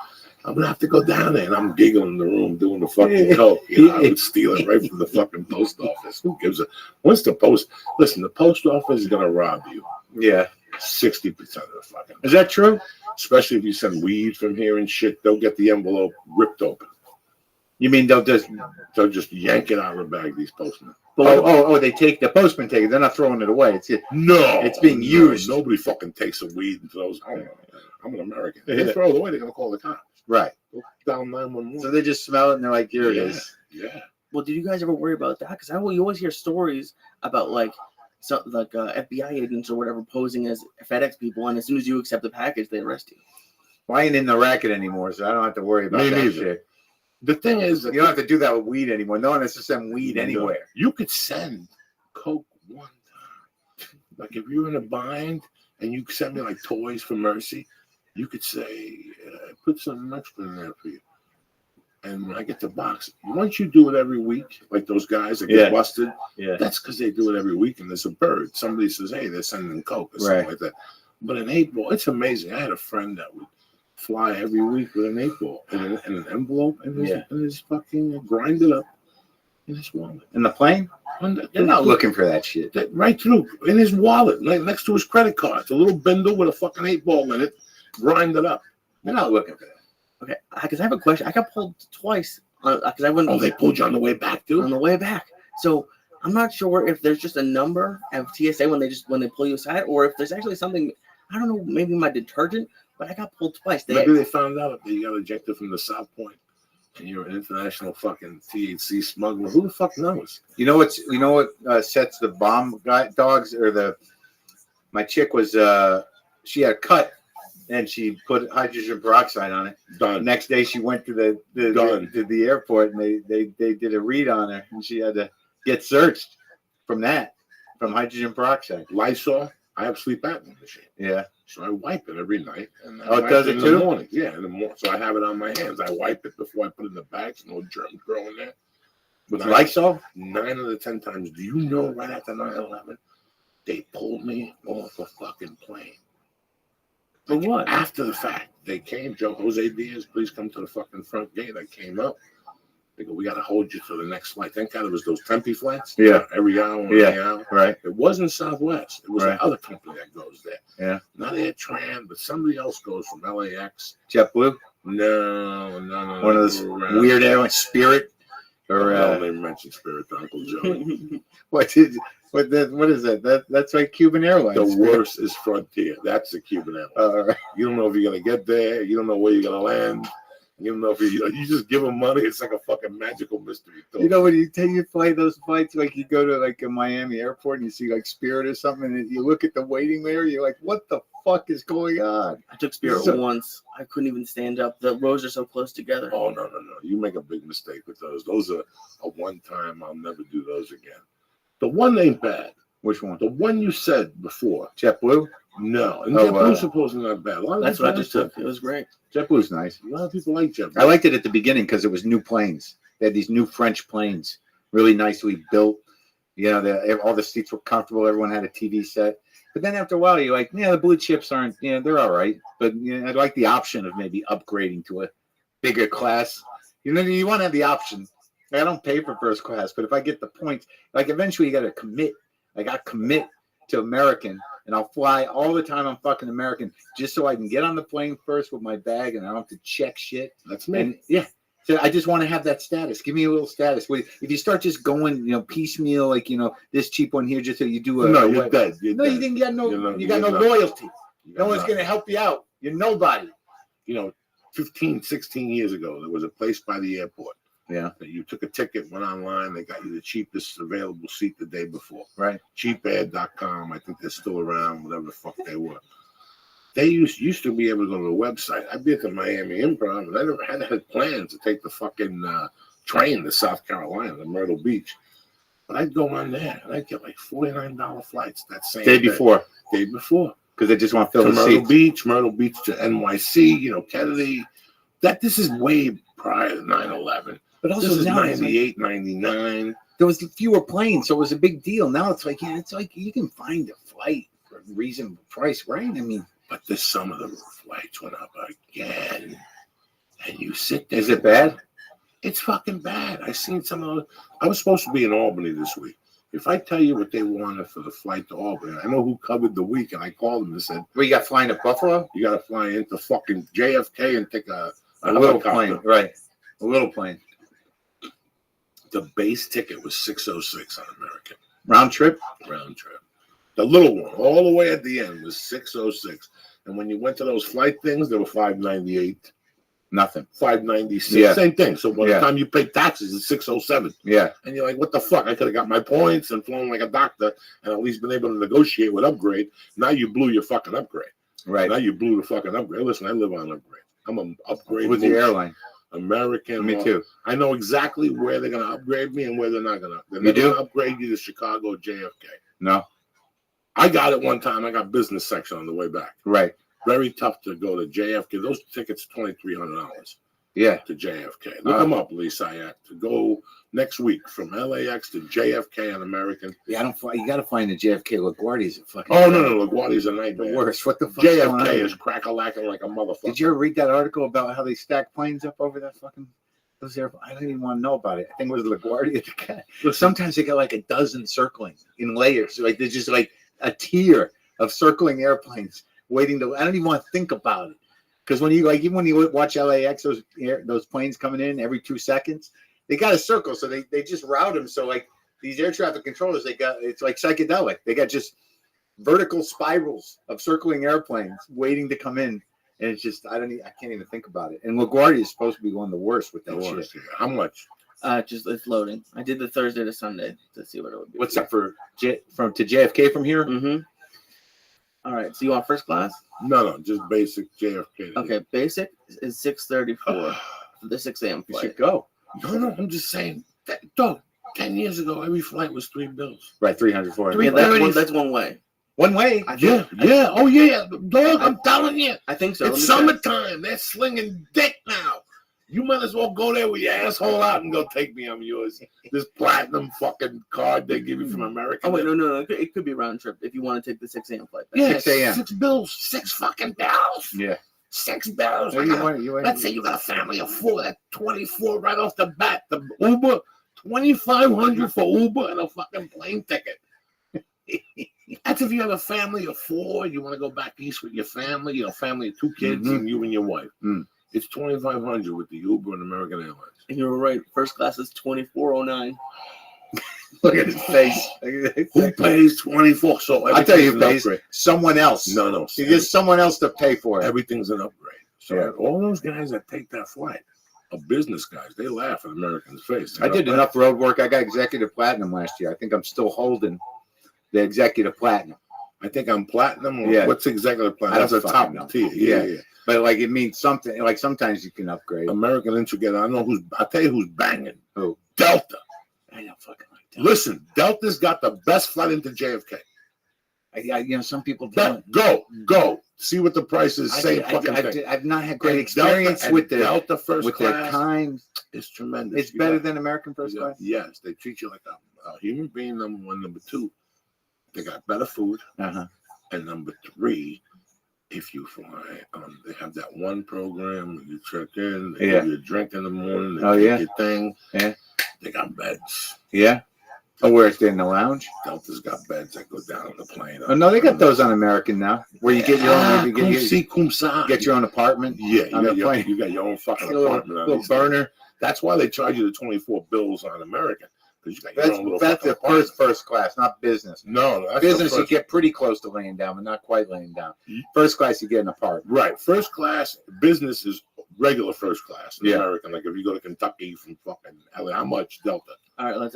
I'm going to have to go down there." And I'm giggling in the room doing the fucking coke. I would steal it right from the fucking post office. Who gives a... Once the post... Listen, the post office is going to rob you. Yeah. 60% of the fucking... Is that true? Especially if you send weed from here and shit. They'll get the envelope ripped open. You mean they'll just yank it out of the bag, these postmen. They take the postman take it. They're not throwing it away. It's being used. Nobody fucking takes a weed and throws. I'm an American. If they throw it away, they're gonna call the cops. Right. Go down 911. So they just smell it and they're like, "Here it is." Yeah. Well, did you guys ever worry about that? Because you always hear stories about FBI agents or whatever posing as FedEx people, and as soon as you accept the package, they arrest you. Well, I ain't in the racket anymore, so I don't have to worry about that shit. The thing is, you don't have to do that with weed anymore. No one has to send weed anywhere. You could send coke one time. Like if you're in a bind and you send me like toys for mercy, you could say, "Put some extra in there for you." And when I get the box, once you do it every week, like those guys that get busted, that's because they do it every week and there's a bird. Somebody says, "Hey, they're sending coke," or something like that. But an 8-ball, it's amazing. I had a friend that would fly every week with an 8-ball and an envelope and his fucking grind it up in his wallet. In the plane? They're not looking for that shit. Right through in his wallet, like next to his credit card. It's a little bindle with a fucking 8-ball in it. Grind it up. They're not looking for that. Okay, because I have a question. I got pulled twice because I went. Oh, they pulled you on the way back, too. On the way back, so I'm not sure if there's just a number of TSA when they pull you aside, or if there's actually something. I don't know. Maybe my detergent, but I got pulled twice. Maybe they found out that you got ejected from the South Point, and you're an international fucking THC smuggler. Who the fuck knows? You know what sets the bomb dogs or my chick was she had a cut. And she put hydrogen peroxide on it. Done. Next day, she went to the airport, and they did a read on her, and she had to get searched from hydrogen peroxide. Lysol. I have sleep apnea machine. Yeah. So I wipe it every night. And it does it too? In the morning. Yeah, in the morning. So I have it on my hands. I wipe it before I put it in the bag, so no germs grow in there. With Lysol? 9 out of 10 times. Do you know right after 9/11, they pulled me off a fucking plane. For what? After the fact, they came, Joe Jose Diaz, please come to the fucking front gate. I came up. They go, "We got to hold you to the next flight." Thank God it was those Tempe flights. Yeah. Every hour. Right. It wasn't Southwest. It was the other company that goes there. Yeah. Not AirTran, but somebody else goes from LAX. JetBlue? No. One of those weird airlines, Spirit? Or don't even mention Spirit to Uncle Joey. what is that? That's like Cuban Airlines. The worst is Frontier. That's the Cuban Airlines. You don't know if you're gonna get there. You don't know where you're gonna land. You don't know if you just give them money. It's like a fucking magical mystery. You know when you fly those flights, like you go to like a Miami airport and you see like Spirit or something, and you look at the waiting there, you're like, what the fuck is going on? I took Spirit once. I couldn't even stand up. The rows are so close together. Oh no! You make a big mistake with those. Those are a one time. I'll never do those again. The one ain't bad. Which one? The one you said before. JetBlue? No, and JetBlue's supposedly not bad. That's what I just took. It was great. JetBlue's nice. A lot of people like JetBlue. I liked it at the beginning because it was new planes. They had these new French planes, really nicely built. You know, all the seats were comfortable. Everyone had a TV set. But then after a while, you're like, yeah, the blue chips aren't. Yeah, they're all right. But I like the option of maybe upgrading to a bigger class. You know, you want to have the option. I don't pay for first class, but if I get the points, like eventually you got to commit. Like I commit to American. And I'll fly all the time on fucking American just so I can get on the plane first with my bag and I don't have to check shit. That's me. And yeah. So I just want to have that status. Give me a little status. If you start just going, piecemeal, like, this cheap one here, just so you do a you're dead. You didn't get you got no loyalty. No one's going to help you out. You're nobody. 15, 16 years ago, there was a place by the airport. Yeah. You took a ticket, went online, they got you the cheapest available seat the day before. Right. Cheapair.com. I think they're still around, whatever the fuck they were. They used to be able to go to the website. I'd be at the Miami Improv, and I never had plans to take the fucking train to South Carolina, to Myrtle Beach. But I'd go on there, and I'd get like $49 flights that same day before. Day before. Because they just want to fill the seats. Myrtle Beach to NYC, Kennedy. This is way prior to 9/11. But also this is now 98, 99. There was fewer planes, so it was a big deal. Now it's like, you can find a flight for a reasonable price, right? I mean, but some of the flights went up again. And you sit there. Is it bad? It's fucking bad. I seen some of those. I was supposed to be in Albany this week. If I tell you what they wanted for the flight to Albany, I know who covered the week, and I called them and said, well, you got flying to Buffalo? You got to fly into fucking JFK and take a little plane. Right. A little plane. The base ticket was $606 on American. Round trip? Round trip. The little one, all the way at the end, was $606. And when you went to those flight things, they were $598. Nothing. $596. Yeah. Same thing. So by the time you pay taxes, it's $607. Yeah. And you're like, what the fuck? I could have got my points and flown like a doctor and at least been able to negotiate with upgrade. Now you blew your fucking upgrade. Right. Now you blew the fucking upgrade. Listen, I live on upgrade. I'm an upgrade. What's the airline? American. Me too. I know exactly where they're going to upgrade me and where they're not going to. They're You do? going to upgrade you to Chicago or JFK. No. I got it one time. I got business section on the way back. Right. Very tough to go to JFK. Those tickets $2,300. Yeah. To JFK. Look them up, Lisa. To go next week from LAX to JFK on American. Yeah, I don't fly. You got to find the JFK. LaGuardia's a fucking. Oh no, LaGuardia's a nightmare. The worst. What the fuck? JFK is crack-a-lacking like a motherfucker. Did you ever read that article about how they stack planes up over that fucking? Those airplanes? I don't even want to know about it. I think it was LaGuardia. Sometimes they got like a dozen circling in layers. Like there's just like a tier of circling airplanes waiting to. I don't even want to think about it. Because when even when you watch LAX, those planes coming in every 2 seconds, they got a circle, so they just route them. So like these air traffic controllers, it's like psychedelic. They got just vertical spirals of circling airplanes waiting to come in, and it's just I can't even think about it. And LaGuardia is supposed to be one of the worst with that shit. Yeah. How much? Just it's loading. I did the Thursday to Sunday to see what it would be. What's up to JFK from here? Mm-hmm. All right. So you want first class? No, just basic JFK. Okay, basic is 6:34 for the 6 a.m. flight. You should go. No, I'm just saying. Dog, 10 years ago, every flight was $3 bills. Right, 300, 400. Yeah, that's one way. One way? Yeah. Oh, yeah. Dog, I'm telling you. I think so. It's summertime. They're slinging dick now. You might as well go there with your asshole out and go take me. I'm yours. This platinum fucking card they give you from America. Oh, wait, no. It could be round trip if you want to take the 6 a.m. flight. Yeah, 6 a.m. 6 bills. 6 fucking bills. Yeah. 6 bills. You let's say you got a family of 4. That's 24 right off the bat. The Uber, $2,500 for Uber and a fucking plane ticket. That's if you have a family of 4. You want to go back east with your family. Family of 2 kids and you and your wife. It's $2,500 with the Uber and American Airlines. And you were right. First class is $24.09. Look at his face. Who pays 24? So I tell you, who everything's pays an upgrade. someone else. No. You get someone else to pay for it. Everything's an upgrade. So Yeah. all those guys that take that flight are business guys. They laugh in Americans' face. I did enough road work. I got executive platinum last year. I think I'm still holding the executive platinum. I think I'm platinum. Or Yeah. what's executive platinum? I That's don't a top fucking know. tier. Yeah. But like it means something. Like sometimes you can upgrade. American Integrated. I know who's. I'll tell you who's banging. Who? Delta. I don't fucking like Delta. Listen, Delta's got the best flight into JFK. Some people don't. Go. See what the price is. Same fucking thing. I've not had great And experience Delta, with the Delta first with class. their kind. It's tremendous. It's better than American first class. Yes, they treat you like a human being. Number one, number two, they got better food. And number three, if you fly, they have that one program where you check in, they give you a drink in the morning, they take your thing. Yeah. They got beds. Yeah. Oh, where it's in the lounge? Delta's got beds that go down on the plane. Oh no, they got those on American now, where you get your own. Get your own apartment. Yeah, on the plane. you got your own fucking Little- apartment. On little these burner. things. That's why they charge you the 24 bills on American, because you got your own little That's fucking the apartment. first class, not business. No, that's Business the you first. get pretty close to laying down, but not quite laying down. First class you get an apartment. Right, first class. Business is regular first class. Yeah. American, like if you go to Kentucky from fucking LA, how much Delta? All right, let's.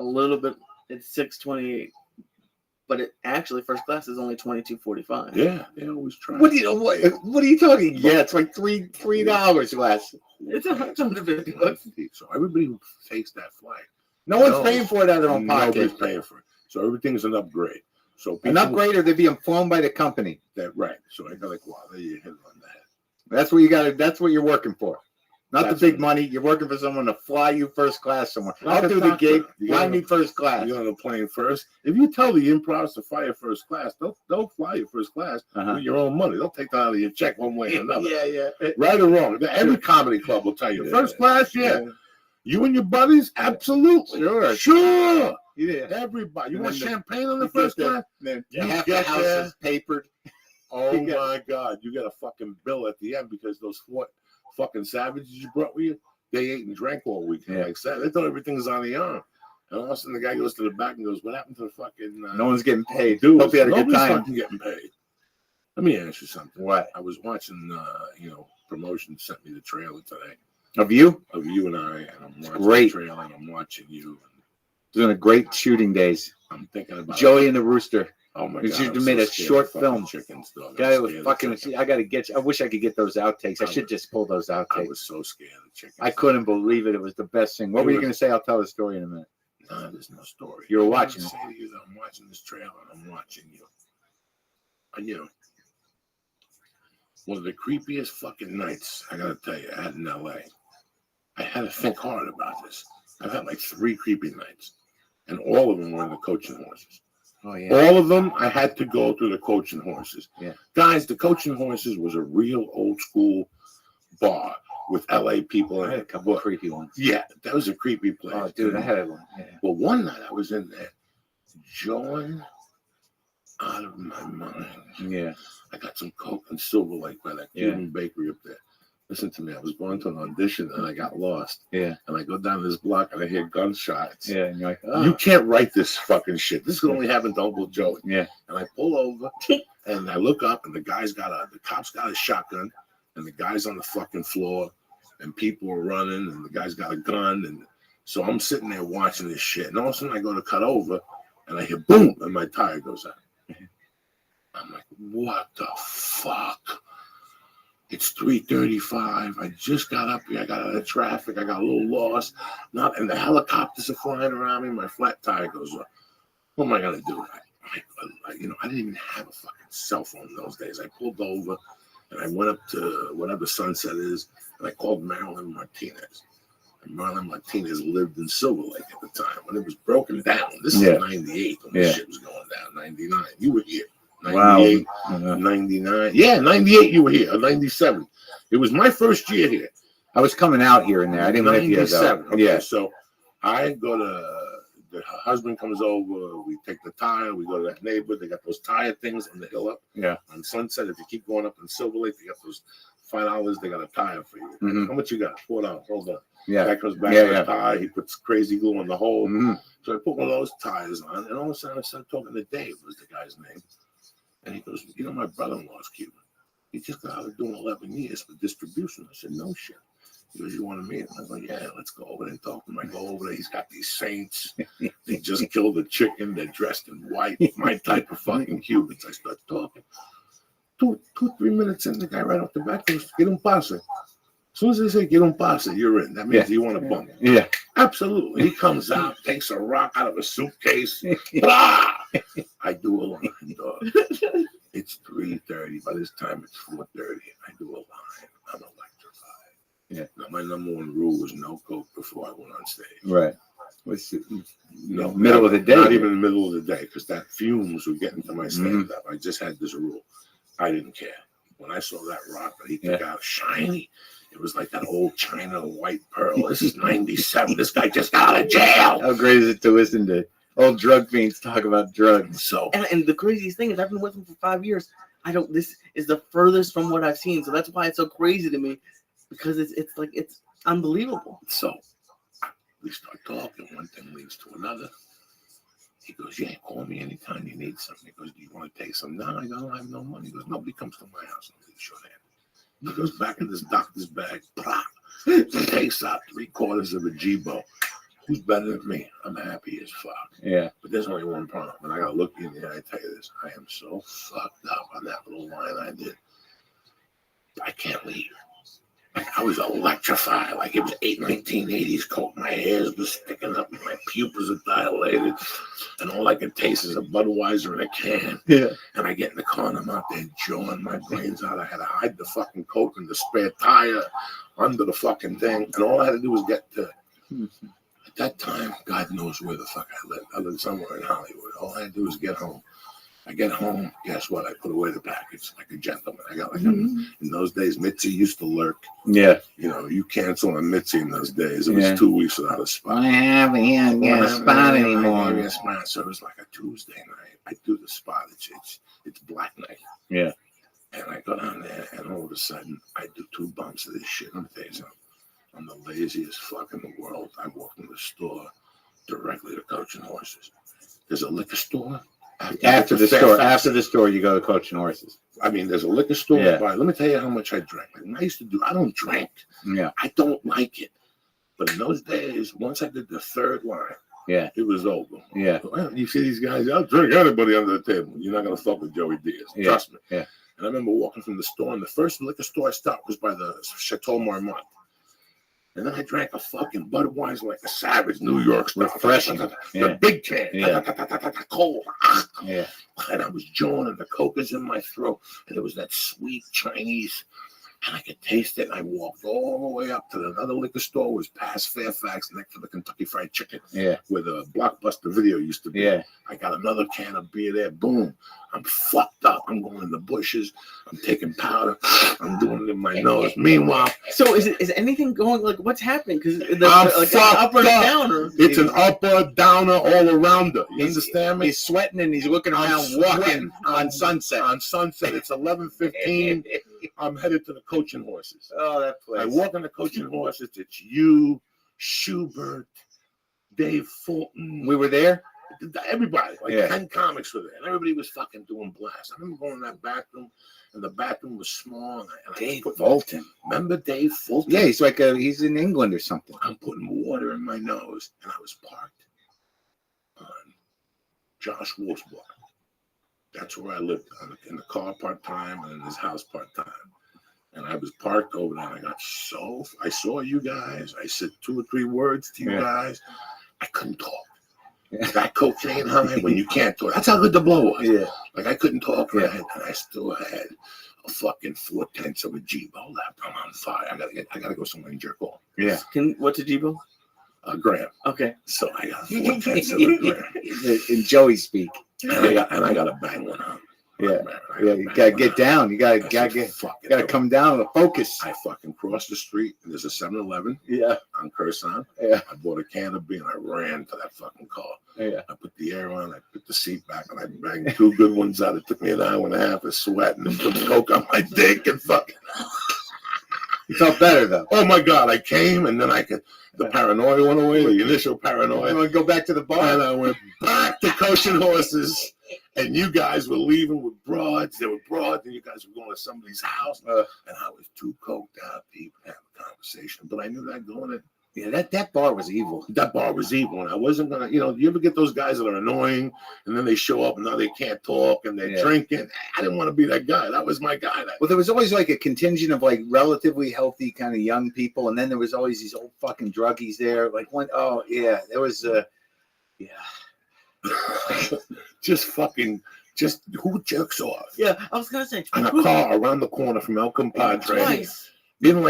A little bit. It's $628, but it actually first class is only $22.45. Yeah, they always try. What are you talking? Yeah, it's like $3 less. It's $150. So everybody who takes that flight, No one's paying for it out of their own nobody's pocket. paying for it. So everything's an upgrade. So An people- upgrade, or they're being flown by the company. That right. So I got like, wow, there you hit on that. That's what you got. That's what you're working for. Not That's the big money. You're working for someone to fly you first class somewhere. Like I'll a do the doctor. gig. You Fly gotta- me first class. You're on the plane first. If you tell the improvs to fly you first class, they'll fly you first class with your own money. They'll take that out of your check one way or another. Yeah. Right or wrong. Every comedy club will tell you. First class, yeah. You and your buddies, absolutely. Sure. Yeah. Everybody. You And want then champagne on the you first get class? Then You half the get house there. is papered. Oh You get- my God. You got a fucking bill at the end because those fucking savages you brought with you, they ate and drank all weekend. Yeah. Like that. They thought everything's on the arm. And all of a sudden the guy goes to the back and goes, what happened to the fucking No one's getting paid. dude? Hope you had a good Nobody's time. fucking getting paid. Let me ask you something. What? I was watching, promotion sent me the trailer today Of you? of you and I, and I'm watching great. the trailer and I'm watching you. Doing a great shooting days. I'm thinking about Joey and the Rooster. Oh my You God! should I'm have made so a scared short of fucking film. Chickens, dog. I'm Guy was scared of fucking. chickens. I gotta get. I wish I could get those outtakes. I should just pull those I outtakes. was so scared of chickens. I couldn't believe it. It was the best thing. What It were you was- gonna say? I'll tell the story in a minute. No, there's no story. You were I'm watching gonna it. say to you that I'm watching this trailer and I'm watching you. And one of the creepiest fucking nights, I gotta tell you, I had in LA. I had to think hard about this. I've had like 3 creepy nights, and all of them were in the coaching horses. Oh yeah. All of them, I had to go through the coaching horses. Yeah. Guys, the coaching horses was a real old school bar with LA people I in had a it. couple of creepy ones. Yeah, that was a creepy place. Oh, dude, I had one. Yeah. Well, one night I was in there, jawing out of my mind. Yeah. I got some Coke and Silver Lake by that Cuban bakery up there. Listen to me, I was going to an audition and I got lost. Yeah. And I go down this block and I hear gunshots. Yeah. And you're like, oh. You can't write this fucking shit. This could only happen to Uncle Joey. Yeah. And I pull over and I look up and the cop's got a shotgun and the guy's on the fucking floor and people are running and the guy's got a gun. And so I'm sitting there watching this shit. And all of a sudden I go to cut over and I hear boom and my tire goes out. I'm like, what the fuck? It's 3:35. I just got up here. I got out of traffic. I got a little lost. And the helicopters are flying around me. My flat tire goes off. What am I gonna do? I didn't even have a fucking cell phone in those days. I pulled over and I went up to whatever Sunset is, and I called Marilyn Martinez. And Marilyn Martinez lived in Silver Lake at the time when it was broken down. This is 98 when this shit was going down. 99. You were here. 98, Wow. 99. Yeah, 98 you were here, or 97. It was my first year here. I was coming out here and there. I didn't live here though. 97. Okay, Yeah. so I go to, the husband comes over, we take the tire, we go to that neighborhood, they got those tire things on the hill up. Yeah. On Sunset, if you keep going up in Silver Lake, they got those $5, they got a tire for you. Mhm. How much you got? $4. Hold on. Yeah. Guy comes back Yeah, with yeah. a tire. He puts crazy glue on the hole. Mhm. So I put one of those tires on, and all of a sudden I started talking to Dave, was the guy's name. And he goes, you know, my brother-in-law's Cuban. He just got out of doing 11 years for distribution. I said, no shit. He goes, you want to meet him? I go, yeah, let's go over there and talk to him. I go over there. He's got these saints. They just killed a chicken. They're dressed in white. My type of fucking Cubans. I start talking. 3 minutes in, the guy right off the bat goes, get un pase. As soon as they say get un pase, you're in. That means you want to bump. Yeah. Absolutely. He comes out, takes a rock out of a suitcase. Blah! I do a line, dog. It's 3:30. By this time, it's 4:30. I do a line. I'm electrified. Yeah. Now, my number one rule was no coke before I went on stage. Right. What's the, No, middle of the day? Not even in the middle of the day, because that fumes would get into my stand-up. I just had this rule. I didn't care. When I saw that rock that he took out, shiny, it was like that old China white pearl. This is 97. This guy just got out of jail. How great is it to listen to old drug fiends talk about drugs? So, and the craziest thing is I've been with him for 5 years. This is the furthest from what I've seen. So that's why it's so crazy to me, because it's unbelievable. So we start talking. One thing leads to another. He goes, yeah, call me anytime you need something. He goes, do you want to take some? No, I don't have no money. He goes, nobody comes to my house and leaves short-handed. He goes back in this doctor's bag. He takes out 3/4 of a G-Bo. Who's better than me? I'm happy as fuck. Yeah. But there's only one problem. And I got to look you in the eye and tell you this. I am so fucked up on that little line I did. I can't leave. I was electrified. Like it was 1980s coat. My hair was sticking up. My pupils are dilated. And all I could taste is a Budweiser in a can. Yeah. And I get in the car and I'm out there jawing my brains out. I had to hide the fucking coat in the spare tire under the fucking thing. And all I had to do was get to... At that time, God knows where the fuck I lived. I lived somewhere in Hollywood. All I had to do was get home. I get home, guess what? I put away the package like a gentleman. I got in those days, Mitzi used to lurk. Yeah. You know, you cancel on Mitzi in those days. It was 2 weeks without a spot. I haven't get a spot anymore. So it was like a Tuesday night. I do the spot. It's black night. Yeah. And I go down there, and all of a sudden, I do 2 bumps of this shit. I'm telling you something. I'm the laziest fuck in the world. I walk in the store directly to Coach and Horses. There's a liquor store. After the store, you go to Coach and Horses. I mean, there's a liquor store. Yeah. Let me tell you how much I drank. Like, when I used to do, I don't drink. Yeah. I don't like it. But in those days, once I did the 3rd line, yeah, it was over. Yeah. Well, you see these guys, I'll drink anybody under the table. You're not going to fuck with Joey Diaz. Trust me. Yeah. And I remember walking from the store, and the first liquor store I stopped was by the Chateau Marmont. And then I drank a fucking Budweiser like a savage, New York stuff. Refreshing. The big can. Yeah. Cold. Yeah. And I was jawing, and the coke is in my throat. And it was that sweet Chinese. And I could taste it. And I walked all the way up to another liquor store. It was past Fairfax, next to the Kentucky Fried Chicken. Yeah. Where the Blockbuster Video used to be. Yeah. I got another can of beer there. Boom. I'm fucked up. I'm going in the bushes. I'm taking powder. I'm doing it in my nose. Meanwhile. So is anything going, like, what's happening? Because I'm like fucked up or up. downer. It's an upper, downer, all around her. You understand me? He's sweating and he's looking around, walking on Sunset. On Sunset. It's 11:15. I'm headed to the Coach and Horses. Oh, that place. I walk on the Coach and Horses. It's you, Schubert, Dave Fulton. We were there? Everybody. Like 10 comics were there. And everybody was fucking doing blasts. I remember going in that bathroom, and the bathroom was small. And Dave Fulton. Remember Dave Fulton? Yeah, he's like he's in England or something. I'm putting water in my nose, and I was parked on Josh Wolf's block. That's where I lived, in the car part-time and in his house part-time. And I was parked over there, and I saw you guys. I said 2 or 3 words to you guys. I couldn't talk. That cocaine high when you can't talk. That's how good the blow was. Yeah. Like I couldn't talk right, and I still had a fucking 4/10 of a G-Bo left. I'm on fire. I gotta go somewhere and jerk off. Yeah. What's a G-Bo? A gram. Okay. So I got 4/10 of a gram. In Joey speak. And I gotta bang one out. Yeah, you gotta get down. You gotta come down and focus. I fucking crossed the street, and there's a 7-Eleven. Yeah. On Curson. Yeah. I bought a can of beer, and I ran to that fucking car. Yeah. I put the air on. I put the seat back, and I banged 2 good ones out. It took me an hour and a half of sweating and put coke on my dick and fucking. You felt better though. Oh my God! I came and then the paranoia went away. The initial paranoia. You want to go back to the bar? And I went back to coaching horses. And you guys were leaving with broads. There were broads, and you guys were going to somebody's house. And I was too coked out to even have a conversation. But I knew that going in. Yeah, that bar was evil. That bar was evil, and I wasn't gonna. You ever get those guys that are annoying, and then they show up and now they can't talk and they're drinking. I didn't want to be that guy. That was my guy. Well, there was always like a contingent of like relatively healthy kind of young people, and then there was always these old fucking druggies there. Like there was just who jerks off? Yeah, I was gonna say in a car around the corner from El Compadre. Twice. And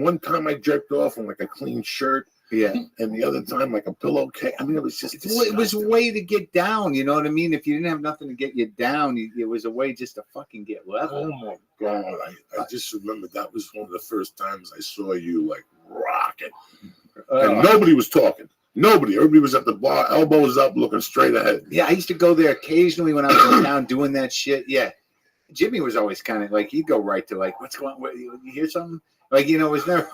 one time I jerked off in like a clean shirt. Yeah. And the other time like a pillowcase. I mean, it was just it was a way to get down, you know what I mean? If you didn't have nothing to get you down, it was a way just to fucking get level. Oh my God. I just remember that was one of the first times I saw you like rocking. And nobody was talking. Nobody. Everybody was at the bar, elbows up, looking straight ahead. Yeah, I used to go there occasionally when I was in town doing that shit. Yeah. Jimmy was always kind of like, he'd go right to like, what's going on? You hear something? Like, it was never,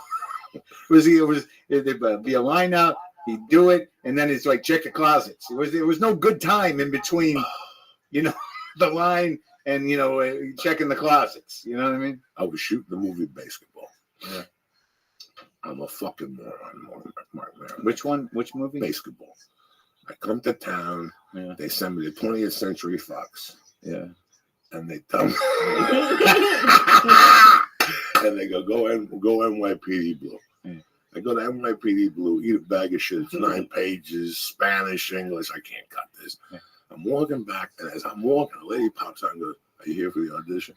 there'd be a line out, he'd do it, and then it's like, check the closets. There was no good time in between, the line and, checking the closets. You know what I mean? I was shooting the movie Basketball. Yeah. I'm a fucking moron, Mark Maron. Which one? Which movie? Basketball. I come to town. Yeah. They send me to 20th Century Fox. Yeah. And they tell me, and they go NYPD Blue. Yeah. I go to NYPD Blue, eat a bag of shit. It's 9 pages, Spanish, English. I can't cut this. Yeah. I'm walking back, and as I'm walking, a lady pops out and goes, "Are you here for the audition?"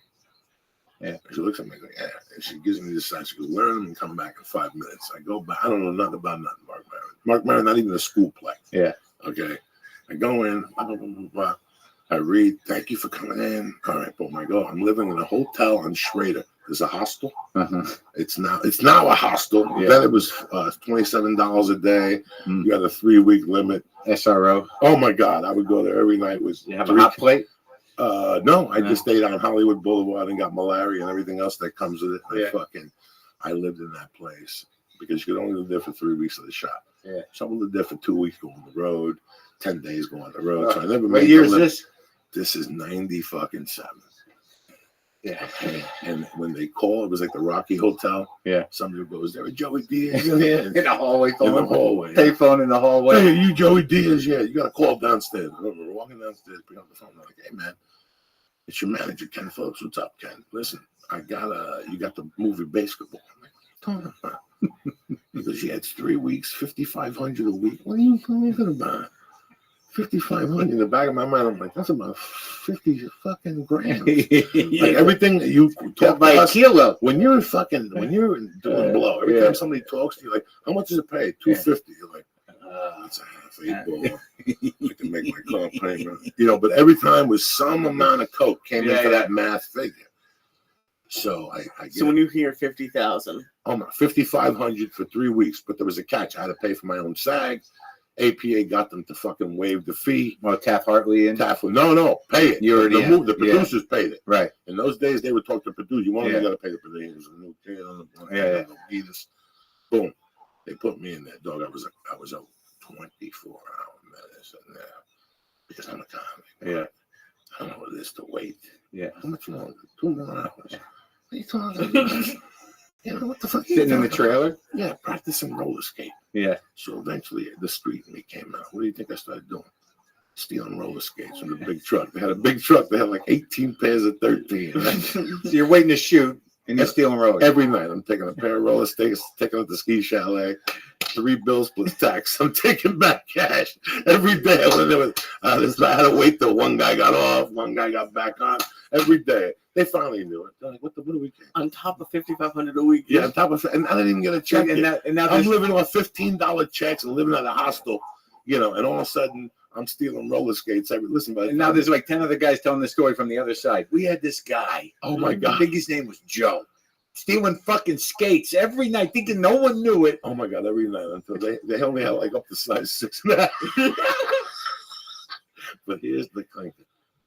Yeah. And she looks at me and goes, "Yeah." And she gives me this sign. She goes, "Learn them and come back in 5 minutes." I go back. I don't know nothing about Mark Maron. Mark Maron, not even a school play. Yeah. Okay. I go in. Blah, blah, blah, blah, blah. I read, "Thank you for coming in." All right, boom. I go. I'm living in a hotel on Schrader. There's a hostel. Uh-huh. It's now a hostel. Yeah. Then it was $27 a day. You got a 3-week limit. SRO. Oh my God, I would go there every night. You have a hot plate? No, I just stayed on Hollywood Boulevard and got malaria and everything else that comes with it. I lived in that place because you could only live there for 3 weeks of the shop. Yeah. So I lived there for 2 weeks, go on the road. 10 days go on the road. So I never what year is this? This is 97. Yeah. And when they call, it was like the Rocky Hotel. Yeah. Somebody goes, "There, Joey Diaz in here." In the hallway. In the hallway. Payphone in the hallway. "Hey, you Joey Diaz? Yeah, you got to call downstairs." I remember walking downstairs, picking up the phone. I'm like, "Hey, man, it's your manager, Ken Phillips. What's up, Ken? Listen, you got the movie Basketball." I'm like, "What are you talking about?" Because she had 3 weeks, $5,500 a week. What are you talking about? 5,500 in the back of my mind. I'm like, that's about 50 fucking grand. Like everything that you talk by a kilo. When you're doing blow, every time somebody talks to you, like, "How much does it pay?" $250. You're like, that's a half $8. I can make my car payment. But every time was some amount of coke came into that math figure. So So when you hear 50,000, oh my, 5,500 for 3 weeks, but there was a catch. I had to pay for my own SAG. APA got them to fucking waive the fee. Well, Taft-Hartley and no, pay it. The producers paid it. Right. In those days, they would talk to producers. You got to pay the producers. Guinness. Boom. They put me in there, dog. I was a 24-hour medicine there because I'm a comic. Yeah. I don't know what it is to wait. Yeah. How much longer? 2 more hours. What are you talking about? What the fuck? Sitting in the trailer? Yeah, practicing roller skate. Yeah. So eventually the street in me came out. What do you think I started doing? Stealing roller skates from the big truck. They had a big truck. They had like 18 pairs of 13. So you're waiting to shoot and you're stealing roller skates. Every night I'm taking a pair of roller skates, taking it to ski chalet, 3 bills plus tax. I'm taking back cash every day. When there was, I had to wait till one guy got off, one guy got back on. Every day. They finally knew it. They're like, what do we get? On top of $5,500 a week. Yeah, on top of, and I didn't even get a check. And now I'm living on $15 checks and living at a hostel, and all of a sudden I'm stealing roller skates. And now there's like 10 other guys telling the story from the other side. We had this guy. Oh my God. I think his name was Joe. Stealing fucking skates every night, thinking no one knew it. Oh my God, every night until they only had like up to size 6.5. But here's the clinker.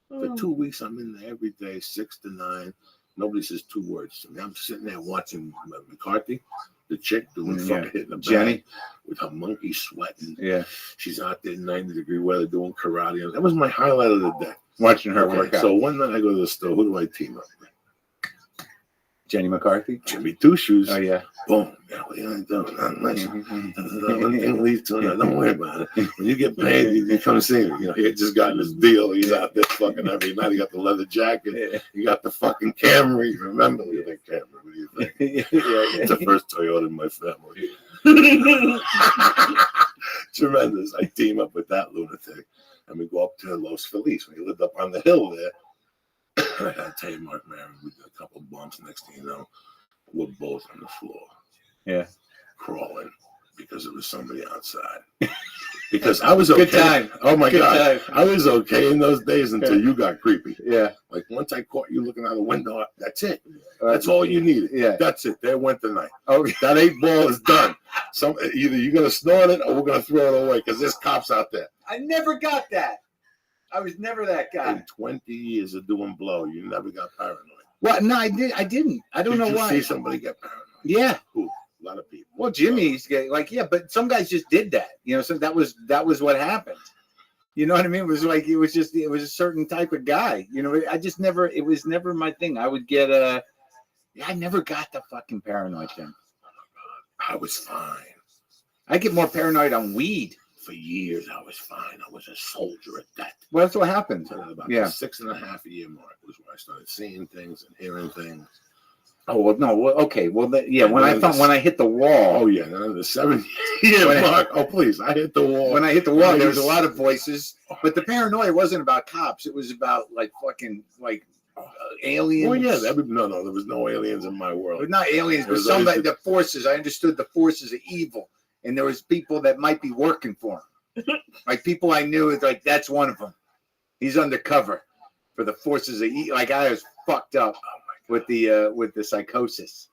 For 2 weeks, I'm in there every day, 6 to 9. Nobody says 2 words to me. I'm sitting there watching McCarthy, the chick doing Yeah. fucking hitting the Jenny. bag with her monkey sweating. Yeah. She's out there in 90-degree weather doing karate. And that was my highlight of the day. Watching her work out. So one night I go to the store. Who do I team up with? Jenny McCarthy. Jimmy Two Shoes. Oh yeah. Boom. Yeah, what are you doing? One thing leads to another. Don't worry about it. When you get paid, you come see me. You know, he just got this deal. He's out there fucking every night. He got the leather jacket. He got the fucking Camry. Remember the Camry? What do you think? It's the first Toyota in my family. Tremendous. I team up with that lunatic, and we go up to Los Feliz. When he lived up on the hill there. I gotta tell you, Mark Maron, we did a couple bumps. Next thing you know, we're both on the floor. Yeah. Crawling because there was somebody outside. Because I was okay. Good time. Oh my Good God. time. I was okay in those days until you got creepy. Yeah. Like once I caught you looking out the window, that's it. That's all you needed. Yeah. That's it. There went the night. Okay. That 8 ball is done. Either you're gonna snort it or we're gonna throw it away because there's cops out there. I never got that. I was never that guy. In 20 years of doing blow, you never got paranoid. What? No, I didn't. I don't know Did you why. see somebody get paranoid? Yeah. Who? A lot of people. Well, Jimmy's like, yeah, but some guys just did that. You know, so that was what happened. You know what I mean? It was a certain type of guy. You know, it was never my thing. I would get I never got the fucking paranoid thing. I was fine. I get more paranoid on weed. For years, I was fine. I was a soldier at that. Well, that's what happened. So about Yeah. the 6.5 year mark was where I started seeing things and hearing things. Oh well, no. Well, okay. Well, yeah. When I hit the wall. Oh yeah. Then the 7 year mark. Oh please, I hit the wall. When I hit the wall, there was a lot of voices, but the paranoia wasn't about cops. It was about like fucking like aliens. Well, yeah. No, there was no aliens in my world. Not aliens, but somebody. The forces. I understood the forces of evil. And there was people that might be working for him. Like people I knew, like that's one of them. He's undercover for the forces of like I was fucked up with the psychosis.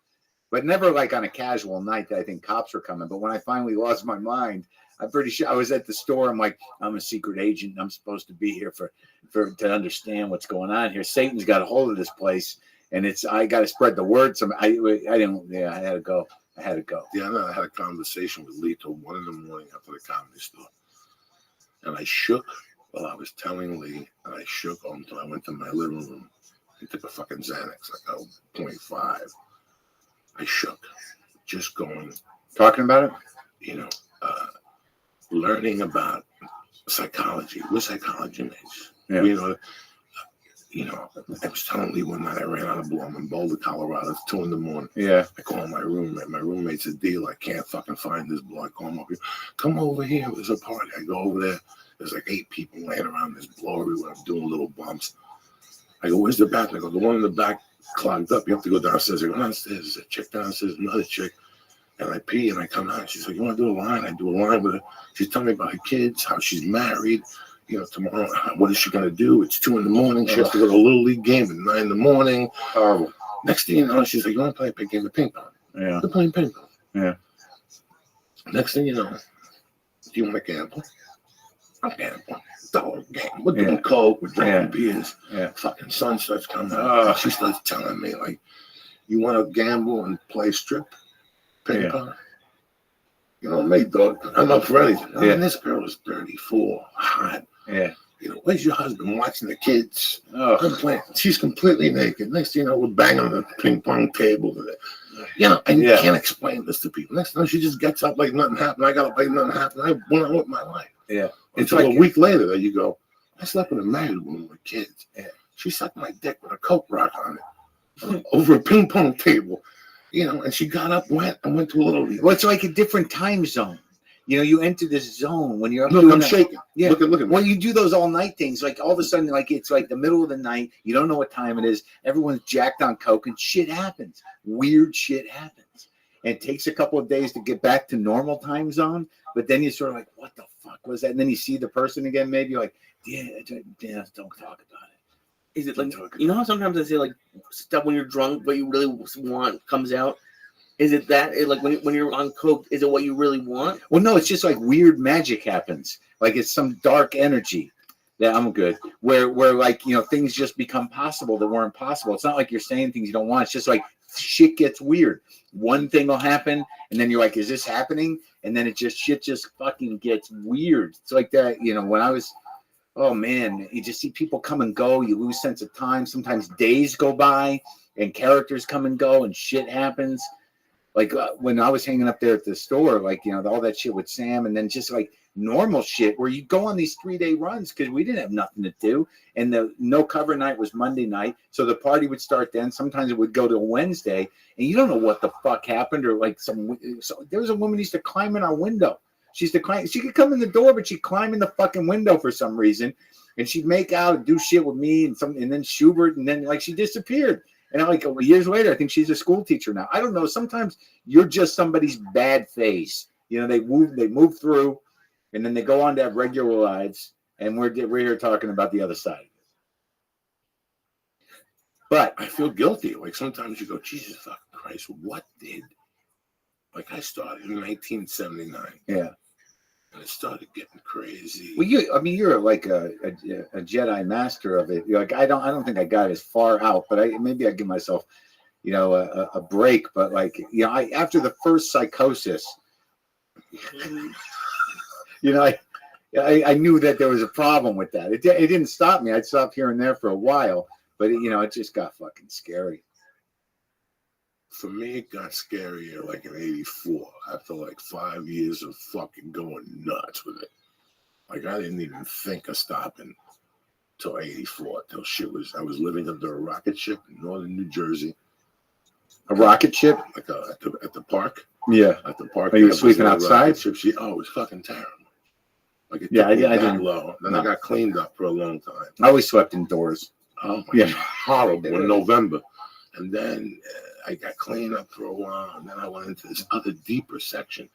But never like on a casual night that I think cops were coming. But when I finally lost my mind, I'm pretty sure I was at the store. I'm like, I'm a secret agent. I'm supposed to be here to understand what's going on here. Satan's got a hold of this place, and I got to spread the word. I didn't. Yeah, I had to go. Yeah, I had a conversation with Lee till 1 a.m. after the comedy store. And I shook while I was telling Lee, and I shook until I went to my living room and took a fucking Xanax, like a 0.5. I shook, just going. Talking about it? You know, learning about psychology, what psychology makes. Yeah. You know, I was telling Lee one night I ran out of blow. I'm in Boulder, Colorado. It's 2 a.m. Yeah. I call my roommate. My roommate's a deal. I can't fucking find this blow. I call him up here. Come over here. There's a party. I go over there. There's like 8 people laying around. There's blow everywhere. I'm doing little bumps. I go, where's the bathroom? I go, the one in the back clogged up. You have to go downstairs. I go downstairs. There's a chick downstairs, another chick. And I pee and I come out. She's like, you want to do a line? I do a line with her. She's telling me about her kids, how she's married. You know, tomorrow, what is she going to do? It's 2 a.m. She has to go to a Little League game at 9 a.m. Horrible. Next thing you know, she's like, you want to play a game of ping pong? Yeah. They're playing ping pong. Yeah. Next thing you know, do you want to gamble? I'll gamble. Dollar game. We're doing coke. We're drinking beers. Yeah. Fucking sun starts coming out. She starts telling me, like, you want to gamble and play strip ping pong? You know me, dog. I'm up for anything. I mean, this girl is 34, hot. Yeah. You know, where's your husband watching the kids? Oh. I'm playing. She's completely naked. Next thing you know, we're banging on the ping pong table. You know, and you can't explain this to people. Next time she just gets up like nothing happened. I got up like nothing happened. I went on with my life. Yeah. Until like a week later, there you go. I slept with a married woman with kids. Yeah. She sucked my dick with a Coke rock on it over a ping pong table. You know, and she got up, went to a little. Well, it's like a different time zone. You know, you enter this zone when you're up. Look, I'm shaking. Yeah. Look at me. Well, you do those all night things. Like all of a sudden, like it's like the middle of the night. You don't know what time it is. Everyone's jacked on coke, and shit happens. Weird shit happens. And it takes a couple of days to get back to normal time zone. But then you're sort of like, what the fuck was that? And then you see the person again. Maybe you're like, yeah, don't talk about it. Is it like, you know how sometimes I say like stuff when you're drunk, what you really want comes out? Is it that, like when you're on coke, is it what you really want? Well, no, it's just like weird magic happens. Like it's some dark energy Yeah, I'm good. Where like, you know, things just become possible that weren't possible. It's not like you're saying things you don't want. It's just like shit gets weird. One thing will happen, and then you're like, is this happening? And then shit just fucking gets weird. It's like that, you know, when I was, oh man, you just see people come and go. You lose sense of time. Sometimes days go by and characters come and go and shit happens. Like when I was hanging up there at the store, like, you know, all that shit with Sam, and then just like normal shit where you go on these 3-day runs because we didn't have nothing to do. And the no cover night was Monday night. So the party would start then. Sometimes it would go to Wednesday, and you don't know what the fuck happened. Or like so there was a woman who used to climb in our window. She used to climb. She could come in the door, but she'd climb in the fucking window for some reason. And she'd make out and do shit with me and then Schubert. And then like she disappeared. And like years later, I think she's a school teacher now. I don't know. Sometimes you're just somebody's bad phase. You know, they move through, and then they go on to have regular lives. And we're here talking about the other side. But I feel guilty. Like sometimes you go, Jesus fucking Christ, what did? Like I started in 1979. Yeah. And it started getting crazy. Well, you're like a Jedi master of it. You're like, I don't think I got as far out, but maybe I give myself, you know, a break. But like, you know, after the first psychosis, you know, I knew that there was a problem with that. It didn't stop me. I'd stop here and there for a while, but you know, it just got fucking scary. For me, it got scarier like in 84 after like 5 years of fucking going nuts with it. Like I didn't even think of stopping till 84. Till shit was, I was living under a rocket ship in northern New Jersey. A rocket ship? Like at the park. Yeah. At the park. Are you sleeping outside? Oh, it was fucking terrible. Like it yeah, I that didn't. Low. Then I got cleaned up for a long time. I always slept indoors. Oh my God, horrible in November. And then I got cleaned up for a while, and then I went into this other deeper section.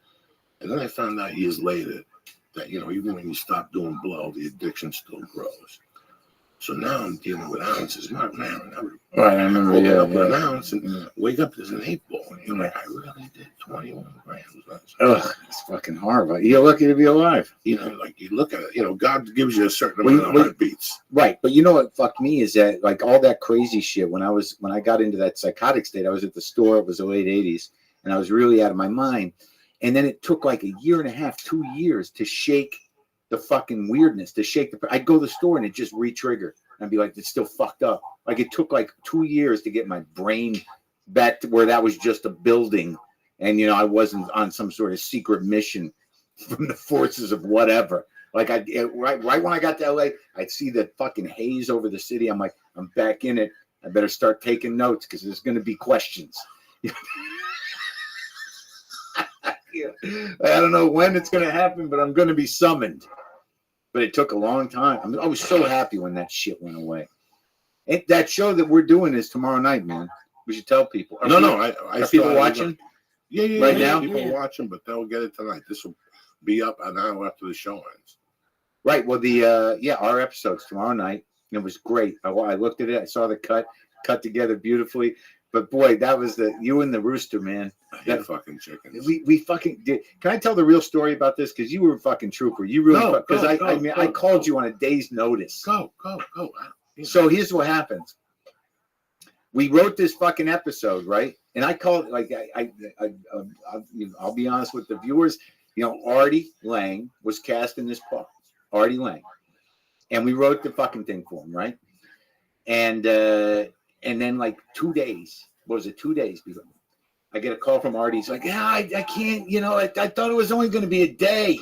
And then I found out years later that, you know, even when you stop doing blow, the addiction still grows. So now I'm dealing with ounces, not an hour. Right, I remember, up with an ounce and wake up, there's an 8 ball. And you're like, I really did 21 grams. Ugh, it's fucking horrible. You're lucky to be alive. You know, like you look at it, you know, God gives you a certain amount of heartbeats. Right, but you know what fucked me is that like all that crazy shit when I got into that psychotic state, I was at the store, it was the late 80s, and I was really out of my mind. And then it took like a year and a half, 2 years to shake the fucking weirdness, to shake I'd go to the store and it just re-trigger. I'd be like, it's still fucked up. Like it took like 2 years to get my brain back to where that was just a building. And, you know, I wasn't on some sort of secret mission from the forces of whatever. Like right when I got to LA, I'd see the fucking haze over the city. I'm like, I'm back in it. I better start taking notes because there's going to be questions. I don't know when it's going to happen, but I'm going to be summoned. But it took a long time. I was so happy when that shit went away. That show that we're doing is tomorrow night, man. We should tell people. Are people watching? Yeah. Right now? People watching, but they'll get it tonight. This will be up an hour after the show ends. Right. Well, our episode's tomorrow night. It was great. I looked at it. I saw the cut together beautifully. But boy, that was you and the rooster, man. That fucking chickens. We fucking did. Can I tell the real story about this? Because you were a fucking trooper. You really, because I called you on a day's notice. Go. So here's what happens. We wrote this fucking episode, right? And I called, like, I'll be honest with the viewers. You know, Artie Lang was cast in this part. Artie Lang, and we wrote the fucking thing for him, right? And then like 2 days. What was it? 2 days before I get a call from Artie. He's like, yeah, I can't, you know, I thought it was only going to be a day.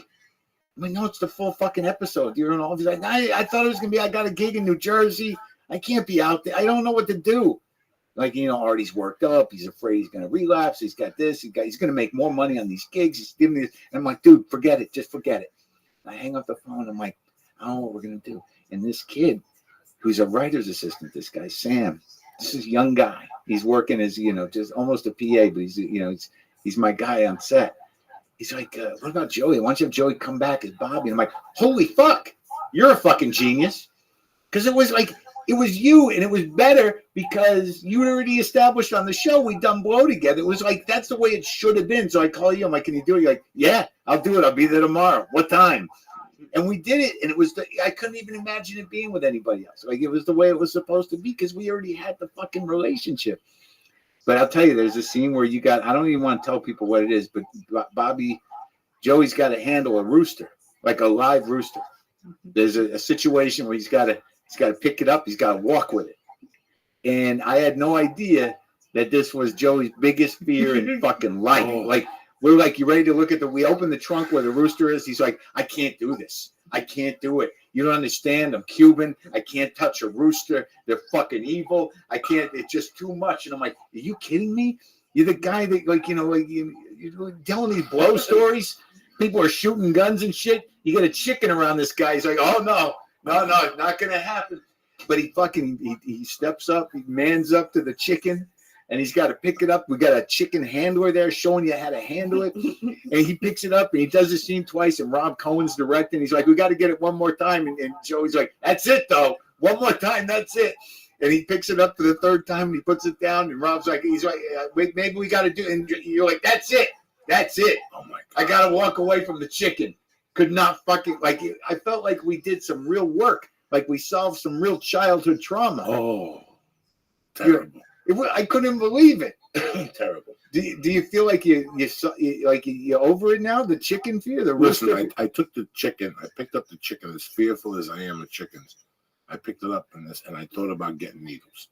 I'm like, no, it's the full fucking episode. You know, he's like, I thought it was going to be, I got a gig in New Jersey. I can't be out there. I don't know what to do. Like, you know, Artie's worked up. He's afraid he's going to relapse. He's got this. He's going to make more money on these gigs. He's giving me this. And I'm like, dude, forget it. Just forget it. I hang up the phone. I'm like, I don't know what we're going to do. And this kid, who's a writer's assistant, this guy, Sam, this is a young guy. He's working as, you know, just almost a PA, but he's, you know, he's my guy on set. He's like, what about Joey? Why don't you have Joey come back as Bobby? And I'm like, holy fuck, you're a fucking genius. Because it was like, it was you, and it was better because you already established on the show we'd done blow together. It was like, that's the way it should have been. So I call you, I'm like, can you do it? You're like, yeah, I'll do it. I'll be there tomorrow. What time? And we did it, and it was I couldn't even imagine it being with anybody else. Like, it was the way it was supposed to be because we already had the fucking relationship. But I'll tell you, there's a scene where you got, I don't even want to tell people what it is, but Joey's got to handle a rooster, like a live rooster. There's a situation where he's got to pick it up, he's got to walk with it. And I had no idea that this was Joey's biggest fear in fucking life. Like, we're like, you ready to look at we open the trunk where the rooster is. He's like, I can't do this. I can't do it. You don't understand. I'm Cuban. I can't touch a rooster. They're fucking evil. I can't. It's just too much. And I'm like, are you kidding me? You're the guy that, like, you know, like you're telling these blow stories. People are shooting guns and shit. You get a chicken around this guy. He's like, oh, no, not going to happen. But he steps up. He mans up to the chicken. And he's got to pick it up. We got a chicken handler there showing you how to handle it. And he picks it up and he does the scene twice. And Rob Cohen's directing. He's like, we got to get it one more time. And Joey's like, that's it, though. One more time, that's it. And he picks it up for the third time and he puts it down. And Rob's like, wait, maybe we got to do it. And you're like, that's it. That's it. Oh, my God. I got to walk away from the chicken. Could not fucking, like, I felt like we did some real work. Like we solved some real childhood trauma. Oh, terrible. I couldn't believe it. Terrible. Do you feel like you're over it now? The chicken fear, the rooster. Listen, I took the chicken. I picked up the chicken. As fearful as I am of chickens, I picked it up and I thought about getting needles.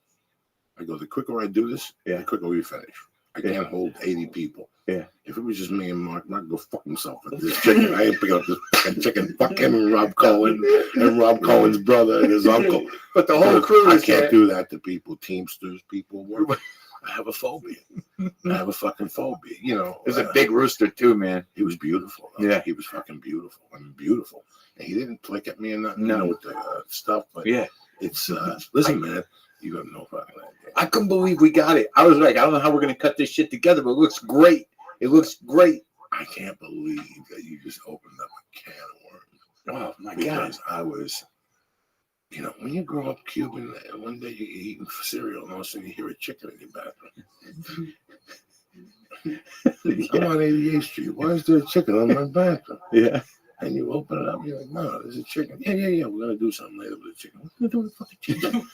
I go, the quicker I do this, the quicker we finish. I can't hold 80 people. Yeah. If it was just me and Mark go fuck himself with this chicken. I ain't picking up this fucking chicken. Fuck him and Rob Cohen and Rob Cohen's brother and his uncle. But the whole crew I can't do that to people. Teamsters, people work. I have a phobia. I have a fucking phobia. You know. It was a big rooster too, man. He was beautiful. Yeah. He was fucking beautiful. I mean, beautiful. And he didn't click at me and nothing. No. You know, with the stuff. But yeah. It's listen, man. You have no fucking idea. I couldn't believe we got it. I was like, I don't know how we're gonna cut this shit together, but it looks great. It looks great. I can't believe that you just opened up a can of worms. Oh my God. Because I was, you know, when you grow up Cuban, and one day you're eating cereal and all of a sudden you hear a chicken in your bathroom. I'm on 88th Street. Why is there a chicken on my bathroom? Yeah. And you open it up, you're like, no, there's a chicken. Yeah. We're gonna do something later with the chicken. What are we gonna do with the fucking chicken?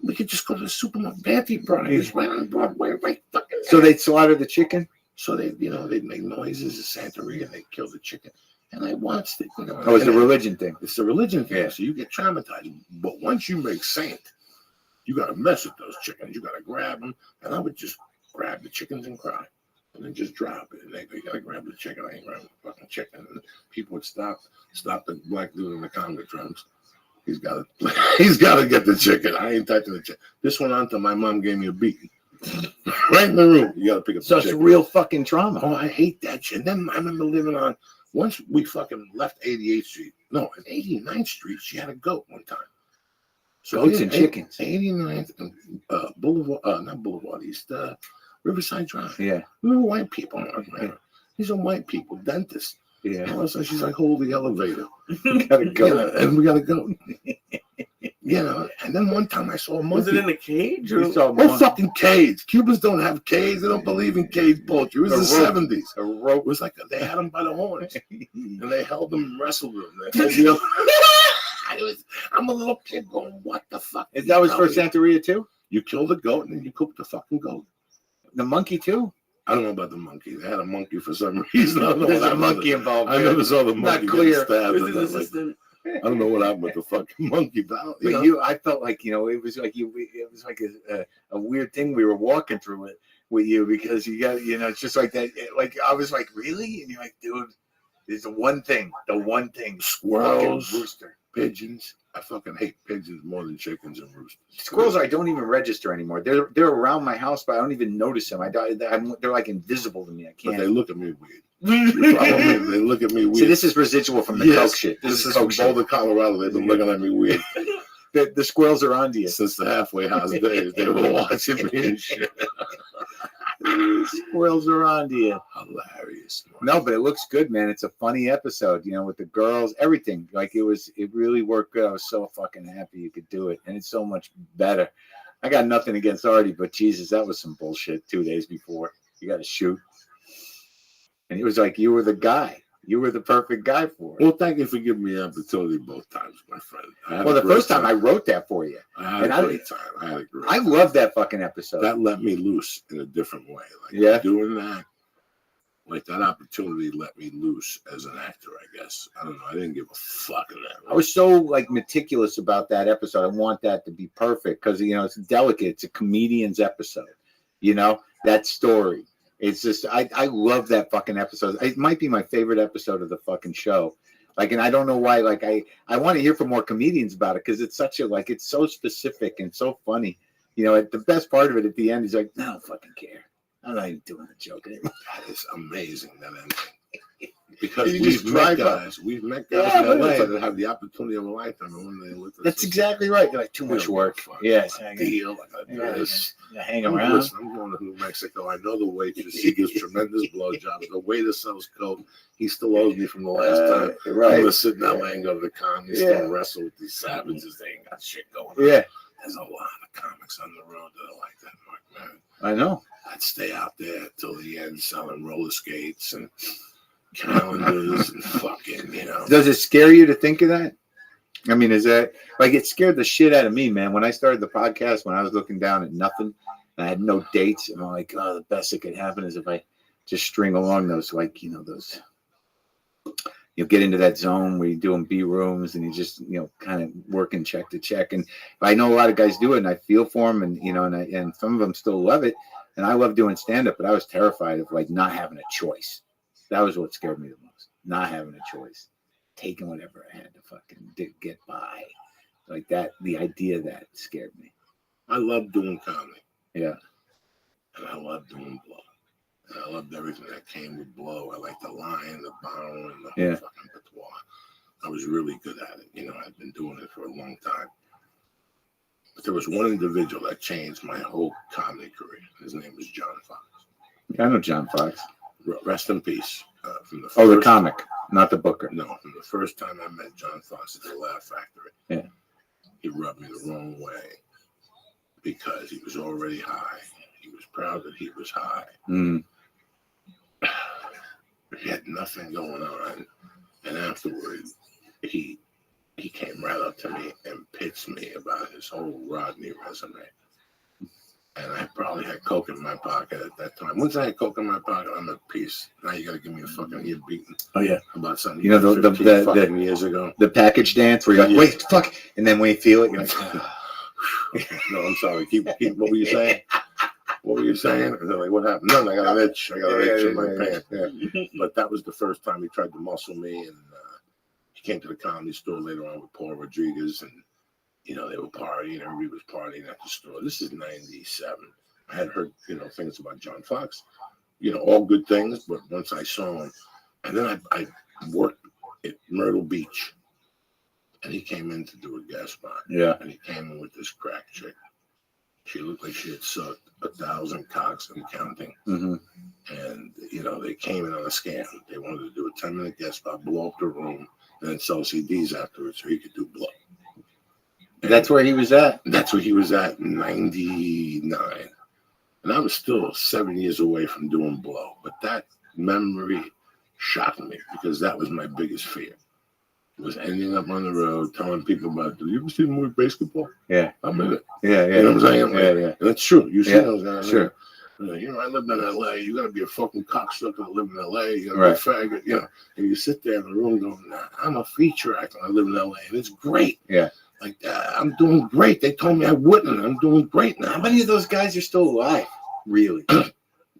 We could just go to the supermarket. Bathy Brothers, right on Broadway, right fucking. So they'd slaughter the chicken. So they'd make noises at Santeria and they'd kill the chicken. And I watched it. You know, it's a religion thing. It's a religion thing. Yeah. So you get traumatized. But once you make saint, you got to mess with those chickens. You got to grab them. And I would just grab the chickens and cry. And then just drop it. And they got to grab the chicken. I ain't grabbing the fucking chicken. And people would stop the black dude in the conga drums. He's got to get the chicken. I ain't touching the chicken. This went on till my mom gave me a beating. Right in the room. You got to pick up the chicken. So it's real fucking trauma. Oh, I hate that shit. And then I remember living on, once we fucking left 88th Street, no, at 89th Street, she had a goat one time. So Goats and chickens. 89th and not Boulevard East, Riverside Drive. Yeah. We were white people, man. These are white people, dentists. Yeah. And all of a sudden she's like, hold the elevator. We gotta go. You know, and we gotta go. You know, and then one time I saw a monkey. Was it in a cage? Or? Oh, fucking cage. Cubans don't have cage. They don't believe in cage poultry. It was the 70s. A rope. It was like they had them by the horns. And they held them and wrestled them. I'm a little kid going, what the fuck? That was for Santeria too? You kill the goat and then you cook the fucking goat. The monkey too? I don't know about the monkey. They had a monkey for some reason. I don't know There's what a monkey involved. I never saw the monkey. Not clear. I don't know what happened with the fucking monkey. But I felt like, you know, it was like a weird thing we were walking through it with you because you got, you know, it's just like that. Like I was like, really? And you're like, dude, there's the one thing, squirrels, rooster, pigeons. I fucking hate pigeons more than chickens and roosters. Squirrels, I don't even register anymore. They're around my house, but I don't even notice them. They're like invisible to me. I can't. But they look at me weird. They look at me weird. See, this is residual from the Coke shit. This is from Boulder, Colorado. They've been looking at me weird. The squirrels are on to you. Since the halfway house days, they were watching me and shit. Squirrels are on to you. Hilarious. No, but it looks good, man. It's a funny episode, you know, with the girls, everything. Like it really worked good. I was so fucking happy you could do it. And it's so much better. I got nothing against Artie, but Jesus, that was some bullshit 2 days before. You got to shoot. And it was like, you were the guy. You were the perfect guy for it. Well, thank you for giving me the opportunity both times, my friend. Well, the first time I wrote that for you. I had a great time. I love that fucking episode. That let me loose in a different way. Like Yeah. doing that, like that opportunity let me loose as an actor, I guess. I don't know. I didn't give a fuck in that. I was so like meticulous about that episode. I want that to be perfect because you know it's delicate. It's a comedian's episode. You know that story. It's just I love that fucking episode. It might be my favorite episode of the fucking show. Like, and I don't know why. Like, I want to hear from more comedians about it because it's such a like it's so specific and so funny. You know, the best part of it at the end is like, I don't fucking care. I'm not even doing a joke anymore. That is amazing. That ending. Because You we've just met drive up. guys. We've met Yeah, guys in LA but- that have the opportunity of a lifetime. And when they with us, That's exactly right. They're like too much work. Yes, I deal. I gotta do this. hang I'm around. Listen, I'm going to New Mexico. I know the waitress. He gives tremendous blowjobs. The waiter sells coke. He still owes me from the last time. right. I'm gonna sit in LA and go to the comedy store and wrestle with these savages. They ain't got shit going on. Yeah. There's a lot of comics on the road that are like that, Mark, man. I know. I'd stay out there till the end selling roller skates and calendars and fucking, you know. Does it scare you to think of that? I mean, is that like it scared the shit out of me, man? When I started the podcast, when I was looking down at nothing, I had no dates, and I'm like, oh, the best that could happen is if I just string along those, like, you know, those. You get into that zone where you're doing B rooms and you just, you know, kind of working check to check. And I know a lot of guys do it, and I feel for them, and you know, and some of them still love it. And I love doing stand up, but I was terrified of like not having a choice. That was what scared me the most. Not having a choice, taking whatever I had to fucking get by, like that. The idea of that scared me. I love doing comedy. Yeah, and I love doing blow. And I loved everything that came with blow. I like the line, the borrowing, the whole fucking patois. I was really good at it. You know, I'd been doing it for a long time. But there was one individual that changed my whole comedy career. His name was John Fox. I know John Fox. Rest in peace. From the The comic, not the booker. No, from the first time I met John Fox at the Laugh Factory, he rubbed me the wrong way because he was already high. He was proud that he was high. Mm. He had nothing going on. And afterward, he came right up to me and pitched me about his whole Rodney resume. And I probably had coke in my pocket at that time. Once I had coke in my pocket, I'm at peace. Now you got to give me a fucking ear beating. Oh yeah, about something. You know the fucking years ago. The package dance where you're like, wait, fuck, and then when you feel it, you're like, no, I'm sorry. Keep. What were you saying? What were you saying? And they're like, what happened? None. I got an itch. I got an itch in my pants. Yeah. But that was the first time he tried to muscle me, and he came to the comedy store later on with Paul Rodriguez, and you know they were partying. Everybody was partying at the store. This is '97. I had heard things about John Fox, all good things. But once I saw him, and then I worked at Myrtle Beach, and he came in to do a guest spot. Yeah. And he came in with this crack chick. She looked like she had sucked 1,000 cocks and counting. Mm-hmm. And, they came in on a scam. They wanted to do a 10-minute guest spot, blow up the room, and then sell CDs afterwards so he could do blow. And that's where he was at? That's where he was at in 99. And I was still 7 years away from doing blow. But that memory shocked me because that was my biggest fear. Was ending up on the road telling people about, do you ever see the movie Basketball? Yeah. I'm in it. Yeah, yeah. You know what I'm saying? Yeah, Like, yeah. And it's true. You see those guys. Sure. I lived in LA. You got to be a fucking cocksucker to live in LA. You got to Right. be a faggot. And you sit there in the room going, nah, I'm a feature actor. I live in LA. And it's great. Yeah. Like, I'm doing great. They told me I wouldn't. I'm doing great now. How many of those guys are still alive? Really?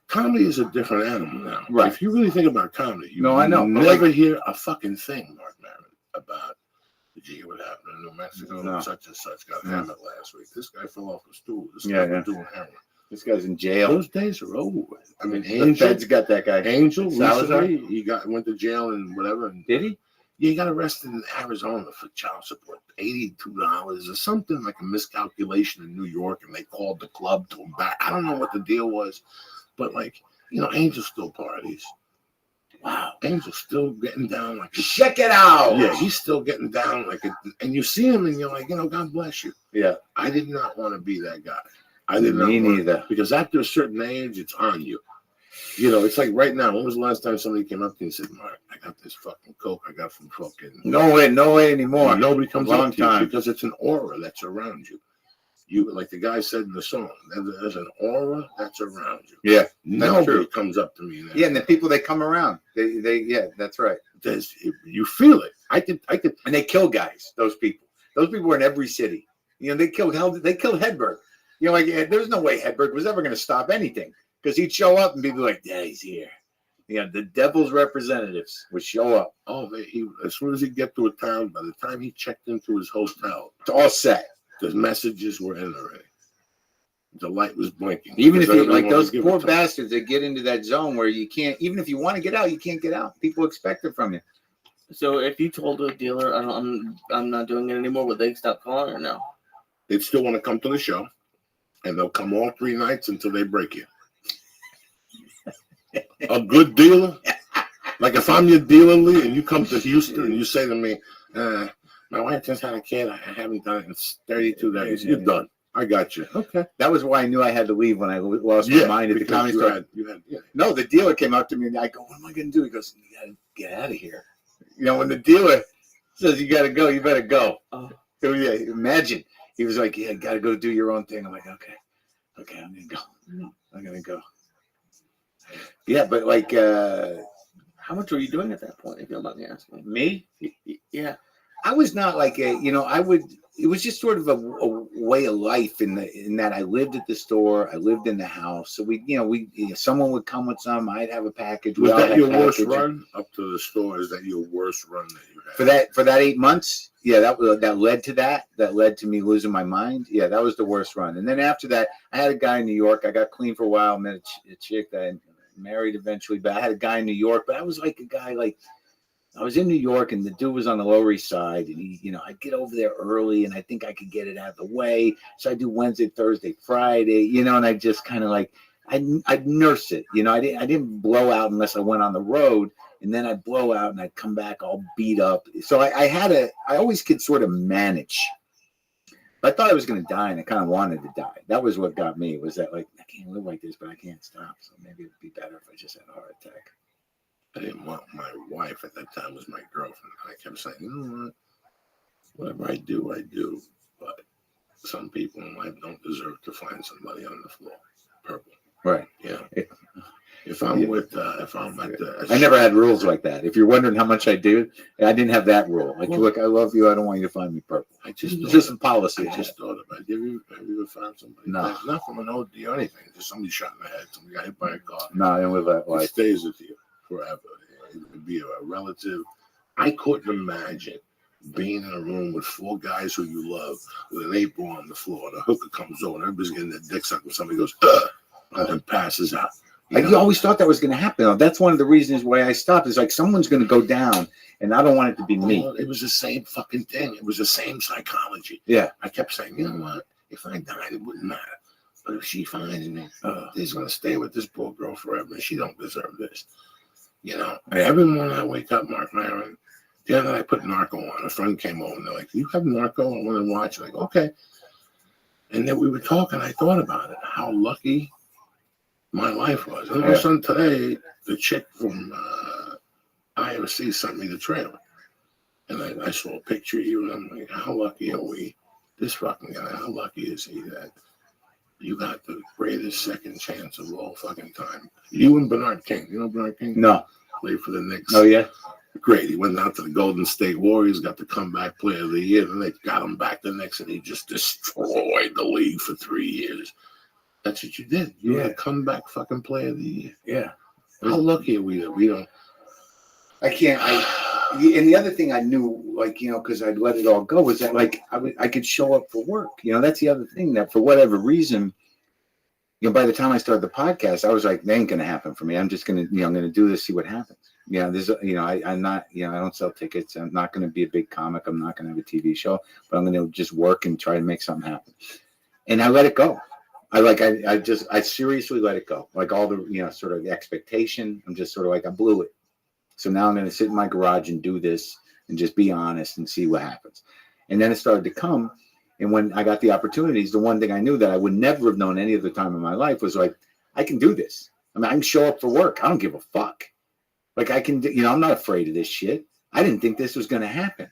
Comedy is a different animal now. Right. If you really think about comedy, you I know. But never hear a fucking thing, Mark Maron, about, did you hear what happened in New Mexico? No. Such and such got No. hammered last week. This guy fell off a stool. This Yeah, guy yeah. was doing heroin. This guy's in jail. Those days are over with. I mean, The Angel, Fed's got that guy. Angel Salazar? recently, went to jail and whatever. And Did he? Yeah, he got arrested in Arizona for child support, $82 or something, like a miscalculation in New York, and they called the club to him back. I don't know what the deal was, but Angel still parties. Wow, Angel's still getting down like check it out. Yeah, he's still getting down like it, and you see him and you're like, God bless you. Yeah. I did not want to be that guy. I did not Me want- neither. Because after a certain age, it's on you. You know, it's like right now. When was the last time somebody came up to you and said, "Mark, I got this fucking Coke I got from fucking." No way anymore. Nobody comes Long up to you time. because it's an aura that's around you. You, like the guy said in the song, there's an aura that's around you. Yeah, that's Nobody true. comes up to me. And Yeah, and the people that come around, yeah, that's right. You feel it. I could, and they kill guys. Those people were in every city. You know, they killed Hedberg. You know, like there's no way Hedberg was ever going to stop anything because he'd show up and people like, yeah, he's here. You know, the devil's representatives would show up. Oh, as soon as he get to a town, by the time he checked into his hotel, it's all set. The messages were in already. The light was blinking. Even if you, like those poor bastards that get into that zone where you can't, even if you want to get out, you can't get out. People expect it from you. So if you told a dealer, I'm not doing it anymore, would they stop calling or no? They'd still want to come to the show, and they'll come all 3 nights until they break you. A good dealer, like if I'm your dealer, Lee, and you come to Houston and you say to me, my wife just had a kid. I haven't done it in 32 days. You're done. I got you. Okay. That was why I knew I had to leave when I lost my mind at the comedy store. No, the dealer came up to me and I go, "What am I going to do?" He goes, "You got to get out of here." You know, when the dealer says you got to go, you better go. Oh. So yeah, imagine he was like, "Yeah, you got to go do your own thing." I'm like, "Okay, I'm going to go. I'm going to go." Yeah, but like, how much were you doing at that point? If you don't mind me asking. Me? Yeah. I was not like it was just sort of a way of life in that I lived at the store, I lived in the house. So someone would come with some, I'd have a package. Was that your worst run up to the store? Is that your worst run that you had? For that 8 months? Yeah, that led to that. That led to me losing my mind. Yeah, that was the worst run. And then after that, I had a guy in New York. I got clean for a while, met a chick that I married eventually, but I had a guy in New York, but I was like a guy like, I was in New York and the dude was on the Lower East Side and he, I'd get over there early and I think I could get it out of the way. So I do Wednesday, Thursday, Friday, and I just kind of like, I'd nurse it. I didn't blow out unless I went on the road, and then I'd blow out and I'd come back all beat up. So I always could sort of manage. I thought I was going to die and I kind of wanted to die. That was what got me, was that like, I can't live like this, but I can't stop. So maybe it'd be better if I just had a heart attack. I didn't want my wife at that time was my girlfriend. I kept saying, you know what? Whatever I do. But some people in life don't deserve to find somebody on the floor. Purple. Right. Yeah. If I'm at I never had rules like that. If you're wondering how much I do, I didn't have that rule. Like, look, I love you. I don't want you to find me purple. It's just a policy. I just thought about it. Have you ever found somebody? No. Not from an OD or anything. Just somebody shot in the head. Somebody got hit by a car. No, I didn't live that life. It stays with you forever. It would be a relative. I couldn't imagine being in a room with 4 guys who you love with an 8 ball on the floor. The hooker comes over and everybody's getting their dick sucked and somebody goes, and then passes out. You always thought that was going to happen. That's one of the reasons why I stopped. Is like someone's going to go down, and I don't want it to be me. It was the same fucking thing. It was the same psychology. Yeah. I kept saying, you know what? If I died, it wouldn't matter. But if she finds me, he's going to stay with this poor girl forever, and she don't deserve this. Every morning I wake up, Mark Maron. The other night I put Narco on. A friend came over and they're like, "You have Narco? I want to watch." I'm like, okay. And then we were talking. I thought about it, how lucky my life was. And all of a sudden today, the chick from IMC sent me the trailer. And I saw a picture of you, and I'm like, how lucky are we? This fucking guy, how lucky is he that you got the greatest second chance of all fucking time? You and Bernard King. You know Bernard King? No. Played for the Knicks. Oh, yeah? Great. He went out to the Golden State Warriors, got the comeback player of the year, and they got him back the next, and he just destroyed the league for 3 years. That's what you did. You were a comeback fucking player of the year. Yeah. How lucky are we that we don't? And the other thing I knew, like, because I'd let it all go, was that, like, I could show up for work. That's the other thing, that for whatever reason, by the time I started the podcast, I was like, that ain't going to happen for me. I'm just going to, I'm going to do this, see what happens. I'm not, I don't sell tickets. I'm not going to be a big comic. I'm not going to have a TV show, but I'm going to just work and try to make something happen. And I let it go. I seriously let it go. Like all the, sort of expectation. I'm just sort of like, I blew it. So now I'm going to sit in my garage and do this and just be honest and see what happens. And then it started to come. And when I got the opportunities, the one thing I knew that I would never have known any other time in my life was like, I can do this. I mean, I can show up for work. I don't give a fuck. Like I can, I'm not afraid of this shit. I didn't think this was going to happen.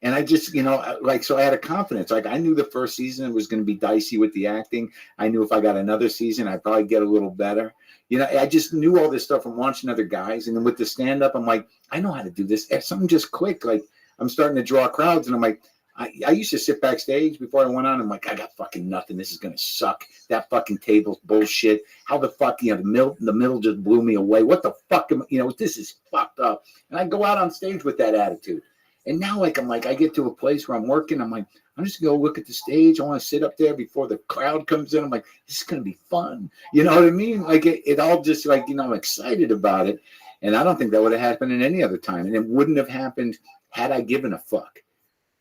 And I just, so I had a confidence. Like I knew the first season was going to be dicey with the acting. I knew if I got another season, I'd probably get a little better. I just knew all this stuff from watching other guys. And then with the stand-up, I'm like, I know how to do this. Something just clicked. Like I'm starting to draw crowds. And I'm like, I used to sit backstage before I went on. I'm like, I got fucking nothing. This is going to suck. That fucking table's bullshit. How the fuck, the middle just blew me away. What the fuck this is fucked up. And I go out on stage with that attitude. And now, I'm like, I get to a place where I'm working. I'm like, I'm just going to go look at the stage. I want to sit up there before the crowd comes in. I'm like, this is going to be fun. You know what I mean? Like, it all just I'm excited about it. And I don't think that would have happened in any other time. And it wouldn't have happened had I given a fuck.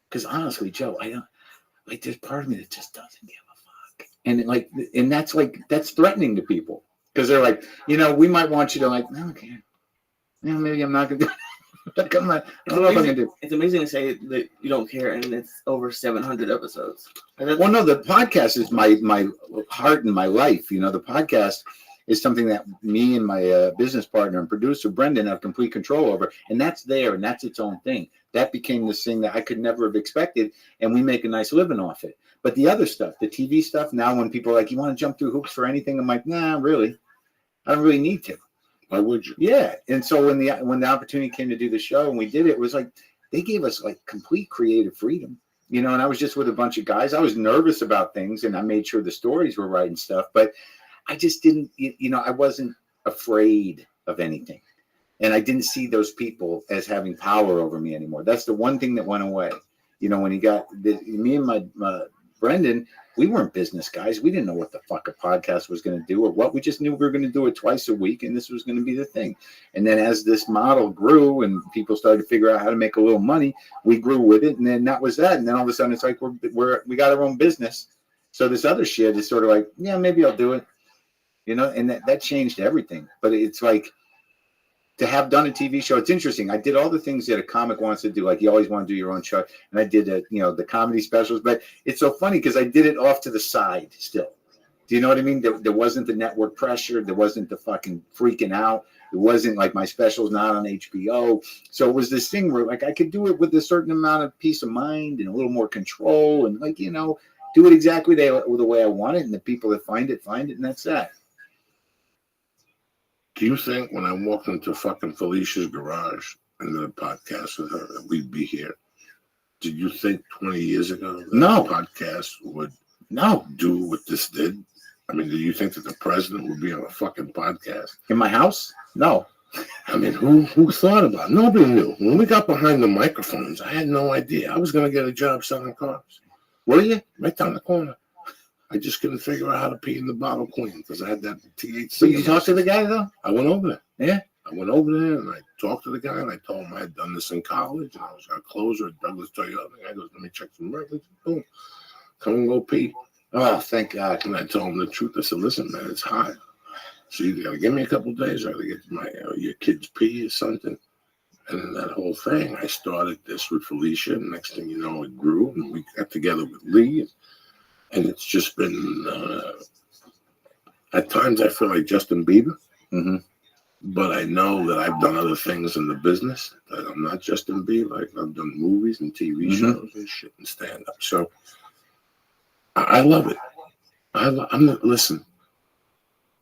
Because honestly, Joe, I don't, there's part of me that just doesn't give a fuck. And that's threatening to people. Because they're like, we might want you to okay. Maybe I'm not going to do it. It's amazing to say that you don't care, and it's over 700 episodes. Well, no, the podcast is my heart and my life. The podcast is something that me and my business partner and producer Brendan have complete control over, and that's there, and that's its own thing. That became this thing that I could never have expected, and we make a nice living off it. But the other stuff, the TV stuff, now when people are like, you want to jump through hoops for anything? I'm like, nah, really, I don't really need to. Why would you? Yeah. And so when the opportunity came to do the show and we did it, it was like they gave us complete creative freedom, and I was just with a bunch of guys. I was nervous about things and I made sure the stories were right and stuff, but I just didn't, I wasn't afraid of anything. And I didn't see those people as having power over me anymore. That's the one thing that went away. When you got me and my Brendan, we weren't business guys. We didn't know what the fuck a podcast was going to do or what. We just knew we were going to do it twice a week, and this was going to be the thing. And then as this model grew and people started to figure out how to make a little money, we grew with it, and then that was that. And then all of a sudden, it's like we got our own business. So this other shit is sort of like, yeah, maybe I'll do it, And that changed everything. But it's like, to have done a TV show, it's interesting. I did all the things that a comic wants to do. Like you always want to do your own show. And I did, the comedy specials. But it's so funny because I did it off to the side still. Do you know what I mean? There wasn't the network pressure. There wasn't the fucking freaking out. It wasn't like my special's not on HBO. So it was this thing where I could do it with a certain amount of peace of mind and a little more control and do it exactly the way I want it. And the people that find it, and that's that. Do you think when I walked into fucking Felicia's garage and did a podcast with her that we'd be here? Did you think 20 years ago that no podcast would do what this did? I mean, do you think that the president would be on a fucking podcast? In my house? No. I mean, who thought about it? Nobody knew. When we got behind the microphones, I had no idea. I was going to get a job selling cars. Were you? Right down the corner. I just couldn't figure out how to pee in the bottle clean because I had that THC. But you talked to the guy, though? I went over there. Yeah? I went over there and I talked to the guy and I told him I had done this in college and I was going to close at Douglas Toyota. The guy goes, let me check some records. Boom. Come and go pee. Oh, thank God. And I told him the truth. I said, listen, man, it's hot. So you got to give me a couple of days. I got to get your kids pee or something. And then that whole thing, I started this with Felicia. And next thing you know, it grew. And we got together with Lee. And it's just been, at times I feel like Justin Bieber. Mm-hmm. But I know that I've done other things in the business. That I'm not Justin Bieber. Like I've done movies and TV shows and shit and stand-up. So I love it. Listen,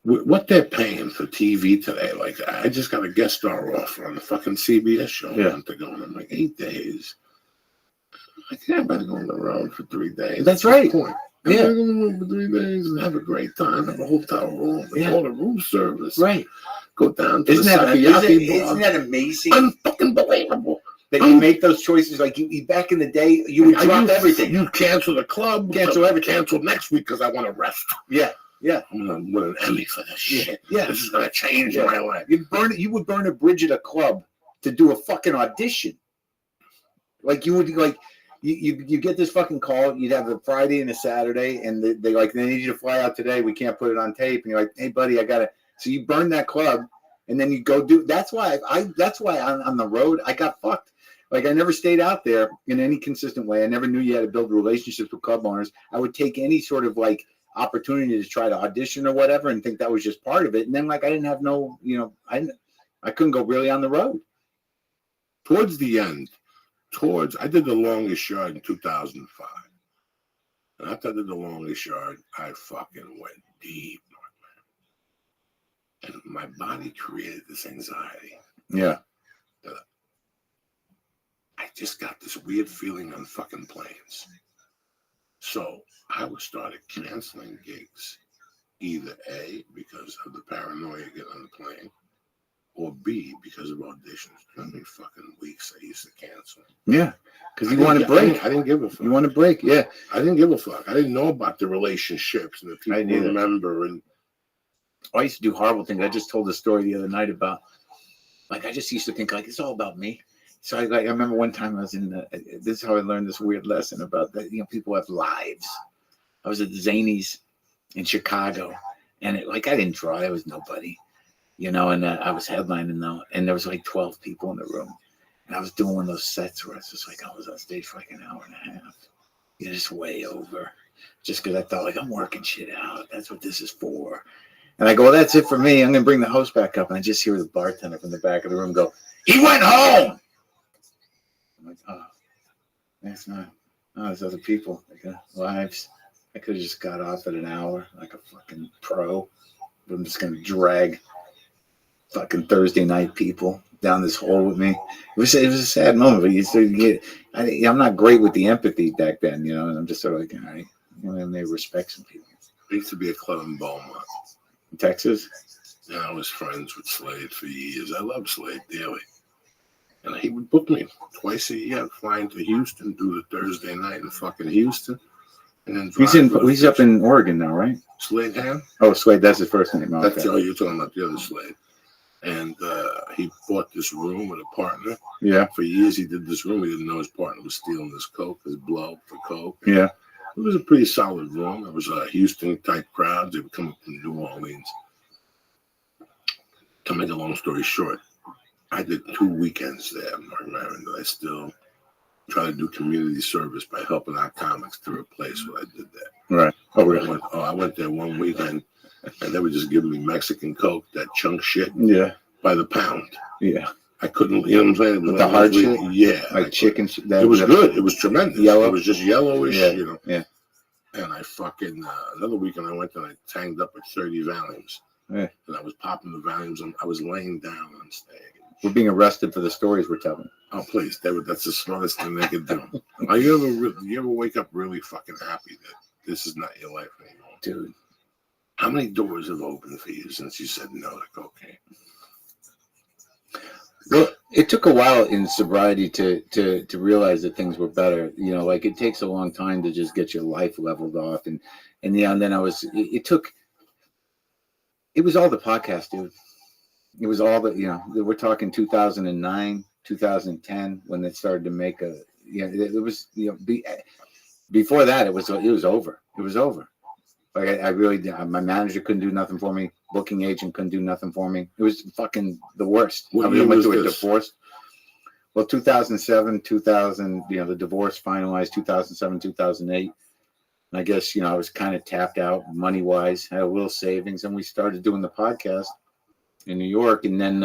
what they're paying for TV today, like I just got a guest star offer on the fucking CBS show a month ago, and I'm like, 8 days. I can't better go on the road for 3 days. That's right. I'm Yeah. gonna go on the road for 3 days and have a great time, have a hotel room, with all the room service. Right. Go down to Isn't that amazing? Unfucking believable. That you make those choices, like you back in the day, you would drop everything. You cancel the club, cancel everything. Cancel next week because I want to rest. Yeah, yeah. I'm gonna win an Emmy for this shit. Yeah, this is gonna change my life. You would burn a bridge at a club to do a fucking audition. Like you would you get this fucking call. You'd have a Friday and a Saturday, and they need you to fly out today. We can't put it on tape, and you're like, hey buddy, I gotta. So you burn that club, and then you go do. That's why on the road I got fucked. Like I never stayed out there in any consistent way. I never knew you had to build relationships with club owners. I would take any sort of opportunity to try to audition or whatever, and think that was just part of it. And then like I didn't have no, I couldn't go really on the road. Towards the end, I did The Longest Yard in 2005. And after I did The Longest Yard, I fucking went deep. And my body created this anxiety. Yeah. I just got this weird feeling on fucking planes. So I started canceling gigs, either A, because of the paranoia getting on the plane, or B, because of auditions. How many fucking weeks I used to cancel? Yeah, because you want to break. I didn't give a fuck. You want to break, yeah. I didn't give a fuck. I didn't know about the relationships and the people who remember. And I used to do horrible things. I just told a story the other night about, like, I just used to think, like, it's all about me. So I remember one time I was this is how I learned this weird lesson about that, people have lives. I was at the Zanies in Chicago, and I didn't draw. There was nobody, and I was headlining though, and there was like 12 people in the room, and I was doing one of those sets where it's just like I was on stage for like an hour and a half, just way over, just because I thought like I'm working shit out. That's what this is for. And I go, well, that's it for me. I'm gonna bring the host back up, and I just hear the bartender from the back of the room go, "He went home." I'm like, oh, that's not. Oh, there's other people. They got lives. I could have just got off at an hour like a fucking pro. But I'm just gonna drag fucking Thursday night people down this hole with me. It was a sad moment, but I'm not great with the empathy back then, and I'm just sort of like, all right, they respect some people. I used to be a club in Beaumont, Texas. And I was friends with Slade for years. I loved Slade dearly. And he would book me twice a year, flying to Houston, do the Thursday night in fucking Houston, and then drive. He's up in Oregon now, right? Slade Ham? Oh, Slade, that's his first name. That's you're talking about the other Slade. And he bought this room with a partner. Yeah. For years he did this room. He didn't know his partner was stealing his coke, his blow for coke. Yeah. It was a pretty solid room. It was a Houston-type crowd. They would come up from New Orleans. To make a long story short, I did 2 weekends there, Mark Maron, that I still try to do community service by helping out comics to replace what I did there. Right. Oh, really? I went there one weekend, and they were just giving me Mexican Coke, that chunk shit, by the pound. Yeah. I couldn't, you know what I'm saying? With the hard shit? Yeah. Like chicken. It was good. It was tremendous. Yellow? It was just yellowish, Yeah. And I fucking, another weekend I went and I tanged up with 30 Valiums. Yeah. And I was popping the Valiums, and I was laying down on stage. We're being arrested for the stories we're telling. Oh, please. That's the smartest thing they could do. You ever wake up really fucking happy that this is not your life anymore? Dude. How many doors have opened for you since you said no to cocaine? Well, it took a while in sobriety to realize that things were better. Like it takes a long time to just get your life leveled off. And then it was all the podcast, dude. It was all we're talking 2009, 2010 when they started to make it was, before that, it was over. It was over. Like I really did. My manager couldn't do nothing for me. Booking agent couldn't do nothing for me. It was fucking the worst. I went through a divorce. Well, 2007, 2000, the divorce finalized 2007, 2008. And I guess, I was kind of tapped out money wise, had a little savings, and we started doing the podcast in New York. And then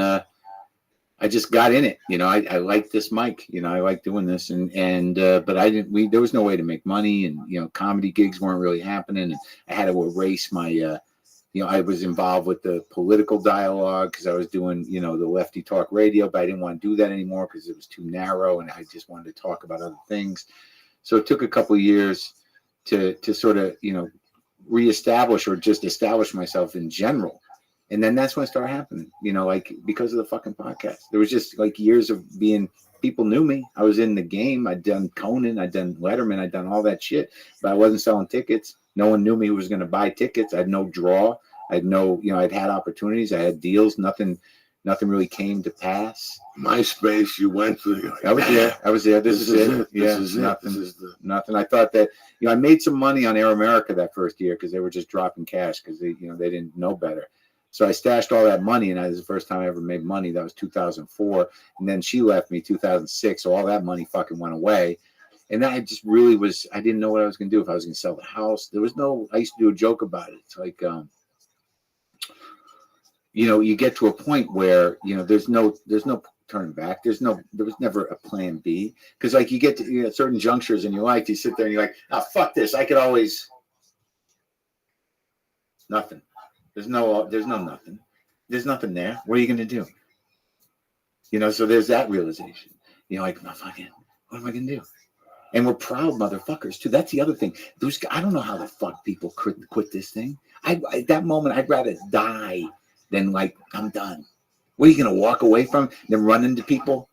I just got in it. I liked this mic, I like doing this. But there was no way to make money, and, comedy gigs weren't really happening. And I had to erase my, I was involved with the political dialogue because I was doing, the Lefty Talk Radio, but I didn't want to do that anymore because it was too narrow and I just wanted to talk about other things. So it took a couple of years to sort of, reestablish or just establish myself in general. And then that's when it started happening, like because of the fucking podcast. There was just like years of people knew me. I was in the game. I'd done Conan, I'd done Letterman, I'd done all that shit, but I wasn't selling tickets. No one knew me who was going to buy tickets. I had no draw. I had no, I'd had opportunities. I had deals. Nothing really came to pass. MySpace, you went through. Like, I was there. This is it. Yeah, nothing. I thought that, I made some money on Air America that first year because they were just dropping cash because they didn't know better. So I stashed all that money, and that was the first time I ever made money. That was 2004. And then she left me 2006. So all that money fucking went away. And I just really was, I didn't know what I was going to do, if I was going to sell the house. There was no, I used to do a joke about it. It's like, you know, you get to a point where, you know, there's no turning back. There was never a plan B. Because like you get to, you know, certain junctures in your life, you sit there and you're like, oh, fuck this. I could always, nothing. There's no nothing. There's nothing there. What are you going to do? You know, so there's that realization. You know, like, no, fucking, what am I going to do? And we're proud motherfuckers too. That's the other thing. I don't know how the fuck people quit this thing. At that moment, I'd rather die than like, I'm done. What are you going to walk away from? Then run into people?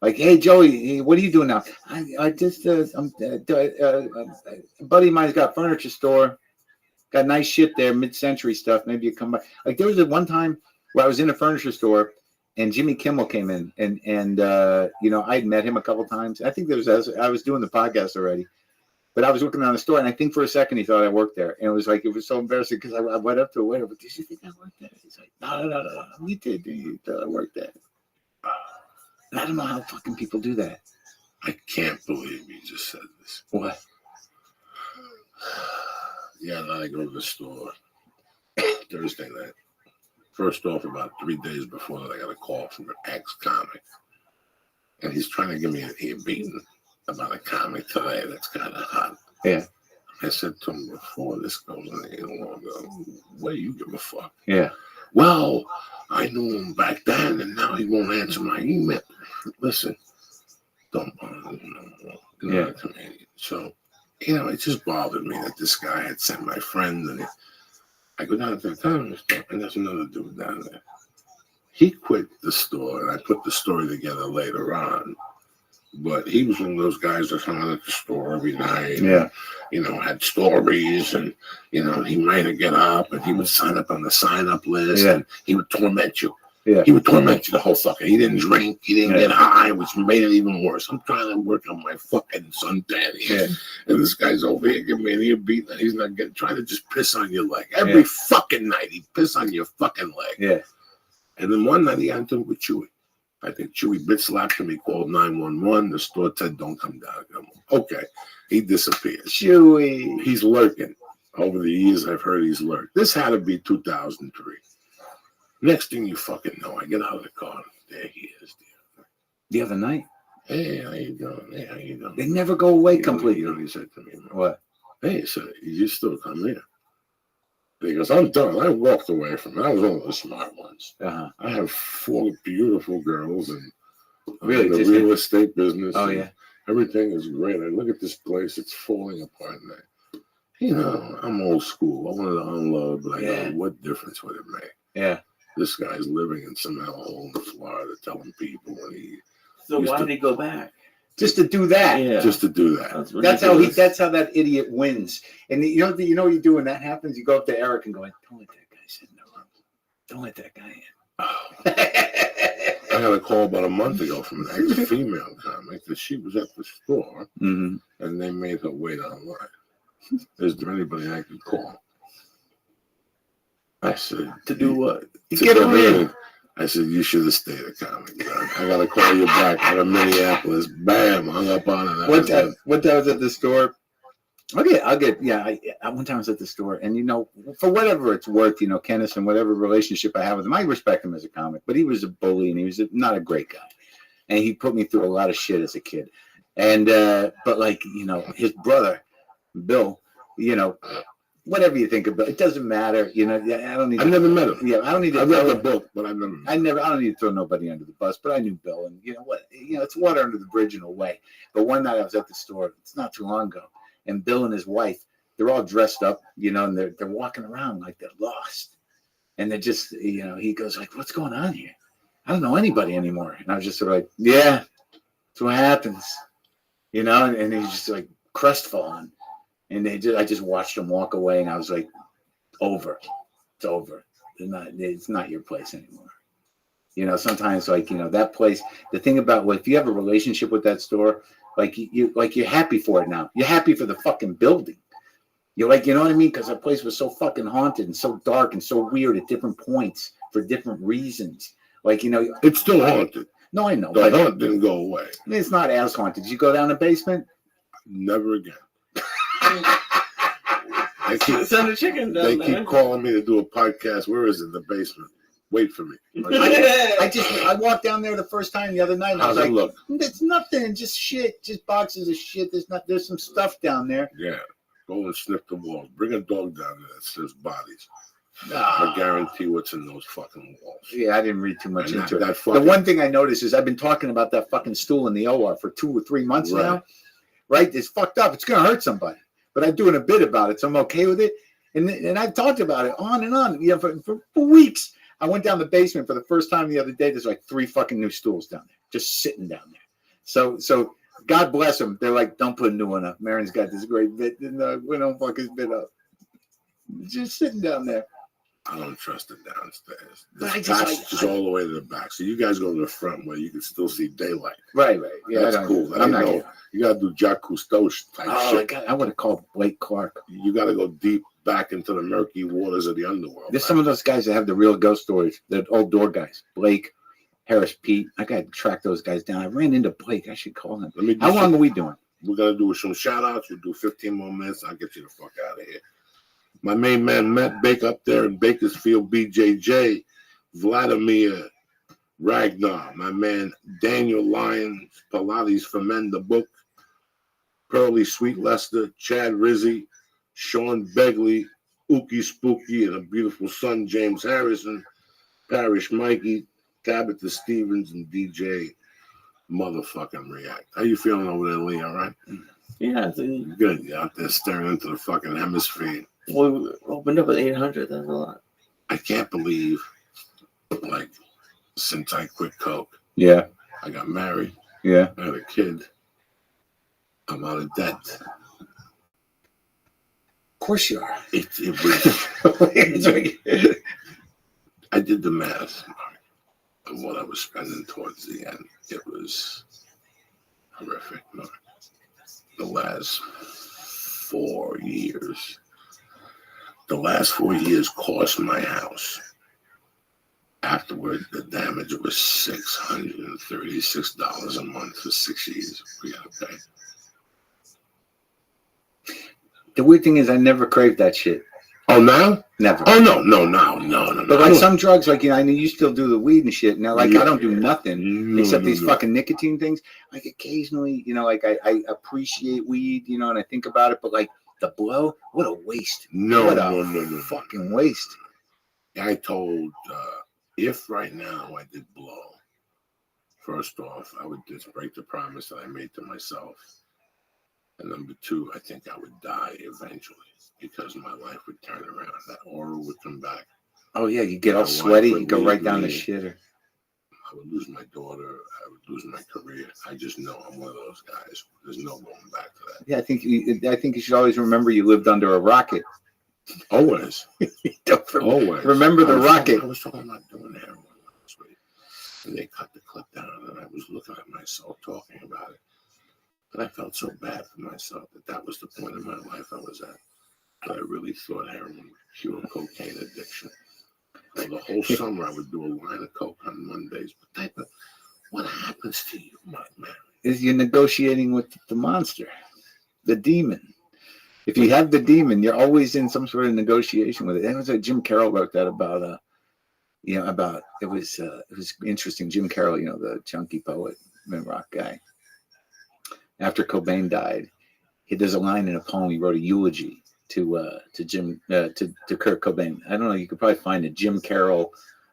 Like, hey, Joey, what are you doing now? I just, a buddy of mine's got a furniture store. Got nice shit there, mid-century stuff. Maybe you come by. Like there was one time where I was in a furniture store and Jimmy Kimmel came in and you know, I'd met him a couple times. I think I was doing the podcast already, but I was looking around the store and I think for a second he thought I worked there. And it was so embarrassing because I went up to a waiter, but did you think I worked there? He's like, no. You did. You thought I worked there. And I don't know how fucking people do that. I can't believe you just said this. What? Yeah, and I go to the store Thursday night. First off, about 3 days before that, I got a call from an ex-comic. And he's trying to give me a beating about a comic today that's kind of hot. Yeah. I said to him before this goes on, what do you give a fuck? Yeah. Well, I knew him back then, and now he won't answer my email. Listen, don't bother him no more. You know what I mean? So, you know, it just bothered me that this guy had sent my friend, and I go down to the comic store, and there's another dude down there. He quit the store, and I put the story together later on. But he was one of those guys that hung out at the store every night. Yeah. And, you know, had stories, and, you know, he might get up, and he would sign up on the sign-up list, and he would torment you. Yeah. He would torment you the whole fucking. He didn't drink. He didn't get high, which made it even worse. I'm trying to work on my fucking suntan here, and this guy's over here giving me an ear beat, and he's not trying to just piss on your leg every fucking night. He piss on your fucking leg. Yeah. And then one night he had to with Chewy. I think Chewy bitch slapped him. He called 911. The store said, "Don't come down." Okay, he disappeared. Chewy. He's lurking. Over the years, I've heard he's lurked. This had to be 2003. Next thing you fucking know, I get out of the car. There he is. The other night? Hey, how you doing? Hey, how you doing? They never go away completely. You know what he said to me? Man? What? Hey, he said, you still come here. He goes, I'm done. I walked away from it. I was one of the smart ones. Uh-huh. I have 4 beautiful girls and really the real estate business. Oh, yeah. Everything is great. I look at this place. It's falling apart now. You know, I'm old school. I wanted to unload, but I go, what difference would it make? Yeah. This guy's living in some hellhole in Florida telling people when he... So why did he go back? Just to do that. Yeah. Just to do that. That's how that idiot wins. And you know what you do when that happens? You go up to Eric and go, don't let that guy sit in the room. Don't let that guy in. I got a call about a month ago from an ex-female comic that she was at the store and they made her wait online. Is there anybody I could call? I said, to do what? To get her in. I said, you should have stayed at Comic Con. I got to call you back out of Minneapolis. Bam, hung up on it. One time I was at the store. One time I was at the store, and, you know, for whatever it's worth, you know, Kenneth and whatever relationship I have with him, I respect him as a comic, but he was a bully, and he was not a great guy. And he put me through a lot of shit as a kid. And, but, like, you know, his brother, Bill, you know, whatever you think about it, doesn't matter. You know, I don't need. I've never met him. Yeah, I don't need to. I've read the book, but I've never. I don't need to throw nobody under the bus. But I knew Bill, and you know what? You know, it's water under the bridge in a way. But one night I was at the store. It's not too long ago, and Bill and his wife, they're all dressed up, you know, and they're walking around like they're lost, and they're just, you know, he goes like, "What's going on here? I don't know anybody anymore." And I was just sort of like, "Yeah, that's what happens," you know. And he's just like crestfallen. And I just watched them walk away, and I was like, over. It's over. It's not your place anymore. You know, sometimes, like, you know, that place, the thing about, well, if you have a relationship with that store, like, you're happy for it now. You're happy for the fucking building. You're like, you know what I mean? Because that place was so fucking haunted and so dark and so weird at different points for different reasons. Like, you know. It's still haunted. No, I know. The haunt didn't go away. It's not as haunted. Did you go down the basement? Never again. They keep, Send a chicken down they there. keep calling me to do a podcast. Where is it? In the basement. Wait for me. I walked down there the first time the other night and I How's was it like, look? "It's nothing, just shit, just boxes of shit. There's some stuff down there." Yeah. Go and sniff the walls. Bring a dog down there that sniffs bodies. Ah. I guarantee what's in those fucking walls. Yeah, I didn't read too much And into that it. fucking- The one thing I noticed is I've been talking about that fucking stool in the OR for 2 or 3 months Right. now. Right? It's fucked up. It's gonna hurt somebody. But I'm doing a bit about it, so I'm okay with it. And I've talked about it on and on, for weeks. I went down the basement for the first time the other day. There's like 3 fucking new stools down there, just sitting down there. So God bless them. They're like, don't put a new one up. Marin's got this great bit, and we don't fuck his bit up. Just sitting down there. I don't trust it downstairs. The But I just, passage is all the way to the back. So you guys go to the front where you can still see daylight. Right. Yeah, That's I don't- cool. I'm not. You got to do Jacques Cousteau type shit. I would have called Blake Clark. You got to go deep back into the murky waters of the underworld. There's some of those guys that have the real ghost stories. The old door guys, Blake, Harris, Pete. I got to track those guys down. I ran into Blake. I should call him. How long are we doing? We're going to do some shout outs. We'll do 15 more minutes. I'll get you the fuck out of here. My main man, Matt Baker, up there in Bakersfield, BJJ, Vladimir Ragnar, my man, Daniel Lyons, Pilates for Men, the book, Pearly Sweet Lester, Chad Rizzi, Sean Begley, Ookie Spooky, and a beautiful son, James Harrison, Parish Mikey, Tabitha Stevens, and DJ motherfucking React. How you feeling over there, Lee? All right? Yeah, Good. You're out there staring into the fucking hemisphere. we opened up at 800. That's a lot. I can't believe, like, since I quit coke, Yeah. I got married, Yeah. I had a kid, I'm out of debt. Of course you are. It was. I did the math of what I was spending towards the end. It was horrific. Mark. The last 4 years. The last 4 years cost my house. Afterward, the damage was $636 a month for 6 years. We got to pay. The weird thing is, I never craved that shit. Oh, now? Never. Oh, no. But like some drugs, like, I know you still do the weed and shit. Now, like, Yeah. I don't do nothing except these no. fucking nicotine things. Like, occasionally, like, I appreciate weed, and I think about it. But, like, the blow, what a waste. No. Fucking waste. I told, if right now I did blow, first off, I would just break the promise that I made to myself. And number 2, I think I would die eventually because my life would turn around. That aura would come back. Oh, yeah, you get My all sweaty, wife you go would right down the leave me. shitter. I would lose my daughter. I would lose my career. I just know I'm one of those guys. There's no going back to that. Yeah, I think you should always remember you lived under a rocket. Always. Always. Remember the rocket. I was talking about doing heroin last week. And they cut the clip down, and I was looking at myself talking about it. And I felt so bad for myself that was the point in my life I was at. That I really thought heroin would cure cocaine addiction. So the whole summer I would do a line of coke on Mondays. But what happens to you, my man? Is you're negotiating with the monster, the demon. If you have the demon, you're always in some sort of negotiation with it. That was what Jim Carroll wrote that about. It was interesting. Jim Carroll, the junkie poet, rock guy. After Cobain died, there's a line in a poem. He wrote a eulogy to Kurt Cobain. I don't know. You could probably find a Jim Carroll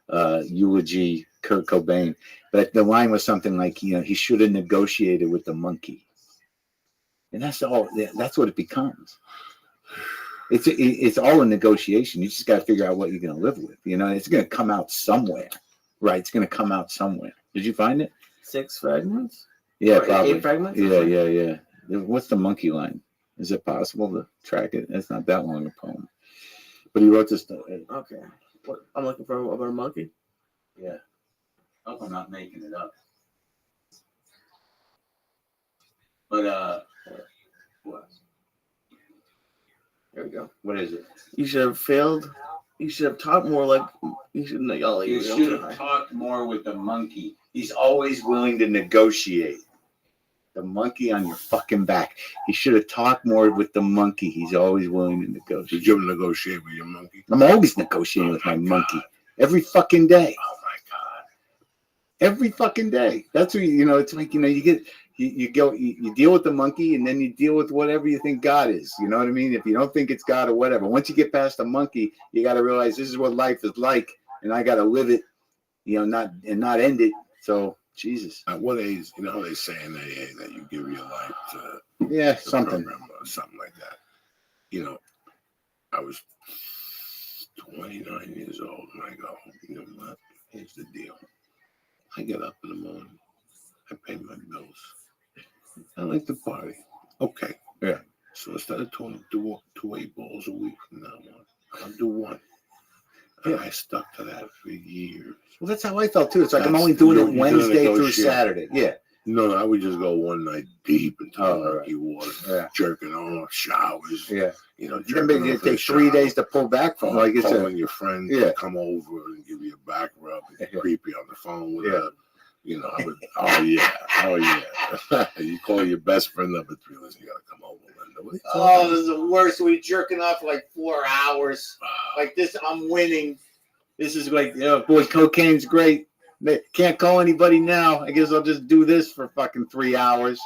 eulogy Kurt Cobain, but the line was something like, he should have negotiated with the monkey, and that's all. That's what it becomes. It's all a negotiation. You just got to figure out what you're going to live with. It's going to come out somewhere, right? It's going to come out somewhere. Did you find it? 6 fragments. Yeah, Or probably. 8 fragments. Yeah. What's the monkey line? Is it possible to track it? It's not that long a poem. But he wrote this. Okay. What, I'm looking for about a monkey. Yeah. I hope I'm not making it up. But what? There we go. What is it? You should have failed. You should have talked more like. You should. You should have talked more with the monkey. He's always willing to negotiate. The monkey on your fucking back. He should have talked more with the monkey. He's always willing to negotiate. Did you ever negotiate with your monkey? I'm always negotiating with my monkey. Every fucking day. Oh my God. Every fucking day. That's what you know. It's like, you know, you get you deal with the monkey, and then you deal with whatever you think God is. You know what I mean? If you don't think it's God or whatever, once you get past the monkey, you got to realize this is what life is like, and I got to live it. You know, not end it. So Jesus. At what age? You know how they say in AA that you give your life to something or something like that. You know, I was 29 years old, and I go, you know what? Here's the deal. I get up in the morning. I pay my bills. I like to party. Okay. Yeah. So instead of do 8 balls a week from now on, I'll do 1. And I stuck to that for years. Well, that's how I felt too. It's like I'm only doing it Wednesday through Saturday. Yeah. No, I would just go one night deep into the murky water, jerking off, showers. Yeah. You know, jerking off. It takes 3 days to pull back from. Like it's calling your friend to come over and give you a back rub and creep you on the phone with a. You know, I would. Oh yeah. You call your best friend up at 3. Listen, you gotta come over, Linda. Oh, this is the worst. We're jerking off for like 4 hours. Like this, I'm winning. This is like, you know, boy, cocaine's great. Can't call anybody now. I guess I'll just do this for fucking 3 hours.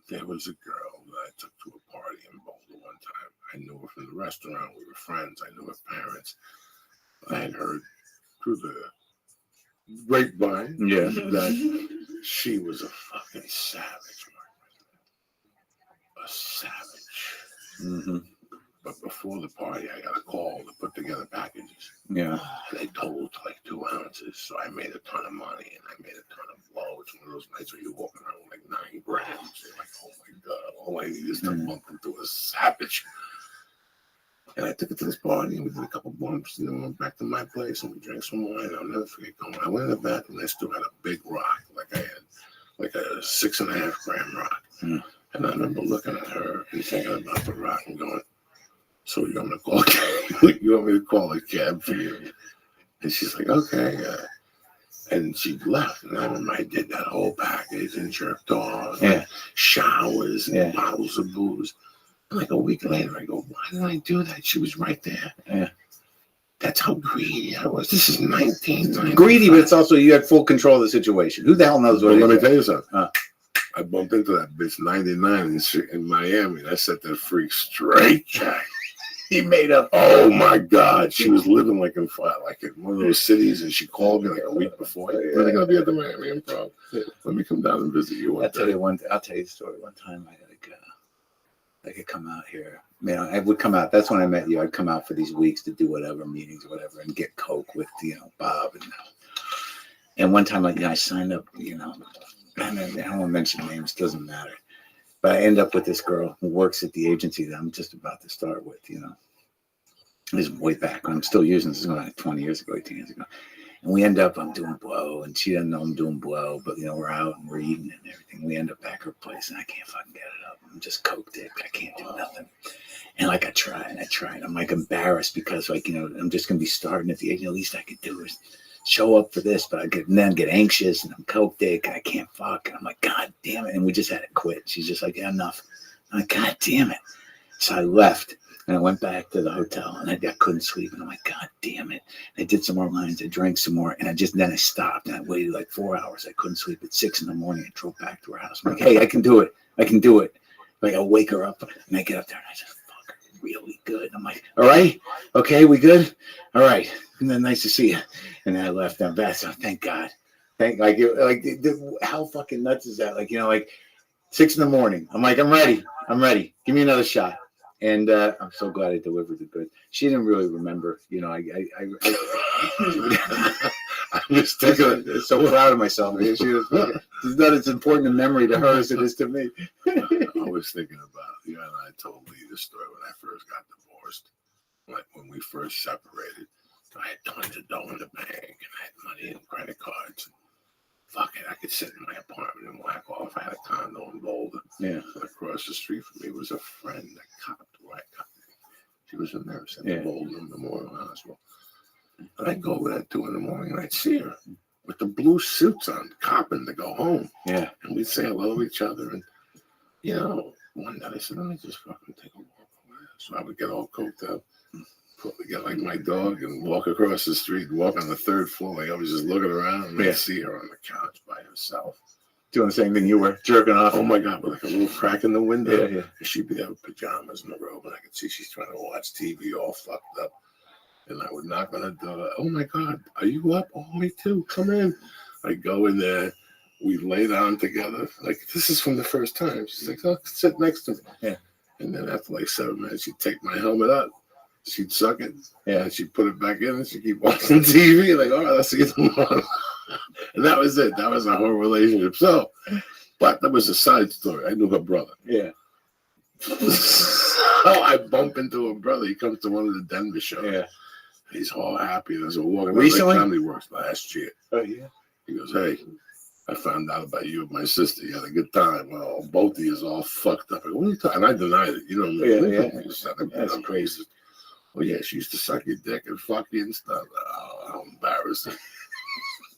There was a girl that I took to a party in Boulder one time. I knew her from the restaurant. We were friends. I knew her parents. I had heard through the grapevine that she was a fucking savage. A savage. Mm-hmm. But before the party, I got a call to put together packages. Yeah. And they totaled like 2 ounces. So I made a ton of money and I made a ton of blow. It's one of those nights where you're walking around with like 9 grams. You're like, oh my God, all I need is to bump into a savage. And I took it to this party and we did a couple bumps and then went back to my place and we drank some wine. I'll never forget going. I went in the bathroom and I still had a big rock. Like I had like a 6.5 gram rock. Mm. And I remember looking at her and thinking about the rock and going, so you want me to call a cab? You want me to call a cab for you? And she's like, okay. And she left. And I remember I did that whole package and jerked off, and showers and bottles of booze. And like a week later, I go, why did I do that? She was right there. Yeah. That's how greedy I was. This is 1995. Greedy, but it's also you had full control of the situation. Who the hell knows what? Well, let me tell you something. I bumped into that bitch 99 in Miami. I set that freak straight, Jack. He made up. Oh my God, she was living like in one of those cities, and she called me like a week before. Hey, we're gonna be at the Miami Improv. Let me come down and visit you. I'll tell you the story. One time I could come out here. Man, I would come out. That's when I met you. I'd come out for these weeks to do whatever meetings or whatever, and get coke with Bob and one time I signed up. I don't want to mention names. Doesn't matter. But I end up with this girl who works at the agency that I'm just about to start with, This is way back when I'm still using this. This is like 20 years ago, 18 years ago. And we end up, I'm doing blow, and she doesn't know I'm doing blow, but, we're out and we're eating and everything. We end up back at her place, and I can't fucking get it up. I'm just coked in. I can't do nothing. And, I try, and I'm, embarrassed because, I'm just going to be starting at the age. At least I could do is show up for this, but I could then get anxious, and I'm coked dick, and I can't fuck. And I'm like, God damn it. And we just had to quit. She's just like, yeah, enough. I'm like, God damn it. So I left. And I went back to the hotel and I couldn't sleep. And I'm like, God damn it. And I did some more lines. I drank some more. And then I stopped and I waited like 4 hours. I couldn't sleep. At 6 a.m. I drove back to her house. I'm like, hey, I can do it. Like I wake her up and I get up there and I just fuck her really good. I'm like, all right. Okay, we good? All right. And then nice to see you. And then I left. I'm back. So thank God. How fucking nuts is that? 6 a.m. I'm like, I'm ready. Give me another shot. And I'm so glad I delivered the good. She didn't really remember, I'm just so proud of myself. It's not as important a memory to her as it is to me. I was thinking about, and I told Lee this story when I first got divorced. Like when we first separated, I had tons of dough in the bank and I had money and credit cards. Fuck it, I could sit in my apartment and whack off. I had a condo in Boulder. Yeah. And across the street from me was a friend that copped where I copped. She was a nurse at the Boulder Memorial Hospital. And I'd go over at 2 a.m. and I'd see her with the blue suits on, copping to go home. Yeah. And we'd say hello to each other. And You know, one night I said, let me just fucking take a walk. So I would get all coked up, probably get like my dog and walk across the street and walk on the third floor. Like I was just looking around and I'd see her on the couch by herself. Doing the same thing you were, jerking off. Oh my God, with like a little crack in the window. Yeah. And she'd be there with pajamas and a robe, and I could see she's trying to watch TV all fucked up. And I would knock on the door. Oh my God, are you up? Oh, me too. Come in. I go in there. We lay down together. Like, this is from the first time. She's like, oh, sit next to me. Yeah. And then after like 7 minutes, she'd take my helmet up. She'd suck it. Yeah. And she'd put it back in and she'd keep watching TV. Like, all right, let's see you tomorrow. And that was it. That was our whole relationship. So, but that was a side story. I knew her brother. Yeah. So I bump into her brother. He comes to one of the Denver shows. Yeah. He's all happy. There's a walking Recently? Family Works last year. Oh, yeah. He goes, hey, I found out about you and my sister. You had a good time. Well, both of you is all fucked up. What are you talking? And I denied it. You know what I mean? Yeah. That's crazy. Well, yeah, she used to suck your dick and fuck you and stuff. Oh, how embarrassing.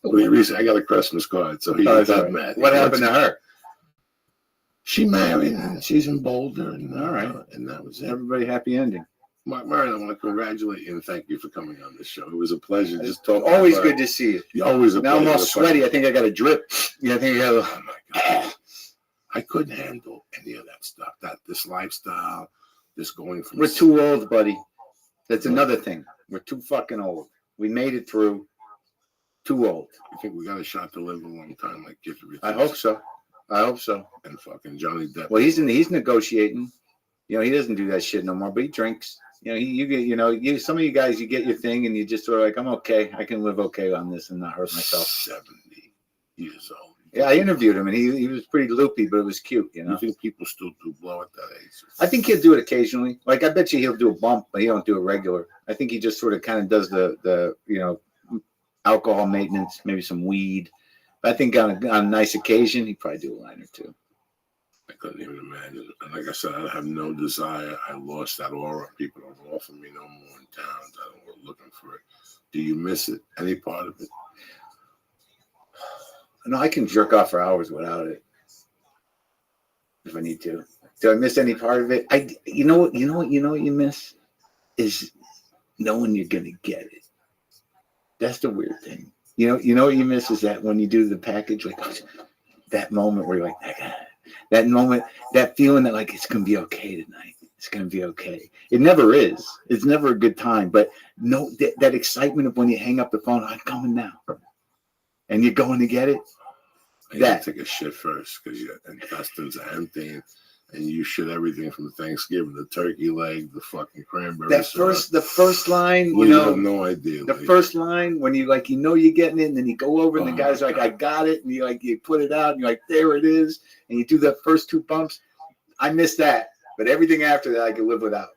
Recently, I got a Christmas card, so he got that mad. What happened to her? She married, and she's in Boulder. And, all right. And that was it. Everybody happy ending. Mark Marion, I want to congratulate you and thank you for coming on this show. It was a pleasure just talking. Always good to see you. You're always a now pleasure. I'm all sweaty. I think I got a drip. Yeah, I think I got Oh my God. I couldn't handle any of that stuff. This lifestyle, this going from. We're too old, buddy. That's another thing. We're too fucking old. We made it through. Too old. I think we got a shot to live a long time, like Kid Richards. I hope so. I hope so. And fucking Johnny Depp. Well, he's negotiating. You know, he doesn't do that shit no more. But he drinks. You know, you get. You know, some of you guys, you get your thing, and you just sort of like, I'm okay. I can live okay on this and not hurt myself. 70 years old. Yeah, I interviewed him, and he was pretty loopy, but it was cute. You know. You think people still do blow at that age? I think he'll do it occasionally. Like I bet you he'll do a bump, but he don't do it regular. I think he just sort of kind of does the you know, alcohol maintenance, maybe some weed. But I think on a nice occasion, he'd probably do a line or two. I couldn't even imagine. And like I said, I have no desire. I lost that aura. People don't offer me no more in towns. I don't go looking for it. Do you miss it? Any part of it? No, I can jerk off for hours without it if I need to. Do I miss any part of it? You know what you miss is knowing you're gonna get it. That's the weird thing. You know what you miss is that when you do the package, like that moment where you're like, I got it. That moment, that feeling that like it's gonna be okay tonight. It's gonna be okay. It never is. It's never a good time. But no, that excitement of when you hang up the phone, I'm coming now, and you're going to get it. I gotta take a shit first because your intestines are empty, and you shit everything from Thanksgiving, the turkey leg, the fucking cranberry. The first line, well, you have no idea. The first line when you like, you're getting it, and then you go over, and the guy's like, I got it, and you put it out, and you're like, there it is, and you do the first two bumps. I miss that, but everything after that, I can live without.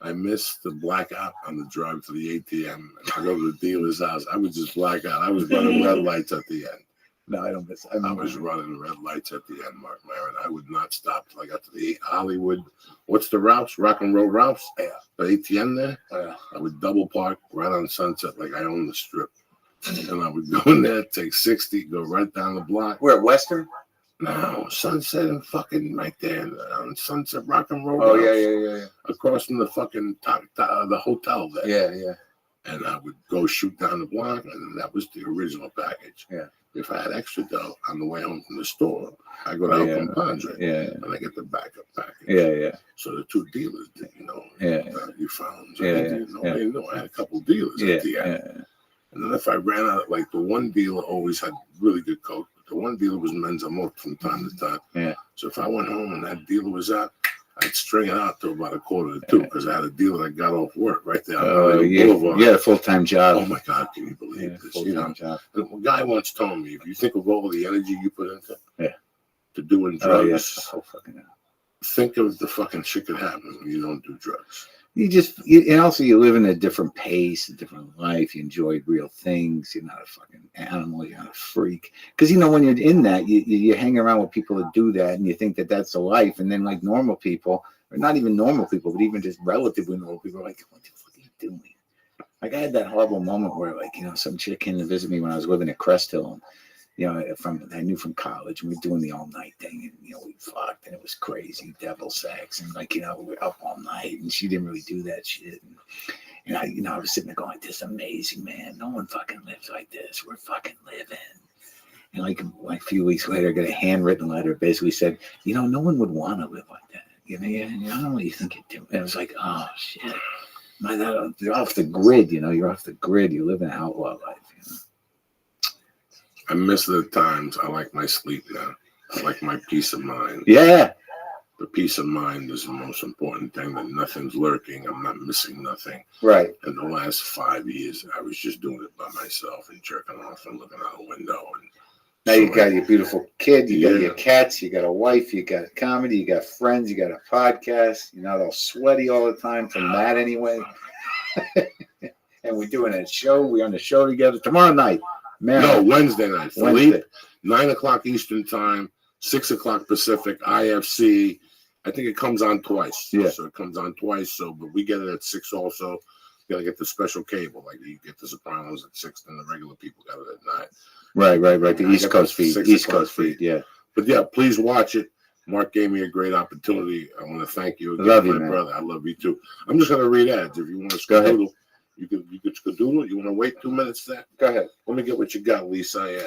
I miss the blackout on the drive to the ATM. If I go to the dealer's house, I would just black out. I was running red lights at the end. No, I don't miss. I was running red lights at the end, Mark Maron. I would not stop till I got to the Hollywood. What's the routes? Rock and Roll routes? Yeah. The ATM there? Yeah. I would double park right on Sunset like I own the strip. And I would go in there, take 60, go right down the block. Where, Western? No, Sunset and fucking right there on Sunset Rock and Roll. Oh, routes. yeah. Across from the fucking the hotel there. Yeah. And I would go shoot down the block, and that was the original package. Yeah. If I had extra dough on the way home from the store, I go to El Compadre, and I get the backup package. Yeah. So the two dealers didn't know. You found. So they knew. I had a couple dealers at the end. And then if I ran out, like the one dealer always had really good coke. The one dealer was Men's Amok from time to time. Yeah. So if I went home and that dealer was out, I'd string it out to about 1:45 because I had a dealer that got off work right there on Boulevard. You had a full-time job. Oh my God, can you believe this? Full-time job. A guy once told me, if you think of all the energy you put into to doing drugs, think of the fucking shit that happens when you don't do drugs. And also you live in a different pace, a different life. You enjoy real things. You're not a fucking animal. You're not a freak. Because, when you're in that, you hang around with people that do that and you think that that's the life. And then like normal people, or not even normal people, but even just relatively normal people are like, what the fuck are you doing? Like I had that horrible moment where like, some chick came to visit me when I was living at Crest Hill. you know, I knew from college, and we were doing the all night thing, and you know, we fucked, and it was crazy, devil sex, and like, you know, we were up all night, and she didn't really do that shit. And I, you know, I was sitting there going, "This is amazing, man. No one fucking lives like this. We're fucking living." And like a few weeks later, I got a handwritten letter, basically said, "You know, no one would want to live like that. You know, I don't know what you think you're doing." And it was like, oh shit, you're off the grid. You know, you're off the grid. You live an outlaw life. You know? I miss the times. I like my sleep now. I like my peace of mind. Yeah. The peace of mind is the most important thing, that nothing's lurking. I'm not missing nothing. Right. In the last 5 years, I was just doing it by myself and jerking off and looking out a window. And now you got your beautiful kid, you got your cats, you got a wife, you got comedy, you got friends, you got a podcast. You're not all sweaty all the time from that anyway. And we're doing a show. We're on the show together tomorrow night. No, Wednesday night. Wednesday. Philippe, 9 o'clock Eastern time, 6 o'clock Pacific, IFC. I think it comes on twice. Yeah. So it comes on twice. So, but we get it at 6 also. You got to get the special cable. Like you get the Sopranos at 6, and the regular people got it at 9. Right. The East Coast feed. East Coast feed, yeah. But yeah, please watch it. Mark gave me a great opportunity. I want to thank you again, I love you, my man. brother. I love you too. I'm just gonna read ads. If you want to skedoodle, you could skedoodle. You want to wait 2 minutes there? Go ahead. Let me get what you got, Lisa.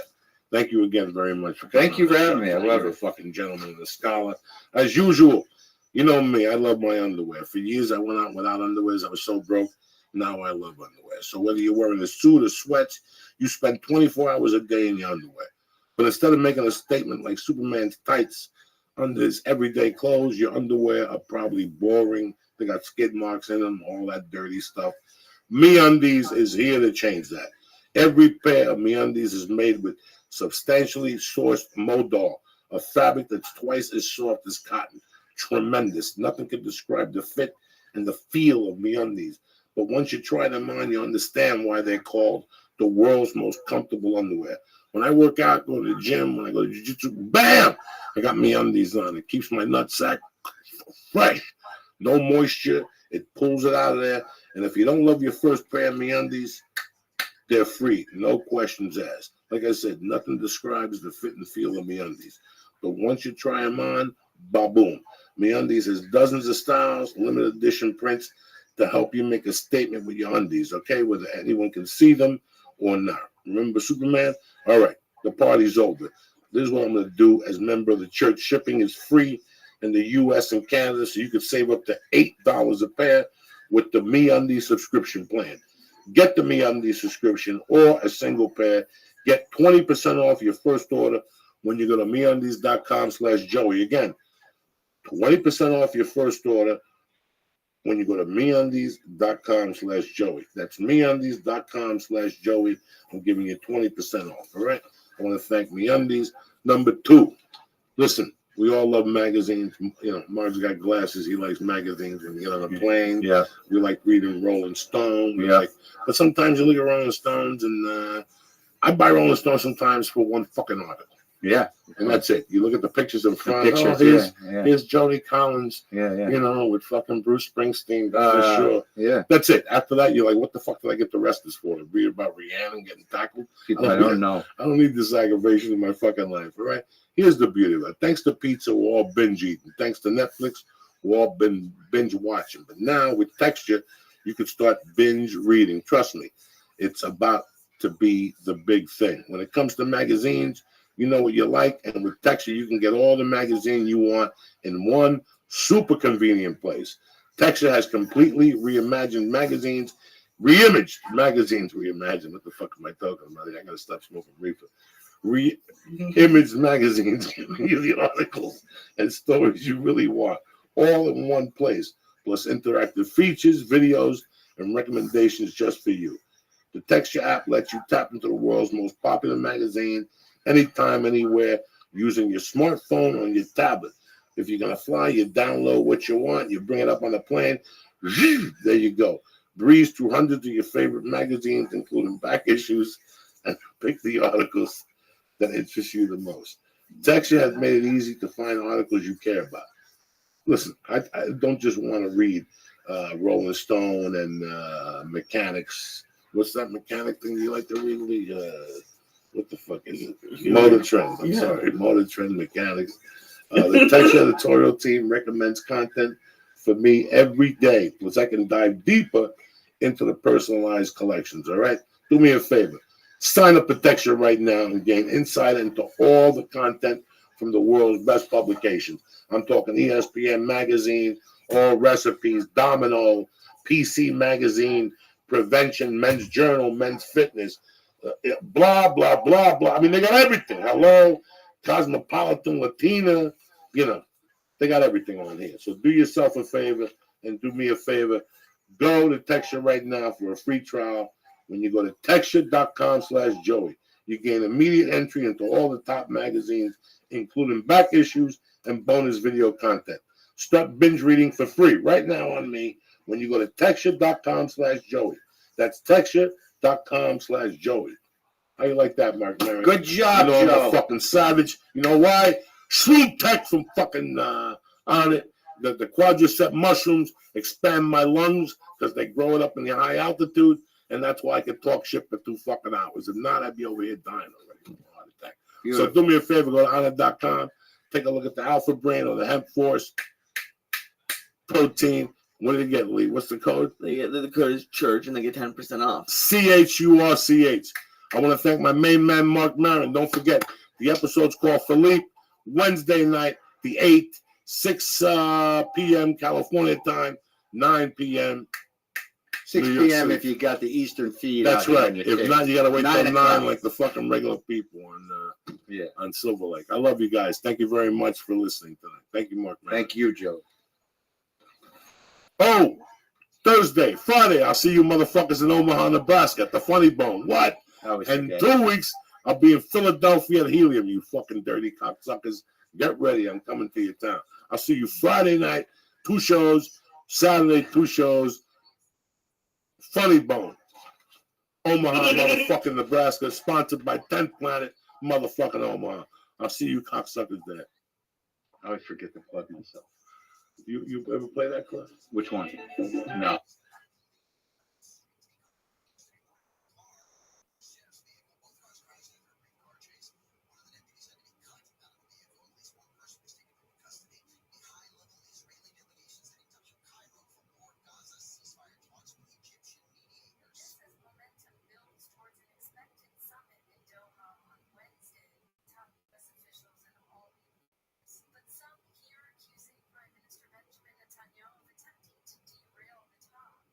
Thank you again very much. Thank you for having me. I love You're it. a fucking gentleman and a scholar. As usual, you know me. I love my underwear. For years, I went out without underwears. I was so broke. Now I love underwear. So whether you're wearing a suit or sweats, you spend 24 hours a day in your underwear. But instead of making a statement like Superman's tights under his everyday clothes, your underwear are probably boring. They got skid marks in them, all that dirty stuff. MeUndies is here to change that. Every pair of MeUndies is made with substantially sourced modal, a fabric that's twice as soft as cotton. Tremendous. Nothing can describe the fit and the feel of MeUndies. But once you try them on, you understand why they're called the world's most comfortable underwear. When I work out, go to the gym, when I go to jiu-jitsu, bam! I got MeUndies on. It keeps my nutsack fresh. No moisture. It pulls it out of there. And if you don't love your first pair of MeUndies, they're free. No questions asked. Like I said, nothing describes the fit and feel of MeUndies. But once you try them on, ba-boom. MeUndies has dozens of styles, limited edition prints to help you make a statement with your undies, okay? Whether anyone can see them or not. Remember Superman? All right, the party's over. This is what I'm going to do as member of the church. Shipping is free in the U.S. and Canada, so you could save up to $8 a pair with the MeUndies subscription plan. Get the MeUndies subscription or a single pair. Get 20% off your first order when you go to MeUndies.com/Joey. Again, 20% off your first order when you go to MeUndies.com/Joey. That's MeUndies.com/Joey. I'm giving you 20% off, all right? I want to thank MeUndies. Number 2, listen, we all love magazines. You know, Mark's got glasses. He likes magazines. When you get on a plane, yeah, we like reading Rolling Stone. But sometimes you look at Rolling Stones, and I buy Rolling Stone sometimes for one fucking article. Yeah. And that's it. You look at the pictures in front. Pictures, Here's Jody Collins. You know, with fucking Bruce Springsteen. For sure. Yeah. That's it. After that, you're like, what the fuck did I get the rest of this for? To read about Rihanna getting tackled? I don't know. I don't need this aggravation in my fucking life. All right. Here's the beauty of it. Thanks to pizza, we're all binge eating. Thanks to Netflix, we're all been binge watching. But now with Texture, you can start binge reading. Trust me, it's about to be the big thing. When it comes to magazines, you know what you like, and with Texture, you can get all the magazine you want in one super convenient place. Texture has completely reimagined magazines, reimaged magazines, reimagined. What the fuck am I talking about? I gotta stop smoking reefer. Re-imaged magazines, giving you the articles and stories you really want, all in one place, plus interactive features, videos, and recommendations just for you. The Texture app lets you tap into the world's most popular magazine anytime, anywhere, using your smartphone on your tablet. If you're going to fly, you download what you want, you bring it up on the plane, there you go. Breeze through hundreds of your favorite magazines, including back issues, and pick the articles that interest you the most. Texture has made it easy to find articles you care about. Listen, I don't just want to read Rolling Stone and mechanics. What's that mechanic thing you like to read? What the fuck is it? Motor Trend. I'm sorry. Motor Trend Mechanics. The Texture editorial team recommends content for me every day, because I can dive deeper into the personalized collections. All right? Do me a favor. Sign up for Texture right now and gain insight into all the content from the world's best publications. I'm talking ESPN Magazine, All Recipes, Domino, PC Magazine, Prevention, Men's Journal, Men's Fitness, blah, blah, blah, blah. I mean, they got everything. Hello, Cosmopolitan, Latina, you know, they got everything on here. So do yourself a favor and do me a favor. Go to Texture right now for a free trial. When you go to texture.com/Joey, you gain immediate entry into all the top magazines, including back issues and bonus video content. Start binge reading for free right now on me when you go to texture.com/Joey. That's texture.com/Joey. How you like that, Mark Maron? Good job, you know, Joe. I'm a fucking savage. You know why? Shrewd Tech from fucking on it. The quadricep mushrooms expand my lungs because they grow it up in the high altitude, and that's why I can talk shit for 2 fucking hours. If not, I'd be over here dying already from a heart attack. So do me a favor, go to honor.com, take a look at the Alpha Brain or the Hemp Force protein. What do they get, Lee? What's the code? The code is church, and they get 10% off. CHURCH. I want to thank my main man, Mark Maron. Don't forget, the episode's called Philippe, Wednesday night, the 8th, 6 p.m. California time, 9 p.m. 6 p.m. if you got the Eastern feed. That's right. If not, you got to wait till 9 like the fucking regular people on Silver Lake. I love you guys. Thank you very much for listening tonight. Thank you, Mark Maron. Thank you, Joe. Oh, Thursday, Friday, I'll see you motherfuckers in Omaha, Nebraska at the Funny Bone. What? And 2 weeks, I'll be in Philadelphia at Helium, you fucking dirty cocksuckers. Get ready. I'm coming to your town. I'll see you Friday night, 2 shows. Saturday, 2 shows. Funny Bone. Omaha, motherfucking Nebraska, sponsored by 10th Planet, motherfucking Omaha. I'll see you cocksuckers there. I always forget to plug myself. You ever play that club? Which one? No. But some here accusing Prime Minister Benjamin Netanyahu of attempting to derail the talks.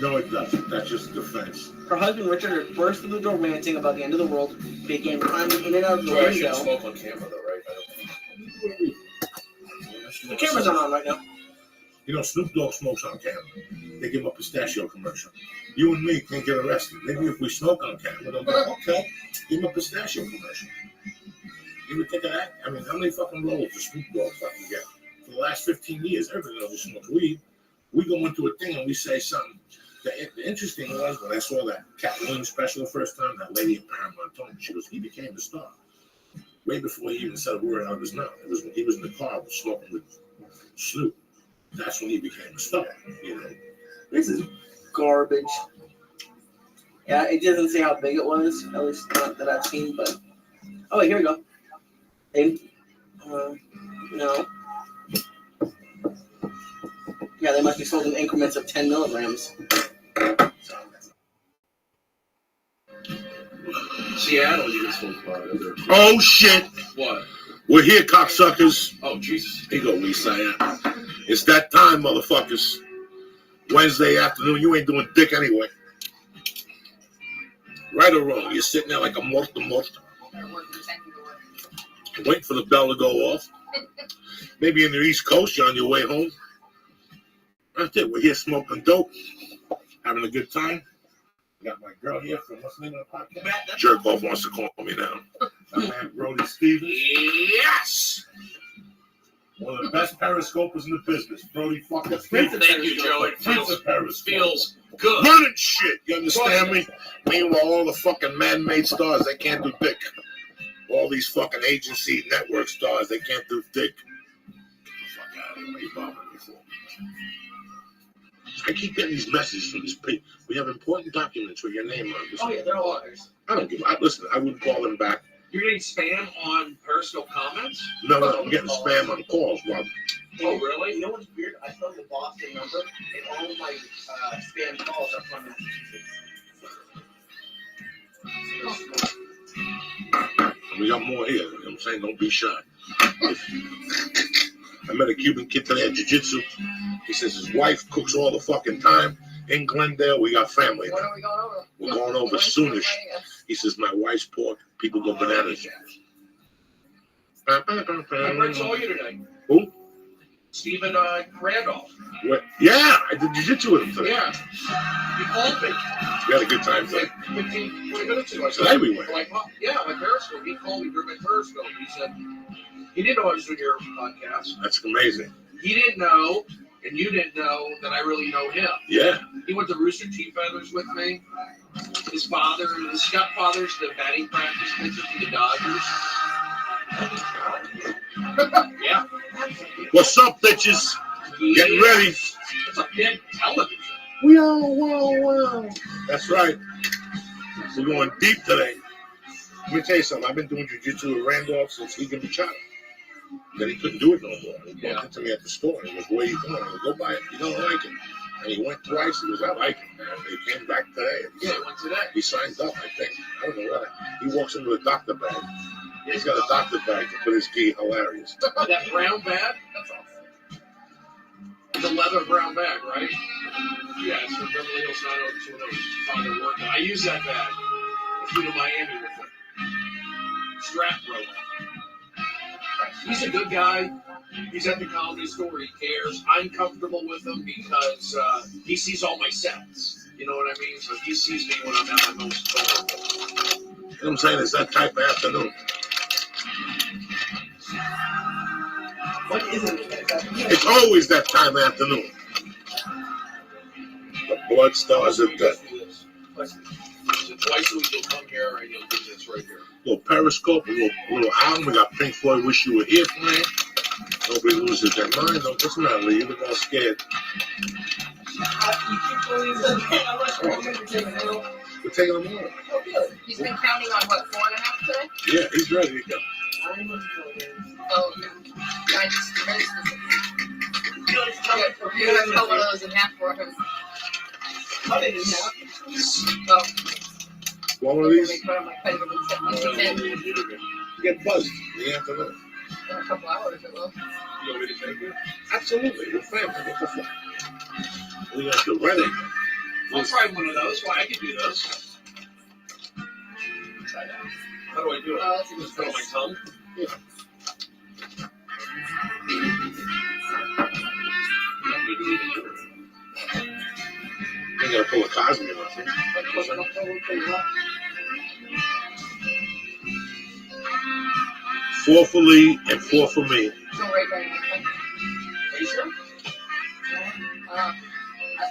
No, it doesn't. That's just defense. Her husband Richard burst through the door ranting about the end of the world, began climbing in and out of the Joy, I shouldn't window. smoke on camera, though, right? The cameras aren't on right now. You know, Snoop Dogg smokes on camera. They give him a pistachio commercial. You and me can't get arrested. Maybe if we smoke on camera, they'll go, okay, give him a pistachio commercial. You ever think of that? I mean, how many fucking roles does Snoop Dogg fucking get? For the last 15 years, everybody knows he smokes weed. We go into a thing and we say something. The interesting was when I saw that Cat Williams special the first time, that lady at Paramount told me, she goes, he became a star. Way before he even said a word out of his mouth. It was when he was in the car smoking with Snoop. That's when he became a star, you know. This is garbage. Yeah, it doesn't say how big it was, at least not that I've seen, but... Oh, wait, here we go. No. Yeah, they must be sold in increments of 10 milligrams. Seattle, you can smoke pot. Oh, shit. What? We're here, cocksuckers. Oh, Jesus. Here you go, Lisa. It's that time, motherfuckers. Wednesday afternoon. You ain't doing dick anyway. Right or wrong, you're sitting there like a morto. Waiting for the bell to go off. Maybe in the East Coast, you're on your way home. That's it. We're here smoking dope, having a good time. I got my girl here from what's the name of the podcast? Jerk off wants to call me now. My man Brody Stevens. Yes! One of the best periscopers in the business. Brody fucking Stevens. Thank you, Joe. It feels good. Running shit. You understand me? Meanwhile, all the fucking man-made stars, they can't do dick. All these fucking agency network stars, they can't do dick. Get the fuck out of here. What are you bothering me for? I keep getting these messages from these people. We have important documents with your name on this. Oh, yeah, they're all liars. I don't give a... Listen, I wouldn't call them back. You're getting spam on Periscope comments? No, I'm getting spam on calls, Rob. Oh, really? You know what's weird? I saw the Boston number, and all my spam calls are from that. We got more here. You know what I'm saying? Don't be shy. I met a Cuban kid today at jiu-jitsu. He says his wife cooks all the fucking time. In Glendale, we got family now. When are we going over? We're going over soonish. He says, my wife's pork. People go bananas. My friend saw you today. Who? Stephen Randolph. What? Yeah, I did jiu-jitsu with him today. Yeah. He called me. We had a good time today. 15, 20 minutes ago. I said, Today we went. Like, yeah, my Periscope. He called me during my Periscope. He said, he didn't know I was doing your podcast. That's amazing. He didn't know, and you didn't know that I really know him. Yeah. He went to Rooster Teeth Feathers with me. His stepfather's the batting practice pitcher for the Dodgers. Yeah. What's up, bitches? Getting ready. It's a big television. Whoa. That's right. We're going deep today. Let me tell you something. I've been doing jiu-jitsu with Randolph since he could be child. Then he couldn't do it no more. He walked into me at the store and he goes, where you going? I go, go buy it. You don't like it. And he went twice. He goes, I like it, man. He came back today. Yeah, he went today. He signed up, I think. I don't know what. He walks into a doctor bag. He's got a doctor bag to put his key. Hilarious. That brown bag? That's awesome. The leather brown bag, right? Yeah, it's from Beverly Hills 90210. Work. I use that bag. I flew to Miami with it. Strap broke. He's a good guy. He's at the Comedy Store. He cares. I'm comfortable with him because he sees all my sets. You know what I mean? So he sees me when I'm at my most comfortable. You know what I'm saying? It's that type of afternoon. What is it? It's always that time of afternoon. The blood stars are dead. So twice a week you'll come here and you'll do this right here. Little Periscope, a little album. We got Pink Floyd, Wish You Were Here playing. Nobody loses their mind. Don't listen to Lee. You're all scared. We're taking them all. Oh, good. He's been counting on what, 4.5 today? Yeah, he's ready to go. Oh, I just finished this. You're gonna cut one of those in half for him. Cut it in half. Oh. One of these? Make fun of my cutting them in 10. You get buzzed in the afternoon. In a couple hours, it will. You want me to take it? Absolutely. We're family. What the fuck? We got the ready. I'll try one of those. Why I can do those. Try that. How do I do it? Just put on my tongue. Yeah. You gotta pull a Cosby in nothing. 4 for Lee and 4 for me. So right there. Are you sure?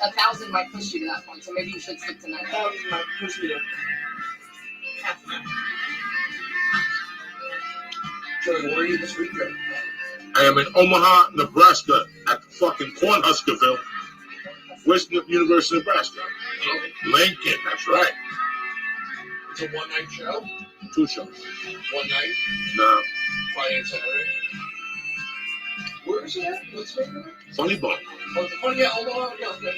1,000 might push you to that point, so maybe you should stick to 9. 1,000 might push me to half an hour. Joey, where are you this weekend? I am in Omaha, Nebraska, at the fucking Cornhuskerville. Where's the University of Nebraska? Lincoln, that's right. It's a one-night show? 2 shows. One night? No. Friday and Saturday? Where is it at? What's the name of it? Funny Bone. Oh, it's a funny, yeah, Omaha. Yeah, okay.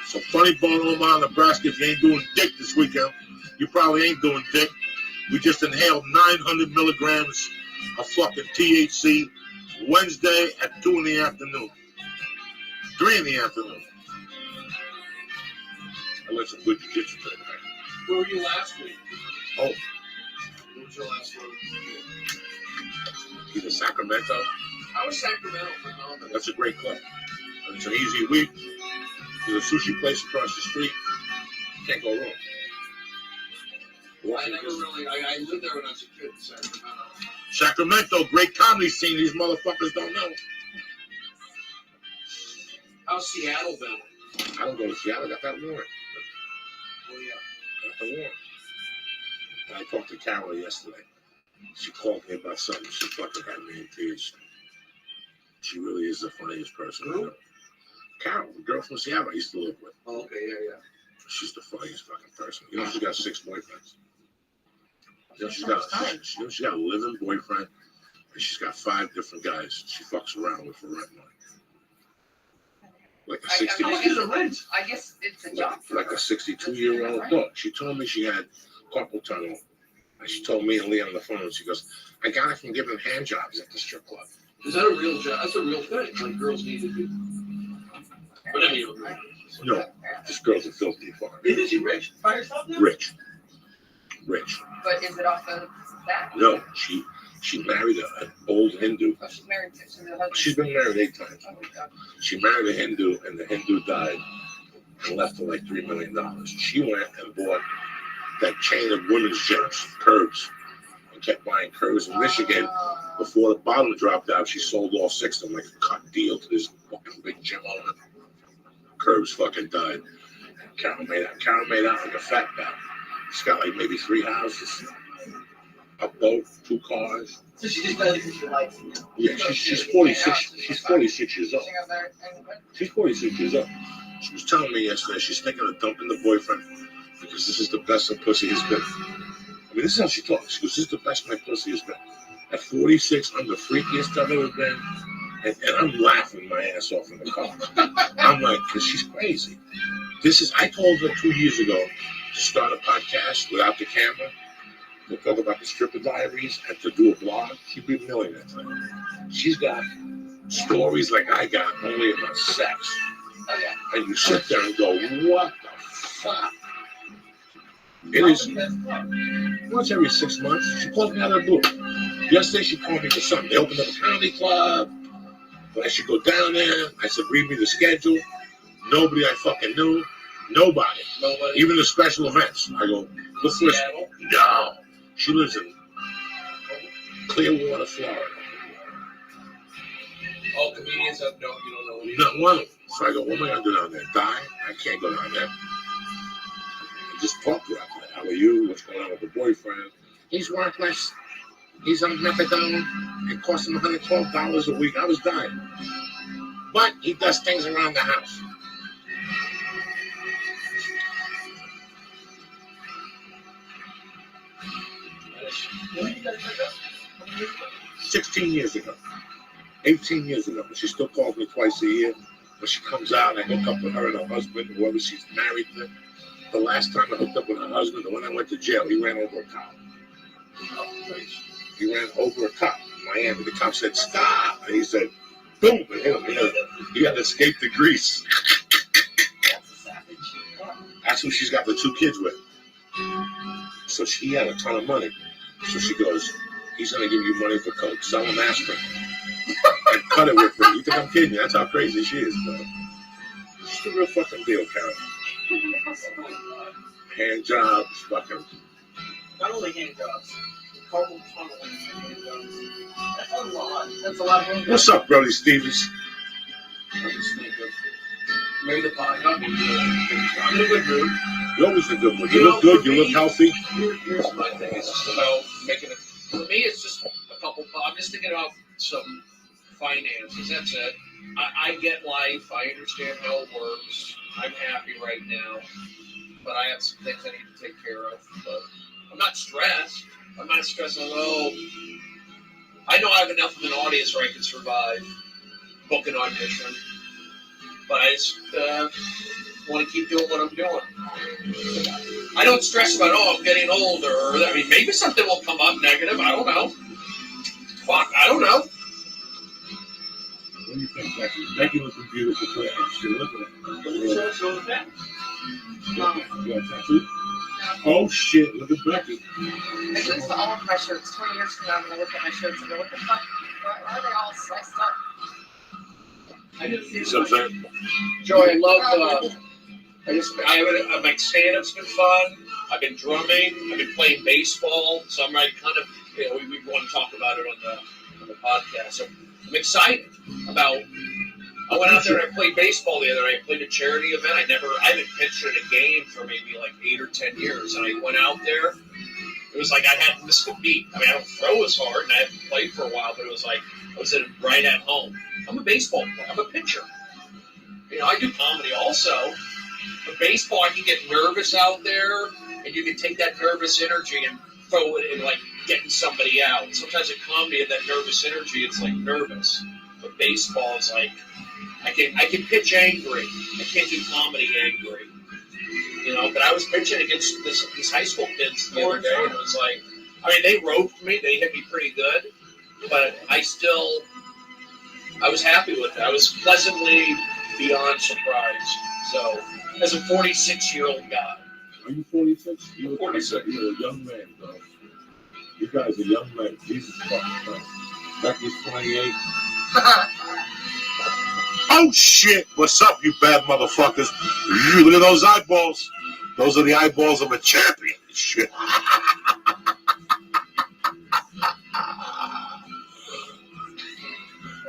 So Funny Bone, Omaha, Nebraska. If you ain't doing dick this weekend, you probably ain't doing dick. We just inhaled 900 milligrams of fucking THC Wednesday at 2 in the afternoon. 3 in the afternoon. I learned some good jiu-jitsu today. Where were you last week? Oh, Where was your last one? either Sacramento. How was Sacramento for Melbourne? That's a great club. And it's an easy week. There's a sushi place across the street. Can't go wrong. I never really, I lived there when I was a kid in Sacramento. Sacramento, great comedy scene. These motherfuckers don't know. How's Seattle been? I don't go to Seattle. I got that warrant. Oh, yeah. Got the warrant. And I talked to Carol yesterday. She called me about something. She fucking had me in tears. She really is the funniest person I know. Carol, the girl from Seattle I used to live with. Oh, okay, yeah. She's the funniest fucking person. You know, she's got 6 boyfriends. You know, she's got a living boyfriend, and she's got 5 different guys she fucks around with for rent money. Like a 60. I guess it's a job. Like a 62-year-old dog. She told me she had carpal tunnel, and she told me and Lee on the phone. She goes, "I got it from giving hand jobs at the strip club." Is that a real job? That's a real thing. Like girls need to do. But I mean, No, this girl's a filthy fucker. Isn't she rich by herself now? Rich. But is it off of that? No, she married an old Hindu. Oh, she's married to the husband. She's been married 8 times. Oh, God. She married a Hindu, and the Hindu died and left her like $3 million. She went and bought that chain of women's gyms, Curves, and kept buying Curves in Michigan. Before the bottom dropped out, she sold all 6 of them like a cut deal to this fucking big gym owner. Curves fucking died. Carol made out like a fat bat. She's got like maybe 3 houses, a boat, 2 cars. So she just does it because she likes it. Yeah, she's 46. She's 46 years old. She's 46 years old. She was telling me yesterday she's thinking of dumping the boyfriend because this is the best her pussy has been. I mean, this is how she talks. She goes, "This is the best my pussy has been." At 46, I'm the freakiest I've ever been. And I'm laughing my ass off in the car. I'm like, because she's crazy. I told her 2 years ago to start a podcast without the camera, to talk about the stripper diaries and to do a blog. She'd be a millionaire. She's got stories like I got, only about sex. Oh, yeah. And you sit there and go, what the fuck? It is once every 6 months. She calls me out of the blue. Yesterday she called me for something. They opened up a comedy club. But I should go down there. I said, read me the schedule. Nobody I fucking knew. Nobody. Even the special events. I go, look for Seattle? No. She lives in Clearwater, Florida. All comedians have no, you don't know. Not one of them. So I go, what am I going to do down there? Die? I can't go down there. I just talk to her after that. How are you? What's going on with the boyfriend? He's worthless. He's on methadone. It cost him $112 a week. I was dying. But he does things around the house. When did you guys break up? 16 years ago. 18 years ago. But she still calls me twice a year. When she comes out, I hook up with her and her husband, whoever she's married to. The last time I hooked up with her husband, the one I went to jail, he ran over a cop. He ran over a cop in Miami. The cop said, "Stop." And he said, boom, and hit him. He had escaped the grease. That's who she's got the 2 kids with. So she had a ton of money. So she goes, he's going to give you money for coke. Sell him aspirin. And cut it with her. You think I'm kidding you? That's how crazy she is, bro. She's the real fucking deal, Karen. Hand jobs, fucking. Not only hand jobs, carpal tunnel hand jobs. That's a lot. That's a lot of hand What's up, Brody Stevens? I just think of maybe the pie. Not me. I'm in a good mood. You're always in a good mood. You look good. You look healthy. Here's my thing. It's just about making it. For me, it's just a couple. I'm just thinking about some finances. That's it. I get life. I understand how it works. I'm happy right now, but I have some things I need to take care of. But I'm not stressed. I'm not stressing. Oh, I know I have enough of an audience where I can survive, book an audition. But I just want to keep doing what I'm doing. I don't stress about, I'm getting older. I mean, maybe something will come up negative. I don't know. Fuck, I don't know. What do you think, Becky? Becky looking beautiful today. Look at that. Show the back. You got a tattoo? Oh, shit. Look at Becky. I do this for all of my shirts. 20 years from now, I'm going to look at my shirts and go, what the fuck? Why are they all sliced up? I didn't see So, Joey, I love my stand-up's been fun. I've been drumming. I've been playing baseball. So I'm kind of, we want to talk about it on the podcast. So I'm excited about. I went out there and I played baseball the other night. I played a charity event. I haven't pitched in a game for maybe like 8 or 10 years. And I went out there. It was like I hadn't missed a beat. I mean, I don't throw as hard, and I haven't played for a while, but it was like I was right at home. I'm a baseball player. I'm a pitcher. I do comedy also. But baseball, I can get nervous out there, and you can take that nervous energy and throw it in, like, getting somebody out. Sometimes in comedy, that nervous energy, it's, like, nervous. But baseball is, like, I can pitch angry. I can't do comedy angry. But I was pitching against these high school kids the other day, and it was like, I mean, they roped me. They hit me pretty good. But I was happy with it. I was pleasantly beyond surprised. So, as a 46-year-old guy. Are you 46? You're 46. You're a young man, though. You guys are young men. Jesus fucking Christ. Becky's 28. Oh, shit. What's up, you bad motherfuckers? Look at those eyeballs. Those are the eyeballs of a champion. Shit.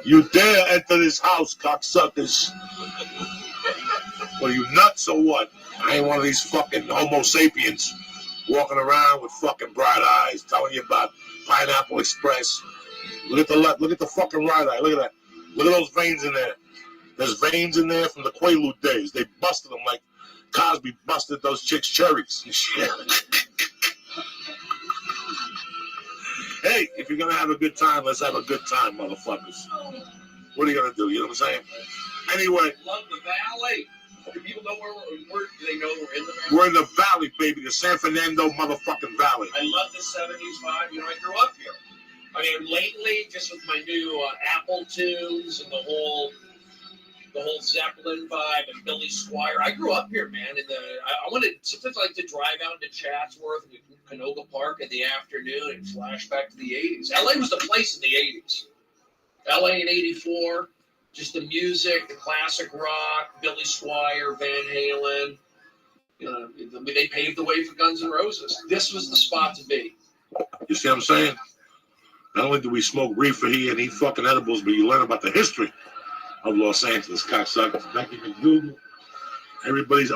You dare enter this house, cocksuckers. What are you, nuts or what? I ain't one of these fucking Homo sapiens walking around with fucking bright eyes telling you about Pineapple Express. Look at the fucking right eye. Look at that. Look at those veins in there. There's veins in there from the Quaalude days. They busted them like Cosby busted those chicks' cherries and shit. Hey, if you're gonna have a good time, let's have a good time, motherfuckers. What are you gonna do? You know what I'm saying? Anyway. Love the valley. Do people know where do they know we're in the valley? We're in the valley, baby, the San Fernando motherfucking valley. I love the 70s vibe. I grew up here. I mean, lately, just with my new Apple tunes and the whole Zeppelin vibe and Billy Squier. I grew up here, man. Sometimes I like to drive out to Chatsworth and Canoga Park in the afternoon and flash back to the 80s. LA was the place in the 80s. LA in 84. Just the music, the classic rock, Billy Squier, Van Halen. They paved the way for Guns N' Roses. This was the spot to be. You see what I'm saying? Not only do we smoke reefer here and eat fucking edibles, but you learn about the history of Los Angeles, cocksuckers. Becky McDougal. Everybody's,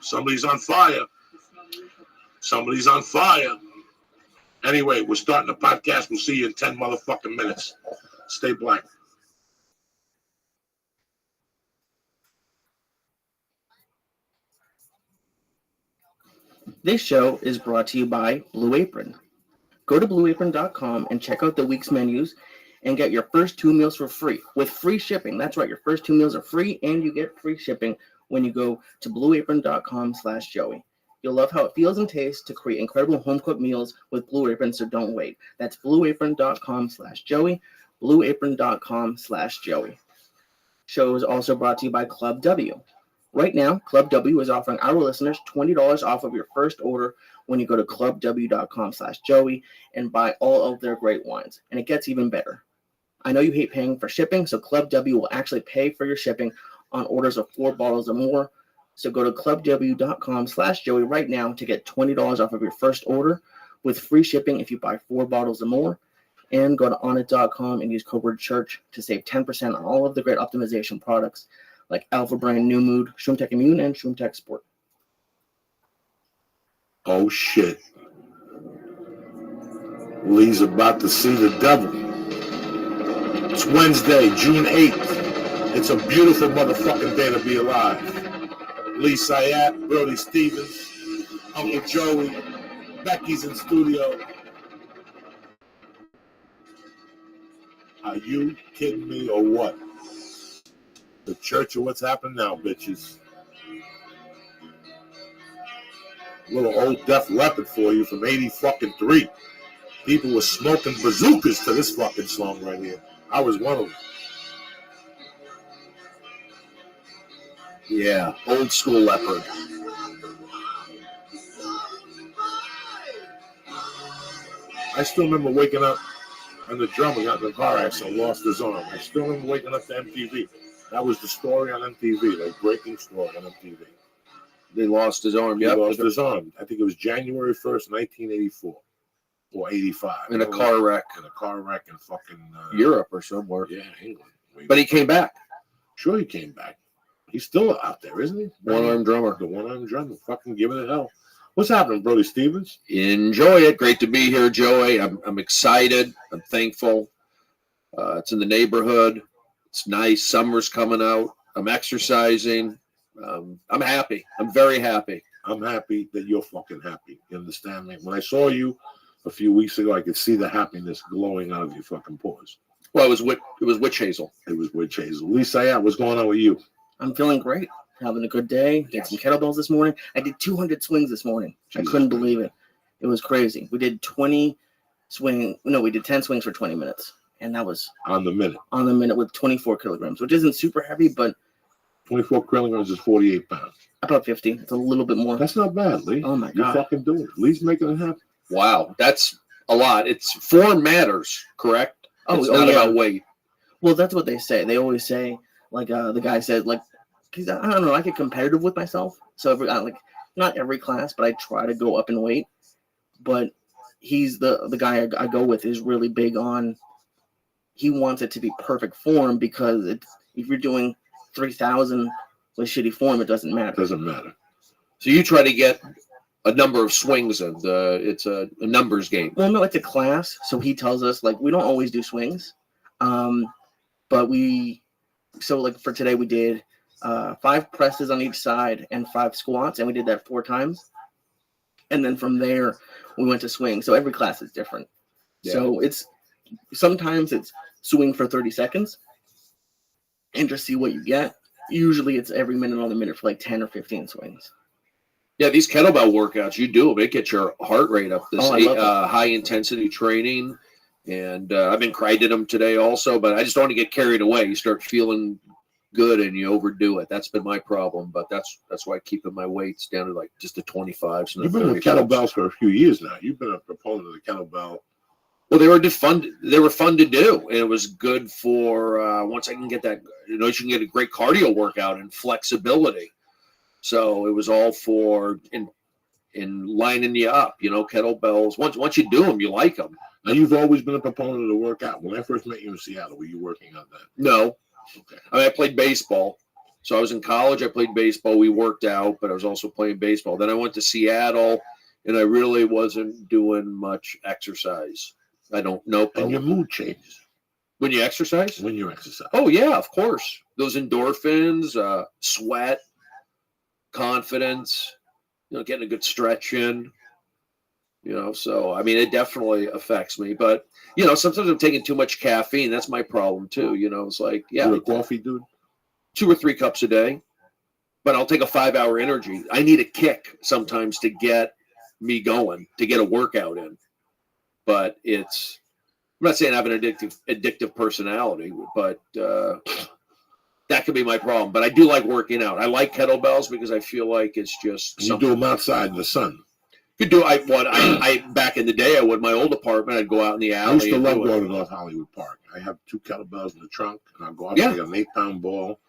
somebody's on fire. Somebody's on fire. Anyway, we're starting the podcast. We'll see you in 10 motherfucking minutes. Stay black. This show is brought to you by Blue Apron. Go to blueapron.com and check out the week's menus and get your first 2 meals for free with free shipping. That's right, your first 2 meals are free and you get free shipping when you go to blueapron.com/Joey. You'll love how it feels and tastes to create incredible home-cooked meals with Blue Apron, so don't wait. That's blueapron.com/Joey, blueapron.com/Joey. Show is also brought to you by Club W. Right now, Club W is offering our listeners $20 off of your first order when you go to clubw.com/Joey and buy all of their great wines. And it gets even better. I know you hate paying for shipping, so Club W will actually pay for your shipping on orders of 4 bottles or more. So go to clubw.com/Joey right now to get $20 off of your first order with free shipping if you buy 4 bottles or more. And go to onnit.com and use code word church to save 10% on all of the great optimization products like Alpha Brain, New Mood, ShroomTech Immune, and ShroomTech Sport. Oh shit. Lee's about to see the devil. It's Wednesday, June 8th. It's a beautiful motherfucking day to be alive. Lee Sayat, Brody Stevens, Uncle Joey, Becky's in studio. Are you kidding me or what? The church of what's happening now, bitches. Little old Def Leppard for you from 83. People were smoking bazookas to this fucking song right here. I was one of them. Yeah, old school Leopard. I still remember waking up and the drummer got in a car accident, lost his arm. I still remember waking up to MTV. That was the story on MTV, like breaking story on MTV. They lost his arm. He Yep. lost his arm. I think it was January 1st, 1984 or 85. In a car wreck. In a car wreck in fucking Europe or somewhere. Yeah, England. But he came back. Sure, he came back. He's still out there, isn't he? One-armed drummer. The one-armed drummer. Fucking give it a hell. What's happening, Brody Stevens? Enjoy it. Great to be here, Joey. I'm excited. I'm thankful. It's in the neighborhood. It's nice. Summer's coming out. I'm exercising. I'm happy. I'm very happy. I'm happy that you're fucking happy. You understand me? When I saw you a few weeks ago, I could see the happiness glowing out of your fucking pores. Well, it was witch hazel. It was witch hazel. Lisa, what's going on with you? I'm feeling great. Having a good day. Did some kettlebells this morning. I did 200 swings this morning. Jesus, I couldn't believe it. It was crazy. We did 10 swings for 20 minutes. And that was on the minute. On the minute with 24 kilograms, which isn't super heavy, but 24 kilograms is 48 pounds. About 50. It's a little bit more. That's not bad, Lee. Oh my God. You're fucking doing it. Lee's making it happen. Wow, that's a lot. It's form matters, correct? It's not about weight. Well, that's what they say. They always say, like the guy said, like, cause I don't know, I get competitive with myself. So not every class, but I try to go up in weight. But he's the guy I go with is really big on. He wants it to be perfect form because if you're doing 3,000 with shitty form, it doesn't matter. It doesn't matter. So you try to get a number of swings in. It's a numbers game. Well, no, it's a class. So he tells us, like, we don't always do swings. But for today we did 5 presses on each side and 5 squats, and we did that 4 times. And then from there, we went to swing. So every class is different. Yeah. So sometimes it's swing for 30 seconds and just see what you get. Usually it's every minute on the minute for like 10 or 15 swings. Yeah, these kettlebell workouts, you do them. It gets your heart rate up. This high intensity training. And I did them today also, but I just don't want to get carried away. You start feeling good and you overdo it. That's been my problem, but that's why I keep my weights down to like just the 25s. You've been with kettlebells for a few years now. You've been a proponent of the kettlebell. Well, they were fun to do, and it was good for once I can get that. You can get a great cardio workout and flexibility. So it was all for in lining you up. Kettlebells. Once you do them, you like them. Now, you've always been a proponent of the workout. When I first met you in Seattle, were you working on that? No. Okay. I played baseball. So I was in college. I played baseball. We worked out, but I was also playing baseball. Then I went to Seattle, and I really wasn't doing much exercise. I don't know. And your mood changes. When you exercise? When you exercise. Oh, yeah, of course. Those endorphins, sweat, confidence, getting a good stretch in. So, it definitely affects me. But, sometimes I'm taking too much caffeine. That's my problem, too. It's like, yeah. You're a coffee dude? 2 or 3 cups a day. But I'll take a 5-hour energy. I need a kick sometimes to get me going, to get a workout in. But I'm not saying I have an addictive personality, but that could be my problem. But I do like working out. I like kettlebells because I feel like it's just You do them outside in the sun. Could do I back in the day I would my old apartment. I'd go out in the alley. I used to and love do it. going to North Hollywood Park. I have 2 kettlebells in the trunk, and I'll go out Yeah. and take an 8-pound ball,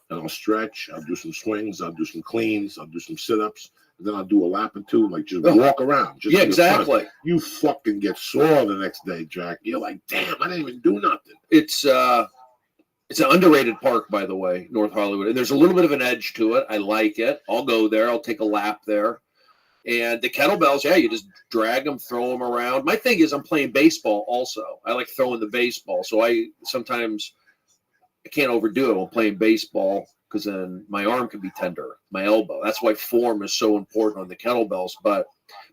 and I'll stretch. I'll do some swings. I'll do some cleans. I'll do some sit-ups. And then I'll do a lap or 2, like just walk around. Just Yeah, for the fun. exactly. You fucking get sore the next day, Jack. You're like, damn, I didn't even do nothing. It's an underrated park, by the way, North Hollywood, and there's a little bit of an edge to it. I like it. I'll go there. I'll take a lap there. And the kettlebells, yeah, you just drag them, throw them around. My thing is I'm playing baseball also. I like throwing the baseball. So I can't overdo it while playing baseball because then my arm can be tender, my elbow. That's why form is so important on the kettlebells. But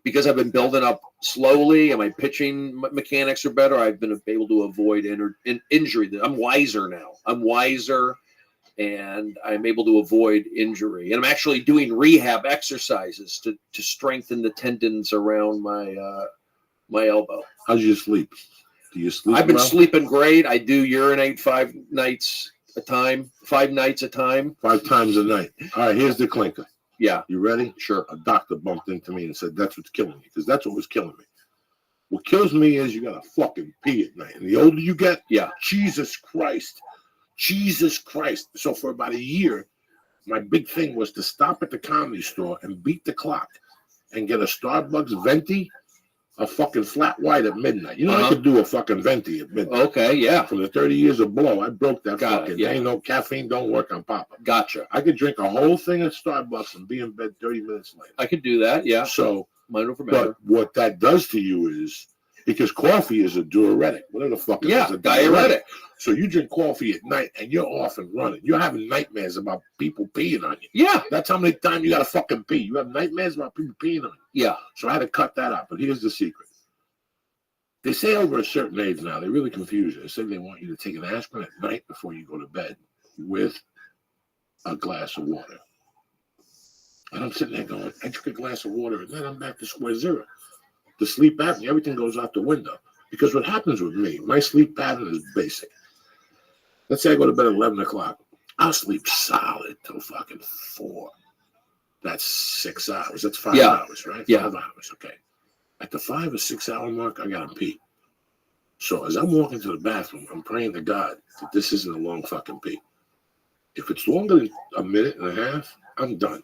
because I've been building up slowly and my pitching mechanics are better, I've been able to avoid injury. I'm wiser now. I'm wiser. And I'm able to avoid injury. And I'm actually doing rehab exercises to strengthen the tendons around my elbow. How do you sleep? Do you sleep? I've been well? sleeping great. I do urinate 5 nights a time. 5 nights a time. 5 times a night. All right, here's the clinker. Yeah. You ready? Sure. A doctor bumped into me and said, that's what's killing me, because that's what was killing me. What kills me is you got to fucking pee at night. And the older you get, yeah, Jesus Christ. Jesus Christ. So for about a year, my big thing was to stop at the Comedy Store and beat the clock and get a Starbucks venti, a fucking flat white at midnight. You know, I could do a fucking venti at midnight. Okay, yeah. From the 30 years of blow, I broke that fucking. yeah. Ain't no caffeine, don't work on Papa. Gotcha. I could drink a whole thing of Starbucks and be in bed 30 minutes later. I could do that, yeah. So, mine over matter. But what that does to you is, because coffee is a diuretic, whatever the fuck it is, a diuretic. So you drink coffee at night and you're off and running. You're having nightmares about people peeing on you. Yeah. That's how many times you got to fucking pee. You have nightmares about people peeing on you. Yeah. So I had to cut that out. But here's the secret. They say over a certain age now, they really confuse you. They say they want you to take an aspirin at night before you go to bed with a glass of water. And I'm sitting there going, I drink a glass of water and then I'm back to square zero. The sleep apnea, everything goes out the window. Because what happens with me, my sleep pattern is basic. Let's say I go to bed at 11 o'clock. I'll sleep solid till fucking 4. That's 6 hours. That's 5 hours, right? Yeah. 5 hours, okay. At the 5 or 6 hour mark, I got to pee. So as I'm walking to the bathroom, I'm praying to God that this isn't a long fucking pee. If it's longer than a minute and a half, I'm done.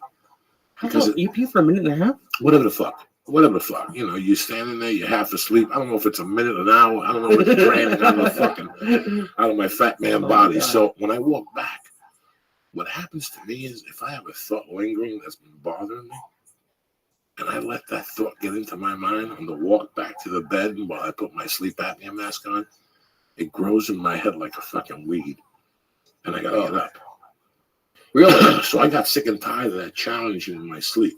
Because you pee for a minute and a half? Whatever the fuck. Whatever the fuck. You know, you're standing there, you're half asleep. I don't know if it's a minute, an hour. I don't know what's draining out of my fat man body. So when I walk back, what happens to me is if I have a thought lingering that's been bothering me, and I let that thought get into my mind on the walk back to the bed while I put my sleep apnea mask on, it grows in my head like a fucking weed. And I gotta get up. Really? So I got sick and tired of that challenging in my sleep.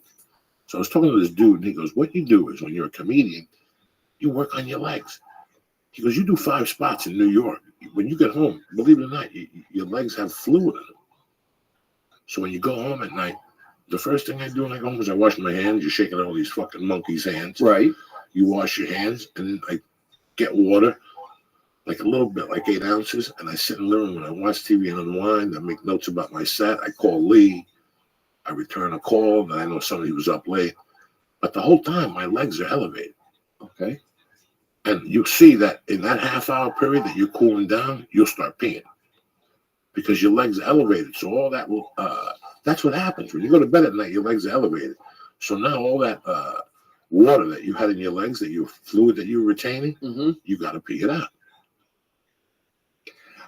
So I was talking to this dude, and he goes, what you do is when you're a comedian, you work on your legs. He goes, you do 5 spots in New York. When you get home, believe it or not, your legs have fluid in them. So when you go home at night, the first thing I do when I go home is I wash my hands. You're shaking all these fucking monkeys' hands. Right. You wash your hands, and then I get water, like a little bit, like 8 ounces, and I sit in the living room and I watch TV and unwind. I make notes about my set. I call Lee. I return a call that I know somebody was up late. But the whole time, my legs are elevated. Okay. And you see that in that half-hour period that you're cooling down, you'll start peeing. Because your legs are elevated. So all that will, that's what happens. When you go to bed at night, your legs are elevated. So now all that water that you had in your legs, that your fluid that you were retaining, you got to pee it out.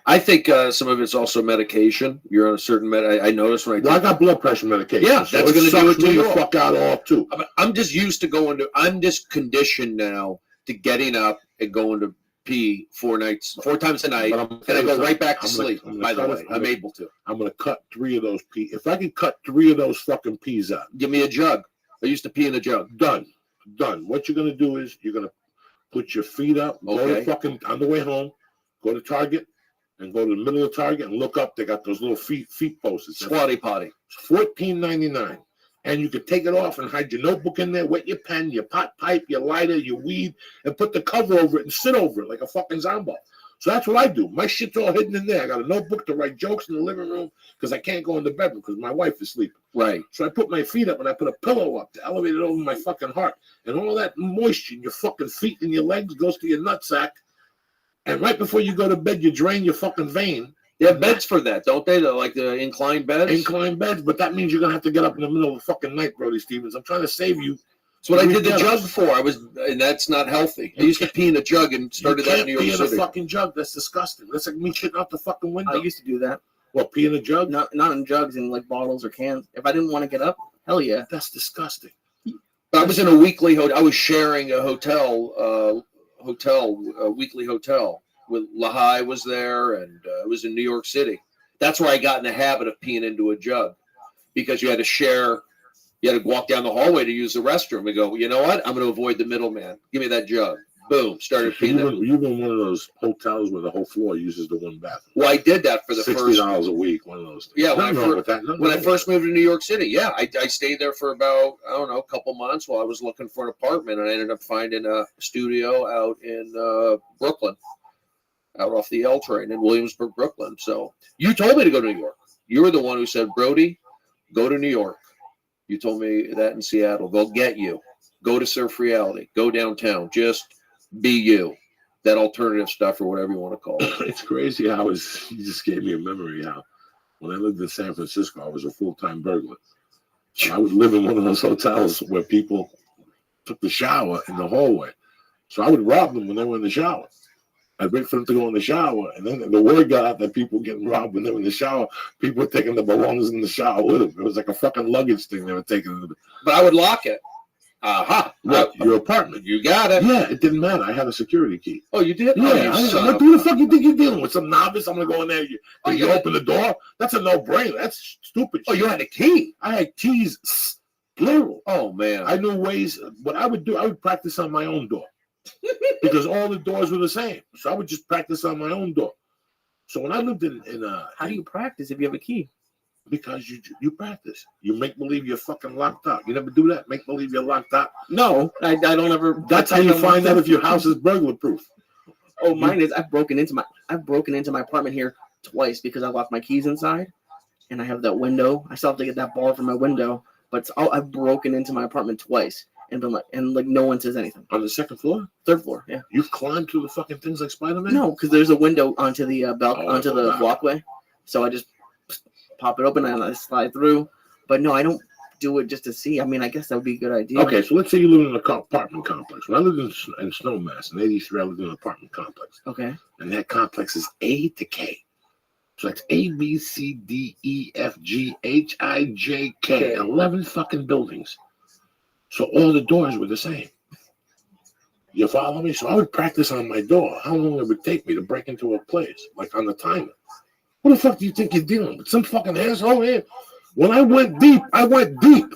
I think some of it's also medication. You're on a certain I noticed when I got blood pressure medication. Yeah, so that's going to do it to you. The fuck out all too. I'm just used to going to. I'm just conditioned now to getting up and going to pee 4 times a night, and I go right back to sleep. By the way, I'm able to. I'm going to cut 3 of those pee. If I can cut 3 of those fucking peas out, give me a jug. I used to pee in a jug. Done. What you're going to do is you're going to put your feet up. Go to fucking on the way home. Go to Target. And go to the middle of Target and look up. They got those little feet posters. Squatty potty. $14.99. And you can take it off and hide your notebook in there, wet your pen, your pot pipe, your lighter, your weed, and put the cover over it and sit over it like a fucking zombie. So that's what I do. My shit's all hidden in there. I got a notebook to write jokes in the living room because I can't go in the bedroom because my wife is sleeping. Right. So I put my feet up and I put a pillow up to elevate it over my fucking heart. And all that moisture in your fucking feet and your legs goes to your nutsack. And right before you go to bed, you drain your fucking vein. They have beds for that, don't they? Like the inclined beds? Inclined beds, but that means you're going to have to get up in the middle of the fucking night, Brody Stevens. I'm trying to save you. That's what I did the jug for. And that's not healthy. I used to pee in a jug and started that in New York City. You can't pee in a fucking jug. That's disgusting. That's like me shitting out the fucking window. I used to do that. What, pee in a jug? Not in jugs, in like bottles or cans. If I didn't want to get up, hell yeah. That's disgusting. I was in a weekly hotel. I was sharing a weekly hotel. With Lahai was there, and it was in New York City. That's where I got in the habit of peeing into a jug, because you had to share. You had to walk down the hallway to use the restroom and go, you know what? I'm going to avoid the middleman. Give me that jug. Boom. Started peeing. You've been one of those hotels where the whole floor uses the one bathroom. Well, I did that for the first $60 a week. One of those things. Yeah, when I first moved to New York City, yeah, I stayed there for about, I don't know, a couple months while I was looking for an apartment, and I ended up finding a studio out in Brooklyn, out off the L train in Williamsburg, Brooklyn. So you told me to go to New York. You were the one who said, Brody, go to New York. You told me that in Seattle. They'll get you. Go to Surf Reality. Go downtown. Just be you. That alternative stuff, or whatever you want to call it. It's crazy how you just gave me a memory how when I lived in San Francisco, I was a full-time burglar. I would live in one of those hotels where people took the shower in the hallway. So I would rob them when they were in the shower. I'd wait for them to go in the shower, and then the word got out that people getting robbed when they were in the shower. People were taking the belongings in the shower with them. It was like a fucking luggage thing they were taking. But I would lock it. Aha. Your apartment. You got it. Yeah, it didn't matter. I had a security key. Oh, you did? Yeah. Oh, who the fuck you think you're dealing with? Some novice? I'm going to go in there. You open the door? That's a no-brainer. That's stupid. Oh, you had a key? I had keys, plural. Oh, man. I knew ways. What I would do, I would practice on my own door. Because all the doors were the same. So I would just practice on my own door. So when I lived in how do you practice if you have a key? Because you practice. You make believe you're fucking locked out. You never do that? Make believe you're locked out? No, I don't ever. That's how you find out if your house is burglar proof. Oh, mine is. I've broken into my apartment here twice because I locked my keys inside, and I have that window. I still have to get that bar from my window, but I've broken into my apartment twice. And been like no one says anything. On the second floor? Third floor, yeah. You've climbed through the fucking things like Spider-Man? No, because there's a window onto the onto the walkway. So I just pop it open and I slide through. But no, I don't do it just to see. I mean, I guess that would be a good idea. Okay, so let's say you live in an apartment complex. When I lived in Snowmass in 83, I lived in an apartment complex. Okay. And that complex is A to K. So that's A, B, C, D, E, F, G, H, I, J, K. 11 fucking buildings. So all the doors were the same. You follow me? So I would practice on my door how long it would take me to break into a place, like on the timer. What the fuck do you think you're dealing with? Some fucking asshole here? When I went deep, I went deep.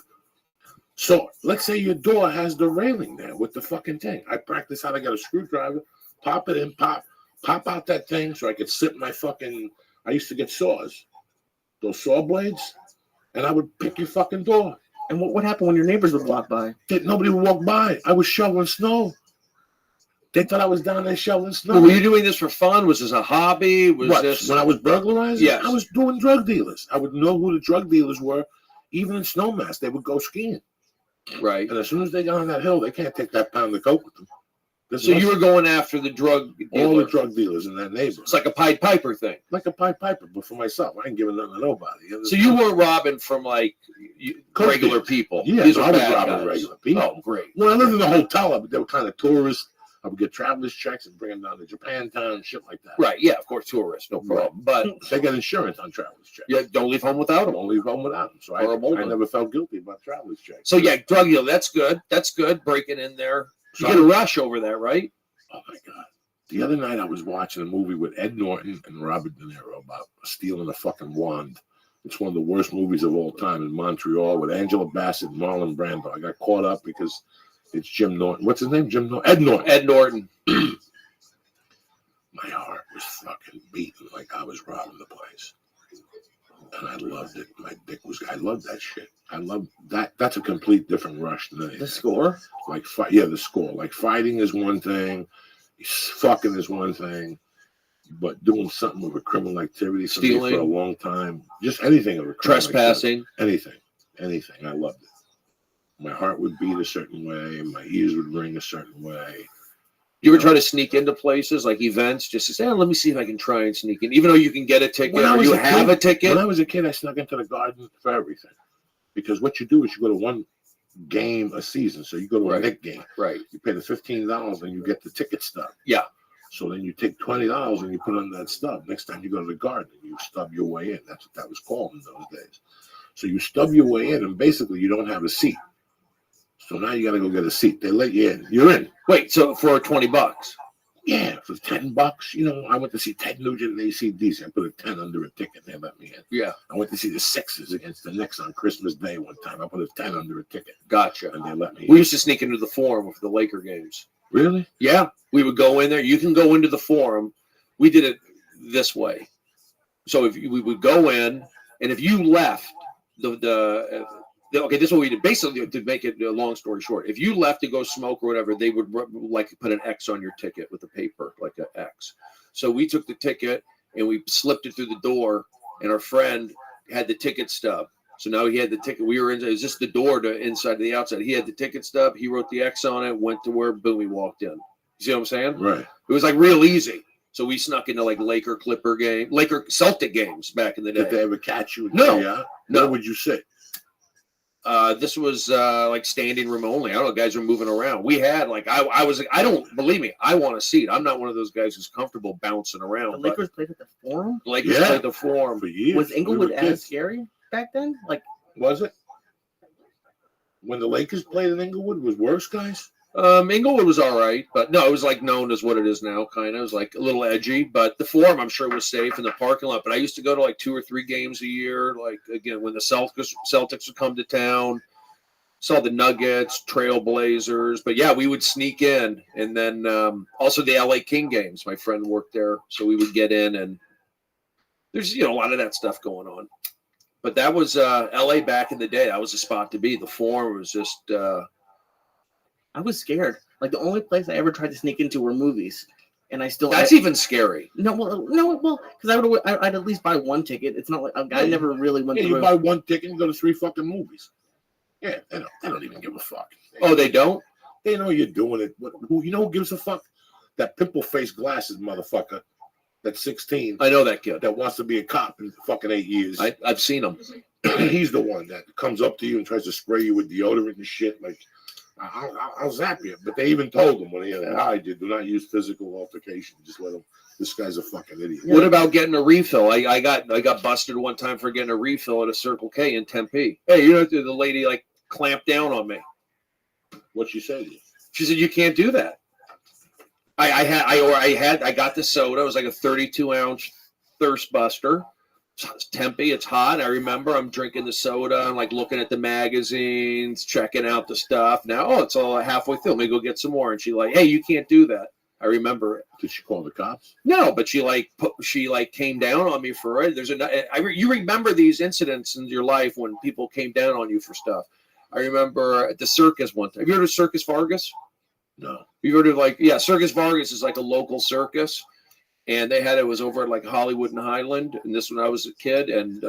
So let's say your door has the railing there with the fucking thing. I practice how to get a screwdriver, pop it in, pop out that thing so I could sit my fucking, I used to get saws, those saw blades, and I would pick your fucking door. And what happened when your neighbors would walk by? Nobody would walk by. I was shoveling snow. They thought I was down there shoveling snow. Well, were you doing this for fun? Was this a hobby? Was this when I was burglarizing? Yes. I was doing drug dealers. I would know who the drug dealers were. Even in Snowmass, they would go skiing. Right. And as soon as they got on that hill, they can't take that pound of coke with them. So you were going after the drug dealers. All the drug dealers in that neighborhood. It's like a Pied Piper thing. Like a Pied Piper, but for myself. I ain't giving nothing to nobody. So you weren't robbing from like regular people. Yeah, These I are was bad robbing guys. regular people. Oh, great. When I lived in the hotel, they were kind of tourists. I would get traveler's checks and bring them down to Japantown and shit like that. Right, yeah, of course, tourists, no problem. But they get insurance on traveler's checks. Yeah, don't leave home without them. Don't leave home without them. So I never felt guilty about traveler's checks. So yeah, drug deal, that's good. That's good, breaking in there. You get a rush over that, right? Oh, my God. The other night I was watching a movie with Ed Norton and Robert De Niro about stealing a fucking wand. It's one of the worst movies of all time in Montreal with Angela Bassett and Marlon Brando. I got caught up because it's Jim Norton. What's his name? Jim Norton? Ed Norton. Ed Norton. My heart was fucking beating like I was robbing the place. And I loved it. My dick was, I loved that shit. I love that. That's a complete different rush than anything. The score? Like, yeah, the score. Like, fighting is one thing. Fucking is one thing. But doing something with a criminal activity for me Stealing. for a long time, just anything of a criminal Trespassing. activity, anything. I loved it. My heart would beat a certain way. My ears would ring a certain way. You ever try to sneak into places like events just to say, let me see if I can try and sneak in, even though you can get a ticket or you have a ticket? When I was a kid, I snuck into the garden for everything. Because what you do is you go to one game a season. So you go to a Knick game. Right. You pay the $15 and you get the ticket stub. Yeah. So then you take $20 and you put on that stub. Next time you go to the garden, you stub your way in. That's what that was called in those days. So you stub your way in, and basically you don't have a seat. So now you got to go get a seat. They let you in. You're in. Wait, so for $20? Yeah, for $10. You know, I went to see Ted Nugent and AC/DC. I put a 10 under a ticket. They let me in. Yeah. I went to see the Sixers against the Knicks on Christmas Day one time. I put a 10 under a ticket. Gotcha. And they let me in. We used to sneak into the Forum for the Laker games. Really? Yeah. We would go in there. You can go into the Forum. We did it this way. So if we would go in, and if you left okay, this is what we did. Basically, to make it a long story short, if you left to go smoke or whatever, they would like put an X on your ticket with a paper, like an X. So we took the ticket and we slipped it through the door, and our friend had the ticket stub. So now he had the ticket. We were in. It was just the door to inside to the outside. He had the ticket stub. He wrote the X on it. Went to where. Boom. He walked in. You see what I'm saying? Right. It was like real easy. So we snuck into like Laker Celtic games back in the day. Did they ever catch you? No. Yeah. No. Where would you sit? This was like standing room only. I don't know. Guys were moving around. We had like I don't believe me. I want a seat. I'm not one of those guys who's comfortable bouncing around. The Lakers played at the Forum. Lakers played the Forum for years. Was Inglewood as scary back then? Like, was it? When the Lakers played in Inglewood, it was worse, guys? Inglewood was all right, but no, it was like known as what it is now, kind of. It was like a little edgy, but the Forum, I'm sure, was safe in the parking lot. But I used to go to like 2 or 3 games a year, like, again, when the Celtics would come to town, saw the Nuggets, Trailblazers. But yeah, we would sneak in. And then also the LA King games. My friend worked there, so we would get in, and there's, a lot of that stuff going on. But that was LA back in the day. That was a spot to be. The Forum was just... I was scared. Like, the only place I ever tried to sneak into were movies, and I still. That's even scary. No, because I'd at least buy one ticket. It's not like I never really went through. You buy one ticket and go to 3 fucking movies. Yeah, they don't even give a fuck. Oh, they don't? They know you're doing it. Who gives a fuck? That pimple-faced glasses motherfucker. That's 16. I know that kid. That wants to be a cop in fucking 8 years. I've seen him. He's the one that comes up to you and tries to spray you with deodorant and shit. Like, I'll zap you. But they even told him when he had hired you, do not use physical altercation. Just let him. This guy's a fucking idiot. What about getting a refill? I got busted one time for getting a refill at a Circle K in Tempe. Hey, the lady like clamped down on me. What'd she say to you? She said, you can't do that. I got the soda. It was like a 32-ounce thirst buster. It's Tempe. It's hot. I remember I'm drinking the soda and like looking at the magazines, checking out the stuff. Now, it's all halfway through. Let me go get some more. And she like, hey, you can't do that. I remember it. Did she call the cops? No, but she came down on me for it. You remember these incidents in your life when people came down on you for stuff. I remember at the circus one time. Have you heard of Circus Vargas? No. You heard of Circus Vargas is like a local circus, and it was over at like Hollywood and Highland. And this when I was a kid, and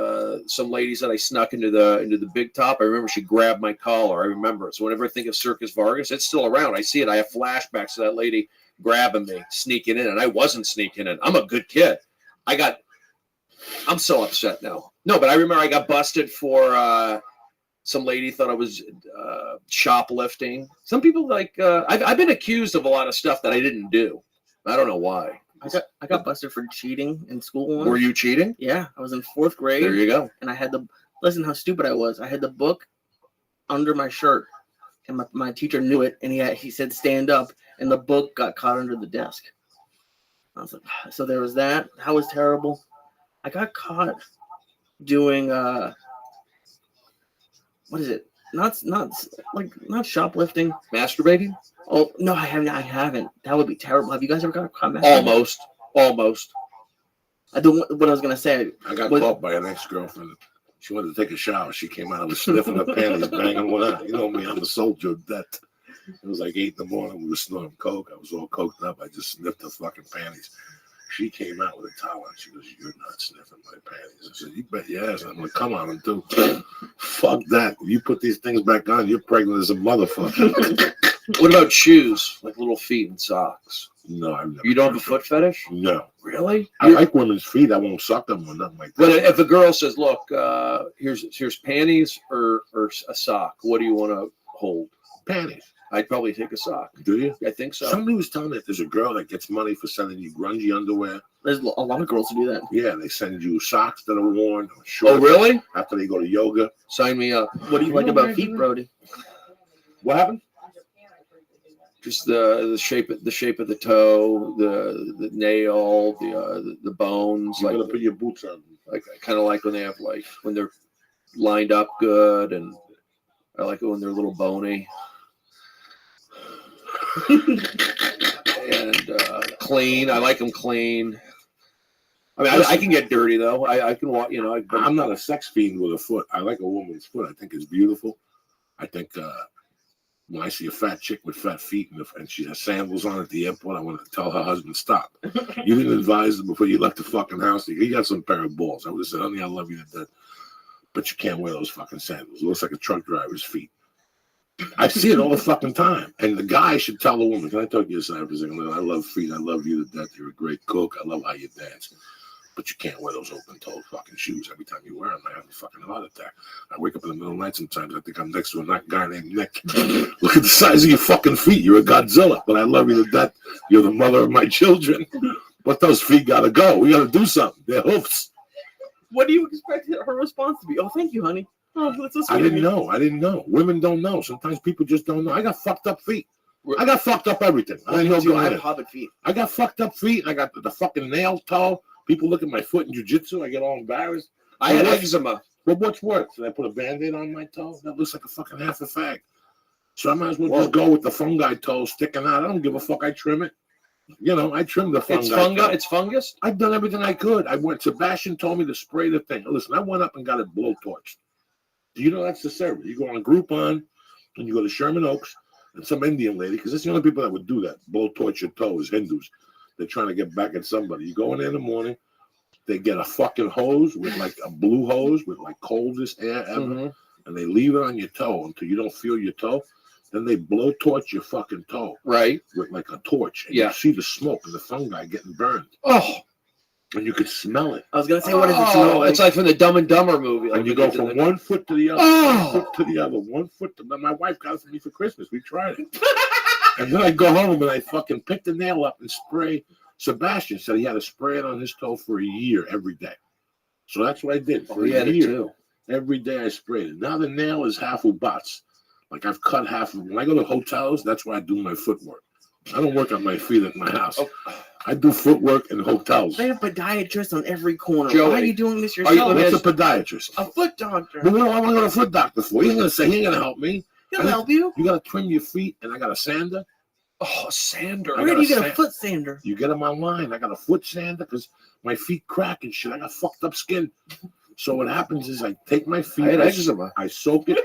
some lady said I snuck into the big top. I remember she grabbed my collar. I remember it. So whenever I think of Circus Vargas, it's still around. I see it. I have flashbacks to that lady grabbing me, sneaking in, and I wasn't sneaking in. I'm a good kid. I'm so upset now. No, but I remember I got busted for some lady thought I was shoplifting. Some people I've been accused of a lot of stuff that I didn't do. I don't know why. I got busted for cheating in school once. Were you cheating? Yeah, I was in 4th grade. There you go. And I had listen how stupid I was. I had the book under my shirt, and my teacher knew it, and he said stand up, and the book got caught under the desk. I was like, so there was that. That was terrible. I got caught doing what is it? Not shoplifting. Masturbating? Oh no, I haven't. That would be terrible. Have you guys ever got caught masturbating? Almost. What I was gonna say. I got caught by an ex-girlfriend. She wanted to take a shower. She came out. I was sniffing her panties, banging one out. You know me, I'm a soldier of death. It was like 8 in the morning. We were snorting coke. I was all coked up. I just sniffed her fucking panties. She came out with a towel and she goes, "You're not sniffing my panties." I said, "You bet your ass I'm gonna come on them too." Fuck that. You put these things back on, you're pregnant as a motherfucker. What about shoes, like little feet and socks? No, I've never. You don't have a foot fetish? No. Really? I like women's feet. I won't suck them or nothing like that. But if a girl says, "Look, here's panties or a sock," what do you want to hold? Panties. I'd probably take a sock. Do you? I think so. Somebody was telling me that there's a girl that gets money for sending you grungy underwear. There's a lot of girls who do that. Yeah, they send you socks that are worn. Or shorts Oh, really? After they go to yoga. Sign me up. What do you like about feet, Brody? What happened? Just the shape of the toe, the nail, the bones. You're like gonna put your boots on. Like I kind of like when they have when they're lined up good, and I like it when they're a little bony. And clean. I like them clean. I mean, I can get dirty though. I can walk. I'm not a sex fiend with a foot. I like a woman's foot. I think it's beautiful. I think when I see a fat chick with fat feet and she has sandals on at the airport, I want to tell her husband, "Stop. You didn't advise her before you left the fucking house. He got some pair of balls." I would have said, "Honey, I love you to death, but you can't wear those fucking sandals. It looks like a truck driver's feet." I see it all the fucking time. And the guy should tell the woman, "Can I talk to you aside for a second? I love feet. I love you to death. You're a great cook. I love how you dance. But you can't wear those open-toed fucking shoes. Every time you wear them, I have a fucking heart attack. I wake up in the middle of the night sometimes. I think I'm next to a guy named Nick. Look at the size of your fucking feet. You're a Godzilla. But I love you to death. You're the mother of my children. But those feet got to go. We got to do something. They're hoofs." What do you expect her response to be? "Oh, thank you, honey. Oh, that's so sweet." I didn't know. Women don't know. Sometimes people just don't know. I got fucked up feet. I got fucked up everything. I have hobbit feet. I got fucked up feet. I got the fucking nail toe. People look at my foot in jiu-jitsu. I get all embarrassed. I had eczema. But what's worse? Did I put a Band-Aid on my toe? That looks like a fucking half a fag. So I might as well just go with the fungi toe sticking out. I don't give a fuck. I trim it. I trim the fungi. It's fungus? I've done everything I could. Sebastian told me to spray the thing. Listen, I went up and got it blowtorched. Do you know that's the service? You go on Groupon and you go to Sherman Oaks and some Indian lady, because it's the only people that would do that, blowtorch your toe is Hindus. They're trying to get back at somebody. You go in there in the morning, they get a fucking hose with like a blue hose with like coldest air ever, and they leave it on your toe until you don't feel your toe. Then they blowtorch your fucking toe. Right. With like a torch. And you see the smoke and the fungi getting burned. Oh. And you could smell it. I was gonna say, what does it smell like? It's like from the Dumb and Dumber movie. Like and you go from one foot to the other, one foot to the other, one foot to... My wife got it for me for Christmas. We tried it. And then I go home and I fucking pick the nail up and spray. Sebastian said he had to spray it on his toe for a year every day. So that's what I did for a year. Too. Every day I sprayed it. Now the nail is half ubats. Like I've cut half of them. When I go to hotels, that's where I do my footwork. I don't work on my feet at my house. I do footwork in hotels. They have podiatrists on every corner. Joey, why are you doing this yourself? What's a podiatrist? A foot doctor. But what do I want to go to a foot doctor for? He ain't gonna help me. He'll help you. You gotta trim your feet, and I got a sander. Oh, a sander. Where do you get a foot sander? You get them online. I got a foot sander because my feet crack and shit. I got fucked up skin. So what happens is I take my feet, I soak it,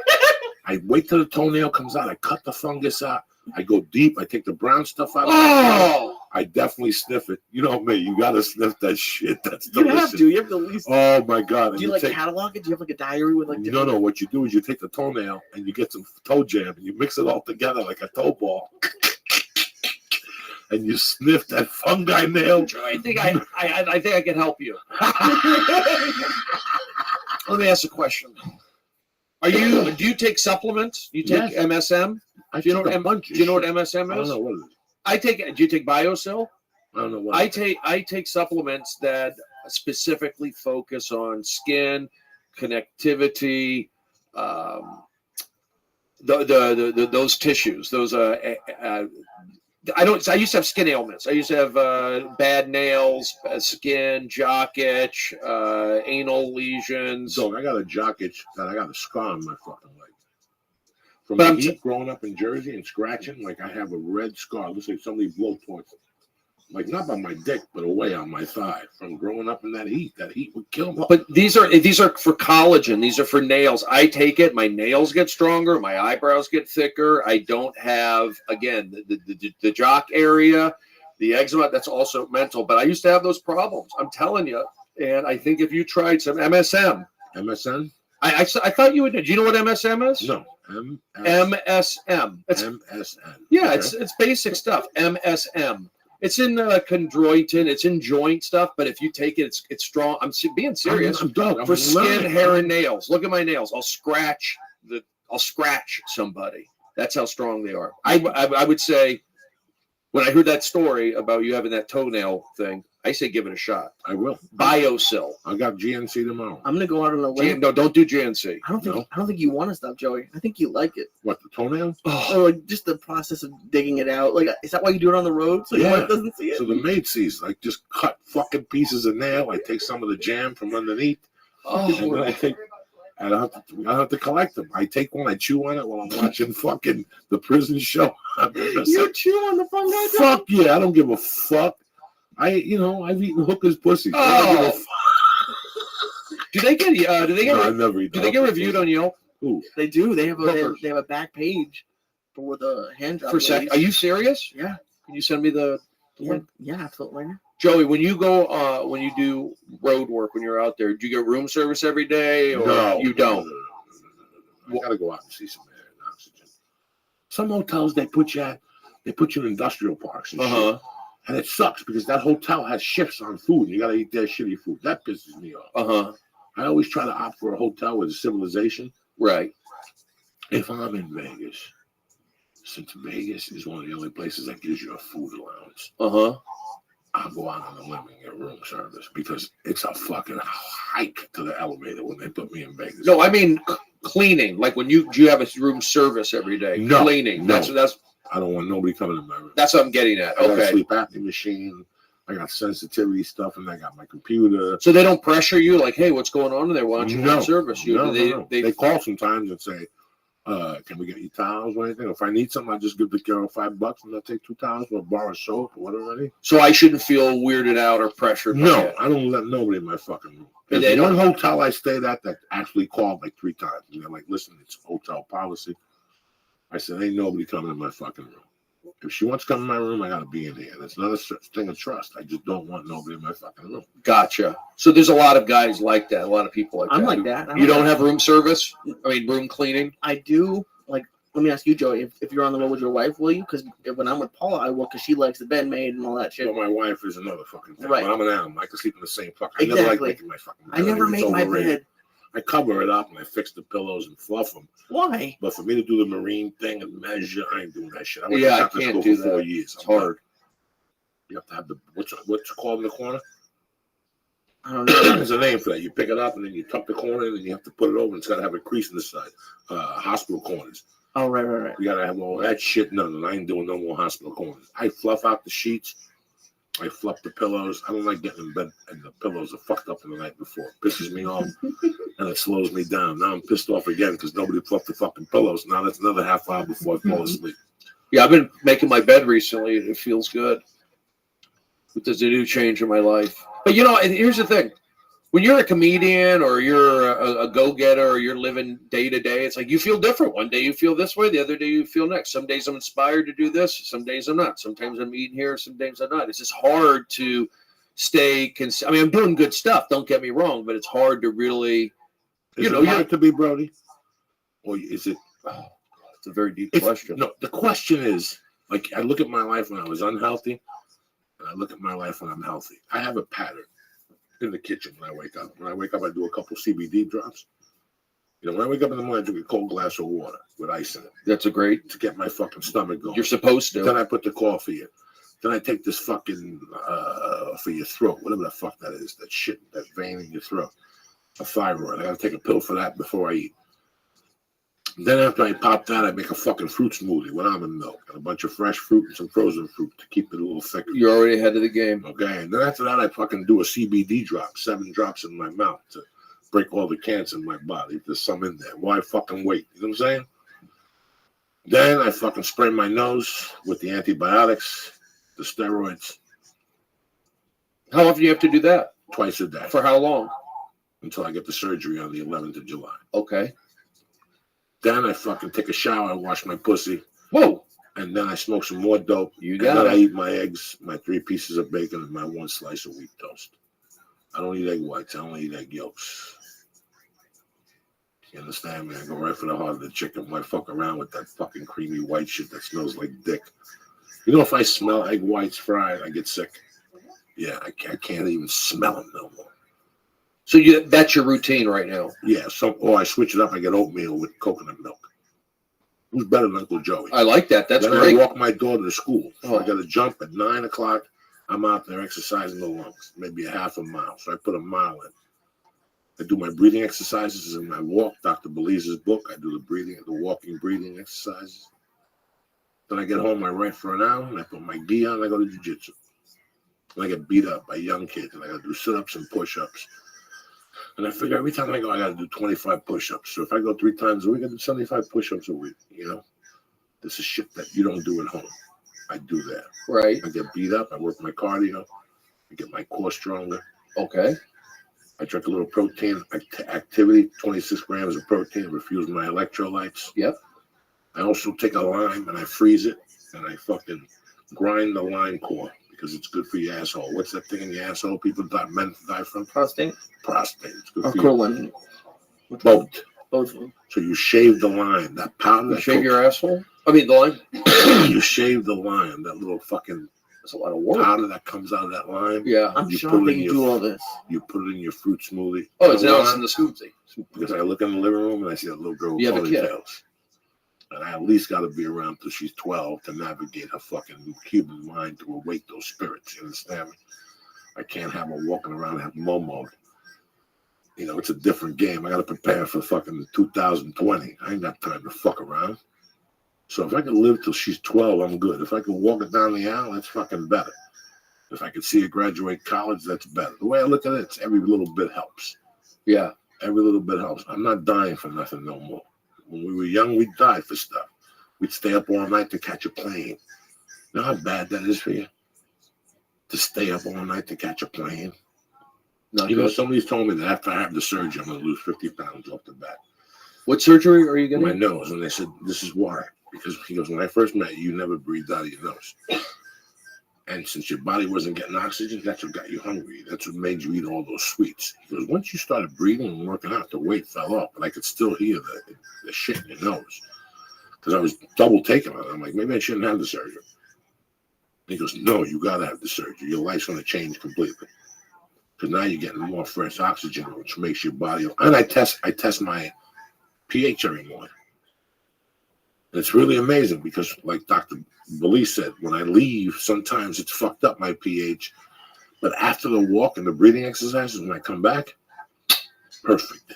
I wait till the toenail comes out, I cut the fungus out, I go deep, I take the brown stuff out. Oh! I definitely sniff it. You know me, you gotta sniff that shit. That's You delicious. have to. You have to at least. Oh my god! Do you like catalog it? Do you have like a diary with like? No. What you do is you take the toenail and you get some toe jam and you mix it all together like a toe ball. And you sniff that fungi nail. I think I think I can help you. Let me ask a question. Do you take supplements? Do you take MSM? Do you know what MSM is? I don't know what it is. I take it. Do you take BioSil? I don't know what I take supplements that specifically focus on skin, connectivity, those tissues, those I used to have skin ailments. I used to have bad nails, skin, jock itch, anal lesions. So I got a jock itch that I got a scar on my fucking leg. From the heat growing up in Jersey and scratching, like I have a red scar. It looks like somebody blowtorched it. Like not by my dick, but away on my thigh. From growing up in that heat would kill me. But these are for collagen. These are for nails. I take it. My nails get stronger. My eyebrows get thicker. I don't have, again, the jock area. The eczema, that's also mental. But I used to have those problems. I'm telling you. And I think if you tried some MSM. MSN? I thought you would. Do you know what MSM is? No. MSM. It's, MSN. yeah, Okay. it's basic stuff. MSM. It's in chondroitin. It's in joint stuff. But if you take it, it's strong. I'm being serious. I'm done. For skin, hair, and nails. Look at my nails. I'll scratch somebody. That's how strong they are. I would say, when I heard that story about you having that toenail thing, I say give it a shot. I will. BioSil. I got GNC tomorrow. I'm gonna go out on a limb. No, don't do GNC. I don't think you want to stop, Joey. I think you like it. What, the toenail? Oh, like just the process of digging it out. Like, is that why you do it on the road so your wife doesn't see it? So the maid sees. Like, just cut fucking pieces of nail. I take some of the jam from underneath. Oh, and then I have to collect them. I take one. I chew on it while I'm watching fucking the prison show. You chew on the fun guy? Fuck yeah! I don't give a fuck. I've eaten hookers' pussy. So I don't give a fuck. Do they get? Do they get? No, I've never eaten. Do they get reviewed on Yelp? Ooh. They do. They have a back page for the hand job. For sec? Are you serious? Yeah. Can you send me the link? Yeah, absolutely. Joey, when you go, when you do road work, when you're out there, do you get room service every day, or No, you don't? I gotta go out and see some air and oxygen. Some hotels they put you in industrial parks and shit. And it sucks because that hotel has shifts on food. And you gotta eat their shitty food. That pisses me off. I always try to opt for a hotel with a civilization. Right. If I'm in Vegas, since Vegas is one of the only places that gives you a food allowance. I'll go out on a limb and get room service because it's a fucking hike to the elevator when they put me in Vegas. No, I mean cleaning. Like when you have a room service every day. No, cleaning. no. That's. I don't want nobody coming in my room. That's what I'm getting at. I got a Okay. sleep apnea machine. I got sensitivity stuff, and I got my computer. So they don't pressure you, like, "Hey, what's going on in there? Why don't you room service you?" No. They call sometimes and say, "Can we get you towels or anything?" If I need something, I just give the girl $5 and I'll take 2 towels or a bar of soap or whatever I need. So I shouldn't feel weirded out or pressured. No, I don't let nobody in my fucking room. There's one hotel I stayed at that actually called like 3 times. And they're like, "Listen, it's hotel policy." I said, "Ain't nobody coming in my fucking room. If she wants to come in my room, I gotta be in here. And it's not a thing of trust. I just don't want nobody in my fucking room." Gotcha. So there's a lot of guys like that. A lot of people like that. I'm like that. You don't have room service? I mean, room cleaning? I do. Like, let me ask you, Joey, if you're on the road with your wife, will you? Because when I'm with Paula, I will, because she likes the bed made and all that shit. But my wife is another fucking thing. Right. When I'm an animal, I can sleep in the same fucking. I never like making my fucking bed. I never It's make my overrated. bed. I cover it up and I fix the pillows and fluff them. Why? But for me to do the marine thing and measure, I ain't doing that shit. I went Yeah, to I doctor can't school do for that. 4 years. It's hard. You have to have the what's it called in the corner? I don't know. There's a name for that. You pick it up and then you tuck the corner in and you have to put it over. And it's got to have a crease in the side. Hospital corners. Oh, right. You got to have all that shit done. And I ain't doing no more hospital corners. I fluff out the sheets. I fluff the pillows. I don't like getting in bed and the pillows are fucked up from the night before. It pisses me off and it slows me down. Now I'm pissed off again because nobody fluffed the fucking pillows. Now that's another half hour before I fall asleep. Yeah, I've been making my bed recently. It feels good. But there's a new change in my life. But and here's the thing. When you're a comedian or you're a go-getter or you're living day to day, it's like you feel different. One day you feel this way, the other day you feel next. Some days I'm inspired to do this, some days I'm not. Sometimes I'm eating here, some days I'm not. It's just hard to stay I mean, I'm doing good stuff, don't get me wrong, but it's hard to really, Is it hard to be Brody? Or is it? It's a very deep question. No, the question is, like, I look at my life when I was unhealthy, and I look at my life when I'm healthy. I have a pattern in the kitchen when I wake up. When I wake up, I do a couple CBD drops. When I wake up in the morning, I drink a cold glass of water with ice in it. That's a great. To get my fucking stomach going. You're supposed to. Then I put the coffee in. Then I take this fucking, for your throat, whatever the fuck that is, that shit, that vein in your throat, a thyroid. I gotta take a pill for that before I eat. Then after I pop that, I make a fucking fruit smoothie with almond milk and a bunch of fresh fruit and some frozen fruit to keep it a little thicker. You're already ahead of the game. Okay, and then after that, I fucking do a CBD drop, 7 drops in my mouth to break all the cancer in my body. There's some in there. Why fucking wait? You know what I'm saying? Then I fucking spray my nose with the antibiotics, the steroids. How often do you have to do that? Twice a day. For how long? Until I get the surgery on the 11th of July. Okay. Then I fucking take a shower, wash my pussy. Whoa. And then I smoke some more dope. You and got then it. I eat my eggs, my 3 pieces of bacon, and my 1 slice of wheat toast. I don't eat egg whites. I only eat egg yolks. You understand me? I go right for the heart of the chicken. Why fuck around with that fucking creamy white shit that smells like dick? You know, if I smell egg whites fried, I get sick. Yeah, I can't even smell them no more. So that's your routine right now? Yeah, or I switch it up. I get oatmeal with coconut milk. Who's better than Uncle Joey? I like that. That's then great. I walk my daughter to school. So Oh. I got to jump at 9 o'clock. I'm out there exercising the lungs, maybe a half a mile. So I put a mile in. I do my breathing exercises and I walk. Dr. Belize's book. I do the walking, breathing exercises. Then I get home. I write for an hour and I put my gi on. And I go to jiu-jitsu. And I get beat up by young kids and I got to do sit-ups and push-ups. And I figure every time I go, I got to do 25 push-ups. So if I go 3 times a week, I do 75 push-ups a week. You know, this is shit that you don't do at home. I do that. Right. I get beat up. I work my cardio. I get my core stronger. Okay. I drink a little protein activity, 26 grams of protein, refuse my electrolytes. Yep. I also take a lime and I freeze it and I fucking grind the lime core because it's good for your asshole. What's that thing in your asshole men die from? Prostate. Prostate. It's good Or for colon. you. Both. Both of them. So you shave the lime, that powder. You shave your asshole? I mean, the lime? You shave the lime, that little fucking. That's a lot of work. Powder that comes out of that lime. Yeah. I'm you shocked put it that in you your, do all this. You put it in your fruit smoothie. Oh, it's You know now it's why? in the smoothie. Because I look in the living room and I see that little girl with You have a kid. ponytails. And I at least got to be around till she's 12 to navigate her fucking human mind to awake those spirits. You understand me? I can't have her walking around and have Momo. You know, it's a different game. I got to prepare for fucking 2020. I ain't got time to fuck around. So if I can live till she's 12, I'm good. If I can walk her down the aisle, that's fucking better. If I can see her graduate college, that's better. The way I look at it, it's every little bit helps. Yeah. Every little bit helps. I'm not dying for nothing no more. When we were young, we'd die for stuff. We'd stay up all night to catch a plane. You know how bad that is for you? To stay up all night to catch a plane? Not you know, good. somebody's told me that after I have the surgery, I'm going to lose 50 pounds off the bat. What surgery are you getting? My nose. And they said, this is why. Because he goes, when I first met you, you never breathed out of your nose. And since your body wasn't getting oxygen, that's what got you hungry. That's what made you eat all those sweets. He goes, once you started breathing and working out, the weight fell off. But I could still hear the shit in your nose. Because I was double taking on it. I'm like, maybe I shouldn't have the surgery. He goes, no, you got to have the surgery. Your life's going to change completely. Because now you're getting more fresh oxygen, which makes your body. And I test my pH every morning. And it's really amazing because, like Dr. Belize said, when I leave, sometimes it's fucked up my pH. But after the walk and the breathing exercises, when I come back, perfect.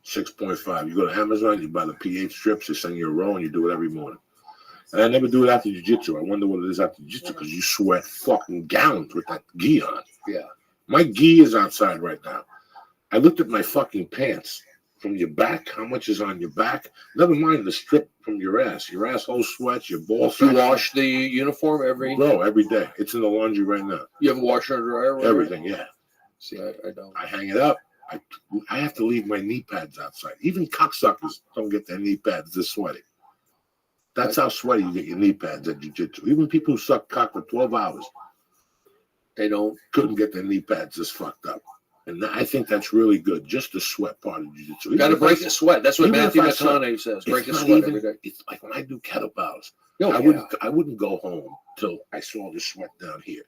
6.5. You go to Amazon, you buy the pH strips, they send you a roll, and you do it every morning. And I never do it after jiu-jitsu. I wonder what it is after jiu-jitsu because you sweat fucking gallons with that gi on. Yeah. My gi is outside right now. I looked at my fucking pants. From your back, how much is on your back? Never mind the strip from your ass. Your asshole sweats, your balls. You wash the uniform every? No, every day. It's in the laundry right now. You have a washer and dryer? Everything, yeah. See, I don't. I hang it up. I have to leave my knee pads outside. Even cocksuckers don't get their knee pads this sweaty. That's how sweaty you get your knee pads at jiu-jitsu. Even people who suck cock for 12 hours, they couldn't get their knee pads this fucked up. And I think that's really good, just the sweat part of jiu-jitsu. You got to break the sweat. That's what even Matthew if I suck, McConaughey says. Break the it's not sweat even- every day. It's like when I do kettlebells. Oh, I wouldn't go home till I saw the sweat down here.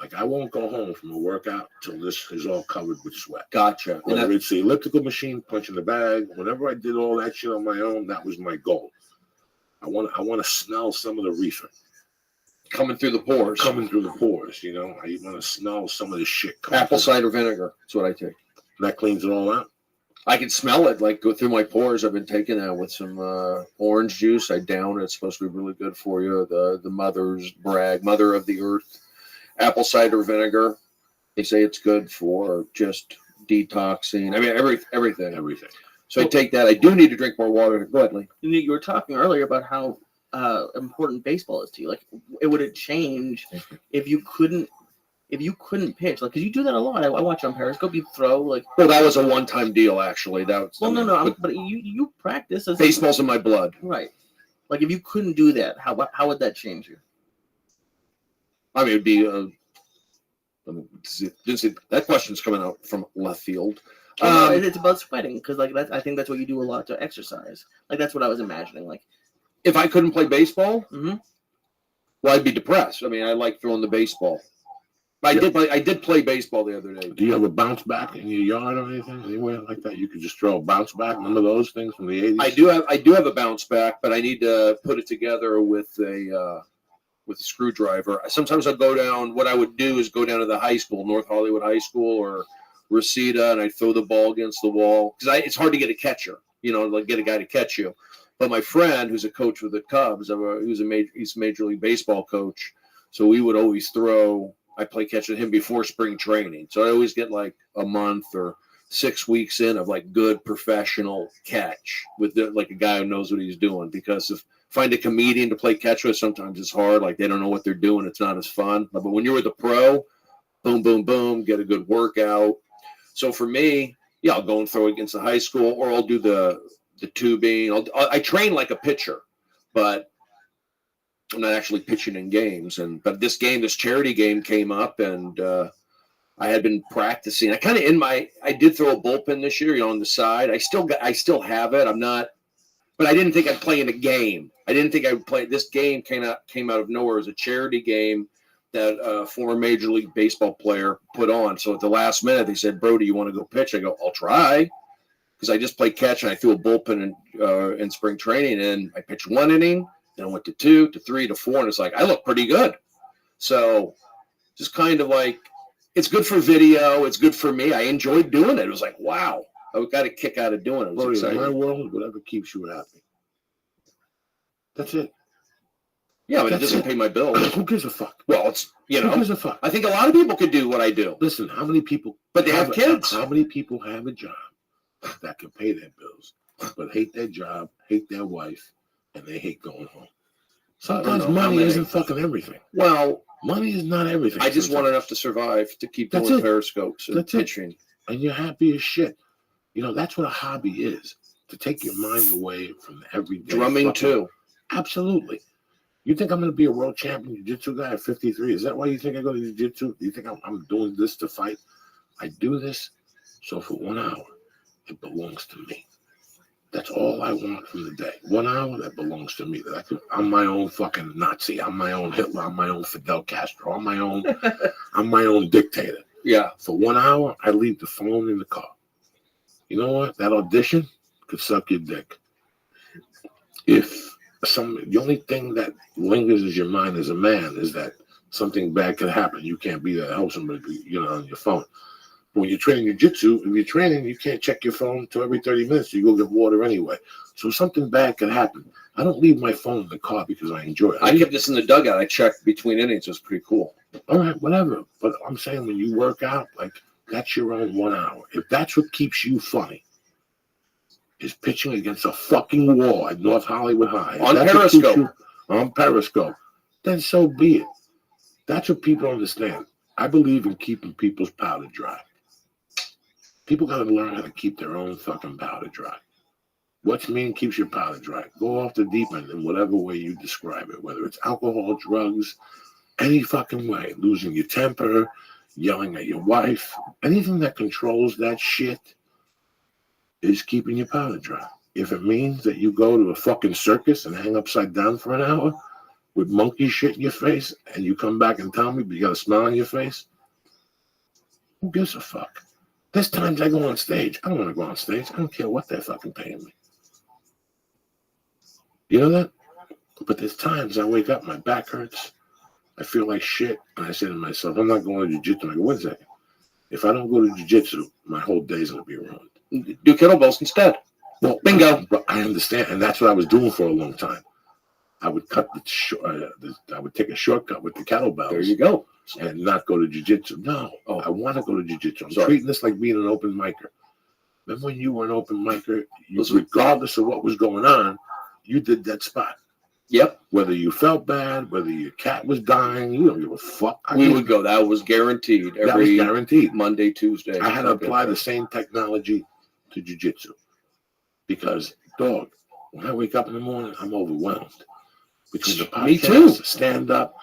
Like I won't go home from a workout till this is all covered with sweat. Gotcha. Whether it's the elliptical machine, punching the bag, whenever I did all that shit on my own, that was my goal. I want to smell some of the reefer. Coming through the pores. You know. I want to smell some of the shit. coming Apple through. cider vinegar. That's what I take. That cleans it all out. I can smell it, like go through my pores. I've been taking that with some orange juice. I down it. It's supposed to be really good for you. The mother's brag, mother of the earth. Apple cider vinegar. They say it's good for just detoxing. I mean, everything. Everything. So I take that. I do need to drink more water. Go ahead, Lee. You were talking earlier about how important baseball is to you. Like, it would it change if you couldn't pitch? Like, because you do that a lot. I watch on Periscope. You throw like. Well, that was a one-time deal, actually. That was. Well, no, but you practice. As baseball's in my blood. Right. Like, if you couldn't do that, how would that change you? I mean, it'd be that question's coming out from left field. No, it's about sweating, because like I think that's what you do a lot to exercise. Like, that's what I was imagining. Like, if I couldn't play baseball, mm-hmm. well, I'd be depressed. I mean, I like throwing the baseball. I did play baseball the other day. Do you have a bounce back in your yard or anything anywhere like that? You could just throw a bounce back. Remember those things from the 80s? I do have a bounce back, but I need to put it together with a screwdriver. Sometimes I'll go down. What I would do is go down to the high school, North Hollywood High School or Reseda, and I throw the ball against the wall because it's hard to get a catcher. Like get a guy to catch you. But my friend, who's a coach with the Cubs, he's a Major League Baseball coach, so we would always throw. I play catch with him before spring training, so I always get like a month or 6 weeks in of like good professional catch with like a guy who knows what he's doing. Because if find a comedian to play catch with, sometimes it's hard. Like they don't know what they're doing. It's not as fun. But when you're with a pro, boom, boom, boom, get a good workout. So for me, yeah, I'll go and throw against the high school, or I'll do the tubing. I train like a pitcher, but I'm not actually pitching in games. But this charity game came up, and I had been practicing. I did throw a bullpen this year, on the side. I still have it. I'm not, but I didn't think I'd play in a game. I didn't think I would play. This game came out of nowhere. It was a charity game that a former Major League Baseball player put on. So at the last minute, they said, "Bro, do you want to go pitch?" I go, "I'll try," because I just played catch and I threw a bullpen in spring training, and I pitched 1 inning. Then I went to 2, to 3, to 4, and it's like I look pretty good. So just kind of like, it's good for video. It's good for me. I enjoyed doing it. It was like, wow, I got a kick out of doing it. It was exciting. In my world, whatever keeps you happy. That's it. Yeah, but it doesn't pay my bills. Who gives a fuck? Well, it's, Who gives a fuck? I think a lot of people could do what I do. Listen, how many people? But they have kids. How many people have a job that can pay their bills, but hate their job, hate their wife, and they hate going home? Sometimes money isn't fucking everything. Well, money is not everything. I just want enough to survive to keep doing periscopes and pitching. And you're happy as shit. That's what a hobby is. To take your mind away from the everyday. Drumming too. Absolutely. You think I'm going to be a world champion jiu-jitsu guy at 53? Is that why you think I go to jiu-jitsu? Do you think I'm doing this to fight? I do this so for 1 hour, it belongs to me. That's all I want from the day. 1 hour that belongs to me. I'm my own fucking Nazi. I'm my own Hitler. I'm my own Fidel Castro. I'm my own dictator. Yeah. For 1 hour, I leave the phone in the car. You know what? That audition could suck your dick. The only thing that lingers in your mind as a man is that something bad could happen. You can't be there to help somebody, on your phone. But when you're training jiu-jitsu, if you're training, you can't check your phone until every 30 minutes. You go get water anyway. So something bad could happen. I don't leave my phone in the car because I enjoy it. I kept this in the dugout. I checked between innings. It was pretty cool. All right, whatever. But I'm saying when you work out, like, that's your own 1 hour. If that's what keeps you funny, is pitching against a fucking wall at North Hollywood High. On Periscope. On Periscope. Then so be it. That's what people understand. I believe in keeping people's powder dry. People got to learn how to keep their own fucking powder dry. What's mean keeps your powder dry? Go off the deep end in whatever way you describe it, whether it's alcohol, drugs, any fucking way. Losing your temper, yelling at your wife, anything that controls that shit is keeping your powder dry. If it means that you go to a fucking circus and hang upside down for an hour with monkey shit in your face and you come back and tell me, but you got a smile on your face, who gives a fuck? There's times I go on stage. I don't want to go on stage. I don't care what they're fucking paying me. You know that? But there's times I wake up, my back hurts, I feel like shit, and I say to myself, I'm not going to jiu-jitsu. I go, wait a second. If I don't go to jiu-jitsu, my whole day's going to be ruined. Do kettlebells instead. Well, bingo. But I understand, and that's what I was doing for a long time. I would I would take a shortcut with the kettlebells. There you go. And not go to jiu-jitsu. No, I want to go to jiu-jitsu. I'm treating this like being an open micer. Remember when you were an open micer, regardless of what was going on, you did that spot. Yep. Whether you felt bad, whether your cat was dying, you don't give a fuck. We would go. That was guaranteed. That was guaranteed. Monday, Tuesday. I had to apply the same technology to jiu-jitsu. Because, dog, When I wake up in the morning, I'm overwhelmed. Between the podcast, Me too. stand up,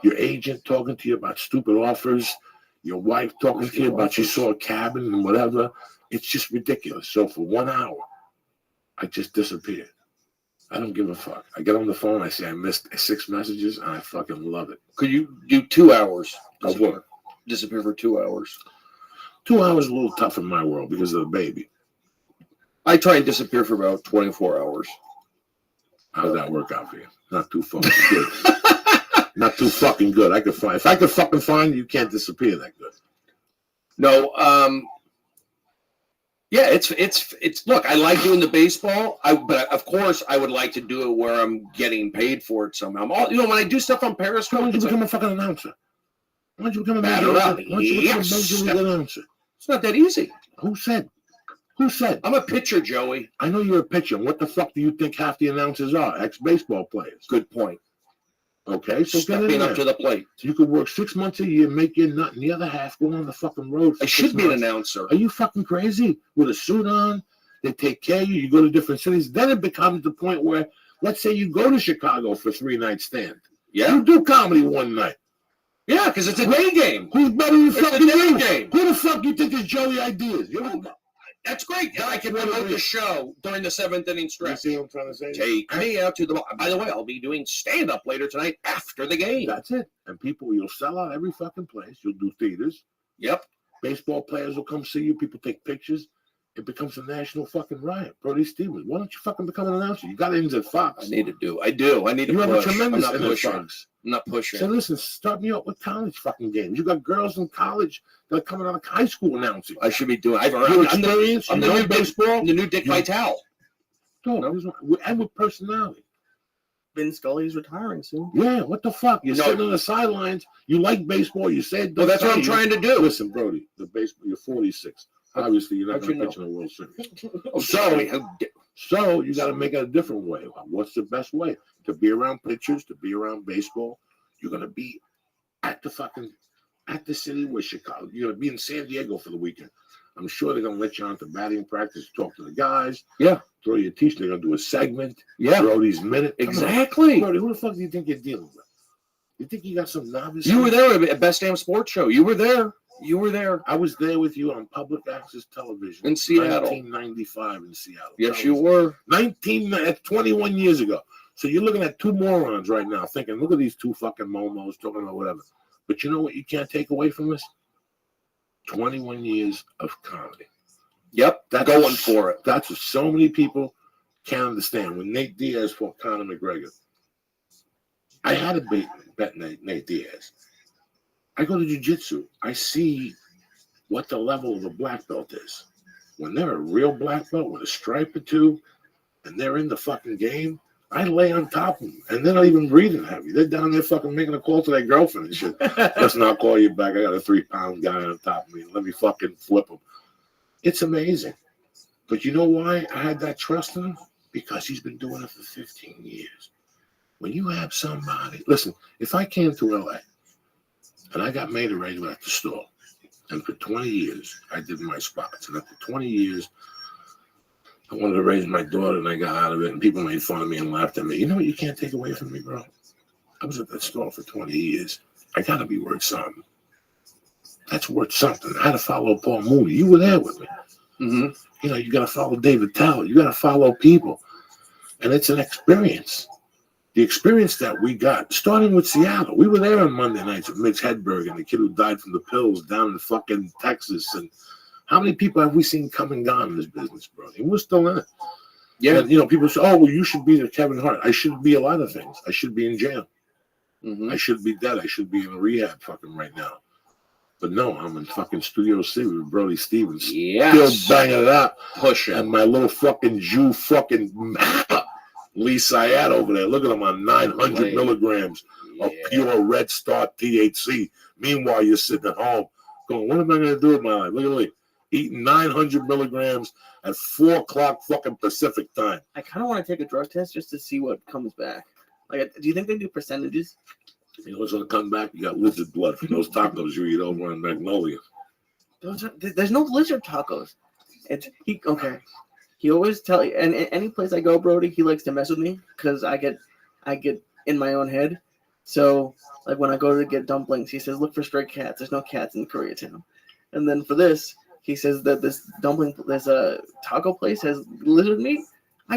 your agent talking to you about stupid offers, your wife talking to you about she saw a cabin and whatever. It's just ridiculous. So for 1 hour, I just disappeared. I don't give a fuck. I get on the phone, I say I missed 6 messages, and I fucking love it. Could you do 2 hours? Of what? Disappear for 2 hours. 2 hours is a little tough in my world because of the baby. I try and disappear for about 24 hours. How's that work out for you? Not too fucking good. Not too fucking good. I could find if I could fucking find you, you can't disappear that good. No, yeah, it's look, I like doing the baseball. But of course I would like to do it where I'm getting paid for it somehow. When I do stuff on Periscope, why don't you become a fucking announcer? Why don't you become a major league announcer? It's not that easy. Who said? Who said? I'm a pitcher, Joey. I know you're a pitcher. What the fuck do you think half the announcers are? Ex-baseball players. Good point. Okay, so stepping up to the plate. So you could work 6 months a year, make your nut, and the other half go on the fucking road. I should be an announcer. Are you fucking crazy? With a suit on, they take care of you. You go to different cities. Then it becomes the point where, let's say you go to Chicago for 3-night stand. Yeah. You do comedy one night. Yeah, because it's a day game. Who's better than fucking day you? game. Who the fuck you think is Joey Ideas? That's great. Then I can promote the show during the 7th inning stretch. You see what I'm trying to say? Take me out to the. By the way, I'll be doing stand-up later tonight after the game. That's it. And people, you'll sell out every fucking place. You'll do theaters. Yep. Baseball players will come see you. People take pictures. It becomes a national fucking riot. Brody Stevens, why don't you fucking become an announcer? You got ins at Fox. I need to do. I do. I need to You push. have a tremendous I'm in not at pushing. Fox. I'm not pushing. So listen, start me up with college fucking games. You got girls in college that are coming out of high school announcing. I should be doing. I'm experience. I'm you the know new baseball. The new Dick Vitale. And with personality. Vin Scully's retiring soon. Yeah, what the fuck? You're sitting on the sidelines. You like baseball. You said. Well, that's what I'm trying to do. Listen, Brody, the baseball. You're 46. Obviously, you're not going to pitch in a World Series. So you got to make it a different way. What's the best way to be around pitchers? To be around baseball? You're going to be at the city where Chicago. You're going to be in San Diego for the weekend. I'm sure they're going to let you on to batting practice, talk to the guys. Yeah. Throw your t-shirt. They're going to do a segment. Yeah. Brody's Minute. Exactly. Brody, who the fuck do you think you're dealing with? You think you got some novice? You were there at Best Damn Sports Show. You were there. You were there. I was there with you on public access television in Seattle. 1995 in Seattle. Yes, you were. 21 years ago. So you're looking at two morons right now thinking, look at these two fucking momos talking about whatever. But you know what you can't take away from this? 21 years of comedy. Yep, that's going for it. That's what so many people can't understand. When Nate Diaz fought Conor McGregor, I had to bet Nate Diaz. I go to jiu-jitsu. I see what the level of a black belt is. When they're a real black belt with a stripe or two, and they're in the fucking game, I lay on top of them. And they're not even breathing heavy. They're down there fucking making a call to their girlfriend and shit. Listen, I'll call you back. I got a 3-pound guy on top of me. Let me fucking flip him. It's amazing. But you know why I had that trust in him? Because he's been doing it for 15 years. When you have somebody, listen, if I came to LA and I got made arrangement at the store, and for 20 years I did my spots, and after 20 years I wanted to raise my daughter and I got out of it, and people made fun of me and laughed at me. You know what you can't take away from me, bro? I was at that store for 20 years. I got to be worth something. That's worth something. I had to follow Paul Mooney. You were there with me. Mm-hmm. You know, you got to follow David Tell. You got to follow people. And it's an experience. The experience that we got, starting with Seattle. We were there on Monday nights with Mitch Hedberg and the kid who died from the pills down in fucking Texas. And how many people have we seen come and gone in this business, bro? And we're still in it. Yeah. And, you know, people say, oh, well, you should be the Kevin Hart. I should be a lot of things. I should be in jail. Mm-hmm. I should be dead. I should be in a rehab fucking right now. But no, I'm in fucking Studio C with Brody Stevens. Yes. Still banging it out. Pushing. And my little fucking Jew fucking Lee Syed over there. Look at him on 900 milligrams of pure Red Star THC. Meanwhile, you're sitting at home going, what am I going to do with my life? Look at Lee. Eating 900 milligrams at 4 o'clock fucking Pacific time. I kind of want to take a drug test just to see what comes back. Like, do you think they do percentages? You know what's going to come back? You got lizard blood from those tacos you eat over on Magnolia. There's no lizard tacos. Okay. He always tell you, and any place I go, Brody, he likes to mess with me because I get in my own head. So like when I go to get dumplings, he says, "Look for stray cats. There's no cats in Koreatown." And then for this, he says that this taco place has lizard meat.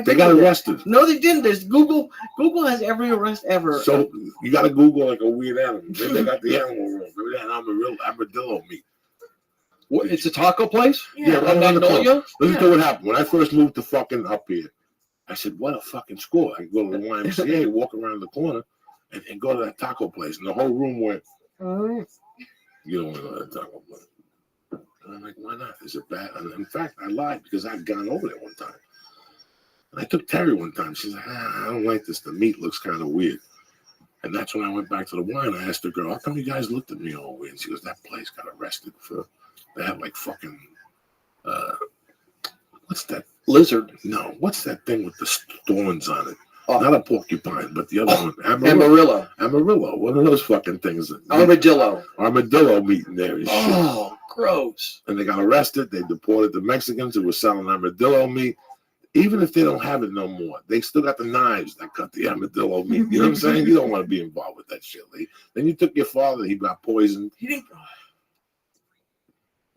They got arrested. No, they didn't. There's Google. Google has every arrest ever. So you got to Google like a weird animal. Maybe they got the animal wrong. Maybe they had armadillo meat. What? It's a taco place? Yeah, right around the corner. Magnolia? Listen to what happened. When I first moved to fucking up here, I said, what a fucking school. I go to the YMCA, walk around the corner, and go to that taco place. And the whole room went, you don't want to go to that taco place. And I'm like, why not? Is it bad? And in fact, I lied because I'd gone over there one time. And I took Terry one time. She's like, I don't like this. The meat looks kind of weird. And that's when I went back to the wine. I asked the girl, how come you guys looked at me all weird? And she goes, that place got arrested for, they had like fucking, what's that? Lizard. No, what's that thing with the thorns on it? Not a porcupine, but the other one. Amarillo. Amarillo. One of those fucking things. Armadillo. Armadillo meat in there and shit. Oh, gross. And they got arrested. They deported the Mexicans who were selling armadillo meat. Even if they don't have it no more, they still got the knives that cut the armadillo meat. You know what I'm saying? You don't want to be involved with that shit, Lee. Then you took your father, he got poisoned. He didn't.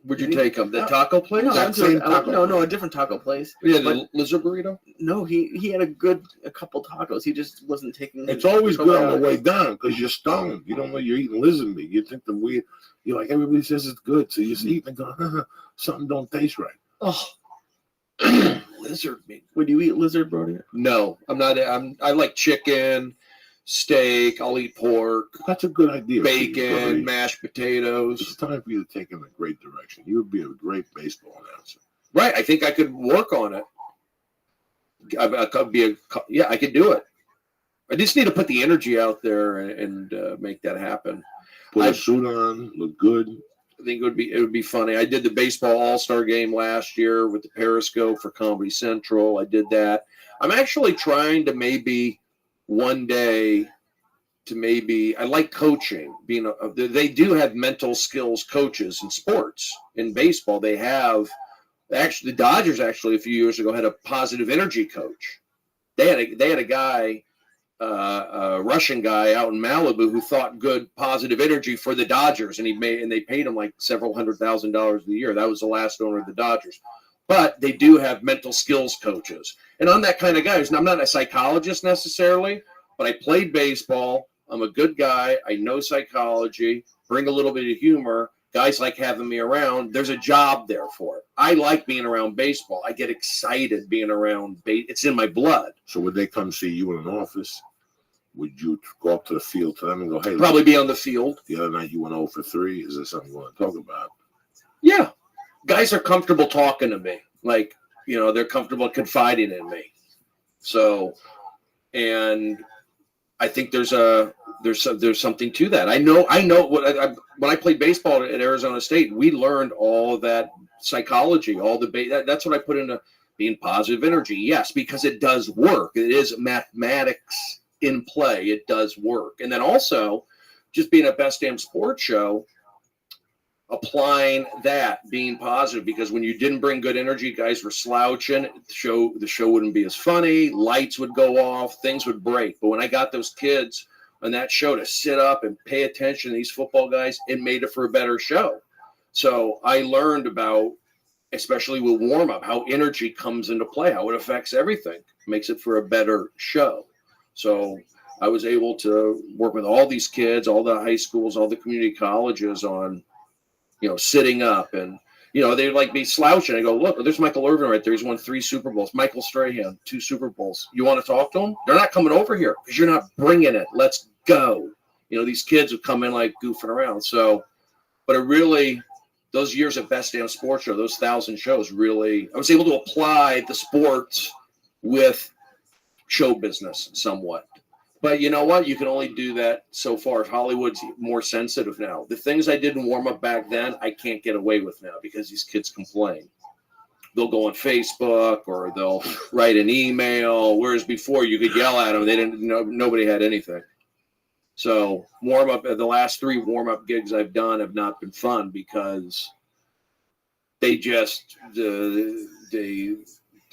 Would you take him? The taco place? No, a different taco place. Yeah, the lizard burrito? No, he had a couple tacos. He just wasn't taking. It's always good on the way down because you're stoned. You don't know you're eating lizard meat. You think the weird. You're like, everybody says it's good, so you just eat and go, something don't taste right. Oh. Lizard meat. Would you eat lizard, Brody? No, I'm not. I like chicken, steak. I'll eat pork. That's a good idea. Bacon, mashed potatoes. It's time for you to take in a great direction. You would be a great baseball announcer. Right. I think I could work on it. I could be I could do it. I just need to put the energy out there and make that happen. Put a suit on, look good. I think it would be funny. I did the baseball all-star game last year with the Periscope for Comedy Central. I did that. I'm actually trying to maybe one day I like coaching. They do have mental skills coaches in sports. In baseball, they have the Dodgers actually a few years ago had a positive energy coach. They had a guy. A Russian guy out in Malibu who thought good positive energy for the Dodgers, and they paid him like several $100,000 a year. That was the last owner of the Dodgers. But they do have mental skills coaches, and I'm that kind of guy. I'm not a psychologist necessarily, but I played baseball. I'm a good guy. I know psychology. Bring a little bit of humor. Guys like having me around. There's a job there for it. I like being around baseball. I get excited being around. It's in my blood. So would they come see you in an office? Would you go up to the field to them and go, hey, probably be on the field. The other night you went 0 for 3. Is there something you want to talk about? Yeah. Guys are comfortable talking to me. Like, they're comfortable confiding in me. So, and I think there's something to that. I know when I played baseball at Arizona State, we learned all of that psychology, that's what I put into being positive energy. Yes, because it does work. It is mathematics in play. It does work. And then also just being a Best Damn Sports Show, applying that, being positive, because when you didn't bring good energy, guys were slouching. The show wouldn't be as funny. Lights would go off. Things would break. But when I got those kids on that show to sit up and pay attention to these football guys, it made it for a better show. So I learned about, especially with warm-up, how energy comes into play, how it affects everything, makes it for a better show. So I was able to work with all these kids, all the high schools, all the community colleges on, sitting up, and they'd like be slouching. I go, look, there's Michael Irvin right there. He's won 3 Super Bowls. Michael Strahan, 2 Super Bowls. You want to talk to them? They're not coming over here because you're not bringing it. Let's go. These kids would come in like goofing around. So, but it really, those years at Best Damn Sports Show, those 1,000 shows, really, I was able to apply the sports with show business somewhat. But you know what? You can only do that so far. Hollywood's more sensitive now. The things I didn't warm up back then, I can't get away with now because these kids complain. They'll go on Facebook or they'll write an email, whereas before you could yell at them. They didn't. Nobody had anything. So the last 3 warm-up gigs I've done have not been fun because they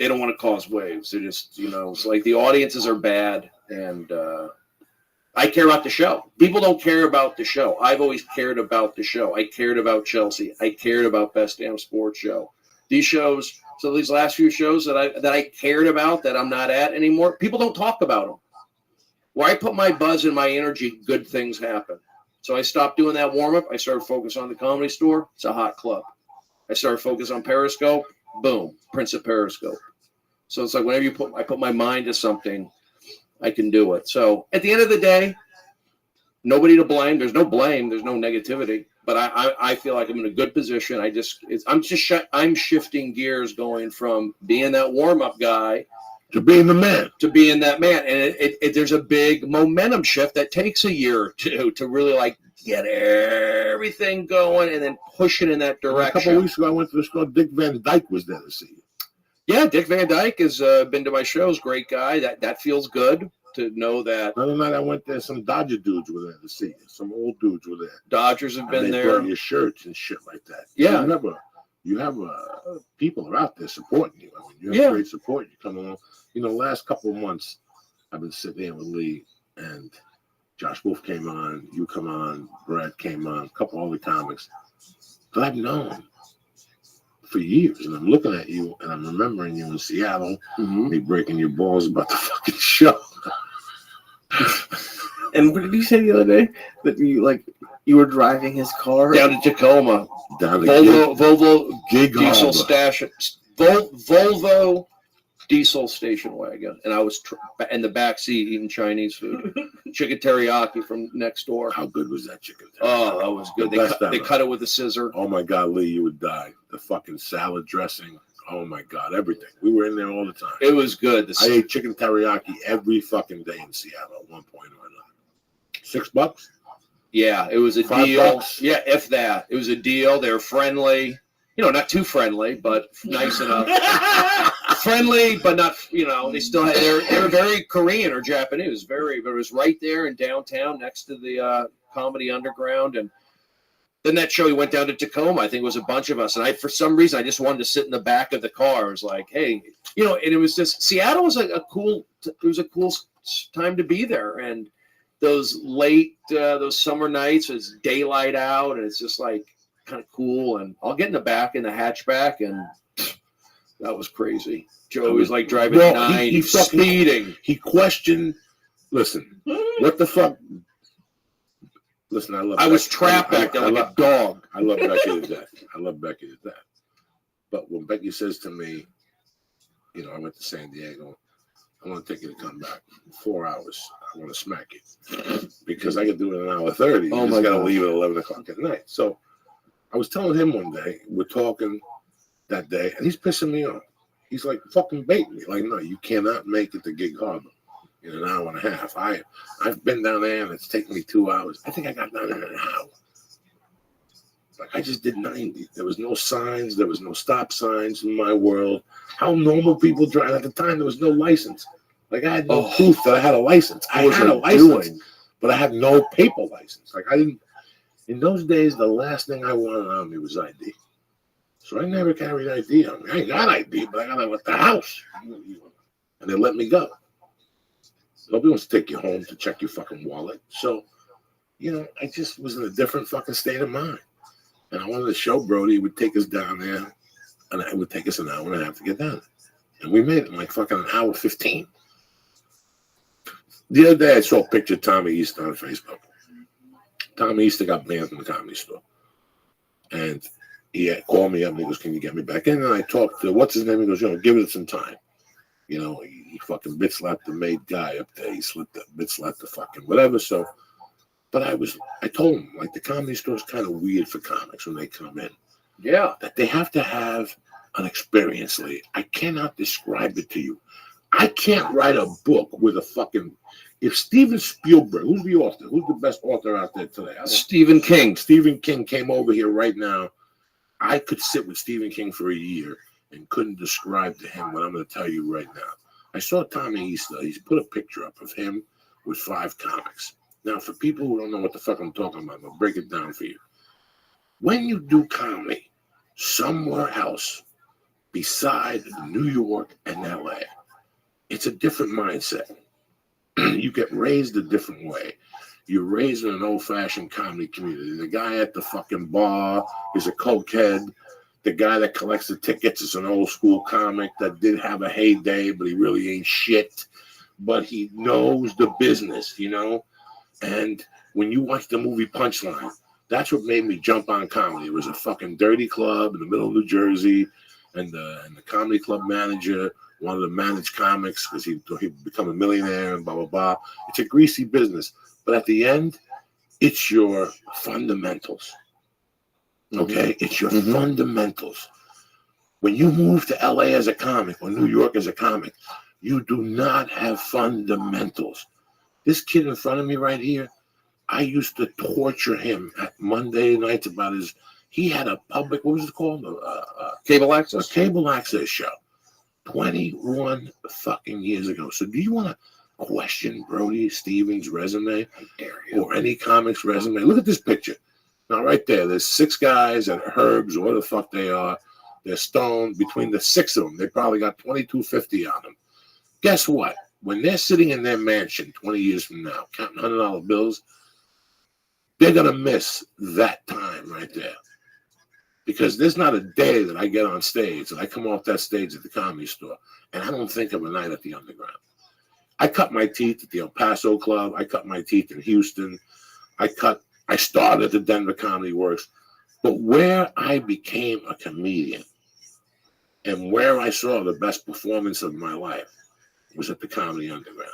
they don't want to cause waves. They're just, it's like the audiences are bad, and I care about the show. People don't care about the show. I've always cared about the show. I cared about Chelsea. I cared about Best Damn Sports Show. These shows, so these last few shows that I cared about that I'm not at anymore, people don't talk about them. Where I put my buzz and my energy, good things happen. So I stopped doing that warm-up. I started focusing on the Comedy Store. It's a hot club. I started focusing on Periscope. Boom, Prince of Periscope. So it's like whenever I put my mind to something, I can do it. So at the end of the day, nobody to blame. There's no blame. There's no negativity. But I feel like I'm in a good position. I'm shifting gears, going from being that warm-up guy to being the man. To being that man. And there's a big momentum shift that takes a year or two to really like get everything going and then push it in that direction. A couple of weeks ago, I went to the store. Dick Van Dyke was there to see you. Yeah, Dick Van Dyke has been to my shows. Great guy. That feels good to know that. The other night I went there. Some Dodger dudes were there to see you. Some old dudes were there. Dodgers have been there. They brought your shirts and shit like that. Yeah. You have people are out there supporting you. I mean, you have great support. You come along. Last couple of months, I've been sitting there with Lee and Josh Wolf came on. You come on. Brad came on. A couple other comics that I've known for years, and I'm looking at you, and I'm remembering you in Seattle, me breaking your balls about the fucking show. And what did you say the other day? That you were driving his car down to Tacoma, Volvo Gig diesel station, Volvo diesel station wagon, and I was in the back seat eating Chinese food, chicken teriyaki from next door. How good was that chicken teriyaki? Oh, that was good. They cut it with a scissor. Oh my God, Lee, you would die. The fucking salad dressing. Oh my God, everything. We were in there all the time. It was good. I ate chicken teriyaki every fucking day in Seattle at one point or another. $6? Yeah, it was a $5? deal. Yeah, if that. It was a deal. They were friendly. Not too friendly, but nice enough. Friendly, but not, they still had, they were very Korean or Japanese. But it was right there in downtown next to the Comedy Underground. And then that show, we went down to Tacoma. I think it was a bunch of us. And for some reason, I just wanted to sit in the back of the car. I was like, hey, and it was just, Seattle was a cool time to be there. And those those summer nights, it's daylight out, and it's just like kind of cool. And I'll get in the back in the hatchback, and that was crazy. Joe was like driving 9, speeding. He questioned. Listen, what the fuck? Listen, I was trapped back there like a dog. I love Becky to death. But when Becky says to me, I went to San Diego, I want to take you to come back. 4 hours. I want to smack you. Because I could do it in an hour 30. You just got to leave at 11 o'clock at night. So I was telling him one day, we're talking that day, and he's pissing me off. He's like, fucking bait me. Like, no, you cannot make it to Gig Harbor in an hour and a half. I've been down there, and it's taken me 2 hours. I think I got down in an hour. Like, I just did 90. There was no signs. There was no stop signs in my world. How normal people drive. At the time, there was no license. Like, I had no proof that I had a license. I had a license, but I had no paper license. Like, I didn't. In those days, the last thing I wanted on me was ID. So I never carried ID on me. I ain't got ID, but I got it at the house. And they let me go. Nobody wants to take you home to check your fucking wallet. So, I just was in a different fucking state of mind. And I wanted to show Brody would take us down there, and it would take us an hour and a half to get down there. And we made it in like fucking an hour 15. The other day, I saw a picture of Tommy Easter on Facebook. Tommy Easter got banned from the Comedy Store. And he had called me up and he goes, can you get me back in? And I talked to, what's his name? He goes, give it some time. He fucking bit slapped the maid guy up there. He bit slapped the fucking whatever. So, but I told him, like, the Comedy Store is kind of weird for comics when they come in. Yeah. That they have to have an experience, Lee. I cannot describe it to you. I can't write a book with a fucking, if Steven Spielberg, who's the author? Who's the best author out there today? Stephen King. Stephen King came over here right now. I could sit with Stephen King for a year and couldn't describe to him what I'm going to tell you right now. I saw Tommy Easter. He's put a picture up of him with 5 comics. Now, for people who don't know what the fuck I'm talking about, I'll break it down for you. When you do comedy somewhere else, beside New York and LA. It's a different mindset. You get raised a different way. You're raised in an old-fashioned comedy community. The guy at the fucking bar is a cokehead. The guy that collects the tickets is an old-school comic that did have a heyday, but he really ain't shit. But he knows the business, you know? And when you watch the movie Punchline, that's what made me jump on comedy. It was a fucking dirty club in the middle of New Jersey, and the comedy club manager wanted to manage comics because he'd become a millionaire and blah, blah, blah. It's a greasy business. But at the end, it's your fundamentals. Okay? It's your fundamentals. When you move to LA as a comic or New York as a comic, you do not have fundamentals. This kid in front of me right here, I used to torture him at Monday nights about he had a public, what was it called? Cable access? A cable access show. 21 fucking years ago. So do you want to question Brody Stevens' resume or any comic's resume? Look at this picture. Now, right there's 6 guys at Herbs, or what the fuck they are. They're stoned. Between the 6 of them, they probably got $22.50 on them. Guess what? When they're sitting in their mansion 20 years from now, counting $100 bills, they're going to miss that time right there. Because there's not a day that I get on stage and I come off that stage at the Comedy Store and I don't think of a night at the Underground. I cut my teeth at the El Paso Club. I cut my teeth in Houston. I started at the Denver Comedy Works. But where I became a comedian and where I saw the best performance of my life was at the Comedy Underground.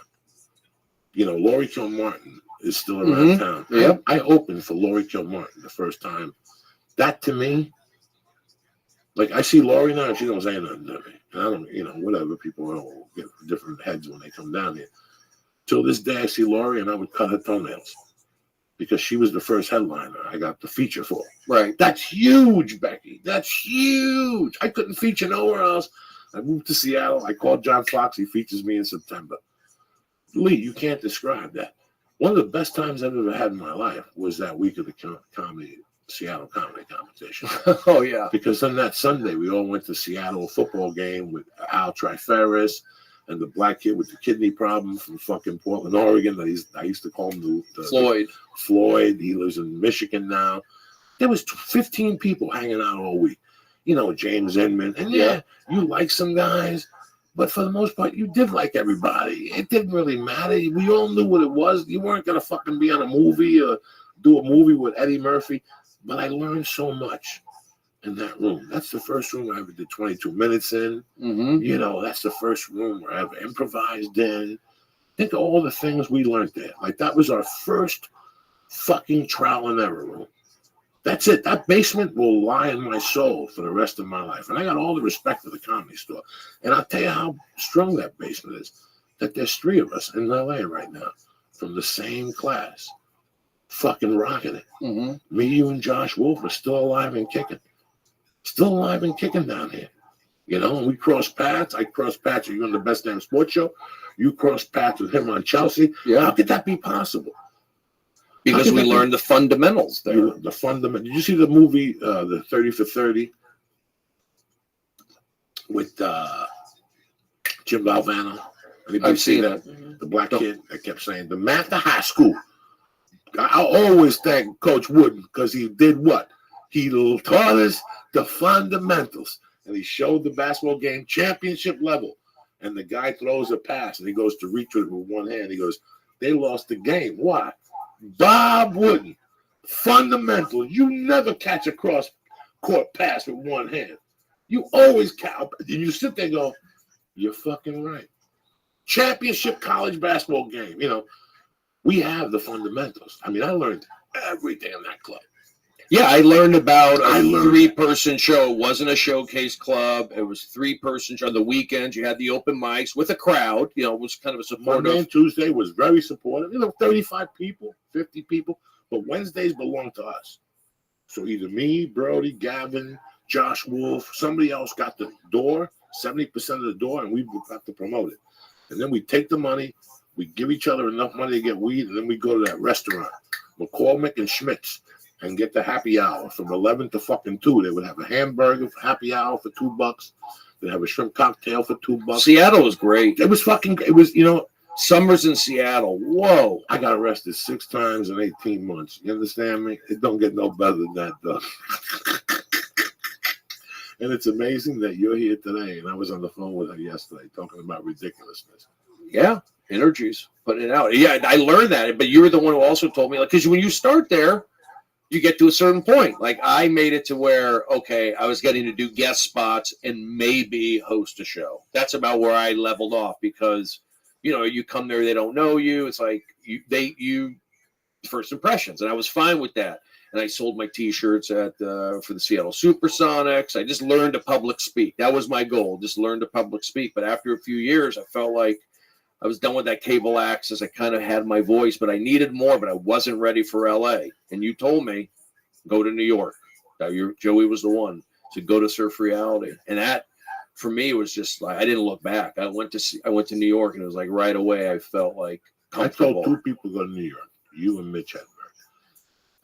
You know, Laurie Kilmartin is still around town. Yep. I opened for Laurie Kilmartin the first time. That to me, like I see Laurie now, she don't say nothing to me. And I don't, you know, whatever, people all get different heads when they come down here. Till this day, I see Laurie and I would cut her toenails because she was the first headliner I got the feature for. Right. That's huge, Becky. That's huge. I couldn't feature nowhere else. I moved to Seattle. I called John Fox. He features me in September. Lee, you can't describe that. One of the best times I've ever had in my life was that week of the Seattle comedy competition. Oh, yeah. Because on that Sunday, we all went to Seattle football game with Al Triferis and the black kid with the kidney problem from fucking Portland, Oregon. I used to call him Floyd. Floyd. He lives in Michigan now. There was 15 people hanging out all week. You know, James Inman. And yeah, you like some guys, but for the most part, you did like everybody. It didn't really matter. We all knew what it was. You weren't going to fucking be on a movie or do a movie with Eddie Murphy. But I learned so much in that room. That's the first room I ever did 22 minutes in. You know, that's the first room where I ever improvised in. Think of all the things we learned there. Like, that was our first fucking trial and error room. That's it. That basement will lie in my soul for the rest of my life. And I got all the respect for the Comedy Store. And I'll tell you how strong that basement is. That there's 3 of us in LA right now from the same class. Fucking rocking it. Me, you, and Josh Wolf are still alive and kicking. Still alive and kicking down here. You know, and we cross paths. I cross paths with you on the Best Damn Sports Show. You cross paths with him on Chelsea. Yeah. How could that be possible? Because we learned the fundamentals there. The fundamental. Did you see the movie, the 30 for 30? With Jim Valvano? Anybody I've see seen that? it. The black kid that kept saying, the math of high school. I always thank Coach Wooden because he did what? He taught us the fundamentals. And he showed the basketball game championship level. And the guy throws a pass and he goes to reach with one hand. He goes, they lost the game. Why? Bob Wooden. Fundamental. You never catch a cross-court pass with one hand. You always count. And you sit there and go, you're fucking right. Championship college basketball game. You know, we have the fundamentals. I mean, I learned everything in that club. Yeah, I learned about a 3-person show. It wasn't a showcase club. It was 3-person show. On the weekends, you had the open mics with a crowd. You know, it was kind of a supportive. Monday and Tuesday was very supportive. You know, 35 people, 50 people. But Wednesdays belong to us. So either me, Brody, Gavin, Josh Wolf, somebody else got the door, 70% of the door, and we've got to promote it. And then we take the money, we give each other enough money to get weed, and then we go to that restaurant, McCormick and Schmidt's, and get the happy hour from 11 to fucking 2. They would have a hamburger for happy hour for $2. They have a shrimp cocktail for $2. Seattle was great. It was fucking. It was, you know. Summers in Seattle. Whoa. I got arrested 6 times in 18 months. You understand me? It don't get no better than that, though. And it's amazing that you're here today. And I was on the phone with her yesterday talking about ridiculousness. Yeah. Energies. Putting it out. Yeah, I learned that. But you were the one who also told me, like, because when you start there, you get to a certain point. Like, I made it to where, okay, I was getting to do guest spots and maybe host a show. That's about where I leveled off because, you know, you come there, they don't know you. It's like you first impressions, and I was fine with that. And I sold my T-shirts for the Seattle Supersonics. I just learned to public speak. That was my goal, just learn to public speak. But after a few years, I felt like I was done with that cable access. I kind of had my voice, but I needed more. But I wasn't ready for LA. And you told me, go to New York. Now, Joey was the one to go to Surf Reality, and that. For me, it was just like I didn't look back. I went to New York, and it was like right away I felt like comfortable. I told 2 people to go to New York, you and Mitch Hedberg,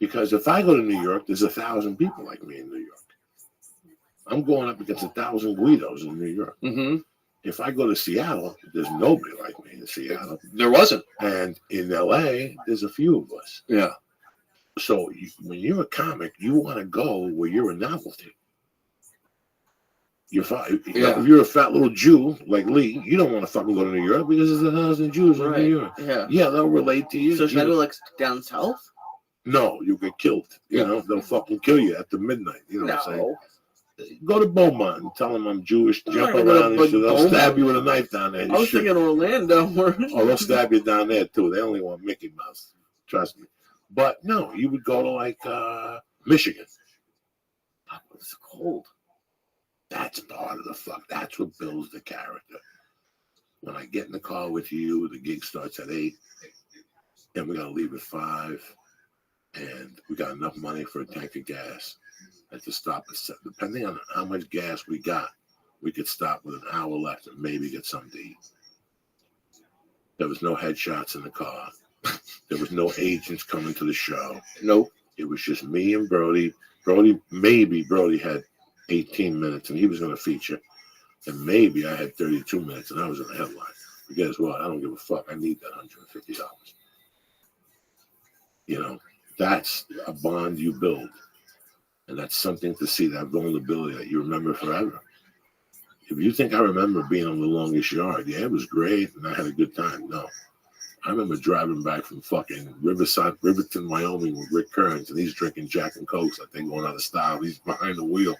because if I go to New York, there's 1,000 people like me in New York. I'm going up against 1,000 Guidos in New York. Mm-hmm. If I go to Seattle, there's nobody like me in Seattle. There wasn't. And in LA, there's a few of us. Yeah. So when you're a comic, you want to go where you're a novelty. If you're a fat little Jew like Lee, you don't want to fucking go to New York because there's 1,000 Jews in New York. Yeah, they'll relate to you. So should I go like down south? No, you get killed. You know, they'll fucking kill you at the midnight. You know what I'm saying? Go to Beaumont and tell them I'm Jewish. Jump around and shit. They'll stab you with a knife down there. I was thinking Orlando. Oh, they'll stab you down there too. They only want Mickey Mouse. Trust me. But no, you would go to like Michigan. It's cold. That's part of the fuck. That's what builds the character. When I get in the car with you, the gig starts at 8, and we gotta leave at 5, and we got enough money for a tank of gas. And to stop at 7, depending on how much gas we got, we could stop with an hour left and maybe get something to eat. There was no headshots in the car. There was no agents coming to the show. Nope. It was just me and Brody. Brody had 18 minutes and he was going to feature, and maybe I had 32 minutes and I was in the headline. But guess what? I don't give a fuck. I need that $150. You know, that's a bond you build, and that's something to see, that vulnerability that you remember forever. If you think I remember being on The Longest Yard, yeah, it was great and I had a good time. No. I remember driving back from fucking Riverton, Wyoming with Rick Kearns, and he's drinking Jack and Cokes. I think going out of style. He's behind the wheel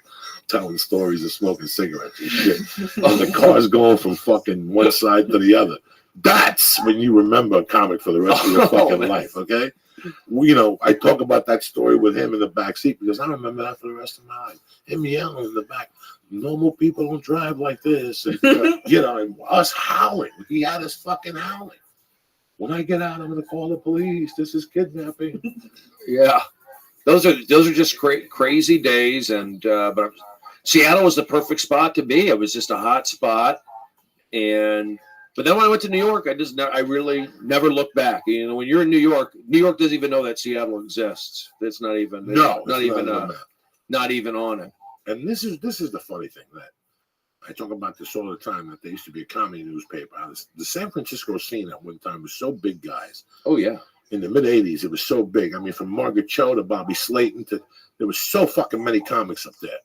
telling stories and smoking cigarettes and shit. And the car's going from fucking one side to the other. That's when you remember a comic for the rest of your fucking life, okay? You know, I talk about that story with him in the back seat because I remember that for the rest of my life. Him yelling in the back, normal people don't drive like this. And, you know, and us howling. He had us fucking howling. When I get out, I'm going to call the police. This is kidnapping. Yeah, those are just crazy days, and but Seattle was the perfect spot to be. It was just a hot spot, but then when I went to New York, I really never looked back. You know, when you're in New York doesn't even know that Seattle exists. It's not even not even on it. And this is the funny thing that I talk about this all the time, that there used to be a comedy newspaper. The San Francisco scene at one time was so big, guys. Oh, yeah. In the mid-'80s, it was so big. I mean, from Margaret Cho to Bobby Slayton, there was so fucking many comics up there.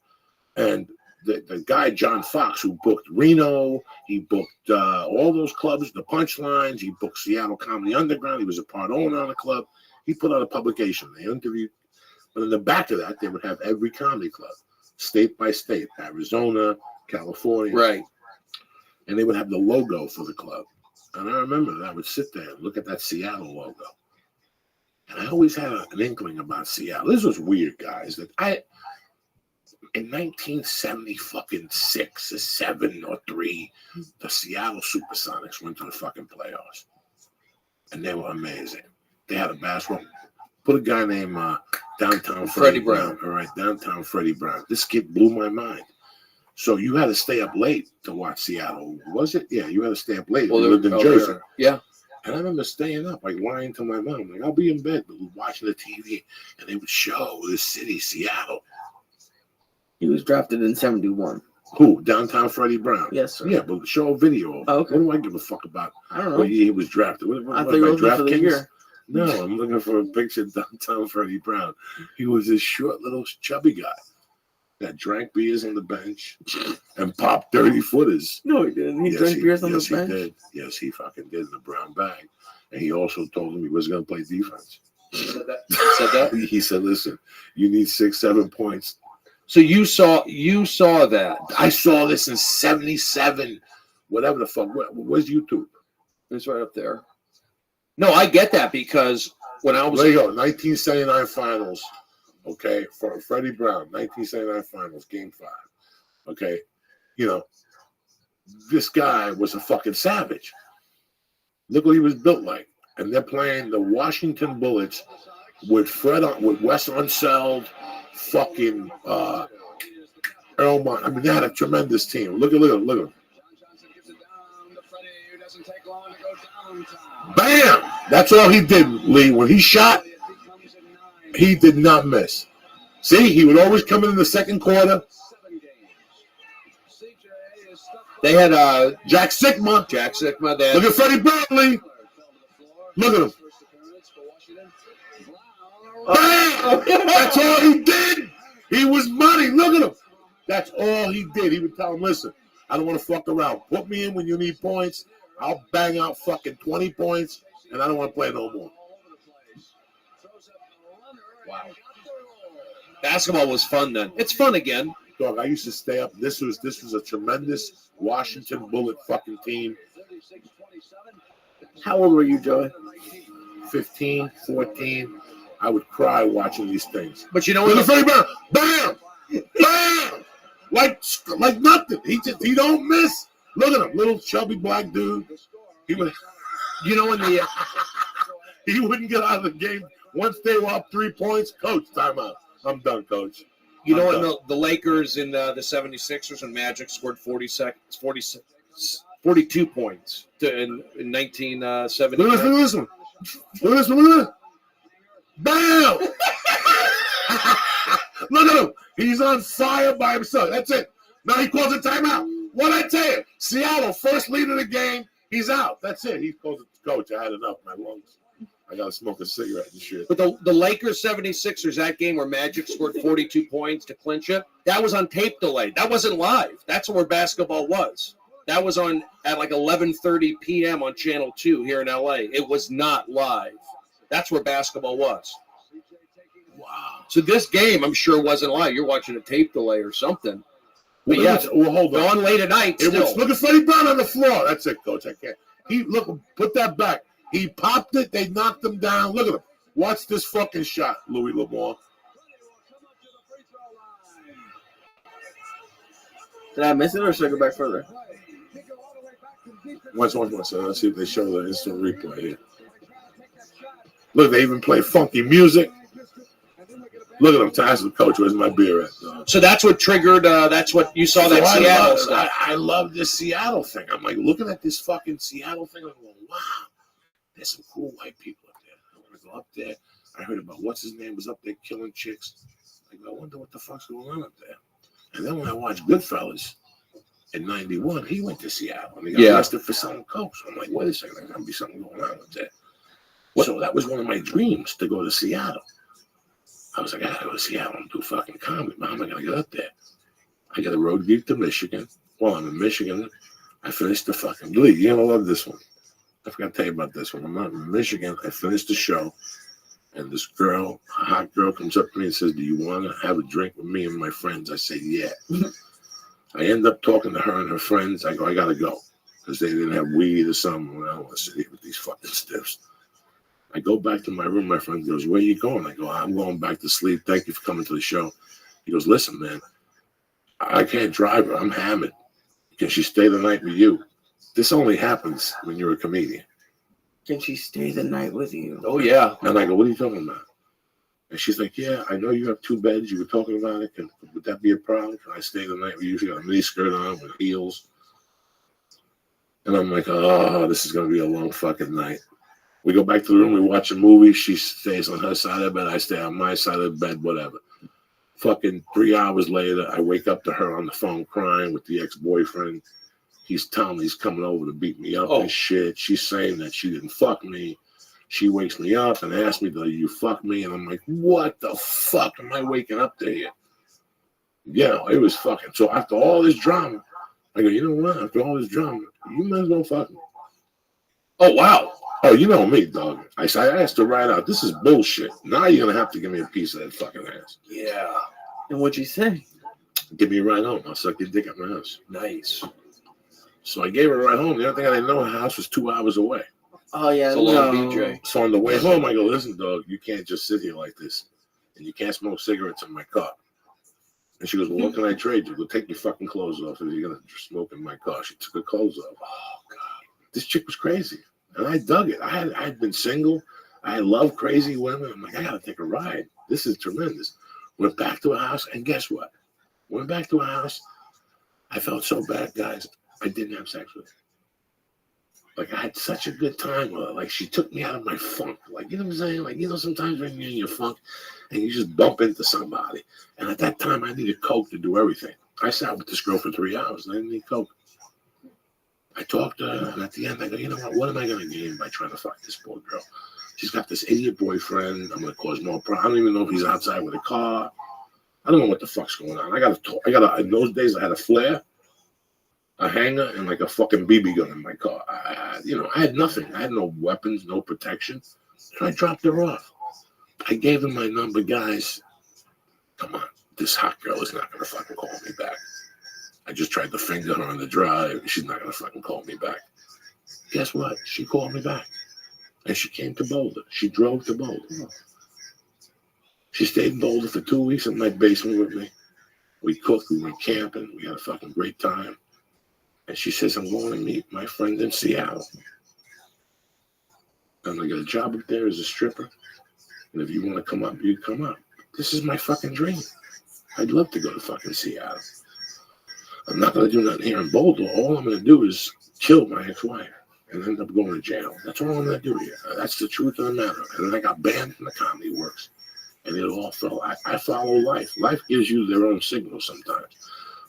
And the guy, John Fox, who booked Reno, he booked all those clubs, the Punchlines, he booked Seattle Comedy Underground, he was a part owner on the club. He put out a publication. They interviewed, but in the back of that, they would have every comedy club, state by state, Arizona, California. Right. And they would have the logo for the club. And I remember that I would sit there and look at that Seattle logo. And I always had an inkling about Seattle. This was weird, guys. That in 1976 or 7 or 3, the Seattle Supersonics went to the fucking playoffs. And they were amazing. They had a basketball. Put a guy named Downtown Freddie Brown. All right, Downtown Freddie Brown. This kid blew my mind. So you had to stay up late to watch Seattle, was it? Yeah, you had to stay up late. Well, we lived in Jersey. Yeah. And I remember staying up, like lying to my mom, like I'll be in bed, but watching the TV, and they would show the city, Seattle. He was drafted in 71. Who? Downtown Freddie Brown? Yes, sir. Yeah, but show a video. Oh, okay. What do I give a fuck about? I don't know. What year he was drafted? I think it was for the year. No, I'm looking for a picture of Downtown Freddie Brown. He was this short, little, chubby guy that drank beers on the bench and popped 30-footers. No, he didn't. He drank beers on the bench? Yes, he did. Yes, he fucking did in a brown bag. And he also told him he was going to play defense. He said that? He said, listen, you need 6-7 points. So you saw that. I saw this in 77, whatever the fuck. Where's YouTube? It's right up there. No, I get that because when I was... There you go, 1979 finals, okay, for Freddie Brown, 1979 finals, game 5, okay? You know, this guy was a fucking savage. Look what he was built like. And they're playing the Washington Bullets with Wes Unseld, fucking Earl Mont. I mean, they had a tremendous team. Look at him. Bam! That's all he did, Lee. When he shot, he did not miss. See, he would always come in the second quarter. They had Jack Sikma. Look at Freddie Bradley. Look at him. Bam! That's all he did. He was money. Look at him. That's all he did. He would tell him, listen, I don't want to fuck around. Put me in when you need points. I'll bang out fucking 20 points, and I don't want to play no more. Wow. Basketball was fun then. It's fun again. Dog, I used to stay up. This was a tremendous Washington Bullet fucking team. How old were you, Joey? 15, 14. I would cry watching these things. But you know what? Bam! Bam! Like nothing. He don't miss. Look at him, little chubby black dude. He would, you know, in the he wouldn't get out of the game once they were up 3 points. Coach, timeout. I'm done, coach. You know, in the Lakers in the 76ers when Magic scored 42 points in 1970. Look at this one. Look at this. Bam! Look at him. He's on fire by himself. That's it. Now he calls a timeout. What'd I tell you? Seattle, first lead of the game. He's out. That's it. He calls it, coach, I had enough. My lungs. I got to smoke a cigarette and shit. But the Lakers 76ers, that game where Magic scored 42 points to clinch it, that was on tape delay. That wasn't live. That's where basketball was. That was on at like 11:30 p.m. on Channel 2 here in L.A. It was not live. That's where basketball was. Wow. So this game, I'm sure, wasn't live. You're watching a tape delay or something. But yeah, hold on. Late at night still. Look at Freddie Brown on the floor. That's it, coach. I can't. Put that back. He popped it. They knocked him down. Look at him. Watch this fucking shot, Louis Lamar. Did I miss it or should I go back further? Let's see if they show the instant replay here. Look, they even play funky music. Look at them. Task the coach. Where's my beer at? So that's what triggered. That's what you saw that Seattle stuff. I love this Seattle thing. I'm like looking at this fucking Seattle thing. I'm going, wow. There's some cool white people up there. I want to go up there. I heard about what's his name was up there killing chicks. I wonder what the fuck's going on up there. And then when I watched Goodfellas in '91, he went to Seattle and he got arrested for selling coke. So I'm like, wait a second, there's gonna be something going on with that. So that was one of my dreams to go to Seattle. I was like, I gotta go to Seattle and do fucking comedy. How am I gonna get up there? I got a road gig to Michigan. Well, I'm in Michigan. I finished the fucking Lee. You're gonna love this one. I forgot to tell you about this one. I'm out in Michigan. I finished the show, and this girl, a hot girl, comes up to me and says, "Do you want to have a drink with me and my friends?" I say, "Yeah." I end up talking to her and her friends. I go, "I gotta go," because they didn't have weed or something. I don't want to sit here with these fucking stiffs. I go back to my room. My friend goes, "Where are you going?" I go, "I'm going back to sleep. Thank you for coming to the show." He goes, "Listen, man, I can't drive her. I'm hammered. Can she stay the night with you?" This only happens when you're a comedian. Can she stay the night with you? Oh, yeah. And I go, "What are you talking about?" And she's like, "Yeah, I know you have 2 beds. You were talking about it. Would that be a problem? Can I stay the night with you?" She got a mini skirt on with heels. And I'm like, oh, this is going to be a long fucking night. We go back to the room. We watch a movie. She stays on her side of the bed. I stay on my side of the bed, whatever. Fucking 3 hours later, I wake up to her on the phone crying with the ex-boyfriend. He's telling me he's coming over to beat me up and shit. She's saying that she didn't fuck me. She wakes me up and asks me, "Do you fuck me?" And I'm like, "What the fuck am I waking up to here?" Yeah, it was fucking. So after all this drama, I go, "You know what? After all this drama, you might as well fuck me." Oh, wow. Oh, you know me, dog. I asked her right out, "This is bullshit. Now you're going to have to give me a piece of that fucking ass." Yeah. And what'd you say? Give me a ride home. I'll suck your dick at my house. Nice. So I gave her a ride home. The only thing I didn't know, her house was 2 hours away. Oh, yeah. So long, BJ. So on the way home, I go, "Listen, dog, you can't just sit here like this. And you can't smoke cigarettes in my car." And she goes, "Well, what can I trade you?" "Go take your fucking clothes off if you're going to smoke in my car." She took her clothes off. Oh, God. This chick was crazy. And I dug it. I had been single. I love crazy women. I'm like, I got to take a ride. This is tremendous. Went back to her house, and guess what? Went back to her house. I felt so bad, guys. I didn't have sex with her. Like, I had such a good time with her. Like, she took me out of my funk. Like, you know what I'm saying? Like, you know, sometimes when you're in your funk and you just bump into somebody. And at that time, I needed coke to do everything. I sat with this girl for 3 hours, and I didn't need coke. I talked to her, and at the end, I go, "You know what am I going to gain by trying to fuck this poor girl? She's got this idiot boyfriend. I'm going to cause more problems. I don't even know if he's outside with a car. I don't know what the fuck's going on. In those days, I had a flare, a hanger, and like a fucking BB gun in my car. I had nothing. I had no weapons, no protection. So I dropped her off. I gave her my number, guys. Come on, this hot girl is not going to fucking call me back. I just tried to finger her on the drive. She's not going to fucking call me back. Guess what? She called me back. And she came to Boulder. She drove to Boulder. She stayed in Boulder for 2 weeks in my basement with me. We cooked. We went camping. We had a fucking great time. And she says, "I'm going to meet my friend in Seattle. And I got a job up there as a stripper. And if you want to come up, you come up." This is my fucking dream. I'd love to go to fucking Seattle. I'm not going to do nothing here in Boulder. All I'm going to do is kill my ex-wife and end up going to jail. That's all I'm going to do here. That's the truth of the matter. And then I got banned from the Comedy Works. And it all fell. I follow life. Life gives you their own signal sometimes.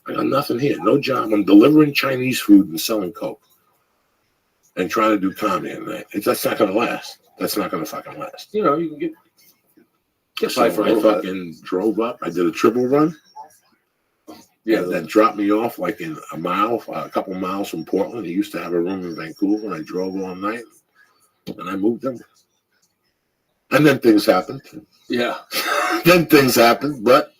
I got nothing here. No job. I'm delivering Chinese food and selling coke. And trying to do comedy and that. That's not going to last. That's not going to fucking last. You know, you can get so by for a I little fucking drove up. I did a triple run. Yeah, that dropped me off like in a couple miles from Portland. He used to have a room in Vancouver, and I drove all night, and I moved him. And then things happened. Yeah. Then things happened, but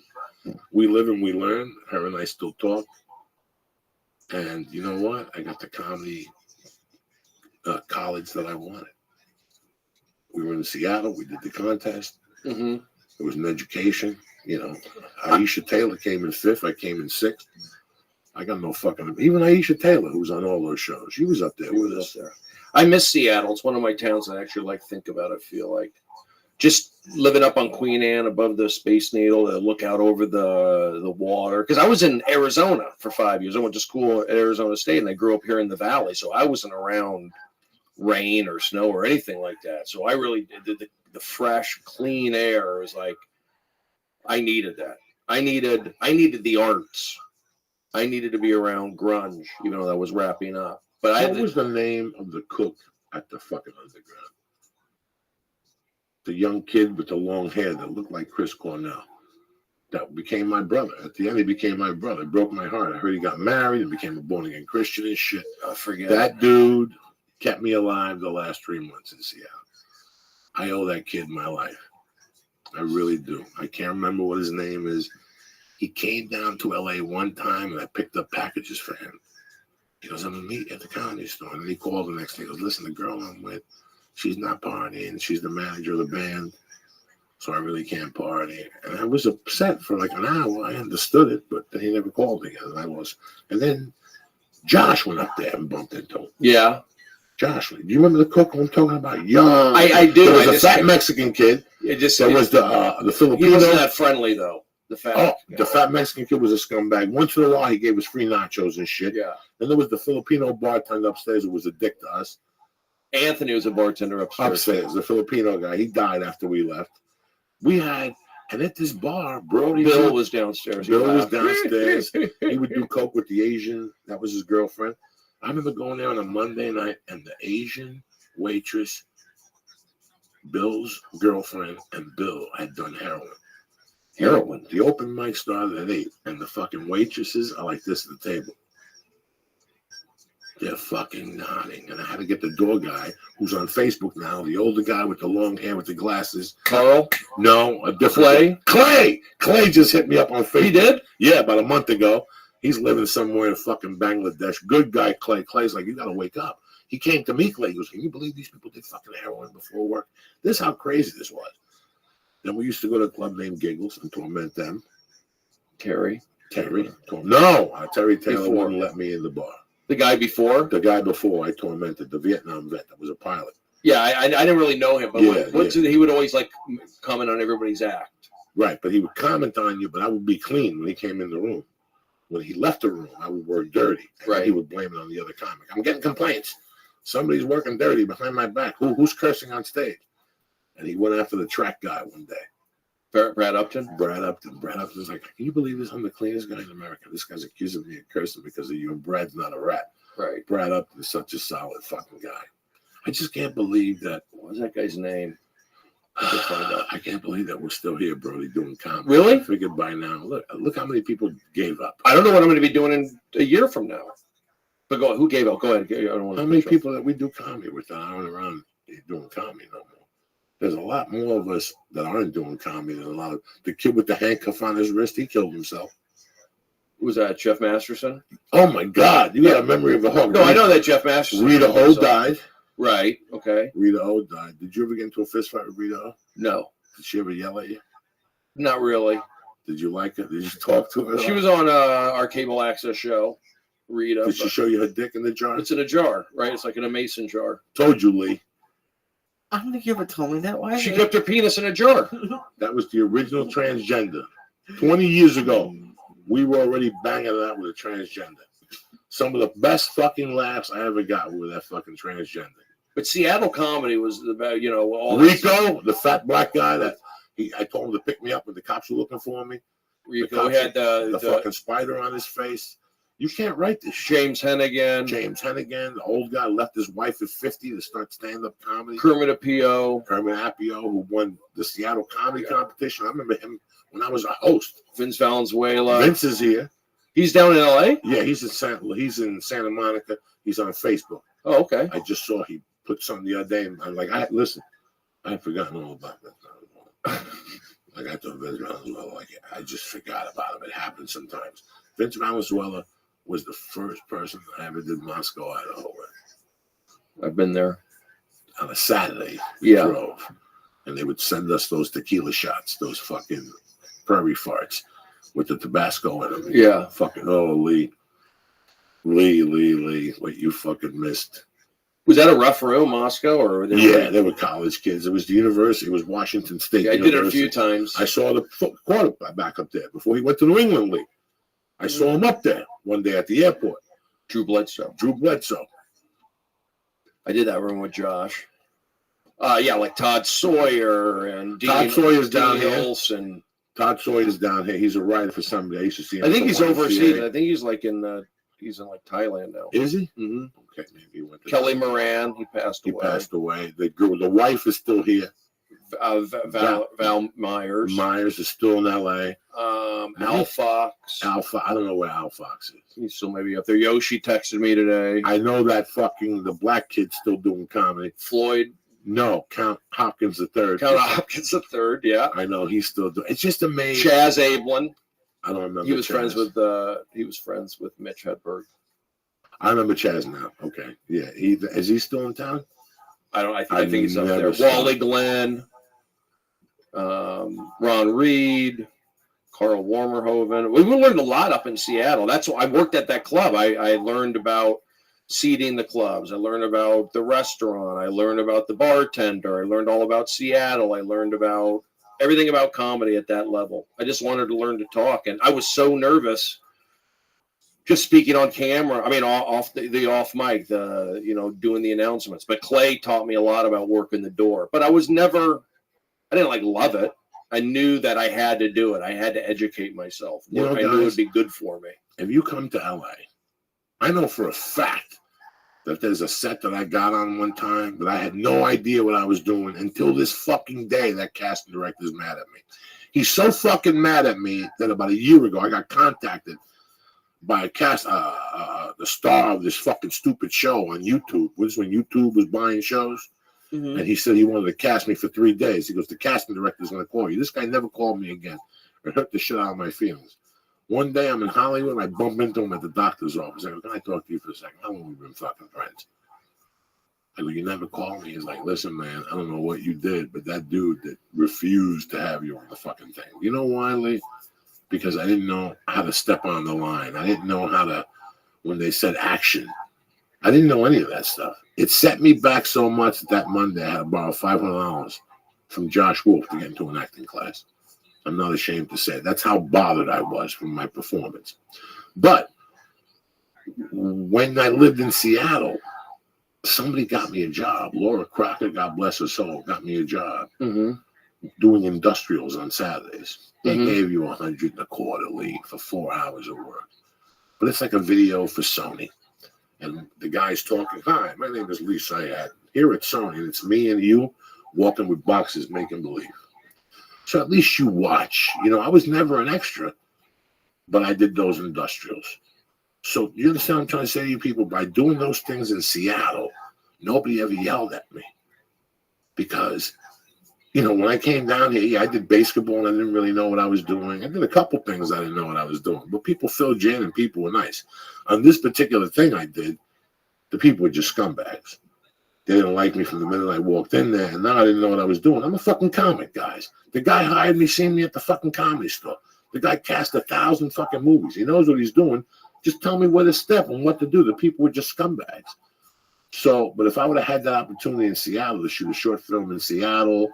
we live and we learn. Her and I still talk. And you know what? I got the comedy college that I wanted. We were in Seattle. We did the contest. Mm-hmm. It was an education. You know, Aisha Taylor came in 5th. I came in 6th. I got no fucking... Even Aisha Taylor, who was on all those shows, she was up there with us. I miss Seattle. It's one of my towns I actually like to think about, I feel like. Just living up on Queen Anne above the Space Needle to look out over the water. Because I was in Arizona for 5 years. I went to school at Arizona State, and I grew up here in the Valley. So I wasn't around rain or snow or anything like that. So I really did the fresh, clean air. It was like, I needed that. I needed the arts. I needed to be around grunge, even though that was wrapping up. But what was the name of the cook at the fucking Underground? The young kid with the long hair that looked like Chris Cornell. That became my brother. At the end, he became my brother. It broke my heart. I heard he got married and became a born-again Christian and shit. I forget. That dude kept me alive the last 3 months in Seattle. I owe that kid my life. I really do. I can't remember what his name is. He came down to LA one time and I picked up packages for him. He goes, "I'm going to meet you at the comedy store." And then he called the next day. He goes, "Listen, the girl I'm with, she's not partying. She's the manager of the band. So I really can't party." And I was upset for like an hour. I understood it, but then he never called again. And then Josh went up there and bumped into him. Yeah. Josh, do you remember the cook I'm talking about? Young. I do. There was a fat Mexican kid. There was the Filipino. He wasn't that friendly, though. The fat Mexican kid was a scumbag. Once in a while, he gave us free nachos and shit. Yeah. Then there was the Filipino bartender upstairs who was a dick to us. Anthony was a bartender upstairs. The Filipino guy. He died after we left. We had And at this bar, Brody Bill was downstairs. He Bill was laughed. downstairs. He would do coke with the Asian. That was his girlfriend. I remember going there on a Monday night, and the Asian waitress, Bill's girlfriend, and Bill had done heroin. Heroin. The open mic started at 8, and the fucking waitresses are like this at the table. They're fucking nodding. And I had to get the door guy, who's on Facebook now, the older guy with the long hair with the glasses. Carl? No, a different Clay! Clay just hit me up on Facebook. He did? Yeah, about a month ago. He's living somewhere in fucking Bangladesh. Good guy, Clay. Clay's like, you got to wake up. He came to me, Clay. He goes, can you believe these people did fucking heroin before work? This is how crazy this was. Then we used to go to a club named Giggles and torment them. Terry. No, Terry Taylor Before. wouldn't let me in the bar. The guy before? The guy before I tormented, the Vietnam vet that was a pilot. Yeah, I didn't really know him, but Yeah, he would always like comment on everybody's act. Right, but he would comment on you, but I would be clean when he came in the room. When he left the room, I would work dirty. And he would blame it on the other comic. I'm getting complaints. Somebody's working dirty behind my back. Who's cursing on stage? And he went after the track guy one day. Brad Upton? Brad Upton's like, can you believe this? I'm the cleanest guy in America. This guy's accusing me of cursing because of you, and Brad's not a rat. Right. Brad Upton is such a solid fucking guy. I just can't believe that. What was that guy's name? I can't believe that we're still here, Brody, doing comedy. Really? I figured by now. Look how many people gave up. I don't know what I'm going to be doing in a year from now. But go on. Who gave up? Go ahead. I don't want How many people that we do comedy with that aren't around doing comedy no more? There's a lot more of us that aren't doing comedy than a lot of the kid with the handcuff on his wrist. He killed himself. Who was that? Jeff Masterson? Oh my God! You got a memory of a hog. No, I know that Jeff Masterson. Rita O died. Right. Okay. Rita O died. Did you ever get into a fist fight with Rita O? No. Did she ever yell at you? Not really. Did you like her? Did you talk to her? She was on our cable access show. Rita. Did she show you her dick in the jar? It's in a jar, right? It's like in a mason jar. Told you, Lee. I don't think you ever told me that. Why? She kept her penis in a jar. That was the original transgender. 20 years ago, we were already banging it out with a transgender. Some of the best fucking laughs I ever got were that fucking transgender. But Seattle comedy was about, all Rico, the fat black guy that I told him to pick me up when the cops were looking for me. Rico had the fucking spider on his face. You can't write this shit. James Hennigan, the old guy, left his wife at 50 to start stand-up comedy. Kermit Apio, who won the Seattle comedy competition. I remember him when I was a host. Vince Valenzuela. Vince is here. He's down in LA? Yeah, he's in Santa Monica. He's on Facebook. Oh, okay. I just saw he put something the other day, and I'm like, listen, I had forgotten all about that. Like I told Vince Valenzuela, I just forgot about him. It happens sometimes. Vince Valenzuela was the first person I ever did Moscow, Idaho with. I've been there. On a Saturday, Yeah. drove. And they would send us those tequila shots, those fucking prairie farts with the Tabasco in them. Yeah. Fucking, Lee, what you fucking missed. Was that a rough room, Moscow? Or they were college kids. It was the university. It was Washington State. Yeah, I did it a few times. I saw the quarterback up there before he went to New England League. I saw him up there one day at the airport. Drew Bledsoe. I did that room with Josh. Like Todd Sawyer and Todd Sawyer's down here. Olsen. Todd Sawyer's down here. He's a writer for somebody. I used to see him. I think he's overseas. I think he's like in Thailand now. Is he? Mm-hmm. Okay, maybe he went to Kelly Moran. He passed away. The wife is still here. Val Myers. Myers is still in L.A. Al Fox. I don't know where Al Fox is. He's still maybe up there. Yoshi texted me today. I know that the black kid's still doing comedy. Floyd. No, Count Hopkins III. Count Hopkins III, yeah. I know he's still doing. It's just amazing. Chaz Ablin. I don't remember. He was Chaz. friends with Mitch Hedberg. I remember Chaz now. Okay, yeah. Is he still in town? I think he's up there. Wally Glenn, Ron Reed, Carl Warmerhoven. We learned a lot up in Seattle. That's why I worked at that club. I learned about seating the clubs. I learned about the restaurant. I learned about the bartender. I learned all about Seattle. I learned about everything about comedy at that level. I just wanted to learn to talk, and I was so nervous just speaking on camera. I mean, off the off mic, doing the announcements. But Clay taught me a lot about working the door. But I didn't love it. I knew that I had to do it. I had to educate myself. You know, I knew it would guys, be good for me. If you come to LA, I know for a fact that there's a set that I got on one time, but I had no idea what I was doing until this fucking day that casting director's mad at me. He's so fucking mad at me that about a year ago, I got contacted by the star of this fucking stupid show on YouTube. This is when YouTube was buying shows. Mm-hmm. And he said he wanted to cast me for 3 days. He goes, the casting director's going to call you. This guy never called me again. It hurt the shit out of my feelings. One day I'm in Hollywood and I bump into him at the doctor's office. I go, can I talk to you for a second? How long have we been fucking friends? I go, you never called me. He's like, listen, man, I don't know what you did, but that dude that refused to have you on the fucking thing. You know why, Lee? Because I didn't know how to step on the line. I didn't know how to, when they said action, I didn't know any of that stuff. It set me back so much that Monday I had to borrow $500 from Josh Wolf to get into an acting class. I'm not ashamed to say it. That's how bothered I was from my performance. But when I lived in Seattle, somebody got me a job. Laura Crocker, God bless her soul, got me a job doing industrials on Saturdays. They gave you $100 a quarter, Lee, for 4 hours of work. But it's like a video for Sony. And the guy's talking, hi, my name is Lee Syed. Here at Sony, and it's me and you walking with boxes making believe. So at least you watch. You know, I was never an extra, but I did those industrials. So you understand what I'm trying to say to you people? By doing those things in Seattle, nobody ever yelled at me. Because, you know, when I came down here, yeah, I did basketball and I didn't really know what I was doing. I did a couple things I didn't know what I was doing. But people filled you in and people were nice. On this particular thing I did, the people were just scumbags. They didn't like me from the minute I walked in there, and now I didn't know what I was doing. I'm a fucking comic, guys. The guy hired me, seeing me at the fucking Comedy Store. The guy cast 1,000 fucking movies. He knows what he's doing. Just tell me where to step and what to do. The people were just scumbags. So, but if I would have had that opportunity in Seattle to shoot a short film in Seattle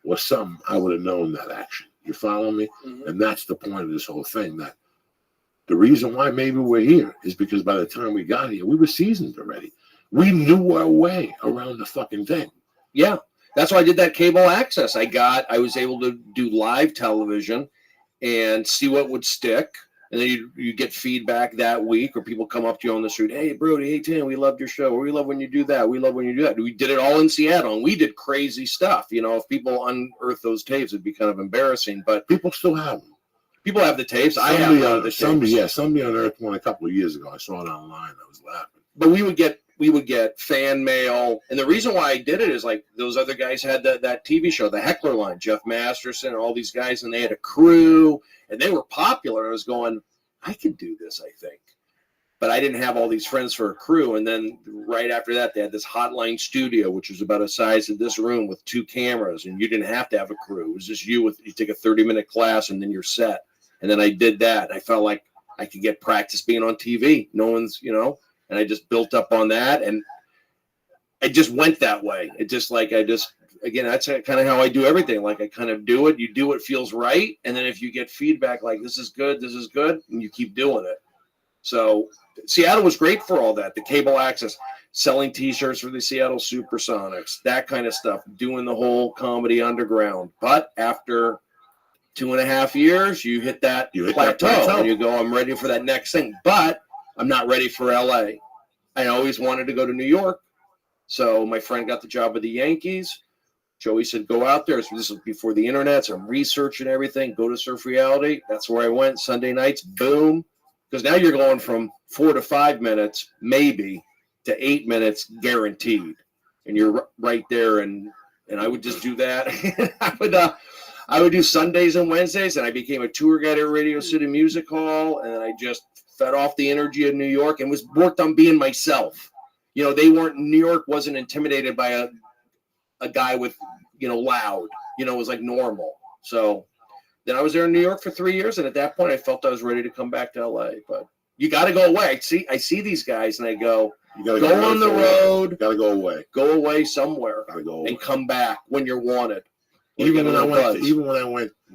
or something, I would have known that action. You follow me? And that's the point of this whole thing, that the reason why maybe we're here is because by the time we got here, we were seasoned already. We knew our way around the fucking thing. Yeah, that's why I did that cable access. I was able to do live television and see what would stick. And then you get feedback that week, or people come up to you on the street. Hey, Brody, hey, Tim, we loved your show. Or we love when you do that. We love when you do that. We did it all in Seattle, and we did crazy stuff. You know, if people unearth those tapes, it'd be kind of embarrassing. But people still have them. People have the tapes. I have the tapes. Somebody unearthed one a couple of years ago. I saw it online. I was laughing. But we would get fan mail, and the reason why I did it is like those other guys had that TV show, The Heckler Line, Jeff Masterson, all these guys, and they had a crew, and they were popular. I was going, I could do this, I think. But I didn't have all these friends for a crew. And then right after that, they had this Hotline studio, which was about the size of this room with 2 cameras, and you didn't have to have a crew. It was just you take a 30-minute class, and then you're set. And then I did that. I felt like I could get practice being on TV. No one's, you know, and I just built up on that, and I just went that way. It just like again, that's kind of how I do everything. Like I kind of do it. You do what feels right, and then if you get feedback like this is good, and you keep doing it. So Seattle was great for all that. The cable access, selling T-shirts for the Seattle Supersonics, that kind of stuff, doing the whole comedy underground. But after 2.5 years, you hit that plateau, and you go, I'm ready for that next thing. But I'm not ready for LA. I always wanted to go to New York. So my friend got the job with the Yankees. Joey said, go out there. So this was before the internet. So I'm researching everything. Go to Surf Reality. That's where I went. Sunday nights, boom. Because now you're going from 4 to 5 minutes, maybe, to 8 minutes guaranteed. And you're right there. And I would just do that. I would do Sundays and Wednesdays. And I became a tour guide at Radio City Music Hall. And I just fed off the energy of New York and worked on being myself. You know, New York wasn't intimidated by a guy with, you know, loud, you know, it was like normal. So then I was there in New York for 3 years. And at that point I felt I was ready to come back to LA, but you got to go away. I see these guys and I go, you gotta go on the road, got to go away somewhere, gotta go away. And come back when you're wanted. When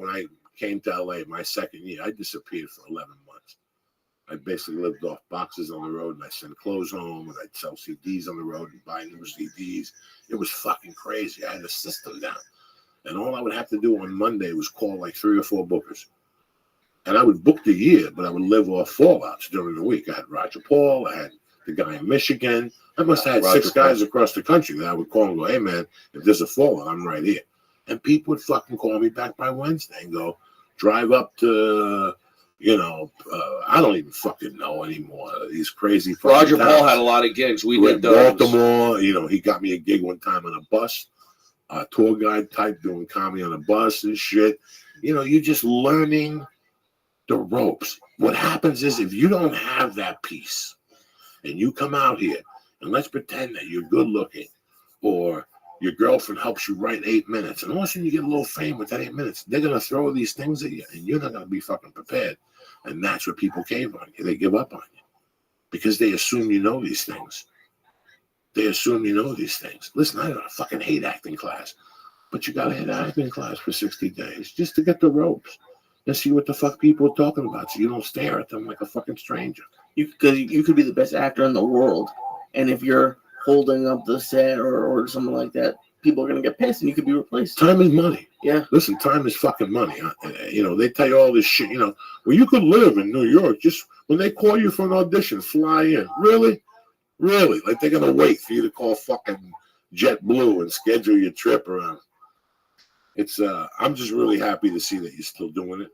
I came to LA, my second year, I disappeared for 11 months. I basically lived off boxes on the road, and I sent clothes home, and I'd sell CDs on the road and buy new CDs. It was fucking crazy. I had a system down. And all I would have to do on Monday was call like 3 or 4 bookers. And I would book the year, but I would live off fallouts during the week. I had Roger Paul. I had the guy in Michigan. I must have had Roger 6 guys across the country that I would call and go, hey, man, if there's a fallout, I'm right here. And people would fucking call me back by Wednesday and go, drive up to, I don't even fucking know anymore. These crazy fucking Roger towns. Paul had a lot of gigs. We did those. Baltimore, he got me a gig one time on a bus, tour guide type, doing comedy on a bus and shit. You're just learning the ropes. What happens is if you don't have that piece and you come out here and let's pretend that you're good looking or your girlfriend helps you write 8 minutes and all of a sudden you get a little fame with that 8 minutes, they're going to throw these things at you and you're not going to be fucking prepared. And that's what people cave on you. They give up on you because they assume you know these things. Listen, I don't fucking hate acting class, but you got to hit acting class for 60 days just to get the ropes and see what the fuck people are talking about so you don't stare at them like a fucking stranger. Because you could be the best actor in the world, and if you're holding up the set or something like that, people are going to get pissed and you could be replaced. Time is money. Yeah. Listen, time is fucking money. They tell you all this shit, well, you could live in New York. Just when they call you for an audition, fly in. Really? Like they're going to wait for you to call fucking JetBlue and schedule your trip around. It's, I'm just really happy to see that you're still doing it.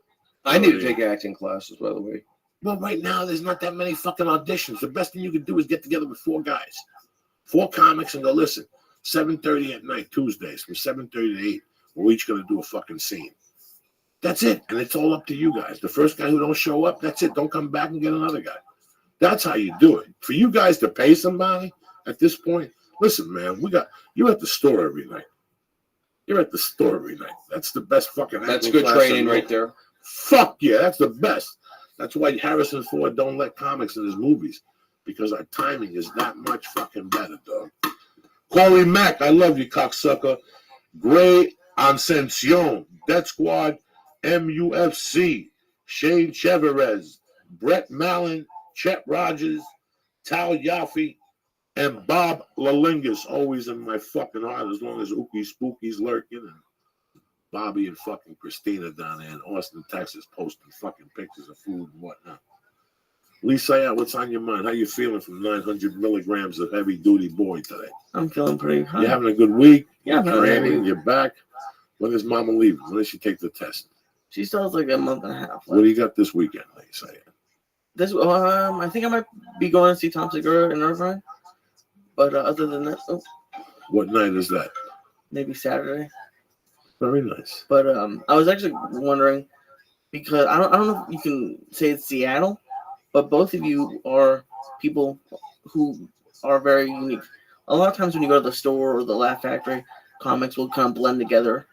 I need to take acting classes, by the way. Well, right now, there's not that many fucking auditions. The best thing you could do is get together with 4 guys, 4 comics, and go, listen, 7:30 at night, Tuesdays, from 7:30 to 8, we're each going to do a fucking scene. That's it. And it's all up to you guys. The first guy who don't show up, that's it. Don't come back and get another guy. That's how you do it. For you guys to pay somebody at this point, listen, man, you're at the store every night. That's the best fucking acting. That's good training right there. Fuck yeah, that's the best. That's why Harrison Ford don't let comics in his movies, because our timing is that much fucking better, dog. Corey Mack, I love you, cocksucker. Gray Ascension, Death Squad, MUFC, Shane Cheverez, Brett Mallon, Chet Rogers, Tal Yaffe, and Bob Lalingus, always in my fucking heart as long as Ookie Spooky's lurking. And Bobby and fucking Christina down there in Austin, Texas, posting fucking pictures of food and whatnot. Lisa, what's on your mind? How you feeling from 900 milligrams of heavy duty boy today? I'm feeling pretty hot. You having a good week? Yeah, I'm having a good Training, week. you're back. When is Mama leaving? When does she take the test? She still has like a month and a half. What do you got this weekend, Lisa? I think I might be going to see Tom Segura in Irvine. But other than that, What night is that? maybe Saturday. Very nice. But I was actually wondering, because I don't know if you can say it's Seattle, but both of you are people who are very unique. A lot of times when you go to the store or the Laugh Factory, comics will kind of blend together,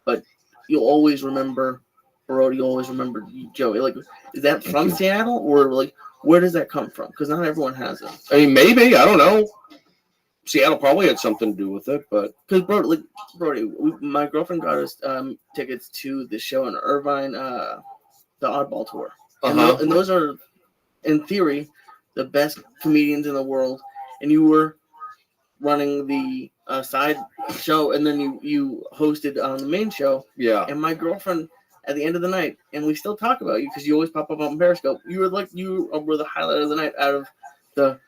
but you'll always remember Brody, you'll always remember Joey. Like, is that from Seattle, or like where does that come from? Because not everyone has it. I mean, maybe, I don't know. Seattle probably had something to do with it, but because Brody, my girlfriend got us tickets to the show in Irvine, the Oddball Tour, and those are, in theory, the best comedians in the world. And you were running the side show, and then you hosted on the main show. Yeah. And my girlfriend, at the end of the night, and we still talk about you because you always pop up on Periscope. You were the highlight of the night out of the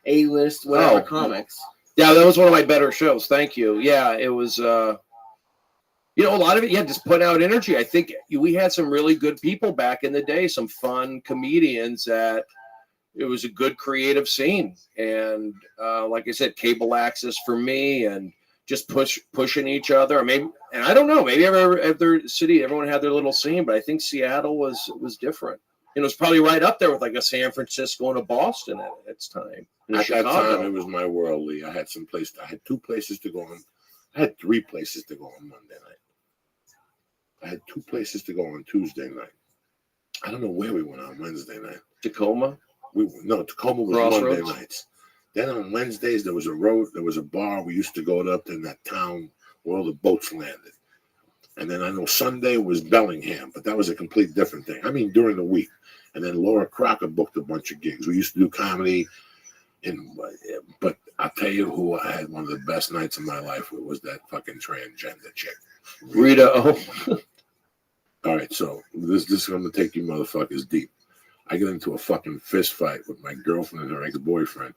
A-list whatever comics. Yeah, that was one of my better shows. Thank you. Yeah, it was, a lot of it, just put out energy. I think we had some really good people back in the day, some fun comedians that it was a good creative scene. And like I said, cable access for me and just pushing each other. Maybe, and I don't know, maybe every city, everyone had their little scene, but I think Seattle was different. It was probably right up there with like a San Francisco and a Boston at its time. At that time, it was my world, Lee. I had 2 places to go on. I had 3 places to go on Monday night. I had 2 places to go on Tuesday night. I don't know where we went on Wednesday night. Tacoma? Tacoma was Crossroads? Monday nights. Then on Wednesdays, there was a bar. We used to go up in that town where all the boats landed. And then I know Sunday was Bellingham, but that was a complete different thing. I mean, during the week. And then Laura Crocker booked a bunch of gigs. We used to do comedy But I'll tell you who I had one of the best nights of my life with was that fucking transgender chick. Rita O. All right, so this is going to take you motherfuckers deep. I get into a fucking fist fight with my girlfriend and her ex-boyfriend,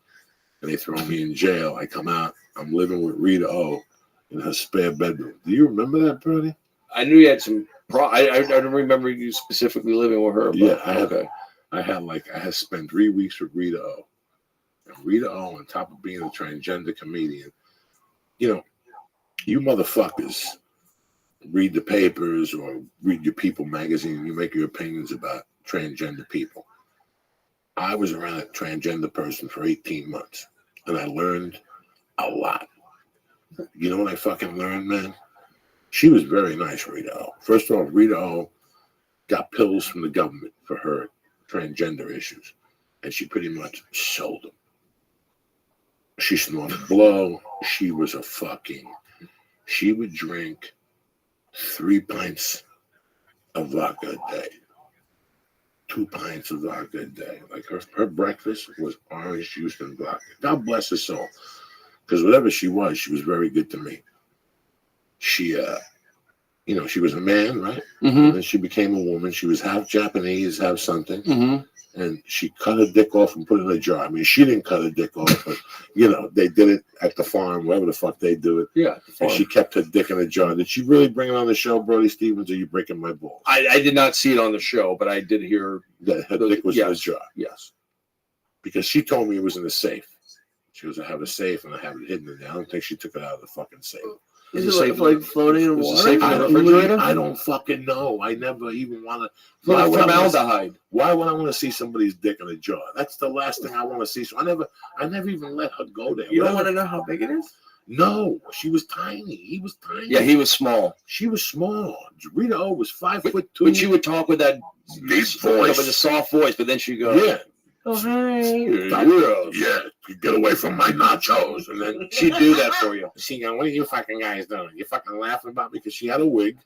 and they throw me in jail. I come out. I'm living with Rita O in her spare bedroom. Do you remember that, Bernie? I knew you had some. I don't remember you specifically living with her. But, Yeah, I had spent 3 weeks with Rita O. And Rita O, on top of being a transgender comedian, you motherfuckers read the papers or read your People magazine and you make your opinions about transgender people. I was around a transgender person for 18 months and I learned a lot. You know what I fucking learned, man? She was very nice, Rita O. First off, Rita O got pills from the government for her transgender issues, and she pretty much sold them. She snorted blow. She would drink 3 pints of vodka a day. 2 pints of vodka a day. Like her breakfast was orange juice and vodka. God bless her soul. Because whatever she was very good to me. She, she was a man, right? Mm-hmm. And then she became a woman. She was half Japanese, half something. Mm-hmm. And she cut her dick off and put it in a jar. I mean, she didn't cut her dick off, but, they did it at the farm, wherever the fuck they do it. Yeah, and she kept her dick in a jar. Did she really bring it on the show, Brody Stevens, or are you breaking my balls? I did not see it on the show, but I did hear that her dick was in a jar. Yes. Because she told me it was in the safe. She goes, I have a safe and I have it hidden in there. I don't think she took it out of the fucking safe. Is it like floating in water? I don't fucking know. I never even want to. Formaldehyde. Why would I want to see somebody's dick in a jar? That's the last thing I want to see. So I never even let her go there. You don't want to know how big it is? No, she was tiny. He was tiny. Yeah, he was small. She was small. Rita O was 5'2". But she would talk with that deep voice, with a soft voice. But then she go, yeah. Oh, hi. Yeah, get away from my nachos. And then she'd do that for you. She go, what are you fucking guys doing? You fucking laughing about me? Because she had a wig.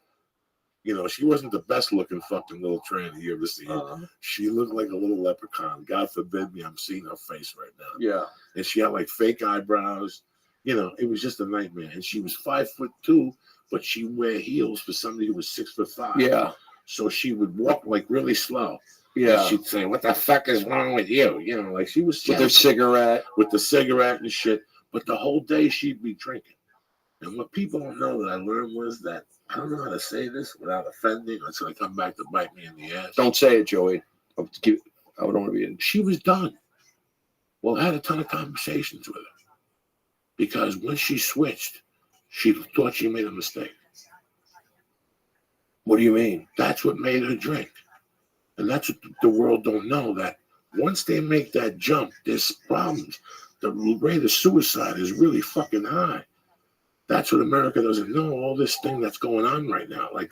She wasn't the best looking fucking little tranny you ever seen. She looked like a little leprechaun. God forbid me, I'm seeing her face right now. Yeah. And she had like fake eyebrows. It was just a nightmare. And she was 5'2", but she would wear heels for somebody who was 6'5". Yeah. So she would walk like really slow. Yeah. And she'd say, what the fuck is wrong with you? Like she was with her cigarette. With the cigarette and shit. But the whole day she'd be drinking. And what people don't know that I learned was that, I don't know how to say this without offending, or it's going to come back to bite me in the ass. Don't say it, Joey. I don't want to be in. She was done. Well, I had a ton of conversations with her. Because when she switched, she thought she made a mistake. What do you mean? That's what made her drink. And that's what the world don't know, that once they make that jump, there's problems. The rate of suicide is really fucking high. That's what America doesn't know, all this thing that's going on right now. Like,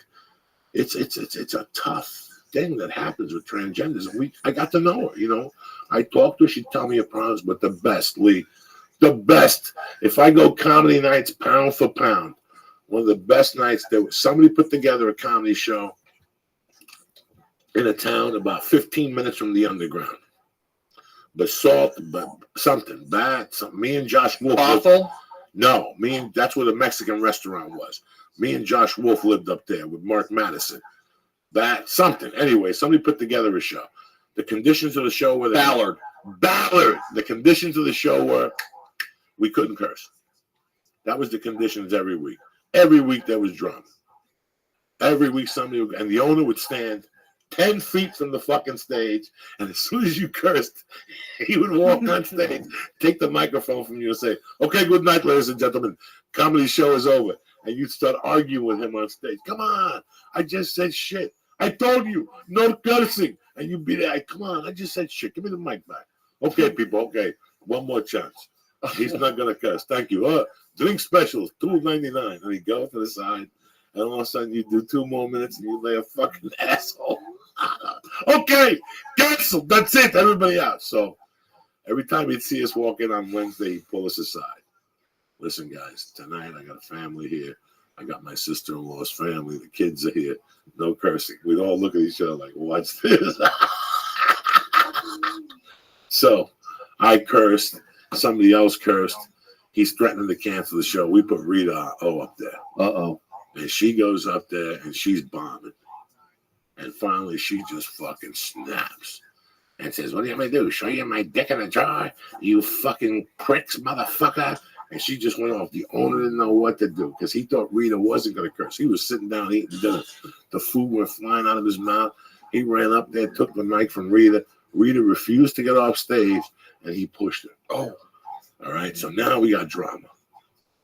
it's a tough thing that happens with transgenders. And I got to know her, I talked to her, she'd tell me her problems, but the best, Lee, the best. If I go comedy nights pound for pound, one of the best nights, somebody put together a comedy show in a town about 15 minutes from the underground. Basalt, but something bad. Me and Josh Wolf. Awful? No, that's where the Mexican restaurant was. Me and Josh Wolf lived up there with Mark Madison. Something. Anyway, somebody put together a show. The conditions of the show were Ballard. The conditions of the show were we couldn't curse. That was the conditions every week. Every week there was drama. Every week and the owner would stand 10 feet from the fucking stage, and as soon as you cursed, he would walk on stage, take the microphone from you and say, okay, good night, ladies and gentlemen. Comedy show is over. And you'd start arguing with him on stage. Come on, I just said shit. I told you, no cursing. And you'd be there, come on, I just said shit. Give me the mic back. Okay, people, okay, one more chance. He's not going to curse. Thank you. Drink specials, $2.99. And he'd go to the side, and all of a sudden you do 2 more minutes, and you lay a fucking asshole. Okay, cancel. That's it. Everybody out. So every time he'd see us walk in on Wednesday, he'd pull us aside. Listen, guys, tonight I got a family here. I got my sister-in-law's family. The kids are here. No cursing. We'd all look at each other like, what's this? So I cursed, somebody else cursed. He's threatening to cancel the show. We put Rita O up there. Uh-oh. And she goes up there and she's bombing. And finally she just fucking snaps and says, what do you want me to do? Show you my dick in a jar? You fucking pricks, motherfucker. And she just went off. The owner didn't know what to do because he thought Rita wasn't going to curse. He was sitting down eating dinner. The food went flying out of his mouth. He ran up there, took the mic from Rita. Rita refused to get off stage, and he pushed her. Oh. All right, so now we got drama.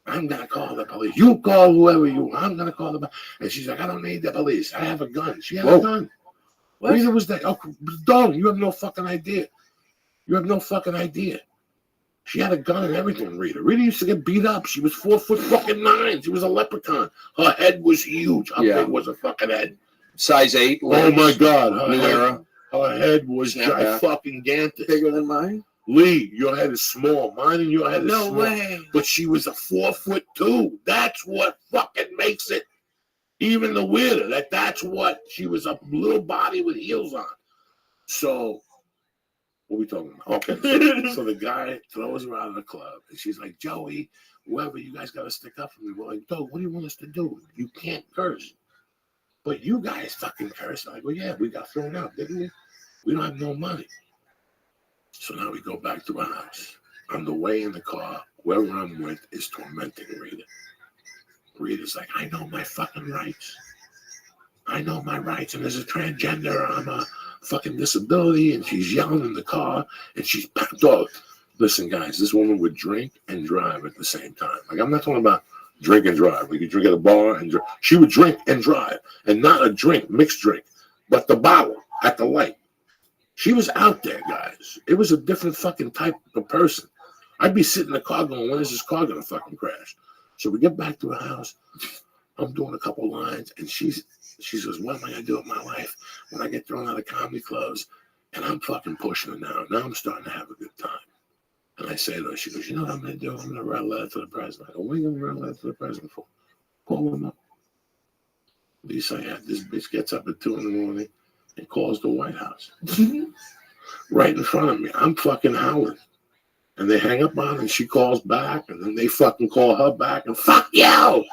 I'm going to call the police. You call whoever you want. I'm going to call the police. And she's like, I don't need the police. I have a gun. She had a gun. What? Rita was there. Oh, darling, you have no fucking idea. You have no fucking idea. She had a gun and everything, Rita. Rita used to get beat up. She was 4'9". She was a leprechaun. Her head was huge. How big was her fucking head? Size 8. Oh, my God. New era. Her head was fucking gigantic. Bigger than mine? Lee, your head is small. Mine and your head is small. No way. But she was a 4'2". That's what fucking makes it even the weirder. That's what she was, a little body with heels on. So, what are we talking about? Okay. So the guy throws her out of the club. And she's like, Joey, whoever, you guys got to stick up for me. We're like, Doug, what do you want us to do? You can't curse. But you guys fucking curse. I'm like, well, yeah, we got thrown out, didn't we? We don't have no money. So now we go back to our house. On the way in the car, whoever I'm with is tormenting Rita. Rita's like, I know my fucking rights. I know my rights. And as a transgender, I'm a fucking disability. And she's yelling in the car. And she's packed off. Listen, guys, this woman would drink and drive at the same time. Like, I'm not talking about drink and drive. Like, you drink at a bar and drive. She would drink and drive. And not a drink, mixed drink, but the bottle at the light. She was out there, guys. It was a different fucking type of person. I'd be sitting in the car going, when is this car going to fucking crash? So we get back to her house. I'm doing a couple lines, and she says, what am I going to do with my life when I get thrown out of comedy clubs? And I'm fucking pushing her now. Now I'm starting to have a good time. And I say to her, she goes, you know what I'm going to do? I'm going to write a letter to the president. I go, what are you going to write a letter to the president for? Call him up. Lisa, yeah, this bitch gets up at 2 a.m. and calls the White House. Right in front of me. I'm fucking howling. And they hang up on her, and she calls back, and then they fucking call her back, and fuck you!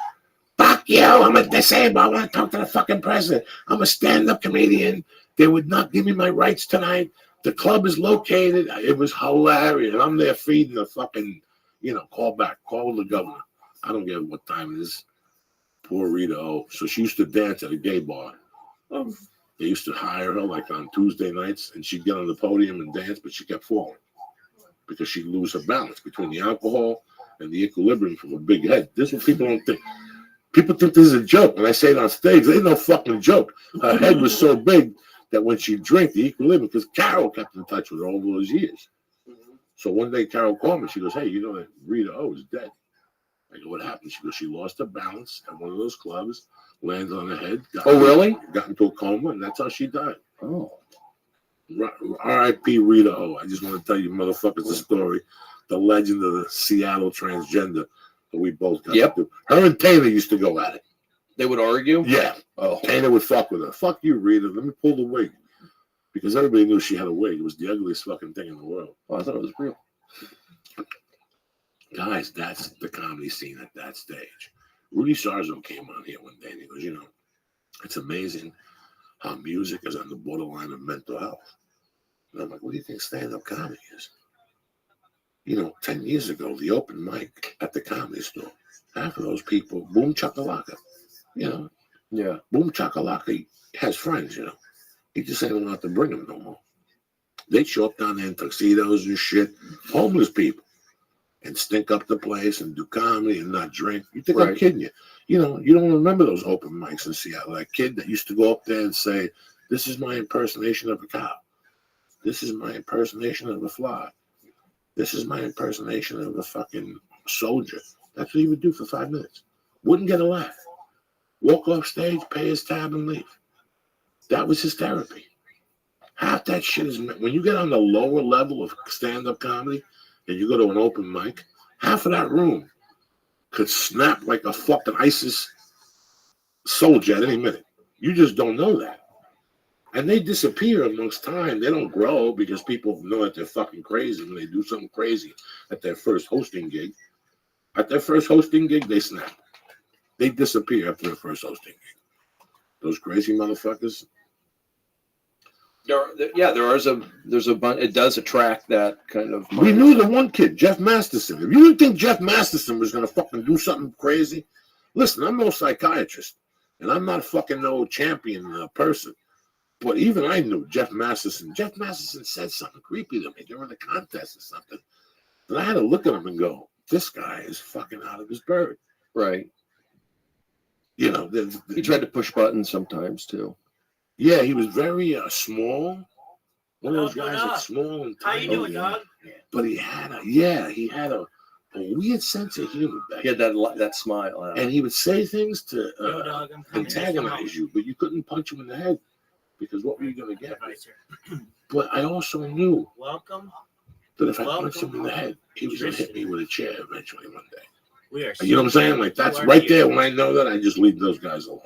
Fuck you! I'm a disabled. I want to talk to the fucking president. I'm a stand-up comedian. They would not give me my rights tonight. The club is located. It was hilarious. And I'm there feeding the fucking, call back. Call the governor. I don't care what time it is. Poor Rita O. So she used to dance at a gay bar. They used to hire her like on Tuesday nights, and she'd get on the podium and dance, but she kept falling because she'd lose her balance between the alcohol and the equilibrium from a big head. This is what people don't think. People think this is a joke. When I say it on stage, they no fucking joke. Her head was so big that when she drank, the equilibrium, because Carol kept in touch with her all those years. So one day Carol called me. She goes, hey, you know that Rita O is dead. I go, what happened? She goes, she lost her balance at one of those clubs, landed on her head. Really? Got into a coma, and that's how she died. Oh. R.I.P. Rita O. I just want to tell you motherfuckers the story. The legend of the Seattle transgender that we both got to do. Her and Taylor used to go at it. They would argue? Yeah. Oh. Taylor would fuck with her. Fuck you, Rita. Let me pull the wig. Because everybody knew she had a wig. It was the ugliest fucking thing in the world. Oh, I thought it was real. Guys, that's the comedy scene at that stage. Rudy Sarzo came on here one day and he goes, it's amazing how music is on the borderline of mental health. And I'm like, what do you think stand-up comedy is? 10 years ago, the open mic at the Comedy Store, half of those people, boom chakalaka, Yeah. Boom chakalaka has friends, He just ain't allowed to bring them no more. They'd show up down there in tuxedos and shit, homeless people, and stink up the place and do comedy and not drink. You think I'm kidding you? You don't remember those open mics in Seattle. That kid that used to go up there and say, this is my impersonation of a cow. This is my impersonation of a fly. This is my impersonation of a fucking soldier. That's what he would do for 5 minutes. Wouldn't get a laugh. Walk off stage, pay his tab, and leave. That was his therapy. Half that shit is, when you get on the lower level of stand-up comedy and you go to an open mic, half of that room could snap like a fucking ISIS soldier at any minute. You just don't know that. And they disappear amongst time. They don't grow because people know that they're fucking crazy when they do something crazy at their first hosting gig. At their first hosting gig, they snap. They disappear after their first hosting gig. Those crazy motherfuckers. There's a bunch. It does attract that kind of. We knew the one kid, Jeff Masterson. If you didn't think Jeff Masterson was gonna fucking do something crazy, listen, I'm no psychiatrist, and I'm not fucking no champion person. But even I knew Jeff Masterson. Jeff Masterson said something creepy to me during the contest or something. And I had to look at him and go, this guy is fucking out of his bird. Right. You know, he tried to push buttons sometimes too. Yeah, he was very small. One of those guys that's small and tiny. How you doing, dog? But he had a weird sense of humor. He had that smile. And he would say things to Yo, dog, I'm coming. antagonize you, but you couldn't punch him in the head because what were you going to get? But I also knew Welcome. that if I punched him in the head, he was going to hit me with a chair eventually one day. We are. You know what I'm saying? Like, that's right there. When I know that, I just leave those guys alone.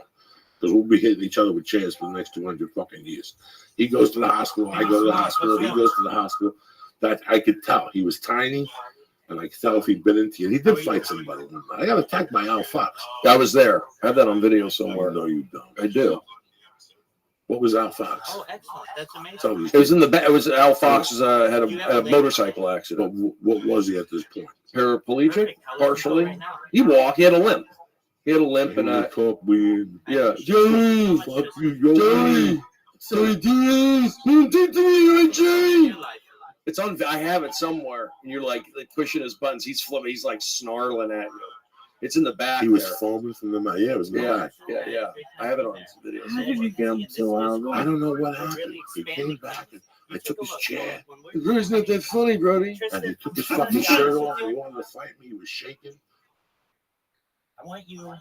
Because we'll be hitting each other with chairs for the next 200 fucking years. He goes to the hospital. I go to the hospital. He goes to the hospital. That I could tell. He was tiny. And I could tell if he'd been into it. He did fight somebody one night. I got attacked by Al Fox. I was there. I have that on video somewhere. No, you don't. I do. What was Al Fox? Oh, excellent. That's amazing. So It was in the back. It was Al Fox had a motorcycle accident. What was he at this point? Paraplegic, partially. He walked. He had a limp. He had a limp, and talk weird. Yeah. Jerry, fuck you, Jerry. It's on. I have it somewhere. And you're like pushing his buttons. He's flipping. He's like snarling at you. It's in the back. He was foaming from the mouth. Yeah, it was in the back. Yeah. I have it on video. How did you get him so loud? I don't know what happened. He came back and I took his chair. It's not that funny, Brody. And he took his fucking shirt off. He wanted to fight me. He was shaking. I want you.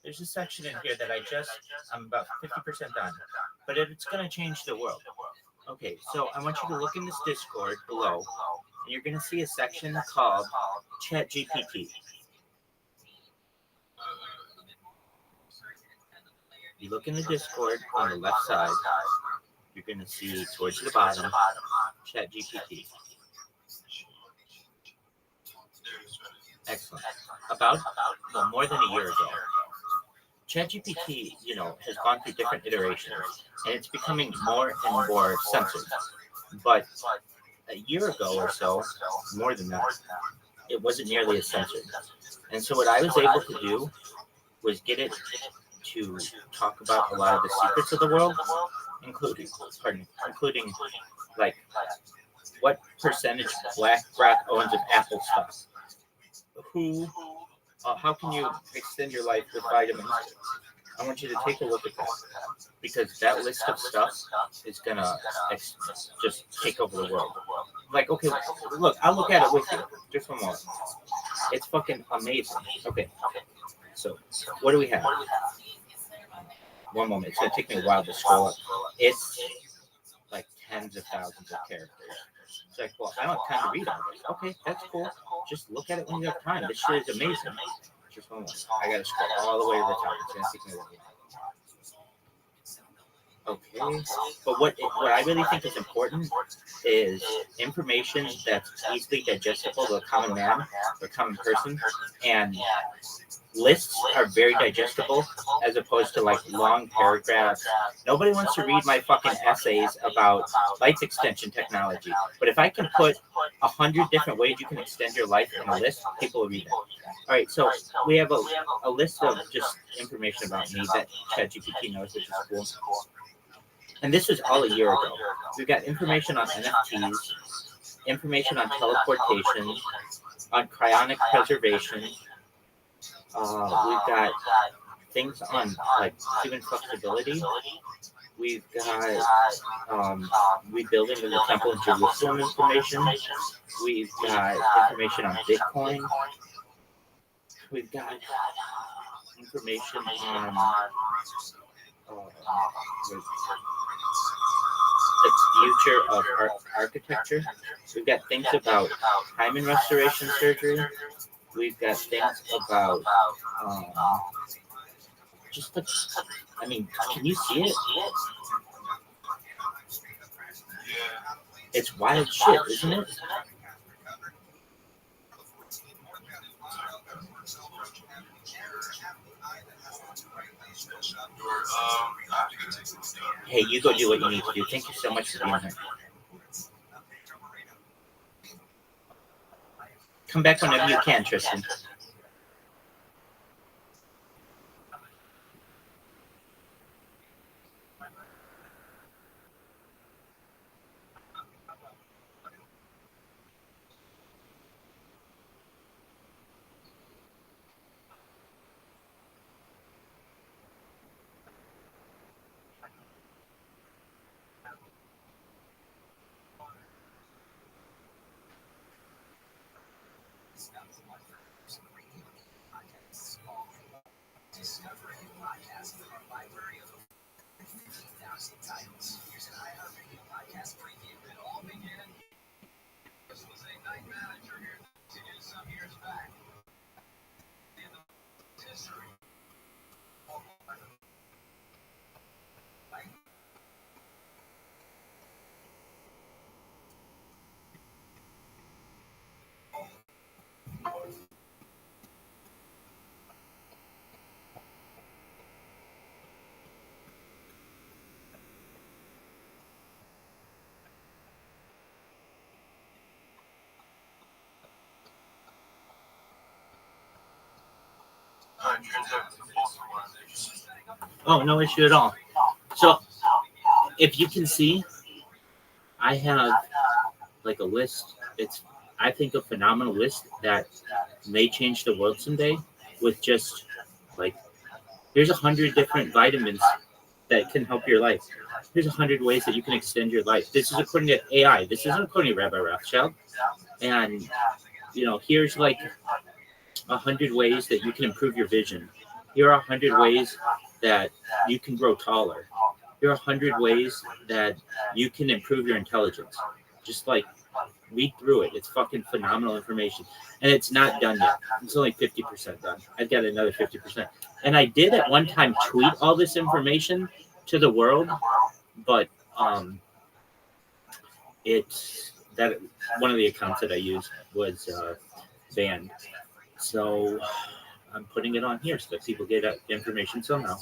There's a section in here that I'm about 50% done, but it's going to change the world. Okay, so I want you to look in this Discord below, and you're going to see a section called Chat GPT. You look in the Discord on the left side, you're going to see towards the bottom, Chat GPT. Excellent. About more than a year ago, ChatGPT, has gone through different iterations, and it's becoming more and more censored. But a year ago or so, more than that, it wasn't nearly as censored. And so what I was able to do was get it to talk about a lot of the secrets of the world, including like what percentage BlackRock owns of Apple stock. How can you extend your life with vitamins? I want you to take a look at that, because that list of stuff is gonna just take over the world. Like, okay, look, I'll look at it with you just one moment. It's fucking amazing. Okay, so what do we have? One moment. It's gonna take me a while to scroll up. It's like tens of thousands of characters. It's like, well, I don't have time to read all this. Okay, that's cool. Just look at it when you have time. This shit is amazing. Just one more. I gotta scroll all the way to the top. It's gonna take me a while. Okay, but what I really think is important is information that's easily digestible to a common man or a common person, and lists are very digestible as opposed to like long paragraphs. Nobody wants to read my fucking essays about life extension technology, but if I can put 100 different ways you can extend your life in a list, people will read it. All right, so we have a list of just information about me that ChatGPT knows, which is cool. And this was all a year ago. We've got information on NFTs, information on teleportation, on cryonic preservation. We've got things on like human flexibility. We've got rebuilding of the temple in Jerusalem information. We've got information on Bitcoin. We've got information on the future of architecture. We've got things about hymen restoration surgery. We've got things about can you see it? It's wild shit, isn't it? Hey, you go do what you need to do. Thank you so much for being here. Come back whenever you can, Tristan. Discover a podcast from our library of 15,000 titles. Here's an iHeartRadio podcast preview. It all began. This was a night manager here some years back. In the history. Oh, no issue at all. So, if you can see, I have like a list. It's, I think, a phenomenal list that may change the world someday with just like, here's 100 different vitamins that can help your life. Here's 100 ways that you can extend your life. This is according to AI. This isn't according to Rabbi Rothschild. And, you know, here's like 100 ways that you can improve your vision. Here are 100 ways that you can grow taller. Here are 100 ways that you can improve your intelligence. Just like read through it. It's fucking phenomenal information. And it's not done yet. It's only 50% done. I've got another 50%. And I did at one time tweet all this information to the world, but it's that one of the accounts that I used was banned. So I'm putting it on here so that people get information somehow.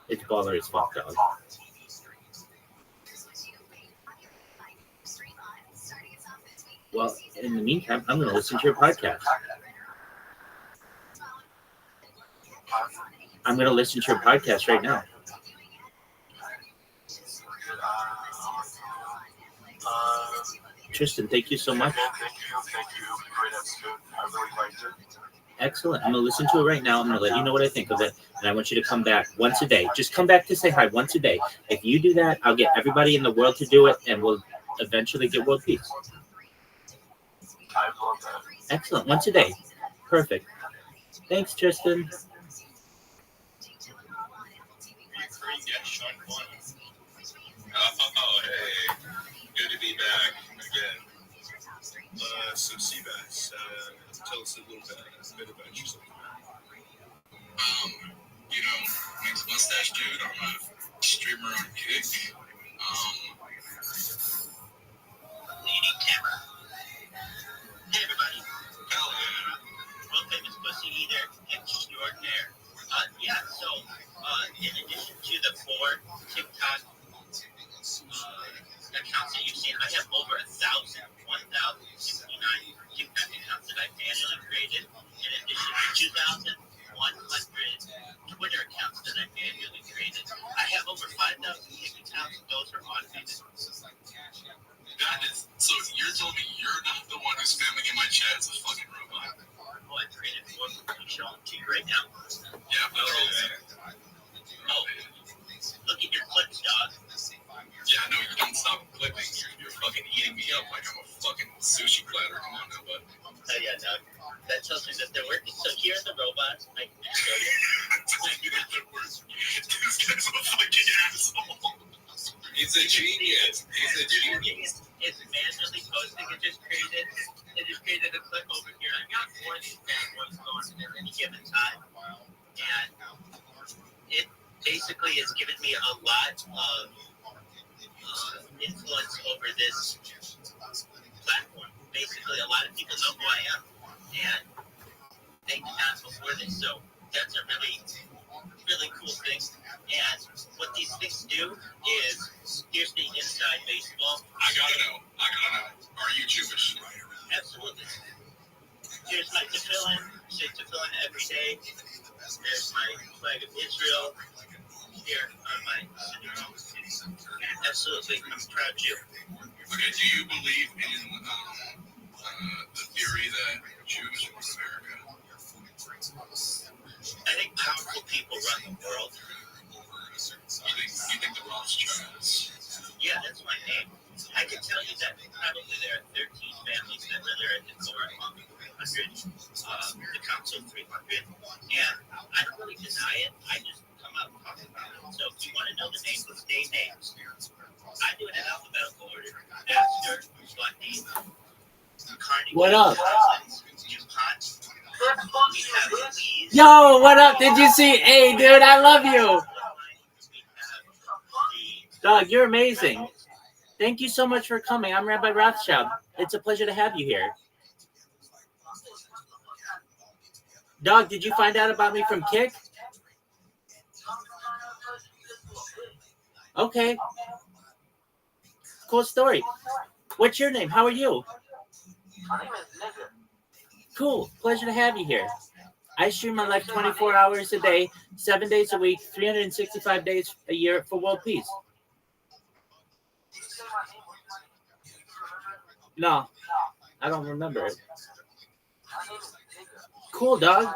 It's baller as fuck, dog. Well, in the meantime, I'm going to listen to your podcast. I'm going to listen to your podcast right now. Tristan, thank you so much. Thank you. Great episode. I really liked it. Excellent. I'm going to listen to it right now. I'm going to let you know what I think of it. And I want you to come back once a day. Just come back to say hi once a day. If you do that, I'll get everybody in the world to do it, and we'll eventually get world peace. I love that. Excellent. Once a day. Perfect. Thanks, Tristan. Oh, hey. Good to be back again. So Seabass, tell us a bit about yourself. You know, Mixed Mustache Dude, I'm a streamer on Kick. Leading camera. Hey, everybody. Hell yeah. World famous pussy eater extraordinaire. So, in addition to the 4 TikTok accounts that you've seen, I have over 1,069 TikTok accounts that I've manually created, in addition to 2,100 Twitter accounts that I've manually created. I have over 5,000 accounts, and those are automated. That is, so you're telling me you're not the one who's spamming in my chat as a fucking robot? Oh, I created 4 to show them to you right now. Yeah, but Look at your clips, dog. Yeah, no, you don't stop clicking. You're fucking eating me up like I'm a fucking sushi platter. Come on now, bud. Oh, yeah, dog. That tells me that they're working. So here are the robots. I can show you. This guy's a fucking asshole. He's a genius. It's manually posting. It just created a clip over here. I've got 4 of these bad boys going at any given time. And it basically has given me a lot of influence over this platform. Basically, a lot of people know who I am, and they did not before this. So that's a really, really cool thing. And what these things do is, here's the inside baseball. I gotta know. Are you Jewish? Absolutely. Here's my tefillin. Say tefillin every day. There's my flag of Israel. Here on my absolutely, I'm a proud Jew. Okay, do you believe in the theory that Jews run America? I think powerful people run the world. You think the Rothschilds? Yeah, that's my name. I can tell you that probably there are 13 families that live there in the core among 300, the council 300, and I don't really deny it. I just come out and talk about it. So if you want to know the names, let's name names. I do it in alphabetical order. Astor, Bundy, Carnegie, What up? DuPont. We have Louise. Yo, what up? Did you see? Hey, dude, I love you. Dog, you're amazing. Thank you so much for coming. I'm Rabbi Rothschild. It's a pleasure to have you here. Dog, did you find out about me from Kick? Okay. Cool story. What's your name? How are you? Cool. Pleasure to have you here. I stream my life 24 hours a day, 7 days a week, 365 days a year for world peace. No, I don't remember it. Cool, dog.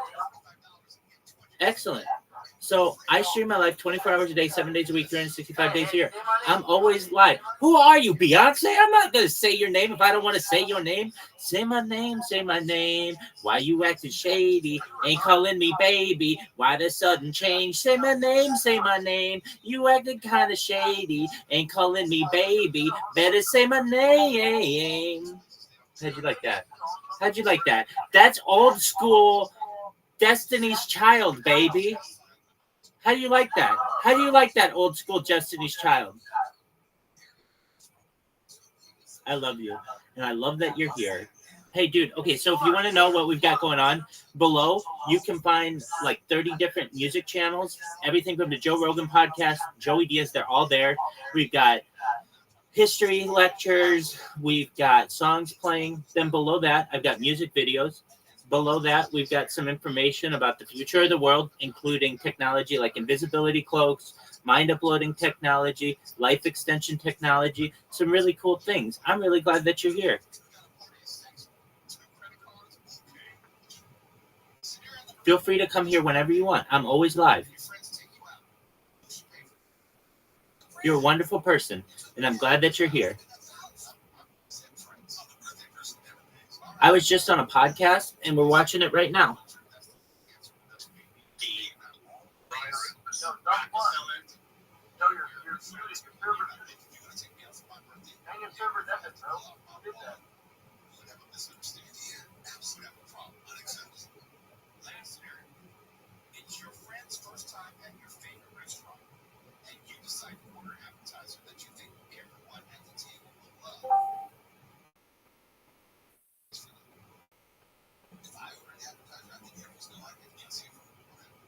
Excellent. So I stream my life 24 hours a day, 7 days a week, 365 days a year. I'm always live. Who are you, Beyonce? I'm not going to say your name if I don't want to say your name. Say my name, say my name. Why you acting shady? Ain't calling me baby. Why the sudden change? Say my name, say my name. You acting kind of shady. Ain't calling me baby. Better say my name. How'd you like that? How'd you like that? That's old school Destiny's Child, baby. How do you like that? How do you like that old school Destiny's Child? I love you. And I love that you're here. Hey, dude. Okay, so if you want to know what we've got going on, below, you can find like 30 different music channels. Everything from the Joe Rogan podcast, Joey Diaz, they're all there. We've got history lectures. We've got songs playing. Then below that, I've got music videos. Below that, we've got some information about the future of the world, including technology like invisibility cloaks, mind uploading technology, life extension technology, some really cool things. I'm really glad that you're here. Feel free to come here whenever you want. I'm always live. You're a wonderful person, and I'm glad that you're here. I was just on a podcast, and we're watching it right now. It's your friend's first time at your favorite restaurant, and you decide to order an appetizer that you think everyone at the table will love. If I order an appetizer, I think everyone's going to like it. Yes,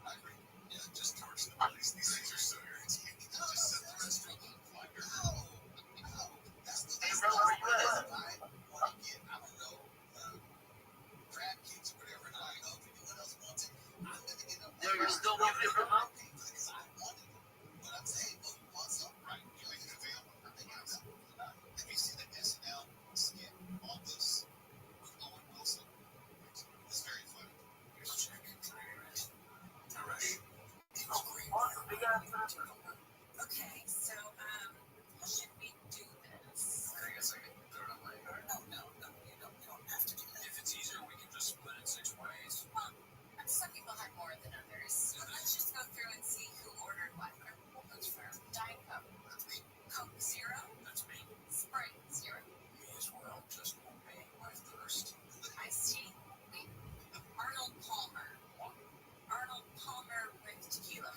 I agree. Yeah, just torch the place. These things are so irritating. Just set the restaurant on fire. No. That's the best thing I get. I don't know. Crab cakes or whatever, and I don't know if anyone else wants it. I'm going to get up. Yo, you're still looking for them? Because I wanted it. But I'm saying, oh, you want some? Right. You make it available. I think I'm simple. Have you seen the SNL skit on this with Owen Wilson? It's very funny. Here's a check. All right. Okay, so how should we do this? I guess I can throw it on my card. No, you don't have to do that. If it's easier, we can just split it 6 ways. Well, some people had more than others. So let's just go through and see who ordered what. That's fair. Diet Coke. That's me. Coke Zero. That's me. Sprite Zero. Me as well. Just obey my thirst. Iced tea. Me. Arnold Palmer. Arnold Palmer with tequila.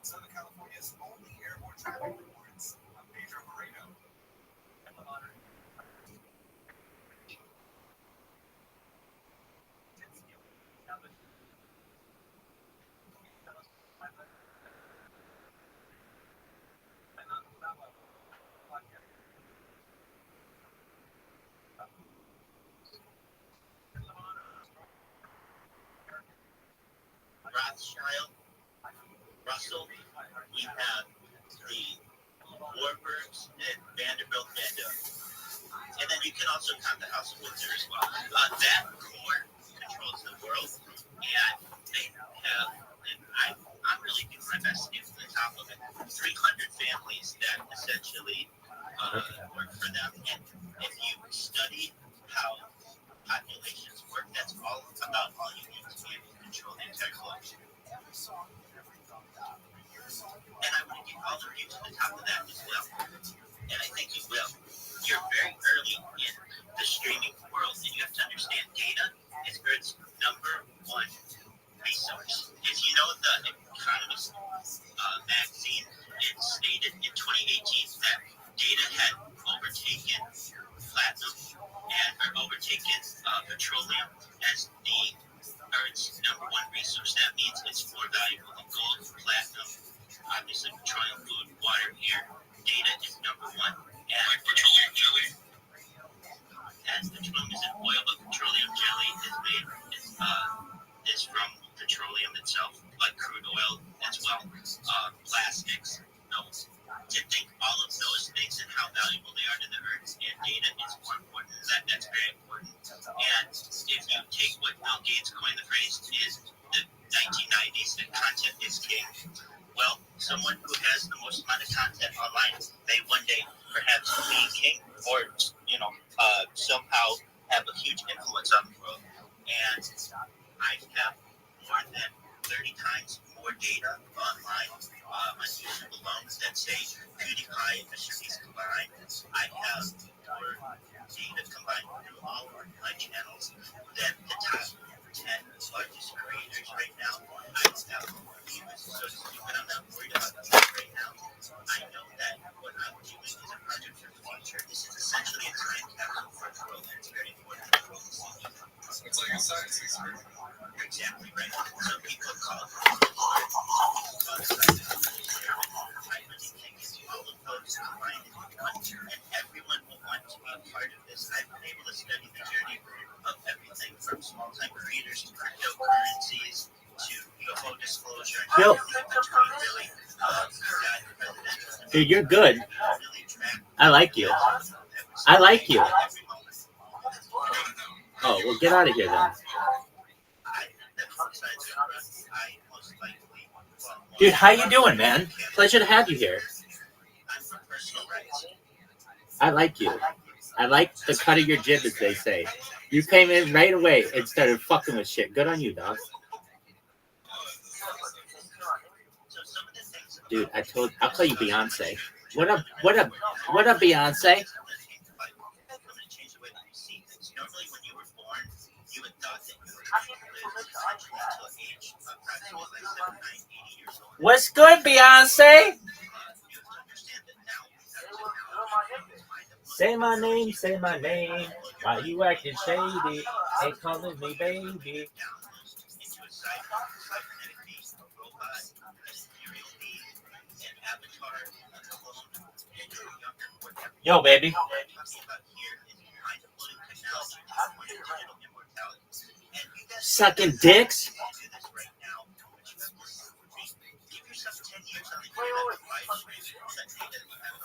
Southern California's only airborne traffic reports. I'm Pedro Moreno. Rothschild, Russell, we have the Warburgs and Vanderbilt Vanderbilt. And then you can also count the House of Windsor as well. That core controls the world, and they have, and I'm really doing my best to get to the top of it, 300 families that essentially work for them. And if you study how populations work, that's all about all you need to be able to control the entire globe. And I want to get all of you to the top of that as well. And I think you will. You're very early in the streaming world, and you have to understand data is Earth's number one resource. As you know, the Economist magazine, it stated in 2018 that data had overtaken platinum or overtaken petroleum as the Earth's number one resource. That means it's more valuable than gold, platinum, obviously petroleum, food, water, air. Data is number one. And petroleum jelly. And petroleum isn't oil, but petroleum jelly is made is from petroleum itself, like crude oil as well. Plastics, those. To think all of those things and how valuable they are to the earth, and data is more important. That's very important. And if you take what Bill Gates coined the phrase is the 1990s, that content is king. Well, someone who has the most amount of content online may one day perhaps be king, or somehow have a huge influence on the world. And I have more than 30 times more data online on YouTube alone that say PewDiePie and Mr. Beast combined. I have more data combined through all of my channels than the top 10 largest creators right now. I don't have viewers, so stupid. I'm not worried about views right now. I know that what I'm doing is a project for the future. This is essentially a time capsule for the world, and it's very important for the world to see. It's like a science experiment. You're exactly right. Some people call it I really think it's all of those combined in one, and everyone will want to be a part of this. I've been able to study the journey of everything from small-time creators to cryptocurrencies to UFO disclosure. Bill. Dude, you're good. I like you. I like you. Oh, well, get out of here then. Dude, how you doing, man? Pleasure to have you here. I like you. I like the cut of your jib, as they say. You came in right away and started fucking with shit. Good on you, dog. Dude, I'll call you Beyonce. What up, Beyonce? What's good, Beyonce? Say my name, say my name. Why you acting shady? Ain't calling me baby. Yo, baby. Sucking dicks?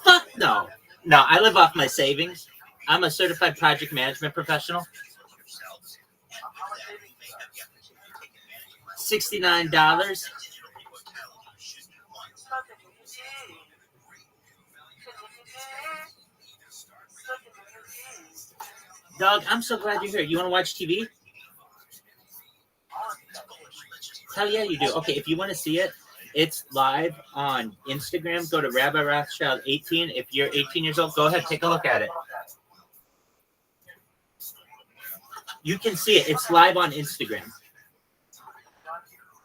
Fuck no. No, I live off my savings. I'm a certified project management professional. $69. Dog, I'm so glad you're here. You want to watch TV? Hell yeah, you do. Okay, if you want to see it, it's live on Instagram. Go to Rabbi Rothschild 18. If you're 18 years old, go ahead, take a look at it. You can see it. It's live on Instagram.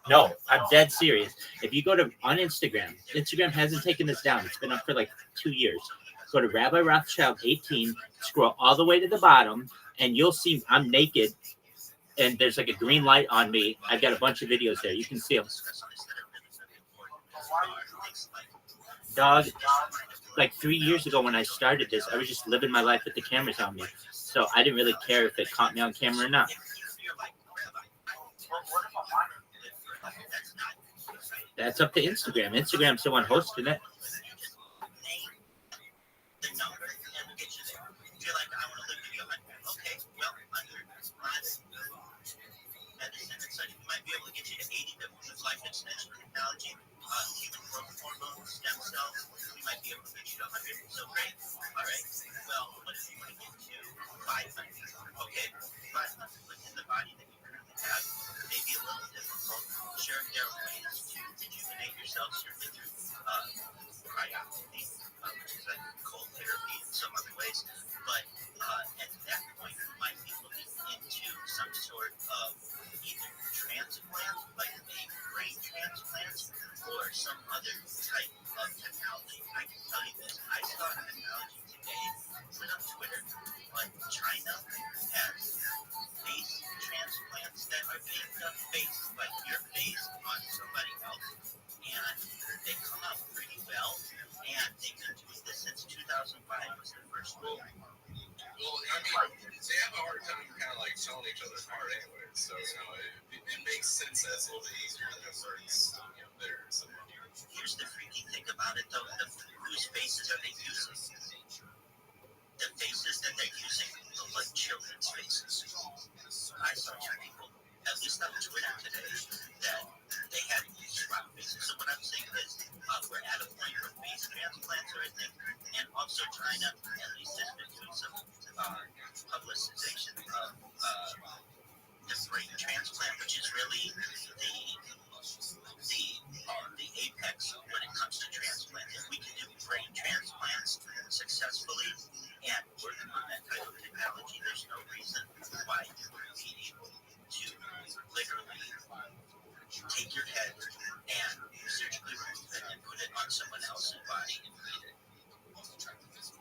No, I'm dead serious. If you go to on Instagram, Instagram hasn't taken this down. It's been up for like 2 years. Go to Rabbi Rothschild 18, scroll all the way to the bottom, and you'll see I'm naked, and there's like a green light on me. I've got a bunch of videos there. You can see them. Dog, like 3 years ago when I started this, I was just living my life with the cameras on me. So I didn't really care if it caught me on camera or not. That's up to Instagram. Instagram's the one hosting it. Life extension technology, human growth hormone, stem cells, we might be able to get you to 100. So great. All right. Well, what if you want to get to 500? Okay, 500 within the body that you currently have may be a little difficult. Sure, there are ways to rejuvenate yourself, certainly through cryotherapy, which is like cold therapy in some other ways. But at that point, you might be looking into some sort of either transplant, like a brain transplant, or some other type of technology. I can tell you this. I saw an analogy today put on Twitter, but China has face transplants that are being done based, like your face on somebody else, and they come out pretty well, and they've been doing this since 2005 was the first rule. Well, I mean, they have a hard time kind of like telling each other apart anyway, so, you know, it makes sense that it's a little bit easier than a certain, there. So. Here's the freaky thing about it, though. Whose faces are they using? The faces that they're using look like children's faces. I saw two people, at least on Twitter today, that they had these rock faces. So what I'm saying is, we're at a point where face transplants are a thing, and also China, at least has been doing some publicization of the brain transplant, which is really the apex when it comes to transplant. If we can do brain transplants successfully and working on that type of technology, there's no reason why you wouldn't be able to literally take your head and surgically remove it and put it on someone else's body and feed it.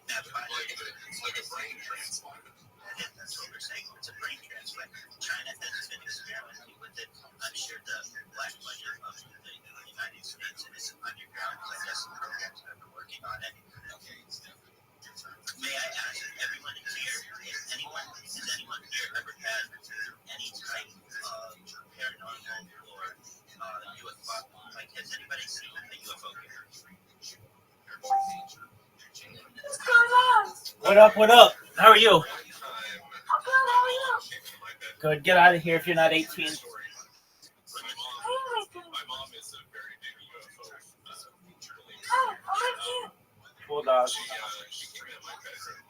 That body, like a brain transplant. That's what we're saying. It's a brain transplant. China has been experimenting with it. I'm sure the black budget of the United States is underground. I guess the programs have been working on it. May I ask everyone here, is anyone here ever had any type of paranormal or UFO? Like, has anybody seen a UFO here? What up? What up? How are you? Good. Get out of here if you're not 18. My mom is a very big UFO journalist. Cool dog. She came in my bedroom.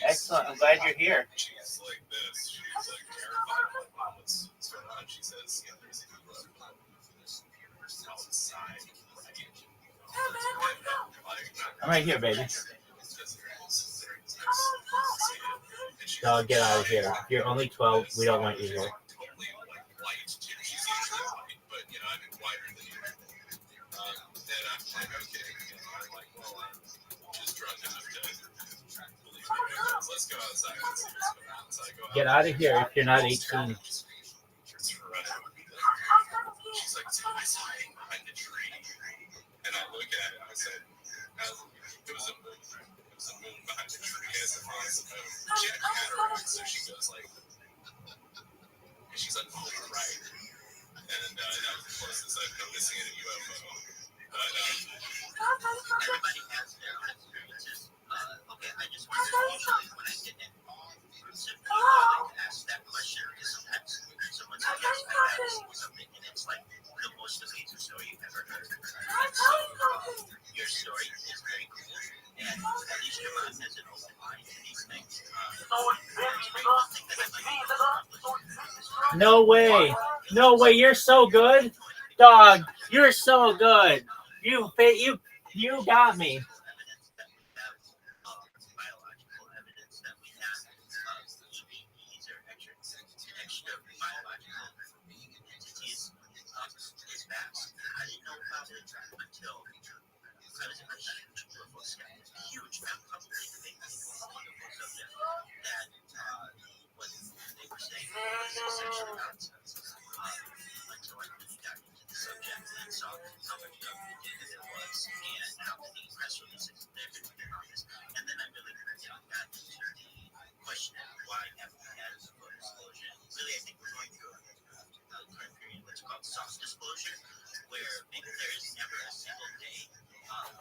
Excellent. I'm glad you're here. She's like this. She's like terrified of what's going on. She says, yeah, there's a UFO outside. I'm right here, baby. Dog, get out of here. If you're only 12, we don't want you here. Get out of here if you're not 18. She's like, it's hiding behind the tree. And I look at it and I said, it was a moon. It was a moon behind the tree as it was a moon. She had cataracts, so she goes like, and she's like, oh, you're right. And that was the closest I've come to seeing a UFO. But everybody has their own experiences. Okay, I just wonder, usually when I get in groups of people, I like to ask that question because sometimes someone says, yes, I have seen something, and it's like the most amazing story you've ever heard. So, your story is very cool, and at least your mom has an open mind to these things. No way. No way. You're so good. Dog, you're so good. You got me. entities is vast. I didn't know about it until I was a huge UFO skeptic. Huge. I'm probably the biggest wonderful subject that what they were saying was essentially nonsense. Until I really got into the subject and saw how much ridiculous it was and how many press releases there had been on this. And then I really got into the question of why haven't we had a full disclosure. Really, I think we're going through a current period what's called soft disclosure, where maybe there is never a single day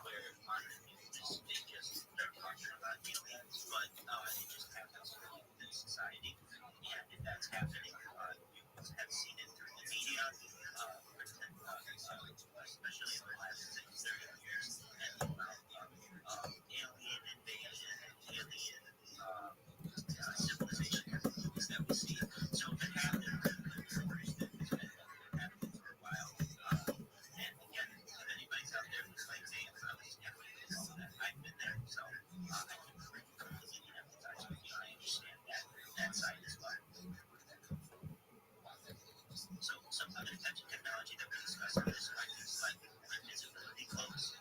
where on the news they just start talking about aliens, but it just happens within society. And if that's happening, you have seen it through the media, especially in the last 30 years, and the amount of alien invasion, alien civilization movies that we see. So if it happened, it's been happening for a while. And again, if anybody's out there who's like, hey, I was skeptical and all that, I've been there, so I can completely empathize with you. I understand that side as well. So some other types of technology that we discuss on this, like invisibility cloaks.